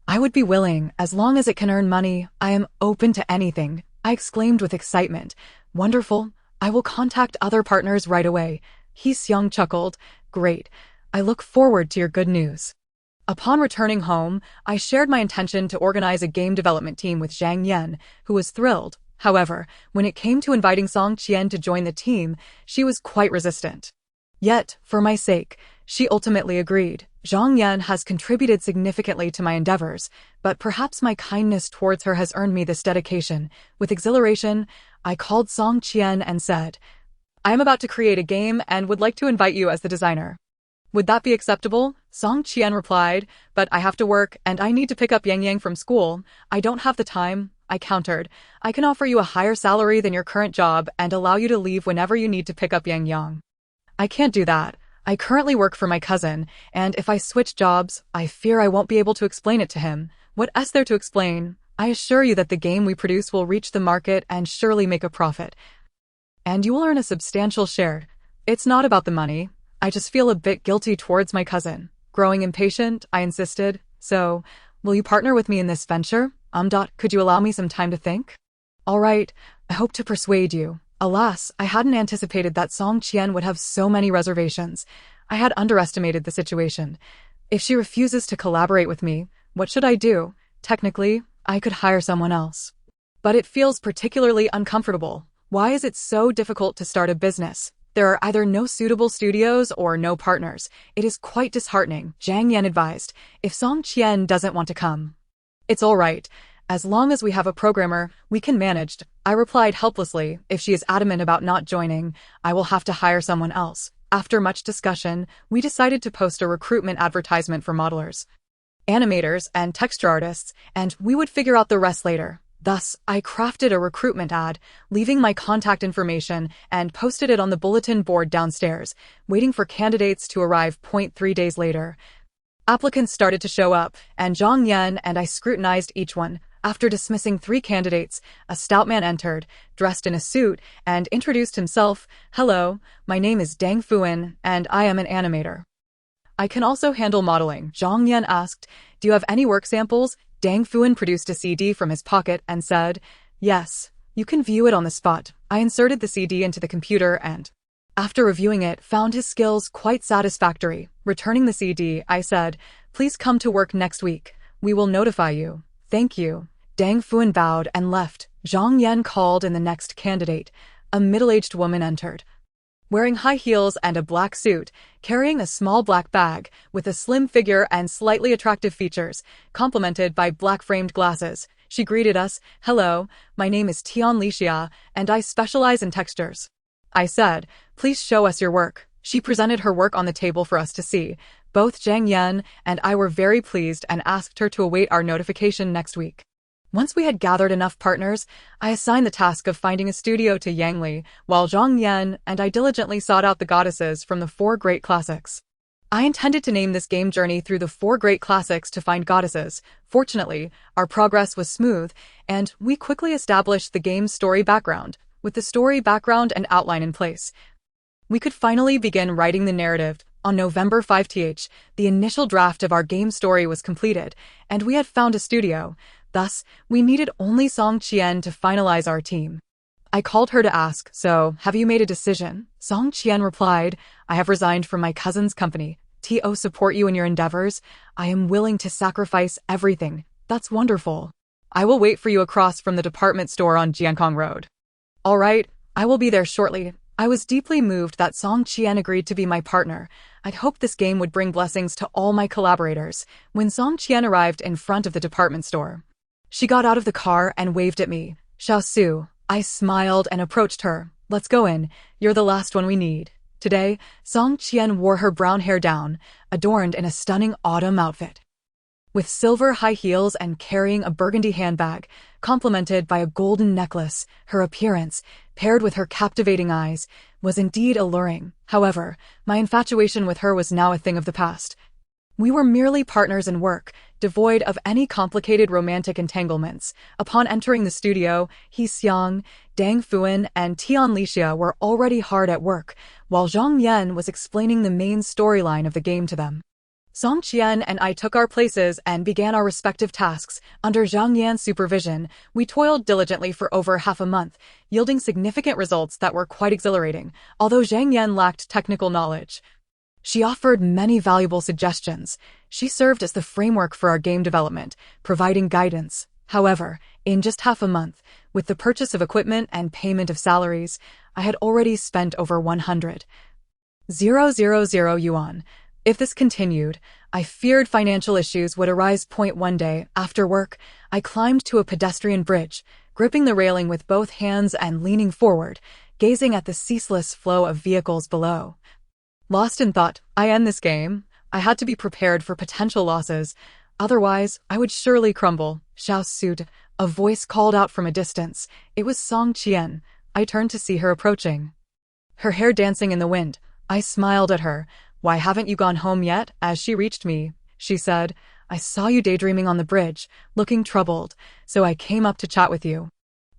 I would be willing, as long as it can earn money. I am open to anything, I exclaimed with excitement. Wonderful. I will contact other partners right away. Hee-seong chuckled. Great. I look forward to your good news. Upon returning home, I shared my intention to organize a game development team with Zhang Yan, who was thrilled. However, when it came to inviting Song Qian to join the team, she was quite resistant. Yet, for my sake, she ultimately agreed. Zhang Yan has contributed significantly to my endeavors, but perhaps my kindness towards her has earned me this dedication. With exhilaration, I called Song Qian and said, I am about to create a game and would like to invite you as the designer. Would that be acceptable? Song Qian replied, but I have to work and I need to pick up Yang Yang from school. I don't have the time, I countered. I can offer you a higher salary than your current job and allow you to leave whenever you need to pick up Yang Yang. I can't do that. I currently work for my cousin, and if I switch jobs, I fear I won't be able to explain it to him. What is there to explain? I assure you that the game we produce will reach the market and surely make a profit. And you will earn a substantial share. It's not about the money. I just feel a bit guilty towards my cousin. Growing impatient, I insisted. So, will you partner with me in this venture? Could you allow me some time to think? All right, I hope to persuade you. Alas, I hadn't anticipated that Song Qian would have so many reservations. I had underestimated the situation. If she refuses to collaborate with me, what should I do? Technically, I could hire someone else. But it feels particularly uncomfortable. Why is it so difficult to start a business? There are either no suitable studios or no partners. It is quite disheartening, Zhang Yan advised, if Song Qian doesn't want to come. It's all right. As long as we have a programmer, we can manage. I replied helplessly. If she is adamant about not joining, I will have to hire someone else. After much discussion, we decided to post a recruitment advertisement for modelers, animators, and texture artists, and we would figure out the rest later. Thus, I crafted a recruitment ad, leaving my contact information, and posted it on the bulletin board downstairs, waiting for candidates to arrive 3 days later. Applicants started to show up, and Zhang Yan and I scrutinized each one. After dismissing 3 candidates, a stout man entered, dressed in a suit, and introduced himself. Hello, my name is Dang Fuan, and I am an animator. I can also handle modeling, Zhang Yan asked. Do you have any work samples? Dang Fuan produced a CD from his pocket and said, yes, you can view it on the spot. I inserted the CD into the computer and, after reviewing it, found his skills quite satisfactory. Returning the CD, I said, please come to work next week. We will notify you. Thank you. Dang Fuan bowed and left. Zhang Yan called in the next candidate. A middle-aged woman entered, wearing high heels and a black suit, carrying a small black bag, with a slim figure and slightly attractive features, complemented by black-framed glasses. She greeted us. Hello, my name is Tian Lixia, and I specialize in textures. I said, please show us your work. She presented her work on the table for us to see. Both Zhang Yan and I were very pleased and asked her to await our notification next week. Once we had gathered enough partners, I assigned the task of finding a studio to Yang Li, while Zhang Yan and I diligently sought out the goddesses from the 4 great classics. I intended to name this game Journey through the 4 great classics to find goddesses. Fortunately, our progress was smooth, and we quickly established the game's story background. With the story background and outline in place, we could finally begin writing the narrative. On November 5th, the initial draft of our game story was completed, and we had found a studio. Thus, we needed only Song Qian to finalize our team. I called her to ask, so, have you made a decision? Song Qian replied, I have resigned from my cousin's company. To support you in your endeavors, I am willing to sacrifice everything. That's wonderful. I will wait for you across from the department store on Jiankong Road. All right, I will be there shortly. I was deeply moved that Song Qian agreed to be my partner. I'd hoped this game would bring blessings to all my collaborators. When Song Qian arrived in front of the department store, she got out of the car and waved at me. Xiao Su. I smiled and approached her. Let's go in. You're the last one we need. Today, Song Qian wore her brown hair down, adorned in a stunning autumn outfit. With silver high heels and carrying a burgundy handbag, complemented by a golden necklace, her appearance, paired with her captivating eyes, was indeed alluring. However, my infatuation with her was now a thing of the past. We were merely partners in work, devoid of any complicated romantic entanglements. Upon entering the studio, He Xiang, Dang Fuan, and Tian Lixia were already hard at work, while Zhang Yan was explaining the main storyline of the game to them. Song Qian and I took our places and began our respective tasks. Under Zhang Yan's supervision, we toiled diligently for over half a month, yielding significant results that were quite exhilarating, although Zhang Yan lacked technical knowledge. She offered many valuable suggestions. She served as the framework for our game development, providing guidance. However, in just half a month, with the purchase of equipment and payment of salaries, I had already spent over 100,000 yuan. If this continued, I feared financial issues would arise. One day, after work, I climbed to a pedestrian bridge, gripping the railing with both hands and leaning forward, gazing at the ceaseless flow of vehicles below. Lost in thought, I end this game. I had to be prepared for potential losses. Otherwise, I would surely crumble. Xiao Suit, a voice called out from a distance. It was Song Qian. I turned to see her approaching, her hair dancing in the wind. I smiled at her. Why haven't you gone home yet? As she reached me, she said, I saw you daydreaming on the bridge, looking troubled, so I came up to chat with you.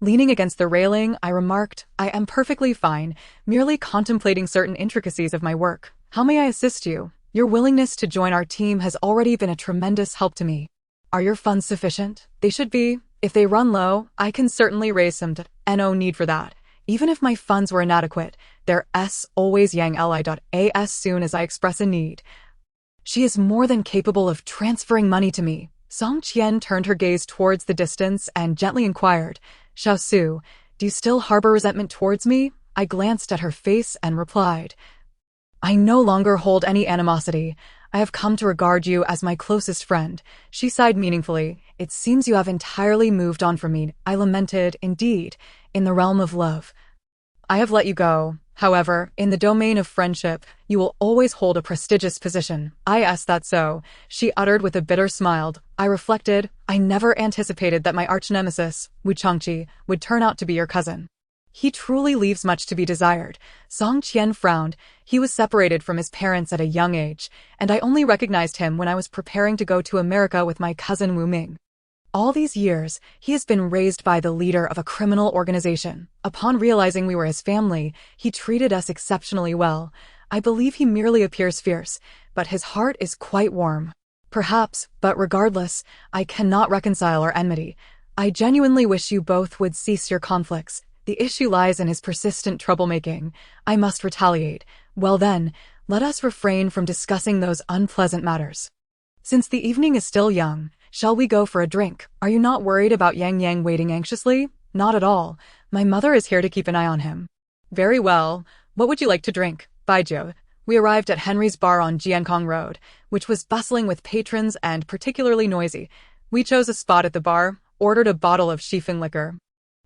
Leaning against the railing, I remarked, I am perfectly fine, merely contemplating certain intricacies of my work. How may I assist you? Your willingness to join our team has already been a tremendous help to me. Are your funds sufficient? They should be. If they run low, I can certainly raise some. No need for that. Even if my funds were inadequate, their always yang li. As soon as I express a need. She is more than capable of transferring money to me. Song Qian turned her gaze towards the distance and gently inquired, Xiao Su, do you still harbor resentment towards me? I glanced at her face and replied, I no longer hold any animosity. I have come to regard you as my closest friend. She sighed meaningfully. It seems you have entirely moved on from me. I lamented, indeed, in the realm of love. I have let you go. However, in the domain of friendship, you will always hold a prestigious position. I asked that so, she uttered with a bitter smile. I reflected, I never anticipated that my arch-nemesis, Wu Changqi, would turn out to be your cousin. He truly leaves much to be desired. Song Qian frowned. He was separated from his parents at a young age, and I only recognized him when I was preparing to go to America with my cousin Wu Ming. All these years, he has been raised by the leader of a criminal organization. Upon realizing we were his family, he treated us exceptionally well. I believe he merely appears fierce, but his heart is quite warm. Perhaps, but regardless, I cannot reconcile our enmity. I genuinely wish you both would cease your conflicts. The issue lies in his persistent troublemaking. I must retaliate. Well then, let us refrain from discussing those unpleasant matters. Since the evening is still young, shall we go for a drink? Are you not worried about Yang Yang waiting anxiously? Not at all. My mother is here to keep an eye on him. Very well. What would you like to drink? Baijiu. We arrived at Henry's bar on Jiankong Road, which was bustling with patrons and particularly noisy. We chose a spot at the bar, ordered a bottle of Shifeng liquor,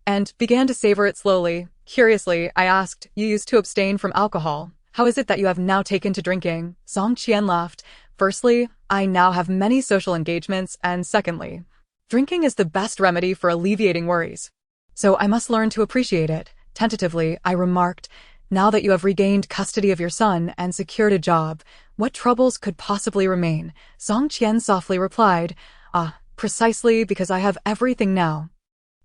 and began to savor it slowly. Curiously, I asked, you used to abstain from alcohol. How is it that you have now taken to drinking? Song Qian laughed. Firstly, I now have many social engagements, and secondly, drinking is the best remedy for alleviating worries. So I must learn to appreciate it. Tentatively, I remarked, now that you have regained custody of your son and secured a job, what troubles could possibly remain? Song Qian softly replied, precisely because I have everything now.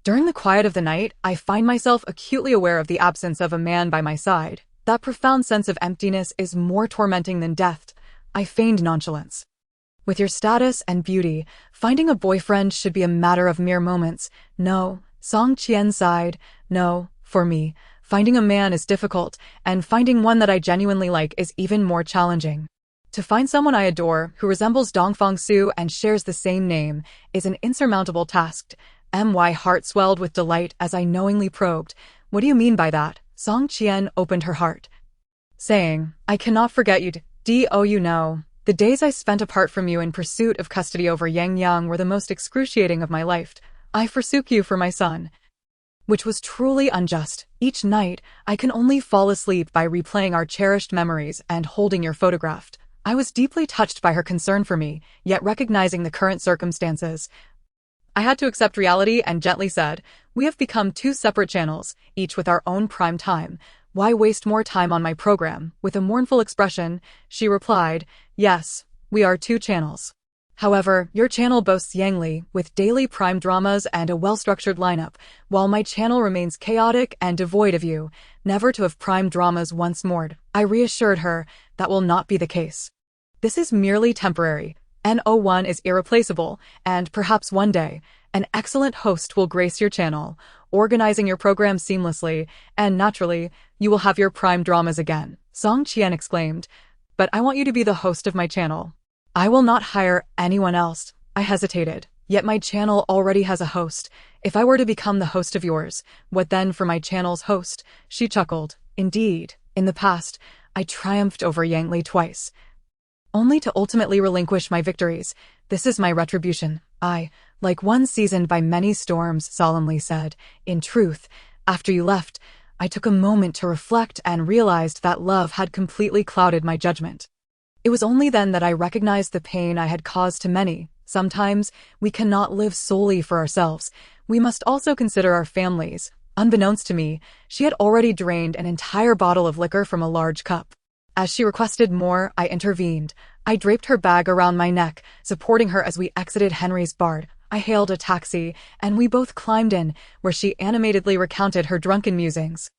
During the quiet of the night, I find myself acutely aware of the absence of a man by my side. That profound sense of emptiness is more tormenting than death. I feigned nonchalance. With your status and beauty, finding a boyfriend should be a matter of mere moments. No, Song Qian sighed. No, for me, finding a man is difficult, and finding one that I genuinely like is even more challenging. To find someone I adore, who resembles Dongfang Su and shares the same name, is an insurmountable task. My heart swelled with delight as I knowingly probed. What do you mean by that? Song Qian opened her heart, saying, I cannot forget you. You know, the days I spent apart from you in pursuit of custody over Yang Yang were the most excruciating of my life. I forsook you for my son, which was truly unjust. Each night, I can only fall asleep by replaying our cherished memories and holding your photograph. I was deeply touched by her concern for me, yet recognizing the current circumstances, I had to accept reality and gently said, "We have become two separate channels, each with our own prime time. Why waste more time on my program?" With a mournful expression, she replied, "Yes, we are two channels. However, your channel boasts Yangli, with daily prime dramas and a well-structured lineup, while my channel remains chaotic and devoid of you, never to have prime dramas once more." I reassured her that will not be the case. This is merely temporary. No1 is irreplaceable, and perhaps one day, an excellent host will grace your channel, organizing your program seamlessly, and naturally, you will have your prime dramas again. Song Qian exclaimed, "But I want you to be the host of my channel. I will not hire anyone else." I hesitated, yet my channel already has a host. If I were to become the host of yours, what then for my channel's host? She chuckled. Indeed, in the past, I triumphed over Yang Li twice, only to ultimately relinquish my victories. This is my retribution. I, like one seasoned by many storms, solemnly said. In truth, after you left, I took a moment to reflect and realized that love had completely clouded my judgment. It was only then that I recognized the pain I had caused to many. Sometimes, we cannot live solely for ourselves. We must also consider our families. Unbeknownst to me, she had already drained an entire bottle of liquor from a large cup. As she requested more, I intervened. I draped her bag around my neck, supporting her as we exited Henry's bar. I hailed a taxi, and we both climbed in, where she animatedly recounted her drunken musings.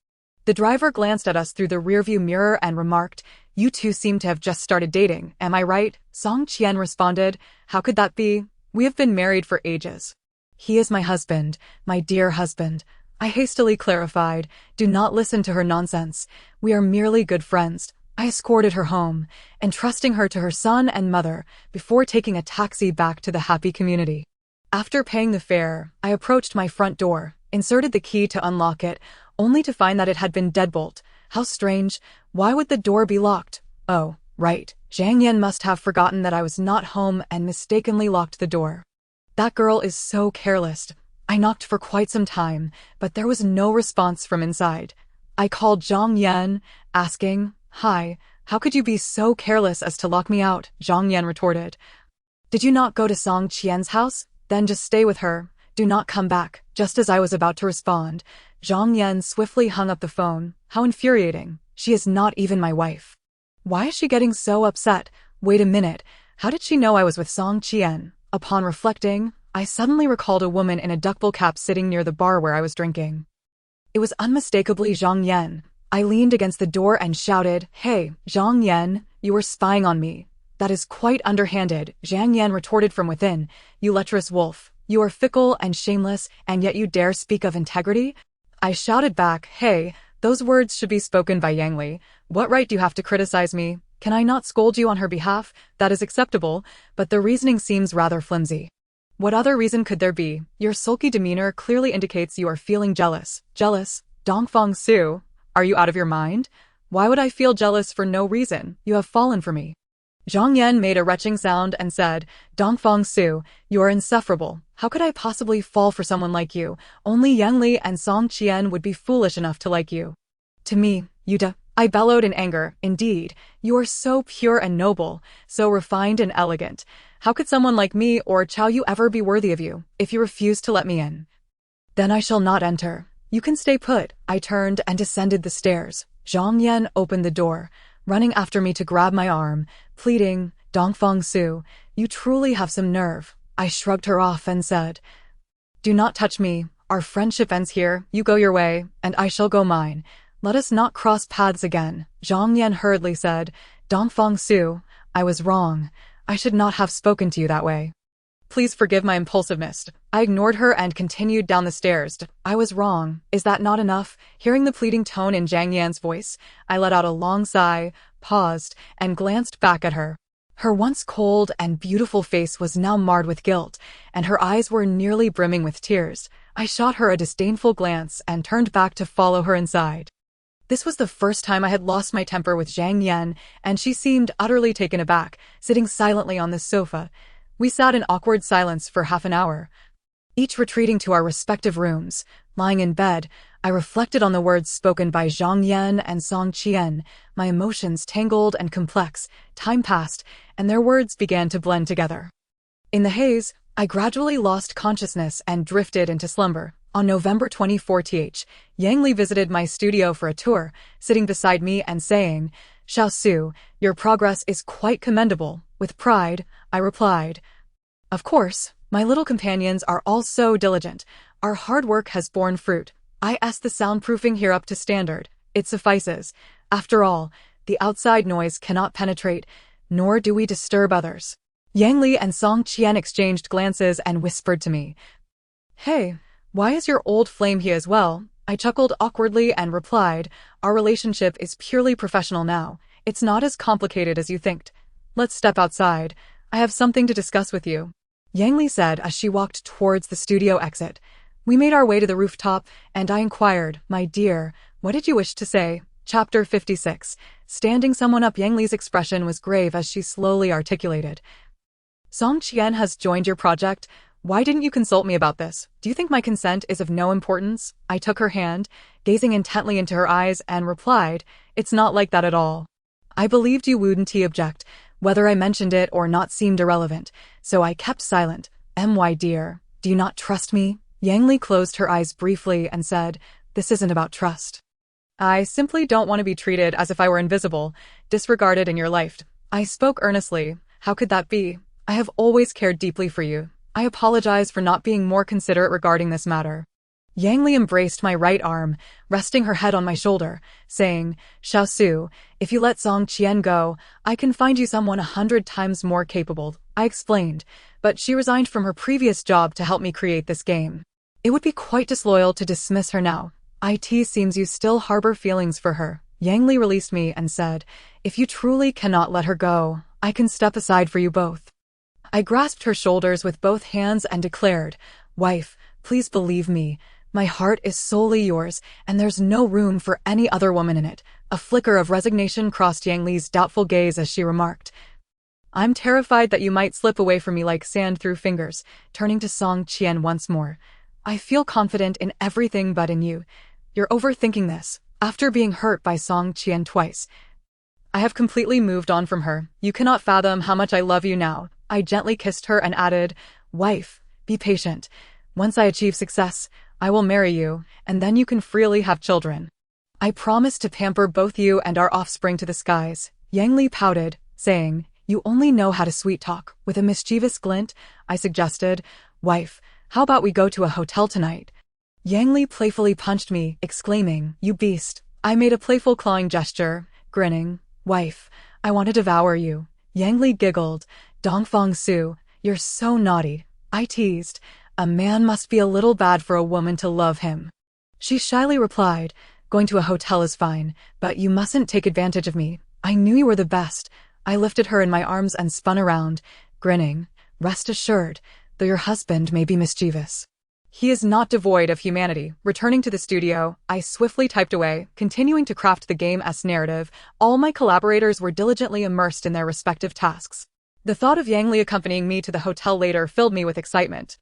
The driver glanced at us through the rearview mirror and remarked, "You two seem to have just started dating, am I right?" Song Qian responded, "How could that be? We have been married for ages." "He is my husband, my dear husband," I hastily clarified. "Do not listen to her nonsense. We are merely good friends." I escorted her home, entrusting her to her son and mother before taking a taxi back to the happy community. After paying the fare, I approached my front door, inserted the key to unlock it, only to find that it had been deadbolt. How strange. Why would the door be locked? Oh, right. Zhang Yan must have forgotten that I was not home and mistakenly locked the door. That girl is so careless. I knocked for quite some time, but there was no response from inside. I called Zhang Yan, asking, "Hi, how could you be so careless as to lock me out?" Zhang Yan retorted. "Did you not go to Song Qian's house? Then just stay with her. Do not come back." Just as I was about to respond, Zhang Yan swiftly hung up the phone. How infuriating. She is not even my wife. Why is she getting so upset? Wait a minute. How did she know I was with Song Qian? Upon reflecting, I suddenly recalled a woman in a duckbill cap sitting near the bar where I was drinking. It was unmistakably Zhang Yan. I leaned against the door and shouted, "Hey, Zhang Yan, you were spying on me." "That is quite underhanded," Zhang Yan retorted from within. "You lecherous wolf. You are fickle and shameless, and yet you dare speak of integrity?" I shouted back, "Hey, those words should be spoken by Yang Li. What right do you have to criticize me? Can I not scold you on her behalf? That is acceptable, but the reasoning seems rather flimsy." "What other reason could there be? Your sulky demeanor clearly indicates you are feeling jealous." "Jealous? Dongfang Su? Are you out of your mind? Why would I feel jealous for no reason? You have fallen for me." Zhang Yan made a retching sound and said, "Dongfang Su, you are insufferable. How could I possibly fall for someone like you? Only Yang Li and Song Qian would be foolish enough to like you." "To me, I bellowed in anger. "Indeed, you are so pure and noble, so refined and elegant. How could someone like me or Chao Yu ever be worthy of you, if you refuse to let me in? Then I shall not enter. You can stay put." I turned and descended the stairs. Zhang Yan opened the door, running after me to grab my arm, pleading, "Dongfang Su, you truly have some nerve." I shrugged her off and said, "Do not touch me. Our friendship ends here. You go your way, and I shall go mine. Let us not cross paths again." Zhang Yan hurriedly said, "Dongfang Su, I was wrong. I should not have spoken to you that way. Please forgive my impulsiveness." I ignored her and continued down the stairs. "I was wrong. Is that not enough?" Hearing the pleading tone in Zhang Yan's voice, I let out a long sigh, paused, and glanced back at her. Her once cold and beautiful face was now marred with guilt, and her eyes were nearly brimming with tears. I shot her a disdainful glance and turned back to follow her inside. This was the first time I had lost my temper with Zhang Yan, and she seemed utterly taken aback, sitting silently on the sofa. We sat in awkward silence for half an hour, each retreating to our respective rooms. Lying in bed, I reflected on the words spoken by Zhang Yan and Song Qian. My emotions tangled and complex. Time passed, and their words began to blend together. In the haze, I gradually lost consciousness and drifted into slumber. On November 24th, Yang Li visited my studio for a tour, sitting beside me and saying, "Xiao Su, your progress is quite commendable." With pride, I replied, "Of course, my little companions are all so diligent. Our hard work has borne fruit. I asked the soundproofing here up to standard. It suffices. After all, the outside noise cannot penetrate, nor do we disturb others." Yang Li and Song Qian exchanged glances and whispered to me, "Hey, why is your old flame here as well?" I chuckled awkwardly and replied, "Our relationship is purely professional now. It's not as complicated as you think. Let's step outside. I have something to discuss with you," Yang Li said as she walked towards the studio exit. We made our way to the rooftop, and I inquired, "My dear, what did you wish to say?" Chapter 56. Standing someone up. Yang Li's expression was grave as she slowly articulated, "Song Qian has joined your project. Why didn't you consult me about this? Do you think my consent is of no importance?" I took her hand, gazing intently into her eyes, and replied, "It's not like that at all. I believed you wouldn't object. Whether I mentioned it or not seemed irrelevant, so I kept silent. My dear, do you not trust me?" Yang Li closed her eyes briefly and said, "This isn't about trust. I simply don't want to be treated as if I were invisible, disregarded in your life." I spoke earnestly. "How could that be? I have always cared deeply for you. I apologize for not being more considerate regarding this matter." Yang Li embraced my right arm, resting her head on my shoulder, saying, "Xiao Su, if you let Song Qian go, I can find you someone 100 times more capable." I explained, "But she resigned from her previous job to help me create this game. It would be quite disloyal to dismiss her now. It seems you still harbor feelings for her." Yang Li released me and said, "If you truly cannot let her go, I can step aside for you both." I grasped her shoulders with both hands and declared, "Wife, please believe me. My heart is solely yours, and there's no room for any other woman in it." A flicker of resignation crossed Yang Li's doubtful gaze as she remarked, "I'm terrified that you might slip away from me like sand through fingers." Turning to Song Qian once more, "I feel confident in everything but in you. You're overthinking this." After being hurt by Song Qian twice, I have completely moved on from her. "You cannot fathom how much I love you now." I gently kissed her and added, "Wife, be patient. Once I achieve success, I will marry you, and then you can freely have children. I promise to pamper both you and our offspring to the skies." Yang Li pouted, saying, "You only know how to sweet talk." With a mischievous glint, I suggested, "Wife, how about we go to a hotel tonight?" Yang Li playfully punched me, exclaiming, "You beast." I made a playful clawing gesture, grinning, "Wife, I want to devour you." Yang Li giggled, "Dongfang Su, you're so naughty." I teased, "A man must be a little bad for a woman to love him." She shyly replied, "Going to a hotel is fine, but you mustn't take advantage of me. I knew you were the best." I lifted her in my arms and spun around, grinning, "Rest assured, though your husband may be mischievous, he is not devoid of humanity." Returning to the studio, I swiftly typed away, continuing to craft the game's narrative. All my collaborators were diligently immersed in their respective tasks. The thought of Yang Li accompanying me to the hotel later filled me with excitement.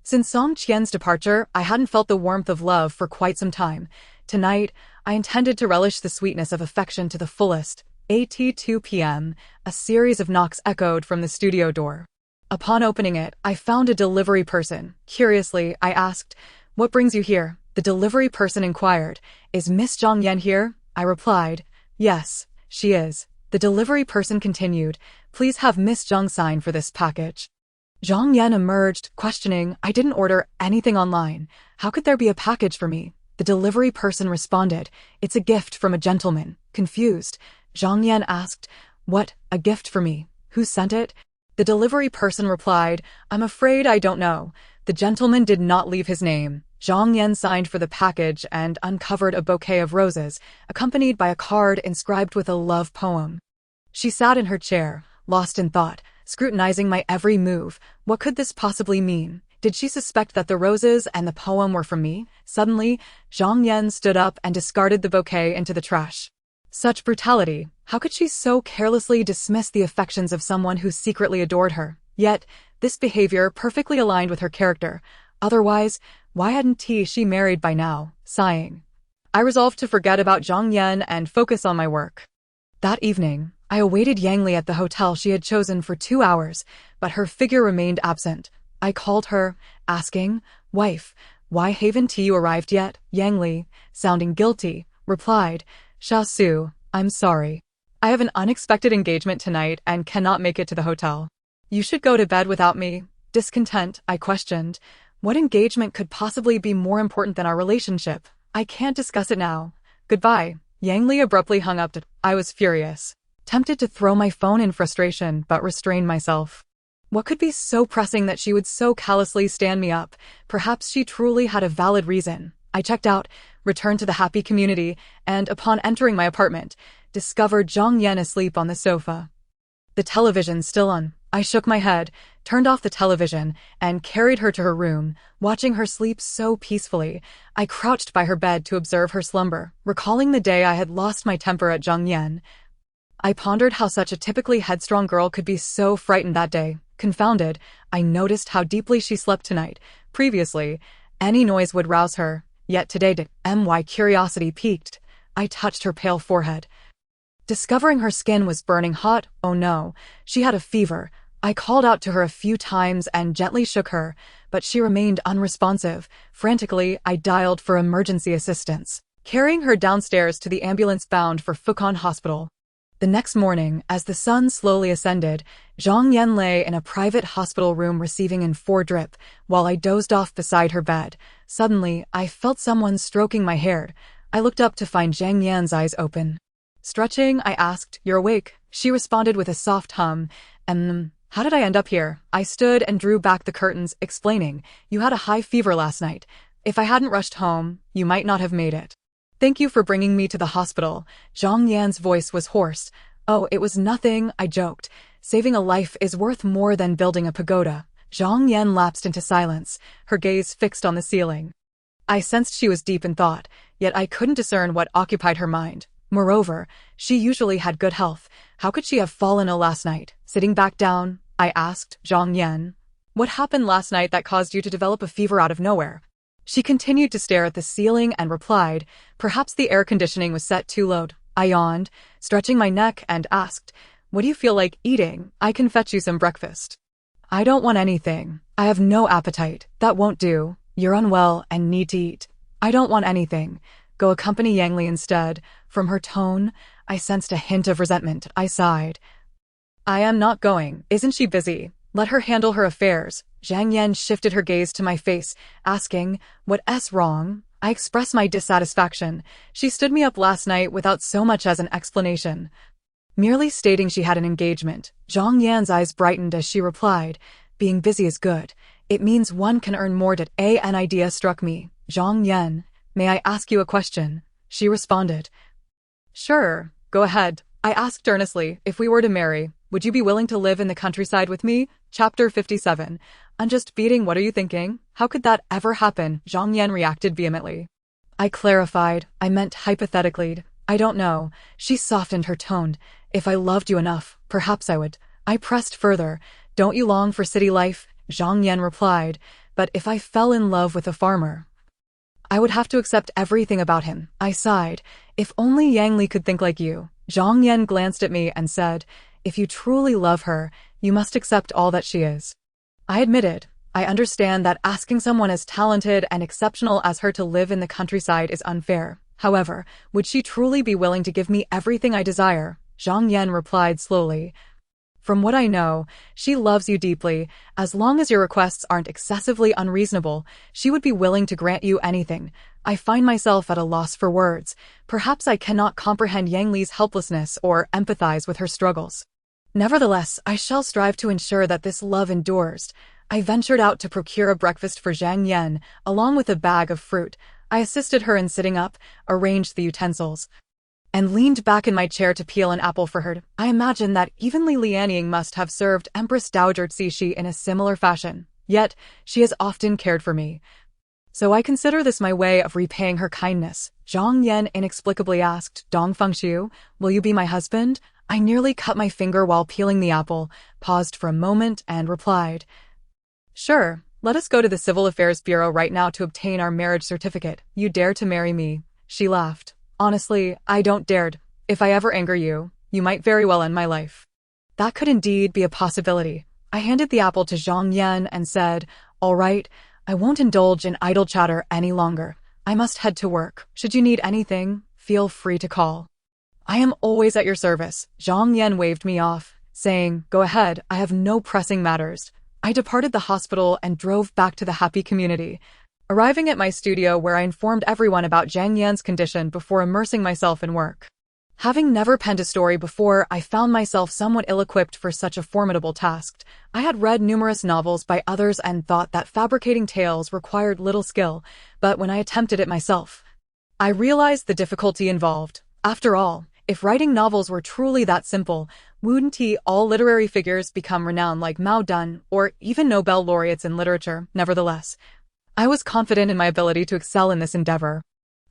Since Song Qian's departure, I hadn't felt the warmth of love for quite some time. Tonight, I intended to relish the sweetness of affection to the fullest. At 2 p.m., a series of knocks echoed from the studio door. Upon opening it, I found a delivery person. Curiously, I asked, "What brings you here?" The delivery person inquired, "Is Miss Zhang Yan here?" I replied, "Yes, she is." The delivery person continued, "Please have Miss Zhang sign for this package." Zhang Yan emerged, questioning, "I didn't order anything online. How could there be a package for me?" The delivery person responded, "It's a gift from a gentleman." Confused, Zhang Yan asked, "What, a gift for me? Who sent it?" The delivery person replied, "I'm afraid I don't know. The gentleman did not leave his name." Zhang Yan signed for the package and uncovered a bouquet of roses, accompanied by a card inscribed with a love poem. She sat in her chair, lost in thought, scrutinizing my every move. What could this possibly mean? Did she suspect that the roses and the poem were from me? Suddenly, Zhang Yan stood up and discarded the bouquet into the trash. Such brutality! How could she so carelessly dismiss the affections of someone who secretly adored her? Yet, this behavior perfectly aligned with her character. Otherwise, why hadn't she married by now? Sighing, I resolved to forget about Zhang Yan and focus on my work. That evening, I awaited Yang Li at the hotel she had chosen for 2 hours, but her figure remained absent. I called her, asking, "Wife, why haven't you arrived yet?" Yang Li, sounding guilty, replied, "Xia Su, I'm sorry. I have an unexpected engagement tonight and cannot make it to the hotel. You should go to bed without me." Discontent, I questioned, "What engagement could possibly be more important than our relationship? I can't discuss it now. Goodbye." Yang Li abruptly hung up. I was furious, tempted to throw my phone in frustration, but restrained myself. What could be so pressing that she would so callously stand me up? Perhaps she truly had a valid reason. I checked out, returned to the happy community, and upon entering my apartment, discovered Zhang Yan asleep on the sofa. The television still on. I shook my head, turned off the television, and carried her to her room. Watching her sleep so peacefully, I crouched by her bed to observe her slumber, recalling the day I had lost my temper at Zhang Yan. I pondered how such a typically headstrong girl could be so frightened that day. Confounded, I noticed how deeply she slept tonight. Previously, any noise would rouse her, yet today my curiosity piqued. I touched her pale forehead, discovering her skin was burning hot. Oh no, she had a fever. I called out to her a few times and gently shook her, but she remained unresponsive. Frantically, I dialed for emergency assistance, carrying her downstairs to the ambulance bound for Fukon Hospital. The next morning, as the sun slowly ascended, Zhang Yan lay in a private hospital room receiving in 4 drip, while I dozed off beside her bed. Suddenly, I felt someone stroking my hair. I looked up to find Zhang Yan's eyes open. Stretching, I asked, "You're awake?" She responded with a soft hum. How did I end up here?" I stood and drew back the curtains, explaining, "You had a high fever last night. If I hadn't rushed home, you might not have made it. Thank you for bringing me to the hospital." Zhang Yan's voice was hoarse. "Oh, it was nothing," I joked. "Saving a life is worth more than building a pagoda." Zhang Yan lapsed into silence, her gaze fixed on the ceiling. I sensed she was deep in thought, yet I couldn't discern what occupied her mind. Moreover, she usually had good health. How could she have fallen ill last night? Sitting back down, I asked Zhang Yan, "What happened last night that caused you to develop a fever out of nowhere?" She continued to stare at the ceiling and replied, "Perhaps the air conditioning was set too low." I yawned, stretching my neck, and asked, "What do you feel like eating? I can fetch you some breakfast." "I don't want anything. I have no appetite." "That won't do. You're unwell and need to eat." "I don't want anything. Go accompany Yang Li instead." From her tone, I sensed a hint of resentment. I sighed. "I am not going. Isn't she busy? Let her handle her affairs." Zhang Yan shifted her gaze to my face, asking, "What's wrong?" I expressed my dissatisfaction. She stood me up last night without so much as an explanation, merely stating she had an engagement. Zhang Yan's eyes brightened as she replied, "Being busy is good. It means one can earn more. An idea struck me. "Zhang Yan, may I ask you a question?" She responded, "Sure, go ahead." I asked earnestly, "If we were to marry, would you be willing to live in the countryside with me?" Chapter 57. I'm just beating. What are you thinking? How could that ever happen? Zhang Yan reacted vehemently. I clarified, I meant hypothetically. "I don't know." She softened her tone. "If I loved you enough, perhaps I would." I pressed further. "Don't you long for city life?" Zhang Yan replied, "But if I fell in love with a farmer, I would have to accept everything about him." I sighed. "If only Yang Li could think like you." Zhang Yan glanced at me and said, "If you truly love her, you must accept all that she is." I admitted, "I understand that asking someone as talented and exceptional as her to live in the countryside is unfair. However, would she truly be willing to give me everything I desire?" Zhang Yan replied slowly, "From what I know, she loves you deeply. As long as your requests aren't excessively unreasonable, she would be willing to grant you anything." I find myself at a loss for words. Perhaps I cannot comprehend Yang Li's helplessness or empathize with her struggles. Nevertheless, I shall strive to ensure that this love endures. I ventured out to procure a breakfast for Zhang Yan, along with a bag of fruit. I assisted her in sitting up, arranged the utensils, and leaned back in my chair to peel an apple for her. I imagine that even Li Lianying must have served Empress Dowager Cixi in a similar fashion. Yet, she has often cared for me. So I consider this my way of repaying her kindness. Zhang Yan inexplicably asked, "Dong Fengxiu, will you be my husband?" I nearly cut my finger while peeling the apple, paused for a moment, and replied, "Sure, Let us go to the Civil Affairs Bureau right now to obtain our marriage certificate. You dare to marry me? She laughed. Honestly, I don't dared. If I ever anger you, you might very well end my life. That could indeed be a possibility. I handed the apple to Zhang Yan and said, all right, I won't indulge in idle chatter any longer. I must head to work. Should you need anything, feel free to call. I am always at your service. Zhang Yan waved me off, saying, go ahead, I have no pressing matters. I departed the hospital and drove back to the happy community, arriving at my studio where I informed everyone about Zhang Yan's condition before immersing myself in work. Having never penned a story before, I found myself somewhat ill-equipped for such a formidable task. I had read numerous novels by others and thought that fabricating tales required little skill, but when I attempted it myself, I realized the difficulty involved. After all, if writing novels were truly that simple, wouldn't all literary figures become renowned like Mao Dun or even Nobel laureates in literature? Nevertheless, I was confident in my ability to excel in this endeavor.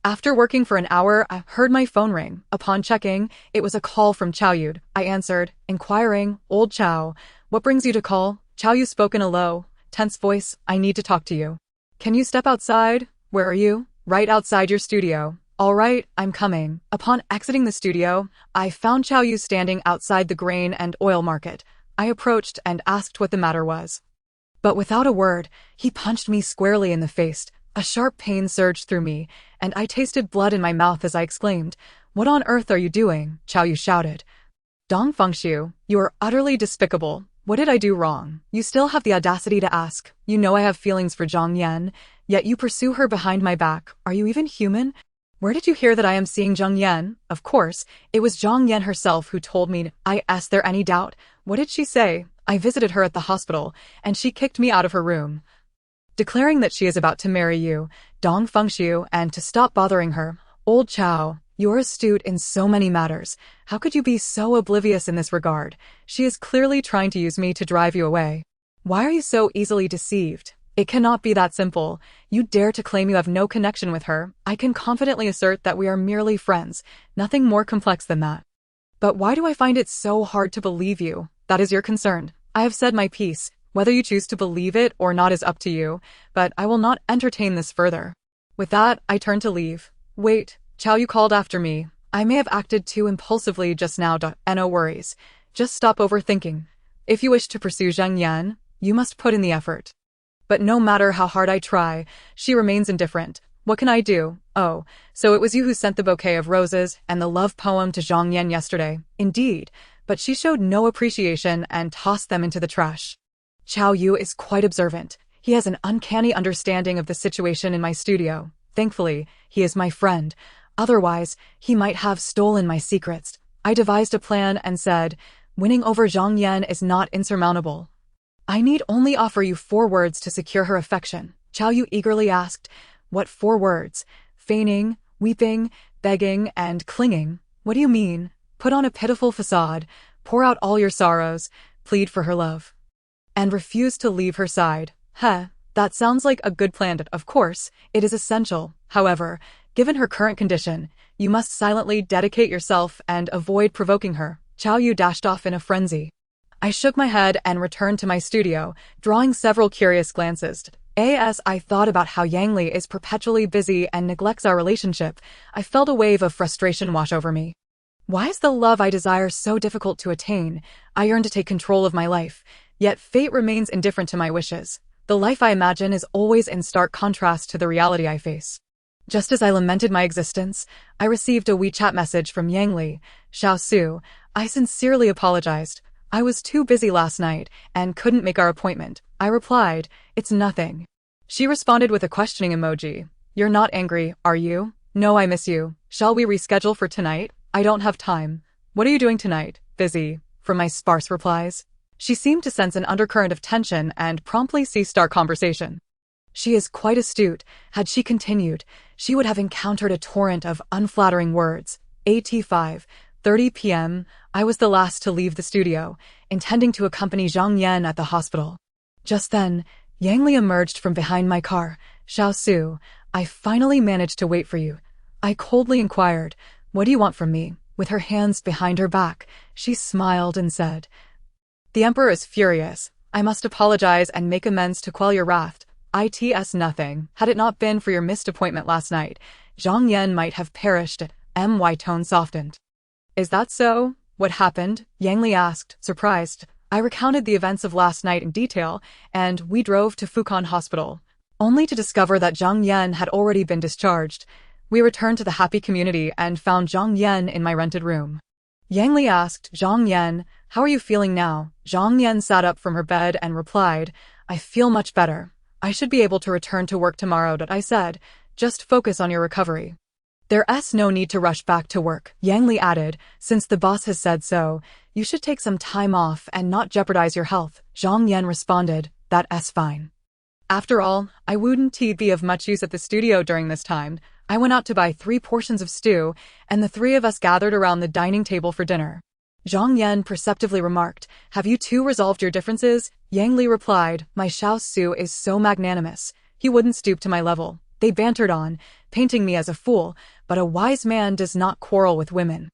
After working for an hour, I heard my phone ring. Upon checking, it was a call from Chow Yu. I answered, inquiring, old Chow, what brings you to call? Chow Yu spoke in a low, tense voice, I need to talk to you. Can you step outside? Where are you? Right outside your studio. All right, I'm coming. Upon exiting the studio, I found Chow Yu standing outside the grain and oil market. I approached and asked what the matter was. But without a word, he punched me squarely in the face. A sharp pain surged through me, and I tasted blood in my mouth as I exclaimed, what on earth are you doing? Chow Yu shouted. Dong Fengxiu, you are utterly despicable. What did I do wrong? You still have the audacity to ask. You know I have feelings for Zhang Yan, yet you pursue her behind my back. Are you even human? Where did you hear that I am seeing Zhang Yan? Of course, it was Zhang Yan herself who told me. Is there any doubt? What did she say? I visited her at the hospital, and she kicked me out of her room, declaring that she is about to marry you, Dong Fengxiu, and to stop bothering her. Old Chow, you are astute in so many matters. How could you be so oblivious in this regard? She is clearly trying to use me to drive you away. Why are you so easily deceived? It cannot be that simple. You dare to claim you have no connection with her. I can confidently assert that we are merely friends, nothing more complex than that. But why do I find it so hard to believe you? That is your concern. I have said my piece. Whether you choose to believe it or not is up to you, but I will not entertain this further. With that, I turned to leave. Wait, Chow Yu called after me. I may have acted too impulsively just now. No worries. Just stop overthinking. If you wish to pursue Zhang Yan, you must put in the effort. But no matter how hard I try, she remains indifferent. What can I do? Oh, so it was you who sent the bouquet of roses and the love poem to Zhang Yan yesterday. Indeed, but she showed no appreciation and tossed them into the trash. Chow Yu is quite observant. He has an uncanny understanding of the situation in my studio. Thankfully, he is my friend. Otherwise, he might have stolen my secrets. I devised a plan and said, winning over Zhang Yan is not insurmountable. I need only offer you 4 words to secure her affection. Chow Yu eagerly asked, what 4 words? Feigning, weeping, begging, and clinging. What do you mean? Put on a pitiful facade, pour out all your sorrows, plead for her love, and refuse to leave her side. That sounds like a good plan. Of course, it is essential. However, given her current condition, you must silently dedicate yourself and avoid provoking her. Chow Yu dashed off in a frenzy. I shook my head and returned to my studio, drawing several curious glances. As I thought about how Yang Li is perpetually busy and neglects our relationship, I felt a wave of frustration wash over me. Why is the love I desire so difficult to attain? I yearn to take control of my life, yet fate remains indifferent to my wishes. The life I imagine is always in stark contrast to the reality I face. Just as I lamented my existence, I received a WeChat message from Yang Li. Xiao Su, I sincerely apologized. I was too busy last night and couldn't make our appointment. I replied, it's nothing. She responded with a questioning emoji. You're not angry, are you? No, I miss you. Shall we reschedule for tonight? I don't have time. What are you doing tonight? Busy. From my sparse replies. She seemed to sense an undercurrent of tension and promptly ceased our conversation. She is quite astute. Had she continued, she would have encountered a torrent of unflattering words. 5:30 p.m., I was the last to leave the studio, intending to accompany Zhang Yan at the hospital. Just then, Yang Li emerged from behind my car. Xiao Su, I finally managed to wait for you. I coldly inquired, what do you want from me? With her hands behind her back, she smiled and said, the Emperor is furious. I must apologize and make amends to quell your wrath. It's nothing. Had it not been for your missed appointment last night, Zhang Yan might have perished. My tone softened. Is that so? What happened? Yang Li asked, surprised. I recounted the events of last night in detail, and we drove to Fukan Hospital, only to discover that Zhang Yan had already been discharged. We returned to the happy community and found Zhang Yan in my rented room. Yang Li asked, Zhang Yan, how are you feeling now? Zhang Yan sat up from her bed and replied, I feel much better. I should be able to return to work tomorrow. I said, just focus on your recovery. There's no need to rush back to work, Yang Li added, since the boss has said so. You should take some time off and not jeopardize your health. Zhang Yan responded, that's fine. After all, I wouldn't be of much use at the studio during this time. I went out to buy 3 portions of stew, and the 3 of us gathered around the dining table for dinner. Zhang Yan perceptively remarked, have you two resolved your differences? Yang Li replied, my Xiao Su is so magnanimous, he wouldn't stoop to my level. They bantered on, painting me as a fool, but a wise man does not quarrel with women.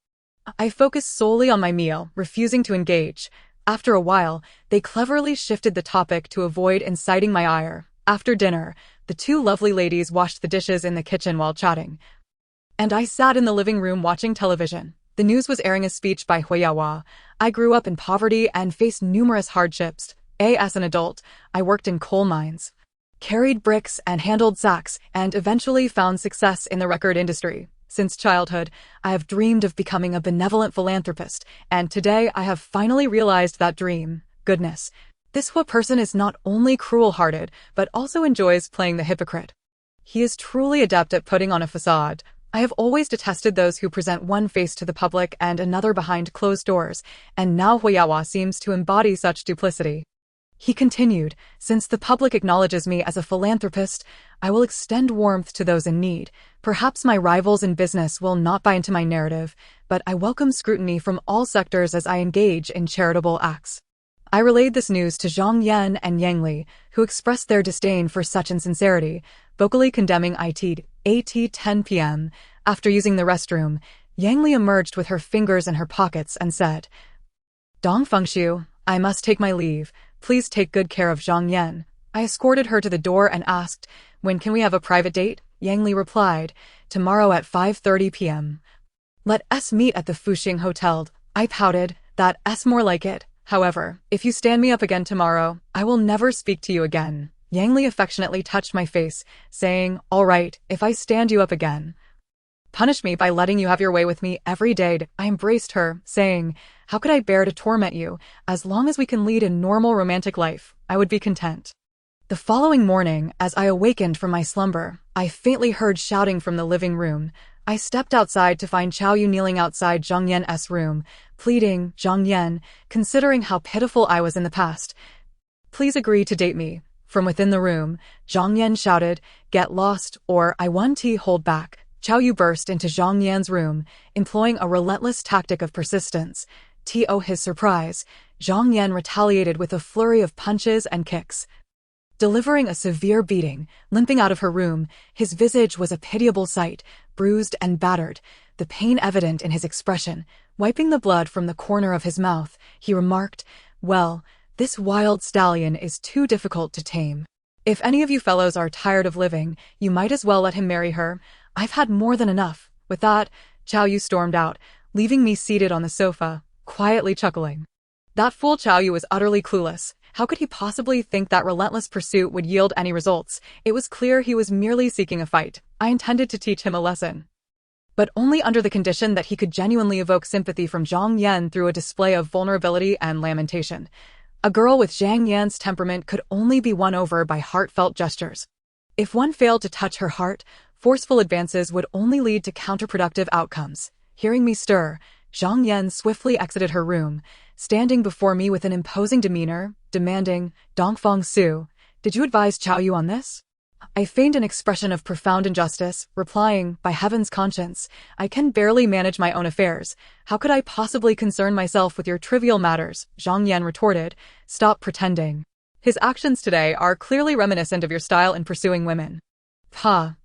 I focused solely on my meal, refusing to engage. After a while, they cleverly shifted the topic to avoid inciting my ire. After dinner, the 2 lovely ladies washed the dishes in the kitchen while chatting, and I sat in the living room watching television. The news was airing a speech by Hui Yaohua. I grew up in poverty and faced numerous hardships. As an adult, I worked in coal mines, carried bricks and handled sacks, and eventually found success in the record industry. Since childhood, I have dreamed of becoming a benevolent philanthropist, and today I have finally realized that dream. Goodness, this person is not only cruel-hearted, but also enjoys playing the hypocrite. He is truly adept at putting on a facade. I have always detested those who present one face to the public and another behind closed doors, and now Hui Yaohua seems to embody such duplicity. He continued, since the public acknowledges me as a philanthropist, I will extend warmth to those in need. Perhaps my rivals in business will not buy into my narrative, but I welcome scrutiny from all sectors as I engage in charitable acts. I relayed this news to Zhang Yan and Yang Li, who expressed their disdain for such insincerity, vocally condemning it. 10 p.m. After using the restroom, Yang Li emerged with her fingers in her pockets and said, Dong Fengshu, I must take my leave. Please take good care of Zhang Yan. I escorted her to the door and asked, when can we have a private date? Yang Li replied, tomorrow at 5:30 p.m. Let us meet at the Fuxing Hotel. I pouted, that's more like it. However, if you stand me up again tomorrow, I will never speak to you again. Yang Li affectionately touched my face, saying, all right, if I stand you up again, punish me by letting you have your way with me every day. I embraced her, saying, how could I bear to torment you? As long as we can lead a normal romantic life, I would be content. The following morning, as I awakened from my slumber, I faintly heard shouting from the living room. I stepped outside to find Chao Yu kneeling outside Zhang Yan's room, pleading, Zhang Yan, considering how pitiful I was in the past, please agree to date me. From within the room, Zhang Yan shouted, get lost, or I won't hold back. Chao Yu burst into Zhang Yan's room, employing a relentless tactic of persistence. To his surprise, Zhang Yan retaliated with a flurry of punches and kicks, delivering a severe beating. Limping out of her room, his visage was a pitiable sight, bruised and battered, the pain evident in his expression. Wiping the blood from the corner of his mouth, he remarked, well, this wild stallion is too difficult to tame. If any of you fellows are tired of living, you might as well let him marry her. I've had more than enough. With that, Chao Yu stormed out, leaving me seated on the sofa, quietly chuckling. That fool Chao Yu was utterly clueless. How could he possibly think that relentless pursuit would yield any results? It was clear he was merely seeking a fight. I intended to teach him a lesson, but only under the condition that he could genuinely evoke sympathy from Zhang Yan through a display of vulnerability and lamentation. A girl with Zhang Yan's temperament could only be won over by heartfelt gestures. If one failed to touch her heart, forceful advances would only lead to counterproductive outcomes. Hearing me stir, Zhang Yan swiftly exited her room, standing before me with an imposing demeanor, demanding, Dong Fengshu, did you advise Chao Yu on this? I feigned an expression of profound injustice, replying, by heaven's conscience, I can barely manage my own affairs. How could I possibly concern myself with your trivial matters? Zhang Yan retorted, stop pretending. His actions today are clearly reminiscent of your style in pursuing women.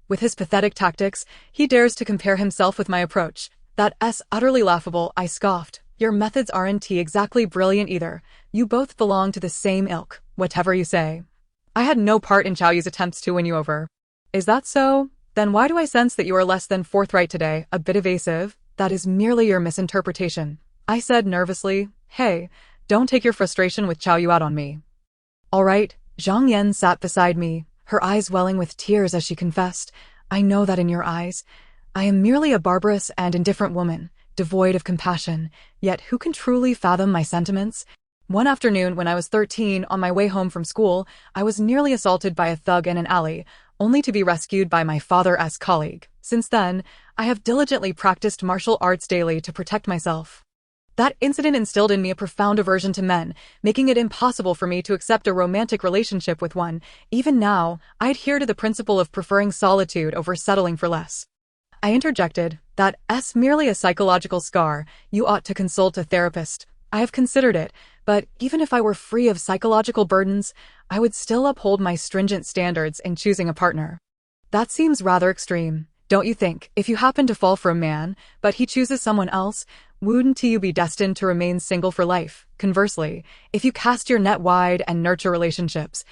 With his pathetic tactics, he dares to compare himself with my approach. That's utterly laughable, I scoffed. Your methods aren't exactly brilliant either. You both belong to the same ilk, whatever you say. I had no part in Xiaoyu's attempts to win you over. Is that so? Then why do I sense that you are less than forthright today, a bit evasive? That is merely your misinterpretation. I said nervously, hey, don't take your frustration with Xiaoyu out on me. All right, Zhang Yan sat beside me, her eyes welling with tears as she confessed, I know that in your eyes. I am merely a barbarous and indifferent woman, devoid of compassion, yet who can truly fathom my sentiments? One afternoon when I was 13, on my way home from school, I was nearly assaulted by a thug in an alley, only to be rescued by my father's colleague. Since then, I have diligently practiced martial arts daily to protect myself. That incident instilled in me a profound aversion to men, making it impossible for me to accept a romantic relationship with one. Even now, I adhere to the principle of preferring solitude over settling for less. I interjected, that's merely a psychological scar. You ought to consult a therapist. I have considered it, but even if I were free of psychological burdens, I would still uphold my stringent standards in choosing a partner. That seems rather extreme, don't you think? If you happen to fall for a man, but he chooses someone else, wouldn't you be destined to remain single for life? Conversely, if you cast your net wide and nurture relationships,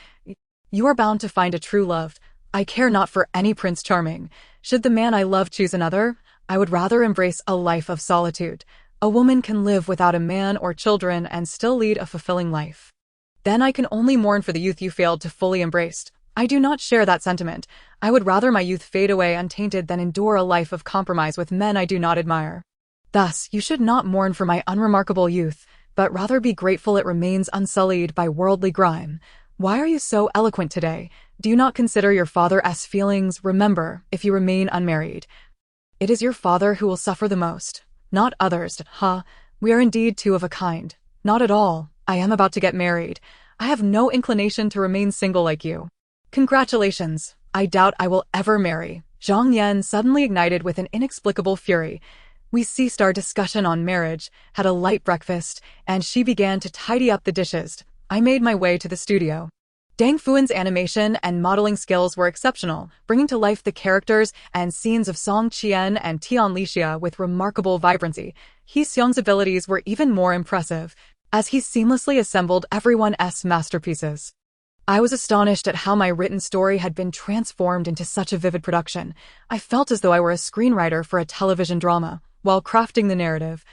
you are bound to find a true love. I care not for any Prince Charming. Should the man I love choose another, I would rather embrace a life of solitude. A woman can live without a man or children and still lead a fulfilling life. Then I can only mourn for the youth you failed to fully embrace. I do not share that sentiment. I would rather my youth fade away untainted than endure a life of compromise with men I do not admire. Thus, you should not mourn for my unremarkable youth, but rather be grateful it remains unsullied by worldly grime. Why are you so eloquent today? Do you not consider your father's feelings? Remember, if you remain unmarried, it is your father who will suffer the most. Not others, we are indeed two of a kind. Not at all. I am about to get married. I have no inclination to remain single like you. Congratulations. I doubt I will ever marry. Zhang Yan suddenly ignited with an inexplicable fury. We ceased our discussion on marriage, had a light breakfast, and she began to tidy up the dishes. I made my way to the studio. Dang Fuan's animation and modeling skills were exceptional, bringing to life the characters and scenes of Song Qian and Tian Lixia with remarkable vibrancy. He Xiong's abilities were even more impressive, as he seamlessly assembled everyone's masterpieces. I was astonished at how my written story had been transformed into such a vivid production. I felt as though I were a screenwriter for a television drama, while crafting the narrative.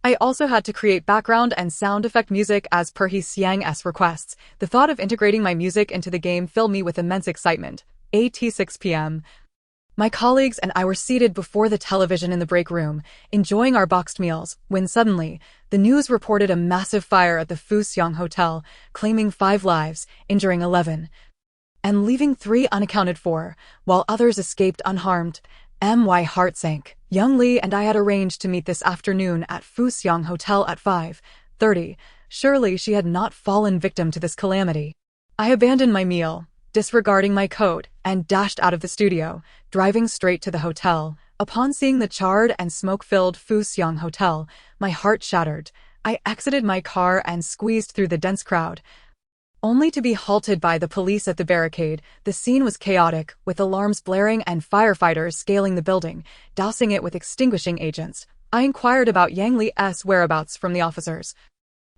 I also had to create background and sound effect music as per He Xiang's requests. The thought of integrating my music into the game filled me with immense excitement. At 6 p.m. My colleagues and I were seated before the television in the break room, enjoying our boxed meals, when suddenly, the news reported a massive fire at the Fuxiang Hotel, claiming 5 lives, injuring 11, and leaving 3 unaccounted for, while others escaped unharmed. My heart sank. Young Li and I had arranged to meet this afternoon at Fuxiang Hotel at 5:30. Surely she had not fallen victim to this calamity. I abandoned my meal, disregarding my coat, and dashed out of the studio, driving straight to the hotel. Upon seeing the charred and smoke-filled Fuxiang Hotel, my heart shattered. I exited my car and squeezed through the dense crowd, only to be halted by the police at the barricade. The scene was chaotic, with alarms blaring and firefighters scaling the building, dousing it with extinguishing agents. I inquired about Yang Li's whereabouts from the officers,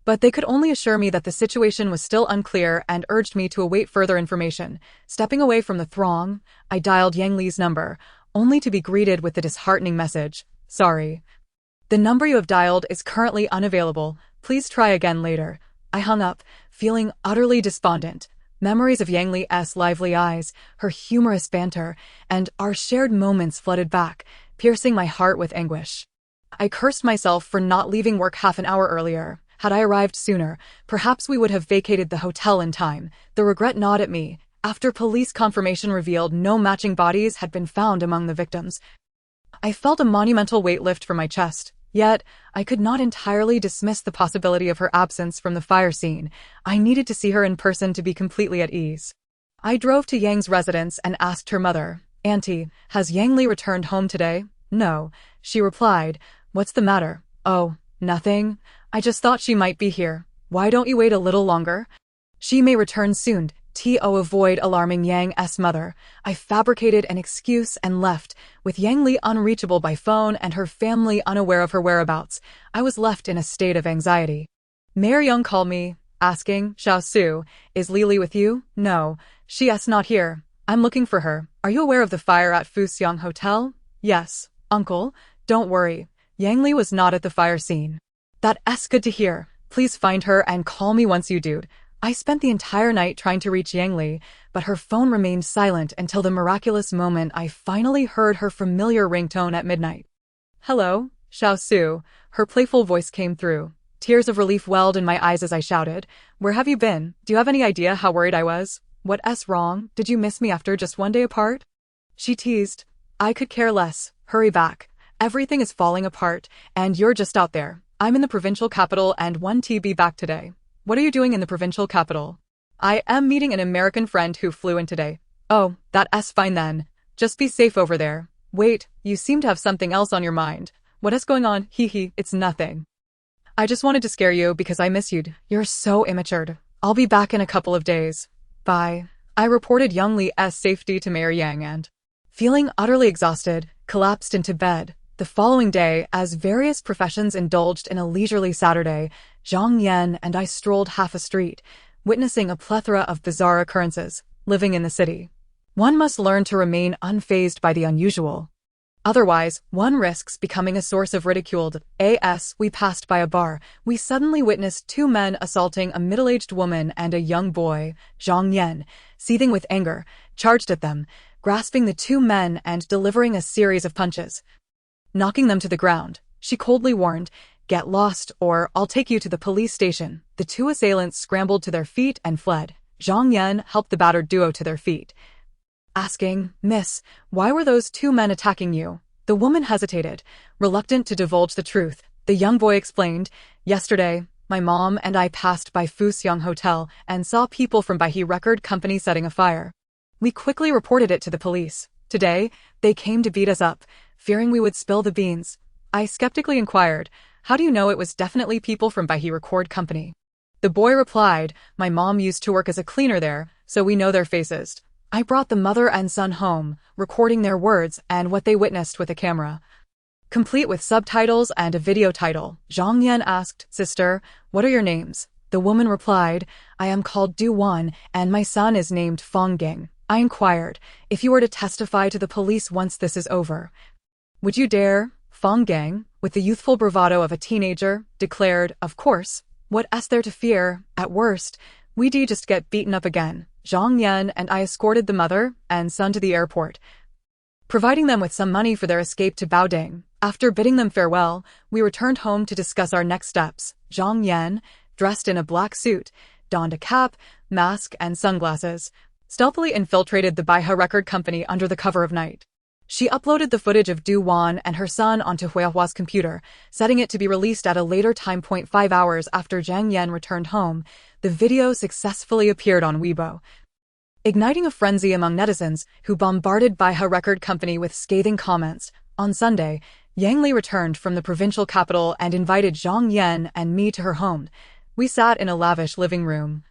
but they could only assure me that the situation was still unclear and urged me to await further information. Stepping away from the throng, I dialed Yang Li's number, only to be greeted with the disheartening message, "Sorry. The number you have dialed is currently unavailable. Please try again later." I hung up, feeling utterly despondent. Memories of Yang Li's lively eyes, her humorous banter, and our shared moments flooded back, piercing my heart with anguish. I cursed myself for not leaving work half an hour earlier. Had I arrived sooner, perhaps we would have vacated the hotel in time. The regret gnawed at me. After police confirmation revealed no matching bodies had been found among the victims, I felt a monumental weight lift from my chest. Yet, I could not entirely dismiss the possibility of her absence from the fire scene. I needed to see her in person to be completely at ease. I drove to Yang's residence and asked her mother, "Auntie, has Yang Li returned home today?" "No," she replied. "What's the matter?" "Oh, nothing. I just thought she might be here. Why don't you wait a little longer? She may return soon." To avoid alarming Yang's mother, I fabricated an excuse and left, with Yang Li unreachable by phone and her family unaware of her whereabouts. I was left in a state of anxiety. Mayor Young called me. asking, Xiao Su, is Lily with you? No, she's not here. I'm looking for her. Are you aware of the fire at Fuxiang Hotel? Yes, uncle, don't worry. Yang Li was not at the fire scene. That's good to hear. Please find her and call me once you do. I spent the entire night trying to reach Yang Li, but her phone remained silent until the miraculous moment I finally heard her familiar ringtone at midnight. Hello, Xiao Su. Her playful voice came through. Tears of relief welled in my eyes as I shouted, Where have you been? Do you have any idea how worried I was? What's wrong? Did you miss me after just one day apart? She teased. I could care less. Hurry back. Everything is falling apart, and you're just out there. I'm in the provincial capital and 1TB back today. What are you doing in the provincial capital? I am meeting an American friend who flew in today. Oh, that's fine then. Just be safe over there. Wait, you seem to have something else on your mind. What is going on? Hee, it's nothing. I just wanted to scare you because I miss you. You're so immature. I'll be back in a couple of days. Bye. I reported Yang Li's safety to Mayor Yang and, feeling utterly exhausted, collapsed into bed. The following day, as various professions indulged in a leisurely Saturday, Zhang Yan and I strolled half a street, witnessing a plethora of bizarre occurrences. Living in the city, one must learn to remain unfazed by the unusual. Otherwise, one risks becoming a source of ridicule. As we passed by a bar, we suddenly witnessed two men assaulting a middle-aged woman and a young boy. Zhang Yan, seething with anger, charged at them, grasping the two men and delivering a series of punches. Knocking them to the ground, she coldly warned, Get lost or I'll take you to the police station. The two assailants scrambled to their feet and fled. Zhang Yan helped the battered duo to their feet, asking, Miss, why were those two men attacking you? The woman hesitated, reluctant to divulge the truth. The young boy explained, Yesterday, my mom and I passed by Fuxiang Hotel and saw people from Baihe Record Company setting a fire. We quickly reported it to the police. Today, they came to beat us up, fearing we would spill the beans. I skeptically inquired, How do you know it was definitely people from Baihe Record Company? The boy replied, My mom used to work as a cleaner there, so we know their faces. I brought the mother and son home, recording their words and what they witnessed with a camera, complete with subtitles and a video title. Zhang Yan asked, Sister, what are your names? The woman replied, I am called Du Wan, and my son is named Fong Ging. I inquired, If you were to testify to the police once this is over, would you dare? Fong Gang, with the youthful bravado of a teenager, declared, Of course. What's there to fear? At worst, we'd just get beaten up again. Zhang Yan and I escorted the mother and son to the airport, providing them with some money for their escape to Baoding. After bidding them farewell, we returned home to discuss our next steps. Zhang Yan, dressed in a black suit, donned a cap, mask, and sunglasses, stealthily infiltrated the Baihe Record Company under the cover of night. She uploaded the footage of Du Wan and her son onto Huihua's computer, setting it to be released at a later time. 5 hours after Zhang Yan returned home, the video successfully appeared on Weibo, igniting a frenzy among netizens who bombarded Baihe Record Company with scathing comments. On Sunday, Yang Li returned from the provincial capital and invited Zhang Yan and me to her home. We sat in a lavish living room,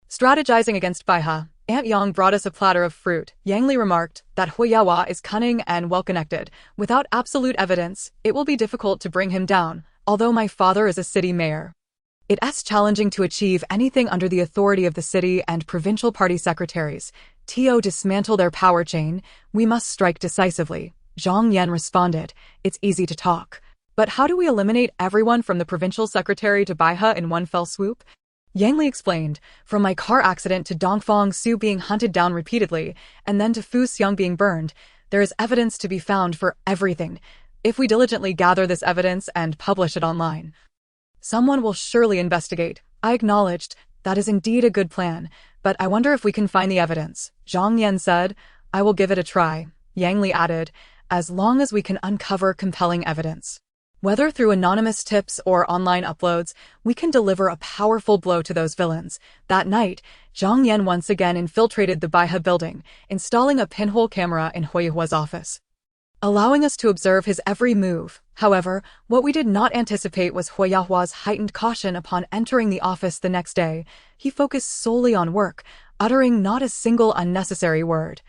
strategizing against Baihe. Aunt Yang brought us a platter of fruit. Yang Li remarked that Huiyahua is cunning and well-connected. Without absolute evidence, it will be difficult to bring him down, although my father is a city mayor. It's challenging to achieve anything under the authority of the city and provincial party secretaries. To dismantle their power chain, we must strike decisively. Zhang Yan responded, It's easy to talk. But how do we eliminate everyone from the provincial secretary to Baihe in one fell swoop? Yang Li explained, From my car accident to Dongfang Su being hunted down repeatedly, and then to Fu Xiang being burned, there is evidence to be found for everything. If we diligently gather this evidence and publish it online, someone will surely investigate. I acknowledged, That is indeed a good plan, but I wonder if we can find the evidence. Zhang Yan said, I will give it a try. Yang Li added, As long as we can uncover compelling evidence, whether through anonymous tips or online uploads, we can deliver a powerful blow to those villains. That night, Zhang Yan once again infiltrated the Baihe building, installing a pinhole camera in Huihua's office, allowing us to observe his every move. However, what we did not anticipate was Huiyahua's heightened caution upon entering the office the next day. He focused solely on work, uttering not a single unnecessary word,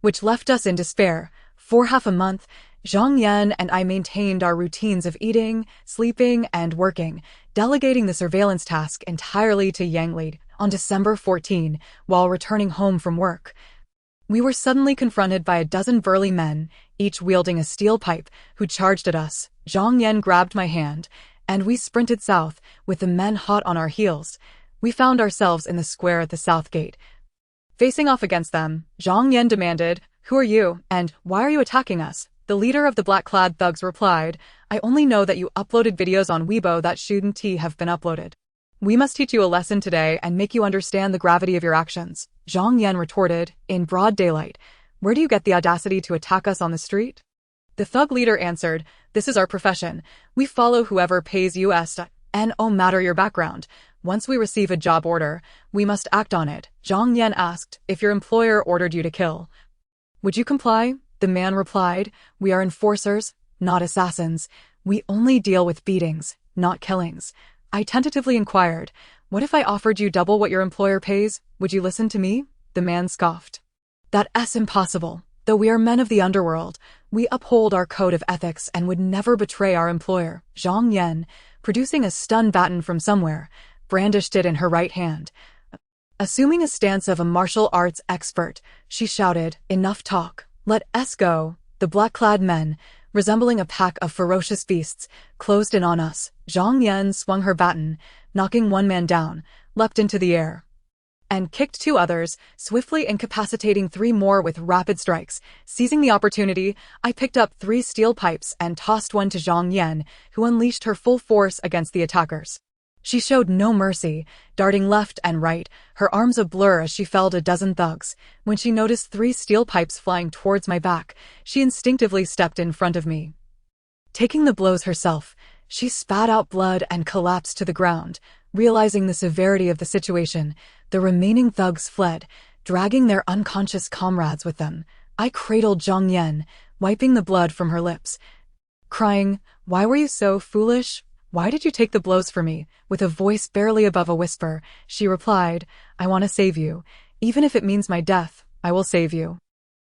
which left us in despair. For half a month, Zhang Yan and I maintained our routines of eating, sleeping, and working, delegating the surveillance task entirely to Yang Li. On December 14, while returning home from work, we were suddenly confronted by a dozen burly men, each wielding a steel pipe, who charged at us. Zhang Yan grabbed my hand, and we sprinted south, with the men hot on our heels. We found ourselves in the square at the south gate. Facing off against them, Zhang Yan demanded, "Who are you, and why are you attacking us?" The leader of the black-clad thugs replied, "I only know that you uploaded videos on Weibo that shouldn't have been uploaded. We must teach you a lesson today and make you understand the gravity of your actions." Zhang Yan retorted, in broad daylight, "Where do you get the audacity to attack us on the street?" The thug leader answered, "This is our profession. We follow whoever pays us, and no matter your background. Once we receive a job order, we must act on it." Zhang Yan asked, "If your employer ordered you to kill, would you comply?" The man replied, "We are enforcers, not assassins. We only deal with beatings, not killings." I tentatively inquired, "What if I offered you double what your employer pays? Would you listen to me?" The man scoffed. "That's impossible. Though we are men of the underworld, we uphold our code of ethics and would never betray our employer." Zhang Yan, producing a stun baton from somewhere, brandished it in her right hand. Assuming a stance of a martial arts expert, she shouted, "Enough talk. Let us go." The black-clad men, resembling a pack of ferocious beasts, closed in on us. Zhang Yan swung her baton, knocking one man down, leapt into the air, and kicked two others, swiftly incapacitating three more with rapid strikes. Seizing the opportunity, I picked up 3 steel pipes and tossed one to Zhang Yan, who unleashed her full force against the attackers. She showed no mercy, darting left and right, her arms a blur as she felled a dozen thugs. When she noticed 3 steel pipes flying towards my back, she instinctively stepped in front of me. Taking the blows herself, she spat out blood and collapsed to the ground. Realizing the severity of the situation, the remaining thugs fled, dragging their unconscious comrades with them. I cradled Zhang Yan, wiping the blood from her lips, crying, "Why were you so foolish? Why did you take the blows for me?" With a voice barely above a whisper, she replied, "I want to save you. Even if it means my death, I will save you."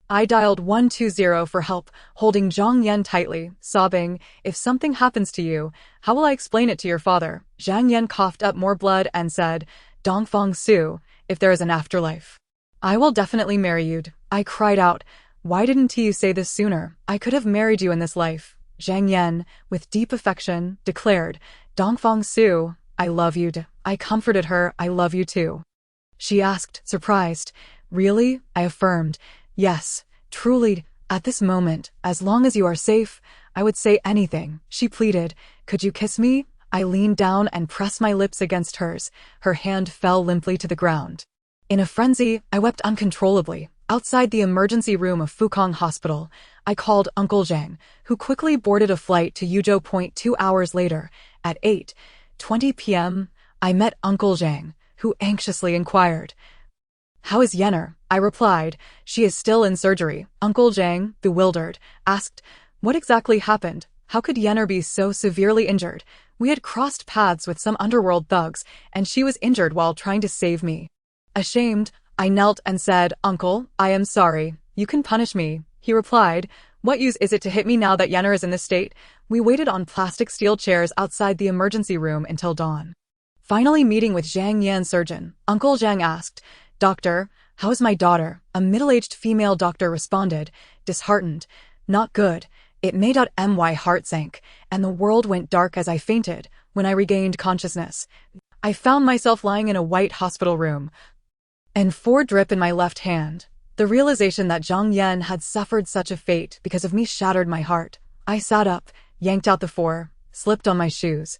I dialed 120 for help, holding Zhang Yan tightly, sobbing, "If something happens to you, how will I explain it to your father?" Zhang Yan coughed up more blood and said, "Dongfang Su, if there is an afterlife, I will definitely marry you." I cried out, "Why didn't you say this sooner? I could have married you in this life." Zhang Yan, with deep affection, declared, "Dongfang Su, I love you." I comforted her, "I love you too." She asked, surprised, "Really?" I affirmed, "Yes, truly, at this moment, as long as you are safe, I would say anything." She pleaded, "Could you kiss me?" I leaned down and pressed my lips against hers. Her hand fell limply to the ground. In a frenzy, I wept uncontrollably. Outside the emergency room of Fukong Hospital, I called Uncle Zhang, who quickly boarded a flight to Yuzhou Point 2 hours later. At 8:20 p.m., I met Uncle Zhang, who anxiously inquired, "How is Yenner?" I replied, "She is still in surgery." Uncle Zhang, bewildered, asked, "What exactly happened? How could Yenner be so severely injured? We had crossed paths with some underworld thugs, and she was injured while trying to save me." Ashamed, I knelt and said, "Uncle, I am sorry. You can punish me." He replied, "What use is it to hit me now that Yenner is in this state?" We waited on plastic steel chairs outside the emergency room until dawn. Finally meeting with Zhang Yan's surgeon, Uncle Zhang asked, "Doctor, how is my daughter?" A middle-aged female doctor responded, disheartened, "Not good. It made out my heart sank, and the world went dark as I fainted. When I regained consciousness, I found myself lying in a white hospital room, and 4 drip in my left hand. The realization that Zhang Yan had suffered such a fate because of me shattered my heart. I sat up, yanked out the 4, slipped on my shoes,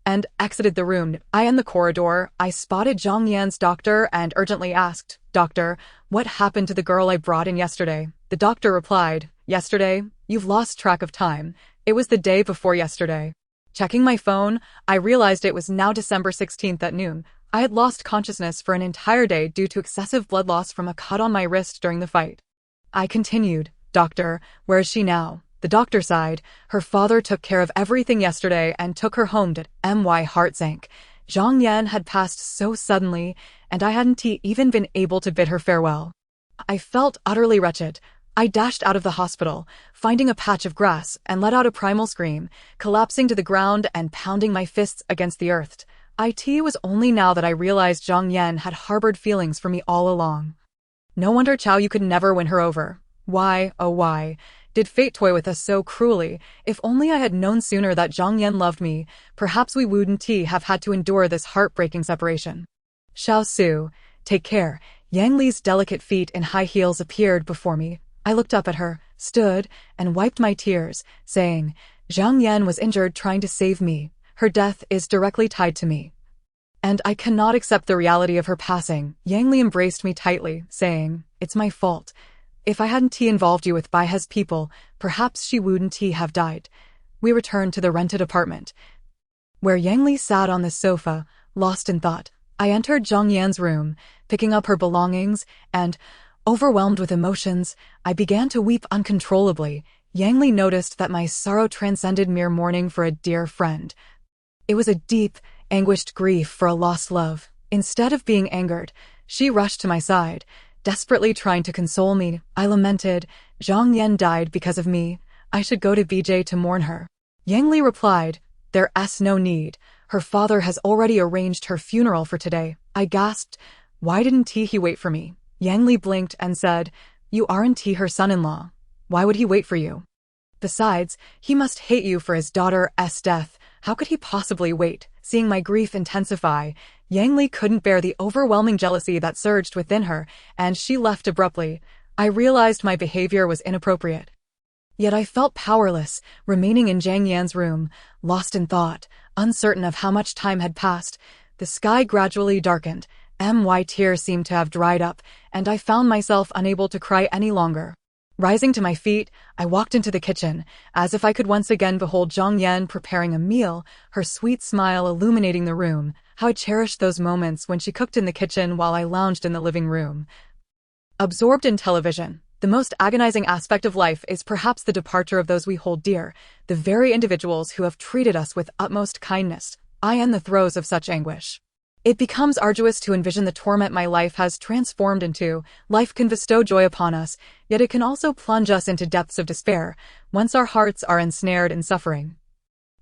and exited the room. In the corridor, I spotted Zhang Yan's doctor and urgently asked, "Doctor, what happened to the girl I brought in yesterday?" The doctor replied, "Yesterday? You've lost track of time. It was the day before yesterday." Checking my phone, I realized it was now December 16th at noon. I had lost consciousness for an entire day due to excessive blood loss from a cut on my wrist during the fight. I continued, "Doctor, where is she now?" The doctor sighed. "Her father took care of everything yesterday and took her home. My heart sank. Zhang Yan had passed so suddenly, and I hadn't even been able to bid her farewell. I felt utterly wretched. I dashed out of the hospital, finding a patch of grass, and let out a primal scream, collapsing to the ground and pounding my fists against the earth. It was only now that I realized Zhang Yan had harbored feelings for me all along. No wonder Chao Yu could never win her over. Why, oh why, did fate toy with us so cruelly? If only I had known sooner that Zhang Yan loved me, perhaps we wouldn't have had to endure this heartbreaking separation. Xiao Su, take care. Yang Li's delicate feet in high heels appeared before me. I looked up at her, stood, and wiped my tears, saying, Zhang Yan was injured trying to save me. Her death is directly tied to me. And I cannot accept the reality of her passing. Yang Li embraced me tightly, saying, it's my fault. If I hadn't involved you with Baihe's people, perhaps she wouldn't have died. We returned to the rented apartment, where Yang Li sat on the sofa, lost in thought. I entered Zhang Yan's room, picking up her belongings, and, overwhelmed with emotions, I began to weep uncontrollably. Yang Li noticed that my sorrow transcended mere mourning for a dear friend. It was a deep, anguished grief for a lost love. Instead of being angered, she rushed to my side, desperately trying to console me. I lamented, Zhang Yan died because of me. I should go to BJ to mourn her. Yang Li replied, there's no need. Her father has already arranged her funeral for today. I gasped, why didn't he wait for me? Yang Li blinked and said, you aren't her son-in-law. Why would he wait for you? Besides, he must hate you for his daughter's death. How could he possibly wait? Seeing my grief intensify, Yang Li couldn't bear the overwhelming jealousy that surged within her, and she left abruptly. I realized my behavior was inappropriate. Yet I felt powerless, remaining in Zhang Yan's room, lost in thought, uncertain of how much time had passed. The sky gradually darkened, my tears seemed to have dried up, and I found myself unable to cry any longer. Rising to my feet, I walked into the kitchen, as if I could once again behold Zhang Yan preparing a meal, her sweet smile illuminating the room. How I cherished those moments when she cooked in the kitchen while I lounged in the living room. Absorbed in television, the most agonizing aspect of life is perhaps the departure of those we hold dear, the very individuals who have treated us with utmost kindness. I am in the throes of such anguish. It becomes arduous to envision the torment my life has transformed into. Life can bestow joy upon us, yet it can also plunge us into depths of despair, once our hearts are ensnared in suffering.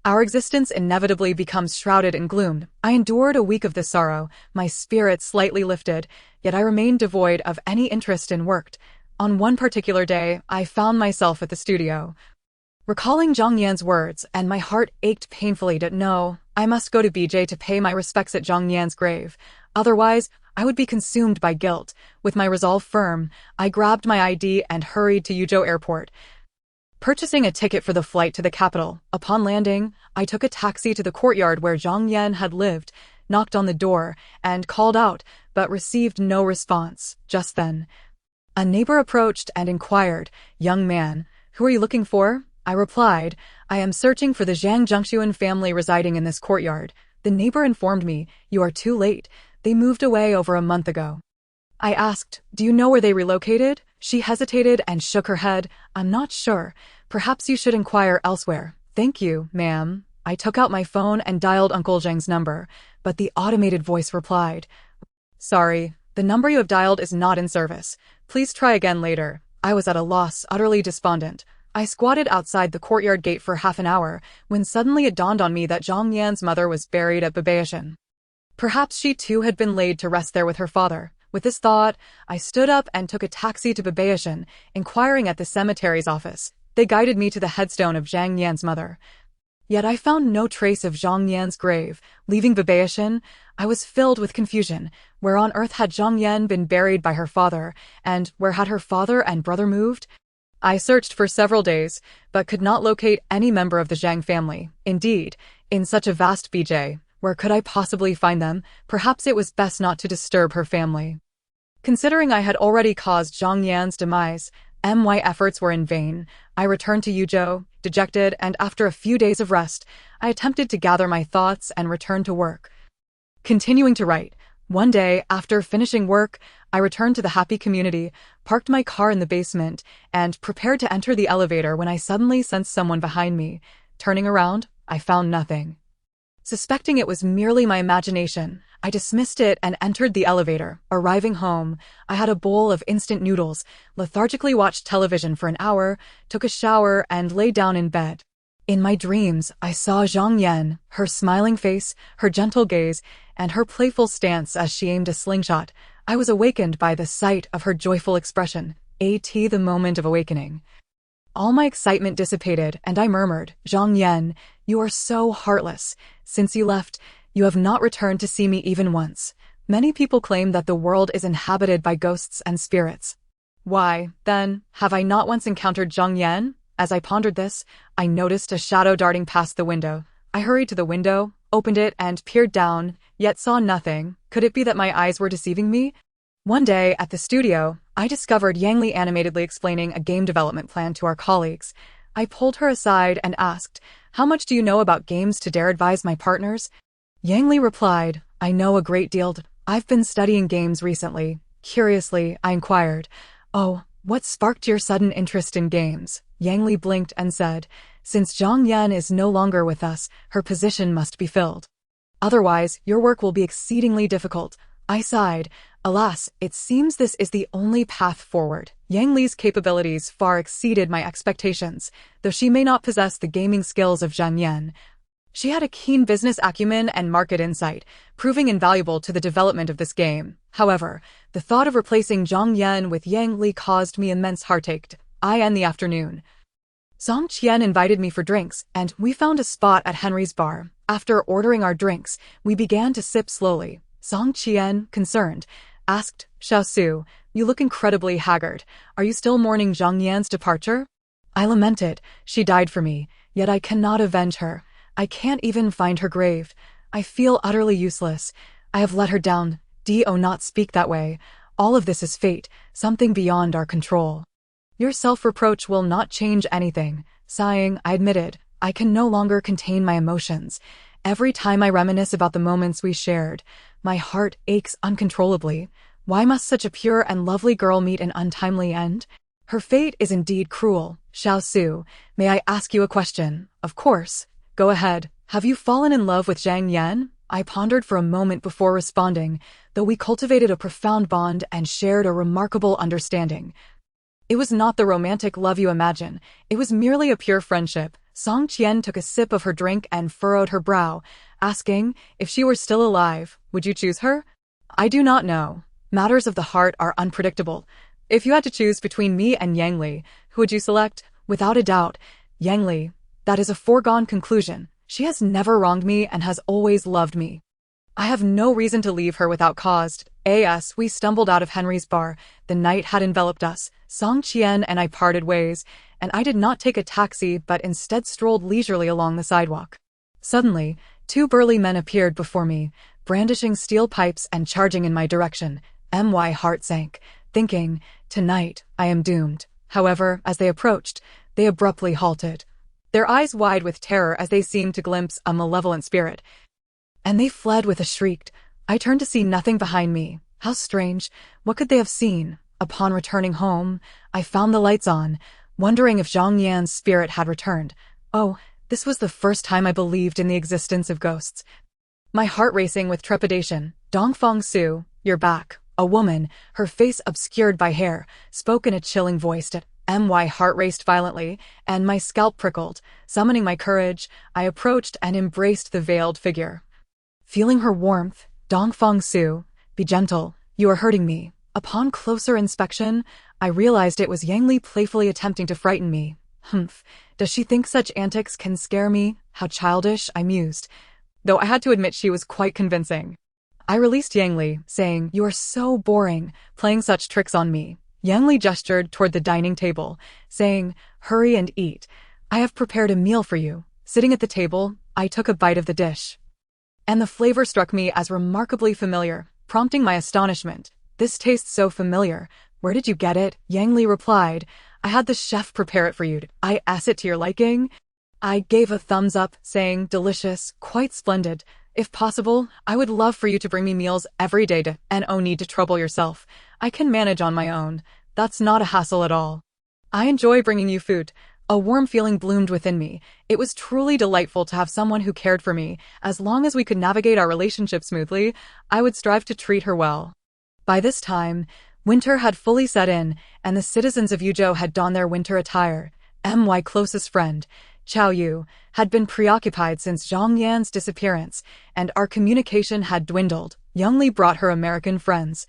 Our existence inevitably becomes shrouded in gloom. I endured a week of this sorrow, my spirits slightly lifted, yet I remained devoid of any interest in work. On one particular day, I found myself at the studio, recalling Zhang Yan's words, and my heart ached painfully to know I must go to BJ to pay my respects at Zhang Yan's grave. Otherwise, I would be consumed by guilt. With my resolve firm, I grabbed my ID and hurried to Yuzhou Airport, purchasing a ticket for the flight to the capital. Upon landing, I took a taxi to the courtyard where Zhang Yan had lived, knocked on the door, and called out, but received no response. Just then, a neighbor approached and inquired, young man, who are you looking for? I replied, I am searching for the Zhang Zhengxuan family residing in this courtyard. The neighbor informed me, you are too late. They moved away over a month ago. I asked, do you know where they relocated? She hesitated and shook her head. I'm not sure. Perhaps you should inquire elsewhere. Thank you, ma'am. I took out my phone and dialed Uncle Zhang's number, but the automated voice replied, sorry, the number you have dialed is not in service. Please try again later. I was at a loss, utterly despondent. I squatted outside the courtyard gate for half an hour, when suddenly it dawned on me that Zhang Yan's mother was buried at Babaishan. Perhaps she too had been laid to rest there with her father. With this thought, I stood up and took a taxi to Babaishan, inquiring at the cemetery's office. They guided me to the headstone of Zhang Yan's mother. Yet I found no trace of Zhang Yan's grave. Leaving Babaishan, I was filled with confusion. Where on earth had Zhang Yan been buried by her father, and where had her father and brother moved? I searched for several days, but could not locate any member of the Zhang family. Indeed, in such a vast BJ, where could I possibly find them? Perhaps it was best not to disturb her family. Considering I had already caused Zhang Yan's demise, my efforts were in vain. I returned to Yuzhou, dejected, and after a few days of rest, I attempted to gather my thoughts and return to work. Continuing to write, one day, after finishing work, I returned to the happy community, parked my car in the basement, and prepared to enter the elevator when I suddenly sensed someone behind me. Turning around, I found nothing. Suspecting it was merely my imagination, I dismissed it and entered the elevator. Arriving home, I had a bowl of instant noodles, lethargically watched television for an hour, took a shower, and lay down in bed. In my dreams, I saw Zhang Yan, her smiling face, her gentle gaze, and her playful stance as she aimed a slingshot. I was awakened by the sight of her joyful expression. The moment of awakening. All my excitement dissipated, and I murmured, "Zhang Yan, you are so heartless. Since you left, you have not returned to see me even once. Many people claim that the world is inhabited by ghosts and spirits. Why, then, have I not once encountered Zhang Yan?" As I pondered this, I noticed a shadow darting past the window. I hurried to the window, opened it, and peered down, yet saw nothing. Could it be that my eyes were deceiving me? One day, at the studio, I discovered Yang Li animatedly explaining a game development plan to our colleagues. I pulled her aside and asked, "How much do you know about games to dare advise my partners?" Yang Li replied, "I know a great deal. I've been studying games recently." Curiously, I inquired, "Oh, what sparked your sudden interest in games?" Yang Li blinked and said, "Since Zhang Yan is no longer with us, her position must be filled. Otherwise, your work will be exceedingly difficult." I sighed. Alas, it seems this is the only path forward. Yang Li's capabilities far exceeded my expectations, though she may not possess the gaming skills of Zhang Yan. She had a keen business acumen and market insight, proving invaluable to the development of this game. However, the thought of replacing Zhang Yan with Yang Li caused me immense heartache. In the afternoon, Zhang Qian invited me for drinks, and we found a spot at Henry's bar. After ordering our drinks, we began to sip slowly. Zhang Qian, concerned, asked, "Xiao Su, you look incredibly haggard. Are you still mourning Zhang Yan's departure?" I lamented. She died for me, yet I cannot avenge her. I can't even find her grave. I feel utterly useless. I have let her down. Not speak that way. All of this is fate, something beyond our control. Your self-reproach will not change anything. Sighing, I admitted, I can no longer contain my emotions. Every time I reminisce about the moments we shared, my heart aches uncontrollably. Why must such a pure and lovely girl meet an untimely end? Her fate is indeed cruel. Xiao Su, may I ask you a question? Of course. Go ahead. Have you fallen in love with Zhang Yan? I pondered for a moment before responding, though we cultivated a profound bond and shared a remarkable understanding. It was not the romantic love you imagine. It was merely a pure friendship. Zhang Qian took a sip of her drink and furrowed her brow, asking, "If she were still alive, would you choose her?" I do not know. Matters of the heart are unpredictable. If you had to choose between me and Yang Li, who would you select? Without a doubt, Yang Li. That is a foregone conclusion. She has never wronged me and has always loved me. I have no reason to leave her without cause. We stumbled out of Henry's bar. The night had enveloped us. Zhang Qian and I parted ways, and I did not take a taxi but instead strolled leisurely along the sidewalk. Suddenly, two burly men appeared before me, brandishing steel pipes and charging in my direction. My heart sank, thinking, tonight I am doomed. However, as they approached, they abruptly halted, their eyes wide with terror as they seemed to glimpse a malevolent spirit. And they fled with a shriek. I turned to see nothing behind me. How strange. What could they have seen? Upon returning home, I found the lights on, wondering if Zhang Yan's spirit had returned. Oh, this was the first time I believed in the existence of ghosts. My heart racing with trepidation. Dongfang Su, you're back. A woman, her face obscured by hair, spoke in a chilling voice. My heart raced violently, and my scalp prickled. Summoning my courage, I approached and embraced the veiled figure. Feeling her warmth, Dongfang Su, be gentle, you are hurting me. Upon closer inspection, I realized it was Yang Li playfully attempting to frighten me. Does she think such antics can scare me? How childish, I mused, though I had to admit she was quite convincing. I released Yang Li, saying, "You are so boring, playing such tricks on me." Yang Li gestured toward the dining table, saying, "Hurry and eat. I have prepared a meal for you." Sitting at the table, I took a bite of the dish, and the flavor struck me as remarkably familiar, prompting my astonishment. "This tastes so familiar. Where did you get it?" Yang Li replied, "I had the chef prepare it for you. I asked it to your liking." I gave a thumbs up, saying, "Delicious, quite splendid. If possible, I would love for you to bring me meals every day no need to trouble yourself. I can manage on my own. That's not a hassle at all. I enjoy bringing you food." A warm feeling bloomed within me. It was truly delightful to have someone who cared for me. As long as we could navigate our relationship smoothly, I would strive to treat her well. By this time, winter had fully set in, and the citizens of Yuzhou had donned their winter attire. My closest friend, Chao Yu, had been preoccupied since Zhang Yan's disappearance, and our communication had dwindled. Young Li brought her American friends,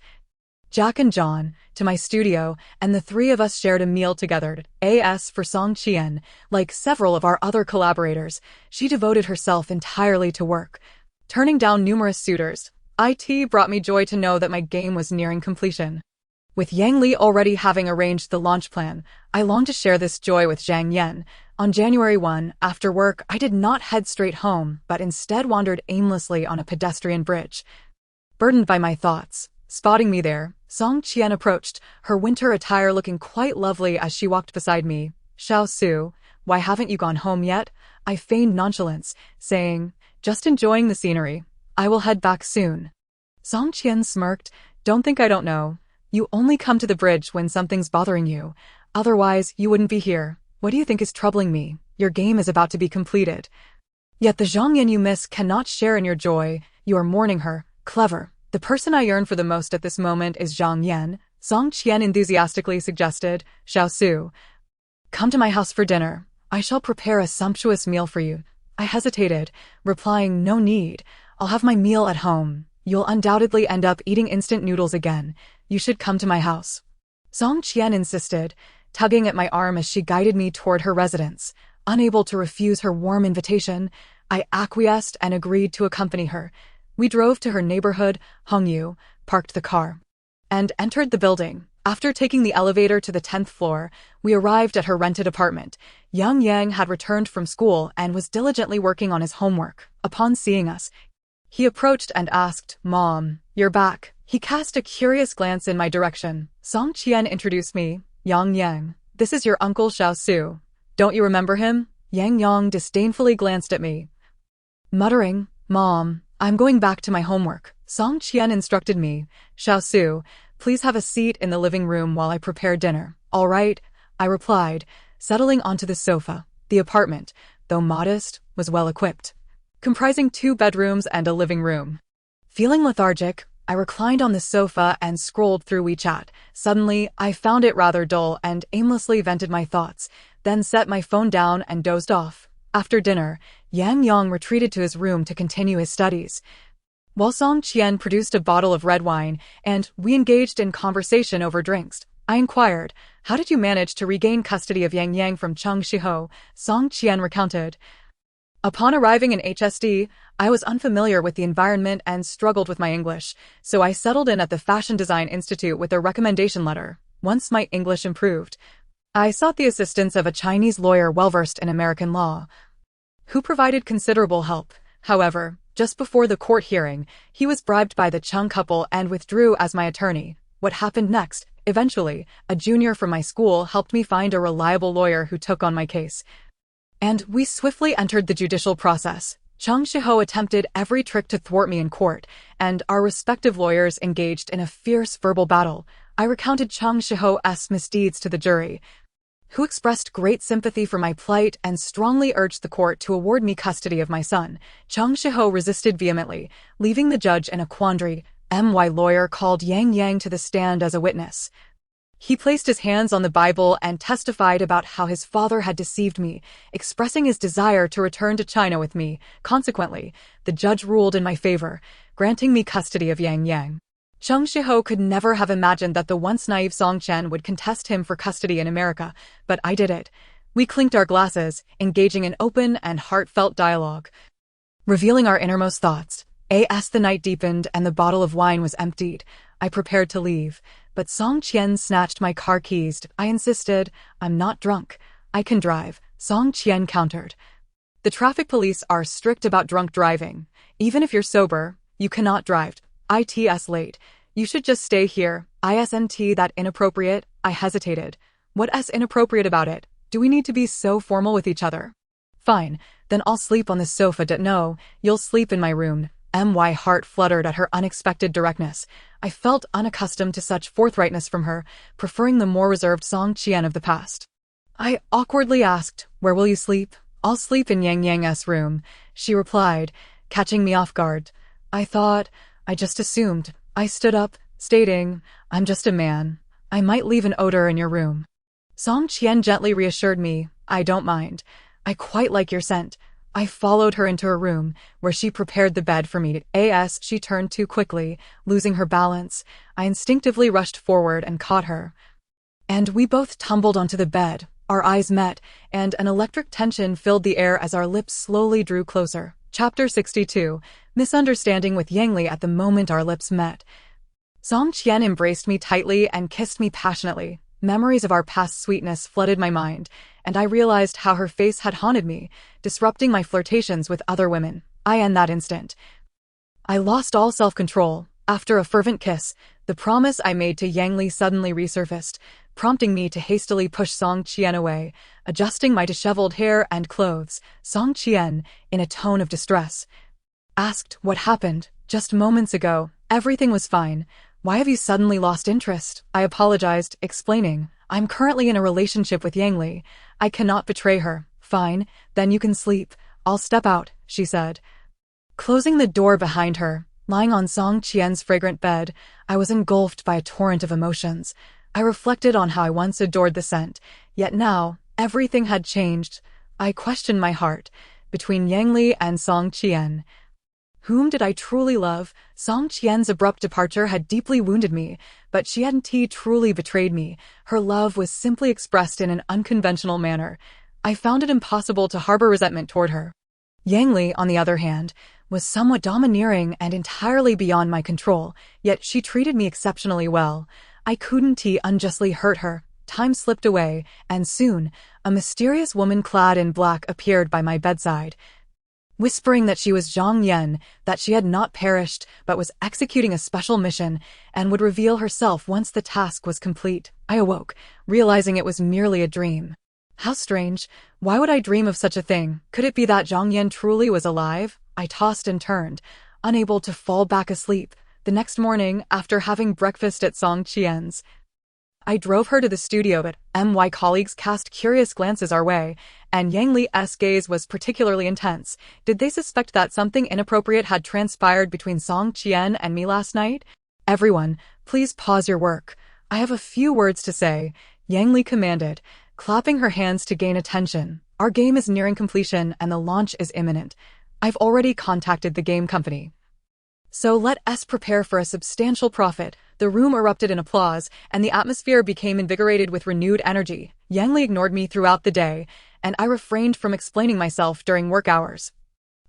Jack and John, to my studio, and the three of us shared a meal together. As for Song Qian, like several of our other collaborators, she devoted herself entirely to work, turning down numerous suitors. It brought me joy to know that my game was nearing completion. With Yang Li already having arranged the launch plan, I longed to share this joy with Zhang Yan. On January 1, after work, I did not head straight home, but instead wandered aimlessly on a pedestrian bridge. Burdened by my thoughts, spotting me there, Song Qian approached, her winter attire looking quite lovely as she walked beside me. Xiao Su, why haven't you gone home yet? I feigned nonchalance, saying, just enjoying the scenery. I will head back soon. Song Qian smirked, don't think I don't know. You only come to the bridge when something's bothering you. Otherwise, you wouldn't be here. What do you think is troubling me? Your game is about to be completed. Yet the Zhang Yan you miss cannot share in your joy. You are mourning her. Clever. The person I yearn for the most at this moment is Zhang Yan, Song Qian enthusiastically suggested. Xiao Su, come to my house for dinner. I shall prepare a sumptuous meal for you. I hesitated, replying, no need. I'll have my meal at home. You'll undoubtedly end up eating instant noodles again. You should come to my house. Song Qian insisted, tugging at my arm as she guided me toward her residence. Unable to refuse her warm invitation, I acquiesced and agreed to accompany her. We drove to her neighborhood, Hongyu, parked the car, and entered the building. After taking the elevator to the 10th floor, we arrived at her rented apartment. Young Yang had returned from school and was diligently working on his homework. Upon seeing us, he approached and asked, Mom, you're back. He cast a curious glance in my direction. Song Qian introduced me. Yang, this is your uncle Xiao Su. Don't you remember him? Yang disdainfully glanced at me, muttering, Mom, I'm going back to my homework. Song Qian instructed me. Xiao Su, please have a seat in the living room while I prepare dinner. All right, I replied, settling onto the sofa. The apartment, though modest, was well equipped, comprising 2 bedrooms and a living room. Feeling lethargic, I reclined on the sofa and scrolled through WeChat. Suddenly, I found it rather dull and aimlessly vented my thoughts, then set my phone down and dozed off. After dinner, Yang retreated to his room to continue his studies, while Song Qian produced a bottle of red wine, and we engaged in conversation over drinks. I inquired, how did you manage to regain custody of Yang from Cheng Shiho? Song Qian recounted. Upon arriving in HSD, I was unfamiliar with the environment and struggled with my English, so I settled in at the Fashion Design Institute with a recommendation letter. Once my English improved, I sought the assistance of a Chinese lawyer well-versed in American law, who provided considerable help. However, just before the court hearing, he was bribed by the Chung couple and withdrew as my attorney. What happened next? Eventually, a junior from my school helped me find a reliable lawyer who took on my case, and we swiftly entered the judicial process. Cheng Shiho attempted every trick to thwart me in court, and our respective lawyers engaged in a fierce verbal battle. I recounted Cheng Shiho's misdeeds to the jury, who expressed great sympathy for my plight and strongly urged the court to award me custody of my son. Cheng Shiho resisted vehemently, leaving the judge in a quandary. My lawyer called Yang to the stand as a witness. He placed his hands on the Bible and testified about how his father had deceived me, expressing his desire to return to China with me. Consequently, the judge ruled in my favor, granting me custody of Yang. Cheng Shiho could never have imagined that the once naive Song Chen would contest him for custody in America, but I did it. We clinked our glasses, engaging in open and heartfelt dialogue, revealing our innermost thoughts. As the night deepened and the bottle of wine was emptied, I prepared to leave, but Song Qian snatched my car keys. I insisted, I'm not drunk. I can drive. Song Qian countered. The traffic police are strict about drunk driving. Even if you're sober, you cannot drive. It's late. You should just stay here. Isn't that inappropriate? I hesitated. What's inappropriate about it? Do we need to be so formal with each other? Fine, then I'll sleep on the sofa. No, you'll sleep in my room. My heart fluttered at her unexpected directness. I felt unaccustomed to such forthrightness from her, preferring the more reserved Song Qian of the past. I awkwardly asked, "Where will you sleep?" "I'll sleep in Yang Yang's room," she replied, catching me off guard. I just assumed. I stood up, stating, "I'm just a man. I might leave an odor in your room." Song Qian gently reassured me, "I don't mind. I quite like your scent." I followed her into her room, where she prepared the bed for me. As she turned too quickly, losing her balance, I instinctively rushed forward and caught her. And we both tumbled onto the bed. Our eyes met, and an electric tension filled the air as our lips slowly drew closer. Chapter 62. Misunderstanding with Yangli. At the moment our lips met, Song Qian embraced me tightly and kissed me passionately. Memories of our past sweetness flooded my mind, and I realized how her face had haunted me, disrupting my flirtations with other women. In that instant, I lost all self-control. After a fervent kiss, the promise I made to Yangli suddenly resurfaced, prompting me to hastily push Song Qian away, adjusting my disheveled hair and clothes. Song Qian, in a tone of distress, asked, "What happened? Just moments ago, everything was fine. Why have you suddenly lost interest?" I apologized, explaining, "I'm currently in a relationship with Yangli. I cannot betray her." "Fine, then you can sleep. I'll step out," she said. Closing the door behind her, lying on Song Qian's fragrant bed, I was engulfed by a torrent of emotions. I reflected on how I once adored the scent, yet now, everything had changed. I questioned my heart. Between Yangli and Song Qian, whom did I truly love? Song Qian's abrupt departure had deeply wounded me, but she hadn't truly betrayed me. Her love was simply expressed in an unconventional manner. I found it impossible to harbor resentment toward her. Yangli, on the other hand, was somewhat domineering and entirely beyond my control, yet she treated me exceptionally well. I couldn't unjustly hurt her. Time slipped away, and soon, a mysterious woman clad in black appeared by my bedside, whispering that she was Zhang Yan, that she had not perished but was executing a special mission and would reveal herself once the task was complete. I awoke, realizing it was merely a dream. How strange. Why would I dream of such a thing? Could it be that Zhang Yan truly was alive? I tossed and turned, unable to fall back asleep. The next morning, after having breakfast at Song Qian's, I drove her to the studio, but my colleagues cast curious glances our way, and Yangli's gaze was particularly intense. Did they suspect that something inappropriate had transpired between Song Qian and me last night? "Everyone, please pause your work. I have a few words to say," Yangli commanded, clapping her hands to gain attention. "Our game is nearing completion and the launch is imminent. I've already contacted the game company, so let us prepare for a substantial profit." The room erupted in applause, and the atmosphere became invigorated with renewed energy. Yangli ignored me throughout the day, and I refrained from explaining myself during work hours,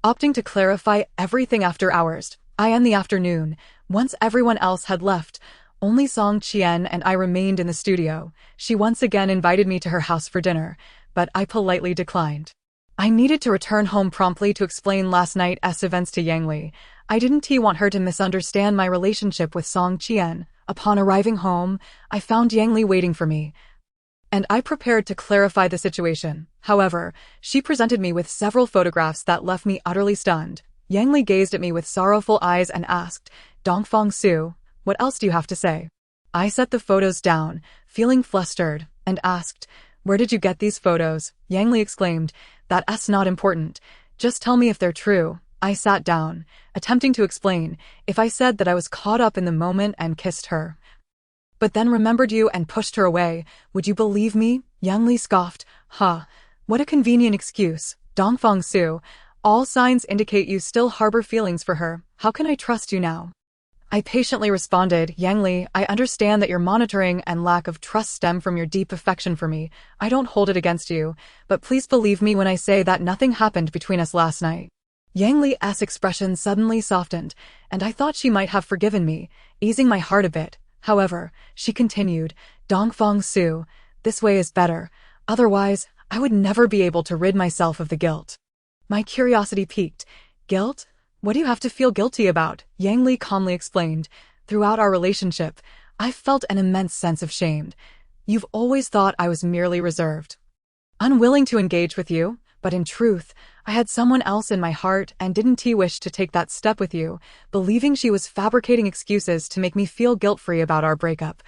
opting to clarify everything after hours. In the afternoon, once everyone else had left, only Song Qian and I remained in the studio. She once again invited me to her house for dinner, but I politely declined. I needed to return home promptly to explain last night's events to Yangli. I didn't want her to misunderstand my relationship with Song Qian. Upon arriving home, I found Yangli waiting for me, and I prepared to clarify the situation. However, she presented me with several photographs that left me utterly stunned. Yangli gazed at me with sorrowful eyes and asked, "Dongfang Su, what else do you have to say?" I set the photos down, feeling flustered, and asked, "Where did you get these photos?" Yangli exclaimed, "That's not important. Just tell me if they're true." I sat down, attempting to explain. "If I said that I was caught up in the moment and kissed her, but then remembered you and pushed her away, would you believe me?" Yangli scoffed. What a convenient excuse. Dongfang Su, all signs indicate you still harbor feelings for her. How can I trust you now?" I patiently responded, "Yangli, I understand that your monitoring and lack of trust stem from your deep affection for me. I don't hold it against you, but please believe me when I say that nothing happened between us last night." Yangli's expression suddenly softened, and I thought she might have forgiven me, easing my heart a bit. However, she continued, "Dongfang Su, this way is better. Otherwise, I would never be able to rid myself of the guilt." My curiosity piqued. "Guilt? What do you have to feel guilty about?" Yangli calmly explained. "Throughout our relationship, I've felt an immense sense of shame. You've always thought I was merely reserved, unwilling to engage with you, but in truth, I had someone else in my heart and didn't wish to take that step with you, believing she was fabricating excuses to make me feel guilt-free about our breakup."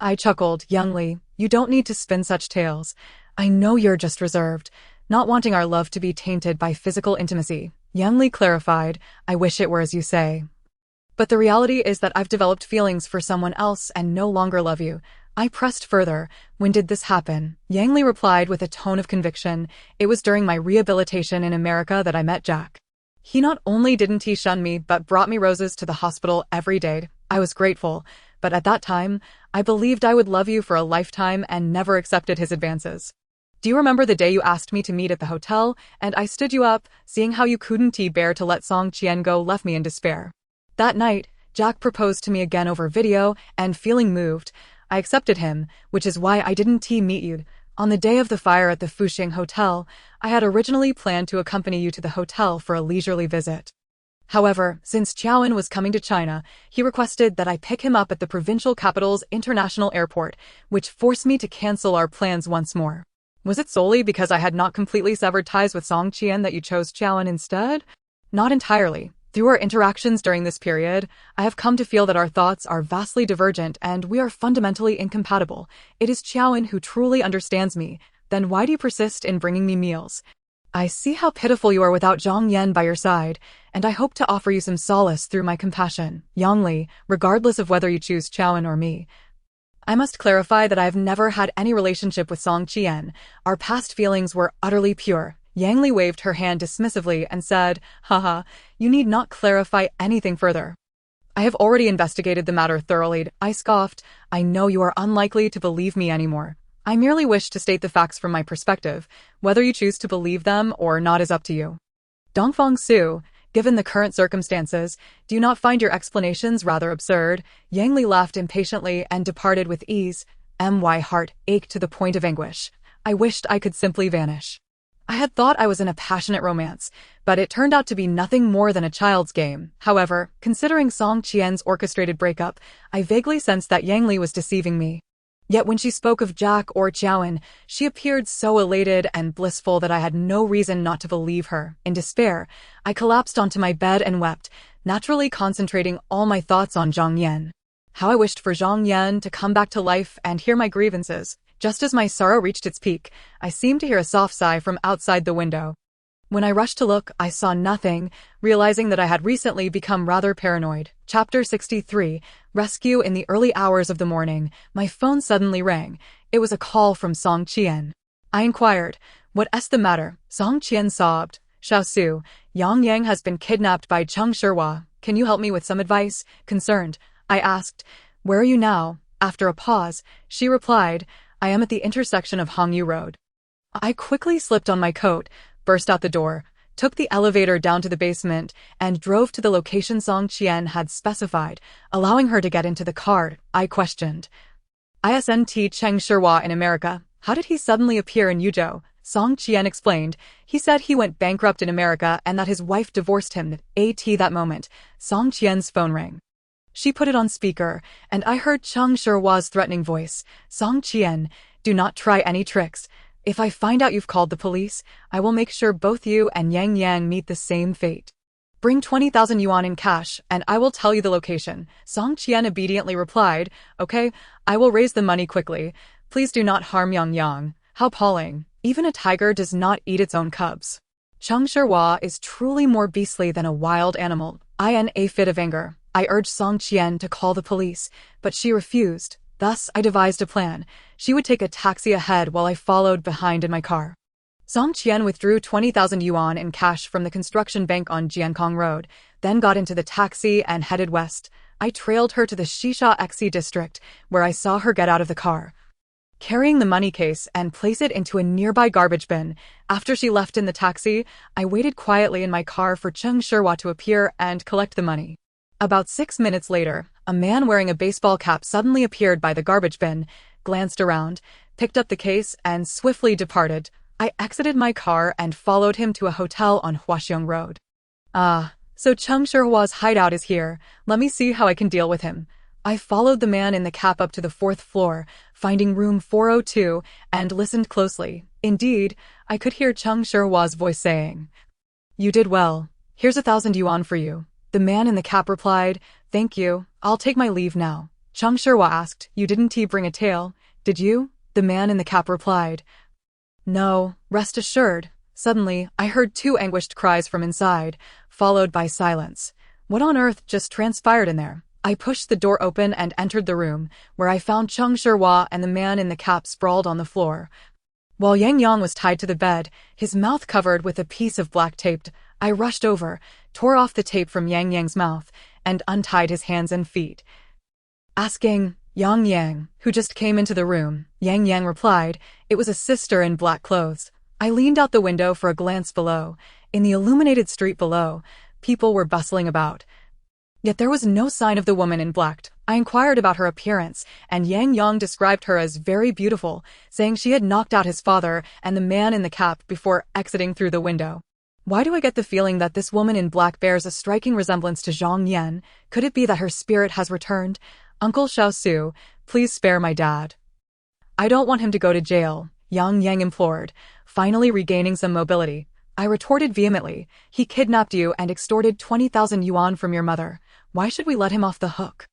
I chuckled. "Yangli, you don't need to spin such tales. I know you're just reserved, not wanting our love to be tainted by physical intimacy. Yang Li clarified, I wish it were as you say. But the reality is that I've developed feelings for someone else and no longer love you. I pressed further. When did this happen? Yang Li replied with a tone of conviction. It was during my rehabilitation in America that I met Jack. He not only didn't he shun me, but brought me roses to the hospital every day. I was grateful, but at that time, I believed I would love you for a lifetime and never accepted his advances. Do you remember the day you asked me to meet at the hotel, and I stood you up, seeing how you couldn't bear to let Song Qian go left me in despair? That night, Jack proposed to me again over video, and feeling moved, I accepted him, which is why I didn't meet you. On the day of the fire at the Fuxing Hotel, I had originally planned to accompany you to the hotel for a leisurely visit. However, since Qiaowen was coming to China, he requested that I pick him up at the provincial capital's international airport, which forced me to cancel our plans once more. Was it solely because I had not completely severed ties with Song Qian that you chose Qiaowen instead? Not entirely. Through our interactions during this period, I have come to feel that our thoughts are vastly divergent and we are fundamentally incompatible. It is Qiaowen who truly understands me. Then why do you persist in bringing me meals? I see how pitiful you are without Zhang Yan by your side, and I hope to offer you some solace through my compassion. Yang Li, regardless of whether you choose Qiaowen or me. I must clarify that I have never had any relationship with Song Qian. Our past feelings were utterly pure. Yang Li waved her hand dismissively and said, haha, you need not clarify anything further. I have already investigated the matter thoroughly. I scoffed. I know you are unlikely to believe me anymore. I merely wish to state the facts from my perspective. Whether you choose to believe them or not is up to you. Dongfang Su, given the current circumstances, do you not find your explanations rather absurd? Yang Li laughed impatiently and departed with ease. My heart ached to the point of anguish. I wished I could simply vanish. I had thought I was in a passionate romance, but it turned out to be nothing more than a child's game. However, considering Song Qian's orchestrated breakup, I vaguely sensed that Yang Li was deceiving me. Yet when she spoke of Jack or Qiaowen, she appeared so elated and blissful that I had no reason not to believe her. In despair, I collapsed onto my bed and wept, naturally concentrating all my thoughts on Zhang Yan. How I wished for Zhang Yan to come back to life and hear my grievances. Just as my sorrow reached its peak, I seemed to hear a soft sigh from outside the window. When I rushed to look, I saw nothing, realizing that I had recently become rather paranoid. Chapter 63, Rescue. In the early hours of the morning, my phone suddenly rang. It was a call from Song Qian. I inquired, what's the matter? Song Qian sobbed. Xiaosu, Yang Yang has been kidnapped by Cheng Shihua. Can you help me with some advice? Concerned, I asked, where are you now? After a pause, she replied, I am at the intersection of Hongyu Road. I quickly slipped on my coat, burst out the door, took the elevator down to the basement, and drove to the location Song Qian had specified, allowing her to get into the car. I questioned. Isn't Cheng Shihua in America? How did he suddenly appear in Yuzhou? Song Qian explained. He said he went bankrupt in America and that his wife divorced him. At that moment, Song Qian's phone rang. She put it on speaker, and I heard Cheng Shihua's threatening voice. Song Qian, do not try any tricks. If I find out you've called the police, I will make sure both you and Yang Yang meet the same fate. Bring 20,000 yuan in cash, and I will tell you the location. Song Qian obediently replied, okay, I will raise the money quickly. Please do not harm Yang Yang. How appalling. Even a tiger does not eat its own cubs. Cheng Shihua is truly more beastly than a wild animal. In a fit of anger, I urged Song Qian to call the police, but she refused. Thus, I devised a plan. She would take a taxi ahead while I followed behind in my car. Song Qian withdrew 20,000 yuan in cash from the construction bank on Jiankong Road, then got into the taxi and headed west. I trailed her to the Shisha Xi district, where I saw her get out of the car, carrying the money case and place it into a nearby garbage bin. After she left in the taxi, I waited quietly in my car for Cheng Shihua to appear and collect the money. About 6 minutes later, a man wearing a baseball cap suddenly appeared by the garbage bin, glanced around, picked up the case, and swiftly departed. I exited my car and followed him to a hotel on Huaxiong Road. So Cheng Shihua's hideout is here. Let me see how I can deal with him. I followed the man in the cap up to the 4th floor, finding room 402, and listened closely. Indeed, I could hear Cheng Shihua's voice saying, you did well. Here's 1,000 yuan for you. The man in the cap replied, thank you, I'll take my leave now. Cheng Shihua asked, you didn't bring a tail, did you? The man in the cap replied, No, rest assured. Suddenly, I heard two anguished cries from inside, followed by silence. What on earth just transpired in there? I pushed the door open and entered the room, where I found Chung Shihua and the man in the cap sprawled on the floor. While Yang Yang was tied to the bed, his mouth covered with a piece of black tape, I rushed over, tore off the tape from Yang Yang's mouth, and untied his hands and feet. Asking, Yang Yang, who just came into the room, Yang Yang replied, it was a sister in black clothes. I leaned out the window for a glance below. In the illuminated street below, people were bustling about. Yet there was no sign of the woman in black. I inquired about her appearance, and Yang Yang described her as very beautiful, saying she had knocked out his father and the man in the cap before exiting through the window. Why do I get the feeling that this woman in black bears a striking resemblance to Zhang Yan? Could it be that her spirit has returned? Uncle Xiaosu, please spare my dad. I don't want him to go to jail, Yang Yang implored, finally regaining some mobility. I retorted vehemently, he kidnapped you and extorted 20,000 yuan from your mother. Why should we let him off the hook?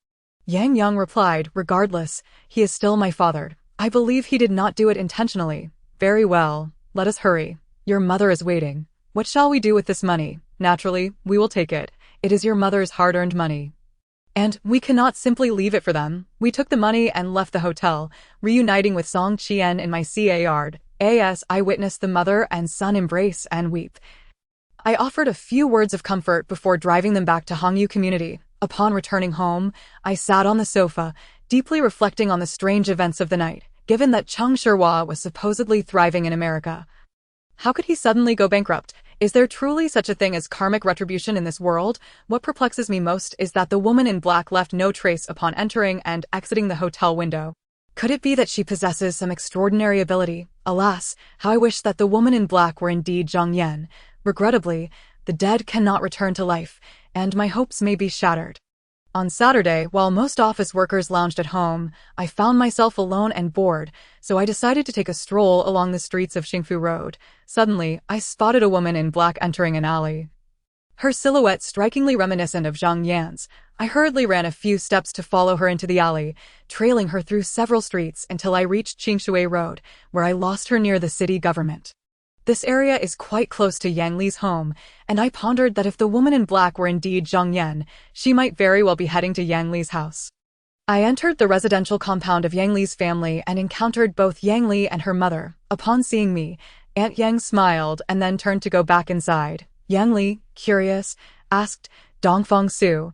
Yang Yang replied, regardless, he is still my father. I believe he did not do it intentionally. Very well, let us hurry. Your mother is waiting. What shall we do with this money? Naturally, we will take it. It is your mother's hard-earned money. And we cannot simply leave it for them. We took the money and left the hotel, reuniting with Song Qian in my CA yard. As I witnessed the mother and son embrace and weep. I offered a few words of comfort before driving them back to Hongyu community. Upon returning home, I sat on the sofa, deeply reflecting on the strange events of the night, given that Chung Shihua was supposedly thriving in America. How could he suddenly go bankrupt? Is there truly such a thing as karmic retribution in this world? What perplexes me most is that the woman in black left no trace upon entering and exiting the hotel window. Could it be that she possesses some extraordinary ability? Alas, how I wish that the woman in black were indeed Zhang Yan. Regrettably, the dead cannot return to life, and my hopes may be shattered. On Saturday, while most office workers lounged at home, I found myself alone and bored, so I decided to take a stroll along the streets of Xingfu Road. Suddenly, I spotted a woman in black entering an alley. Her silhouette strikingly reminiscent of Zhang Yan's. I hurriedly ran a few steps to follow her into the alley, trailing her through several streets until I reached Qingshui Road, where I lost her near the city government. This area is quite close to Yang Li's home, and I pondered that if the woman in black were indeed Zhang Yan, she might very well be heading to Yang Li's house. I entered the residential compound of Yang Li's family and encountered both Yang Li and her mother. Upon seeing me, Aunt Yang smiled and then turned to go back inside. Yang Li, curious, asked, Dongfeng Su,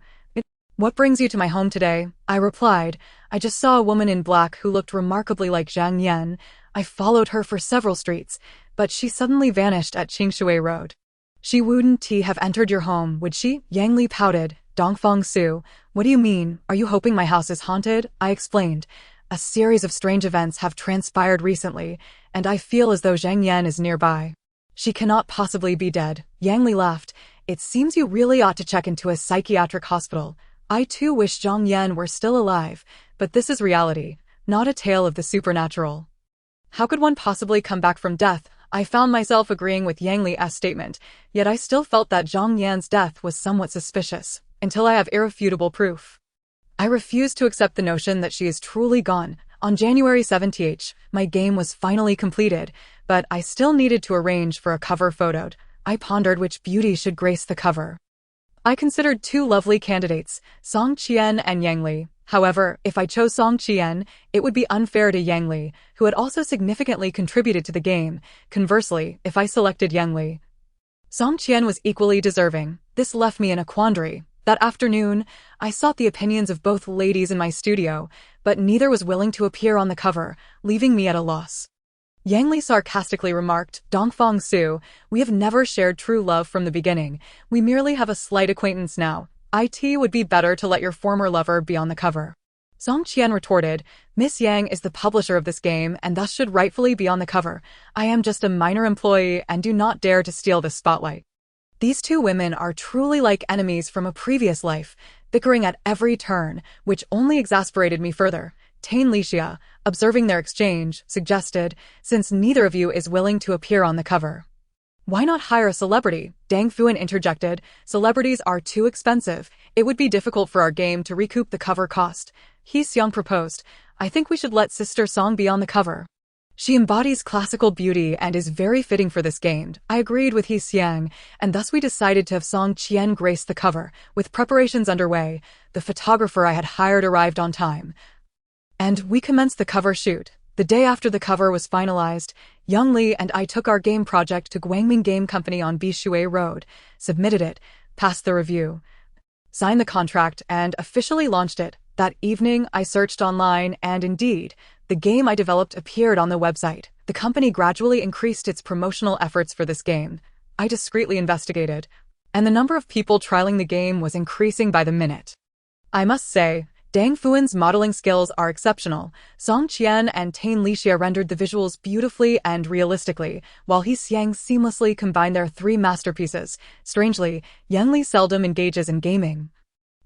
what brings you to my home today? I replied, I just saw a woman in black who looked remarkably like Zhang Yan. I followed her for several streets, but she suddenly vanished at Qingshui Road. She wouldn't have entered your home, would she? Yang Li pouted. Dongfeng Su, what do you mean? Are you hoping my house is haunted? I explained. A series of strange events have transpired recently, and I feel as though Zhang Yan is nearby. She cannot possibly be dead. Yang Li laughed. It seems you really ought to check into a psychiatric hospital. I too wish Zhang Yan were still alive, but this is reality, not a tale of the supernatural. How could one possibly come back from death? I found myself agreeing with Yang Li's statement, yet I still felt that Zhang Yan's death was somewhat suspicious, until I have irrefutable proof. I refuse to accept the notion that she is truly gone. On January 17th, my game was finally completed, but I still needed to arrange for a cover photo. I pondered which beauty should grace the cover. I considered two lovely candidates, Song Qian and Yang Li. However, if I chose Song Qian, it would be unfair to Yang Li, who had also significantly contributed to the game. Conversely, if I selected Yang Li, Song Qian was equally deserving. This left me in a quandary. That afternoon, I sought the opinions of both ladies in my studio, but neither was willing to appear on the cover, leaving me at a loss. Yang Li sarcastically remarked, Dongfeng Su, we have never shared true love from the beginning. We merely have a slight acquaintance now. It would be better to let your former lover be on the cover. Song Qian retorted, Miss Yang is the publisher of this game and thus should rightfully be on the cover. I am just a minor employee and do not dare to steal this spotlight. These two women are truly like enemies from a previous life, bickering at every turn, which only exasperated me further. Tain Lixia, observing their exchange, suggested, since neither of you is willing to appear on the cover, why not hire a celebrity? Dang Fuan interjected, celebrities are too expensive. It would be difficult for our game to recoup the cover cost. He Xiang proposed, I think we should let Sister Song be on the cover. She embodies classical beauty and is very fitting for this game. I agreed with He Xiang, and thus we decided to have Song Qian grace the cover. With preparations underway, the photographer I had hired arrived on time, and we commenced the cover shoot. The day after the cover was finalized, Young Li and I took our game project to Guangming Game Company on Bishui Road, submitted it, passed the review, signed the contract, and officially launched it. That evening, I searched online, and indeed, the game I developed appeared on the website. The company gradually increased its promotional efforts for this game. I discreetly investigated, and the number of people trialing the game was increasing by the minute. I must say, Dang Fuan's modeling skills are exceptional. Song Qian and Tain Lixia rendered the visuals beautifully and realistically, while He Xiang seamlessly combined their three masterpieces. Strangely, Yang Li seldom engages in gaming,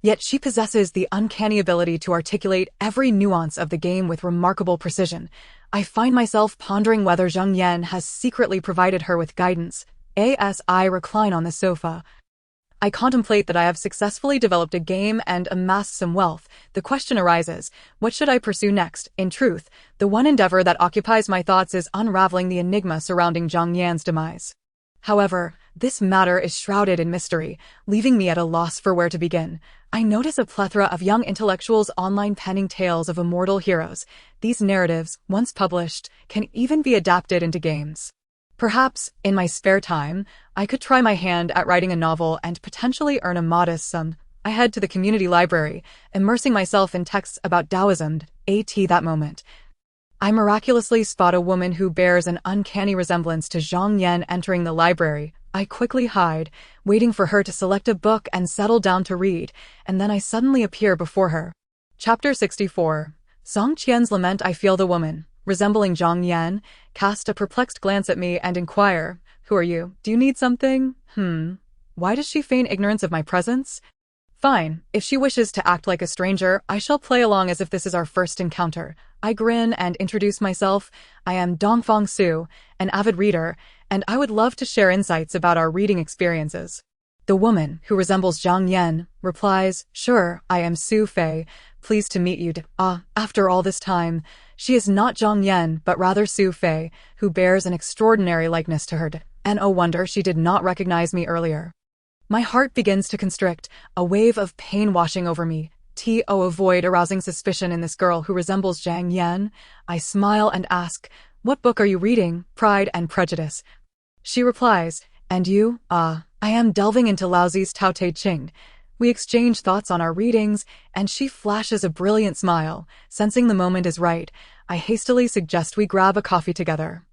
yet she possesses the uncanny ability to articulate every nuance of the game with remarkable precision. I find myself pondering whether Zheng Yan has secretly provided her with guidance. As I recline on the sofa, I contemplate that I have successfully developed a game and amassed some wealth. The question arises, what should I pursue next? In truth, the one endeavor that occupies my thoughts is unraveling the enigma surrounding Zheng Yan's demise. However, this matter is shrouded in mystery, leaving me at a loss for where to begin. I notice a plethora of young intellectuals online penning tales of immortal heroes. These narratives, once published, can even be adapted into games. Perhaps, in my spare time, I could try my hand at writing a novel and potentially earn a modest sum. I head to the community library, immersing myself in texts about Taoism. That moment, I miraculously spot a woman who bears an uncanny resemblance to Zhang Yan entering the library. I quickly hide, waiting for her to select a book and settle down to read, and then I suddenly appear before her. Chapter 64. Song Qian's Lament. I feel the woman, resembling Zhang Yan, cast a perplexed glance at me and inquire, "Who are you? Do you need something? Why does she feign ignorance of my presence?" Fine, if she wishes to act like a stranger, I shall play along as if this is our first encounter. I grin and introduce myself. I am Dongfang Su, an avid reader, and I would love to share insights about our reading experiences. The woman, who resembles Zhang Yan, replies, "Sure, I am Su Fei. Pleased to meet you." After all this time, she is not Zhang Yan, but rather Su Fei, who bears an extraordinary likeness to her. And oh wonder she did not recognize me earlier. My heart begins to constrict, a wave of pain washing over me. Avoid arousing suspicion in this girl who resembles Zhang Yan. I smile and ask, "What book are you reading? Pride and Prejudice." She replies, "And you?" I am delving into Laozi's Tao Te Ching." We exchange thoughts on our readings, and she flashes a brilliant smile. Sensing the moment is right, I hastily suggest we grab a coffee together.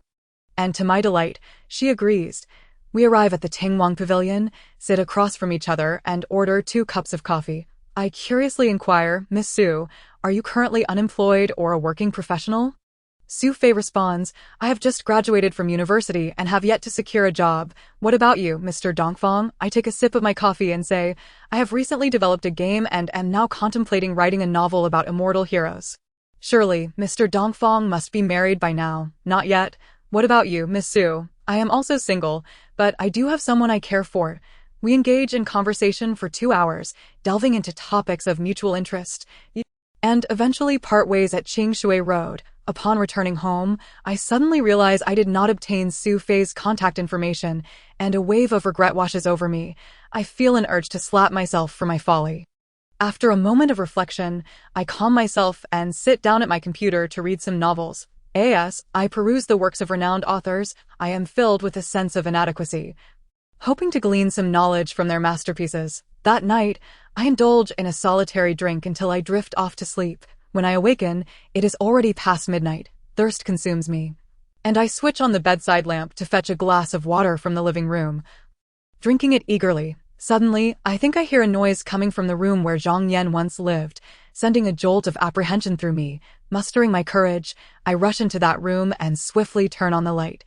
And to my delight, she agrees. We arrive at the Tingwang Pavilion, sit across from each other, and order 2 cups of coffee. I curiously inquire, "Miss Su, are you currently unemployed or a working professional?" Su Fei responds, "I have just graduated from university and have yet to secure a job. What about you, Mr. Dongfang?" I take a sip of my coffee and say, "I have recently developed a game and am now contemplating writing a novel about immortal heroes." Surely, Mr. Dongfang must be married by now. Not yet. What about you, Miss Su? I am also single, but I do have someone I care for. We engage in conversation for 2 hours, delving into topics of mutual interest, and eventually part ways at Qingshui Road. Upon returning home, I suddenly realize I did not obtain Su Fei's contact information, and a wave of regret washes over me. I feel an urge to slap myself for my folly. After a moment of reflection, I calm myself and sit down at my computer to read some novels. As I peruse the works of renowned authors, I am filled with a sense of inadequacy, hoping to glean some knowledge from their masterpieces. That night, I indulge in a solitary drink until I drift off to sleep. When I awaken, it is already past midnight. Thirst consumes me, and I switch on the bedside lamp to fetch a glass of water from the living room. Drinking it eagerly, suddenly, I think I hear a noise coming from the room where Zhang Yan once lived, sending a jolt of apprehension through me. Mustering my courage, I rush into that room and swiftly turn on the light.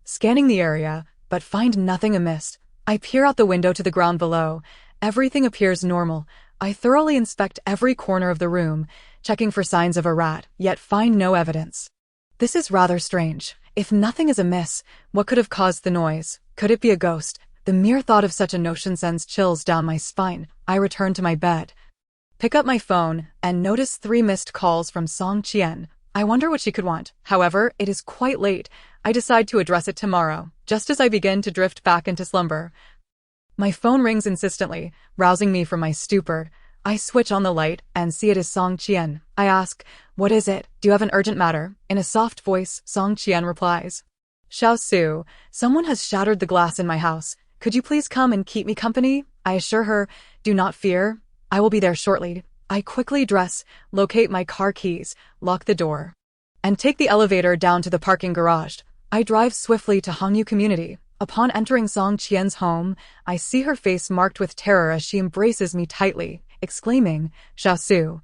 Scanning the area, but find nothing amiss. I peer out the window to the ground below. Everything appears normal. I thoroughly inspect every corner of the room, checking for signs of a rat, yet find no evidence. This is rather strange. If nothing is amiss, what could have caused the noise? Could it be a ghost? The mere thought of such a notion sends chills down my spine. I return to my bed, pick up my phone, and notice 3 missed calls from Song Qian. I wonder what she could want. However, it is quite late. I decide to address it tomorrow, just as I begin to drift back into slumber. My phone rings insistently, rousing me from my stupor. I switch on the light and see it is Song Qian. I ask, "What is it? Do you have an urgent matter?" In a soft voice, Song Qian replies, "Xiao Su, someone has shattered the glass in my house. Could you please come and keep me company?" I assure her, "Do not fear. I will be there shortly." I quickly dress, locate my car keys, lock the door, and take the elevator down to the parking garage. I drive swiftly to Hongyu Community. Upon entering Song Qian's home, I see her face marked with terror as she embraces me tightly, exclaiming, "Xiao Su."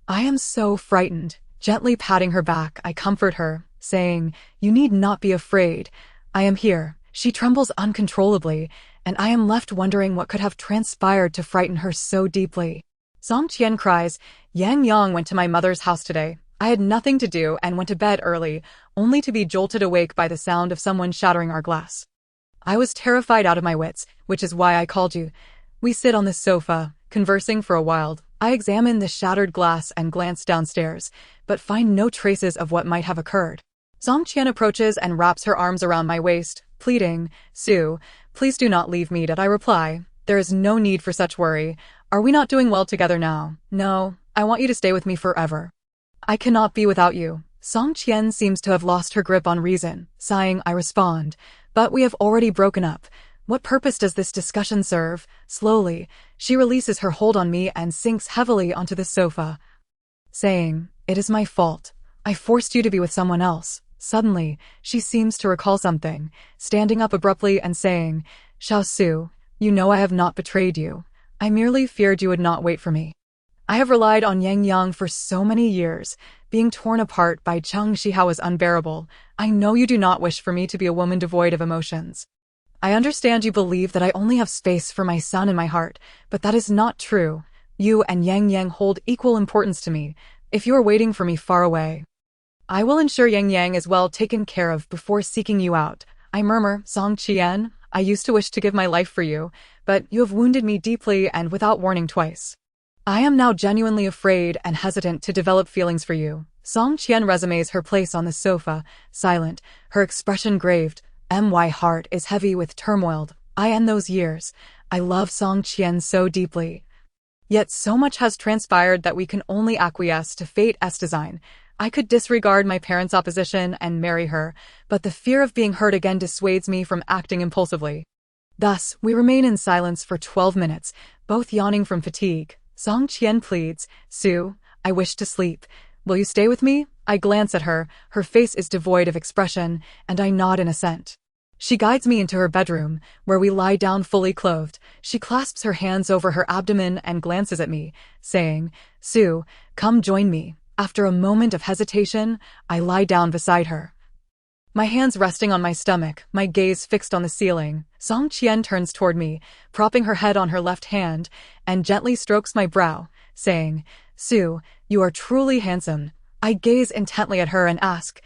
I am so frightened. Gently patting her back, I comfort her, saying, "You need not be afraid. I am here." She trembles uncontrollably, and I am left wondering what could have transpired to frighten her so deeply. Song Qian cries, "Yang Yang went to my mother's house today. I had nothing to do and went to bed early, only to be jolted awake by the sound of someone shattering our glass. I was terrified out of my wits, which is why I called you." We sit on the sofa, conversing for a while. I examine the shattered glass and glance downstairs, but find no traces of what might have occurred. Song Qian approaches and wraps her arms around my waist, pleading, "Su, please do not leave me." Did I reply, "There is no need for such worry. Are we not doing well together now? No, I want you to stay with me forever. I cannot be without you." Song Qian seems to have lost her grip on reason. Sighing, I respond, "But we have already broken up. What purpose does this discussion serve?" Slowly, she releases her hold on me and sinks heavily onto the sofa, saying, "It is my fault. I forced you to be with someone else." Suddenly, she seems to recall something, standing up abruptly and saying, "Xiao Su, you know I have not betrayed you. I merely feared you would not wait for me. I have relied on Yang Yang for so many years. Being torn apart by Cheng Shihao was unbearable. I know you do not wish for me to be a woman devoid of emotions. I understand you believe that I only have space for my son in my heart, but that is not true. You and Yang Yang hold equal importance to me. If you are waiting for me far away, I will ensure Yang Yang is well taken care of before seeking you out." I murmur, "Song Qian, I used to wish to give my life for you, but you have wounded me deeply and without warning twice. I am now genuinely afraid and hesitant to develop feelings for you." Song Qian resumes her place on the sofa, silent, her expression graved. My heart is heavy with turmoil. I end those years. I love Song Qian so deeply. Yet so much has transpired that we can only acquiesce to fate's design. I could disregard my parents' opposition and marry her, but the fear of being hurt again dissuades me from acting impulsively. Thus, we remain in silence for 12 minutes, both yawning from fatigue. Song Qian pleads, "Su, I wish to sleep. Will you stay with me?" I glance at her. Her face is devoid of expression, and I nod in assent. She guides me into her bedroom, where we lie down fully clothed. She clasps her hands over her abdomen and glances at me, saying, "Su, come join me." After a moment of hesitation, I lie down beside her, my hands resting on my stomach, my gaze fixed on the ceiling. Song Qian turns toward me, propping her head on her left hand, and gently strokes my brow, saying, "Su, you are truly handsome." I gaze intently at her and ask,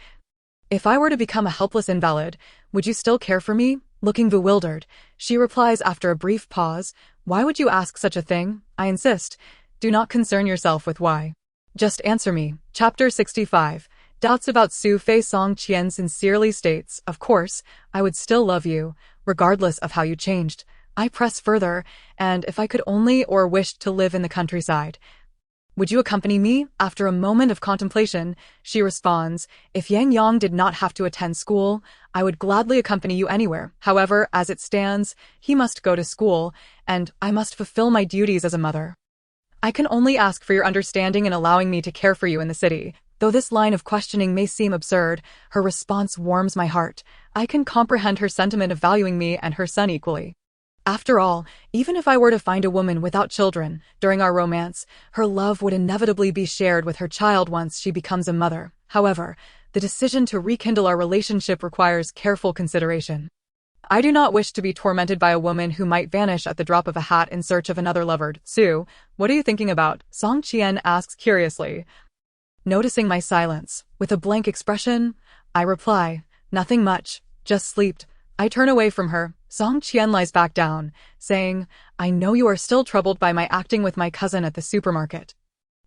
"If I were to become a helpless invalid, would you still care for me?" Looking bewildered, she replies after a brief pause, "Why would you ask such a thing?" I insist, "Do not concern yourself with why. Just answer me." Chapter 65. Doubts about Su Fei. Song Qian sincerely states, "Of course, I would still love you, regardless of how you changed." I press further, "And if I could only or wished to live in the countryside, would you accompany me?" After a moment of contemplation, she responds, "If Yang Yang did not have to attend school, I would gladly accompany you anywhere. However, as it stands, he must go to school, and I must fulfill my duties as a mother. I can only ask for your understanding in allowing me to care for you in the city." Though this line of questioning may seem absurd, her response warms my heart. I can comprehend her sentiment of valuing me and her son equally. After all, even if I were to find a woman without children during our romance, her love would inevitably be shared with her child once she becomes a mother. However, the decision to rekindle our relationship requires careful consideration. I do not wish to be tormented by a woman who might vanish at the drop of a hat in search of another lover. "Su, what are you thinking about?" Song Qian asks curiously. Noticing my silence, with a blank expression, I reply, "Nothing much, just slept." I turn away from her. Song Qian lies back down, saying, "I know you are still troubled by my acting with my cousin at the supermarket.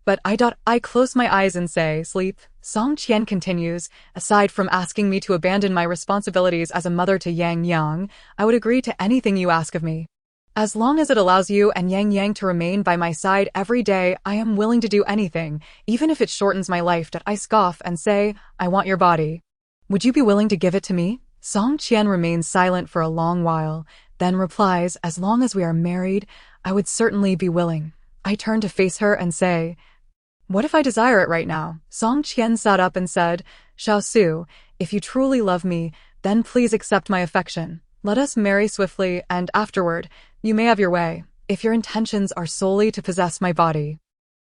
But I close my eyes and say, sleep. Song Qian continues, aside from asking me to abandon my responsibilities as a mother to Yang Yang, I would agree to anything you ask of me. As long as it allows you and Yang Yang to remain by my side every day, I am willing to do anything, even if it shortens my life. I scoff and say, I want your body. Would you be willing to give it to me? Song Qian remains silent for a long while, then replies, as long as we are married, I would certainly be willing. I turn to face her and say, what if I desire it right now? Song Qian sat up and said, Xiao Su, if you truly love me, then please accept my affection. Let us marry swiftly, and afterward, you may have your way. If your intentions are solely to possess my body,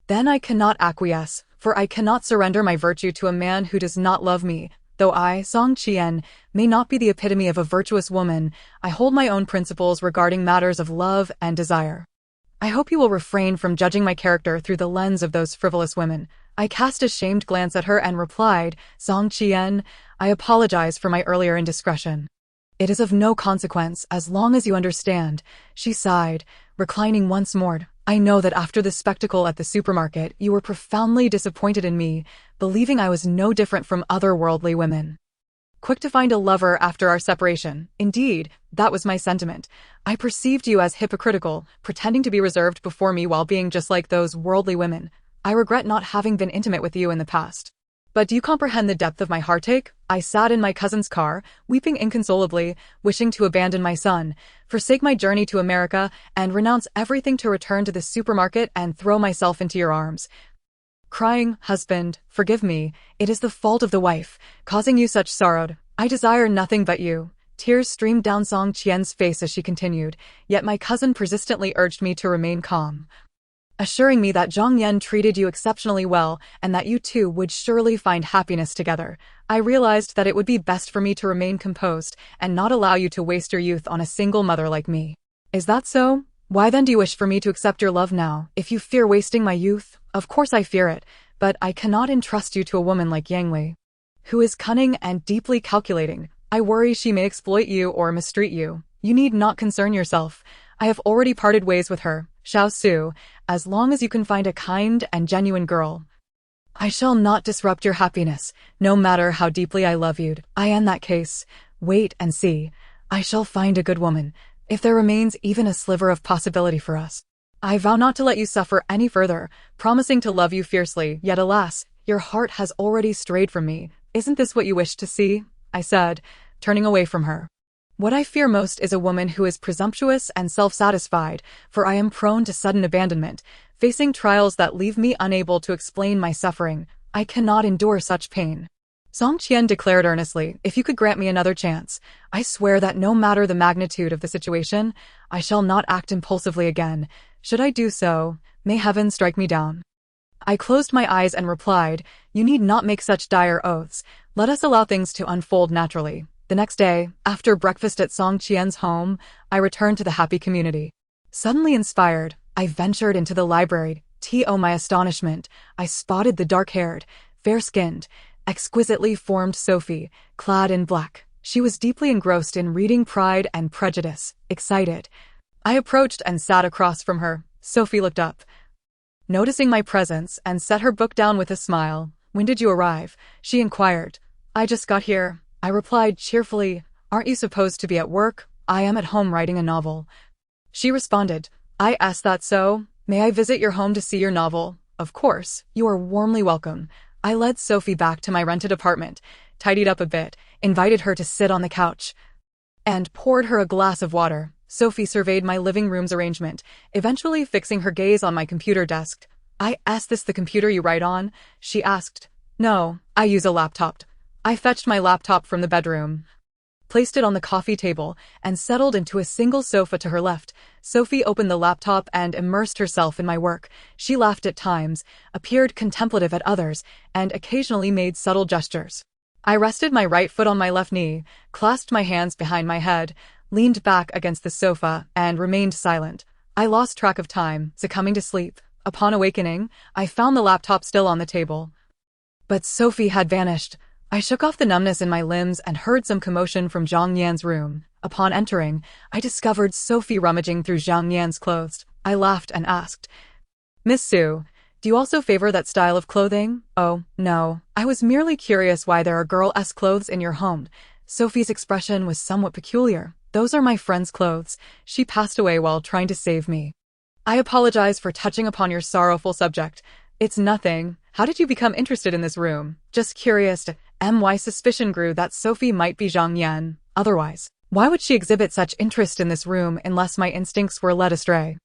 then I cannot acquiesce, for I cannot surrender my virtue to a man who does not love me. Though I, Song Qian, may not be the epitome of a virtuous woman, I hold my own principles regarding matters of love and desire. I hope you will refrain from judging my character through the lens of those frivolous women. I cast a shamed glance at her and replied, Song Qian, I apologize for my earlier indiscretion. It is of no consequence as long as you understand. She sighed, reclining once more. I know that after the spectacle at the supermarket, you were profoundly disappointed in me, believing I was no different from other worldly women. Quick to find a lover after our separation. Indeed, that was my sentiment. I perceived you as hypocritical, pretending to be reserved before me while being just like those worldly women. I regret not having been intimate with you in the past. But do you comprehend the depth of my heartache? I sat in my cousin's car, weeping inconsolably, wishing to abandon my son, forsake my journey to America, and renounce everything to return to the supermarket and throw myself into your arms. Crying, husband, forgive me, it is the fault of the wife, causing you such sorrow. I desire nothing but you. Tears streamed down Song Qian's face as she continued, yet my cousin persistently urged me to remain calm, assuring me that Zhang Yan treated you exceptionally well and that you two would surely find happiness together. I realized that it would be best for me to remain composed and not allow you to waste your youth on a single mother like me. Is that so? Why then do you wish for me to accept your love now? If you fear wasting my youth, of course I fear it, but I cannot entrust you to a woman like Yang Li, who is cunning and deeply calculating. I worry she may exploit you or mistreat you. You need not concern yourself. I have already parted ways with her, Xiao Su, as long as you can find a kind and genuine girl. I shall not disrupt your happiness, no matter how deeply I love you. In that case, wait and see. I shall find a good woman, if there remains even a sliver of possibility for us. I vow not to let you suffer any further, promising to love you fiercely, yet alas, your heart has already strayed from me. Isn't this what you wished to see? I said, turning away from her. What I fear most is a woman who is presumptuous and self-satisfied, for I am prone to sudden abandonment, facing trials that leave me unable to explain my suffering. I cannot endure such pain. Song Qian declared earnestly, if you could grant me another chance, I swear that no matter the magnitude of the situation, I shall not act impulsively again. Should I do so, may heaven strike me down. I closed my eyes and replied, you need not make such dire oaths. Let us allow things to unfold naturally. The next day, after breakfast at Song Qian's home, I returned to the happy community. Suddenly inspired, I ventured into the library. To my astonishment, I spotted the dark-haired, fair-skinned, exquisitely formed Sophie, clad in black. She was deeply engrossed in reading Pride and Prejudice, excited. I approached and sat across from her. Sophie looked up, noticing my presence, and set her book down with a smile. When did you arrive? She inquired. I just got here, I replied cheerfully. Aren't you supposed to be at work? I am at home writing a novel. She responded. I asked that so? May I visit your home to see your novel? Of course, you are warmly welcome. I led Sophie back to my rented apartment, tidied up a bit, invited her to sit on the couch, and poured her a glass of water. Sophie surveyed my living room's arrangement, eventually fixing her gaze on my computer desk. Is this the computer you write on? She asked. No, I use a laptop. I fetched my laptop from the bedroom, placed it on the coffee table, and settled into a single sofa to her left. Sophie opened the laptop and immersed herself in my work. She laughed at times, appeared contemplative at others, and occasionally made subtle gestures. I rested my right foot on my left knee, clasped my hands behind my head, leaned back against the sofa, and remained silent. I lost track of time, succumbing to sleep. Upon awakening, I found the laptop still on the table, but Sophie had vanished. I shook off the numbness in my limbs and heard some commotion from Zhang Yan's room. Upon entering, I discovered Sophie rummaging through Zhang Yan's clothes. I laughed and asked, Miss Su, Do you also favor that style of clothing? Oh, no. I was merely curious why there are girl-esque clothes in your home. Sophie's expression was somewhat peculiar. Those are my friend's clothes. She passed away while trying to save me. I apologize for touching upon your sorrowful subject. It's nothing. How did you become interested in this room? Just curious. My suspicion grew that Sophie might be Zhang Yan. Otherwise, why would she exhibit such interest in this room unless my instincts were led astray?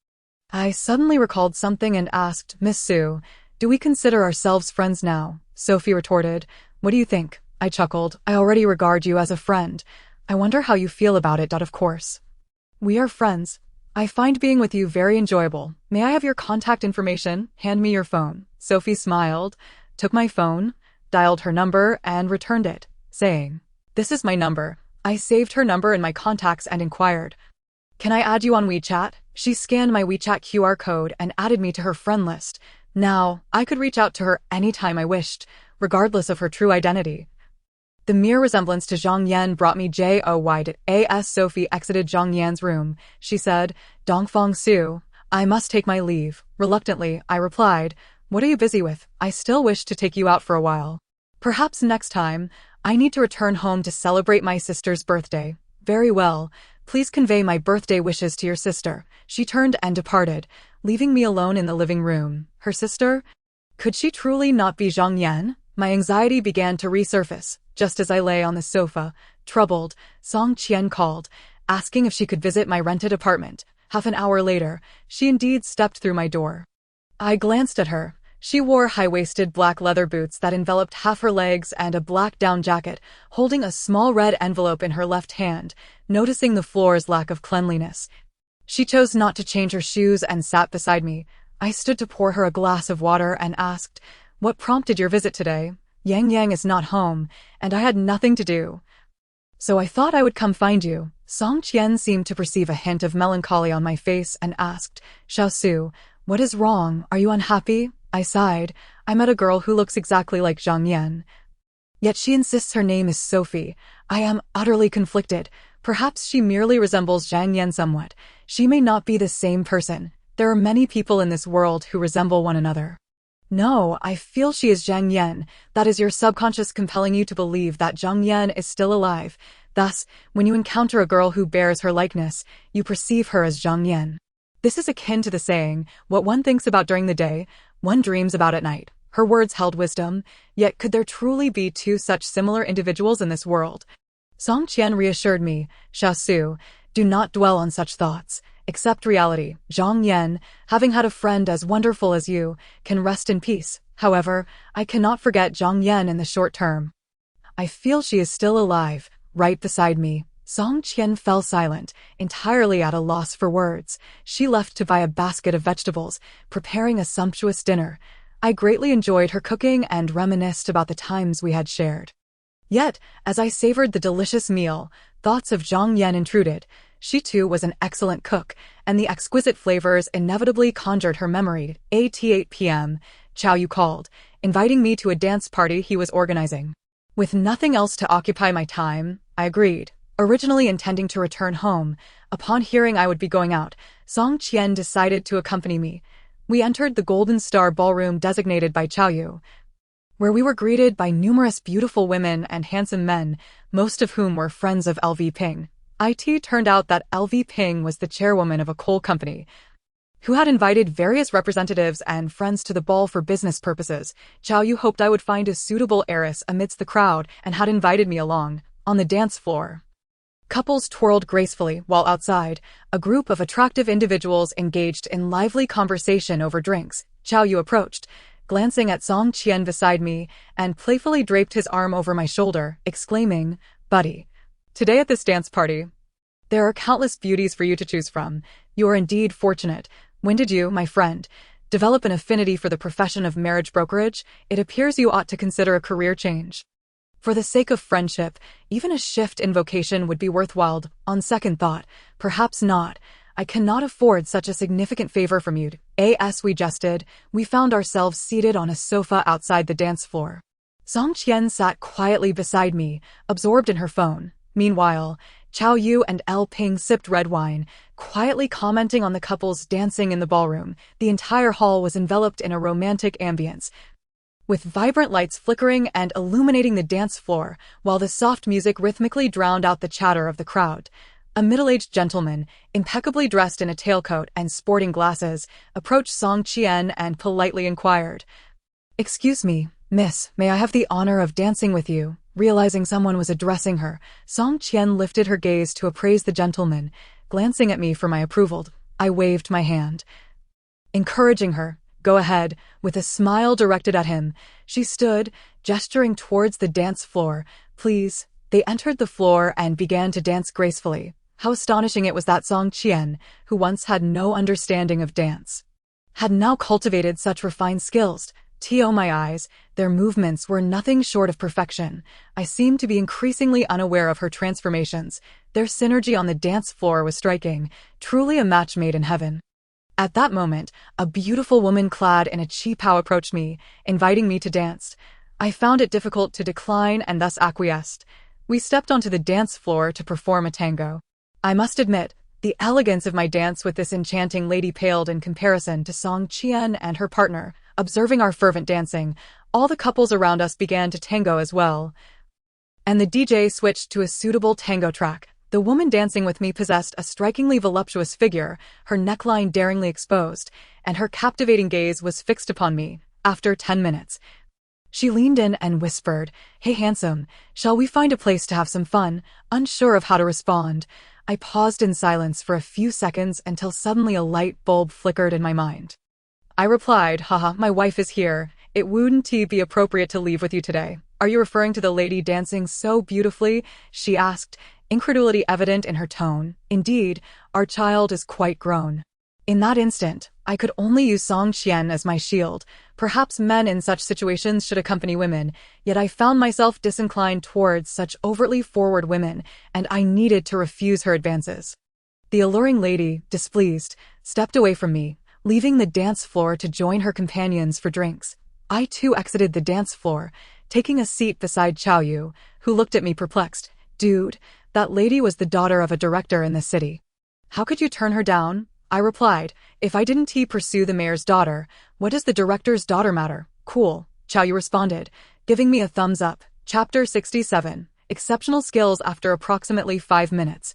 I suddenly recalled something and asked, Miss Su, do we consider ourselves friends now? Sophie retorted, what do you think? I chuckled. I already regard you as a friend. I wonder how you feel about it. Of course. We are friends. I find being with you very enjoyable. May I have your contact information? Hand me your phone. Sophie smiled, took my phone, dialed her number, and returned it, saying, this is my number. I saved her number in my contacts and inquired, can I add you on WeChat? She scanned my WeChat QR code and added me to her friend list. Now, I could reach out to her anytime I wished, regardless of her true identity. The mere resemblance to Zhang Yan brought me joy. As Sophie exited Zhang Yan's room, she said, Dongfang Su, I must take my leave. Reluctantly, I replied, what are you busy with? I still wish to take you out for a while. Perhaps next time. I need to return home to celebrate my sister's birthday. Very well. Please convey my birthday wishes to your sister. She turned and departed, leaving me alone in the living room. Her sister? Could she truly not be Zhang Yan? My anxiety began to resurface. Just as I lay on the sofa, troubled, Song Qian called, asking if she could visit my rented apartment. Half an hour later, she indeed stepped through my door. I glanced at her. She wore high-waisted black leather boots that enveloped half her legs and a black down jacket, holding a small red envelope in her left hand, noticing the floor's lack of cleanliness. She chose not to change her shoes and sat beside me. I stood to pour her a glass of water and asked, what prompted your visit today? Yang is not home, and I had nothing to do. So I thought I would come find you. Song Qian seemed to perceive a hint of melancholy on my face and asked, Xiao Su, what is wrong? Are you unhappy? I sighed. I met a girl who looks exactly like Zhang Yan. Yet she insists her name is Sophie. I am utterly conflicted. Perhaps she merely resembles Zhang Yan somewhat. She may not be the same person. There are many people in this world who resemble one another. No, I feel she is Zhang Yan. That is your subconscious compelling you to believe that Zhang Yan is still alive. Thus, when you encounter a girl who bears her likeness, you perceive her as Zhang Yan. This is akin to the saying, what one thinks about during the day, one dreams about at night. Her words held wisdom, yet could there truly be two such similar individuals in this world? Song Qian reassured me, Xiao Su, do not dwell on such thoughts. Accept reality. Zhang Yan, having had a friend as wonderful as you, can rest in peace. However, I cannot forget Zhang Yan in the short term. I feel she is still alive, right beside me. Song Qian fell silent, entirely at a loss for words. She left to buy a basket of vegetables, preparing a sumptuous dinner. I greatly enjoyed her cooking and reminisced about the times we had shared. Yet, as I savored the delicious meal, thoughts of Zhang Yan intruded. She too was an excellent cook, and the exquisite flavors inevitably conjured her memory. At 8 p.m., Chow Yu called, inviting me to a dance party he was organizing. With nothing else to occupy my time, I agreed. Originally intending to return home, upon hearing I would be going out, Song Qian decided to accompany me. We entered the Golden Star ballroom designated by Chow Yu, where we were greeted by numerous beautiful women and handsome men, most of whom were friends of LV Ping. It turned out that LV Ping was the chairwoman of a coal company, who had invited various representatives and friends to the ball for business purposes. Chow Yu hoped I would find a suitable heiress amidst the crowd and had invited me along. On the dance floor, couples twirled gracefully, while outside, a group of attractive individuals engaged in lively conversation over drinks. Chow Yu approached, glancing at Song Qian beside me, and playfully draped his arm over my shoulder, exclaiming, Buddy, today at this dance party, there are countless beauties for you to choose from. You are indeed fortunate. When did you, my friend, develop an affinity for the profession of marriage brokerage? It appears you ought to consider a career change. For the sake of friendship, even a shift in vocation would be worthwhile. On second thought, perhaps not. I cannot afford such a significant favor from you. As we jested, we found ourselves seated on a sofa outside the dance floor. Song Qian sat quietly beside me, absorbed in her phone. Meanwhile, Chao Yu and El Ping sipped red wine, quietly commenting on the couples dancing in the ballroom. The entire hall was enveloped in a romantic ambience, with vibrant lights flickering and illuminating the dance floor, while the soft music rhythmically drowned out the chatter of the crowd. A middle-aged gentleman, impeccably dressed in a tailcoat and sporting glasses, approached Song Qian and politely inquired, "Excuse me, miss, may I have the honor of dancing with you?" Realizing someone was addressing her, Song Qian lifted her gaze to appraise the gentleman, glancing at me for my approval. I waved my hand, encouraging her. "Go ahead," with a smile directed at him. She stood, gesturing towards the dance floor. "Please." They entered the floor and began to dance gracefully. How astonishing it was that Song Qian, who once had no understanding of dance, had now cultivated such refined skills. To my eyes, their movements were nothing short of perfection. I seemed to be increasingly unaware of her transformations. Their synergy on the dance floor was striking, truly a match made in heaven. At that moment, a beautiful woman clad in a qipao approached me, inviting me to dance. I found it difficult to decline and thus acquiesced. We stepped onto the dance floor to perform a tango. I must admit, the elegance of my dance with this enchanting lady paled in comparison to Song Qian and her partner. Observing our fervent dancing, all the couples around us began to tango as well, and the DJ switched to a suitable tango track. The woman dancing with me possessed a strikingly voluptuous figure, her neckline daringly exposed, and her captivating gaze was fixed upon me. After 10 minutes, she leaned in and whispered, "Hey handsome, shall we find a place to have some fun?" Unsure of how to respond, I paused in silence for a few seconds until suddenly a light bulb flickered in my mind. I replied, "Haha, my wife is here. It wouldn't be appropriate to leave with you today." "Are you referring to the lady dancing so beautifully?" she asked, incredulity evident in her tone. "Indeed, our child is quite grown." In that instant, I could only use Song Qian as my shield. Perhaps men in such situations should accompany women, yet I found myself disinclined towards such overtly forward women, and I needed to refuse her advances. The alluring lady, displeased, stepped away from me, leaving the dance floor to join her companions for drinks. I too exited the dance floor, taking a seat beside Chao Yu, who looked at me perplexed. "Dude, that lady was the daughter of a director in this city. How could you turn her down?" I replied, "If I didn't pursue the mayor's daughter, what does the director's daughter matter?" "Cool," Chao Yu responded, giving me a thumbs up. Chapter 67. Exceptional skills after approximately 5 minutes.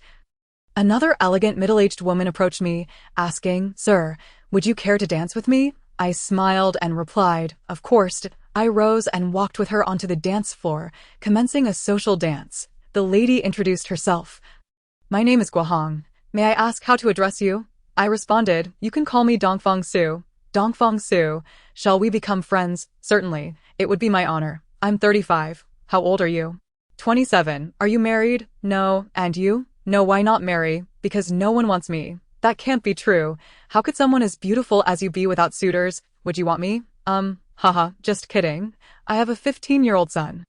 Another elegant middle-aged woman approached me, asking, "Sir, would you care to dance with me?" I smiled and replied, "Of course." I rose and walked with her onto the dance floor, commencing a social dance. The lady introduced herself. "My name is Guohong. May I ask how to address you?" I responded, "You can call me Dongfang Su." "Dongfang Su, shall we become friends?" "Certainly, it would be my honor." "I'm 35. How old are you?" 27. "Are you married?" "No." "And you?" "No, why not marry?" "Because no one wants me." "That can't be true. How could someone as beautiful as you be without suitors? Would you want me?" Haha, just kidding. I have a 15-year-old son."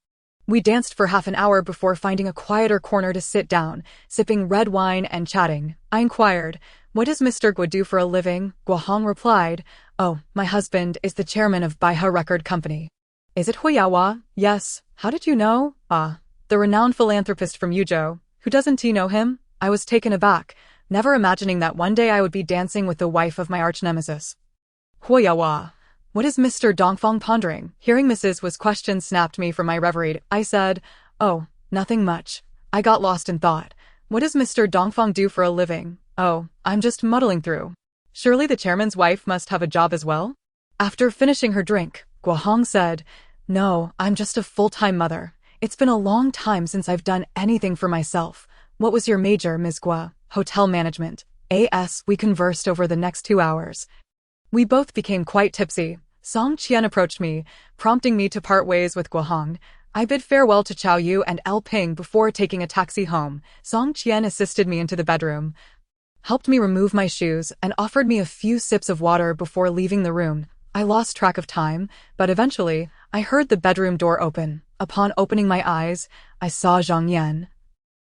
We danced for half an hour before finding a quieter corner to sit down, sipping red wine and chatting. I inquired, "What does Mr. Guo do for a living?" Guohong replied, "Oh, my husband is the chairman of Baihe Record Company." "Is it Huiyawa?" "Yes." "How did you know?" "Ah, the renowned philanthropist from Yuzhou. Who doesn't he know him?" I was taken aback, never imagining that one day I would be dancing with the wife of my arch-nemesis. "Huiyawa. What is Mr. Dongfang pondering?" Hearing Mrs. Wa's question snapped me from my reverie. I said, "Oh, nothing much." I got lost in thought. What does Mr. Dongfang do for a living? "Oh, I'm just muddling through." Surely the chairman's wife must have a job as well? After finishing her drink, Guohong said, "No, I'm just a full-time mother. It's been a long time since I've done anything for myself." "What was your major, Ms. Guo?" "Hotel management." We conversed over the next 2 hours. We both became quite tipsy. Song Qian approached me, prompting me to part ways with Guohong. I bid farewell to Chao Yu and El Ping before taking a taxi home. Song Qian assisted me into the bedroom, helped me remove my shoes, and offered me a few sips of water before leaving the room. I lost track of time, but eventually, I heard the bedroom door open. Upon opening my eyes, I saw Zhang Yan.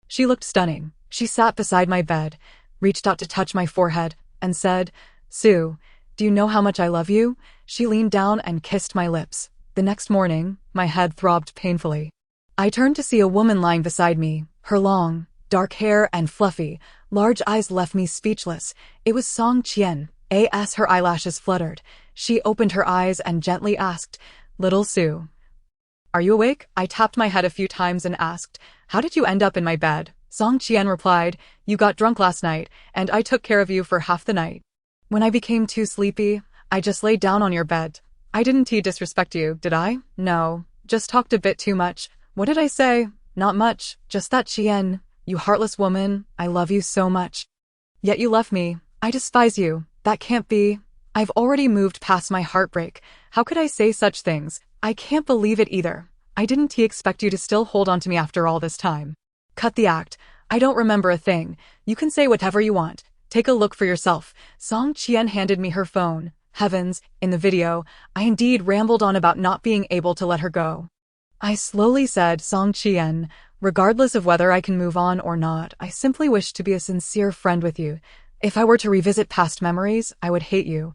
She looked stunning. She sat beside my bed, reached out to touch my forehead, and said, "Sue, do you know how much I love you?" She leaned down and kissed my lips. The next morning, my head throbbed painfully. I turned to see a woman lying beside me. Her long, dark hair and fluffy, large eyes left me speechless. It was Song Qian. As her eyelashes fluttered, she opened her eyes and gently asked, "Little Sue, are you awake?" I tapped my head a few times and asked, "How did you end up in my bed?" Song Qian replied, "You got drunk last night, and I took care of you for half the night. When I became too sleepy, I just laid down on your bed. I didn't disrespect you, did I? No, just talked a bit too much. What did I say? Not much, just that Qian, you heartless woman, I love you so much. Yet you left me. I despise you. That can't be. I've already moved past my heartbreak. How could I say such things? I can't believe it either. I didn't expect you to still hold on to me after all this time. Cut the act. I don't remember a thing. You can say whatever you want. Take a look for yourself." Song Qian handed me her phone. Heavens, in the video, I indeed rambled on about not being able to let her go. I slowly said, "Song Qian, regardless of whether I can move on or not, I simply wish to be a sincere friend with you. If I were to revisit past memories, I would hate you,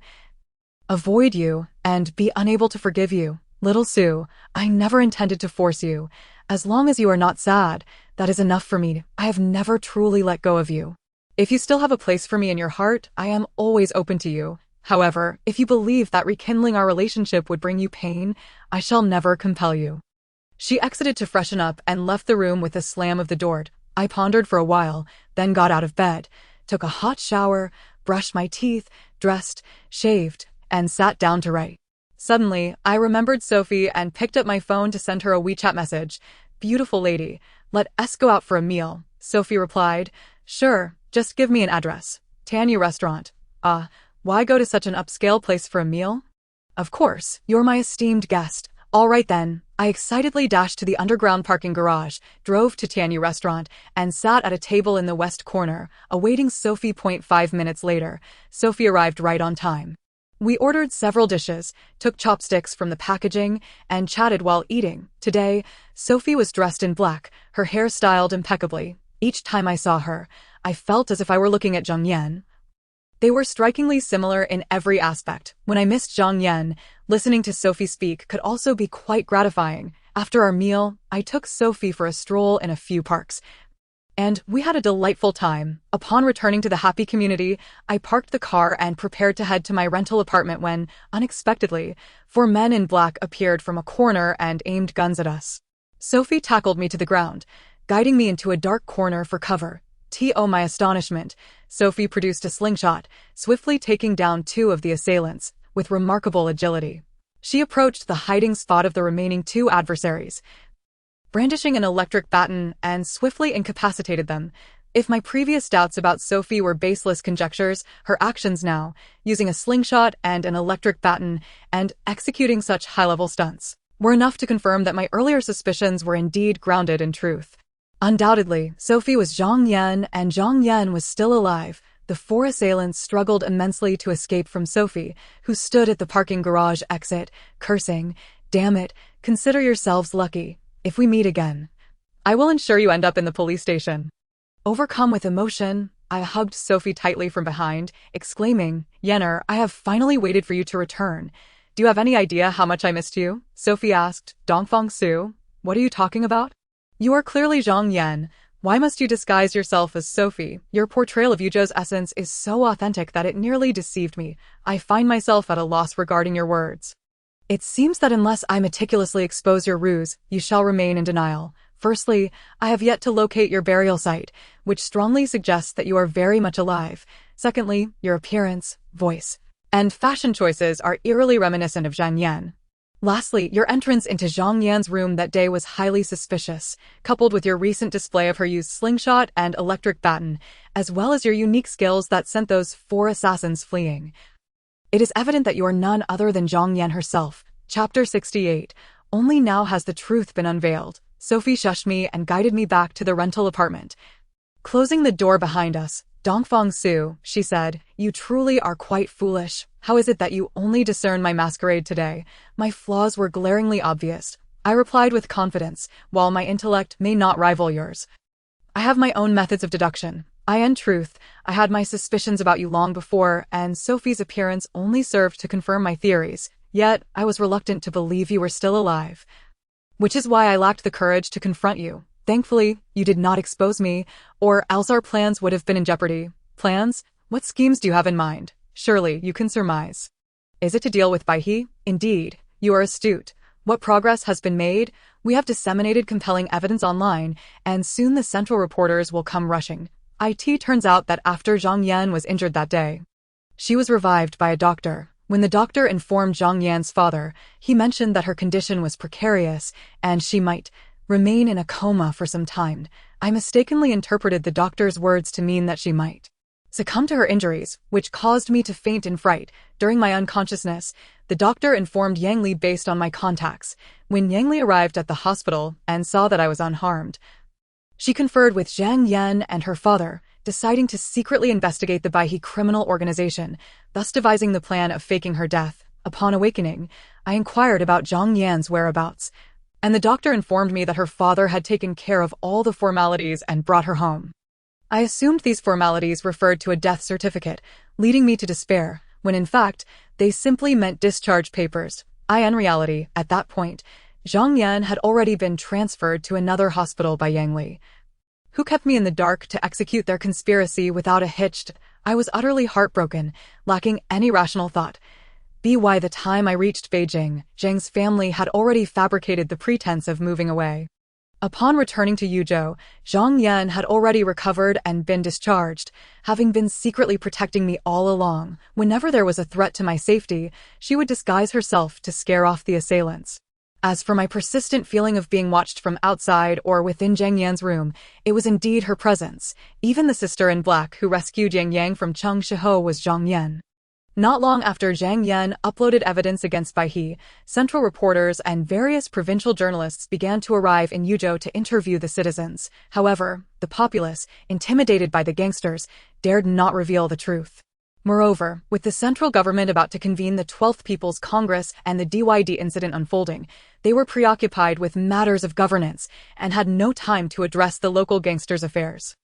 avoid you, and be unable to forgive you. Little Sue, I never intended to force you. As long as you are not sad, that is enough for me. I have never truly let go of you. If you still have a place for me in your heart, I am always open to you. However, if you believe that rekindling our relationship would bring you pain, I shall never compel you." She exited to freshen up and left the room with a slam of the door. I pondered for a while, then got out of bed, took a hot shower, brushed my teeth, dressed, shaved, and sat down to write. Suddenly, I remembered Sophie and picked up my phone to send her a WeChat message. "Beautiful lady, let us go out for a meal." Sophie replied, "Sure, just give me an address. Tanyu restaurant." Why go to such an upscale place for a meal? "Of course, you're my esteemed guest." "All right then." I excitedly dashed to the underground parking garage, drove to Tanyu restaurant, and sat at a table in the west corner, awaiting Sophie. 5 minutes later, Sophie arrived right on time. We ordered several dishes, took chopsticks from the packaging, and chatted while eating. Today, Sophie was dressed in black, her hair styled impeccably. Each time I saw her, I felt as if I were looking at Zhang Yan. They were strikingly similar in every aspect. When I missed Zhang Yan, listening to Sophie speak could also be quite gratifying. After our meal, I took Sophie for a stroll in a few parks, and we had a delightful time. Upon returning to the happy community, I parked the car and prepared to head to my rental apartment when, unexpectedly, 4 men in black appeared from a corner and aimed guns at us. Sophie tackled me to the ground, guiding me into a dark corner for cover. To my astonishment, Sophie produced a slingshot, swiftly taking down 2 of the assailants, with remarkable agility. She approached the hiding spot of the remaining 2 adversaries, brandishing an electric baton, and swiftly incapacitated them. If my previous doubts about Sophie were baseless conjectures, her actions now, using a slingshot and an electric baton, and executing such high-level stunts, were enough to confirm that my earlier suspicions were indeed grounded in truth. Undoubtedly, Sophie was Zhang Yan, and Zhang Yan was still alive. The 4 assailants struggled immensely to escape from Sophie, who stood at the parking garage exit, cursing, "Damn it, consider yourselves lucky. If we meet again, I will ensure you end up in the police station." Overcome with emotion, I hugged Sophie tightly from behind, exclaiming, "Yenner, I have finally waited for you to return. Do you have any idea how much I missed you?" Sophie asked, "Dongfang Su, what are you talking about? You are clearly Zhang Yan. Why must you disguise yourself as Sophie? Your portrayal of Yuzhou's essence is so authentic that it nearly deceived me. I find myself at a loss regarding your words. It seems that unless I meticulously expose your ruse, you shall remain in denial. Firstly, I have yet to locate your burial site, which strongly suggests that you are very much alive. Secondly, your appearance, voice, and fashion choices are eerily reminiscent of Zhang Yan. Lastly, your entrance into Zhang Yan's room that day was highly suspicious, coupled with your recent display of her used slingshot and electric baton, as well as your unique skills that sent those 4 assassins fleeing. It is evident that you are none other than Zhang Yan herself. Chapter 68. Only now has the truth been unveiled. Sophie shushed me and guided me back to the rental apartment. Closing the door behind us, "Dongfang Su," she said, "you truly are quite foolish. How is it that you only discern my masquerade today? My flaws were glaringly obvious." I replied with confidence, "While my intellect may not rival yours, I have my own methods of deduction. In truth, I had my suspicions about you long before, and Sophie's appearance only served to confirm my theories. Yet, I was reluctant to believe you were still alive, which is why I lacked the courage to confront you. Thankfully, you did not expose me, or else our plans would have been in jeopardy. Plans? What schemes do you have in mind? Surely, you can surmise. Is it to deal with Baihe? Indeed, you are astute. What progress has been made? We have disseminated compelling evidence online, and soon the central reporters will come rushing. It turns out that after Zhang Yan was injured that day, she was revived by a doctor. When the doctor informed Zhang Yan's father, he mentioned that her condition was precarious and she might remain in a coma for some time. I mistakenly interpreted the doctor's words to mean that she might succumb to her injuries, which caused me to faint in fright. During my unconsciousness, the doctor informed Yang Li based on my contacts. When Yang Li arrived at the hospital and saw that I was unharmed, she conferred with Zhang Yan and her father, deciding to secretly investigate the Baihe criminal organization, thus devising the plan of faking her death. Upon awakening, I inquired about Zhang Yan's whereabouts, and the doctor informed me that her father had taken care of all the formalities and brought her home. I assumed these formalities referred to a death certificate, leading me to despair, when in fact, they simply meant discharge papers. In reality, at that point, Zhang Yan had already been transferred to another hospital by Yang Li, who kept me in the dark to execute their conspiracy without a hitch. I was utterly heartbroken, lacking any rational thought. By the time I reached Beijing, Zhang's family had already fabricated the pretense of moving away. Upon returning to Yuzhou, Zhang Yan had already recovered and been discharged, having been secretly protecting me all along. Whenever there was a threat to my safety, she would disguise herself to scare off the assailants. As for my persistent feeling of being watched from outside or within Zhang Yan's room, it was indeed her presence. Even the sister in black who rescued Yang Yang from Cheng Shihou was Zhang Yan. Not long after Zhang Yan uploaded evidence against Baihe, central reporters and various provincial journalists began to arrive in Yuzhou to interview the citizens. However, the populace, intimidated by the gangsters, dared not reveal the truth. Moreover, with the central government about to convene the 12th People's Congress and the DYD incident unfolding, they were preoccupied with matters of governance and had no time to address the local gangsters' affairs.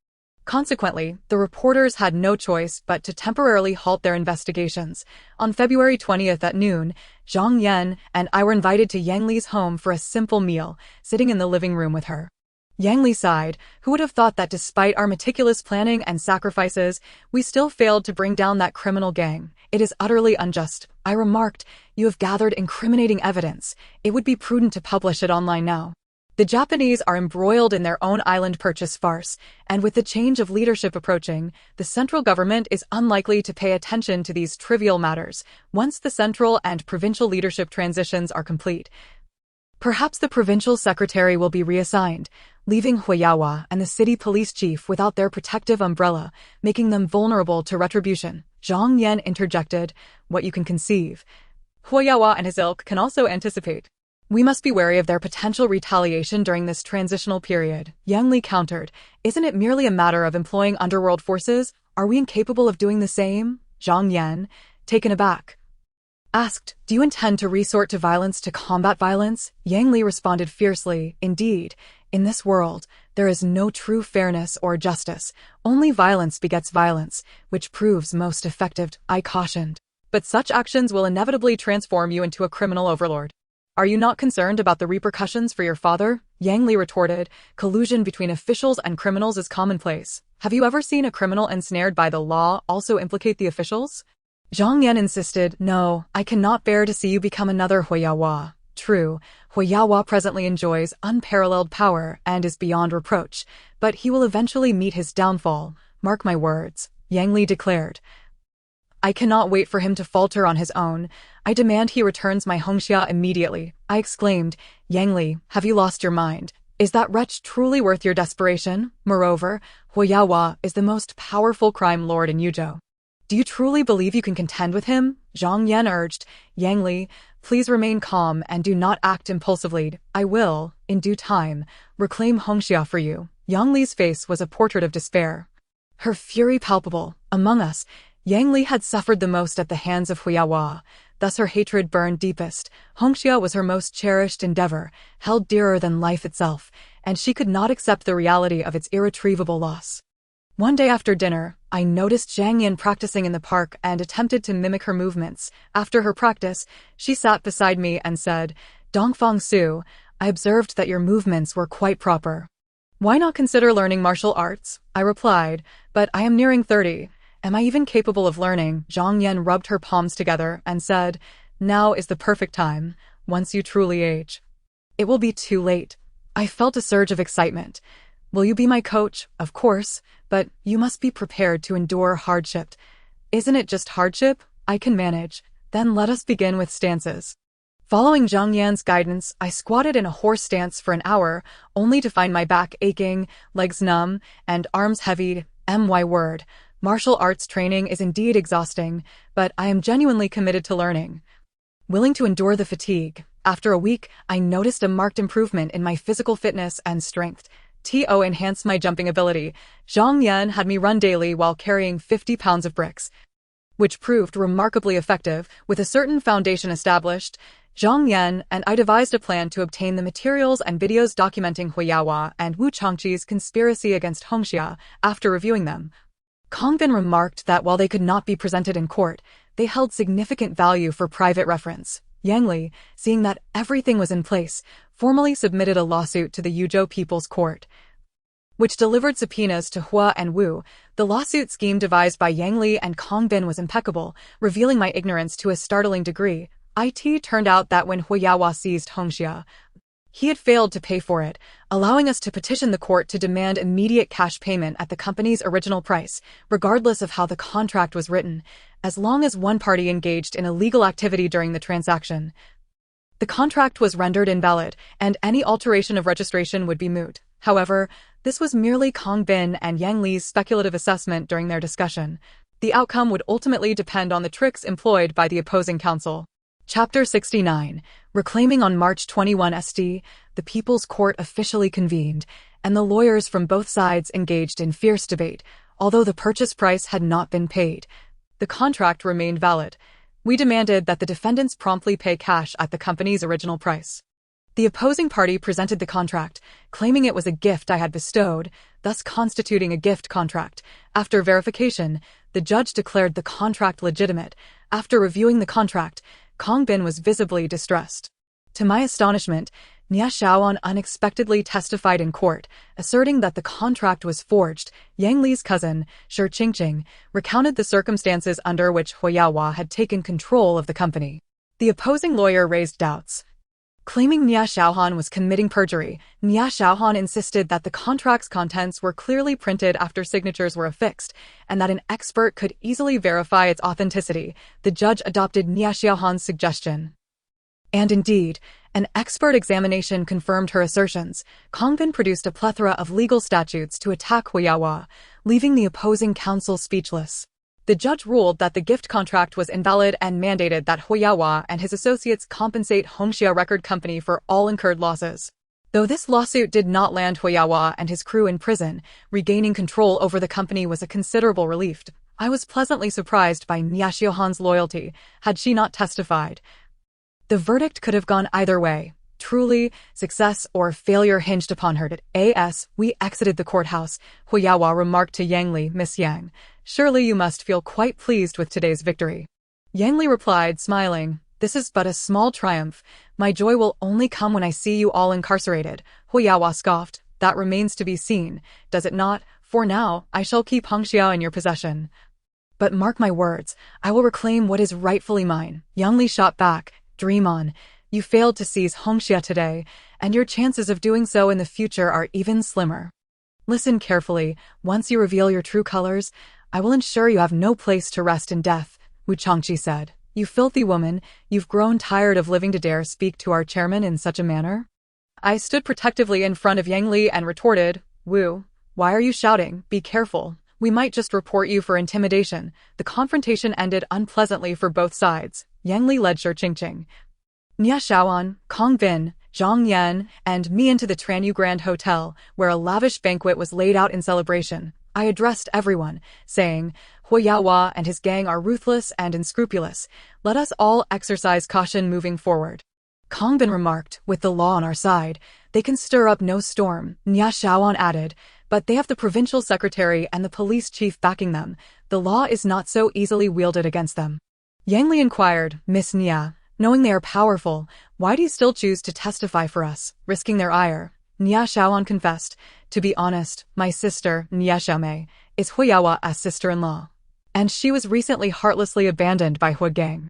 Consequently, the reporters had no choice but to temporarily halt their investigations. On February 20th at noon, Zhang Yan and I were invited to Yang Li's home for a simple meal, sitting in the living room with her. Yang Li sighed. Who would have thought that despite our meticulous planning and sacrifices, we still failed to bring down that criminal gang? It is utterly unjust. I remarked, you have gathered incriminating evidence. It would be prudent to publish it online now. The Japanese are embroiled in their own island purchase farce, and with the change of leadership approaching, the central government is unlikely to pay attention to these trivial matters. Once the central and provincial leadership transitions are complete, perhaps the provincial secretary will be reassigned, leaving Huiyawa and the city police chief without their protective umbrella, making them vulnerable to retribution. Zhang Yan interjected, what you can conceive. Huiyawa and his ilk can also anticipate. We must be wary of their potential retaliation during this transitional period. Yang Li countered, isn't it merely a matter of employing underworld forces? Are we incapable of doing the same? Zhang Yan, taken aback, asked, do you intend to resort to violence to combat violence? Yang Li responded fiercely, indeed, in this world, there is no true fairness or justice. Only violence begets violence, which proves most effective, I cautioned. But such actions will inevitably transform you into a criminal overlord. Are you not concerned about the repercussions for your father? Yang Li retorted, collusion between officials and criminals is commonplace. Have you ever seen a criminal ensnared by the law also implicate the officials? Zhang Yan insisted, no, I cannot bear to see you become another Huiyawa. True, Huiyawa presently enjoys unparalleled power and is beyond reproach, but he will eventually meet his downfall. Mark my words, Yang Li declared. I cannot wait for him to falter on his own. I demand he returns my Hongxia immediately. I exclaimed, Yang Li, have you lost your mind? Is that wretch truly worth your desperation? Moreover, Huiyawa is the most powerful crime lord in Yuzhou. Do you truly believe you can contend with him? Zhang Yan urged. Yang Li, please remain calm and do not act impulsively. I will, in due time, reclaim Hongxia for you. Yang Li's face was a portrait of despair, her fury palpable. Among us, Yang Li had suffered the most at the hands of Huiyawa, thus her hatred burned deepest. Hongxia was her most cherished endeavor, held dearer than life itself, and she could not accept the reality of its irretrievable loss. One day after dinner, I noticed Zhang Yan practicing in the park and attempted to mimic her movements. After her practice, she sat beside me and said, Dongfang Su, I observed that your movements were quite proper. Why not consider learning martial arts? I replied, but I am nearing 30. Am I even capable of learning? Zhang Yan rubbed her palms together and said, now is the perfect time, once you truly age. It will be too late. I felt a surge of excitement. Will you be my coach? Of course, but you must be prepared to endure hardship. Isn't it just hardship? I can manage. Then let us begin with stances. Following Zhang Yan's guidance, I squatted in a horse stance for an hour, only to find my back aching, legs numb, and arms heavy. My word. Martial arts training is indeed exhausting, but I am genuinely committed to learning. Willing to endure the fatigue, after a week, I noticed a marked improvement in my physical fitness and strength. To enhance my jumping ability, Zhang Yan had me run daily while carrying 50 pounds of bricks, which proved remarkably effective. With a certain foundation established, Zhang Yan and I devised a plan to obtain the materials and videos documenting Huyawa and Wu Changqi's conspiracy against Hongxia. After reviewing them, Kongbin remarked that while they could not be presented in court, they held significant value for private reference. Yang Li, seeing that everything was in place, formally submitted a lawsuit to the Yuzhou People's Court, which delivered subpoenas to Hua and Wu. The lawsuit scheme devised by Yang Li and Kongbin was impeccable, revealing my ignorance to a startling degree. It turned out that when Huyawa seized Hongxia, he had failed to pay for it, allowing us to petition the court to demand immediate cash payment at the company's original price, regardless of how the contract was written, as long as one party engaged in illegal activity during the transaction. The contract was rendered invalid, and any alteration of registration would be moot. However, this was merely Kongbin and Yang Li's speculative assessment during their discussion. The outcome would ultimately depend on the tricks employed by the opposing counsel. Chapter 69. Reclaiming. On March 21 ST, the People's Court officially convened, and the lawyers from both sides engaged in fierce debate. Although the purchase price had not been paid, the contract remained valid. We demanded that the defendants promptly pay cash at the company's original price. The opposing party presented the contract, claiming it was a gift I had bestowed, thus constituting a gift contract. After verification, the judge declared the contract legitimate. After reviewing the contract, Kongbin was visibly distressed. To my astonishment, Nia Xiaoan unexpectedly testified in court, asserting that the contract was forged. Yang Li's cousin, Shi Qingqing, recounted the circumstances under which Huyawa had taken control of the company. The opposing lawyer raised doubts, claiming Nia Xiaohan was committing perjury. Nia Xiaohan insisted that the contract's contents were clearly printed after signatures were affixed, and that an expert could easily verify its authenticity. The judge adopted Nia Xiaohan's suggestion, and indeed, an expert examination confirmed her assertions. Kongbin produced a plethora of legal statutes to attack Huyawa, leaving the opposing counsel speechless. The judge ruled that the gift contract was invalid and mandated that Huyawa and his associates compensate Hongxia Record Company for all incurred losses. Though this lawsuit did not land Huyawa and his crew in prison, regaining control over the company was a considerable relief. I was pleasantly surprised by Nia Xiaohan's loyalty. Had she not testified, the verdict could have gone either way. Truly, success or failure hinged upon her. As we exited the courthouse, Huyawa remarked to Yang Li, "Miss Yang, surely you must feel quite pleased with today's victory." Yang Li replied, smiling, "This is but a small triumph. My joy will only come when I see you all incarcerated." Huyawa scoffed, "That remains to be seen, does it not? For now, I shall keep Hongxia in your possession. But mark my words, I will reclaim what is rightfully mine." Yang Li shot back, "Dream on. You failed to seize Hongxia today, and your chances of doing so in the future are even slimmer. Listen carefully. Once you reveal your true colors, I will ensure you have no place to rest in death." Wu Changqi said, "You filthy woman, you've grown tired of living to dare speak to our chairman in such a manner?" I stood protectively in front of Yang Li and retorted, "Wu, why are you shouting? Be careful. We might just report you for intimidation." The confrontation ended unpleasantly for both sides. Yang Li led Shi Qingqing, Nia Xiaoan, Kongbin, Zhang Yan, and me into the Tranyu Grand Hotel, where a lavish banquet was laid out in celebration. I addressed everyone, saying, "Huyawa and his gang are ruthless and unscrupulous. Let us all exercise caution moving forward." Kongbin remarked, "With the law on our side, they can stir up no storm." Nia Xiaoan added, "But they have the provincial secretary and the police chief backing them. The law is not so easily wielded against them." Yang Li inquired, "Miss Nia, knowing they are powerful, why do you still choose to testify for us, risking their ire?" Nia Xiaoan confessed. To be honest, my sister, Nia Xiaomei, is Huyawa's sister-in-law. And she was recently heartlessly abandoned by Hu Gang.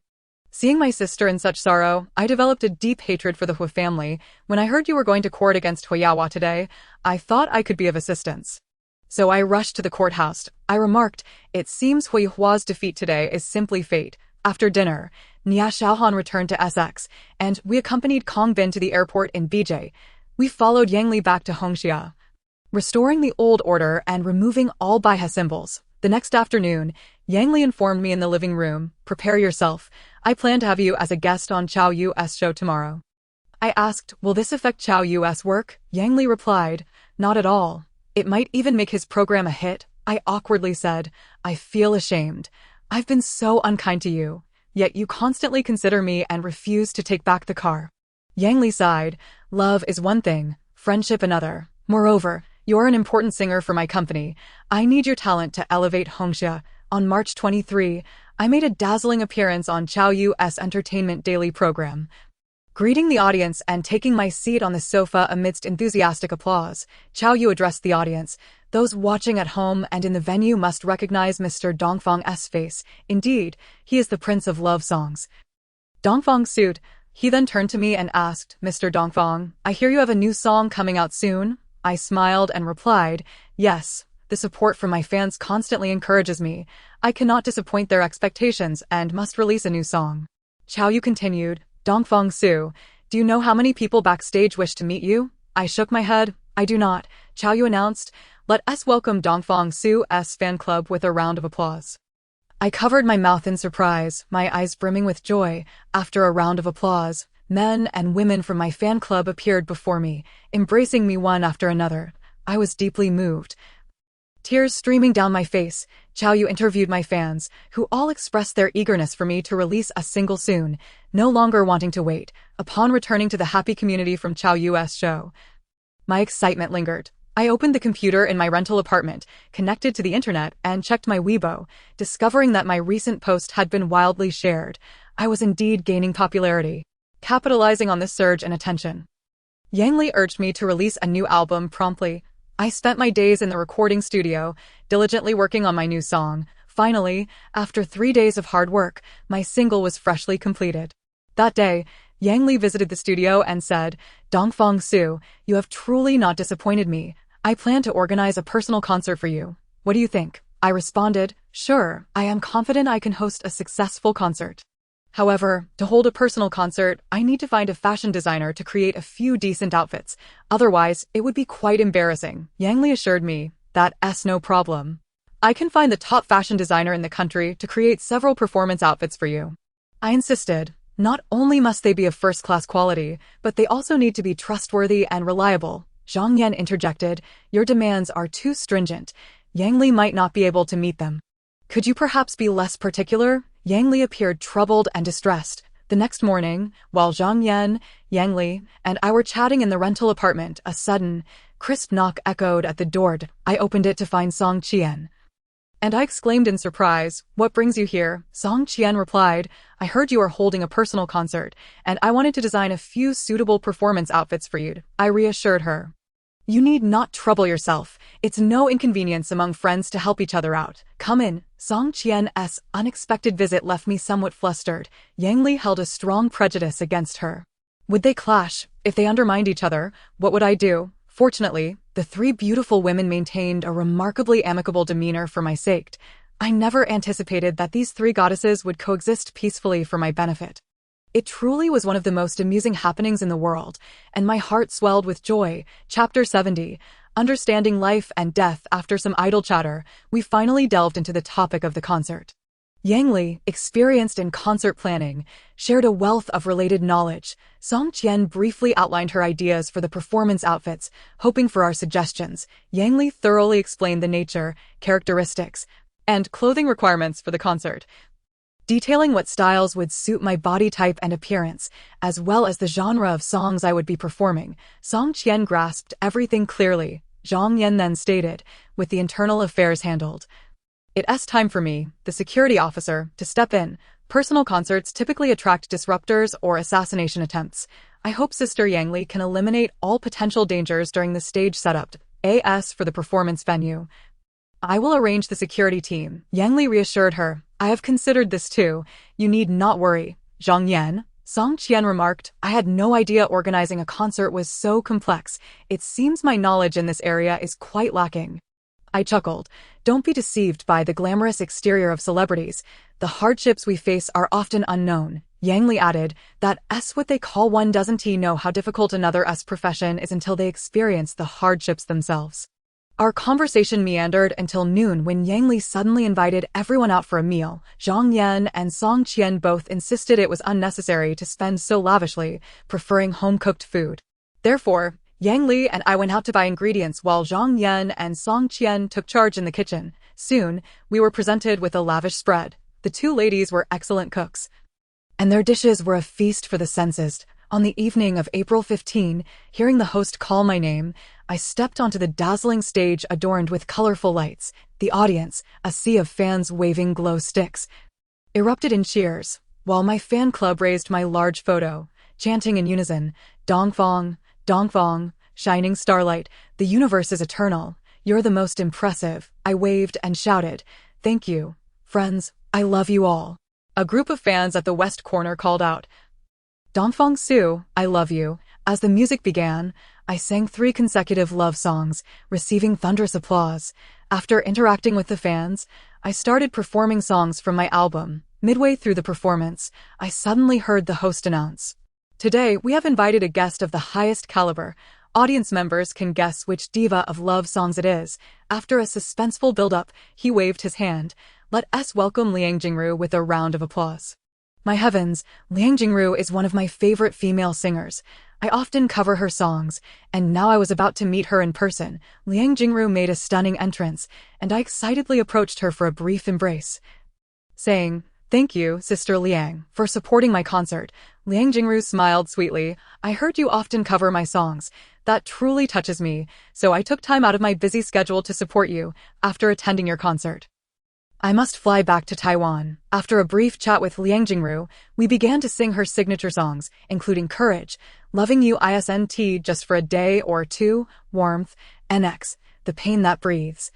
Seeing my sister in such sorrow, I developed a deep hatred for the Hu family. When I heard you were going to court against Huyawa today, I thought I could be of assistance. So I rushed to the courthouse. I remarked, it seems Huyawa's defeat today is simply fate. After dinner, Nia Xiaohan returned to SX, and we accompanied Kong Bin to the airport in BJ. We followed Yang Li back to Hongxia, restoring the old order and removing all Baihe symbols. The next afternoon, Yang Li informed me in the living room, prepare yourself. I plan to have you as a guest on Chao Yu's show tomorrow. I asked, will this affect Chao Yu's work? Yang Li replied, not at all. It might even make his program a hit. I awkwardly said, I feel ashamed. I've been so unkind to you, yet you constantly consider me and refuse to take back the car. Yang Li sighed, love is one thing, friendship another. Moreover, you're an important singer for my company. I need your talent to elevate Hongxia. On March 23, I made a dazzling appearance on Chao Yu's entertainment daily program. Greeting the audience and taking my seat on the sofa amidst enthusiastic applause, Chao Yu addressed the audience. Those watching at home and in the venue must recognize Mr. Dongfang's face. Indeed, he is the prince of love songs. Dongfang sued. He then turned to me and asked, Mr. Dongfang, I hear you have a new song coming out soon? I smiled and replied, yes. The support from my fans constantly encourages me. I cannot disappoint their expectations and must release a new song. Chao Yu continued, Dongfang Su, do you know how many people backstage wish to meet you? I shook my head. I do not. Chao Yu announced, let us welcome Dongfang Su's fan club with a round of applause. I covered my mouth in surprise, my eyes brimming with joy. After a round of applause, men and women from my fan club appeared before me, embracing me one after another. I was deeply moved. Tears streaming down my face, Chao Yu interviewed my fans, who all expressed their eagerness for me to release a single soon, no longer wanting to wait. Upon returning to the happy community from Chao Yu's show, my excitement lingered. I opened the computer in my rental apartment, connected to the internet, and checked my Weibo, discovering that my recent post had been wildly shared. I was indeed gaining popularity, capitalizing on this surge in attention. Yang Li urged me to release a new album promptly. I spent my days in the recording studio, diligently working on my new song. Finally, after 3 days of hard work, my single was freshly completed. That day, Yang Li visited the studio and said, Dongfang Su, you have truly not disappointed me. I plan to organize a personal concert for you. What do you think? I responded, sure, I am confident I can host a successful concert. However, to hold a personal concert, I need to find a fashion designer to create a few decent outfits. Otherwise, it would be quite embarrassing. Yang Li assured me, that's no problem. I can find the top fashion designer in the country to create several performance outfits for you. I insisted, not only must they be of first-class quality, but they also need to be trustworthy and reliable. Zhang Yan interjected, your demands are too stringent. Yang Li might not be able to meet them. Could you perhaps be less particular? Yang Li appeared troubled and distressed. The next morning, while Zhang Yan, Yang Li, and I were chatting in the rental apartment, a sudden, crisp knock echoed at the door. I opened it to find Song Qian. And I exclaimed in surprise, what brings you here? Song Qian replied, I heard you are holding a personal concert, and I wanted to design a few suitable performance outfits for you. I reassured her. You need not trouble yourself. It's no inconvenience among friends to help each other out. Come in. Song Qian's unexpected visit left me somewhat flustered. Yang Li held a strong prejudice against her. Would they clash? If they undermined each other, what would I do? Fortunately, the 3 beautiful women maintained a remarkably amicable demeanor for my sake. I never anticipated that these 3 goddesses would coexist peacefully for my benefit. It truly was one of the most amusing happenings in the world, and my heart swelled with joy. Chapter 70. Understanding life and death. After some idle chatter, we finally delved into the topic of the concert. Yang Li, experienced in concert planning, shared a wealth of related knowledge. Song Qian briefly outlined her ideas for the performance outfits, hoping for our suggestions. Yang Li thoroughly explained the nature, characteristics, and clothing requirements for the concert, detailing what styles would suit my body type and appearance, as well as the genre of songs I would be performing. Song Qian grasped everything clearly. Zhang Yan then stated, with the internal affairs handled, it's time for me, the security officer, to step in. Personal concerts typically attract disruptors or assassination attempts. I hope Sister Yang Li can eliminate all potential dangers during the stage setup. AS for the performance venue. I will arrange the security team. Yang Li reassured her. I have considered this too. You need not worry. Zhang Yan. Song Qian remarked, I had no idea organizing a concert was so complex. It seems my knowledge in this area is quite lacking. I chuckled. Don't be deceived by the glamorous exterior of celebrities. The hardships we face are often unknown. Yang Li added, that what they call one doesn't know how difficult another's profession is until they experience the hardships themselves. Our conversation meandered until noon when Yang Li suddenly invited everyone out for a meal. Zhang Yan and Song Qian both insisted it was unnecessary to spend so lavishly, preferring home-cooked food. Therefore, Yang Li and I went out to buy ingredients while Zhang Yan and Song Qian took charge in the kitchen. Soon, we were presented with a lavish spread. The two ladies were excellent cooks, and their dishes were a feast for the senses. On the evening of April 15, hearing the host call my name, I stepped onto the dazzling stage adorned with colorful lights. The audience, a sea of fans waving glow sticks, erupted in cheers, while my fan club raised my large photo, chanting in unison, Dongfang, Dongfang, shining starlight, the universe is eternal. You're the most impressive. I waved and shouted, thank you, friends, I love you all. A group of fans at the west corner called out, Dongfang Su, I love you. As the music began, I sang 3 consecutive love songs, receiving thunderous applause. After interacting with the fans, I started performing songs from my album. Midway through the performance, I suddenly heard the host announce, today we have invited a guest of the highest caliber. Audience members can guess which diva of love songs it is. After a suspenseful build-up, he waved his hand. Let us welcome Liang Jingru with a round of applause. My heavens, Liang Jingru is one of my favorite female singers. I often cover her songs, and now I was about to meet her in person. Liang Jingru made a stunning entrance, and I excitedly approached her for a brief embrace, saying, thank you, Sister Liang, for supporting my concert. Liang Jingru smiled sweetly. I heard you often cover my songs. That truly touches me, so I took time out of my busy schedule to support you after attending your concert. I must fly back to Taiwan. After a brief chat with Liang Jingru, we began to sing her signature songs, including Courage, Loving You Isn't Just for a Day or Two, Warmth, NX, The Pain That Breathes,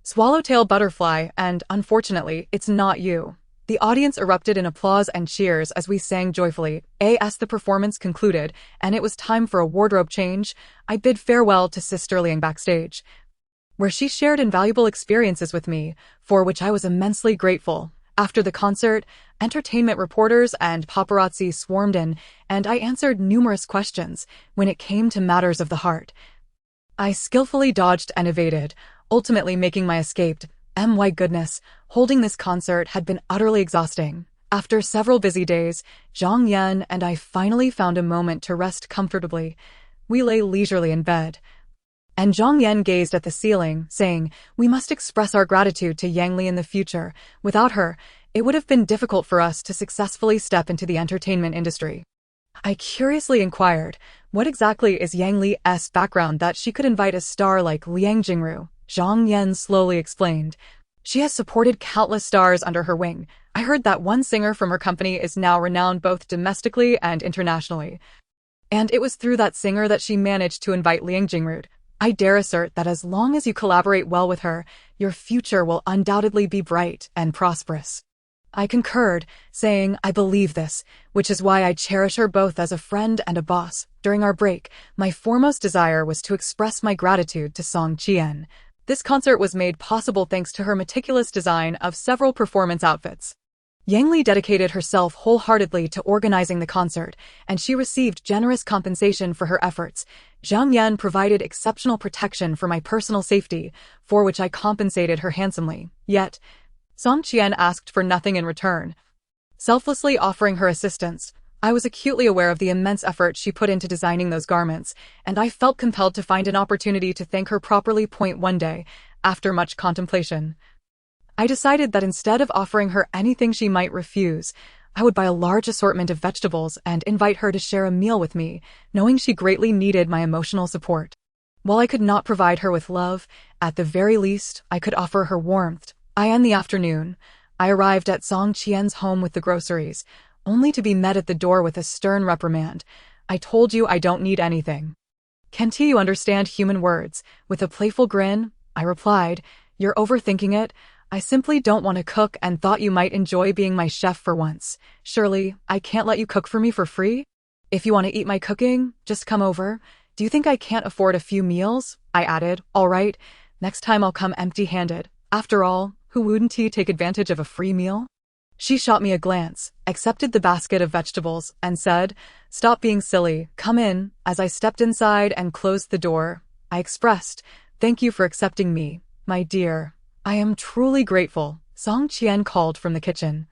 Swallowtail Butterfly, and Unfortunately, It's Not You. The audience erupted in applause and cheers as we sang joyfully. As the performance concluded, and it was time for a wardrobe change, I bid farewell to Sister Liang backstage, where she shared invaluable experiences with me, for which I was immensely grateful. After the concert, entertainment reporters and paparazzi swarmed in, and I answered numerous questions when it came to matters of the heart. I skillfully dodged and evaded, ultimately making my escape. My goodness, holding this concert had been utterly exhausting. After several busy days, Zhang Yan and I finally found a moment to rest comfortably. We lay leisurely in bed, and Zhang Yan gazed at the ceiling, saying, we must express our gratitude to Yang Li in the future. Without her, it would have been difficult for us to successfully step into the entertainment industry. I curiously inquired, what exactly is Yang Li's background that she could invite a star like Liang Jingru? Zhang Yan slowly explained, she has supported countless stars under her wing. I heard that one singer from her company is now renowned both domestically and internationally, and it was through that singer that she managed to invite Liang Jingru. I dare assert that as long as you collaborate well with her, your future will undoubtedly be bright and prosperous. I concurred, saying, I believe this, which is why I cherish her both as a friend and a boss. During our break, my foremost desire was to express my gratitude to Song Qian. This concert was made possible thanks to her meticulous design of several performance outfits. Yang Li dedicated herself wholeheartedly to organizing the concert, and she received generous compensation for her efforts. Zhang Yan provided exceptional protection for my personal safety, for which I compensated her handsomely. Yet, Song Qian asked for nothing in return, selflessly offering her assistance. I was acutely aware of the immense effort she put into designing those garments, and I felt compelled to find an opportunity to thank her properly. One day, after much contemplation, I decided that instead of offering her anything she might refuse, I would buy a large assortment of vegetables and invite her to share a meal with me, knowing she greatly needed my emotional support. While I could not provide her with love, at the very least, I could offer her warmth. In the afternoon, I arrived at Song Qian's home with the groceries, only to be met at the door with a stern reprimand. I told you I don't need anything. Can't you understand human words? With a playful grin, I replied, you're overthinking it. I simply don't want to cook and thought you might enjoy being my chef for once. Surely, I can't let you cook for me for free? If you want to eat my cooking, just come over. Do you think I can't afford a few meals? I added, all right, next time I'll come empty-handed. After all, who wouldn't he take advantage of a free meal? She shot me a glance, accepted the basket of vegetables, and said, stop being silly, come in. As I stepped inside and closed the door, I expressed, thank you for accepting me, my dear. I am truly grateful, Song Qian called from the kitchen.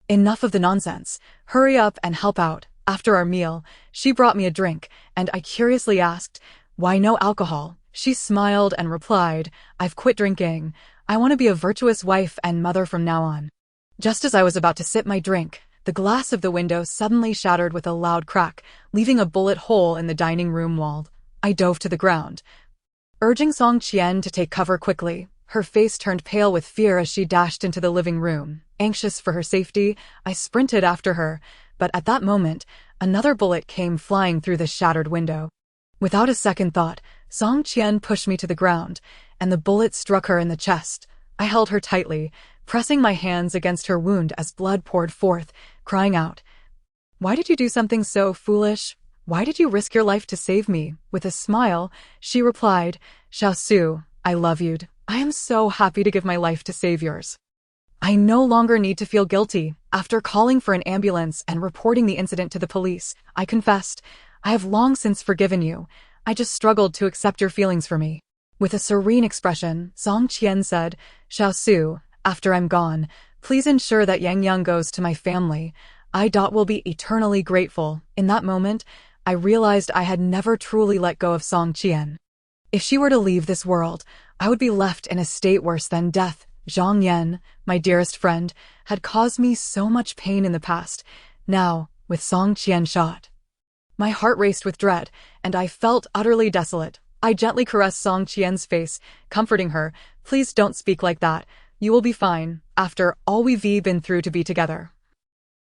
Enough of the nonsense. Hurry up and help out. After our meal, she brought me a drink, and I curiously asked, why no alcohol? She smiled and replied, I've quit drinking. I want to be a virtuous wife and mother from now on. Just as I was about to sip my drink, the glass of the window suddenly shattered with a loud crack, leaving a bullet hole in the dining room wall. I dove to the ground, urging Song Qian to take cover quickly. Her face turned pale with fear as she dashed into the living room. Anxious for her safety, I sprinted after her, but at that moment, another bullet came flying through the shattered window. Without a second thought, Song Qian pushed me to the ground, and the bullet struck her in the chest. I held her tightly, pressing my hands against her wound as blood poured forth, crying out, why did you do something so foolish? Why did you risk your life to save me? With a smile, she replied, Xiaosu, I love you. I am so happy to give my life to save yours. I no longer need to feel guilty. After calling for an ambulance and reporting the incident to the police, I confessed, I have long since forgiven you. I just struggled to accept your feelings for me. With a serene expression, Song Qian said, Xiaosu, after I'm gone, please ensure that Yang Yang goes to my family. I will be eternally grateful. In that moment, I realized I had never truly let go of Song Qian. If she were to leave this world, I would be left in a state worse than death. Zhang Yan, my dearest friend, had caused me so much pain in the past. Now, with Song Qian shot, my heart raced with dread, and I felt utterly desolate. I gently caressed Song Qian's face, comforting her. Please don't speak like that. You will be fine, after all we've been through to be together.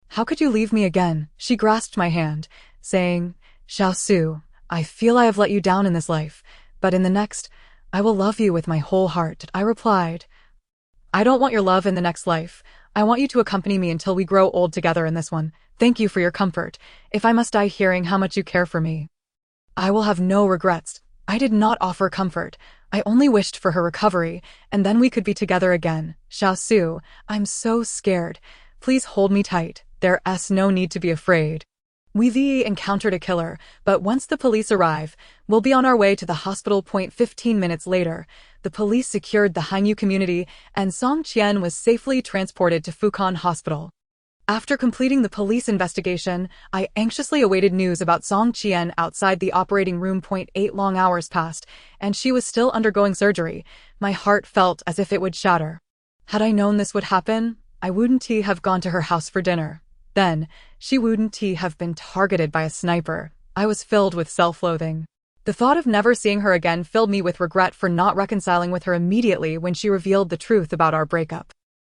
How could you leave me again? She grasped my hand, saying, Xiaosu, I feel I have let you down in this life, but in the next, I will love you with my whole heart. I replied, I don't want your love in the next life. I want you to accompany me until we grow old together in this one. Thank you for your comfort. If I must die hearing how much you care for me, I will have no regrets. I did not offer comfort. I only wished for her recovery, and then we could be together again. Xiaosu, I'm so scared. Please hold me tight. There's no need to be afraid. We've encountered a killer, but once the police arrive, we'll be on our way to the hospital. 15 minutes later, the police secured the Hanyu community, and Song Qian was safely transported to Fukan Hospital. After completing the police investigation, I anxiously awaited news about Song Qian outside the operating room. 8 long hours passed, and she was still undergoing surgery. My heart felt as if it would shatter. Had I known this would happen, I wouldn't have gone to her house for dinner. Then, she wouldn't have been targeted by a sniper. I was filled with self-loathing. The thought of never seeing her again filled me with regret for not reconciling with her immediately when she revealed the truth about our breakup.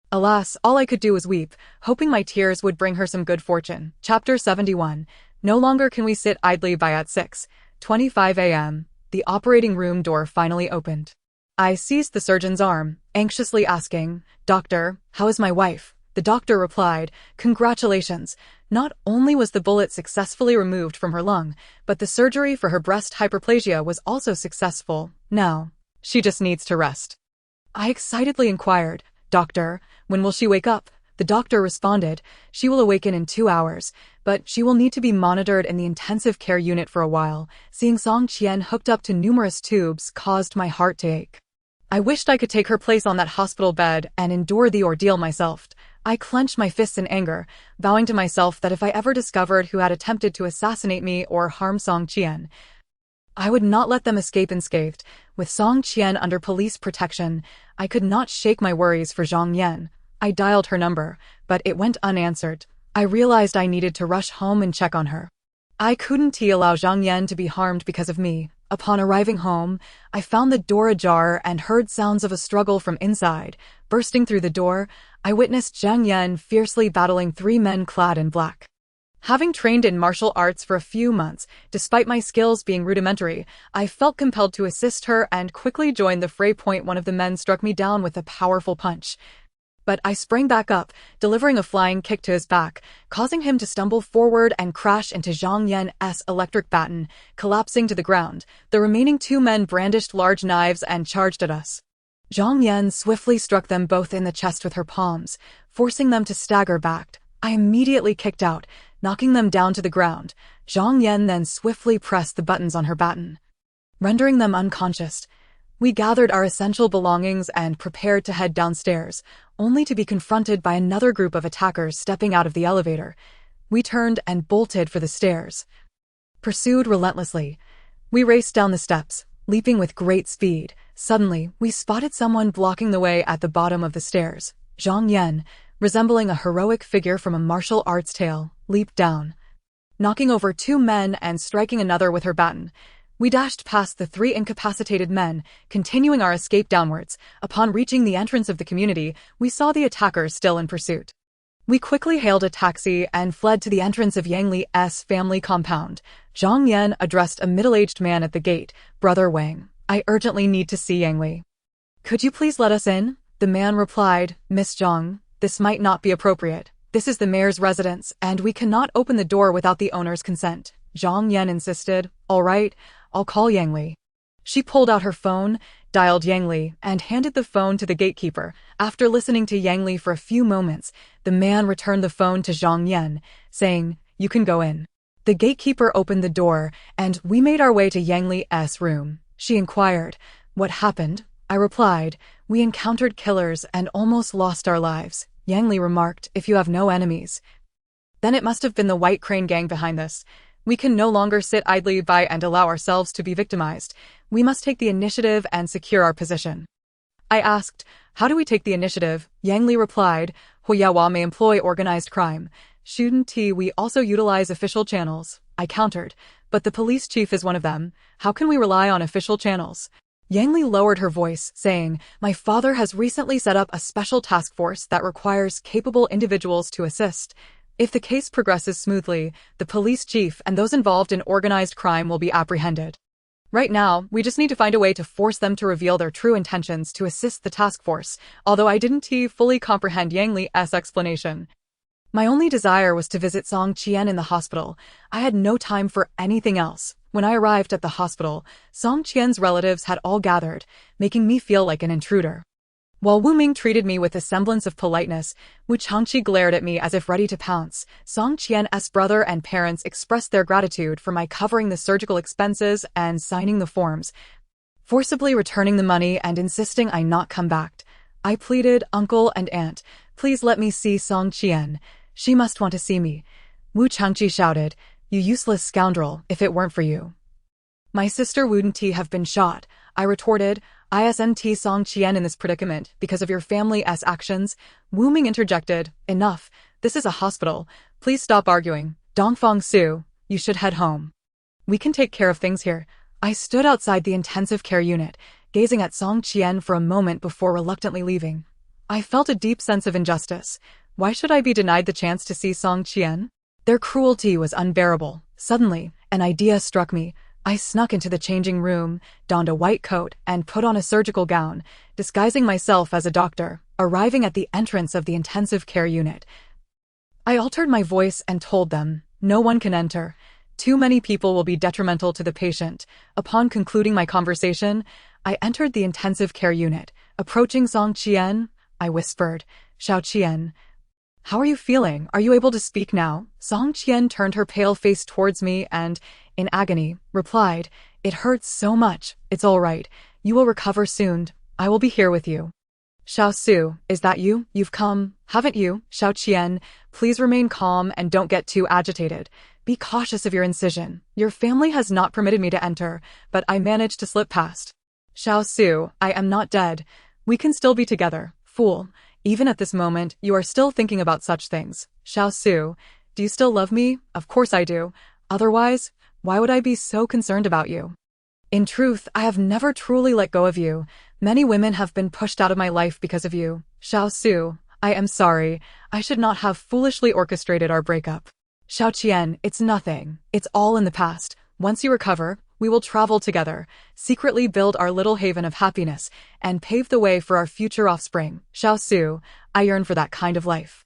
Alas, all I could do was weep, hoping my tears would bring her some good fortune. Chapter 71. No longer can we sit idly by. At 6:25 a.m., the operating room door finally opened. I seized the surgeon's arm, anxiously asking, Doctor, how is my wife? The doctor replied, Congratulations. Not only was the bullet successfully removed from her lung, but the surgery for her breast hyperplasia was also successful. Now, she just needs to rest. I excitedly inquired, Doctor, when will she wake up? The doctor responded, She will awaken in 2 hours, but she will need to be monitored in the intensive care unit for a while. Seeing Song Qian hooked up to numerous tubes caused my heart to ache. I wished I could take her place on that hospital bed and endure the ordeal myself. I clenched my fists in anger, vowing to myself that if I ever discovered who had attempted to assassinate me or harm Song Qian, I would not let them escape unscathed. With Song Qian under police protection, I could not shake my worries for Zhang Yan. I dialed her number, but it went unanswered. I realized I needed to rush home and check on her. I couldn't allow Zhang Yan to be harmed because of me. Upon arriving home, I found the door ajar and heard sounds of a struggle from inside. Bursting through the door, I witnessed Zhang Yan fiercely battling three men clad in black. Having trained in martial arts for a few months, despite my skills being rudimentary, I felt compelled to assist her and quickly joined the fray. One of the men struck me down with a powerful punch. But I sprang back up, delivering a flying kick to his back, causing him to stumble forward and crash into Zhang Yan's electric baton, collapsing to the ground. The remaining two men brandished large knives and charged at us. Zhang Yan swiftly struck them both in the chest with her palms, forcing them to stagger back. I immediately kicked out, knocking them down to the ground. Zhang Yan then swiftly pressed the buttons on her baton, rendering them unconscious. We gathered our essential belongings and prepared to head downstairs, only to be confronted by another group of attackers stepping out of the elevator. We turned and bolted for the stairs. Pursued relentlessly, we raced down the steps, leaping with great speed. Suddenly, we spotted someone blocking the way at the bottom of the stairs. Zhang Yan, resembling a heroic figure from a martial arts tale, leaped down, knocking over two men and striking another with her baton. We dashed past the three incapacitated men, continuing our escape downwards. Upon reaching the entrance of the community, we saw the attackers still in pursuit. We quickly hailed a taxi and fled to the entrance of Yang Li's family compound. Zhang Yan addressed a middle-aged man at the gate. "Brother Wang, I urgently need to see Yang Li. Could you please let us in?" The man replied, "Miss Zhang, this might not be appropriate. This is the mayor's residence, and we cannot open the door without the owner's consent." Zhang Yan insisted. "All right, I'll call Yang Li." She pulled out her phone, dialed Yang Li, and handed the phone to the gatekeeper. After listening to Yang Li for a few moments, the man returned the phone to Zhang Yan, saying, "You can go in." The gatekeeper opened the door, and we made our way to Yang Li's room. She inquired, "What happened?" I replied, "We encountered killers and almost lost our lives." Yang Li remarked, "If you have no enemies, then it must have been the White Crane gang behind this. We can no longer sit idly by and allow ourselves to be victimized. We must take the initiative and secure our position." I asked, "How do we take the initiative?" Yang Li replied, "Huyawa may employ organized crime. Shouldn't we also utilize official channels?" I countered, "But the police chief is one of them. How can we rely on official channels?" Yang Li lowered her voice, saying, "My father has recently set up a special task force that requires capable individuals to assist. If the case progresses smoothly, the police chief and those involved in organized crime will be apprehended. Right now, we just need to find a way to force them to reveal their true intentions to assist the task force." Although I didn't fully comprehend Yang Li's explanation, my only desire was to visit Song Qian in the hospital. I had no time for anything else. When I arrived at the hospital, Song Qian's relatives had all gathered, making me feel like an intruder. While Wu Ming treated me with a semblance of politeness, Wu Changqi glared at me as if ready to pounce. Song Qian's brother and parents expressed their gratitude for my covering the surgical expenses and signing the forms, forcibly returning the money and insisting I not come back. I pleaded, "Uncle and aunt, please let me see Song Qian. She must want to see me." Wu Changqi shouted, "You useless scoundrel, if it weren't for you, my sister wouldn't have been shot." I retorted, "Isn't Song Qian in this predicament because of your family's actions?" Wu Ming interjected, "Enough, this is a hospital. Please stop arguing. Dongfang Su, you should head home. We can take care of things here." I stood outside the intensive care unit, gazing at Song Qian for a moment before reluctantly leaving. I felt a deep sense of injustice. Why should I be denied the chance to see Song Qian? Their cruelty was unbearable. Suddenly, an idea struck me. I snuck into the changing room, donned a white coat, and put on a surgical gown, disguising myself as a doctor. Arriving at the entrance of the intensive care unit, I altered my voice and told them, "No one can enter. Too many people will be detrimental to the patient." Upon concluding my conversation, I entered the intensive care unit. Approaching Song Qian, I whispered, "Xiao Qian, how are you feeling? Are you able to speak now?" Song Qian turned her pale face towards me and, in agony, replied, "It hurts so much. It's all right. You will recover soon. I will be here with you." "Xiao Su, is that you? You've come, haven't you?" "Xiao Qian, please remain calm and don't get too agitated. Be cautious of your incision. Your family has not permitted me to enter, but I managed to slip past." "Xiao Su, I am not dead. We can still be together. Fool, even at this moment, you are still thinking about such things." "Xiao Su, do you still love me?" "Of course I do. Otherwise, why would I be so concerned about you?" In truth, I have never truly let go of you. Many women have been pushed out of my life because of you. Xiao Su, I am sorry. I should not have foolishly orchestrated our breakup. Xiao Qian, it's nothing. It's all in the past. Once you recover, we will travel together, secretly build our little haven of happiness, and pave the way for our future offspring. Xiao Su, I yearn for that kind of life.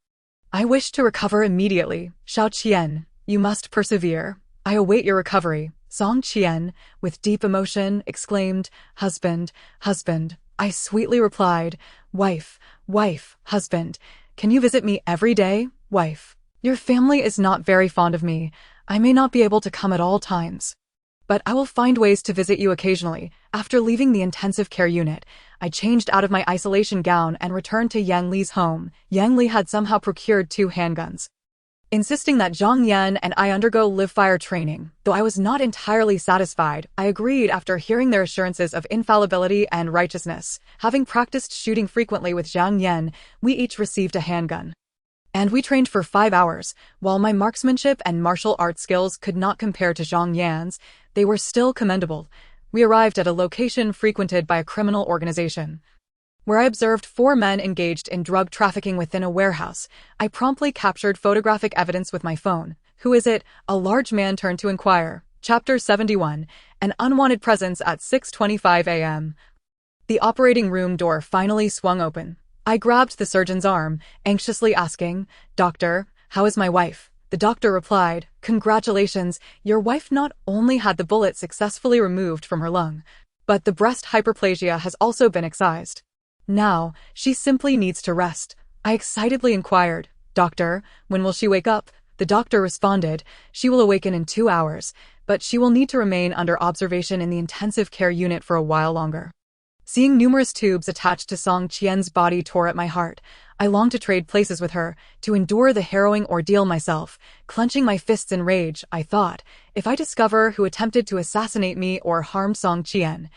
I wish to recover immediately. Xiao Qian, you must persevere. I await your recovery. Song Qian, with deep emotion, exclaimed, Husband, husband. I sweetly replied, Wife, wife, husband. Can you visit me every day, wife? Your family is not very fond of me. I may not be able to come at all times, but I will find ways to visit you occasionally. After leaving the intensive care unit, I changed out of my isolation gown and returned to Yang Li's home. Yang Li had somehow procured 2 handguns, insisting that Zhang Yan and I undergo live-fire training. Though I was not entirely satisfied, I agreed after hearing their assurances of infallibility and righteousness. Having practiced shooting frequently with Zhang Yan, we each received a handgun, and we trained for 5 hours. While my marksmanship and martial arts skills could not compare to Zhang Yan's, they were still commendable. We arrived at a location frequented by a criminal organization, where I observed 4 men engaged in drug trafficking within a warehouse. I promptly captured photographic evidence with my phone. Who is it? A large man turned to inquire. Chapter 71. An unwanted presence at 6:25 a.m. The operating room door finally swung open. I grabbed the surgeon's arm, anxiously asking, Doctor, how is my wife? The doctor replied, Congratulations, your wife not only had the bullet successfully removed from her lung, but the breast hyperplasia has also been excised. Now, she simply needs to rest. I excitedly inquired, Doctor, when will she wake up? The doctor responded, She will awaken in 2 hours, but she will need to remain under observation in the intensive care unit for a while longer. Seeing numerous tubes attached to Song Qian's body tore at my heart. I longed to trade places with her, to endure the harrowing ordeal myself. Clenching my fists in rage, I thought, if I discover who attempted to assassinate me or harm Song Qian,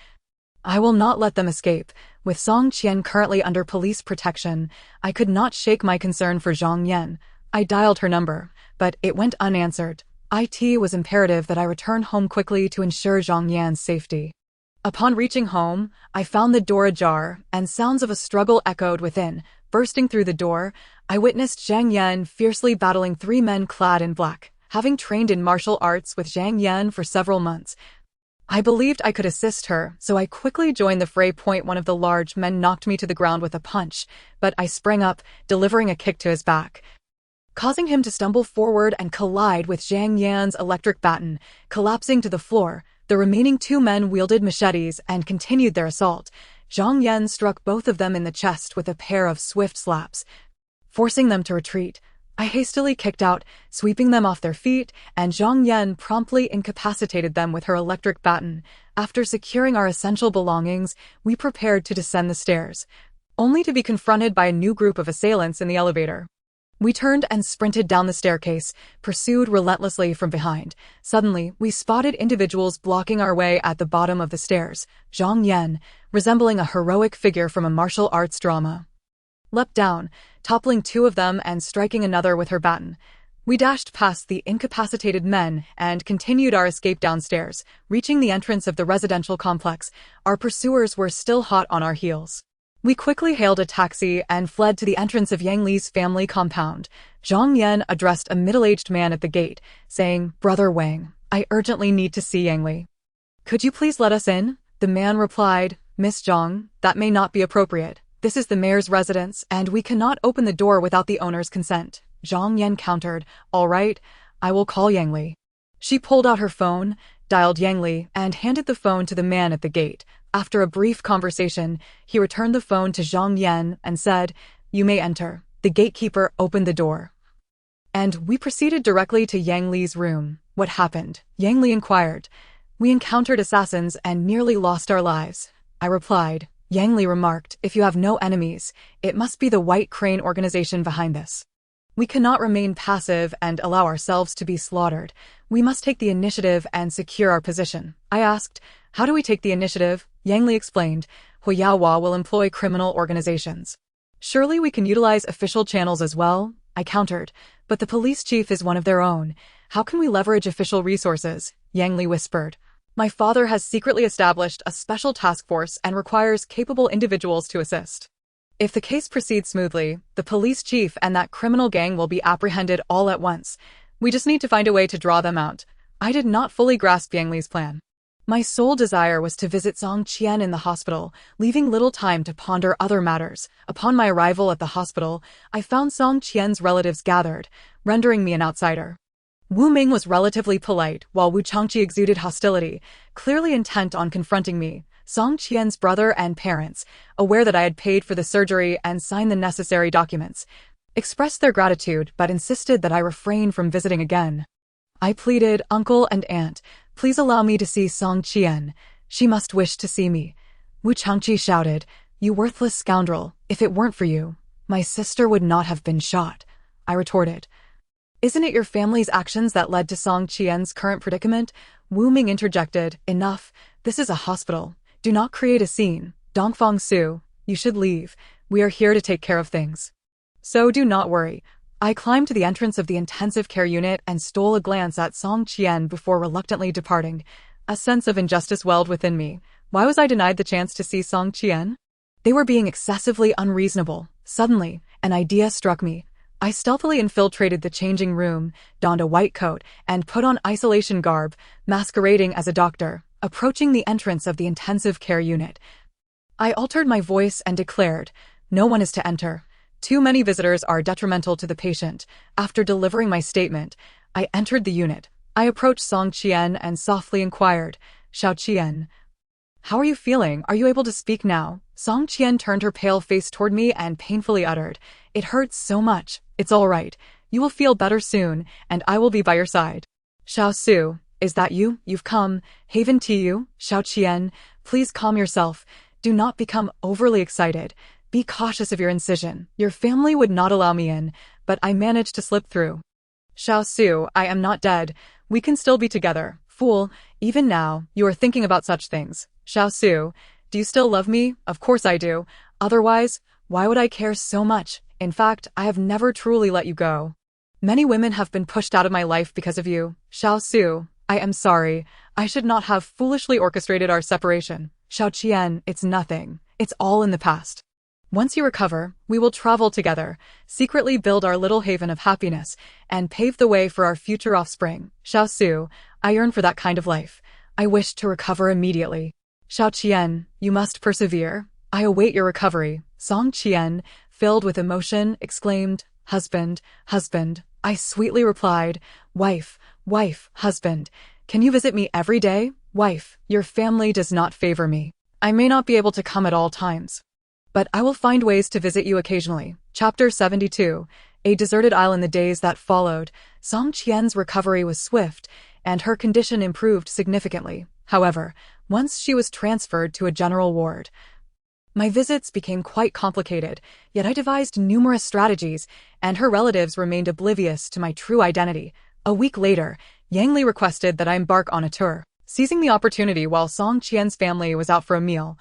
I will not let them escape. With Song Qian currently under police protection, I could not shake my concern for Zhang Yan. I dialed her number, but it went unanswered. It was imperative that I return home quickly to ensure Zhang Yan's safety. Upon reaching home, I found the door ajar, and sounds of a struggle echoed within. Bursting through the door, I witnessed Zhang Yan fiercely battling 3 men clad in black. Having trained in martial arts with Zhang Yan for several months, I believed I could assist her, so I quickly joined the fray. One of the large men knocked me to the ground with a punch, but I sprang up, delivering a kick to his back, causing him to stumble forward and collide with Zhang Yan's electric baton. Collapsing to the floor, the remaining 2 men wielded machetes and continued their assault. Zhang Yan struck both of them in the chest with a pair of swift slaps, forcing them to retreat. I hastily kicked out, sweeping them off their feet, and Zhang Yan promptly incapacitated them with her electric baton. After securing our essential belongings, we prepared to descend the stairs, only to be confronted by a new group of assailants in the elevator. We turned and sprinted down the staircase, pursued relentlessly from behind. Suddenly, we spotted individuals blocking our way at the bottom of the stairs. Zhang Yan, resembling a heroic figure from a martial arts drama, leapt down, toppling 2 of them and striking another with her baton. We dashed past the incapacitated men and continued our escape downstairs. Reaching the entrance of the residential complex, our pursuers were still hot on our heels. We quickly hailed a taxi and fled to the entrance of Yang Li's family compound. Zhang Yan addressed a middle-aged man at the gate, saying, Brother Wang, I urgently need to see Yang Li. Could you please let us in? The man replied, Miss Zhang, that may not be appropriate. This is the mayor's residence, and we cannot open the door without the owner's consent. Zhang Yan countered, All right, I will call Yang Li. She pulled out her phone, dialed Yang Li, and handed the phone to the man at the gate. After a brief conversation, he returned the phone to Zhang Yan and said, You may enter. The gatekeeper opened the door, and we proceeded directly to Yang Li's room. What happened? Yang Li inquired. We encountered assassins and nearly lost our lives, I replied. Yang Li remarked, If you have no enemies, it must be the White Crane organization behind this. We cannot remain passive and allow ourselves to be slaughtered. We must take the initiative and secure our position. I asked, How do we take the initiative? Yang Li explained, Huyaohua will employ criminal organizations. Surely we can utilize official channels as well, I countered, but the police chief is one of their own. How can we leverage official resources? Yang Li whispered. My father has secretly established a special task force and requires capable individuals to assist. If the case proceeds smoothly, the police chief and that criminal gang will be apprehended all at once. We just need to find a way to draw them out. I did not fully grasp Yang Li's plan. My sole desire was to visit Song Qian in the hospital, leaving little time to ponder other matters. Upon my arrival at the hospital, I found Song Qian's relatives gathered, rendering me an outsider. Wu Ming was relatively polite, while Wu Changqi exuded hostility, clearly intent on confronting me. Song Qian's brother and parents, aware that I had paid for the surgery and signed the necessary documents, expressed their gratitude but insisted that I refrain from visiting again. I pleaded, "Uncle and aunt, please allow me to see Song Qian. She must wish to see me." Wu Changqi shouted, "You worthless scoundrel, if it weren't for you, my sister would not have been shot." I retorted, "Isn't it your family's actions that led to Song Qian's current predicament?" Wu Ming interjected, "Enough, this is a hospital. Do not create a scene. Dongfang Su, you should leave. We are here to take care of things." "So do not worry." I climbed to the entrance of the intensive care unit and stole a glance at Song Qian before reluctantly departing. A sense of injustice welled within me. Why was I denied the chance to see Song Qian? They were being excessively unreasonable. Suddenly, an idea struck me. I stealthily infiltrated the changing room, donned a white coat, and put on isolation garb, masquerading as a doctor, approaching the entrance of the intensive care unit. I altered my voice and declared, "No one is to enter. Too many visitors are detrimental to the patient." After delivering my statement, I entered the unit. I approached Song Qian and softly inquired, "Xiao Qian, how are you feeling? Are you able to speak now?" Song Qian turned her pale face toward me and painfully uttered, "It hurts so much. It's all right. You will feel better soon, and I will be by your side." "Xiao Su, is that you? You've come. Haven to you." "Xiao Qian, please calm yourself. Do not become overly excited. Be cautious of your incision. Your family would not allow me in, but I managed to slip through." "Xiao Su, I am not dead. We can still be together." "Fool, even now, you are thinking about such things." "Xiao Su, do you still love me?" "Of course I do. Otherwise, why would I care so much? In fact, I have never truly let you go. Many women have been pushed out of my life because of you." "Xiao Su, I am sorry. I should not have foolishly orchestrated our separation." "Xiao Qian, it's nothing. It's all in the past. Once you recover, we will travel together, secretly build our little haven of happiness, and pave the way for our future offspring." "Xiao Su, I yearn for that kind of life. I wish to recover immediately." "Xiao Qian, you must persevere. I await your recovery." Song Qian, filled with emotion, exclaimed, "Husband, husband." I sweetly replied, "Wife, wife, husband. Can you visit me every day?" "Wife, your family does not favor me. I may not be able to come at all times, but I will find ways to visit you occasionally." Chapter 72. A deserted isle. In the days that followed, Song Qian's recovery was swift, and her condition improved significantly. However, once she was transferred to a general ward, my visits became quite complicated, yet I devised numerous strategies, and her relatives remained oblivious to my true identity. A week later, Yang Li requested that I embark on a tour. Seizing the opportunity while Song Qian's family was out for a meal,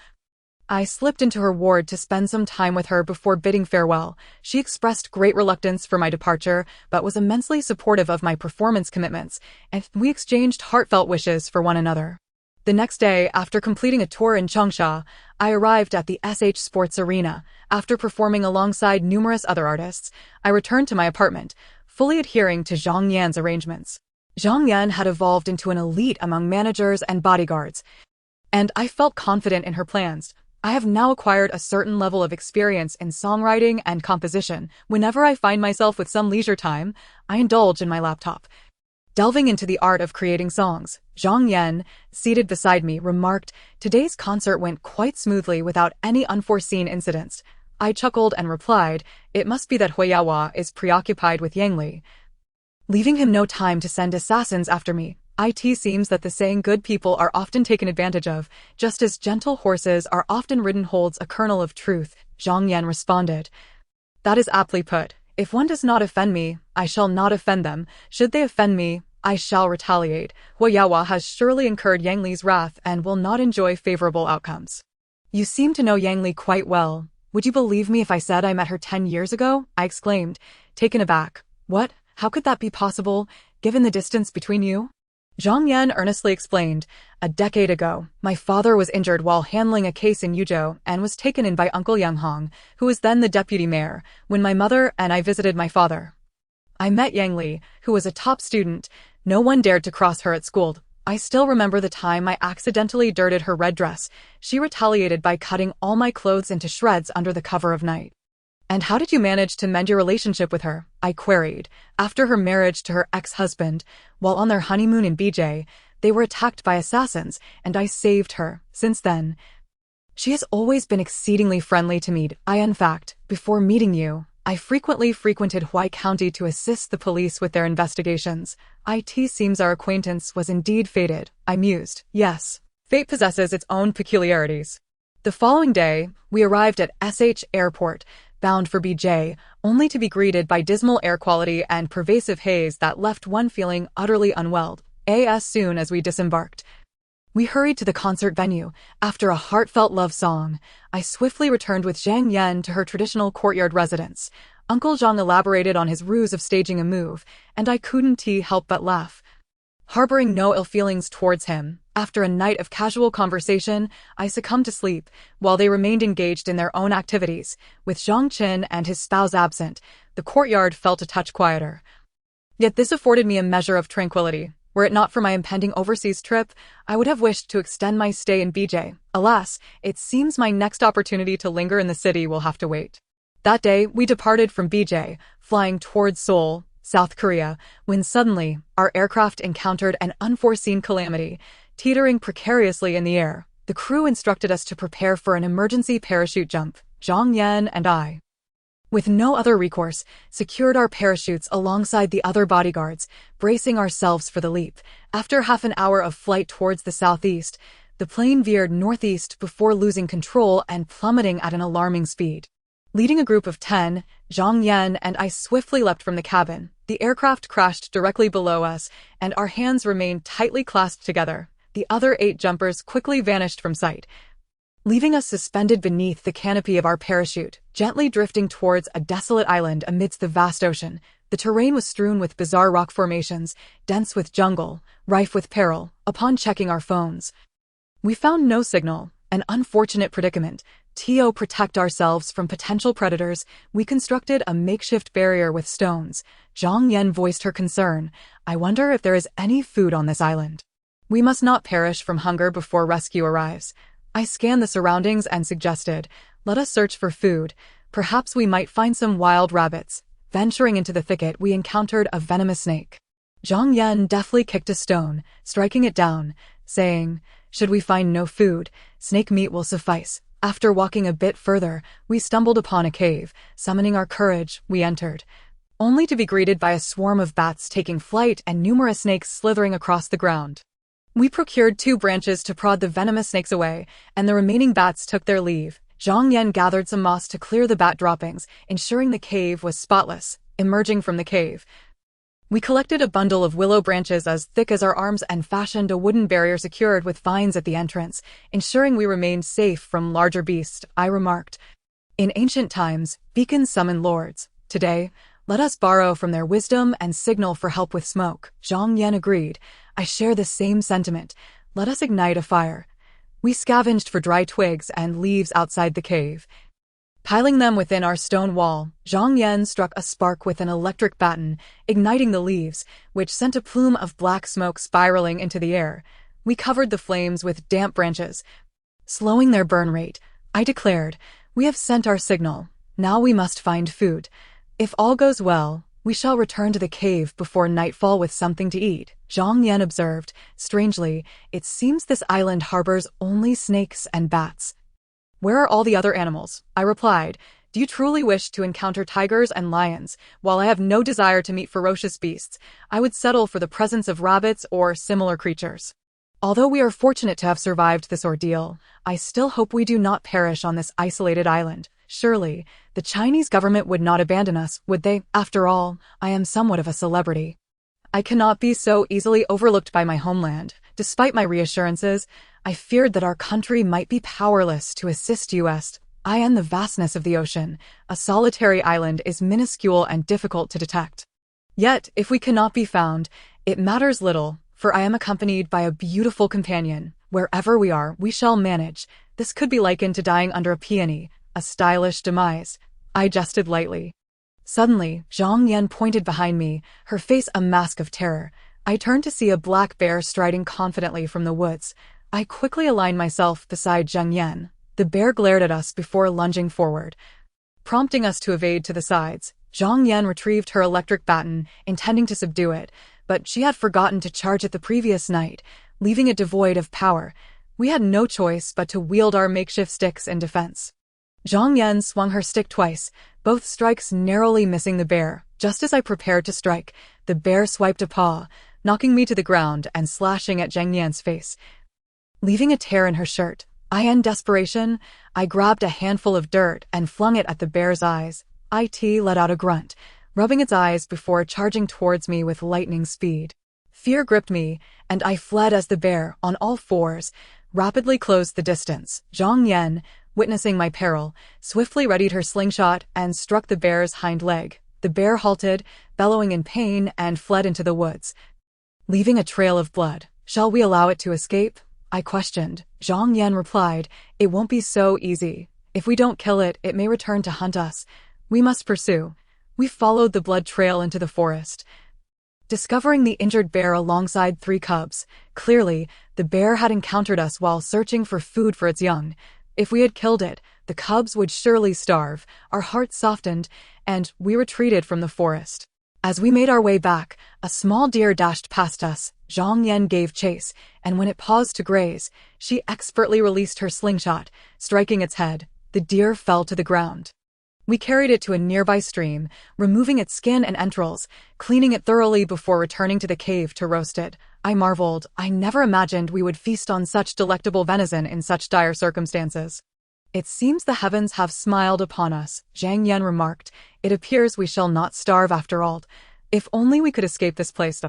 I slipped into her ward to spend some time with her before bidding farewell. She expressed great reluctance for my departure, but was immensely supportive of my performance commitments, and we exchanged heartfelt wishes for one another. The next day, after completing a tour in Changsha, I arrived at the SH Sports Arena. After performing alongside numerous other artists, I returned to my apartment, fully adhering to Zhang Yan's arrangements. Zhang Yan had evolved into an elite among managers and bodyguards, and I felt confident in her plans. I have now acquired a certain level of experience in songwriting and composition. Whenever I find myself with some leisure time, I indulge in my laptop, delving into the art of creating songs. Zhang Yan, seated beside me, remarked, "Today's concert went quite smoothly without any unforeseen incidents." I chuckled and replied, "It must be that Huiyawa is preoccupied with Yang Li, leaving him no time to send assassins after me. It seems that the saying good people are often taken advantage of, just as gentle horses are often ridden, holds a kernel of truth." Zhang Yan responded, "That is aptly put. If one does not offend me, I shall not offend them. Should they offend me, I shall retaliate. Huiyawa has surely incurred Yang Li's wrath and will not enjoy favorable outcomes." "You seem to know Yang Li quite well. Would you believe me if I said I met her 10 years ago?" I exclaimed, taken aback. "What? How could that be possible, given the distance between you?" Zhang Yan earnestly explained. A decade ago, my father was injured while handling a case in Yuzhou and was taken in by Uncle Yang Hong, who was then the deputy mayor, when my mother and I visited my father. I met Yang Li, who was a top student. No one dared to cross her at school. I still remember the time I accidentally dirted her red dress. She retaliated by cutting all my clothes into shreds under the cover of night. And how did you manage to mend your relationship with her? I queried. After her marriage to her ex-husband, while on their honeymoon in BJ, they were attacked by assassins, and I saved her. Since then, she has always been exceedingly friendly to me. In fact, before meeting you, I frequently frequented Huai County to assist the police with their investigations. It seems our acquaintance was indeed fated, I mused. Yes, fate possesses its own peculiarities. The following day, we arrived at SH Airport, bound for BJ, only to be greeted by dismal air quality and pervasive haze that left one feeling utterly unwell. As soon as we disembarked, we hurried to the concert venue. After a heartfelt love song, I swiftly returned with Zhang Yan to her traditional courtyard residence. Uncle Zhang elaborated on his ruse of staging a move, and I couldn't help but laugh. Harboring no ill feelings towards him, after a night of casual conversation, I succumbed to sleep, while they remained engaged in their own activities. With Zhang Qin and his spouse absent, the courtyard felt a touch quieter. Yet this afforded me a measure of tranquility. Were it not for my impending overseas trip, I would have wished to extend my stay in BJ. Alas, it seems my next opportunity to linger in the city will have to wait. That day, we departed from BJ, flying towards Seoul, South Korea, when suddenly, our aircraft encountered an unforeseen calamity, teetering precariously in the air. The crew instructed us to prepare for an emergency parachute jump. Zhang Yan and I, with no other recourse, secured our parachutes alongside the other bodyguards, bracing ourselves for the leap. After half an hour of flight towards the southeast, the plane veered northeast before losing control and plummeting at an alarming speed. Leading a group of 10, Zhang Yan and I swiftly leapt from the cabin. The aircraft crashed directly below us, and our hands remained tightly clasped together. The other 8 jumpers quickly vanished from sight, leaving us suspended beneath the canopy of our parachute, gently drifting towards a desolate island amidst the vast ocean. The terrain was strewn with bizarre rock formations, dense with jungle, rife with peril. Upon checking our phones, we found no signal, an unfortunate predicament. To protect ourselves from potential predators, we constructed a makeshift barrier with stones. Zhang Yan voiced her concern. I wonder if there is any food on this island. We must not perish from hunger before rescue arrives. I scanned the surroundings and suggested, let us search for food. Perhaps we might find some wild rabbits. Venturing into the thicket, we encountered a venomous snake. Zhang Yan deftly kicked a stone, striking it down, saying, should we find no food, snake meat will suffice. After walking a bit further, we stumbled upon a cave. Summoning our courage, we entered, only to be greeted by a swarm of bats taking flight and numerous snakes slithering across the ground. We procured 2 branches to prod the venomous snakes away, and the remaining bats took their leave. Zhang Yan gathered some moss to clear the bat droppings, ensuring the cave was spotless. Emerging from the cave, we collected a bundle of willow branches as thick as our arms and fashioned a wooden barrier secured with vines at the entrance, ensuring we remained safe from larger beasts. I remarked, in ancient times, beacons summoned lords. Today, let us borrow from their wisdom and signal for help with smoke. Zhang Yan agreed. I share the same sentiment. Let us ignite a fire. We scavenged for dry twigs and leaves outside the cave. Piling them within our stone wall, Zhang Yan struck a spark with an electric baton, igniting the leaves, which sent a plume of black smoke spiraling into the air. We covered the flames with damp branches, slowing their burn rate. I declared, we have sent our signal. Now we must find food. If all goes well, we shall return to the cave before nightfall with something to eat. Zhang Yan observed, strangely, it seems this island harbors only snakes and bats. Where are all the other animals? I replied. Do you truly wish to encounter tigers and lions? While I have no desire to meet ferocious beasts, I would settle for the presence of rabbits or similar creatures. Although we are fortunate to have survived this ordeal, I still hope we do not perish on this isolated island. Surely, the Chinese government would not abandon us, would they? After all, I am somewhat of a celebrity. I cannot be so easily overlooked by my homeland. Despite my reassurances, I feared that our country might be powerless to assist us. In the vastness of the ocean, a solitary island is minuscule and difficult to detect. Yet, if we cannot be found, it matters little, for I am accompanied by a beautiful companion. Wherever we are, we shall manage. This could be likened to dying under a peony, a stylish demise. I jested lightly. Suddenly, Zhang Yan pointed behind me, her face a mask of terror. I turned to see a black bear striding confidently from the woods. I quickly aligned myself beside Zhang Yan. The bear glared at us before lunging forward, prompting us to evade to the sides. Zhang Yan retrieved her electric baton, intending to subdue it, but she had forgotten to charge it the previous night, leaving it devoid of power. We had no choice but to wield our makeshift sticks in defense. Zhang Yan swung her stick twice, both strikes narrowly missing the bear. Just as I prepared to strike, the bear swiped a paw, knocking me to the ground and slashing at Zhang Yan's face, leaving a tear in her shirt. In desperation, I grabbed a handful of dirt and flung it at the bear's eyes. It let out a grunt, rubbing its eyes before charging towards me with lightning speed. Fear gripped me, and I fled as the bear, on all fours, rapidly closed the distance. Zhang Yan, witnessing my peril, swiftly readied her slingshot and struck the bear's hind leg. The bear halted, bellowing in pain, and fled into the woods, leaving a trail of blood. Shall we allow it to escape? I questioned. Zhang Yan replied, "It won't be so easy. If we don't kill it, it may return to hunt us. We must pursue." We followed the blood trail into the forest, discovering the injured bear alongside 3 cubs. Clearly, the bear had encountered us while searching for food for its young. If we had killed it, the cubs would surely starve. Our hearts softened, and we retreated from the forest. As we made our way back, a small deer dashed past us. Zhang Yan gave chase, and when it paused to graze, she expertly released her slingshot, striking its head. The deer fell to the ground. We carried it to a nearby stream, removing its skin and entrails, cleaning it thoroughly before returning to the cave to roast it. I marveled. I never imagined we would feast on such delectable venison in such dire circumstances. "It seems the heavens have smiled upon us," Zhang Yan remarked. "It appears we shall not starve after all. If only we could escape this place."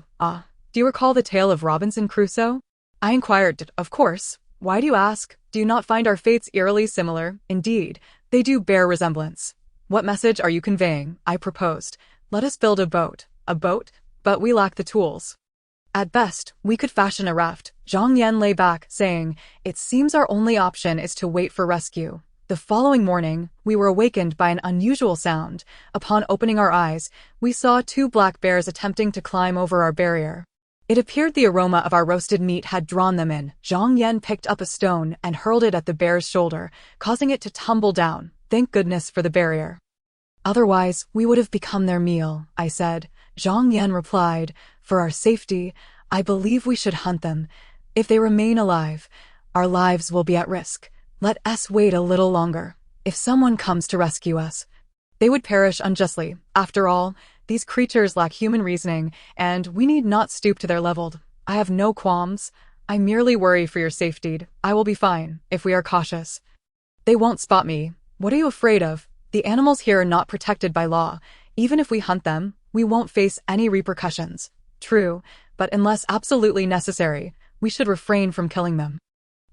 Do you recall the tale of Robinson Crusoe? I inquired. Of course. Why do you ask? Do you not find our fates eerily similar? Indeed, they do bear resemblance. What message are you conveying? I proposed. Let us build a boat. A boat? But we lack the tools. At best, we could fashion a raft. Zhang Yan lay back, saying, "It seems our only option is to wait for rescue." The following morning, we were awakened by an unusual sound. Upon opening our eyes, we saw 2 black bears attempting to climb over our barrier. It appeared the aroma of our roasted meat had drawn them in. Zhang Yan picked up a stone and hurled it at the bear's shoulder, causing it to tumble down. Thank goodness for the barrier. "Otherwise, we would have become their meal," I said. Zhang Yan replied, "For our safety, I believe we should hunt them. If they remain alive, our lives will be at risk. Let us wait a little longer. If someone comes to rescue us, they would perish unjustly. After all, these creatures lack human reasoning, and we need not stoop to their level. I have no qualms. I merely worry for your safety. I will be fine, if we are cautious. They won't spot me. What are you afraid of? The animals here are not protected by law. Even if we hunt them, we won't face any repercussions." "True, but unless absolutely necessary, we should refrain from killing them."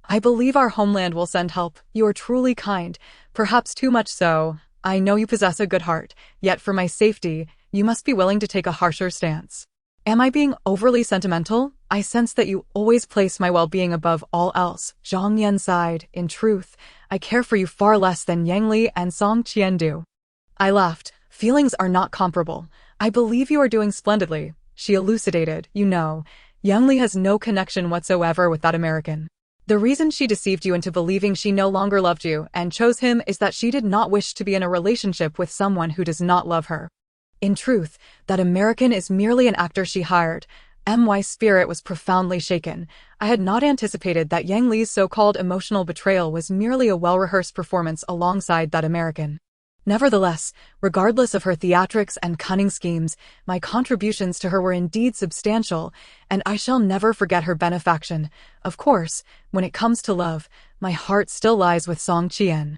"I believe our homeland will send help. You are truly kind, perhaps too much so. I know you possess a good heart, yet for my safety, you must be willing to take a harsher stance." "Am I being overly sentimental? I sense that you always place my well-being above all else." Zhang Yan sighed. "In truth, I care for you far less than Yang Li and Song Qian do." I laughed. "Feelings are not comparable. I believe you are doing splendidly." She elucidated. "You know, Yang Li has no connection whatsoever with that American. The reason she deceived you into believing she no longer loved you and chose him is that she did not wish to be in a relationship with someone who does not love her. In truth, that American is merely an actor she hired." My spirit was profoundly shaken. I had not anticipated that Yang Li's so-called emotional betrayal was merely a well-rehearsed performance alongside that American. Nevertheless, regardless of her theatrics and cunning schemes, my contributions to her were indeed substantial, and I shall never forget her benefaction. Of course, when it comes to love, my heart still lies with Song Qian.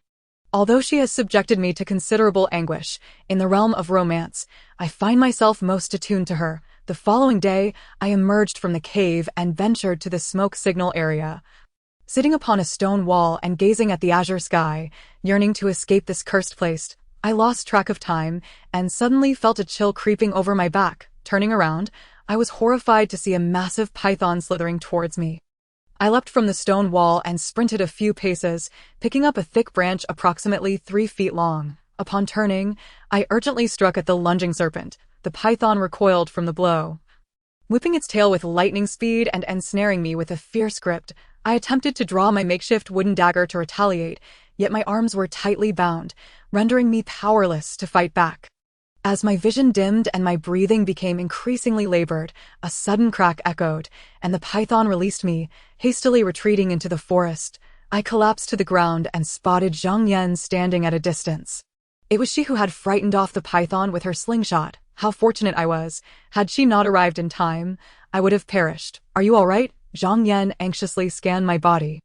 Although she has subjected me to considerable anguish, in the realm of romance, I find myself most attuned to her. The following day, I emerged from the cave and ventured to the smoke signal area. Sitting upon a stone wall and gazing at the azure sky, yearning to escape this cursed place, I lost track of time and suddenly felt a chill creeping over my back. Turning around, I was horrified to see a massive python slithering towards me. I leapt from the stone wall and sprinted a few paces, picking up a thick branch approximately 3 feet long. Upon turning, I urgently struck at the lunging serpent. The python recoiled from the blow, whipping its tail with lightning speed and ensnaring me with a fierce grip. I attempted to draw my makeshift wooden dagger to retaliate, yet my arms were tightly bound, rendering me powerless to fight back. As my vision dimmed and my breathing became increasingly labored, a sudden crack echoed, and the python released me, hastily retreating into the forest. I collapsed to the ground and spotted Zhang Yan standing at a distance. It was she who had frightened off the python with her slingshot. How fortunate I was. Had she not arrived in time, I would have perished. Are you all right? Zhang Yan anxiously scanned my body.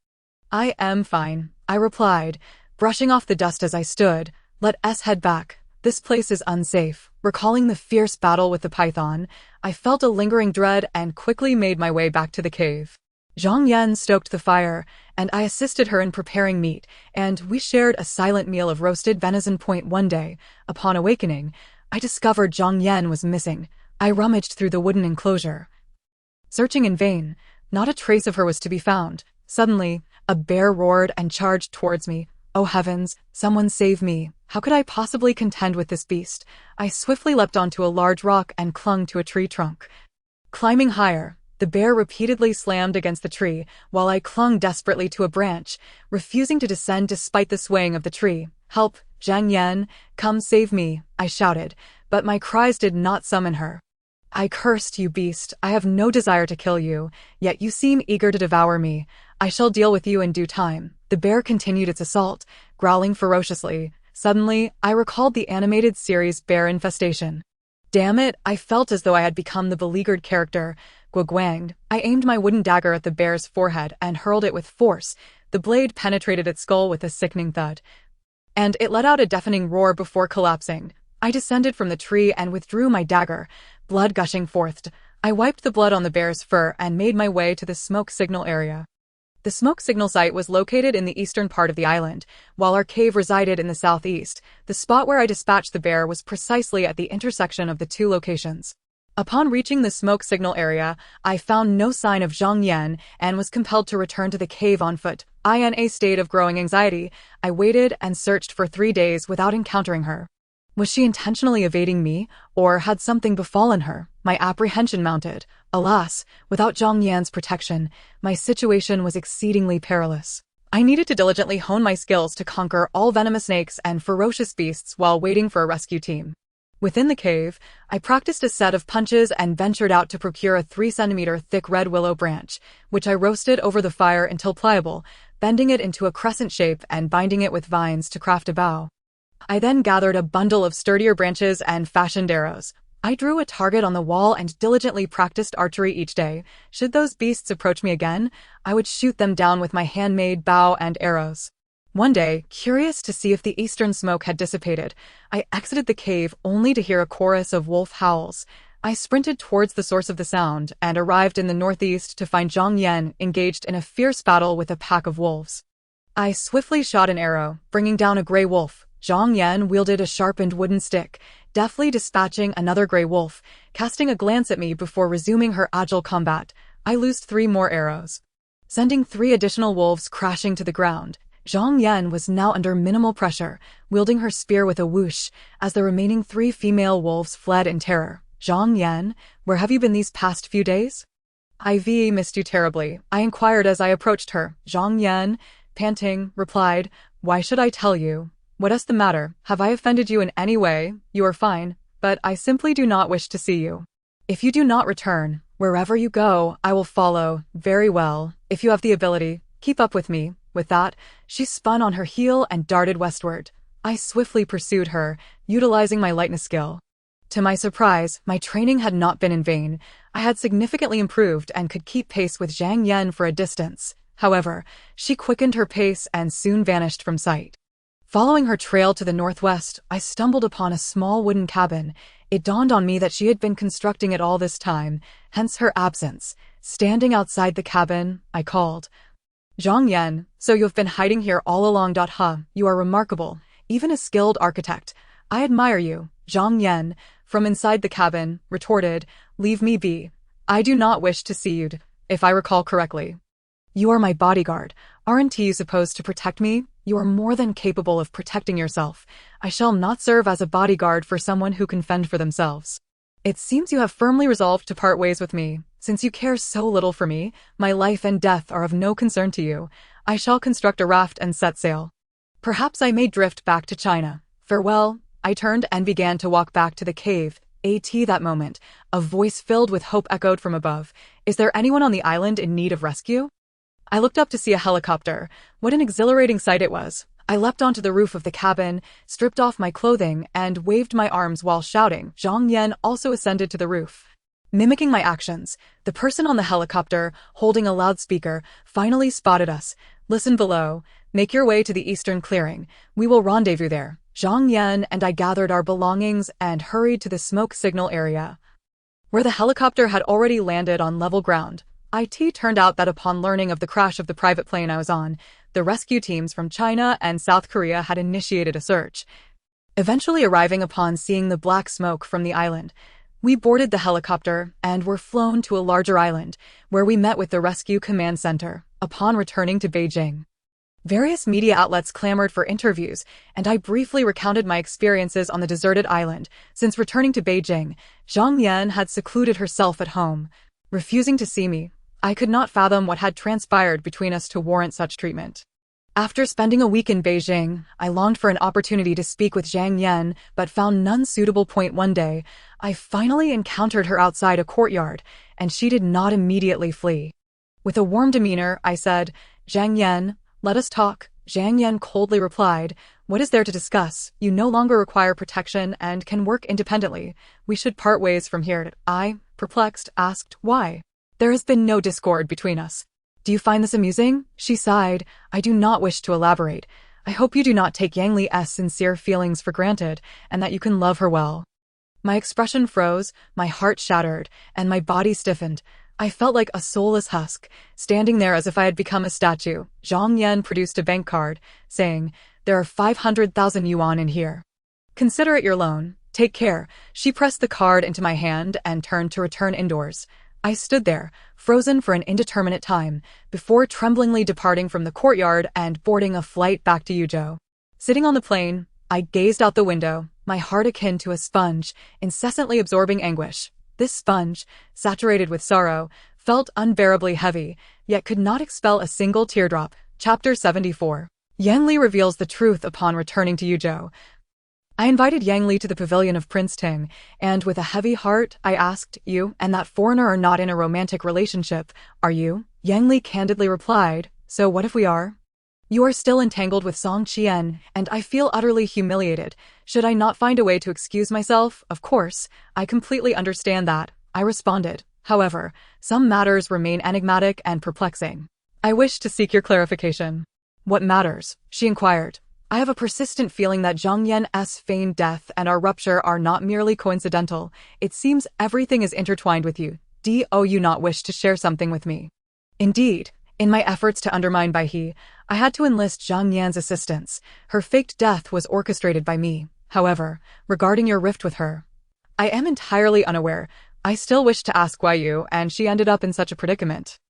I am fine, I replied, brushing off the dust as I stood. Let us head back. This place is unsafe. Recalling the fierce battle with the python, I felt a lingering dread and quickly made my way back to the cave. Zhang Yan stoked the fire, and I assisted her in preparing meat, and we shared a silent meal of roasted venison. One day, upon awakening, I discovered Zhang Yan was missing. I rummaged through the wooden enclosure, searching in vain. Not a trace of her was to be found. Suddenly, a bear roared and charged towards me. Oh heavens, someone save me. How could I possibly contend with this beast? I swiftly leapt onto a large rock and clung to a tree trunk. Climbing higher, the bear repeatedly slammed against the tree, while I clung desperately to a branch, refusing to descend despite the swaying of the tree. Help, Zhang Yan, come save me, I shouted, but my cries did not summon her. I cursed, you beast, I have no desire to kill you, yet you seem eager to devour me. I shall deal with you in due time. The bear continued its assault, growling ferociously. Suddenly, I recalled the animated series Bear Infestation. Damn it, I felt as though I had become the beleaguered character. Guanged. I aimed my wooden dagger at the bear's forehead and hurled it with force. The blade penetrated its skull with a sickening thud, and it let out a deafening roar before collapsing. I descended from the tree and withdrew my dagger, blood gushing forth. I wiped the blood on the bear's fur and made my way to the smoke signal area. The smoke signal site was located in the eastern part of the island, while our cave resided in the southeast. The spot where I dispatched the bear was precisely at the intersection of the two locations. Upon reaching the smoke signal area, I found no sign of Zhang Yan and was compelled to return to the cave on foot. In a state of growing anxiety, I waited and searched for 3 days without encountering her. Was she intentionally evading me, or had something befallen her? My apprehension mounted. Alas, without Zhang Yan's protection, my situation was exceedingly perilous. I needed to diligently hone my skills to conquer all venomous snakes and ferocious beasts while waiting for a rescue team. Within the cave, I practiced a set of punches and ventured out to procure a 3-centimeter thick red willow branch, which I roasted over the fire until pliable, bending it into a crescent shape and binding it with vines to craft a bow. I then gathered a bundle of sturdier branches and fashioned arrows. I drew a target on the wall and diligently practiced archery each day. Should those beasts approach me again, I would shoot them down with my handmade bow and arrows. One day, curious to see if the eastern smoke had dissipated, I exited the cave only to hear a chorus of wolf howls. I sprinted towards the source of the sound and arrived in the northeast to find Zhang Yan engaged in a fierce battle with a pack of wolves. I swiftly shot an arrow, bringing down a gray wolf. Zhang Yan wielded a sharpened wooden stick, deftly dispatching another gray wolf, casting a glance at me before resuming her agile combat. I loosed 3 more arrows, sending 3 additional wolves crashing to the ground. Zhang Yan was now under minimal pressure, wielding her spear with a whoosh, as the remaining 3 female wolves fled in terror. Zhang Yan, where have you been these past few days? I've missed you terribly, I inquired as I approached her. Zhang Yan, panting, replied, why should I tell you? What is the matter? Have I offended you in any way? You are fine, but I simply do not wish to see you. If you do not return, wherever you go, I will follow. Very well. If you have the ability, keep up with me. With that, she spun on her heel and darted westward. I swiftly pursued her, utilizing my lightness skill. To my surprise, my training had not been in vain. I had significantly improved and could keep pace with Zhang Yan for a distance. However, she quickened her pace and soon vanished from sight. Following her trail to the northwest, I stumbled upon a small wooden cabin. It dawned on me that she had been constructing it all this time, hence her absence. Standing outside the cabin, I called, Zhang Yan, so you have been hiding here all along. You are remarkable, even a skilled architect. I admire you. Zhang Yan, from inside the cabin, retorted, leave me be. I do not wish to see you, if I recall correctly. You are my bodyguard. Aren't you supposed to protect me? You are more than capable of protecting yourself. I shall not serve as a bodyguard for someone who can fend for themselves. It seems you have firmly resolved to part ways with me. Since you care so little for me, my life and death are of no concern to you. I shall construct a raft and set sail. Perhaps I may drift back to China. Farewell. I turned and began to walk back to the cave. That moment, a voice filled with hope echoed from above. Is there anyone on the island in need of rescue? I looked up to see a helicopter. What an exhilarating sight it was. I leapt onto the roof of the cabin, stripped off my clothing, and waved my arms while shouting. Zhang Yan also ascended to the roof. Mimicking my actions, the person on the helicopter, holding a loudspeaker, finally spotted us. Listen below. Make your way to the eastern clearing. We will rendezvous there. Zhang Yan and I gathered our belongings and hurried to the smoke signal area, where the helicopter had already landed on level ground. It turned out that upon learning of the crash of the private plane I was on, the rescue teams from China and South Korea had initiated a search. Eventually arriving upon seeing the black smoke from the island, we boarded the helicopter and were flown to a larger island, where we met with the Rescue Command Center. Upon returning to Beijing, various media outlets clamored for interviews, and I briefly recounted my experiences on the deserted island. Since returning to Beijing, Zhang Yan had secluded herself at home, refusing to see me. I could not fathom what had transpired between us to warrant such treatment. After spending a week in Beijing, I longed for an opportunity to speak with Zhang Yan, but found none suitable. One day, I finally encountered her outside a courtyard, and she did not immediately flee. With a warm demeanor, I said, Zhang Yan, let us talk. Zhang Yan coldly replied, what is there to discuss? You no longer require protection and can work independently. We should part ways from here. I, perplexed, asked, why? There has been no discord between us. Do you find this amusing? She sighed. I do not wish to elaborate. I hope you do not take Yang Li's sincere feelings for granted, and that you can love her well. My expression froze, my heart shattered, and my body stiffened. I felt like a soulless husk, standing there as if I had become a statue. Zhang Yan produced a bank card, saying, there are 500,000 yuan in here. Consider it your loan. Take care. She pressed the card into my hand and turned to return indoors. I stood there, frozen for an indeterminate time, before tremblingly departing from the courtyard and boarding a flight back to Yuzhou. Sitting on the plane, I gazed out the window, my heart akin to a sponge, incessantly absorbing anguish. This sponge, saturated with sorrow, felt unbearably heavy, yet could not expel a single teardrop. Chapter 74. Yang Li reveals the truth upon returning to Yuzhou. I invited Yang Li to the pavilion of Prince Ting, and with a heavy heart, I asked, you and that foreigner are not in a romantic relationship, are you? Yang Li candidly replied, so what if we are? You are still entangled with Song Qian, and I feel utterly humiliated. Should I not find a way to excuse myself? Of course, I completely understand that, I responded. However, some matters remain enigmatic and perplexing. I wish to seek your clarification. What matters? She inquired. I have a persistent feeling that Zhang Yan's feigned death and our rupture are not merely coincidental. It seems everything is intertwined with you. Do you not wish to share something with me? Indeed, in my efforts to undermine Bai He, I had to enlist Zhang Yan's assistance. Her faked death was orchestrated by me. However, regarding your rift with her, I am entirely unaware. I still wish to ask why you and she ended up in such a predicament.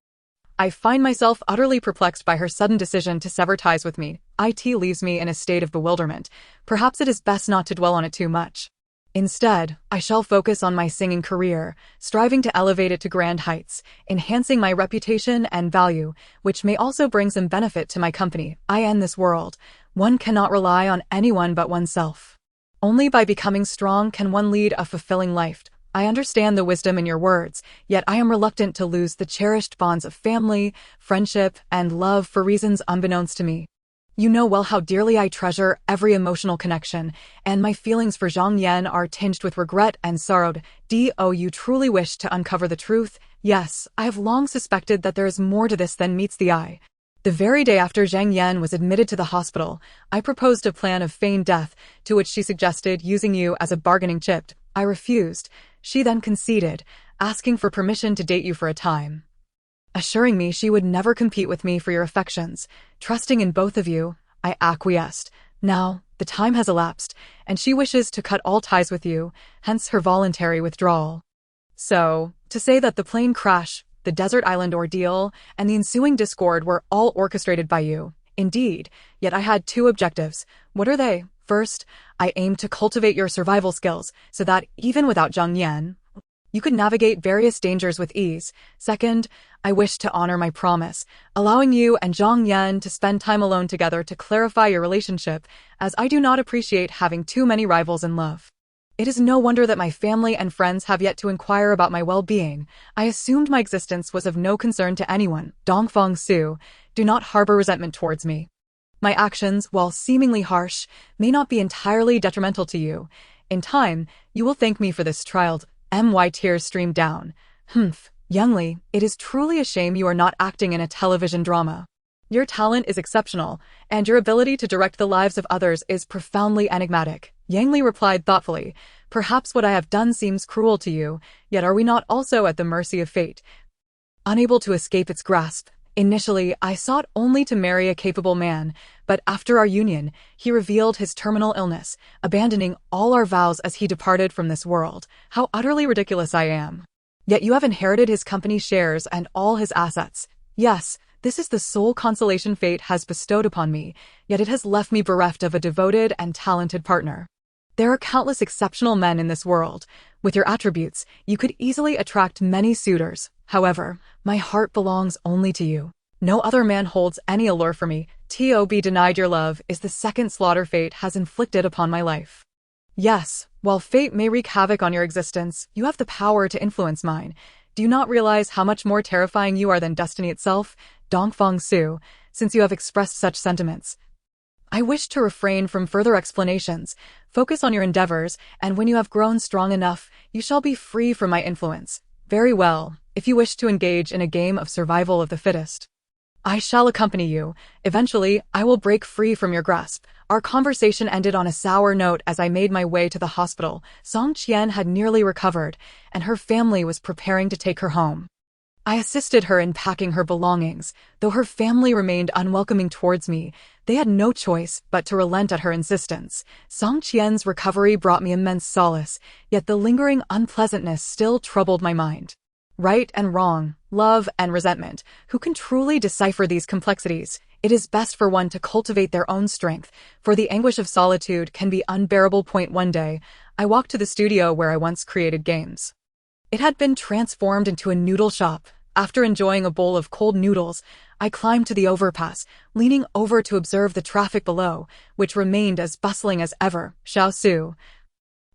I find myself utterly perplexed by her sudden decision to sever ties with me. It leaves me in a state of bewilderment. Perhaps it is best not to dwell on it too much. Instead, I shall focus on my singing career, striving to elevate it to grand heights, enhancing my reputation and value, which may also bring some benefit to my company. In this world, one cannot rely on anyone but oneself. Only by becoming strong can one lead a fulfilling life. I understand the wisdom in your words, yet I am reluctant to lose the cherished bonds of family, friendship, and love for reasons unbeknownst to me. You know well how dearly I treasure every emotional connection, and my feelings for Zhang Yan are tinged with regret and sorrow. Do you truly wish to uncover the truth? Yes, I have long suspected that there is more to this than meets the eye. The very day after Zhang Yan was admitted to the hospital, I proposed a plan of feigned death, to which she suggested using you as a bargaining chip. I refused. She then conceded, asking for permission to date you for a time, assuring me she would never compete with me for your affections. Trusting in both of you, I acquiesced. Now, the time has elapsed, and she wishes to cut all ties with you, hence her voluntary withdrawal. So, To say that the plane crash, the desert island ordeal, and the ensuing discord were all orchestrated by you. Indeed, yet I had two objectives. What are they? First, I aimed to cultivate your survival skills so that even without Zhang Yan, you could navigate various dangers with ease. Second, I wished to honor my promise, allowing you and Zhang Yan to spend time alone together to clarify your relationship, as I do not appreciate having too many rivals in love. It is no wonder that my family and friends have yet to inquire about my well-being. I assumed my existence was of no concern to anyone. Dongfeng Su, do not harbor resentment towards me. My actions, while seemingly harsh, may not be entirely detrimental to you. In time, you will thank me for this trial. My tears streamed down. Youngly, it is truly a shame you are not acting in a television drama. Your talent is exceptional, and your ability to direct the lives of others is profoundly enigmatic. Yang Li replied thoughtfully, perhaps what I have done seems cruel to you, yet are we not also at the mercy of fate, unable to escape its grasp? Initially, I sought only to marry a capable man, but after our union, he revealed his terminal illness, abandoning all our vows as he departed from this world. How utterly ridiculous I am. Yet you have inherited his company shares and all his assets. Yes, this is the sole consolation fate has bestowed upon me, yet it has left me bereft of a devoted and talented partner. There are countless exceptional men in this world. With your attributes, you could easily attract many suitors. However, my heart belongs only to you. No other man holds any allure for me. To be denied your love is the second slaughter fate has inflicted upon my life. Yes, while fate may wreak havoc on your existence, you have the power to influence mine. Do you not realize how much more terrifying you are than destiny itself? Dongfeng Su, since you have expressed such sentiments, I wish to refrain from further explanations. Focus on your endeavors, and when you have grown strong enough, you shall be free from my influence. Very well, if you wish to engage in a game of survival of the fittest, I shall accompany you. Eventually, I will break free from your grasp. Our conversation ended on a sour note as I made my way to the hospital. Song Qian had nearly recovered, and her family was preparing to take her home. I assisted her in packing her belongings. Though her family remained unwelcoming towards me, they had no choice but to relent at her insistence. Song Qian's recovery brought me immense solace, yet the lingering unpleasantness still troubled my mind. Right and wrong, love and resentment, who can truly decipher these complexities? It is best for one to cultivate their own strength, for the anguish of solitude can be unbearable. One day, I walked to the studio where I once created games. It had been transformed into a noodle shop. After enjoying a bowl of cold noodles, I climbed to the overpass, leaning over to observe the traffic below, which remained as bustling as ever. Xiao Su,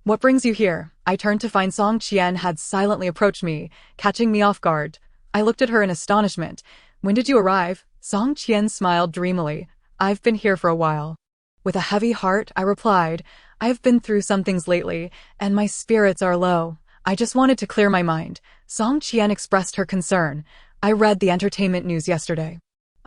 what brings you here? I turned to find Song Qian had silently approached me, catching me off guard. I looked at her in astonishment. When did you arrive? Song Qian smiled dreamily. I've been here for a while. With a heavy heart, I replied, I've been through some things lately, and my spirits are low. I just wanted to clear my mind. Song Qian expressed her concern. I read the entertainment news yesterday.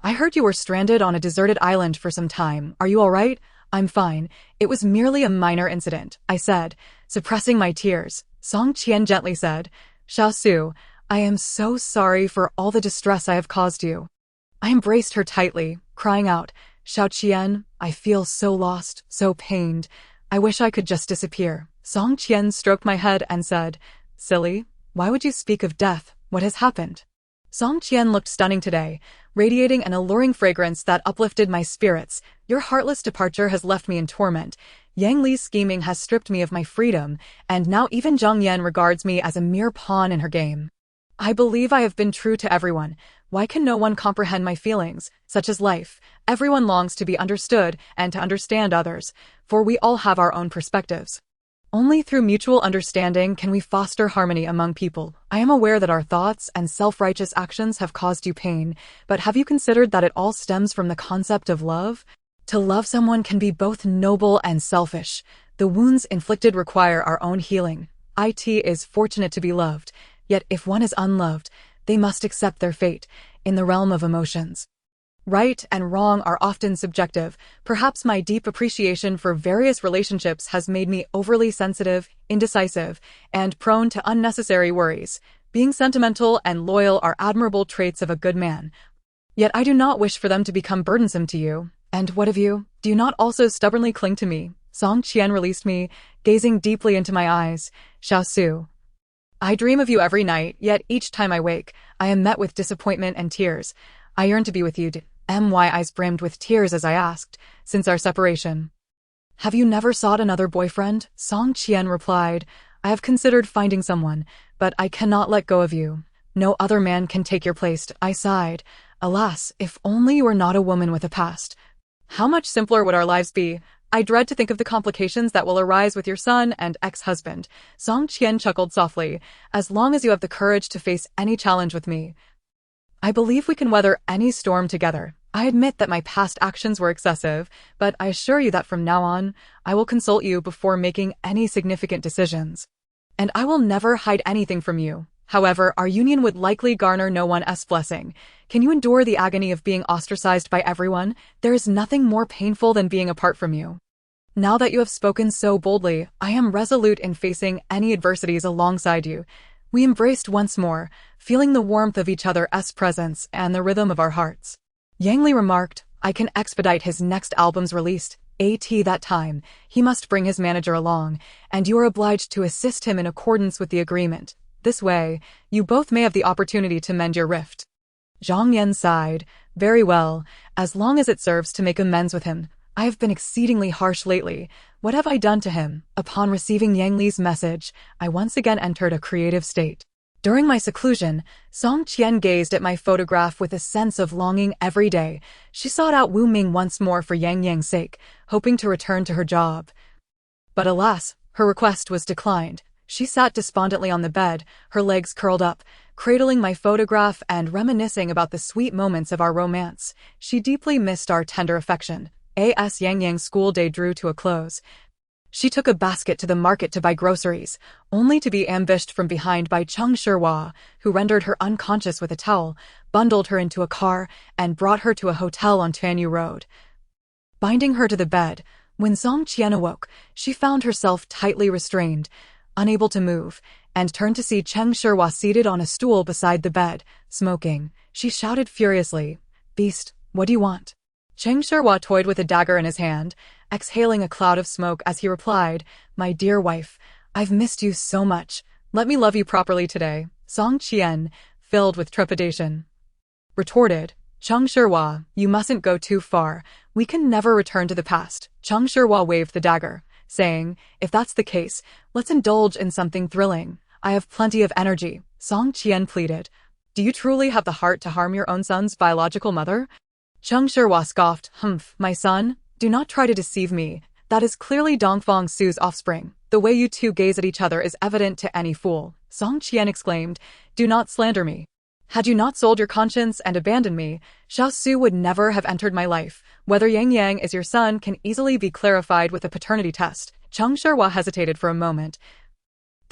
I heard you were stranded on a deserted island for some time. Are you all right? I'm fine. It was merely a minor incident, I said, suppressing my tears. Song Qian gently said, Xiao Su, I am so sorry for all the distress I have caused you. I embraced her tightly, crying out, Xiao Qian, I feel so lost, so pained. I wish I could just disappear. Song Qian stroked my head and said, Silly, why would you speak of death? What has happened? Song Qian looked stunning today, radiating an alluring fragrance that uplifted my spirits. Your heartless departure has left me in torment. Yang Li's scheming has stripped me of my freedom, and now even Zhang Yan regards me as a mere pawn in her game. I believe I have been true to everyone. Why can no one comprehend my feelings? Such is life. Everyone longs to be understood and to understand others, for we all have our own perspectives. Only through mutual understanding can we foster harmony among people. I am aware that our thoughts and self-righteous actions have caused you pain, but have you considered that it all stems from the concept of love? To love someone can be both noble and selfish. The wounds inflicted require our own healing. It is fortunate to be loved, yet if one is unloved, they must accept their fate in the realm of emotions. Right and wrong are often subjective. Perhaps my deep appreciation for various relationships has made me overly sensitive, indecisive, and prone to unnecessary worries. Being sentimental and loyal are admirable traits of a good man. Yet I do not wish for them to become burdensome to you. And what of you? Do you not also stubbornly cling to me? Song Qian released me, gazing deeply into my eyes. Xiao Su, I dream of you every night, yet each time I wake, I am met with disappointment and tears. I yearn to be with you. My eyes brimmed with tears as I asked, since our separation. Have you never sought another boyfriend? Song Qian replied, I have considered finding someone, but I cannot let go of you. No other man can take your place. I sighed. Alas, if only you were not a woman with a past. How much simpler would our lives be? I dread to think of the complications that will arise with your son and ex-husband. Song Qian chuckled softly. As long as you have the courage to face any challenge with me, I believe we can weather any storm together. I admit that my past actions were excessive, but I assure you that from now on, I will consult you before making any significant decisions. And I will never hide anything from you. However, our union would likely garner no one's blessing. Can you endure the agony of being ostracized by everyone? There is nothing more painful than being apart from you. Now that you have spoken so boldly, I am resolute in facing any adversities alongside you. We embraced once more, feeling the warmth of each other's presence and the rhythm of our hearts. Yang Li remarked, I can expedite his next album's release. That time, he must bring his manager along, and you are obliged to assist him in accordance with the agreement. This way, you both may have the opportunity to mend your rift. Zhang Yan sighed. Very well, as long as it serves to make amends with him. I have been exceedingly harsh lately. What have I done to him? Upon receiving Yang Li's message, I once again entered a creative state. During my seclusion, Song Qian gazed at my photograph with a sense of longing every day. She sought out Wu Ming once more for Yang Yang's sake, hoping to return to her job. But alas, her request was declined. She sat despondently on the bed, her legs curled up, cradling my photograph and reminiscing about the sweet moments of our romance. She deeply missed our tender affection. Yang Yang's school day drew to a close. She took a basket to the market to buy groceries, only to be ambushed from behind by Cheng Shihua, who rendered her unconscious with a towel, bundled her into a car, and brought her to a hotel on Tianyu Road. Binding her to the bed, when Song Qian awoke, she found herself tightly restrained, unable to move, and turned to see Cheng Shihua seated on a stool beside the bed, smoking. She shouted furiously, Beast, what do you want? Cheng Shihua toyed with a dagger in his hand, exhaling a cloud of smoke as he replied, My dear wife, I've missed you so much. Let me love you properly today. Song Qian, filled with trepidation, retorted, Cheng Shihua, you mustn't go too far. We can never return to the past. Cheng Shihua waved the dagger, saying, If that's the case, let's indulge in something thrilling. I have plenty of energy. Song Qian pleaded. Do you truly have the heart to harm your own son's biological mother? Cheng Shihua scoffed, Humph, my son, do not try to deceive me. That is clearly Dongfang Su's offspring. The way you two gaze at each other is evident to any fool. Song Qian exclaimed, Do not slander me. Had you not sold your conscience and abandoned me, Xiao Su would never have entered my life. Whether Yang Yang is your son can easily be clarified with a paternity test. Cheng Shihua hesitated for a moment,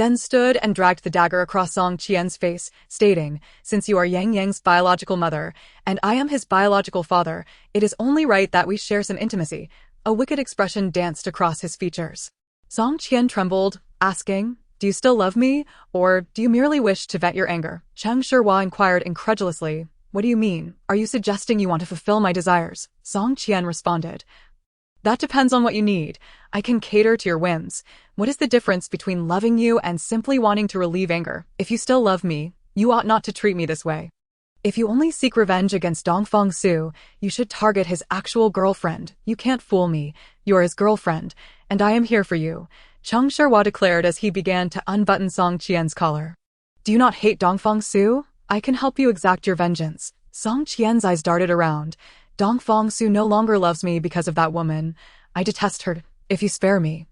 then stood and dragged the dagger across Song Qian's face, stating, Since you are Yang Yang's biological mother, and I am his biological father, it is only right that we share some intimacy. A wicked expression danced across his features. Song Qian trembled, asking, Do you still love me, or do you merely wish to vent your anger? Cheng Shihua inquired incredulously, What do you mean? Are you suggesting you want to fulfill my desires? Song Qian responded, That depends on what you need. I can cater to your whims. What is the difference between loving you and simply wanting to relieve anger? If you still love me, you ought not to treat me this way. If you only seek revenge against Dongfang Su, you should target his actual girlfriend. You can't fool me. You're his girlfriend, and I am here for you. Cheng Shihua declared as he began to unbutton Song Qian's collar. Do you not hate Dongfang Su? I can help you exact your vengeance. Song Qian's eyes darted around. Dongfang Su no longer loves me because of that woman. I detest her. If you spare me,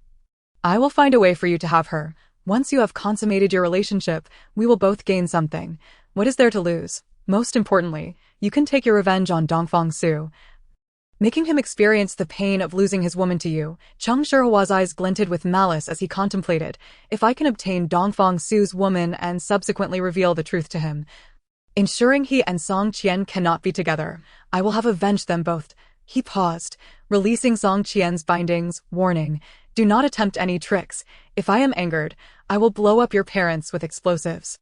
I will find a way for you to have her. Once you have consummated your relationship, we will both gain something. What is there to lose? Most importantly, you can take your revenge on Dongfang Su, making him experience the pain of losing his woman to you. Cheng Shihua's eyes glinted with malice as he contemplated, If I can obtain Dongfang Su's woman and subsequently reveal the truth to him, ensuring he and Song Qian cannot be together, I will have avenged them both. He paused, releasing Song Qian's bindings, warning, Do not attempt any tricks. If I am angered, I will blow up your parents with explosives.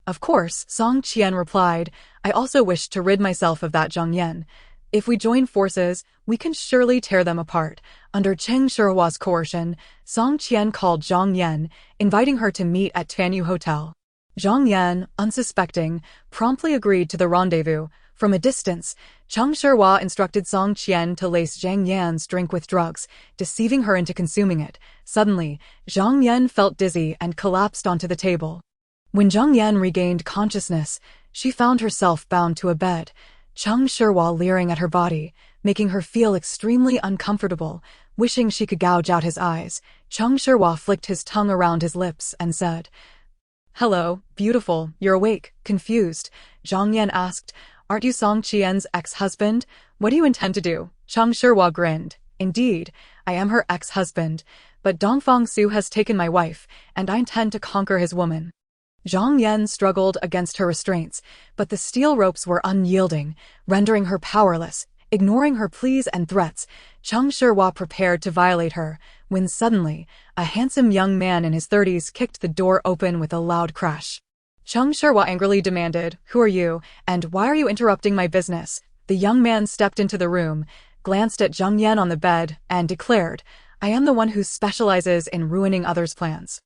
Of course, Song Qian replied, I also wish to rid myself of that Zhang Yan. If we join forces, we can surely tear them apart. Under Cheng Shihua's coercion, Song Qian called Zhang Yan, inviting her to meet at Tianyu Hotel. Zhang Yan, unsuspecting, promptly agreed to the rendezvous. From a distance, Cheng Shihua instructed Song Qian to lace Zhang Yan's drink with drugs, deceiving her into consuming it. Suddenly, Zhang Yan felt dizzy and collapsed onto the table. When Zhang Yan regained consciousness, she found herself bound to a bed, Cheng Shihua leering at her body, making her feel extremely uncomfortable. Wishing she could gouge out his eyes, Cheng Shihua flicked his tongue around his lips and said, "Hello, beautiful, you're awake." Confused, Zhang Yan asked, "Aren't you Song Qian's ex-husband? What do you intend to do?" Cheng Shihua grinned. "Indeed, I am her ex-husband, but Dongfang Su has taken my wife, and I intend to conquer his woman." Zhang Yan struggled against her restraints, but the steel ropes were unyielding, rendering her powerless. Ignoring her pleas and threats, Cheng Shihua prepared to violate her, when suddenly, a handsome young man in his 30s kicked the door open with a loud crash. Cheng Shihua angrily demanded, "Who are you, and why are you interrupting my business?" The young man stepped into the room, glanced at Zhang Yan on the bed, and declared, "I am the one who specializes in ruining others' plans.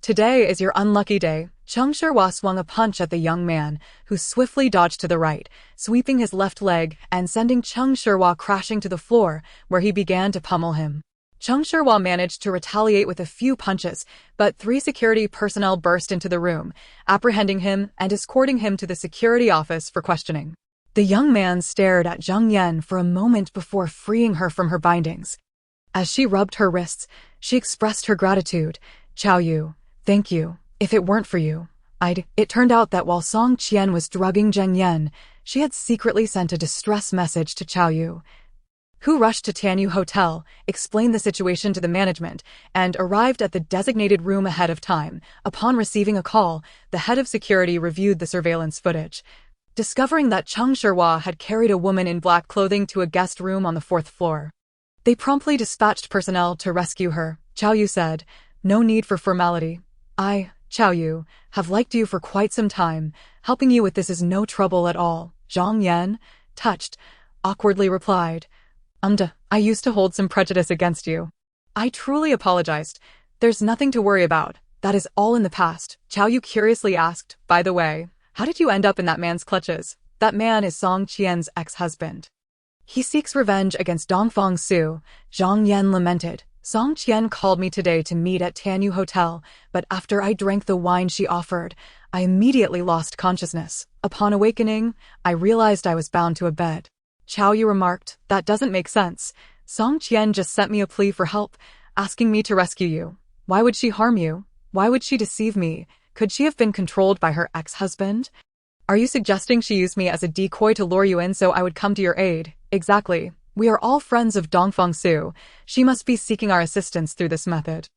Today is your unlucky day." Cheng Shihua swung a punch at the young man, who swiftly dodged to the right, sweeping his left leg and sending Cheng Shihua crashing to the floor, where he began to pummel him. Cheng Shihua managed to retaliate with a few punches, but 3 security personnel burst into the room, apprehending him and escorting him to the security office for questioning. The young man stared at Zhang Yan for a moment before freeing her from her bindings. As she rubbed her wrists, she expressed her gratitude. "Chao Yu, thank you. If it weren't for you, I'd..." It turned out that while Song Qian was drugging Zhang Yan, she had secretly sent a distress message to Chao Yu, who rushed to Tianyu Hotel, explained the situation to the management, and arrived at the designated room ahead of time. Upon receiving a call, the head of security reviewed the surveillance footage, discovering that Cheng Shihua had carried a woman in black clothing to a guest room on the 4th floor. They promptly dispatched personnel to rescue her. Chao Yu said, "No need for formality. I, Chao Yu, have liked you for quite some time. Helping you with this is no trouble at all." Zhang Yan, touched, awkwardly replied, I used to hold some prejudice against you. I truly apologized. There's nothing to worry about. That is all in the past." Chao Yu curiously asked, "By the way, how did you end up in that man's clutches?" "That man is Song Qian's ex-husband. He seeks revenge against Dongfang Su," Zhang Yan lamented. "Song Qian called me today to meet at Tianyu Hotel, but after I drank the wine she offered, I immediately lost consciousness. Upon awakening, I realized I was bound to a bed." Chao Yu remarked, "That doesn't make sense. Song Qian just sent me a plea for help, asking me to rescue you. Why would she harm you? Why would she deceive me? Could she have been controlled by her ex-husband? Are you suggesting she used me as a decoy to lure you in so I would come to your aid?" "Exactly. We are all friends of Dongfang Su. She must be seeking our assistance through this method.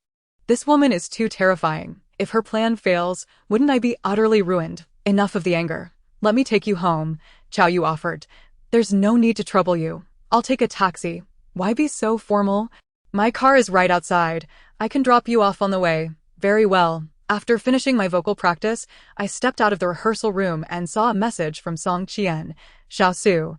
This woman is too terrifying. If her plan fails, wouldn't I be utterly ruined? Enough of the anger. Let me take you home," Chao Yu offered. "There's no need to trouble you. I'll take a taxi." "Why be so formal? My car is right outside. I can drop you off on the way." "Very well." After finishing my vocal practice, I stepped out of the rehearsal room and saw a message from Song Qian. "Xiao Su,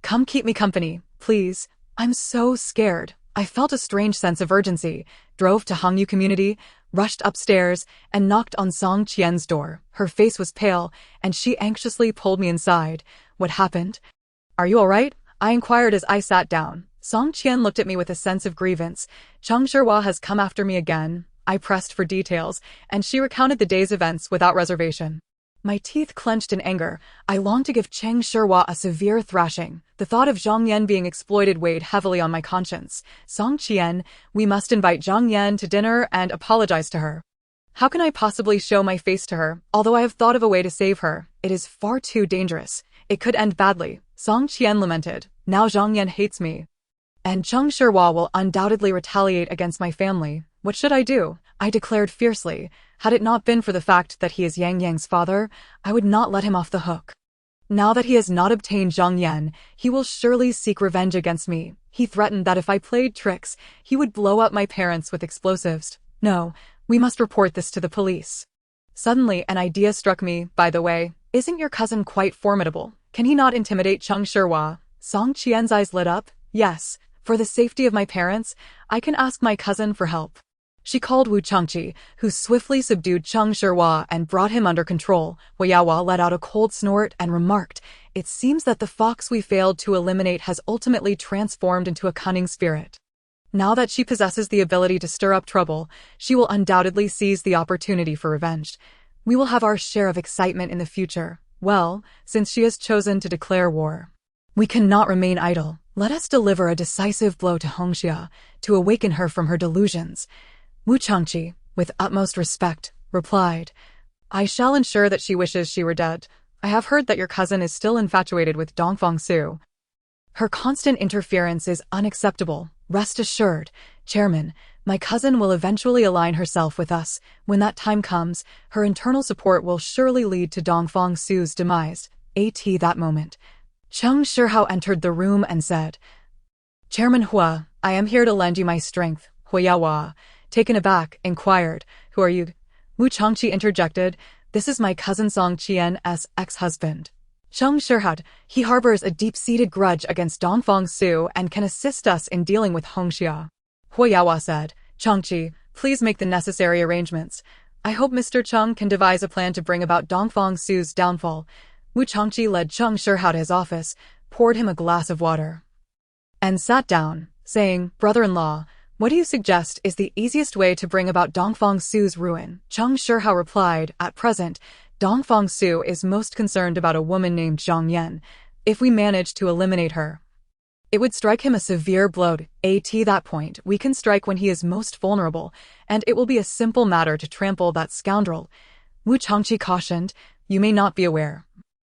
come keep me company, please. I'm so scared." I felt a strange sense of urgency, drove to Hangyu Community, rushed upstairs, and knocked on Song Qian's door. Her face was pale, and she anxiously pulled me inside. "What happened? Are you all right?" I inquired as I sat down. Song Qian looked at me with a sense of grievance. "Cheng Shihua has come after me again." I pressed for details, and she recounted the day's events without reservation. My teeth clenched in anger. I longed to give Cheng Shihua a severe thrashing. The thought of Zhang Yan being exploited weighed heavily on my conscience. "Song Qian, we must invite Zhang Yan to dinner and apologize to her. How can I possibly show my face to her? Although I have thought of a way to save her, it is far too dangerous. It could end badly." Song Qian lamented. "Now Zhang Yan hates me, and Cheng Shihua will undoubtedly retaliate against my family. What should I do?" I declared fiercely. Had it not been for the fact that he is Yang Yang's father, I would not let him off the hook. Now that he has not obtained Zhang Yan, he will surely seek revenge against me. He threatened that if I played tricks, he would blow up my parents with explosives. No, we must report this to the police. Suddenly, an idea struck me. "By the way, isn't your cousin quite formidable? Can he not intimidate Cheng Shihua?" Song Qian's eyes lit up. "Yes, for the safety of my parents, I can ask my cousin for help." She called Wu Changqi, who swiftly subdued Cheng Shihua and brought him under control. Hu Yaohua let out a cold snort and remarked, "It seems that the fox we failed to eliminate has ultimately transformed into a cunning spirit. Now that she possesses the ability to stir up trouble, she will undoubtedly seize the opportunity for revenge. We will have our share of excitement in the future. Well, since she has chosen to declare war, we cannot remain idle. Let us deliver a decisive blow to Hongxia to awaken her from her delusions." Wu Changqi, with utmost respect, replied, "I shall ensure that she wishes she were dead. I have heard that your cousin is still infatuated with Dongfang Su. Her constant interference is unacceptable. Rest assured, Chairman, my cousin will eventually align herself with us. When that time comes, her internal support will surely lead to Dongfang Su's demise." At that moment, Cheng Shihua entered the room and said, "Chairman Hua, I am here to lend you my strength." Hu Yaohua, taken aback, inquired, "Who are you?" Wu Changqi interjected, "This is my cousin Song Qian's ex-husband. Cheng Shihua, he harbors a deep-seated grudge against Dongfang Su and can assist us in dealing with Hongxia." Hu Yaohua said, "Changqi, please make the necessary arrangements. I hope Mr. Cheng can devise a plan to bring about Dongfang Su's downfall." Wu Changqi led Cheng Shihua to his office, poured him a glass of water, and sat down, saying, "Brother-in-law, what do you suggest is the easiest way to bring about Dongfang Su's ruin?" Cheng Shihua replied, "At present, Dongfang Su is most concerned about a woman named Zhang Yan. If we manage to eliminate her, it would strike him a severe blow. At that point, we can strike when he is most vulnerable, and it will be a simple matter to trample that scoundrel." Wu Changqi cautioned, "You may not be aware,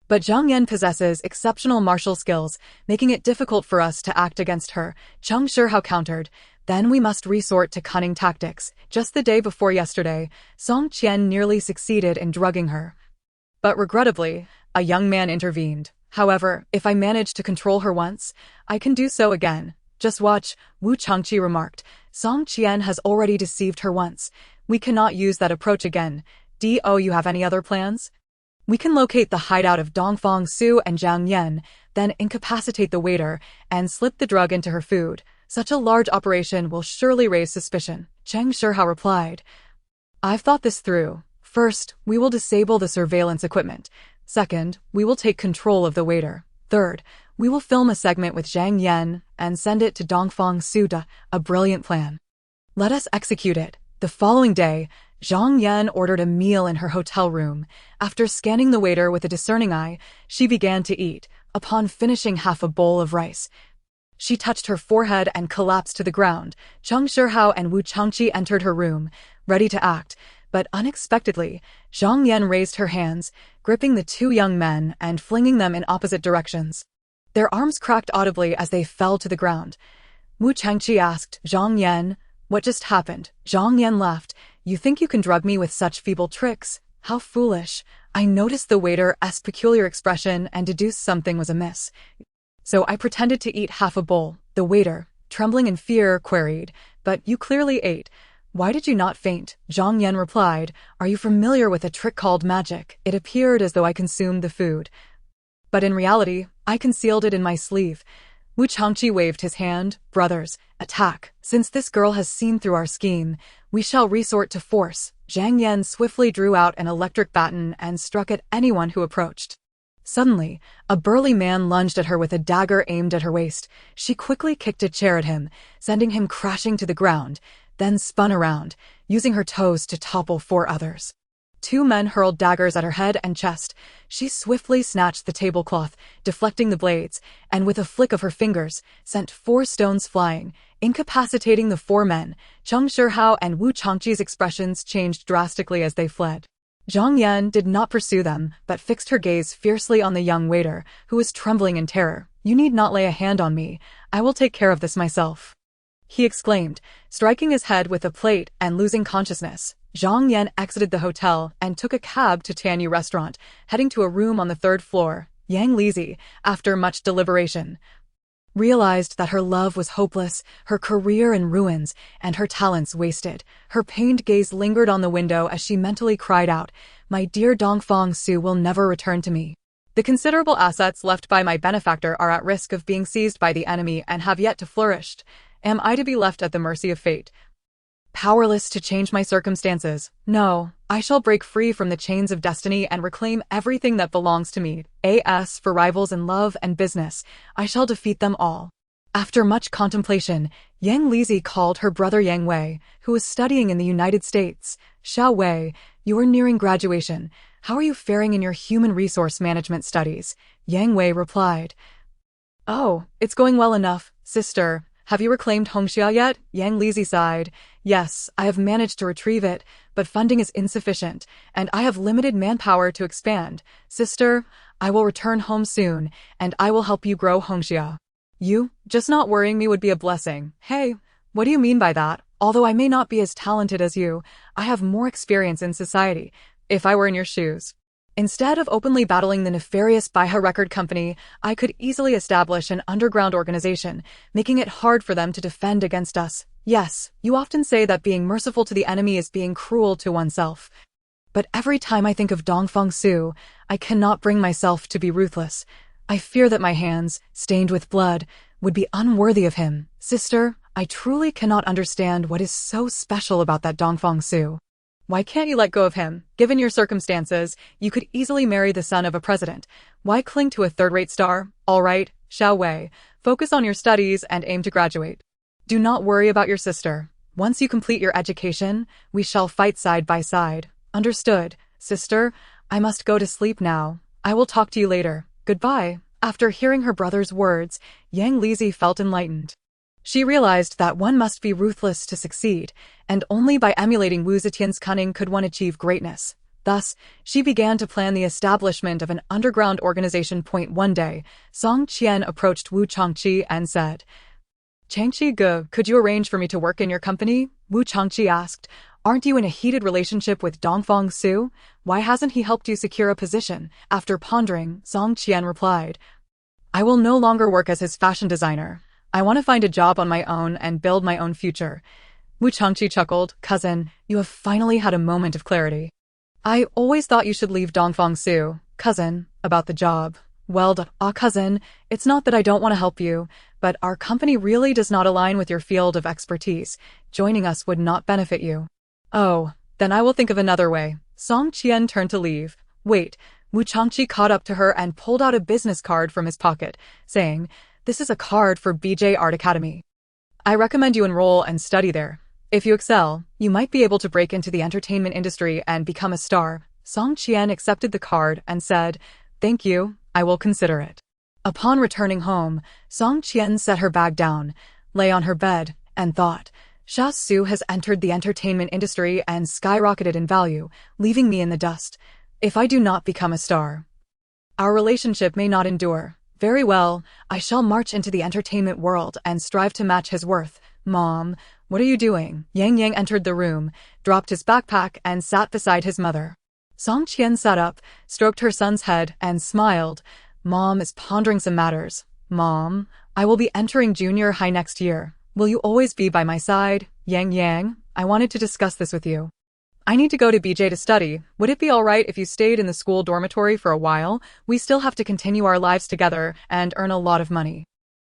but Zhang Yan possesses exceptional martial skills, making it difficult for us to act against her." Cheng Shihua countered, "Then we must resort to cunning tactics. Just the day before yesterday, Song Qian nearly succeeded in drugging her. But regrettably, a young man intervened. However, if I manage to control her once, I can do so again. Just watch," Wu Changqi remarked. "Song Qian has already deceived her once. We cannot use that approach again. Do you have any other plans? We can locate the hideout of Dongfang Su and Zhang Yan, then incapacitate the waiter and slip the drug into her food. Such a large operation will surely raise suspicion." Cheng Shihua replied, "I've thought this through. First, we will disable the surveillance equipment. Second, we will take control of the waiter. Third, we will film a segment with Zhang Yan and send it to Dongfang Su. A brilliant plan. Let us execute it." The following day, Zhang Yan ordered a meal in her hotel room. After scanning the waiter with a discerning eye, she began to eat. Upon finishing half a bowl of rice, she touched her forehead and collapsed to the ground. Cheng Shihua and Wu Changqi entered her room, ready to act, but unexpectedly, Zhang Yan raised her hands, gripping the two young men and flinging them in opposite directions. Their arms cracked audibly as they fell to the ground. Wu Changqi asked, "Zhang Yan, what just happened?" Zhang Yan laughed, "You think you can drug me with such feeble tricks? How foolish. I noticed the waiter's peculiar expression and deduced something was amiss. So I pretended to eat half a bowl." The waiter, trembling in fear, queried, "But you clearly ate. Why did you not faint?" Zhang Yan replied, "Are you familiar with a trick called magic? It appeared as though I consumed the food, but in reality, I concealed it in my sleeve." Wu Changqi waved his hand. "Brothers, attack. Since this girl has seen through our scheme, we shall resort to force." Zhang Yan swiftly drew out an electric baton and struck at anyone who approached. Suddenly, a burly man lunged at her with a dagger aimed at her waist. She quickly kicked a chair at him, sending him crashing to the ground, then spun around, using her toes to topple four others. Two men hurled daggers at her head and chest. She swiftly snatched the tablecloth, deflecting the blades, and with a flick of her fingers, sent 4 stones flying, incapacitating the 4 men. Cheng Shihua and Wu Changqi's expressions changed drastically as they fled. Zhang Yan did not pursue them, but fixed her gaze fiercely on the young waiter, who was trembling in terror. "You need not lay a hand on me. I will take care of this myself," he exclaimed, striking his head with a plate and losing consciousness. Zhang Yan exited the hotel and took a cab to Tanyu Restaurant, heading to a room on the 3rd floor. Yang Lizi, after much deliberation, realized that her love was hopeless, her career in ruins, and her talents wasted. Her pained gaze lingered on the window as she mentally cried out, "My dear Dongfang Su will never return to me. The considerable assets left by my benefactor are at risk of being seized by the enemy and have yet to flourish. Am I to be left at the mercy of fate?" powerless to change my circumstances. No, I shall break free from the chains of destiny and reclaim everything that belongs to me. As for rivals in love and business, I shall defeat them all. After much contemplation, Yang Lizi called her brother Yang Wei, who was studying in the United States. Xiao Wei, you are nearing graduation. How are you faring in your human resource management studies? Yang Wei replied, Oh, it's going well enough, sister. Have you reclaimed Hongxia yet? Yang Lizi sighed. Yes, I have managed to retrieve it, but funding is insufficient, and I have limited manpower to expand. Sister, I will return home soon, and I will help you grow Hongxia. You, just not worrying me would be a blessing. Hey, what do you mean by that? Although I may not be as talented as you, I have more experience in society, if I were in your shoes. Instead of openly battling the nefarious Baiha record company, I could easily establish an underground organization, making it hard for them to defend against us. Yes, you often say that being merciful to the enemy is being cruel to oneself. But every time I think of Dongfeng Su, I cannot bring myself to be ruthless. I fear that my hands, stained with blood, would be unworthy of him. Sister, I truly cannot understand what is so special about that Dongfeng Su. Why can't you let go of him? Given your circumstances, you could easily marry the son of a president. Why cling to a third-rate star? All right, Xiao Wei, focus on your studies and aim to graduate. Do not worry about your sister. Once you complete your education, we shall fight side by side. Understood, sister? I must go to sleep now. I will talk to you later. Goodbye. After hearing her brother's words, Yang Lizi felt enlightened. She realized that one must be ruthless to succeed, and only by emulating Wu Zetian's cunning could one achieve greatness. Thus, she began to plan the establishment of an underground organization. One day, Song Qian approached Wu Changqi and said, Changqi Ge, could you arrange for me to work in your company? Wu Changqi asked, Aren't you in a heated relationship with Dongfeng Su? Why hasn't he helped you secure a position? After pondering, Song Qian replied, I will no longer work as his fashion designer. I want to find a job on my own and build my own future. Wu Changqi chuckled, Cousin, you have finally had a moment of clarity. I always thought you should leave Dongfeng Su, cousin, about the job. Well, cousin, it's not that I don't want to help you, but our company really does not align with your field of expertise. Joining us would not benefit you. Oh, then I will think of another way. Song Qian turned to leave. Wait, Wu Changqi caught up to her and pulled out a business card from his pocket, saying, This is a card for BJ Art Academy. I recommend you enroll and study there. If you excel, you might be able to break into the entertainment industry and become a star. Song Qian accepted the card and said, Thank you, I will consider it. Upon returning home, Song Qian set her bag down, lay on her bed, and thought, Xia Su has entered the entertainment industry and skyrocketed in value, leaving me in the dust. If I do not become a star, our relationship may not endure. Very well, I shall march into the entertainment world and strive to match his worth. Mom, what are you doing? Yang Yang entered the room, dropped his backpack and sat beside his mother. Song Qian sat up, stroked her son's head, and smiled. Mom is pondering some matters. Mom, I will be entering junior high next year. Will you always be by my side? Yang, I wanted to discuss this with you. I need to go to BJ to study. Would it be alright if you stayed in the school dormitory for a while? We still have to continue our lives together and earn a lot of money.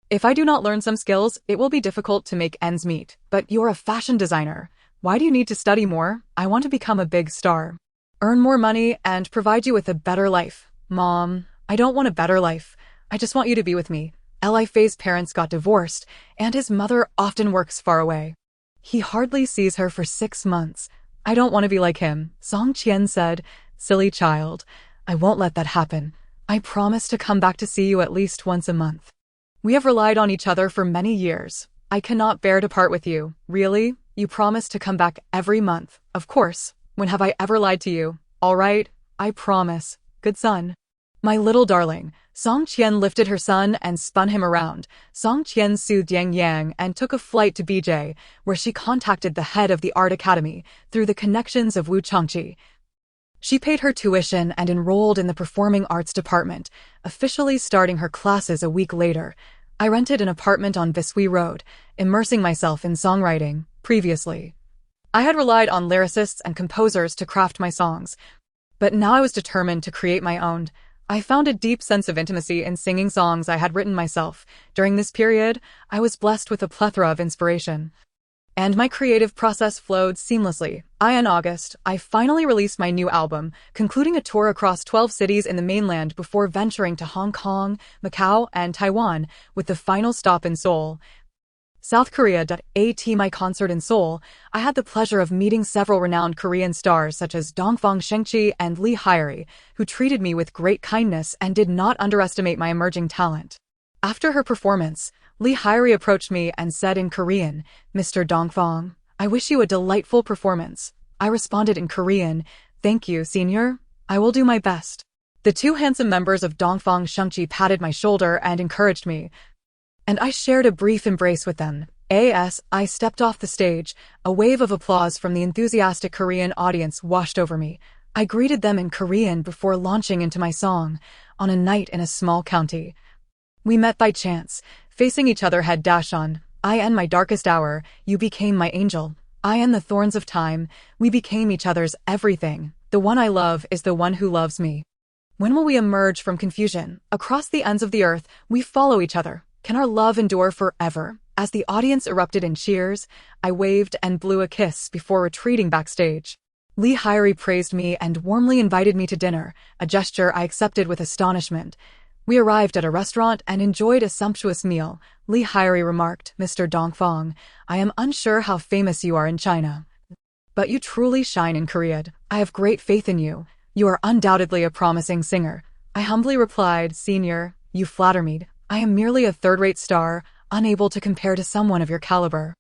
If I do not learn some skills, it will be difficult to make ends meet. But you're a fashion designer. Why do you need to study more? I want to become a big star. Earn more money and provide you with a better life. Mom, I don't want a better life. I just want you to be with me. Li Fei's parents got divorced, and his mother often works far away. He hardly sees her for 6 months. I don't want to be like him. Song Qian said, Silly child, I won't let that happen. I promise to come back to see you at least once a month. We have relied on each other for many years. I cannot bear to part with you. Really? You promise to come back every month. Of course. When have I ever lied to you? All right, I promise. Good son. My little darling. Song Qian lifted her son and spun him around. Song Qian soothed Yang and took a flight to BJ, where she contacted the head of the art academy through the connections of Wu Changqi. She paid her tuition and enrolled in the performing arts department, officially starting her classes a week later. I rented an apartment on Bisui Road, immersing myself in songwriting. Previously, I had relied on lyricists and composers to craft my songs, but now I was determined to create my own. I found a deep sense of intimacy in singing songs I had written myself. During this period, I was blessed with a plethora of inspiration. and my creative process flowed seamlessly. In August, I finally released my new album, concluding a tour across 12 cities in the mainland before venturing to Hong Kong, Macau, and Taiwan, with the final stop in Seoul, South Korea. At my concert in Seoul, I had the pleasure of meeting several renowned Korean stars such as Dongfang Shengchi and Lee Hyori, who treated me with great kindness and did not underestimate my emerging talent. After her performance, Lee Hyori approached me and said in Korean, "Mr. Dongfang, I wish you a delightful performance." I responded in Korean, "Thank you, senior. I will do my best." The two handsome members of Dongfang Shengchi patted my shoulder and encouraged me, and I shared a brief embrace with them. As I stepped off the stage, a wave of applause from the enthusiastic Korean audience washed over me. I greeted them in Korean before launching into my song, "On a Night in a Small County." We met by chance, facing each other head on. I in my darkest hour, you became my angel. I in the thorns of time, we became each other's everything. The one I love is the one who loves me. When will we emerge from confusion? Across the ends of the earth, we follow each other. Can our love endure forever? As the audience erupted in cheers, I waved and blew a kiss before retreating backstage. Lee Hyori praised me and warmly invited me to dinner, a gesture I accepted with astonishment. We arrived at a restaurant and enjoyed a sumptuous meal. Lee Hyori remarked, "Mr. Dongfang, I am unsure how famous you are in China, but you truly shine in Korea. I have great faith in you. You are undoubtedly a promising singer." I humbly replied, "Senior, you flatter me. I am merely a third-rate star, unable to compare to someone of your caliber."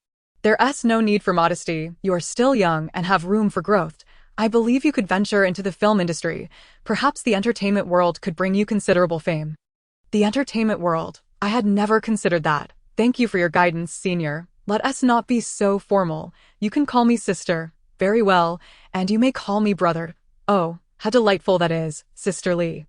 There's no need for modesty. You are still young and have room for growth. I believe you could venture into the film industry. Perhaps the entertainment world could bring you considerable fame. The entertainment world. I had never considered that. Thank you for your guidance, senior. Let us not be so formal. You can call me sister. Very well, and you may call me brother. Oh, how delightful that is, Sister Lee.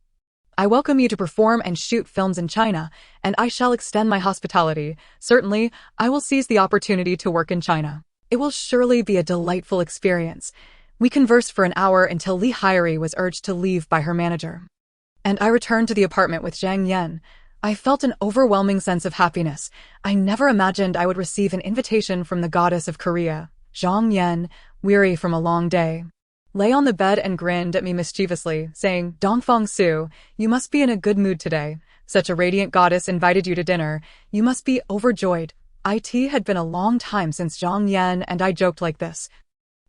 I welcome you to perform and shoot films in China, and I shall extend my hospitality. Certainly, I will seize the opportunity to work in China. It will surely be a delightful experience. We conversed for an hour until Lee Hyori was urged to leave by her manager, and I returned to the apartment with Zhang Yan. I felt an overwhelming sense of happiness. I never imagined I would receive an invitation from the goddess of Korea. Zhang Yan, weary from a long day, lay on the bed and grinned at me mischievously, saying, "Dongfang Su, you must be in a good mood today. Such a radiant goddess invited you to dinner. You must be overjoyed." It had been a long time since Zhang Yan and I joked like this,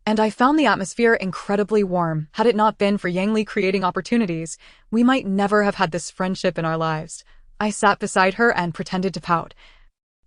and I found the atmosphere incredibly warm. Had it not been for Yang Li creating opportunities, we might never have had this friendship in our lives. I sat beside her and pretended to pout,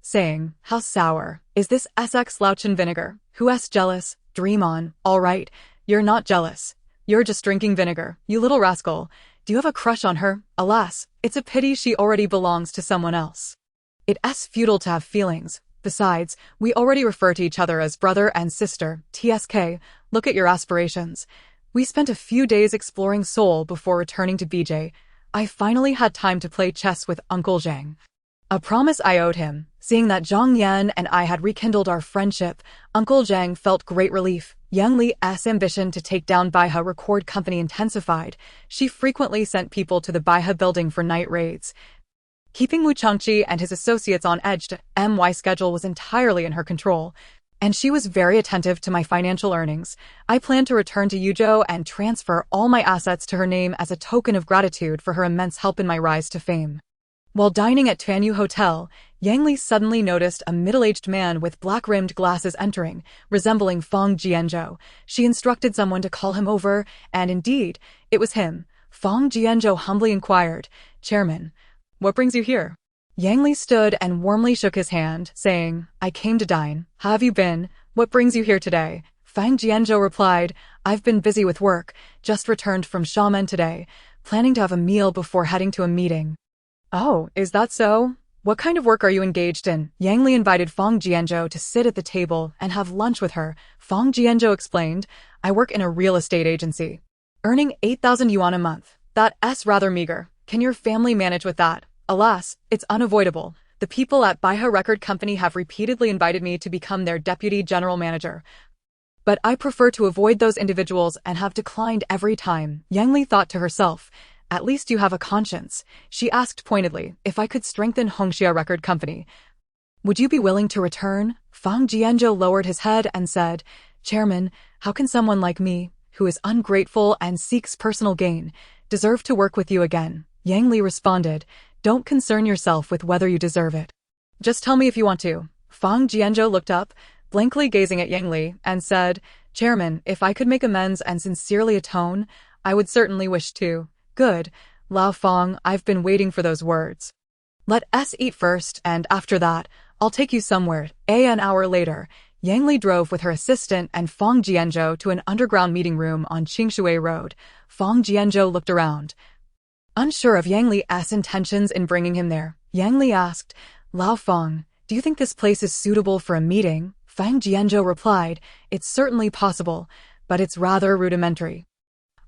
saying, "How sour is this SX Lauchen vinegar? Who's jealous? Dream on. All right. You're not jealous. You're just drinking vinegar, you little rascal. Do you have a crush on her? Alas, it's a pity she already belongs to someone else. It's futile to have feelings. Besides, we already refer to each other as brother and sister. TSK, look at your aspirations." We spent a few days exploring Seoul before returning to BJ. I finally had time to play chess with Uncle Zhang, a promise I owed him. Seeing that Zhang Yan and I had rekindled our friendship, Uncle Zhang felt great relief. Yang Li's ambition to take down Baihe Record Company intensified. She frequently sent people to the Baihe building for night raids, keeping Wu Changqi and his associates on edge. My schedule was entirely in her control, and she was very attentive to my financial earnings. I planned to return to Yuzhou and transfer all my assets to her name as a token of gratitude for her immense help in my rise to fame. While dining at Tuanyu Hotel, Yang Li suddenly noticed a middle-aged man with black-rimmed glasses entering, resembling Fang Jianzhou. She instructed someone to call him over, and indeed, it was him. Fang Jianzhou humbly inquired, "Chairman, what brings you here?" Yang Li stood and warmly shook his hand, saying, "I came to dine. How have you been? What brings you here today?" Fang Jianzhou replied, "I've been busy with work, just returned from Xiamen today, planning to have a meal before heading to a meeting." "Oh, is that so? What kind of work are you engaged in?" Yang Li invited Fang Jianzhou to sit at the table and have lunch with her. Fang Jianzhou explained, "I work in a real estate agency, earning 8,000 yuan a month. That's rather meager. Can your family manage with that?" "Alas, it's unavoidable. The people at Baihe Record Company have repeatedly invited me to become their deputy general manager, but I prefer to avoid those individuals and have declined every time." Yang Li thought to herself, "At least you have a conscience." She asked pointedly if I could strengthen Hongxia Record Company. Would you be willing to return? Fang Jianzhou lowered his head and said, Chairman, how can someone like me, who is ungrateful and seeks personal gain, deserve to work with you again? Yang Li responded, don't concern yourself with whether you deserve it. Just tell me if you want to. Fang Jianzhou looked up, blankly gazing at Yang Li, and said, Chairman, if I could make amends and sincerely atone, I would certainly wish to. Good. Lao Fang, I've been waiting for those words. Let us eat first, and after that, I'll take you somewhere. An hour later, Yang Li drove with her assistant and Fang Jianzhou to an underground meeting room on Qingshui Road. Fang Jianzhou looked around. Unsure of Yang Li's intentions in bringing him there, Yang Li asked, Lao Fang, do you think this place is suitable for a meeting? Fang Jianzhou replied, it's certainly possible, but it's rather rudimentary.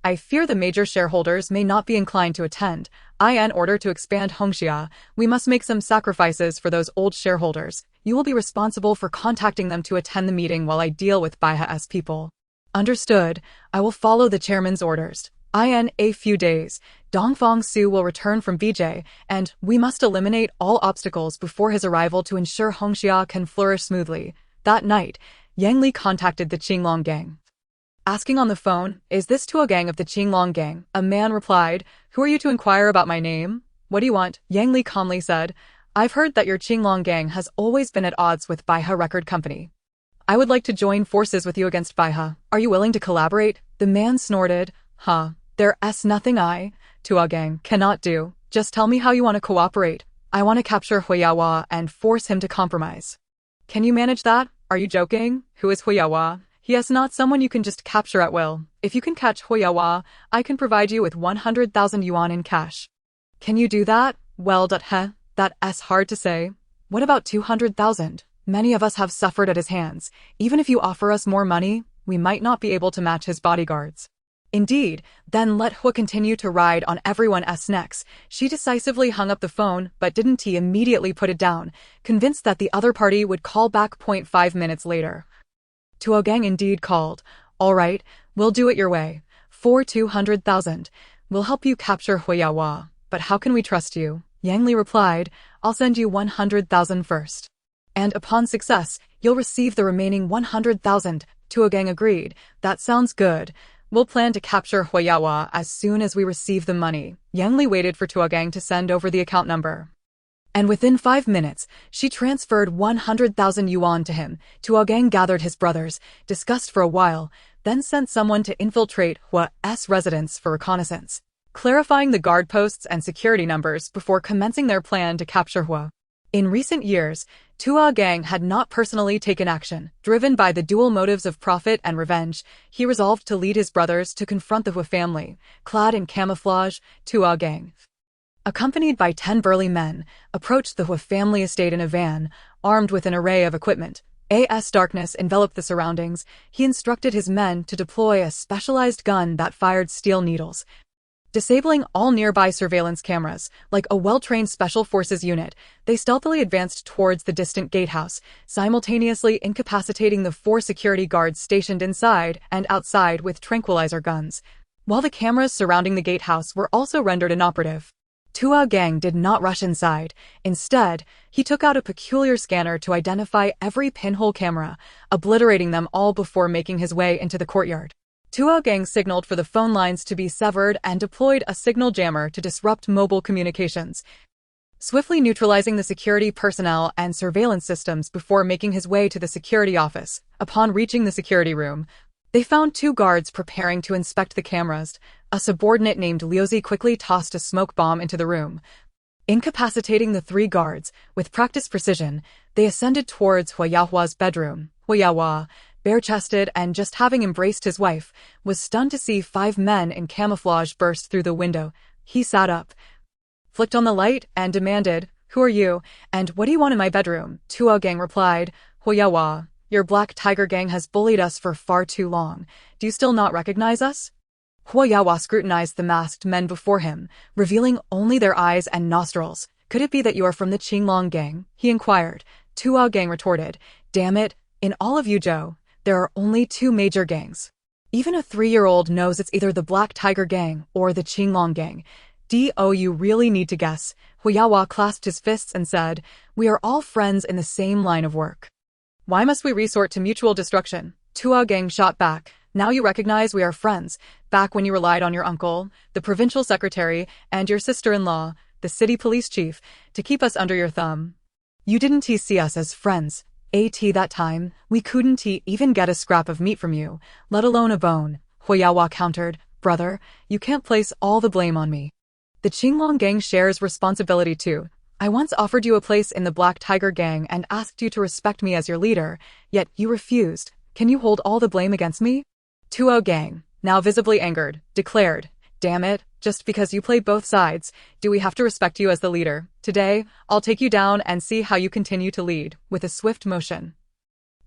I fear the major shareholders may not be inclined to attend. In order to expand Hongxia, we must make some sacrifices for those old shareholders. You will be responsible for contacting them to attend the meeting while I deal with Baiha's people. Understood. I will follow the chairman's orders. In a few days, Dongfang Su will return from BJ, and we must eliminate all obstacles before his arrival to ensure Hongxia can flourish smoothly. That night, Yang Li contacted the Qinglong gang. Asking on the phone, is this to a gang of the Qinglong gang? A man replied, who are you to inquire about my name? What do you want? Yang Li calmly said, I've heard that your Qinglong gang has always been at odds with Baiha Record Company. I would like to join forces with you against Baiha. Are you willing to collaborate? The man snorted, there's nothing I, Tua gang, cannot do. Just tell me how you want to cooperate. I want to capture Huiyawa and force him to compromise. Can you manage that? Are you joking? Who is Huiyawa? He is not someone you can just capture at will. If you can catch Huiyawa, I can provide you with 100,000 yuan in cash. Can you do that? Well, that's hard to say. What about 200,000? Many of us have suffered at his hands. Even if you offer us more money, we might not be able to match his bodyguards. Indeed, then let Hua continue to ride on everyone's necks. She decisively hung up the phone, but didn't he immediately put it down, convinced that the other party would call back 0.5 minutes later. Tuo gang indeed called. All right, we'll do it your way. For 200,000. We'll help you capture Huiyawa. But how can we trust you? Yang Li replied, I'll send you 100,000 first. And upon success, you'll receive the remaining 100,000. Tuo gang agreed. That sounds good. We'll plan to capture Huiyawa as soon as we receive the money. Yang Li waited for Tuo gang to send over the account number. And within 5 minutes, she transferred 100,000 yuan to him. Tuo gang gathered his brothers, discussed for a while, then sent someone to infiltrate Hua's residence for reconnaissance, clarifying the guard posts and security numbers before commencing their plan to capture Hua. In recent years, Tuo gang had not personally taken action. Driven by the dual motives of profit and revenge, he resolved to lead his brothers to confront the Hua family. Clad in camouflage, Tuo gang, accompanied by 10 burly men, approached the Hua family estate in a van, armed with an array of equipment. As darkness enveloped the surroundings, he instructed his men to deploy a specialized gun that fired steel needles, disabling all nearby surveillance cameras. Like a well-trained special forces unit, they stealthily advanced towards the distant gatehouse, simultaneously incapacitating the 4 security guards stationed inside and outside with tranquilizer guns, while the cameras surrounding the gatehouse were also rendered inoperative. Tuo gang did not rush inside. Instead, he took out a peculiar scanner to identify every pinhole camera, obliterating them all before making his way into the courtyard. Tuo gang signaled for the phone lines to be severed and deployed a signal jammer to disrupt mobile communications, swiftly neutralizing the security personnel and surveillance systems before making his way to the security office. Upon reaching the security room, they found 2 guards preparing to inspect the cameras. A subordinate named Liuzi quickly tossed a smoke bomb into the room, incapacitating the 3 guards. With practiced precision, they ascended towards Huiyahua's bedroom. Huiyawa, bare-chested and just having embraced his wife, was stunned to see 5 men in camouflage burst through the window. He sat up, flicked on the light, and demanded, Who are you, and what do you want in my bedroom? Tuo gang replied, Huiyawa, your Black Tiger gang has bullied us for far too long. Do you still not recognize us? Huiyawa scrutinized the masked men before him, revealing only their eyes and nostrils. Could it be that you are from the Qinglong gang? He inquired. Tuo gang retorted, Damn it, in all of Yuzhou, there are only 2 major gangs. Even a 3-year-old knows it's either the Black Tiger gang or the Qinglong gang. You really need to guess. Huyawa clasped his fists and said, "We are all friends in the same line of work. Why must we resort to mutual destruction?" Tuo Gang shot back. "Now you recognize we are friends, back when you relied on your uncle, the provincial secretary, and your sister-in-law, the city police chief, to keep us under your thumb. You didn't see us as friends. That time, we couldn't even get a scrap of meat from you, let alone a bone." Huyawa countered, "Brother, you can't place all the blame on me. The Qinglong Gang shares responsibility too. I once offered you a place in the Black Tiger Gang and asked you to respect me as your leader, yet you refused. Can you hold all the blame against me?" Tuo Gang, now visibly angered, declared, "Damn it, just because you play both sides, do we have to respect you as the leader? Today, I'll take you down and see how you continue to lead," with a swift motion.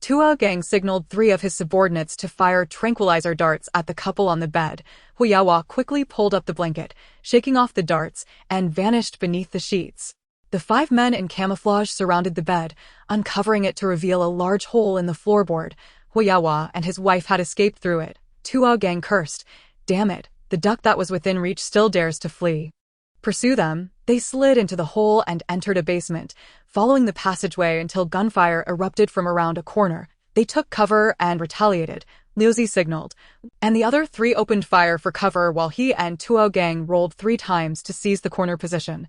Tuo Gang signaled 3 of his subordinates to fire tranquilizer darts at the couple on the bed. Huyawa quickly pulled up the blanket, shaking off the darts, and vanished beneath the sheets. The 5 men in camouflage surrounded the bed, uncovering it to reveal a large hole in the floorboard. Huyawa and his wife had escaped through it. Tuo Gang cursed, "Damn it, the duck that was within reach still dares to flee." Pursue them. They slid into the hole and entered a basement, following the passageway until gunfire erupted from around a corner. They took cover and retaliated, Liuzi signaled, and the other 3 opened fire for cover while he and Tuo Gang rolled 3 times to seize the corner position.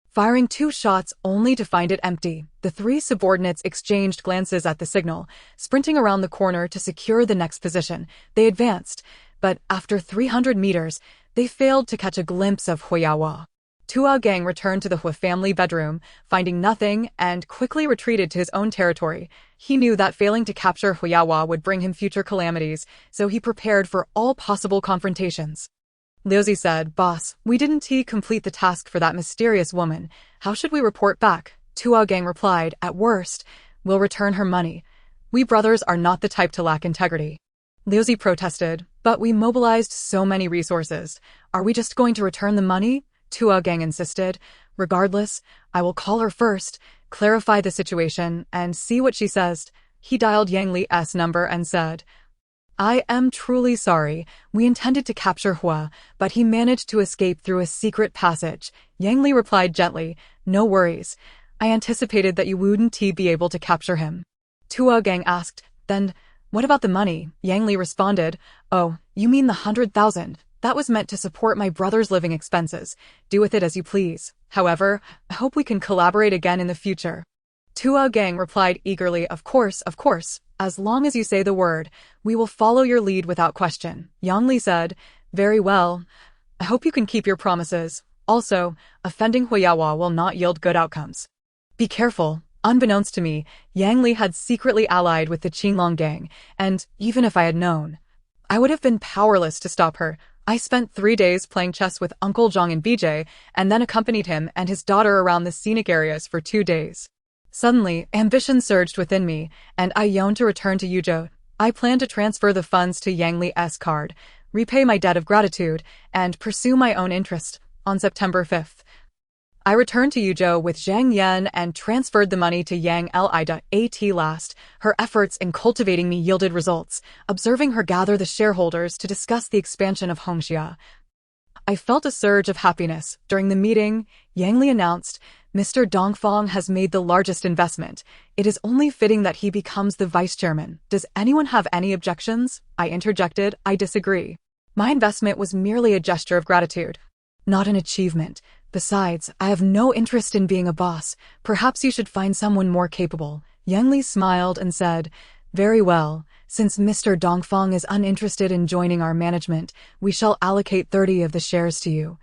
Firing 2 shots only to find it empty, the 3 subordinates exchanged glances at the signal, sprinting around the corner to secure the next position. They advanced, but after 300 meters, they failed to catch a glimpse of Huyawa. Tuo Gang returned to the Hua family bedroom, finding nothing, and quickly retreated to his own territory. He knew that failing to capture Huyawa would bring him future calamities, so he prepared for all possible confrontations. Liuzi said, "Boss, we didn't complete the task for that mysterious woman. How should we report back?" Tuo Gang replied, "At worst, we'll return her money. We brothers are not the type to lack integrity." Liuzi protested, "But we mobilized so many resources. Are we just going to return the money?" Tuo Gang insisted. "Regardless, I will call her first, clarify the situation, and see what she says." He dialed Yang Li's number and said, "I am truly sorry. We intended to capture Hua, but he managed to escape through a secret passage." Yang Li replied gently, "No worries. I anticipated that you wouldn't be able to capture him." Tuo Gang asked, "Then, what about the money?" Yang Li responded, "Oh, you mean the 100,000. That was meant to support my brother's living expenses. Do with it as you please. However, I hope we can collaborate again in the future." Tuo Gang replied eagerly, of course, as long as you say the word, we will follow your lead without question." Yang Li said, "Very well. I hope you can keep your promises. Also, offending Huyawa will not yield good outcomes. Be careful." Unbeknownst to me, Yang Li had secretly allied with the Qinglong Gang, and even if I had known, I would have been powerless to stop her. I spent 3 days playing chess with Uncle Zhang and BJ, and then accompanied him and his daughter around the scenic areas for 2 days. Suddenly, ambition surged within me, and I yearned to return to Yuzhou. I planned to transfer the funds to Yang Li's card, repay my debt of gratitude, and pursue my own interest. On September 5th, I returned to Yuzhou with Zhang Yan and transferred the money to Yang Li. At last, her efforts in cultivating me yielded results, observing her gather the shareholders to discuss the expansion of Hongxia. I felt a surge of happiness. During the meeting, Yang Li announced, "Mr. Dongfang has made the largest investment. It is only fitting that he becomes the vice chairman. Does anyone have any objections?" I interjected, "I disagree. My investment was merely a gesture of gratitude, not an achievement. Besides, I have no interest in being a boss. Perhaps you should find someone more capable." Yang Li smiled and said, "Very well. Since Mr. Dongfang is uninterested in joining our management, we shall allocate 30 of the shares to you."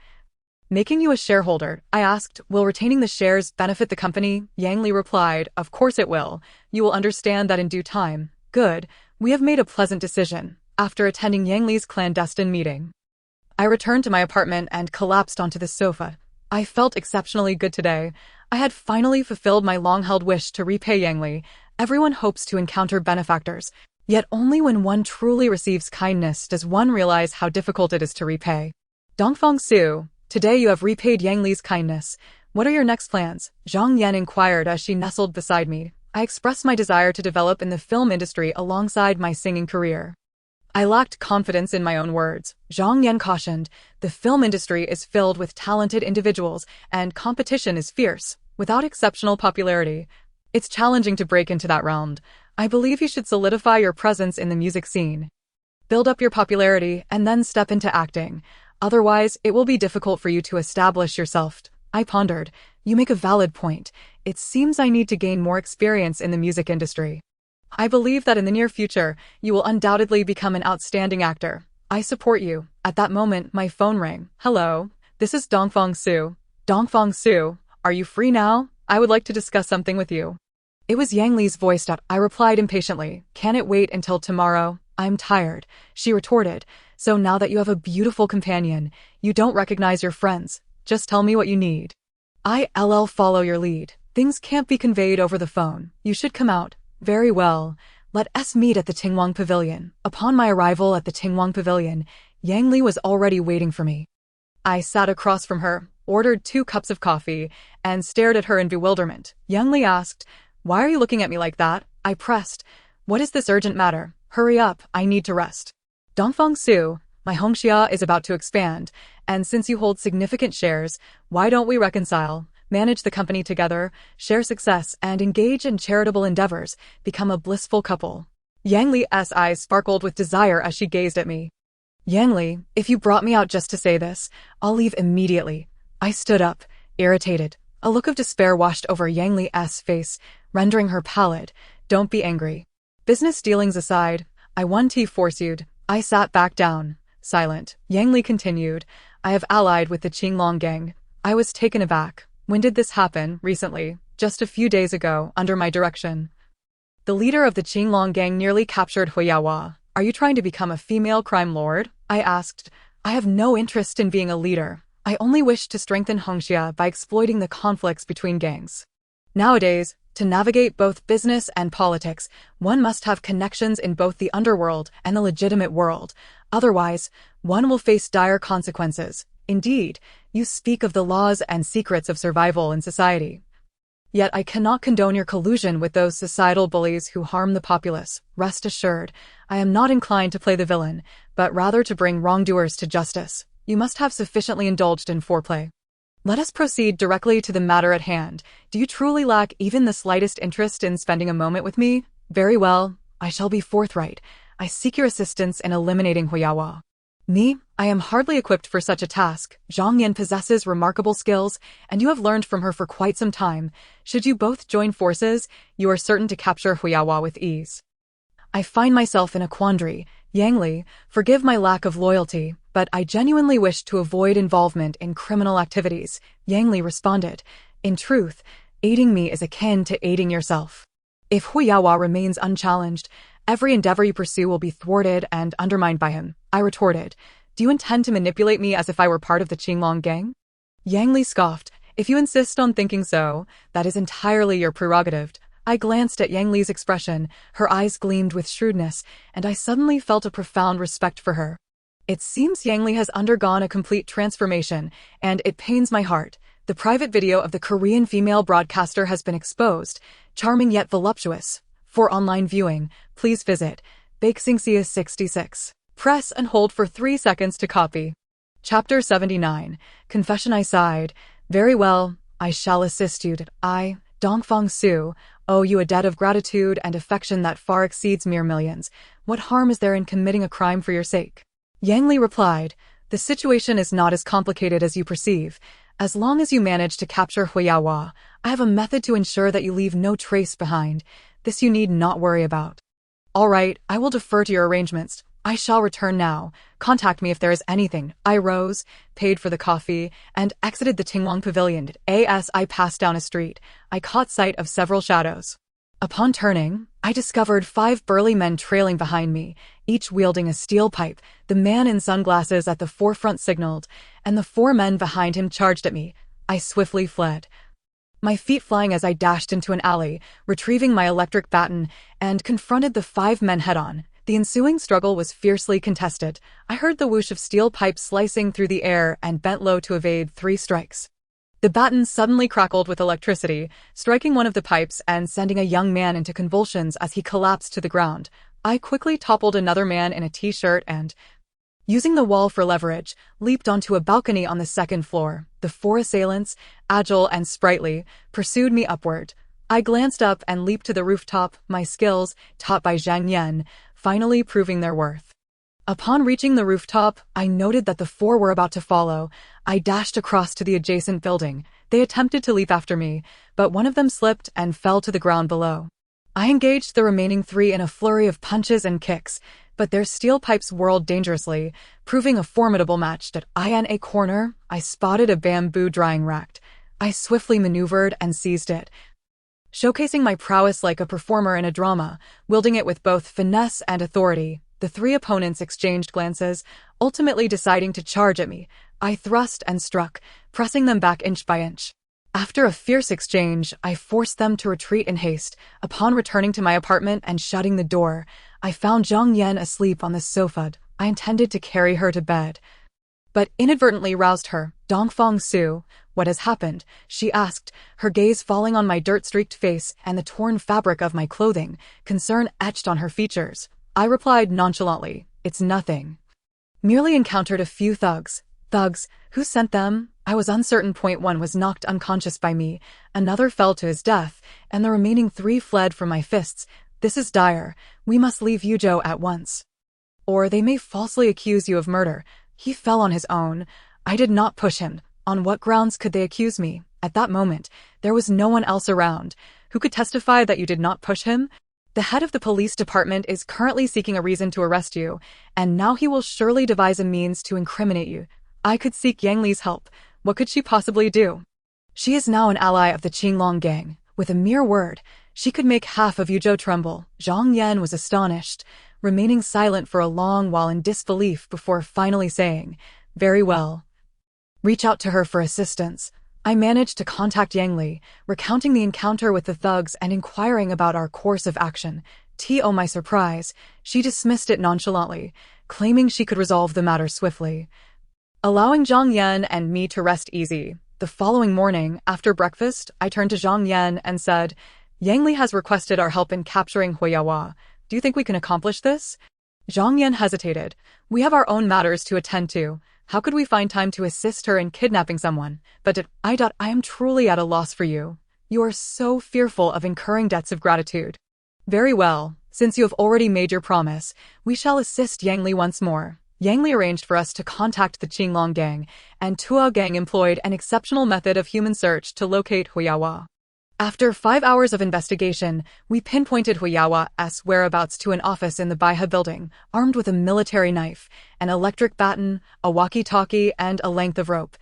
"Making you a shareholder," I asked, "will retaining the shares benefit the company?" Yang Li replied, "Of course it will. You will understand that in due time." "Good. We have made a pleasant decision." After attending Yang Li's clandestine meeting, I returned to my apartment and collapsed onto the sofa. I felt exceptionally good today. I had finally fulfilled my long-held wish to repay Yang Li. Everyone hopes to encounter benefactors, yet only when one truly receives kindness does one realize how difficult it is to repay. "Dongfang Su, today you have repaid Yang Li's kindness. What are your next plans?" Zhang Yan inquired as she nestled beside me. I expressed my desire to develop in the film industry alongside my singing career. I lacked confidence in my own words. Zhang Yan cautioned, the film industry is filled with talented individuals and competition is fierce. Without exceptional popularity, it's challenging to break into that realm. I believe you should solidify your presence in the music scene. Build up your popularity and then step into acting. Otherwise, it will be difficult for you to establish yourself. I pondered. You make a valid point. It seems I need to gain more experience in the music industry. I believe that in the near future, you will undoubtedly become an outstanding actor. I support you. At that moment, my phone rang. Hello, this is Dongfang Su. Dongfang Su, are you free now? I would like to discuss something with you. It was Yang Li's voice. I replied impatiently. Can it wait until tomorrow? I'm tired, she retorted. So now that you have a beautiful companion, you don't recognize your friends. Just tell me what you need. I'll follow your lead. Things can't be conveyed over the phone. You should come out. Very well. Let us meet at the Tingwang Pavilion. Upon my arrival at the Tingwang Pavilion, Yang Li was already waiting for me. I sat across from her, ordered 2 cups of coffee, and stared at her in bewilderment. Yang Li asked, "Why are you looking at me like that?" I pressed, "What is this urgent matter? Hurry up, I need to rest." Dongfang Su, my Hongxia is about to expand, and since you hold significant shares, why don't we reconcile? Manage the company together, share success, and engage in charitable endeavors, become a blissful couple. Yang Li's eyes sparkled with desire as she gazed at me. Yang Li, if you brought me out just to say this, I'll leave immediately. I stood up, irritated. A look of despair washed over Yang Li's face, rendering her pallid. Don't be angry. Business dealings aside, I won't force you. I sat back down, silent. Yang Li continued, I have allied with the Qinglong gang. I was taken aback. When did this happen? Recently, just a few days ago, under my direction. The leader of the Qinglong gang nearly captured Huyawa. Are you trying to become a female crime lord? I asked. I have no interest in being a leader. I only wish to strengthen Hongxia by exploiting the conflicts between gangs. Nowadays, to navigate both business and politics, one must have connections in both the underworld and the legitimate world. Otherwise, one will face dire consequences. Indeed, you speak of the laws and secrets of survival in society. Yet I cannot condone your collusion with those societal bullies who harm the populace. Rest assured, I am not inclined to play the villain, but rather to bring wrongdoers to justice. You must have sufficiently indulged in foreplay. Let us proceed directly to the matter at hand. Do you truly lack even the slightest interest in spending a moment with me? Very well, I shall be forthright. I seek your assistance in eliminating Huyawa. Me? I am hardly equipped for such a task. Zhang Yan possesses remarkable skills, and you have learned from her for quite some time. Should you both join forces, you are certain to capture Huyawa with ease. I find myself in a quandary. Yang Li, forgive my lack of loyalty, but I genuinely wish to avoid involvement in criminal activities. Yang Li responded, in truth, aiding me is akin to aiding yourself. If Huyawa remains unchallenged, every endeavor you pursue will be thwarted and undermined by him. I retorted, do you intend to manipulate me as if I were part of the Qinglong gang? Yang Li scoffed, if you insist on thinking so, that is entirely your prerogative. I glanced at Yang Li's expression, her eyes gleamed with shrewdness, and I suddenly felt a profound respect for her. It seems Yang Li has undergone a complete transformation, and it pains my heart. The private video of the Korean female broadcaster has been exposed, charming yet voluptuous. For online viewing, please visit Bakesingsia 66. Press and hold for 3 seconds to copy. Chapter 79. Confession. I sighed. Very well, I shall assist you. I, Dongfang Su, owe you a debt of gratitude and affection that far exceeds mere millions. What harm is there in committing a crime for your sake? Yang Li replied, the situation is not as complicated as you perceive. As long as you manage to capture Huyawa, I have a method to ensure that you leave no trace behind. This you need not worry about. All right, I will defer to your arrangements. I shall return now. Contact me if there is anything. I rose, paid for the coffee, and exited the Tingwang Pavilion. As I passed down a street, I caught sight of several shadows. Upon turning, I discovered 5 burly men trailing behind me, each wielding a steel pipe. The man in sunglasses at the forefront signaled, and the 4 men behind him charged at me. I swiftly fled, my feet flying as I dashed into an alley, retrieving my electric baton, and confronted the 5 men head-on. The ensuing struggle was fiercely contested. I heard the whoosh of steel pipes slicing through the air and bent low to evade 3 strikes. The baton suddenly crackled with electricity, striking one of the pipes and sending a young man into convulsions as he collapsed to the ground. I quickly toppled another man in a t-shirt and, using the wall for leverage, leaped onto a balcony on the second floor. The four assailants, agile and sprightly, pursued me upward. I glanced up and leaped to the rooftop, my skills, taught by Zhang Yan, finally proving their worth. Upon reaching the rooftop, I noted that the four were about to follow. I dashed across to the adjacent building. They attempted to leap after me, but one of them slipped and fell to the ground below. I engaged the remaining three in a flurry of punches and kicks, but their steel pipes whirled dangerously, proving a formidable match. In a corner, I spotted a bamboo drying rack. I swiftly maneuvered and seized it, showcasing my prowess like a performer in a drama, wielding it with both finesse and authority. The three opponents exchanged glances, ultimately deciding to charge at me. I thrust and struck, pressing them back inch by inch. After a fierce exchange, I forced them to retreat in haste. Upon returning to my apartment and shutting the door, I found Zhang Yan asleep on the sofa. I intended to carry her to bed, but inadvertently roused her. Dongfang Su, what has happened? She asked, her gaze falling on my dirt-streaked face and the torn fabric of my clothing, concern etched on her features. I replied nonchalantly, it's nothing. Merely encountered a few thugs. Thugs? Who sent them? I was uncertain. One was knocked unconscious by me, another fell to his death, and the remaining three fled from my fists. This is dire. We must leave Yuzhou at once, or they may falsely accuse you of murder. He fell on his own. I did not push him. On what grounds could they accuse me? At that moment, there was no one else around. Who could testify that you did not push him? The head of the police department is currently seeking a reason to arrest you, and now he will surely devise a means to incriminate you. I could seek Yang Li's help. What could she possibly do? She is now an ally of the Qinglong gang. With a mere word, she could make half of Yuzhou tremble. Zhang Yan was astonished, remaining silent for a long while in disbelief before finally saying, very well. Reach out to her for assistance. I managed to contact Yang Li, recounting the encounter with the thugs and inquiring about our course of action. To my surprise, she dismissed it nonchalantly, claiming she could resolve the matter swiftly, allowing Zhang Yan and me to rest easy. The following morning, after breakfast, I turned to Zhang Yan and said, Yang Li has requested our help in capturing Huiyawa. Do you think we can accomplish this? Zhang Yan hesitated. We have our own matters to attend to. How could we find time to assist her in kidnapping someone? But I am truly at a loss for you. You are so fearful of incurring debts of gratitude. Very well, since you have already made your promise, we shall assist Yang Li once more. Yang Li arranged for us to contact the Qinglong gang, and Tuo gang employed an exceptional method of human search to locate Huiyawa. After 5 hours of investigation, we pinpointed Huiyawa's whereabouts to an office in the Baihe building, armed with a military knife, an electric baton, a walkie-talkie, and a length of rope.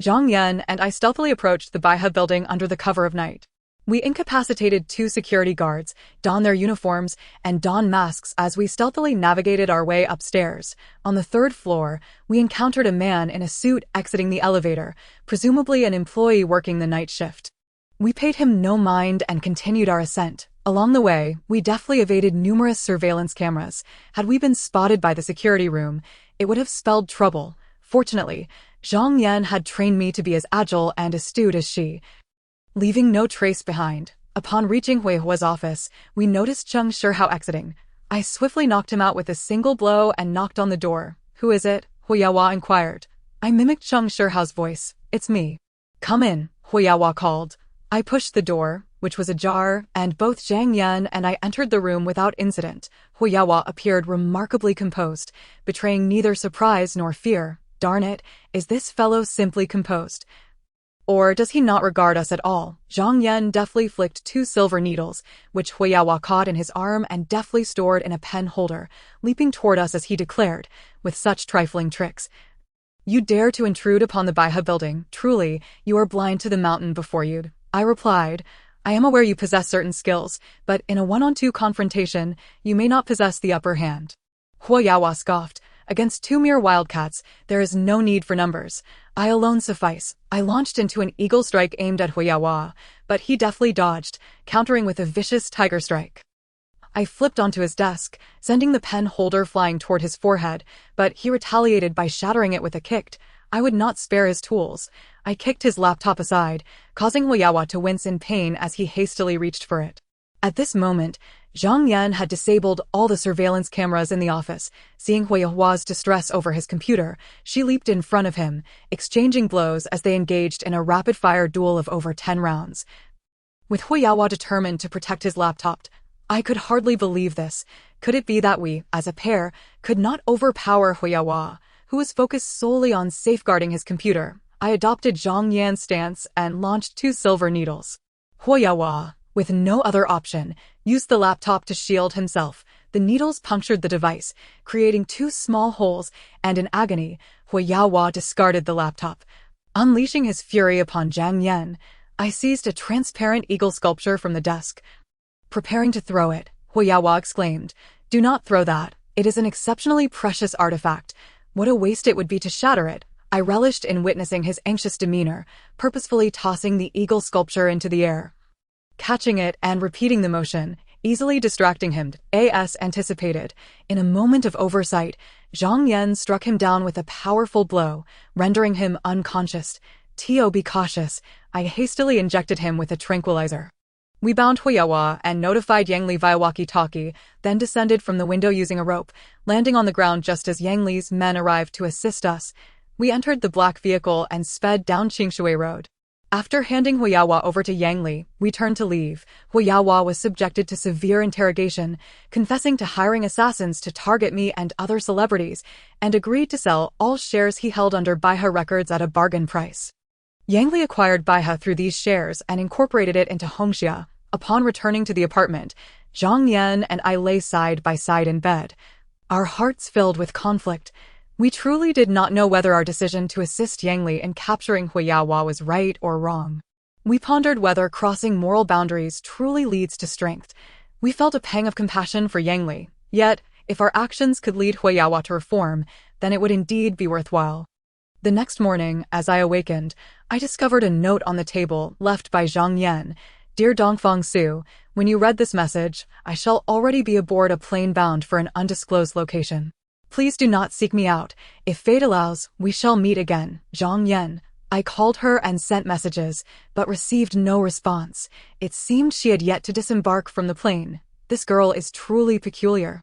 Zhang Yan and I stealthily approached the Baihe building under the cover of night. We incapacitated 2 security guards, donned their uniforms, and donned masks as we stealthily navigated our way upstairs. On the 3rd floor, we encountered a man in a suit exiting the elevator, presumably an employee working the night shift. We paid him no mind and continued our ascent. Along the way, we deftly evaded numerous surveillance cameras. Had we been spotted by the security room, it would have spelled trouble. Fortunately, Zhang Yan had trained me to be as agile and astute as she, leaving no trace behind. Upon reaching Huiyawa's office, we noticed Cheng Shihao exiting. I swiftly knocked him out with a single blow and knocked on the door. Who is it? Huiyawa inquired. I mimicked Cheng Shihao's voice. It's me. Come in, Huiyawa called. I pushed the door, which was ajar, and both Zhang Yan and I entered the room without incident. Huiyawa appeared remarkably composed, betraying neither surprise nor fear. Darn it, is this fellow simply composed? Or does he not regard us at all? Zhang Yan deftly flicked 2 silver needles, which Huiyawa caught in his arm and deftly stored in a pen holder, leaping toward us as he declared, with such trifling tricks. You dare to intrude upon the Baihe building. Truly, you are blind to the mountain before you. I replied, I am aware you possess certain skills, but in a 1-on-2 confrontation, you may not possess the upper hand. Huiyawa scoffed. Against 2 mere wildcats, there is no need for numbers. I alone suffice. I launched into an eagle strike aimed at Huiyawa, but he deftly dodged, countering with a vicious tiger strike. I flipped onto his desk, sending the pen holder flying toward his forehead, but he retaliated by shattering it with a kick. I would not spare his tools. I kicked his laptop aside, causing Huiyawa to wince in pain as he hastily reached for it. At this moment, Zhang Yan had disabled all the surveillance cameras in the office. Seeing Huiyahua's distress over his computer, she leaped in front of him, exchanging blows as they engaged in a rapid-fire duel of over 10 rounds. With Huiyahua determined to protect his laptop, I could hardly believe this. Could it be that we, as a pair, could not overpower Huiyahua, who was focused solely on safeguarding his computer? I adopted Zhang Yan's stance and launched 2 silver needles. Huiyahua, with no other option, used the laptop to shield himself. The needles punctured the device, creating 2 small holes, and in agony, Huiyahua discarded the laptop. Unleashing his fury upon Zhang Yan, I seized a transparent eagle sculpture from the desk. Preparing to throw it, Huiyahua exclaimed, "Do not throw that. It is an exceptionally precious artifact. What a waste it would be to shatter it." I relished in witnessing his anxious demeanor, purposefully tossing the eagle sculpture into the air, catching it and repeating the motion, easily distracting him. As anticipated, in a moment of oversight, Zhang Yan struck him down with a powerful blow, rendering him unconscious. Be cautious. I hastily injected him with a tranquilizer. We bound Huiyahua and notified Yang Li via walkie-talkie, then descended from the window using a rope, landing on the ground just as Yang Li's men arrived to assist us. We entered the black vehicle and sped down Qingshui Road. After handing Huiyahua over to Yang Li, we turned to leave. Huiyahua was subjected to severe interrogation, confessing to hiring assassins to target me and other celebrities, and agreed to sell all shares he held under Baihe Records at a bargain price. Yang Li acquired Baihe through these shares and incorporated it into Hongxia. Upon returning to the apartment, Zhang Yan and I lay side by side in bed, our hearts filled with conflict. We truly did not know whether our decision to assist Yang Li in capturing Huiyahua was right or wrong. We pondered whether crossing moral boundaries truly leads to strength. We felt a pang of compassion for Yang Li. Yet, if our actions could lead Huiyahua to reform, then it would indeed be worthwhile. The next morning, as I awakened, I discovered a note on the table left by Zhang Yan. "Dear Dongfang Su, when you read this message, I shall already be aboard a plane bound for an undisclosed location. Please do not seek me out. If fate allows, we shall meet again. Zhang Yan." I called her and sent messages, but received no response. It seemed she had yet to disembark from the plane. This girl is truly peculiar.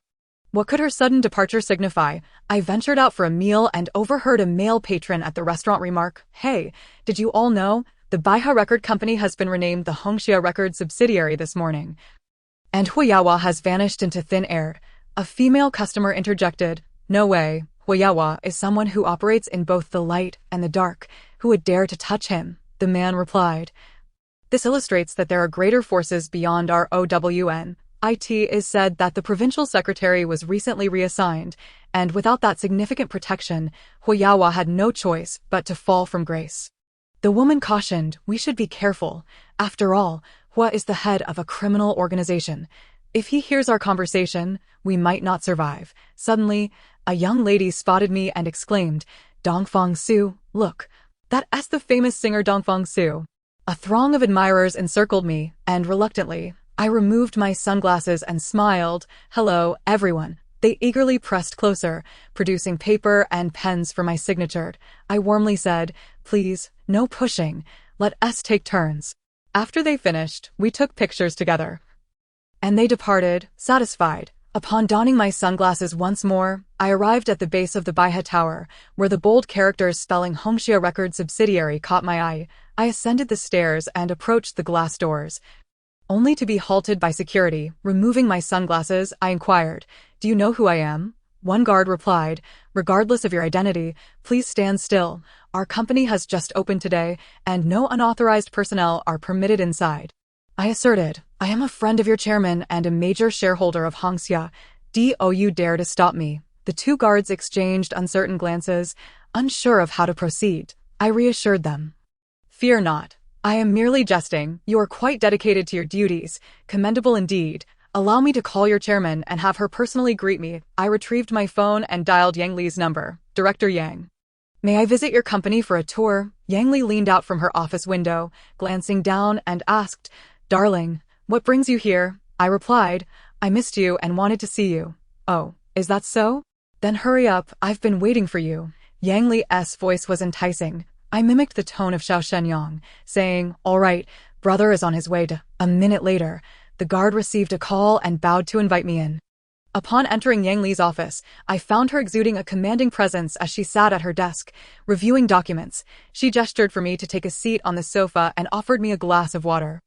What could her sudden departure signify? I ventured out for a meal and overheard a male patron at the restaurant remark, "Hey, did you all know? The Baihe Record Company has been renamed the Hongxia Record subsidiary this morning. And Huiyahua has vanished into thin air." A female customer interjected, "No way. Huiyahua is someone who operates in both the light and the dark. Who would dare to touch him?" The man replied. This illustrates that there are greater forces beyond our OWN. It is said that the provincial secretary was recently reassigned, and without that significant protection, Huiyahua had no choice but to fall from grace. The woman cautioned, "We should be careful. After all, Hua is the head of a criminal organization. If he hears our conversation, we might not survive." Suddenly, a young lady spotted me and exclaimed, "Dongfang Su, look, that's the famous singer Dongfang Su." A throng of admirers encircled me, and reluctantly, I removed my sunglasses and smiled. "Hello, everyone." They eagerly pressed closer, producing paper and pens for my signature. I warmly said, "Please, no pushing. Let us take turns." After they finished, we took pictures together. And they departed, satisfied. Upon donning my sunglasses once more, I arrived at the base of the Baihe Tower, where the bold characters spelling Hongxia Record subsidiary caught my eye. I ascended the stairs and approached the glass doors, only to be halted by security. Removing my sunglasses, I inquired, "Do you know who I am?" One guard replied, "Regardless of your identity, please stand still. Our company has just opened today, and no unauthorized personnel are permitted inside." I asserted, "I am a friend of your chairman and a major shareholder of Hongxia. Do you dare to stop me?" The 2 guards exchanged uncertain glances, unsure of how to proceed. I reassured them, "Fear not. I am merely jesting. You are quite dedicated to your duties. Commendable indeed. Allow me to call your chairman and have her personally greet me." I retrieved my phone and dialed Yang Li's number. "Director Yang. May I visit your company for a tour?" Yang Li leaned out from her office window, glancing down, and asked, "Darling, what brings you here?" I replied, "I missed you and wanted to see you." "Oh, is that so? Then hurry up, I've been waiting for you." Yang Li's voice was enticing. I mimicked the tone of Xiao Shenyang, saying, "All right, brother is on his way to." A minute later, The guard received a call and bowed to invite me in. Upon entering Yang Li's office, I found her exuding a commanding presence as she sat at her desk, reviewing documents. She gestured for me to take a seat on the sofa and offered me a glass of water.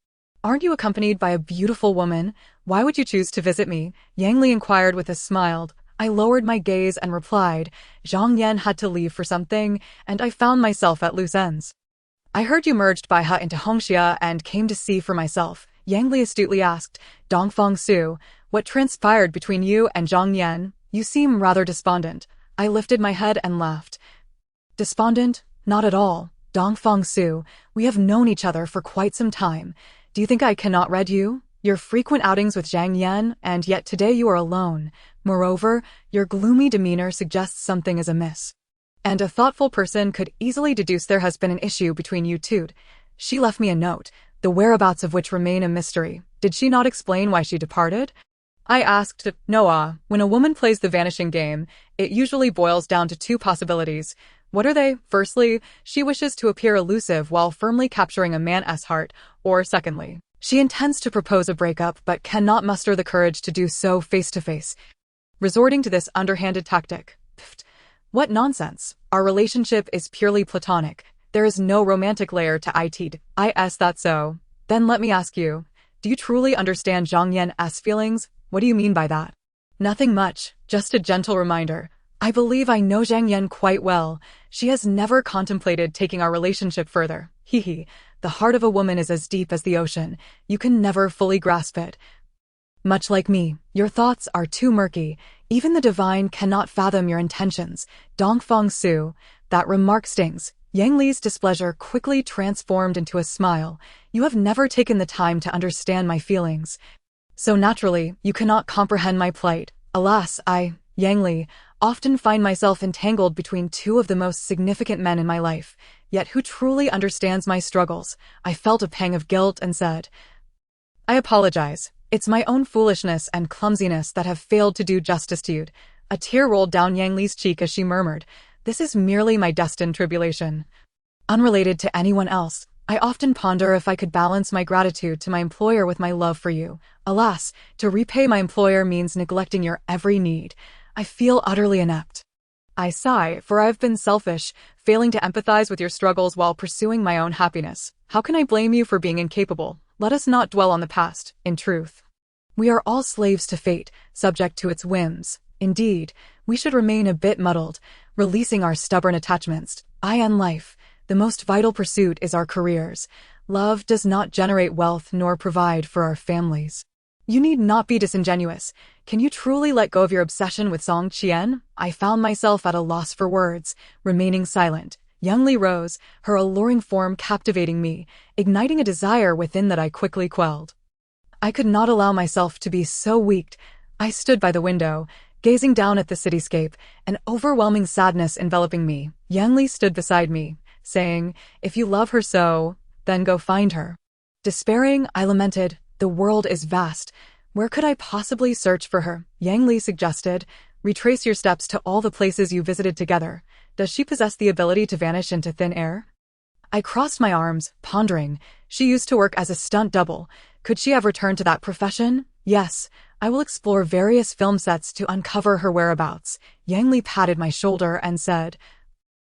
"Aren't you accompanied by a beautiful woman? Why would you choose to visit me?" Yang Li inquired with a smile. I lowered my gaze and replied, "Zhang Yan had to leave for something, and I found myself at loose ends." "I heard you merged Baihe into Hongxia and came to see for myself." Yang Li astutely asked, "Dongfeng Su, what transpired between you and Zhang Yan? You seem rather despondent." I lifted my head and laughed. "Despondent? Not at all. Dongfeng Su, we have known each other for quite some time. Do you think I cannot read you? Your frequent outings with Zhang Yan, and yet today you are alone. Moreover, your gloomy demeanor suggests something is amiss. And a thoughtful person could easily deduce there has been an issue between you two." She left me a note, the whereabouts of which remain a mystery. Did she not explain why she departed? I asked. "Noah, when a woman plays the vanishing game, it usually boils down to two possibilities. What are they? Firstly, she wishes to appear elusive while firmly capturing a man's heart, or secondly, she intends to propose a breakup but cannot muster the courage to do so face to face, resorting to this underhanded tactic." Pfft. What nonsense. Our relationship is purely platonic. There is no romantic layer to it. Is that so? Then let me ask you, do you truly understand Zhang Yan's feelings? What do you mean by that? Nothing much, just a gentle reminder. I believe I know Zhang Yan quite well. She has never contemplated taking our relationship further. Hee. The heart of a woman is as deep as the ocean. You can never fully grasp it. Much like me, your thoughts are too murky. Even the divine cannot fathom your intentions. Dongfeng Su. That remark stings. Yang Li's displeasure quickly transformed into a smile. "You have never taken the time to understand my feelings. So naturally, you cannot comprehend my plight. Alas, I, Yang Li, often find myself entangled between two of the most significant men in my life. Yet who truly understands my struggles?" I felt a pang of guilt and said, "I apologize. It's my own foolishness and clumsiness that have failed to do justice to you." A tear rolled down Yang Li's cheek as she murmured, "This is merely my destined tribulation." Unrelated to anyone else, I often ponder if I could balance my gratitude to my employer with my love for you. Alas, to repay my employer means neglecting your every need. I feel utterly inept. I sigh, for I have been selfish, failing to empathize with your struggles while pursuing my own happiness. How can I blame you for being incapable? Let us not dwell on the past. In truth, we are all slaves to fate, subject to its whims. Indeed, we should remain a bit muddled, releasing our stubborn attachments. In life, the most vital pursuit is our careers. Love does not generate wealth nor provide for our families. You need not be disingenuous. Can you truly let go of your obsession with Song Qian? I found myself at a loss for words, remaining silent. Yang Li rose, her alluring form captivating me, igniting a desire within that I quickly quelled. I could not allow myself to be so weak. I stood by the window, gazing down at the cityscape, an overwhelming sadness enveloping me. Yang Li stood beside me, saying, "If you love her so, then go find her." Despairing, I lamented, "The world is vast. Where could I possibly search for her?" Yang Li suggested, "Retrace your steps to all the places you visited together. Does she possess the ability to vanish into thin air?" I crossed my arms, pondering. She used to work as a stunt double. Could she have returned to that profession? Yes, I will explore various film sets to uncover her whereabouts. Yang Li patted my shoulder and said,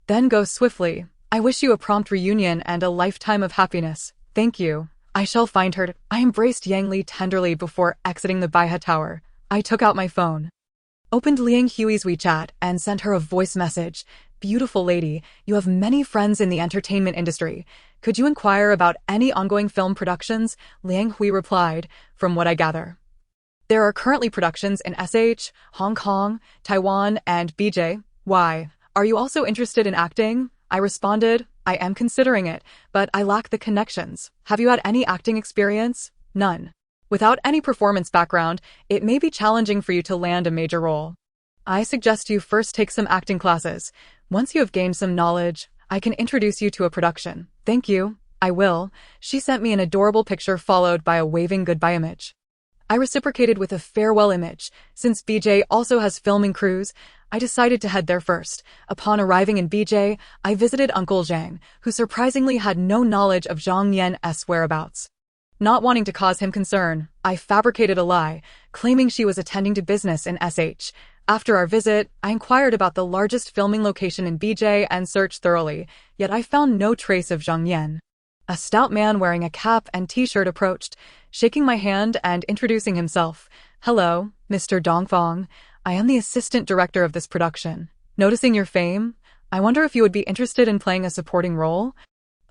"Then go swiftly. I wish you a prompt reunion and a lifetime of happiness." "Thank you. I shall find her." I embraced Yang Li tenderly before exiting the Baihe Tower. I took out my phone, opened Liang Hui's WeChat, and sent her a voice message. "Beautiful lady, you have many friends in the entertainment industry. Could you inquire about any ongoing film productions?" Liang Hui replied, "From what I gather, there are currently productions in SH, Hong Kong, Taiwan, and BJ. Why? Are you also interested in acting?" I responded, "I am considering it, but I lack the connections. Have you had any acting experience?" "None. Without any performance background, it may be challenging for you to land a major role. I suggest you first take some acting classes. Once you have gained some knowledge, I can introduce you to a production." "Thank you. I will." She sent me an adorable picture followed by a waving goodbye image. I reciprocated with a farewell image. Since BJ also has filming crews, I decided to head there first. Upon arriving in BJ, I visited Uncle Zhang, who surprisingly had no knowledge of Zhang Yan's whereabouts. Not wanting to cause him concern, I fabricated a lie, claiming she was attending to business in SH. After our visit, I inquired about the largest filming location in BJ and searched thoroughly, yet I found no trace of Zhang Yan. A stout man wearing a cap and t-shirt approached, shaking my hand and introducing himself. "Hello, Mr. Dongfang. I am the assistant director of this production. Noticing your fame, I wonder if you would be interested in playing a supporting role?"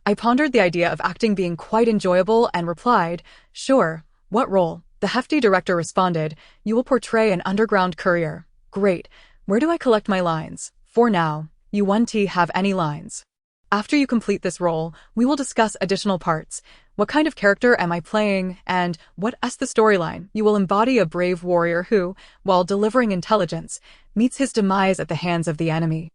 I pondered the idea of acting being quite enjoyable and replied, "Sure, what role?" The hefty director responded, "You will portray an underground courier." "Great. Where do I collect my lines?" "For now, you won't have any lines. After you complete this role, we will discuss additional parts. What kind of character am I playing, and what is the storyline? You will embody a brave warrior who, while delivering intelligence, meets his demise at the hands of the enemy.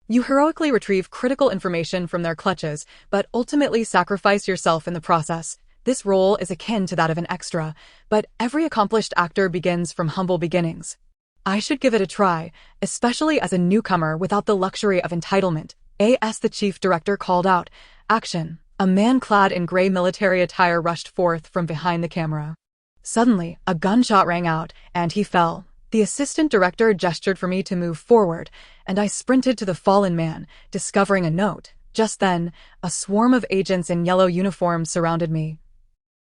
You heroically retrieve critical information from their clutches, but ultimately sacrifice yourself in the process. This role is akin to that of an extra, but every accomplished actor begins from humble beginnings. I should give it a try, especially as a newcomer without the luxury of entitlement. As the chief director called out, "Action!" A man clad in gray military attire rushed forth from behind the camera. Suddenly, a gunshot rang out, and he fell. The assistant director gestured for me to move forward, and I sprinted to the fallen man, discovering a note. Just then, a swarm of agents in yellow uniforms surrounded me.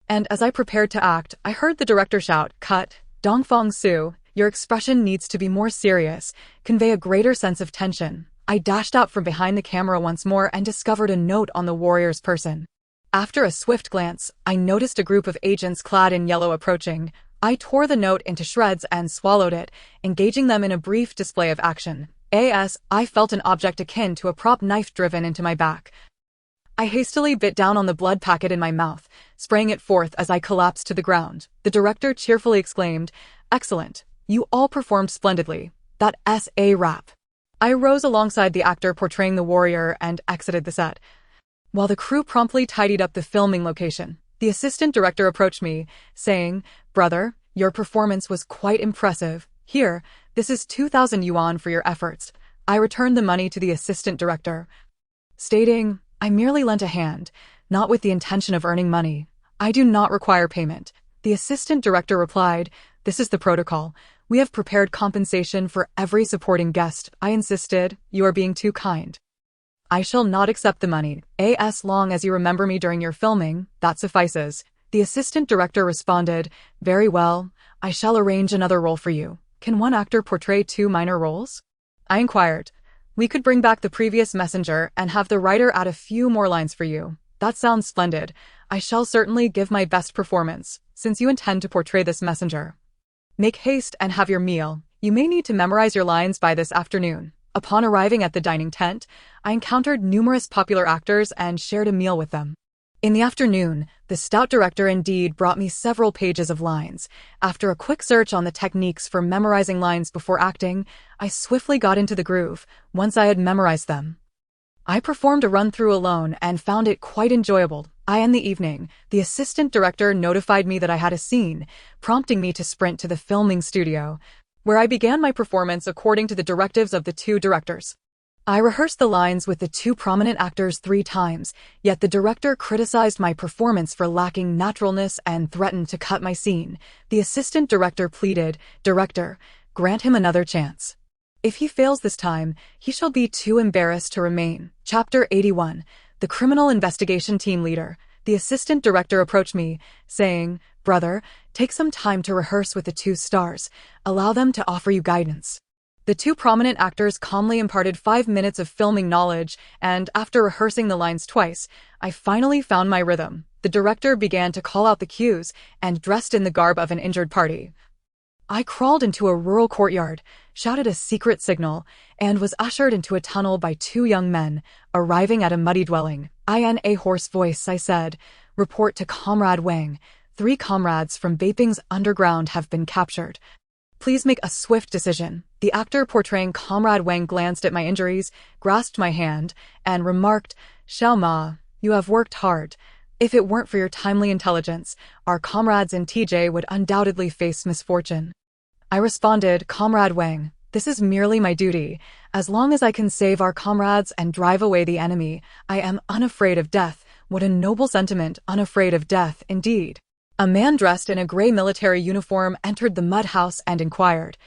And as I prepared to act, I heard the director shout, "Cut! Dongfang Su, your expression needs to be more serious, convey a greater sense of tension." I dashed out from behind the camera once more and discovered a note on the warrior's person. After a swift glance, I noticed a group of agents clad in yellow approaching. I tore the note into shreds and swallowed it, engaging them in a brief display of action. I felt an object akin to a prop knife driven into my back. I hastily bit down on the blood packet in my mouth, spraying it forth as I collapsed to the ground. The director cheerfully exclaimed, "Excellent. You all performed splendidly. That's a wrap." I rose alongside the actor portraying the warrior and exited the set. While the crew promptly tidied up the filming location, the assistant director approached me, saying, "Brother, your performance was quite impressive. Here, this is 2,000 yuan for your efforts." I returned the money to the assistant director, stating, "I merely lent a hand, not with the intention of earning money. I do not require payment." The assistant director replied, "This is the protocol. We have prepared compensation for every supporting guest." I insisted, "You are being too kind. I shall not accept the money. As long as you remember me during your filming, that suffices." The assistant director responded, "Very well, I shall arrange another role for you. Can one actor portray two minor roles?" I inquired. "We could bring back the previous messenger and have the writer add a few more lines for you." "That sounds splendid. I shall certainly give my best performance, since you intend to portray this messenger. Make haste and have your meal. You may need to memorize your lines by this afternoon." Upon arriving at the dining tent, I encountered numerous popular actors and shared a meal with them. In the afternoon, the stout director indeed brought me several pages of lines. After a quick search on the techniques for memorizing lines before acting, I swiftly got into the groove. Once I had memorized them, I performed a run-through alone and found it quite enjoyable. In the evening, the assistant director notified me that I had a scene, prompting me to sprint to the filming studio, where I began my performance according to the directives of the two directors. I rehearsed the lines with the two prominent actors 3 times, yet the director criticized my performance for lacking naturalness and threatened to cut my scene. The assistant director pleaded, "Director, grant him another chance. If he fails this time, he shall be too embarrassed to remain." Chapter 81. The Criminal Investigation Team Leader. The assistant director approached me, saying, "Brother, take some time to rehearse with the 2 stars. Allow them to offer you guidance." The 2 prominent actors calmly imparted 5 minutes of filming knowledge, and after rehearsing the lines twice, I finally found my rhythm. The director began to call out the cues, and dressed in the garb of an injured party, I crawled into a rural courtyard, shouted a secret signal, and was ushered into a tunnel by 2 young men, arriving at a muddy dwelling. In a hoarse voice, I said, "Report to Comrade Wang. 3 comrades from Beiping's underground have been captured. Please make a swift decision." The actor portraying Comrade Wang glanced at my injuries, grasped my hand, and remarked, "Xiao Ma, you have worked hard. If it weren't for your timely intelligence, our comrades in TJ would undoubtedly face misfortune." I responded, "Comrade Wang, this is merely my duty. As long as I can save our comrades and drive away the enemy, I am unafraid of death." What a noble sentiment, unafraid of death, indeed. A man dressed in a gray military uniform entered the mud house and inquired,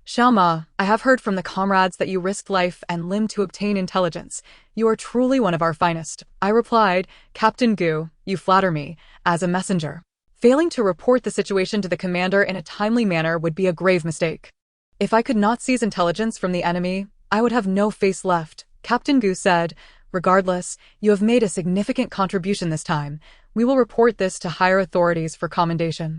Xiaoma, I have heard from the comrades that you risked life and limb to obtain intelligence. You are truly one of our finest. I replied, Captain Gu, you flatter me, as a messenger. Failing to report the situation to the commander in a timely manner would be a grave mistake. If I could not seize intelligence from the enemy, I would have no face left, Captain Gu said. Regardless, you have made a significant contribution this time. We will report this to higher authorities for commendation.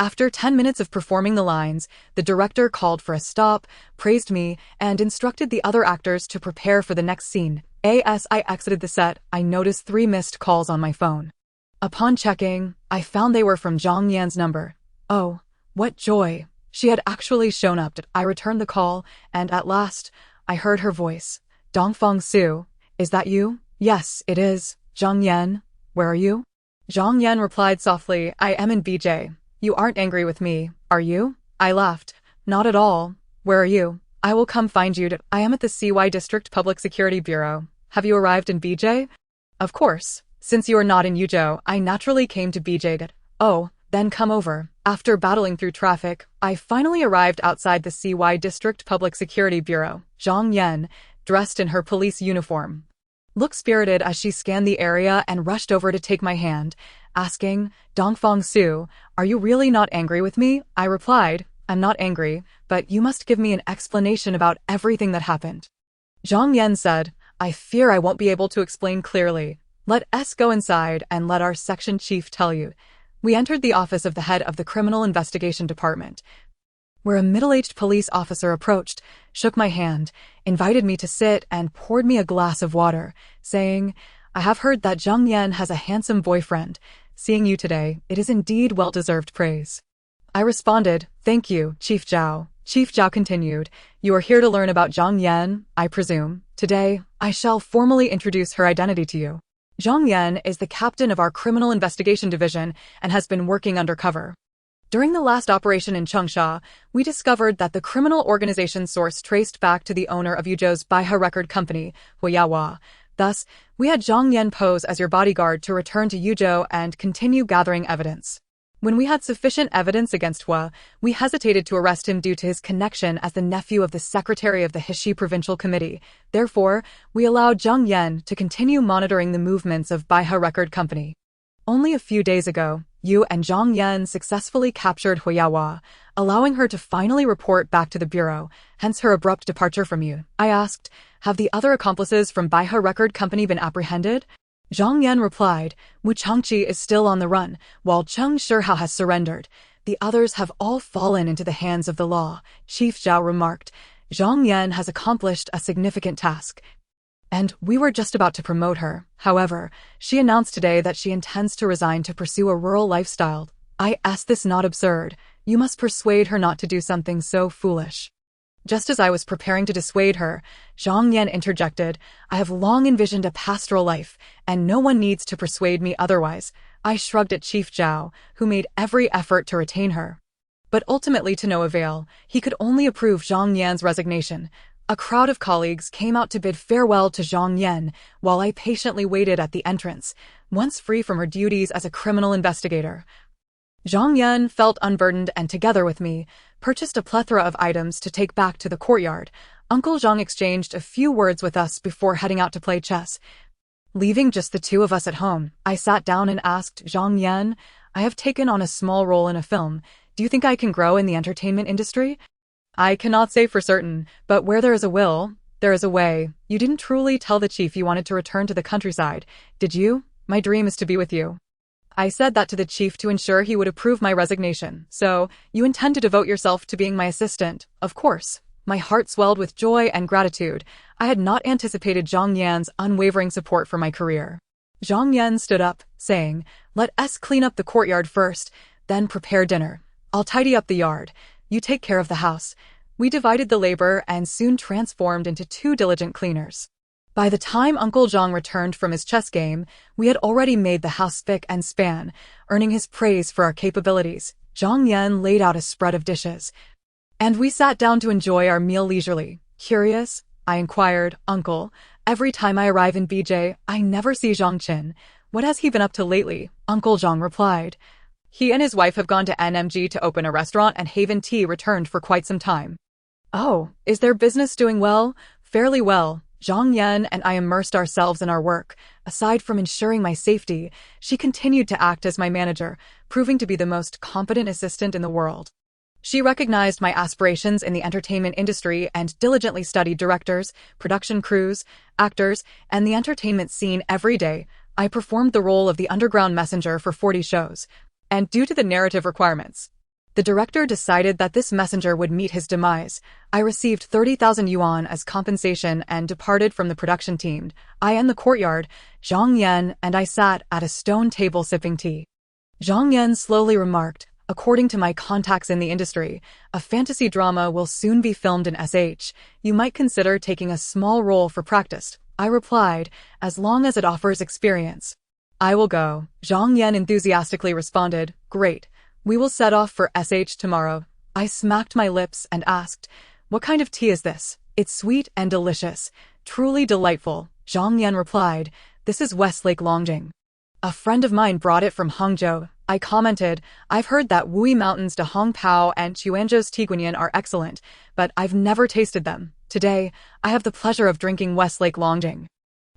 After 10 minutes of performing the lines, the director called for a stop, praised me, and instructed the other actors to prepare for the next scene. As I exited the set, I noticed 3 missed calls on my phone. Upon checking, I found they were from Zhang Yan's number. Oh, what joy! She had actually shown up. I returned the call, and at last, I heard her voice. Dongfang Su, is that you? Yes, it is. Zhang Yan, where are you? Zhang Yan replied softly, I am in BJ. You aren't angry with me, are you? I laughed. Not at all. Where are you? I will come find you. I am at the CY District Public Security Bureau. Have you arrived in BJ? Of course. Since you are not in Yuzhou, I naturally came to BJ. Oh, then come over. After battling through traffic, I finally arrived outside the CY District Public Security Bureau. Zhang Yan, dressed in her police uniform, looked spirited as she scanned the area and rushed over to take my hand, asking, Dongfang Su, are you really not angry with me? I replied, I'm not angry, but you must give me an explanation about everything that happened. Zhang Yan said, I fear I won't be able to explain clearly. Let us go inside and let our section chief tell you. We entered the office of the head of the Criminal Investigation Department, where a middle-aged police officer approached, shook my hand, invited me to sit, and poured me a glass of water, saying, I have heard that Zhang Yan has a handsome boyfriend. Seeing you today, it is indeed well-deserved praise. I responded, thank you, Chief Zhao. Chief Zhao continued, you are here to learn about Zhang Yan, I presume. Today, I shall formally introduce her identity to you. Zhang Yan is the captain of our Criminal Investigation Division and has been working undercover. During the last operation in Changsha, we discovered that the criminal organization's source traced back to the owner of Yuzhou's Baihe record company, Huyawa. Thus, we had Zhang Yan pose as your bodyguard to return to Yuzhou and continue gathering evidence. When we had sufficient evidence against Hua, we hesitated to arrest him due to his connection as the nephew of the secretary of the Heshi Provincial Committee. Therefore, we allowed Zhang Yan to continue monitoring the movements of Baihe Record Company. Only a few days ago, you and Zhang Yan successfully captured Huyawa, allowing her to finally report back to the bureau, hence her abrupt departure from you. I asked, have the other accomplices from Baihe Record Company been apprehended? Zhang Yan replied, Wu Changqi is still on the run, while Cheng Shihao has surrendered. The others have all fallen into the hands of the law. Chief Zhao remarked, Zhang Yan has accomplished a significant task, and we were just about to promote her. However, she announced today that she intends to resign to pursue a rural lifestyle. I asked this not absurd. You must persuade her not to do something so foolish. Just as I was preparing to dissuade her, Zhang Yan interjected, I have long envisioned a pastoral life, and no one needs to persuade me otherwise. I shrugged at Chief Zhao, who made every effort to retain her. But ultimately to no avail, he could only approve Zhang Yan's resignation. A crowd of colleagues came out to bid farewell to Zhang Yan, while I patiently waited at the entrance, once free from her duties as a criminal investigator. Zhang Yan felt unburdened and together with me, purchased a plethora of items to take back to the courtyard. Uncle Zhang exchanged a few words with us before heading out to play chess. Leaving just the two of us at home, I sat down and asked Zhang Yan, I have taken on a small role in a film. Do you think I can grow in the entertainment industry? I cannot say for certain, but where there is a will, there is a way. You didn't truly tell the chief you wanted to return to the countryside, did you? My dream is to be with you. I said that to the chief to ensure he would approve my resignation. So, you intend to devote yourself to being my assistant? Of course. My heart swelled with joy and gratitude. I had not anticipated Zhang Yan's unwavering support for my career. Zhang Yan stood up, saying, Let us clean up the courtyard first, then prepare dinner. I'll tidy up the yard. You take care of the house. We divided the labor and soon transformed into 2 diligent cleaners. By the time Uncle Zhang returned from his chess game, we had already made the house spick and span, earning his praise for our capabilities. Zhang Yan laid out a spread of dishes, and we sat down to enjoy our meal leisurely. Curious? I inquired, Uncle. Every time I arrive in BJ, I never see Zhang Qin. What has he been up to lately? Uncle Zhang replied, He and his wife have gone to NMG to open a restaurant, and Haven Tea returned for quite some time. Oh, is their business doing well? Fairly well. Zhang Yan and I immersed ourselves in our work. Aside from ensuring my safety, she continued to act as my manager, proving to be the most competent assistant in the world. She recognized my aspirations in the entertainment industry and diligently studied directors, production crews, actors, and the entertainment scene every day. I performed the role of the underground messenger for 40 shows, and due to the narrative requirements, the director decided that this messenger would meet his demise. I received 30,000 yuan as compensation and departed from the production team. I in the courtyard, Zhang Yan and I sat at a stone table sipping tea. Zhang Yan slowly remarked, according to my contacts in the industry, a fantasy drama will soon be filmed in SH. You might consider taking a small role for practice. I replied, as long as it offers experience. I will go. Zhang Yan enthusiastically responded, great. We will set off for SH tomorrow. I smacked my lips and asked, what kind of tea is this? It's sweet and delicious. Truly delightful. Zhang Yan replied, this is Westlake Longjing. A friend of mine brought it from Hangzhou. I commented, I've heard that Wui Mountains de Hongpao and Chuanzhou's Tiguanyan are excellent, but I've never tasted them. Today, I have the pleasure of drinking Westlake Longjing.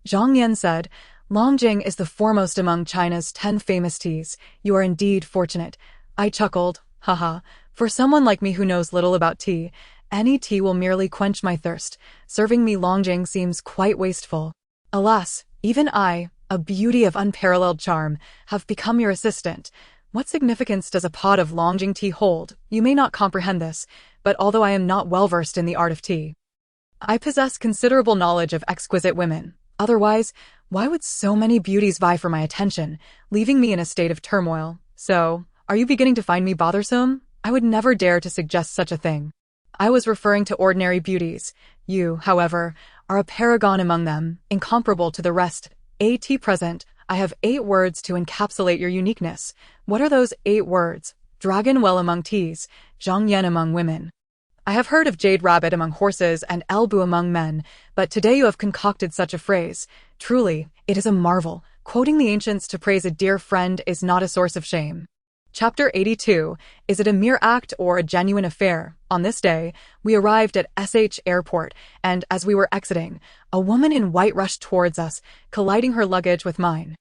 Zhang Yan said, Longjing is the foremost among China's 10 famous teas. You are indeed fortunate. I chuckled, haha. For someone like me who knows little about tea, any tea will merely quench my thirst. Serving me Longjing seems quite wasteful. Alas, even I, a beauty of unparalleled charm, have become your assistant. What significance does a pot of Longjing tea hold? You may not comprehend this, but although I am not well versed in the art of tea, I possess considerable knowledge of exquisite women. Otherwise, why would so many beauties vie for my attention, leaving me in a state of turmoil? So, are you beginning to find me bothersome? I would never dare to suggest such a thing. I was referring to ordinary beauties. You, however, are a paragon among them, incomparable to the rest. Present, I have 8 words to encapsulate your uniqueness. What are those 8 words? Dragon well among teas, Zhang Yan among women. I have heard of jade rabbit among horses and elbow among men, but today you have concocted such a phrase. Truly, it is a marvel. Quoting the ancients to praise a dear friend is not a source of shame. Chapter 82. Is it a mere act or a genuine affair? On this day, we arrived at SH Airport, and as we were exiting, a woman in white rushed towards us, colliding her luggage with mine.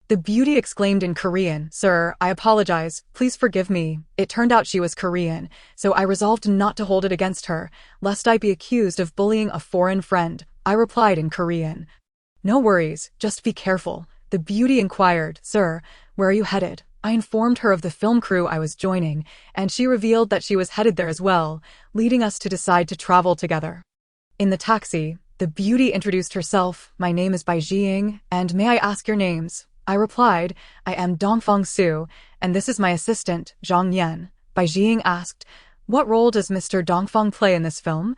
The beauty exclaimed in Korean, Sir, I apologize, please forgive me. It turned out she was Korean, so I resolved not to hold it against her, lest I be accused of bullying a foreign friend. I replied in Korean, No worries, just be careful. The beauty inquired, Sir, where are you headed? I informed her of the film crew I was joining, and she revealed that she was headed there as well, leading us to decide to travel together. In the taxi, the beauty introduced herself. My name is Bai Jiying, and may I ask your names? I replied, I am Dongfang Su, and this is my assistant, Zhang Yan. Bai Jiying asked, what role does Mr. Dongfang play in this film?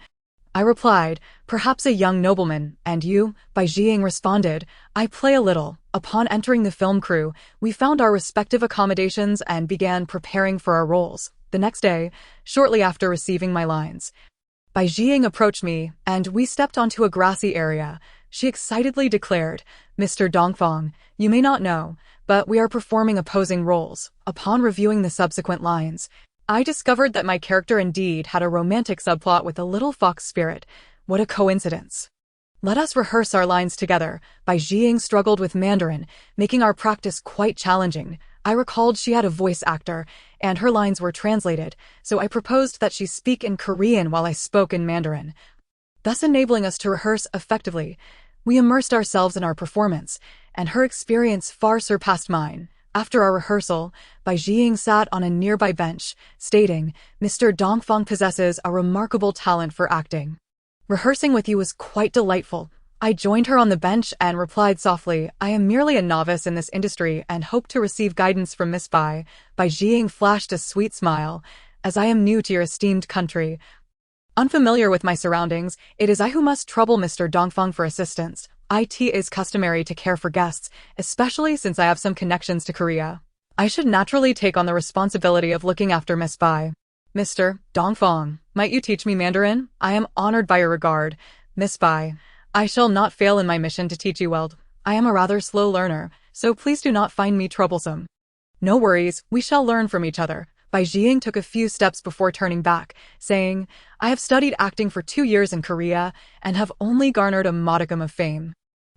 I replied, perhaps a young nobleman, and you? Bai Jiying responded, I play a little. Upon entering the film crew, we found our respective accommodations and began preparing for our roles. The next day, shortly after receiving my lines, Bai Jiying approached me, and we stepped onto a grassy area. She excitedly declared, Mr. Dongfang, you may not know, but we are performing opposing roles. Upon reviewing the subsequent lines, I discovered that my character indeed had a romantic subplot with a little fox spirit. What a coincidence. Let us rehearse our lines together. Bai Jiying struggled with Mandarin, making our practice quite challenging. I recalled she had a voice actor, and her lines were translated, so I proposed that she speak in Korean while I spoke in Mandarin, thus enabling us to rehearse effectively. We immersed ourselves in our performance, and her experience far surpassed mine. After our rehearsal, Bai Jiying sat on a nearby bench, stating, Mr. Dongfang possesses a remarkable talent for acting. Rehearsing with you was quite delightful. I joined her on the bench and replied softly, I am merely a novice in this industry and hope to receive guidance from Miss Bai. Bai Jiying flashed a sweet smile. As I am new to your esteemed country, unfamiliar with my surroundings, it is I who must trouble Mr. Dongfang for assistance. It is customary to care for guests, especially since I have some connections to Korea. I should naturally take on the responsibility of looking after Miss Bai. Mr. Dongfang, might you teach me Mandarin? I am honored by your regard. Miss Bai, I shall not fail in my mission to teach you well. I am a rather slow learner, so please do not find me troublesome. No worries, we shall learn from each other. Bai Jiying took a few steps before turning back, saying, I have studied acting for 2 years in Korea and have only garnered a modicum of fame.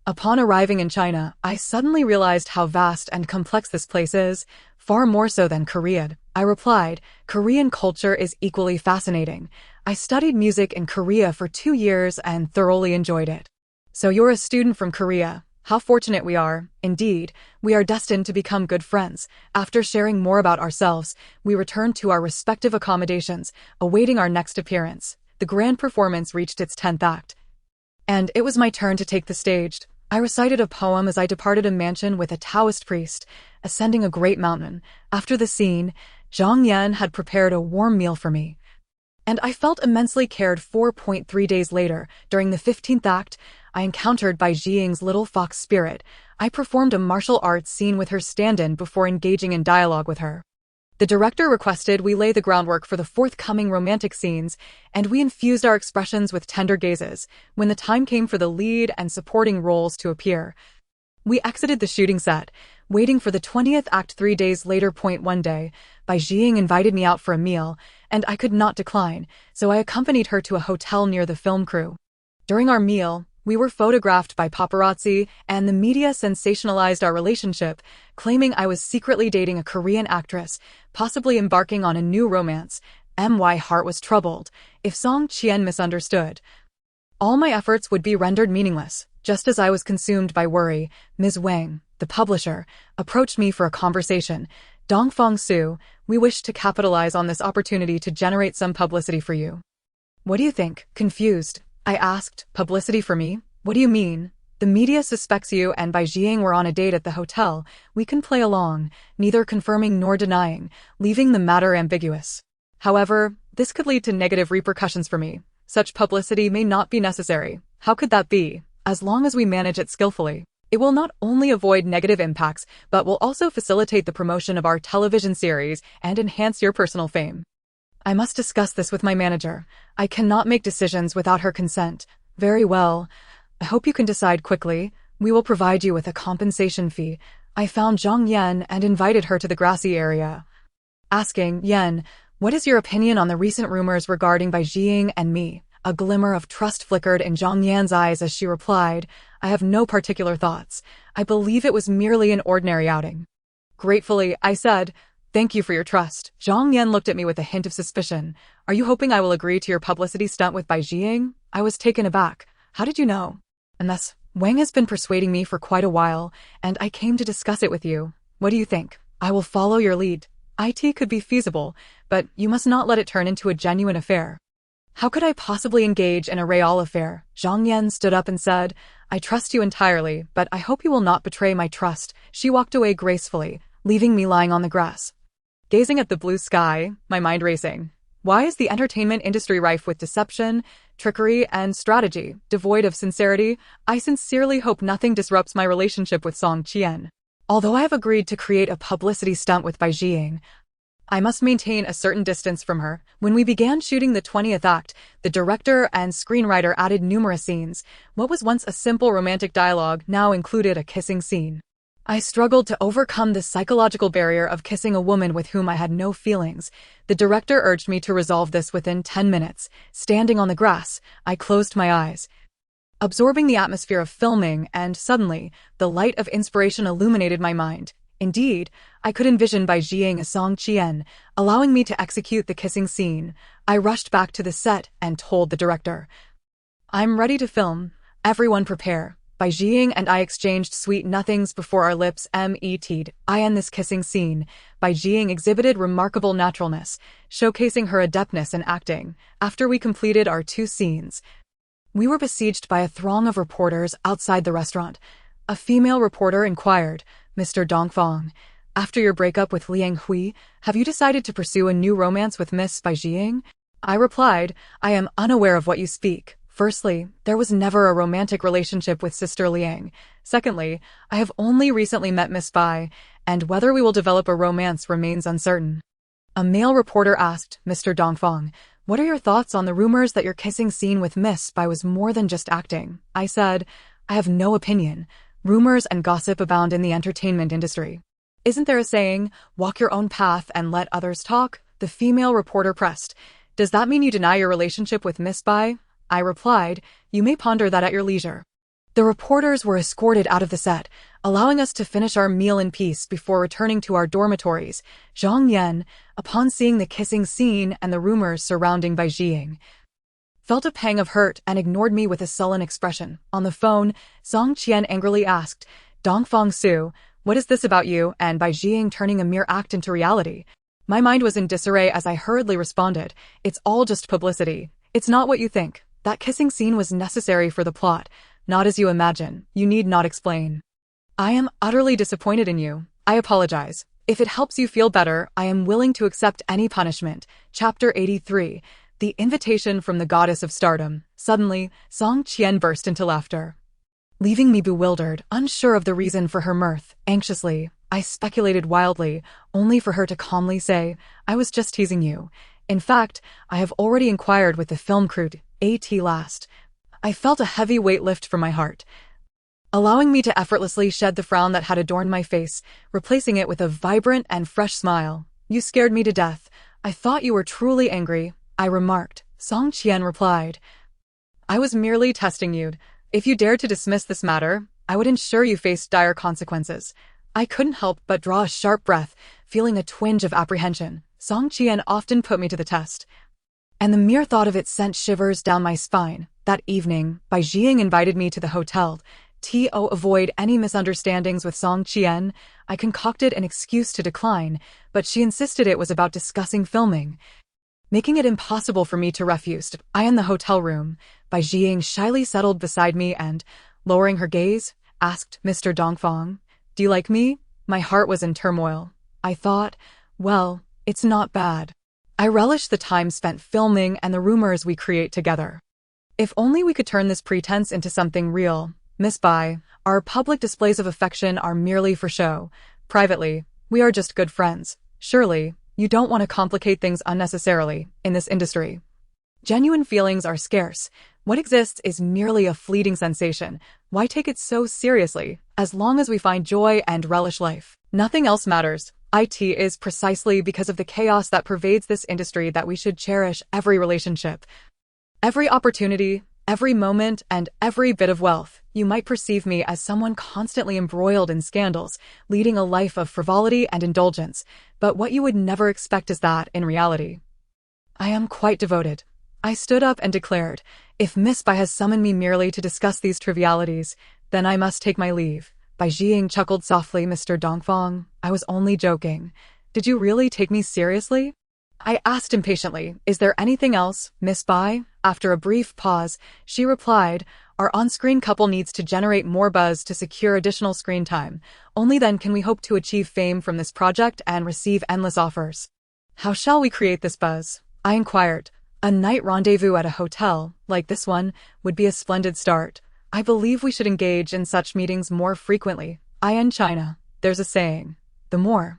Upon arriving in China, I suddenly realized how vast and complex this place is, far more so than Korean. I replied, Korean culture is equally fascinating. I studied music in Korea for 2 years and thoroughly enjoyed it. So you're a student from Korea. How fortunate we are. Indeed, we are destined to become good friends. After sharing more about ourselves, we returned to our respective accommodations, awaiting our next appearance. The grand performance reached its 10th act, and it was my turn to take the stage. I recited a poem as I departed a mansion with a Taoist priest, ascending a great mountain. After the scene, Zhang Yan had prepared a warm meal for me, and I felt immensely cared for. 3 days later, during the 15th act, I encountered Bai Jiying's little fox spirit. I performed a martial arts scene with her stand-in before engaging in dialogue with her. The director requested we lay the groundwork for the forthcoming romantic scenes, and we infused our expressions with tender gazes. When the time came for the lead and supporting roles to appear, we exited the shooting set, waiting for the 20th act. 3 days later. One day, Bai Jiying invited me out for a meal, and I could not decline, so I accompanied her to a hotel near the film crew. During our meal, we were photographed by paparazzi, and the media sensationalized our relationship, claiming I was secretly dating a Korean actress, possibly embarking on a new romance. My heart was troubled. If Song Qian misunderstood, all my efforts would be rendered meaningless. Just as I was consumed by worry, Ms. Wang, the publisher, approached me for a conversation. Dongfang Su, we wish to capitalize on this opportunity to generate some publicity for you. What do you think? Confused, I asked. Publicity for me? What do you mean? The media suspects you and Bai Jiying were on a date at the hotel. We can play along, neither confirming nor denying, leaving the matter ambiguous. However, this could lead to negative repercussions for me. Such publicity may not be necessary. How could that be? As long as we manage it skillfully, it will not only avoid negative impacts, but will also facilitate the promotion of our television series and enhance your personal fame. I must discuss this with my manager. I cannot make decisions without her consent. Very well. I hope you can decide quickly. We will provide you with a compensation fee. I found Zhang Yan and invited her to the grassy area, asking, Yan, what is your opinion on the recent rumors regarding Bai Jiying and me? A glimmer of trust flickered in Zhang Yan's eyes as she replied, I have no particular thoughts. I believe it was merely an ordinary outing. Gratefully, I said, thank you for your trust. Zhang Yan looked at me with a hint of suspicion. Are you hoping I will agree to your publicity stunt with Bai Jiying? I was taken aback. How did you know? And thus, Wang has been persuading me for quite a while, and I came to discuss it with you. What do you think? I will follow your lead. IT could be feasible, but you must not let it turn into a genuine affair. How could I possibly engage in a real affair? Zhang Yan stood up and said, I trust you entirely, but I hope you will not betray my trust. She walked away gracefully, leaving me lying on the grass, gazing at the blue sky, my mind racing. Why is the entertainment industry rife with deception, trickery, and strategy, devoid of sincerity? I sincerely hope nothing disrupts my relationship with Song Qian. Although I have agreed to create a publicity stunt with Bai Jiying, I must maintain a certain distance from her. When we began shooting the 20th act, the director and screenwriter added numerous scenes. What was once a simple romantic dialogue now included a kissing scene. I struggled to overcome the psychological barrier of kissing a woman with whom I had no feelings. The director urged me to resolve this within 10 minutes. Standing on the grass, I closed my eyes, absorbing the atmosphere of filming, and suddenly, the light of inspiration illuminated my mind. Indeed, I could envision Bai Jiying as Song Qian, allowing me to execute the kissing scene. I rushed back to the set and told the director, I'm ready to film. Everyone prepare. Bai Jiying and I exchanged sweet nothings before our lips met. I end this kissing scene. Bai Jiying exhibited remarkable naturalness, showcasing her adeptness in acting. After we completed our 2 scenes, we were besieged by a throng of reporters outside the restaurant. A female reporter inquired, Mr. Dongfang, after your breakup with Liang Hui, have you decided to pursue a new romance with Miss Bai Jiying? I replied, I am unaware of what you speak. Firstly, there was never a romantic relationship with Sister Liang. Secondly, I have only recently met Miss Bai, and whether we will develop a romance remains uncertain. A male reporter asked, Mr. Dongfang, what are your thoughts on the rumors that your kissing scene with Miss Bai was more than just acting? I said, I have no opinion. Rumors and gossip abound in the entertainment industry. Isn't there a saying, walk your own path and let others talk? The female reporter pressed. Does that mean you deny your relationship with Miss Bai? I replied, you may ponder that at your leisure. The reporters were escorted out of the set, allowing us to finish our meal in peace before returning to our dormitories. Zhang Yan, upon seeing the kissing scene and the rumors surrounding Bai Jiying, felt a pang of hurt and ignored me with a sullen expression. On the phone, Song Qian angrily asked, Dongfang Su, what is this about you and Bai Jiying turning a mere act into reality? My mind was in disarray as I hurriedly responded, it's all just publicity. It's not what you think. That kissing scene was necessary for the plot. Not as you imagine. You need not explain. I am utterly disappointed in you. I apologize. If it helps you feel better, I am willing to accept any punishment. Chapter 83. The Invitation from the Goddess of Stardom. Suddenly, Song Qian burst into laughter, leaving me bewildered, unsure of the reason for her mirth. Anxiously, I speculated wildly, only for her to calmly say, I was just teasing you. In fact, I have already inquired with the film crew at last. I felt a heavy weight lift from my heart, allowing me to effortlessly shed the frown that had adorned my face, replacing it with a vibrant and fresh smile. You scared me to death. I thought you were truly angry, I remarked. Song Qian replied, I was merely testing you. If you dared to dismiss this matter, I would ensure you faced dire consequences. I couldn't help but draw a sharp breath, feeling a twinge of apprehension. Song Qian often put me to the test, and the mere thought of it sent shivers down my spine. That evening, Bai Jiying invited me to the hotel. To avoid any misunderstandings with Song Qian, I concocted an excuse to decline, but she insisted it was about discussing filming, making it impossible for me to refuse. I in the hotel room, Bai Jiying shyly settled beside me and, lowering her gaze, asked, Mr. Dongfang, do you like me? My heart was in turmoil. I thought, well, it's not bad. I relish the time spent filming and the rumors we create together. If only we could turn this pretense into something real. Miss Bai, our public displays of affection are merely for show. Privately, we are just good friends. Surely, you don't want to complicate things unnecessarily in this industry. Genuine feelings are scarce. What exists is merely a fleeting sensation. Why take it so seriously? As long as we find joy and relish life, nothing else matters. It is precisely because of the chaos that pervades this industry that we should cherish every relationship, every opportunity, every moment, and every bit of wealth. You might perceive me as someone constantly embroiled in scandals, leading a life of frivolity and indulgence, but what you would never expect is that, in reality, I am quite devoted. I stood up and declared, if Miss Bai has summoned me merely to discuss these trivialities, then I must take my leave. Bai Jiying chuckled softly, Mr. Dongfang, I was only joking. Did you really take me seriously? I asked impatiently, is there anything else, Miss Bai? After a brief pause, she replied, our on-screen couple needs to generate more buzz to secure additional screen time. Only then can we hope to achieve fame from this project and receive endless offers. How shall we create this buzz? I inquired. A night rendezvous at a hotel, like this one, would be a splendid start. I believe we should engage in such meetings more frequently. In China, there's a saying, the more,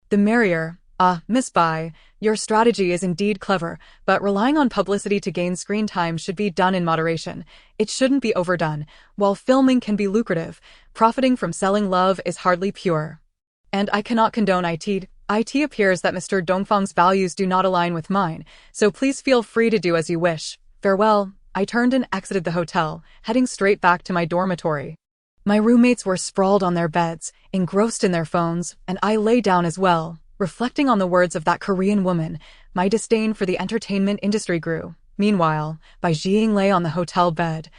the merrier. Miss Bai, your strategy is indeed clever, but relying on publicity to gain screen time should be done in moderation. It shouldn't be overdone. While filming can be lucrative, profiting from selling love is hardly pure. And I cannot condone it. It appears that Mr. Dongfang's values do not align with mine, so please feel free to do as you wish. Farewell. I turned and exited the hotel, heading straight back to my dormitory. My roommates were sprawled on their beds, engrossed in their phones, and I lay down as well. Reflecting on the words of that Korean woman, my disdain for the entertainment industry grew. Meanwhile, Bai Jiying lay on the hotel bed,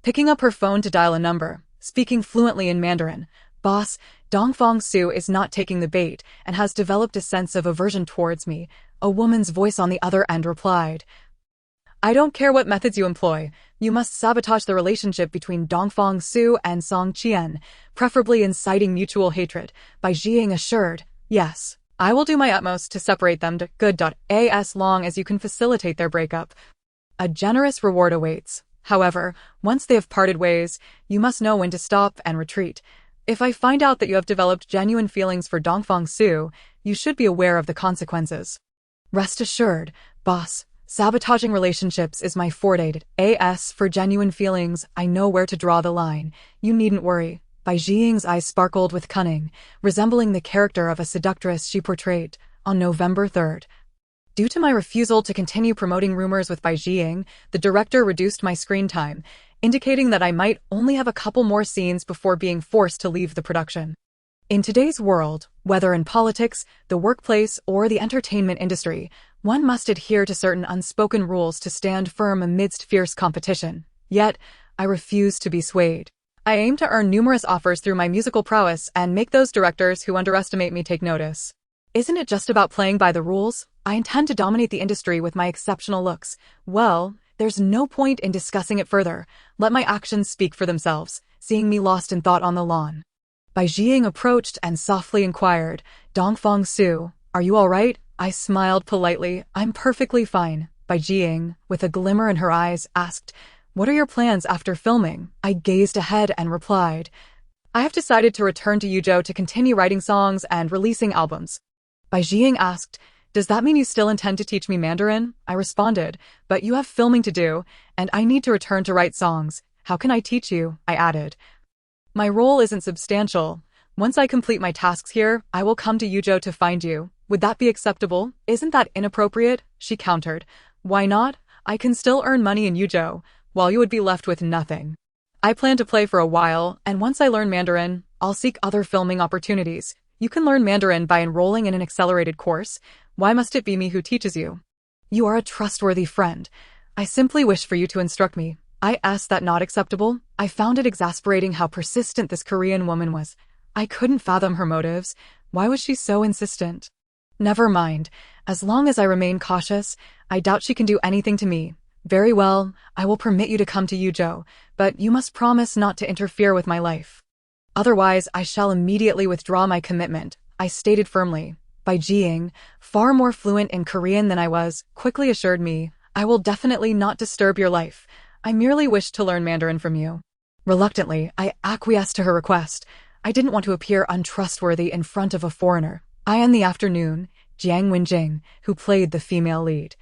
picking up her phone to dial a number, speaking fluently in Mandarin. Boss, Dongfang Su is not taking the bait and has developed a sense of aversion towards me. A woman's voice on the other end replied, I don't care what methods you employ. You must sabotage the relationship between Dongfang Su and Song Qian, preferably inciting mutual hatred. Bai Jiying assured, yes, I will do my utmost to separate them. Good. As long as you can facilitate their breakup. A generous reward awaits. However, once they have parted ways, you must know when to stop and retreat. If I find out that you have developed genuine feelings for Dongfang Su, you should be aware of the consequences. Rest assured, boss. Sabotaging relationships is my forte. As for genuine feelings, I know where to draw the line. You needn't worry. Bai Jiying's eyes sparkled with cunning, resembling the character of a seductress she portrayed on November 3rd. Due to my refusal to continue promoting rumors with Bai Jiying, the director reduced my screen time, indicating that I might only have a couple more scenes before being forced to leave the production. In today's world, whether in politics, the workplace, or the entertainment industry, one must adhere to certain unspoken rules to stand firm amidst fierce competition. Yet, I refuse to be swayed. I aim to earn numerous offers through my musical prowess and make those directors who underestimate me take notice. Isn't it just about playing by the rules? I intend to dominate the industry with my exceptional looks. Well, there's no point in discussing it further. Let my actions speak for themselves, seeing me lost in thought on the lawn. Bai Jiying approached and softly inquired, "Dongfang Su, are you all right?" I smiled politely. "I'm perfectly fine." Bai Jiying, with a glimmer in her eyes, asked, "What are your plans after filming?" I gazed ahead and replied, "I have decided to return to Yuzhou to continue writing songs and releasing albums." Bai Jiying asked, "Does that mean you still intend to teach me Mandarin?" I responded, "But you have filming to do, and I need to return to write songs. How can I teach you?" I added. "My role isn't substantial. Once I complete my tasks here, I will come to Yuzhou to find you. Would that be acceptable?" "Isn't that inappropriate?" she countered. "Why not? I can still earn money in Yuzhou, while you would be left with nothing. I plan to play for a while, and once I learn Mandarin, I'll seek other filming opportunities. You can learn Mandarin by enrolling in an accelerated course. Why must it be me who teaches you? You are a trustworthy friend. I simply wish for you to instruct me." I asked that not acceptable. I found it exasperating how persistent this Korean woman was. I couldn't fathom her motives. Why was she so insistent? Never mind. As long as I remain cautious, I doubt she can do anything to me. "Very well, I will permit you to come to Yuzhou, but you must promise not to interfere with my life. Otherwise, I shall immediately withdraw my commitment," I stated firmly. Bai Jiying, far more fluent in Korean than I was, quickly assured me, "I will definitely not disturb your life. I merely wish to learn Mandarin from you." Reluctantly, I acquiesced to her request. I didn't want to appear untrustworthy in front of a foreigner. In the afternoon, Jiang Wenjing, who played the female lead,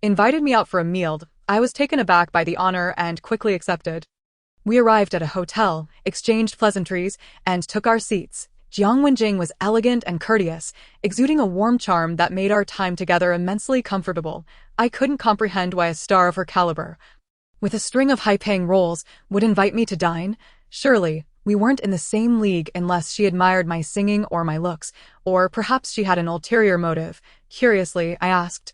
invited me out for a meal. I was taken aback by the honor and quickly accepted. We arrived at a hotel, exchanged pleasantries, and took our seats. Jiang Wenjing was elegant and courteous, exuding a warm charm that made our time together immensely comfortable. I couldn't comprehend why a star of her caliber, with a string of high-paying roles, would invite me to dine. Surely, we weren't in the same league unless she admired my singing or my looks, or perhaps she had an ulterior motive. Curiously, I asked,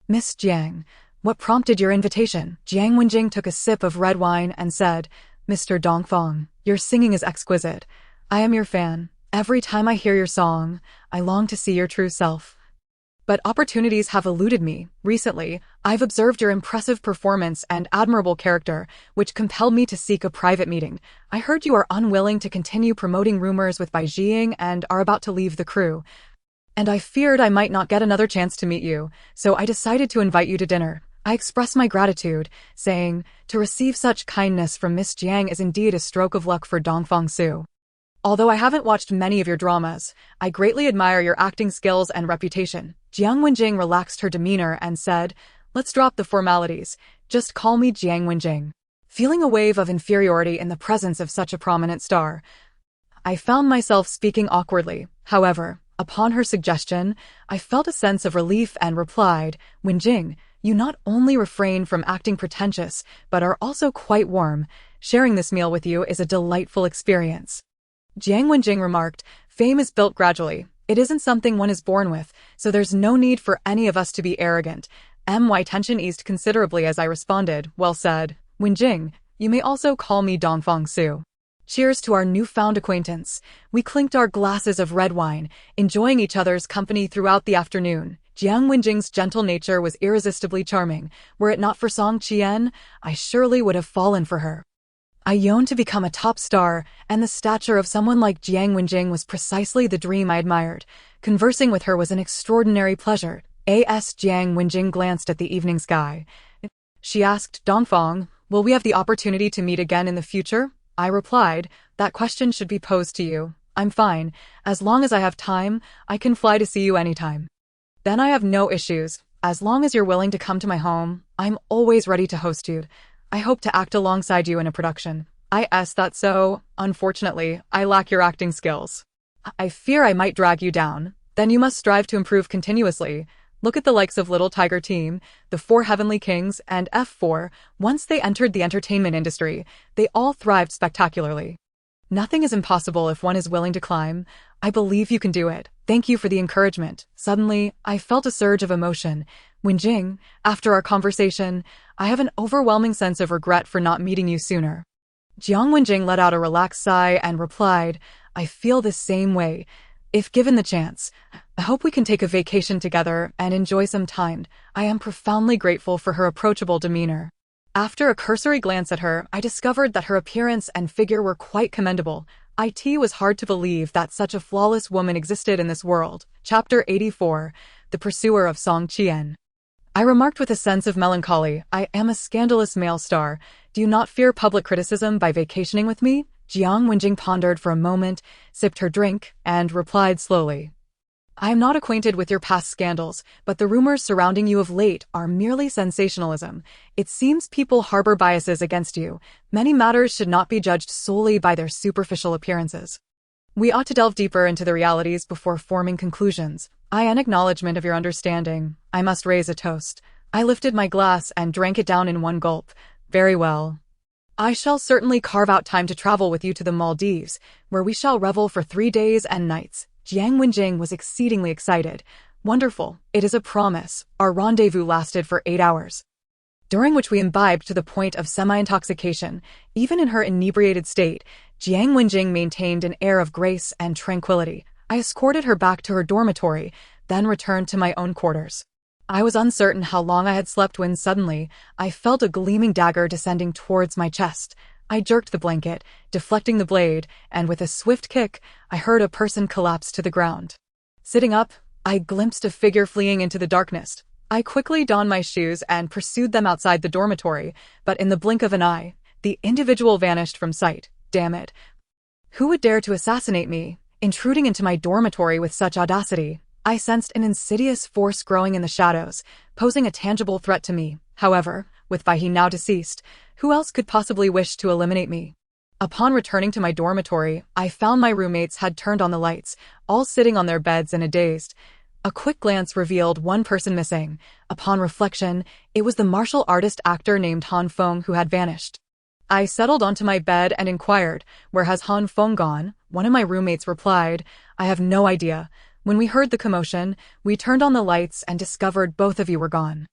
"Miss Jiang, what prompted your invitation?" Jiang Wenjing took a sip of red wine and said, "Mr. Dongfang, your singing is exquisite. I am your fan. Every time I hear your song, I long to see your true self. But opportunities have eluded me. Recently, I've observed your impressive performance and admirable character, which compelled me to seek a private meeting. I heard you are unwilling to continue promoting rumors with Bai Jiying and are about to leave the crew. And I feared I might not get another chance to meet you, so I decided to invite you to dinner." I expressed my gratitude, saying, "To receive such kindness from Miss Jiang is indeed a stroke of luck for Dongfang Su. Although I haven't watched many of your dramas, I greatly admire your acting skills and reputation." Jiang Wenjing relaxed her demeanor and said, "Let's drop the formalities. Just call me Jiang Wenjing." Feeling a wave of inferiority in the presence of such a prominent star, I found myself speaking awkwardly. However, upon her suggestion, I felt a sense of relief and replied, "Wenjing, you not only refrain from acting pretentious, but are also quite warm. Sharing this meal with you is a delightful experience." Jiang Wenjing remarked, "Fame is built gradually. It isn't something one is born with, so there's no need for any of us to be arrogant." My tension eased considerably as I responded, "Well said. Wenjing, you may also call me Dongfang Su." Cheers to our newfound acquaintance. We clinked our glasses of red wine, enjoying each other's company throughout the afternoon. Jiang Wenjing's gentle nature was irresistibly charming. Were it not for Song Qian, I surely would have fallen for her. I yearned to become a top star, and the stature of someone like Jiang Wenjing was precisely the dream I admired. Conversing with her was an extraordinary pleasure. Jiang Wenjing glanced at the evening sky. She asked, "Dongfang, will we have the opportunity to meet again in the future?" I replied, "That question should be posed to you. I'm fine. As long as I have time, I can fly to see you anytime." "Then I have no issues. As long as you're willing to come to my home, I'm always ready to host you. I hope to act alongside you in a production." That's so. Unfortunately, I lack your acting skills. I fear I might drag you down. Then you must strive to improve continuously. Look at the likes of Little Tiger Team, the Four Heavenly Kings, and F4. Once they entered the entertainment industry, they all thrived spectacularly. Nothing is impossible if one is willing to climb. I believe you can do it. Thank you for the encouragement. Suddenly, I felt a surge of emotion. Wenjing, after our conversation, I have an overwhelming sense of regret for not meeting you sooner. Jiang Wenjing let out a relaxed sigh and replied, I feel the same way. If given the chance, I hope we can take a vacation together and enjoy some time. I am profoundly grateful for her approachable demeanor. After a cursory glance at her, I discovered that her appearance and figure were quite commendable. It was hard to believe that such a flawless woman existed in this world. Chapter 84, The Pursuer of Song Qian. I remarked with a sense of melancholy, I am a scandalous male star. Do you not fear public criticism by vacationing with me? Jiang Wenjing pondered for a moment, sipped her drink, and replied slowly. I am not acquainted with your past scandals, but the rumors surrounding you of late are merely sensationalism. It seems people harbor biases against you. Many matters should not be judged solely by their superficial appearances. We ought to delve deeper into the realities before forming conclusions. In acknowledgement of your understanding, I must raise a toast. I lifted my glass and drank it down in one gulp. Very well. I shall certainly carve out time to travel with you to the Maldives, where we shall revel for 3 days and nights. Jiang Wenjing was exceedingly excited. Wonderful, it is a promise. Our rendezvous lasted for 8 hours, during which we imbibed to the point of semi-intoxication. Even in her inebriated state, Jiang Wenjing maintained an air of grace and tranquility. I escorted her back to her dormitory, then returned to my own quarters. I was uncertain how long I had slept when suddenly I felt a gleaming dagger descending towards my chest. I jerked the blanket, deflecting the blade, and with a swift kick, I heard a person collapse to the ground. Sitting up, I glimpsed a figure fleeing into the darkness. I quickly donned my shoes and pursued them outside the dormitory, but in the blink of an eye, the individual vanished from sight. Damn it. Who would dare to assassinate me, intruding into my dormitory with such audacity? I sensed an insidious force growing in the shadows, posing a tangible threat to me. However, with Vaihe now deceased, who else could possibly wish to eliminate me? Upon returning to my dormitory, I found my roommates had turned on the lights, all sitting on their beds in a daze. A quick glance revealed one person missing. Upon reflection, it was the martial artist actor named Han Feng who had vanished. I settled onto my bed and inquired, where has Han Feng gone? One of my roommates replied, I have no idea. When we heard the commotion, we turned on the lights and discovered both of you were gone.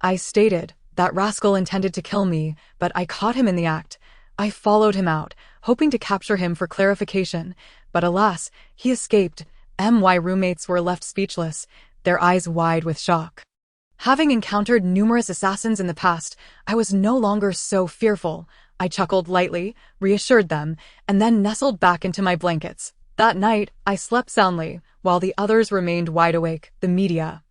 I stated, that rascal intended to kill me, but I caught him in the act. I followed him out, hoping to capture him for clarification, but alas, he escaped. My roommates were left speechless, their eyes wide with shock. Having encountered numerous assassins in the past, I was no longer so fearful. I chuckled lightly, reassured them, and then nestled back into my blankets. That night, I slept soundly, while the others remained wide awake. The media,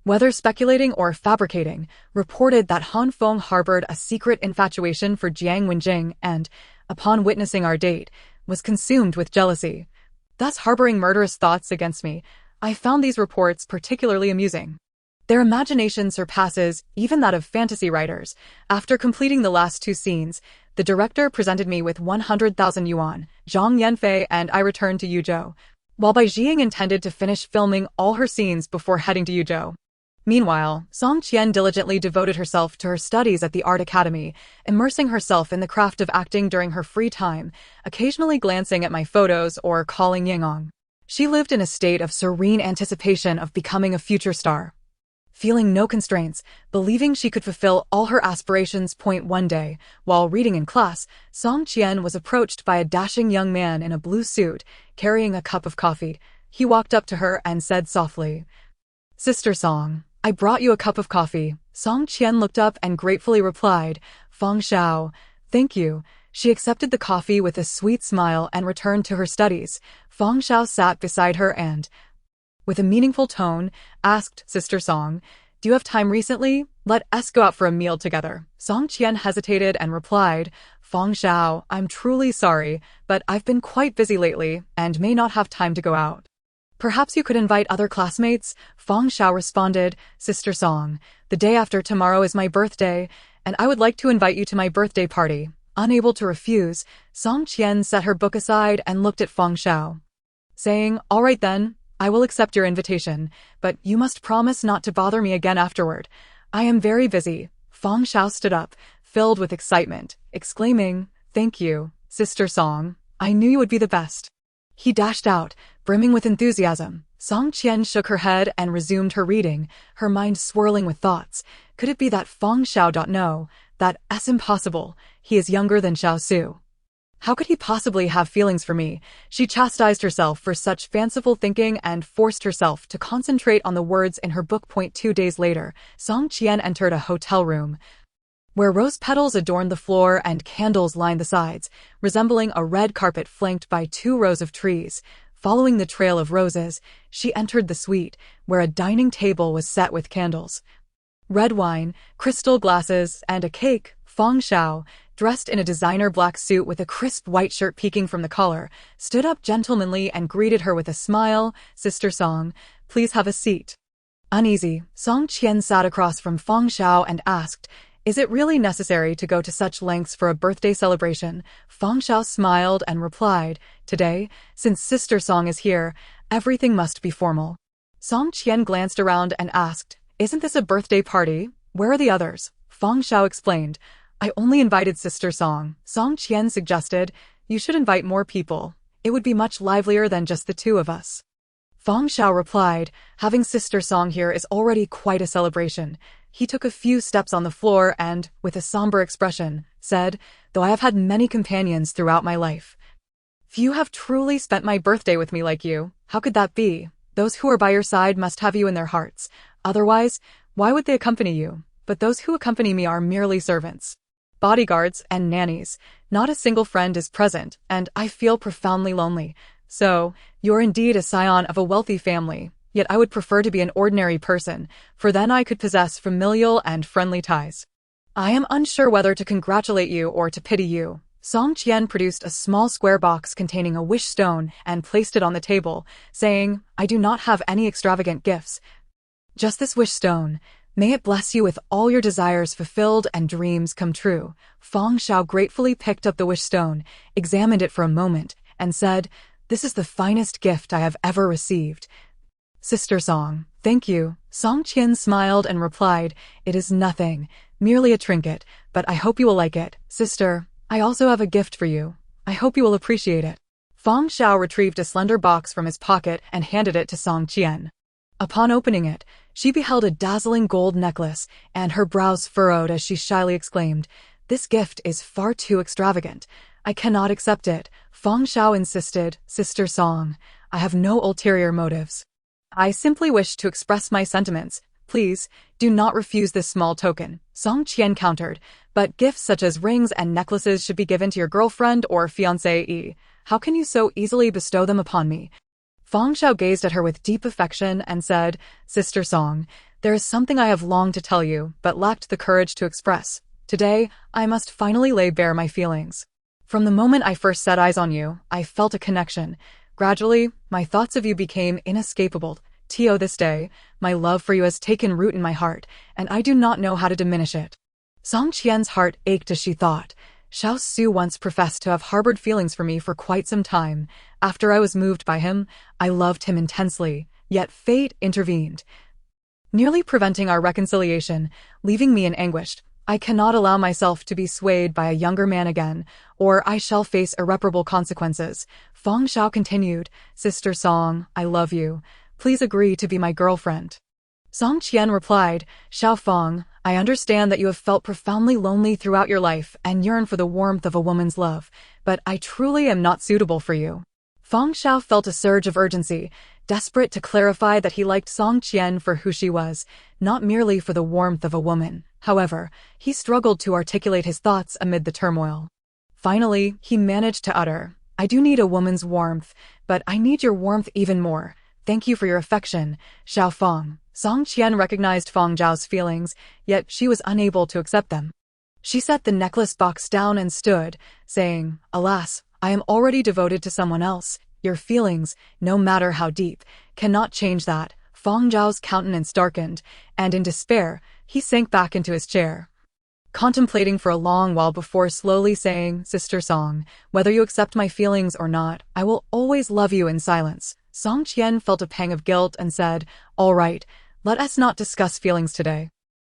whether speculating or fabricating, reported that Han Feng harbored a secret infatuation for Jiang Wenjing and, upon witnessing our date, was consumed with jealousy, thus harboring murderous thoughts against me. I found these reports particularly amusing. Their imagination surpasses even that of fantasy writers. After completing the last 2 scenes, the director presented me with 100,000 yuan, Zhang Yanfei, and I returned to Yuzhou, while Bai Jiying intended to finish filming all her scenes before heading to Yuzhou. Meanwhile, Song Qian diligently devoted herself to her studies at the art academy, immersing herself in the craft of acting during her free time, occasionally glancing at my photos or calling Yingong. She lived in a state of serene anticipation of becoming a future star. Feeling no constraints, believing she could fulfill all her aspirations. One day, while reading in class, Song Qian was approached by a dashing young man in a blue suit, carrying a cup of coffee. He walked up to her and said softly, Sister Song, I brought you a cup of coffee. Song Qian looked up and gratefully replied, Feng Shao, thank you. She accepted the coffee with a sweet smile and returned to her studies. Feng Shao sat beside her and, with a meaningful tone, asked, Sister Song, do you have time recently? Let us go out for a meal together. Song Qian hesitated and replied, Feng Shao, I'm truly sorry, but I've been quite busy lately and may not have time to go out. Perhaps you could invite other classmates? Feng Shao responded, Sister Song, the day after tomorrow is my birthday, and I would like to invite you to my birthday party. Unable to refuse, Song Qian set her book aside and looked at Feng Xiao, saying, "All right then, I will accept your invitation, but you must promise not to bother me again afterward. I am very busy." Feng Xiao stood up, filled with excitement, exclaiming, "Thank you, Sister Song. I knew you would be the best." He dashed out, brimming with enthusiasm. Song Qian shook her head and resumed her reading, her mind swirling with thoughts. Could it be that Feng Xiao? No, that's impossible. He is younger than Xiao Su. How could he possibly have feelings for me? She chastised herself for such fanciful thinking and forced herself to concentrate on the words in her book. 2 days later, Song Qian entered a hotel room, where rose petals adorned the floor and candles lined the sides, resembling a red carpet flanked by 2 rows of trees. Following the trail of roses, she entered the suite, where a dining table was set with candles, red wine, crystal glasses, and a cake. Feng Xiao, dressed in a designer black suit with a crisp white shirt peeking from the collar, stood up gentlemanly and greeted her with a smile. "Sister Song, please have a seat." Uneasy, Song Qian sat across from Feng Xiao and asked, "Is it really necessary to go to such lengths for a birthday celebration?" Feng Xiao smiled and replied, "Today, since Sister Song is here, everything must be formal." Song Qian glanced around and asked, "Isn't this a birthday party? Where are the others?" Feng Xiao explained, "I only invited Sister Song." Song Qian suggested, "You should invite more people. It would be much livelier than just the 2 of us." Feng Xiao replied, "Having Sister Song here is already quite a celebration." He took a few steps on the floor and, with a somber expression, said, "Though I have had many companions throughout my life, few have truly spent my birthday with me like you. How could that be? Those who are by your side must have you in their hearts. Otherwise, why would they accompany you? But those who accompany me are merely servants, bodyguards, and nannies. Not a single friend is present, and I feel profoundly lonely. So, you're indeed a scion of a wealthy family, yet I would prefer to be an ordinary person, for then I could possess familial and friendly ties. I am unsure whether to congratulate you or to pity you." Song Qian produced a small square box containing a wish stone and placed it on the table, saying, "I do not have any extravagant gifts. Just this wish stone. May it bless you with all your desires fulfilled and dreams come true." Feng Xiao gratefully picked up the wish stone, examined it for a moment, and said, "This is the finest gift I have ever received." "Sister Song, thank you." Song Qian smiled and replied, "It is nothing, merely a trinket, but I hope you will like it. Sister, I also have a gift for you. I hope you will appreciate it." Feng Xiao retrieved a slender box from his pocket and handed it to Song Qian. Upon opening it, she beheld a dazzling gold necklace, and her brows furrowed as she shyly exclaimed, "This gift is far too extravagant. I cannot accept it." Feng Xiao insisted, "Sister Song, I have no ulterior motives. I simply wish to express my sentiments. Please, do not refuse this small token." Song Qian countered, "But gifts such as rings and necklaces should be given to your girlfriend or fiancée. How can you so easily bestow them upon me?" Feng Xiao gazed at her with deep affection and said, "Sister Song, there is something I have longed to tell you, but lacked the courage to express. Today, I must finally lay bare my feelings. From the moment I first set eyes on you, I felt a connection. Gradually, my thoughts of you became inescapable. To this day, my love for you has taken root in my heart, and I do not know how to diminish it." Song Qian's heart ached as she thought, "Xiao Su once professed to have harbored feelings for me for quite some time. After I was moved by him, I loved him intensely, yet fate intervened, nearly preventing our reconciliation, leaving me in anguish. I cannot allow myself to be swayed by a younger man again, or I shall face irreparable consequences." Feng Xiao continued, "Sister Song, I love you. Please agree to be my girlfriend." Song Qian replied, "Xiao Feng, I understand that you have felt profoundly lonely throughout your life and yearn for the warmth of a woman's love, but I truly am not suitable for you." Feng Xiao felt a surge of urgency, desperate to clarify that he liked Song Qian for who she was, not merely for the warmth of a woman. However, he struggled to articulate his thoughts amid the turmoil. Finally, he managed to utter, "I do need a woman's warmth, but I need your warmth even more. Thank you for your affection, Xiao Feng." Song Qian recognized Feng Zhao's feelings, yet she was unable to accept them. She set the necklace box down and stood, saying, "Alas, I am already devoted to someone else. Your feelings, no matter how deep, cannot change that." Feng Zhao's countenance darkened, and in despair, he sank back into his chair. contemplating for a long while before slowly saying, "Sister Song, whether you accept my feelings or not, I will always love you in silence." Song Qian felt a pang of guilt and said, "All right, let us not discuss feelings today.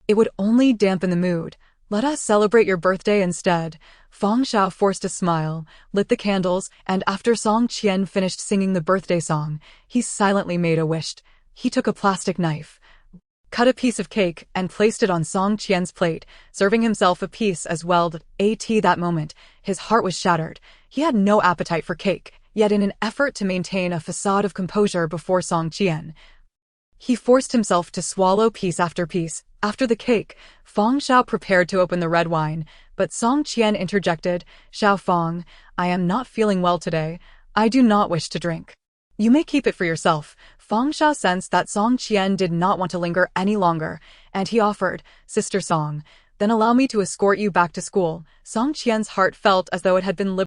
It would only dampen the mood. Let us celebrate your birthday instead." Fang Xiao forced a smile, lit the candles, and after Song Qian finished singing the birthday song, he silently made a wish. He took a plastic knife, cut a piece of cake, and placed it on Song Qian's plate, serving himself a piece as well. That moment, his heart was shattered. He had no appetite for cake, yet in an effort to maintain a facade of composure before Song Qian, he forced himself to swallow piece after piece. After the cake, Fang Xiao prepared to open the red wine, but Song Qian interjected, "Xiao Fang, I am not feeling well today. I do not wish to drink. You may keep it for yourself." Fang Xiao sensed that Song Qian did not want to linger any longer, and he offered, "Sister Song, then allow me to escort you back to school." Song Qian's heart felt as though it had been liberated.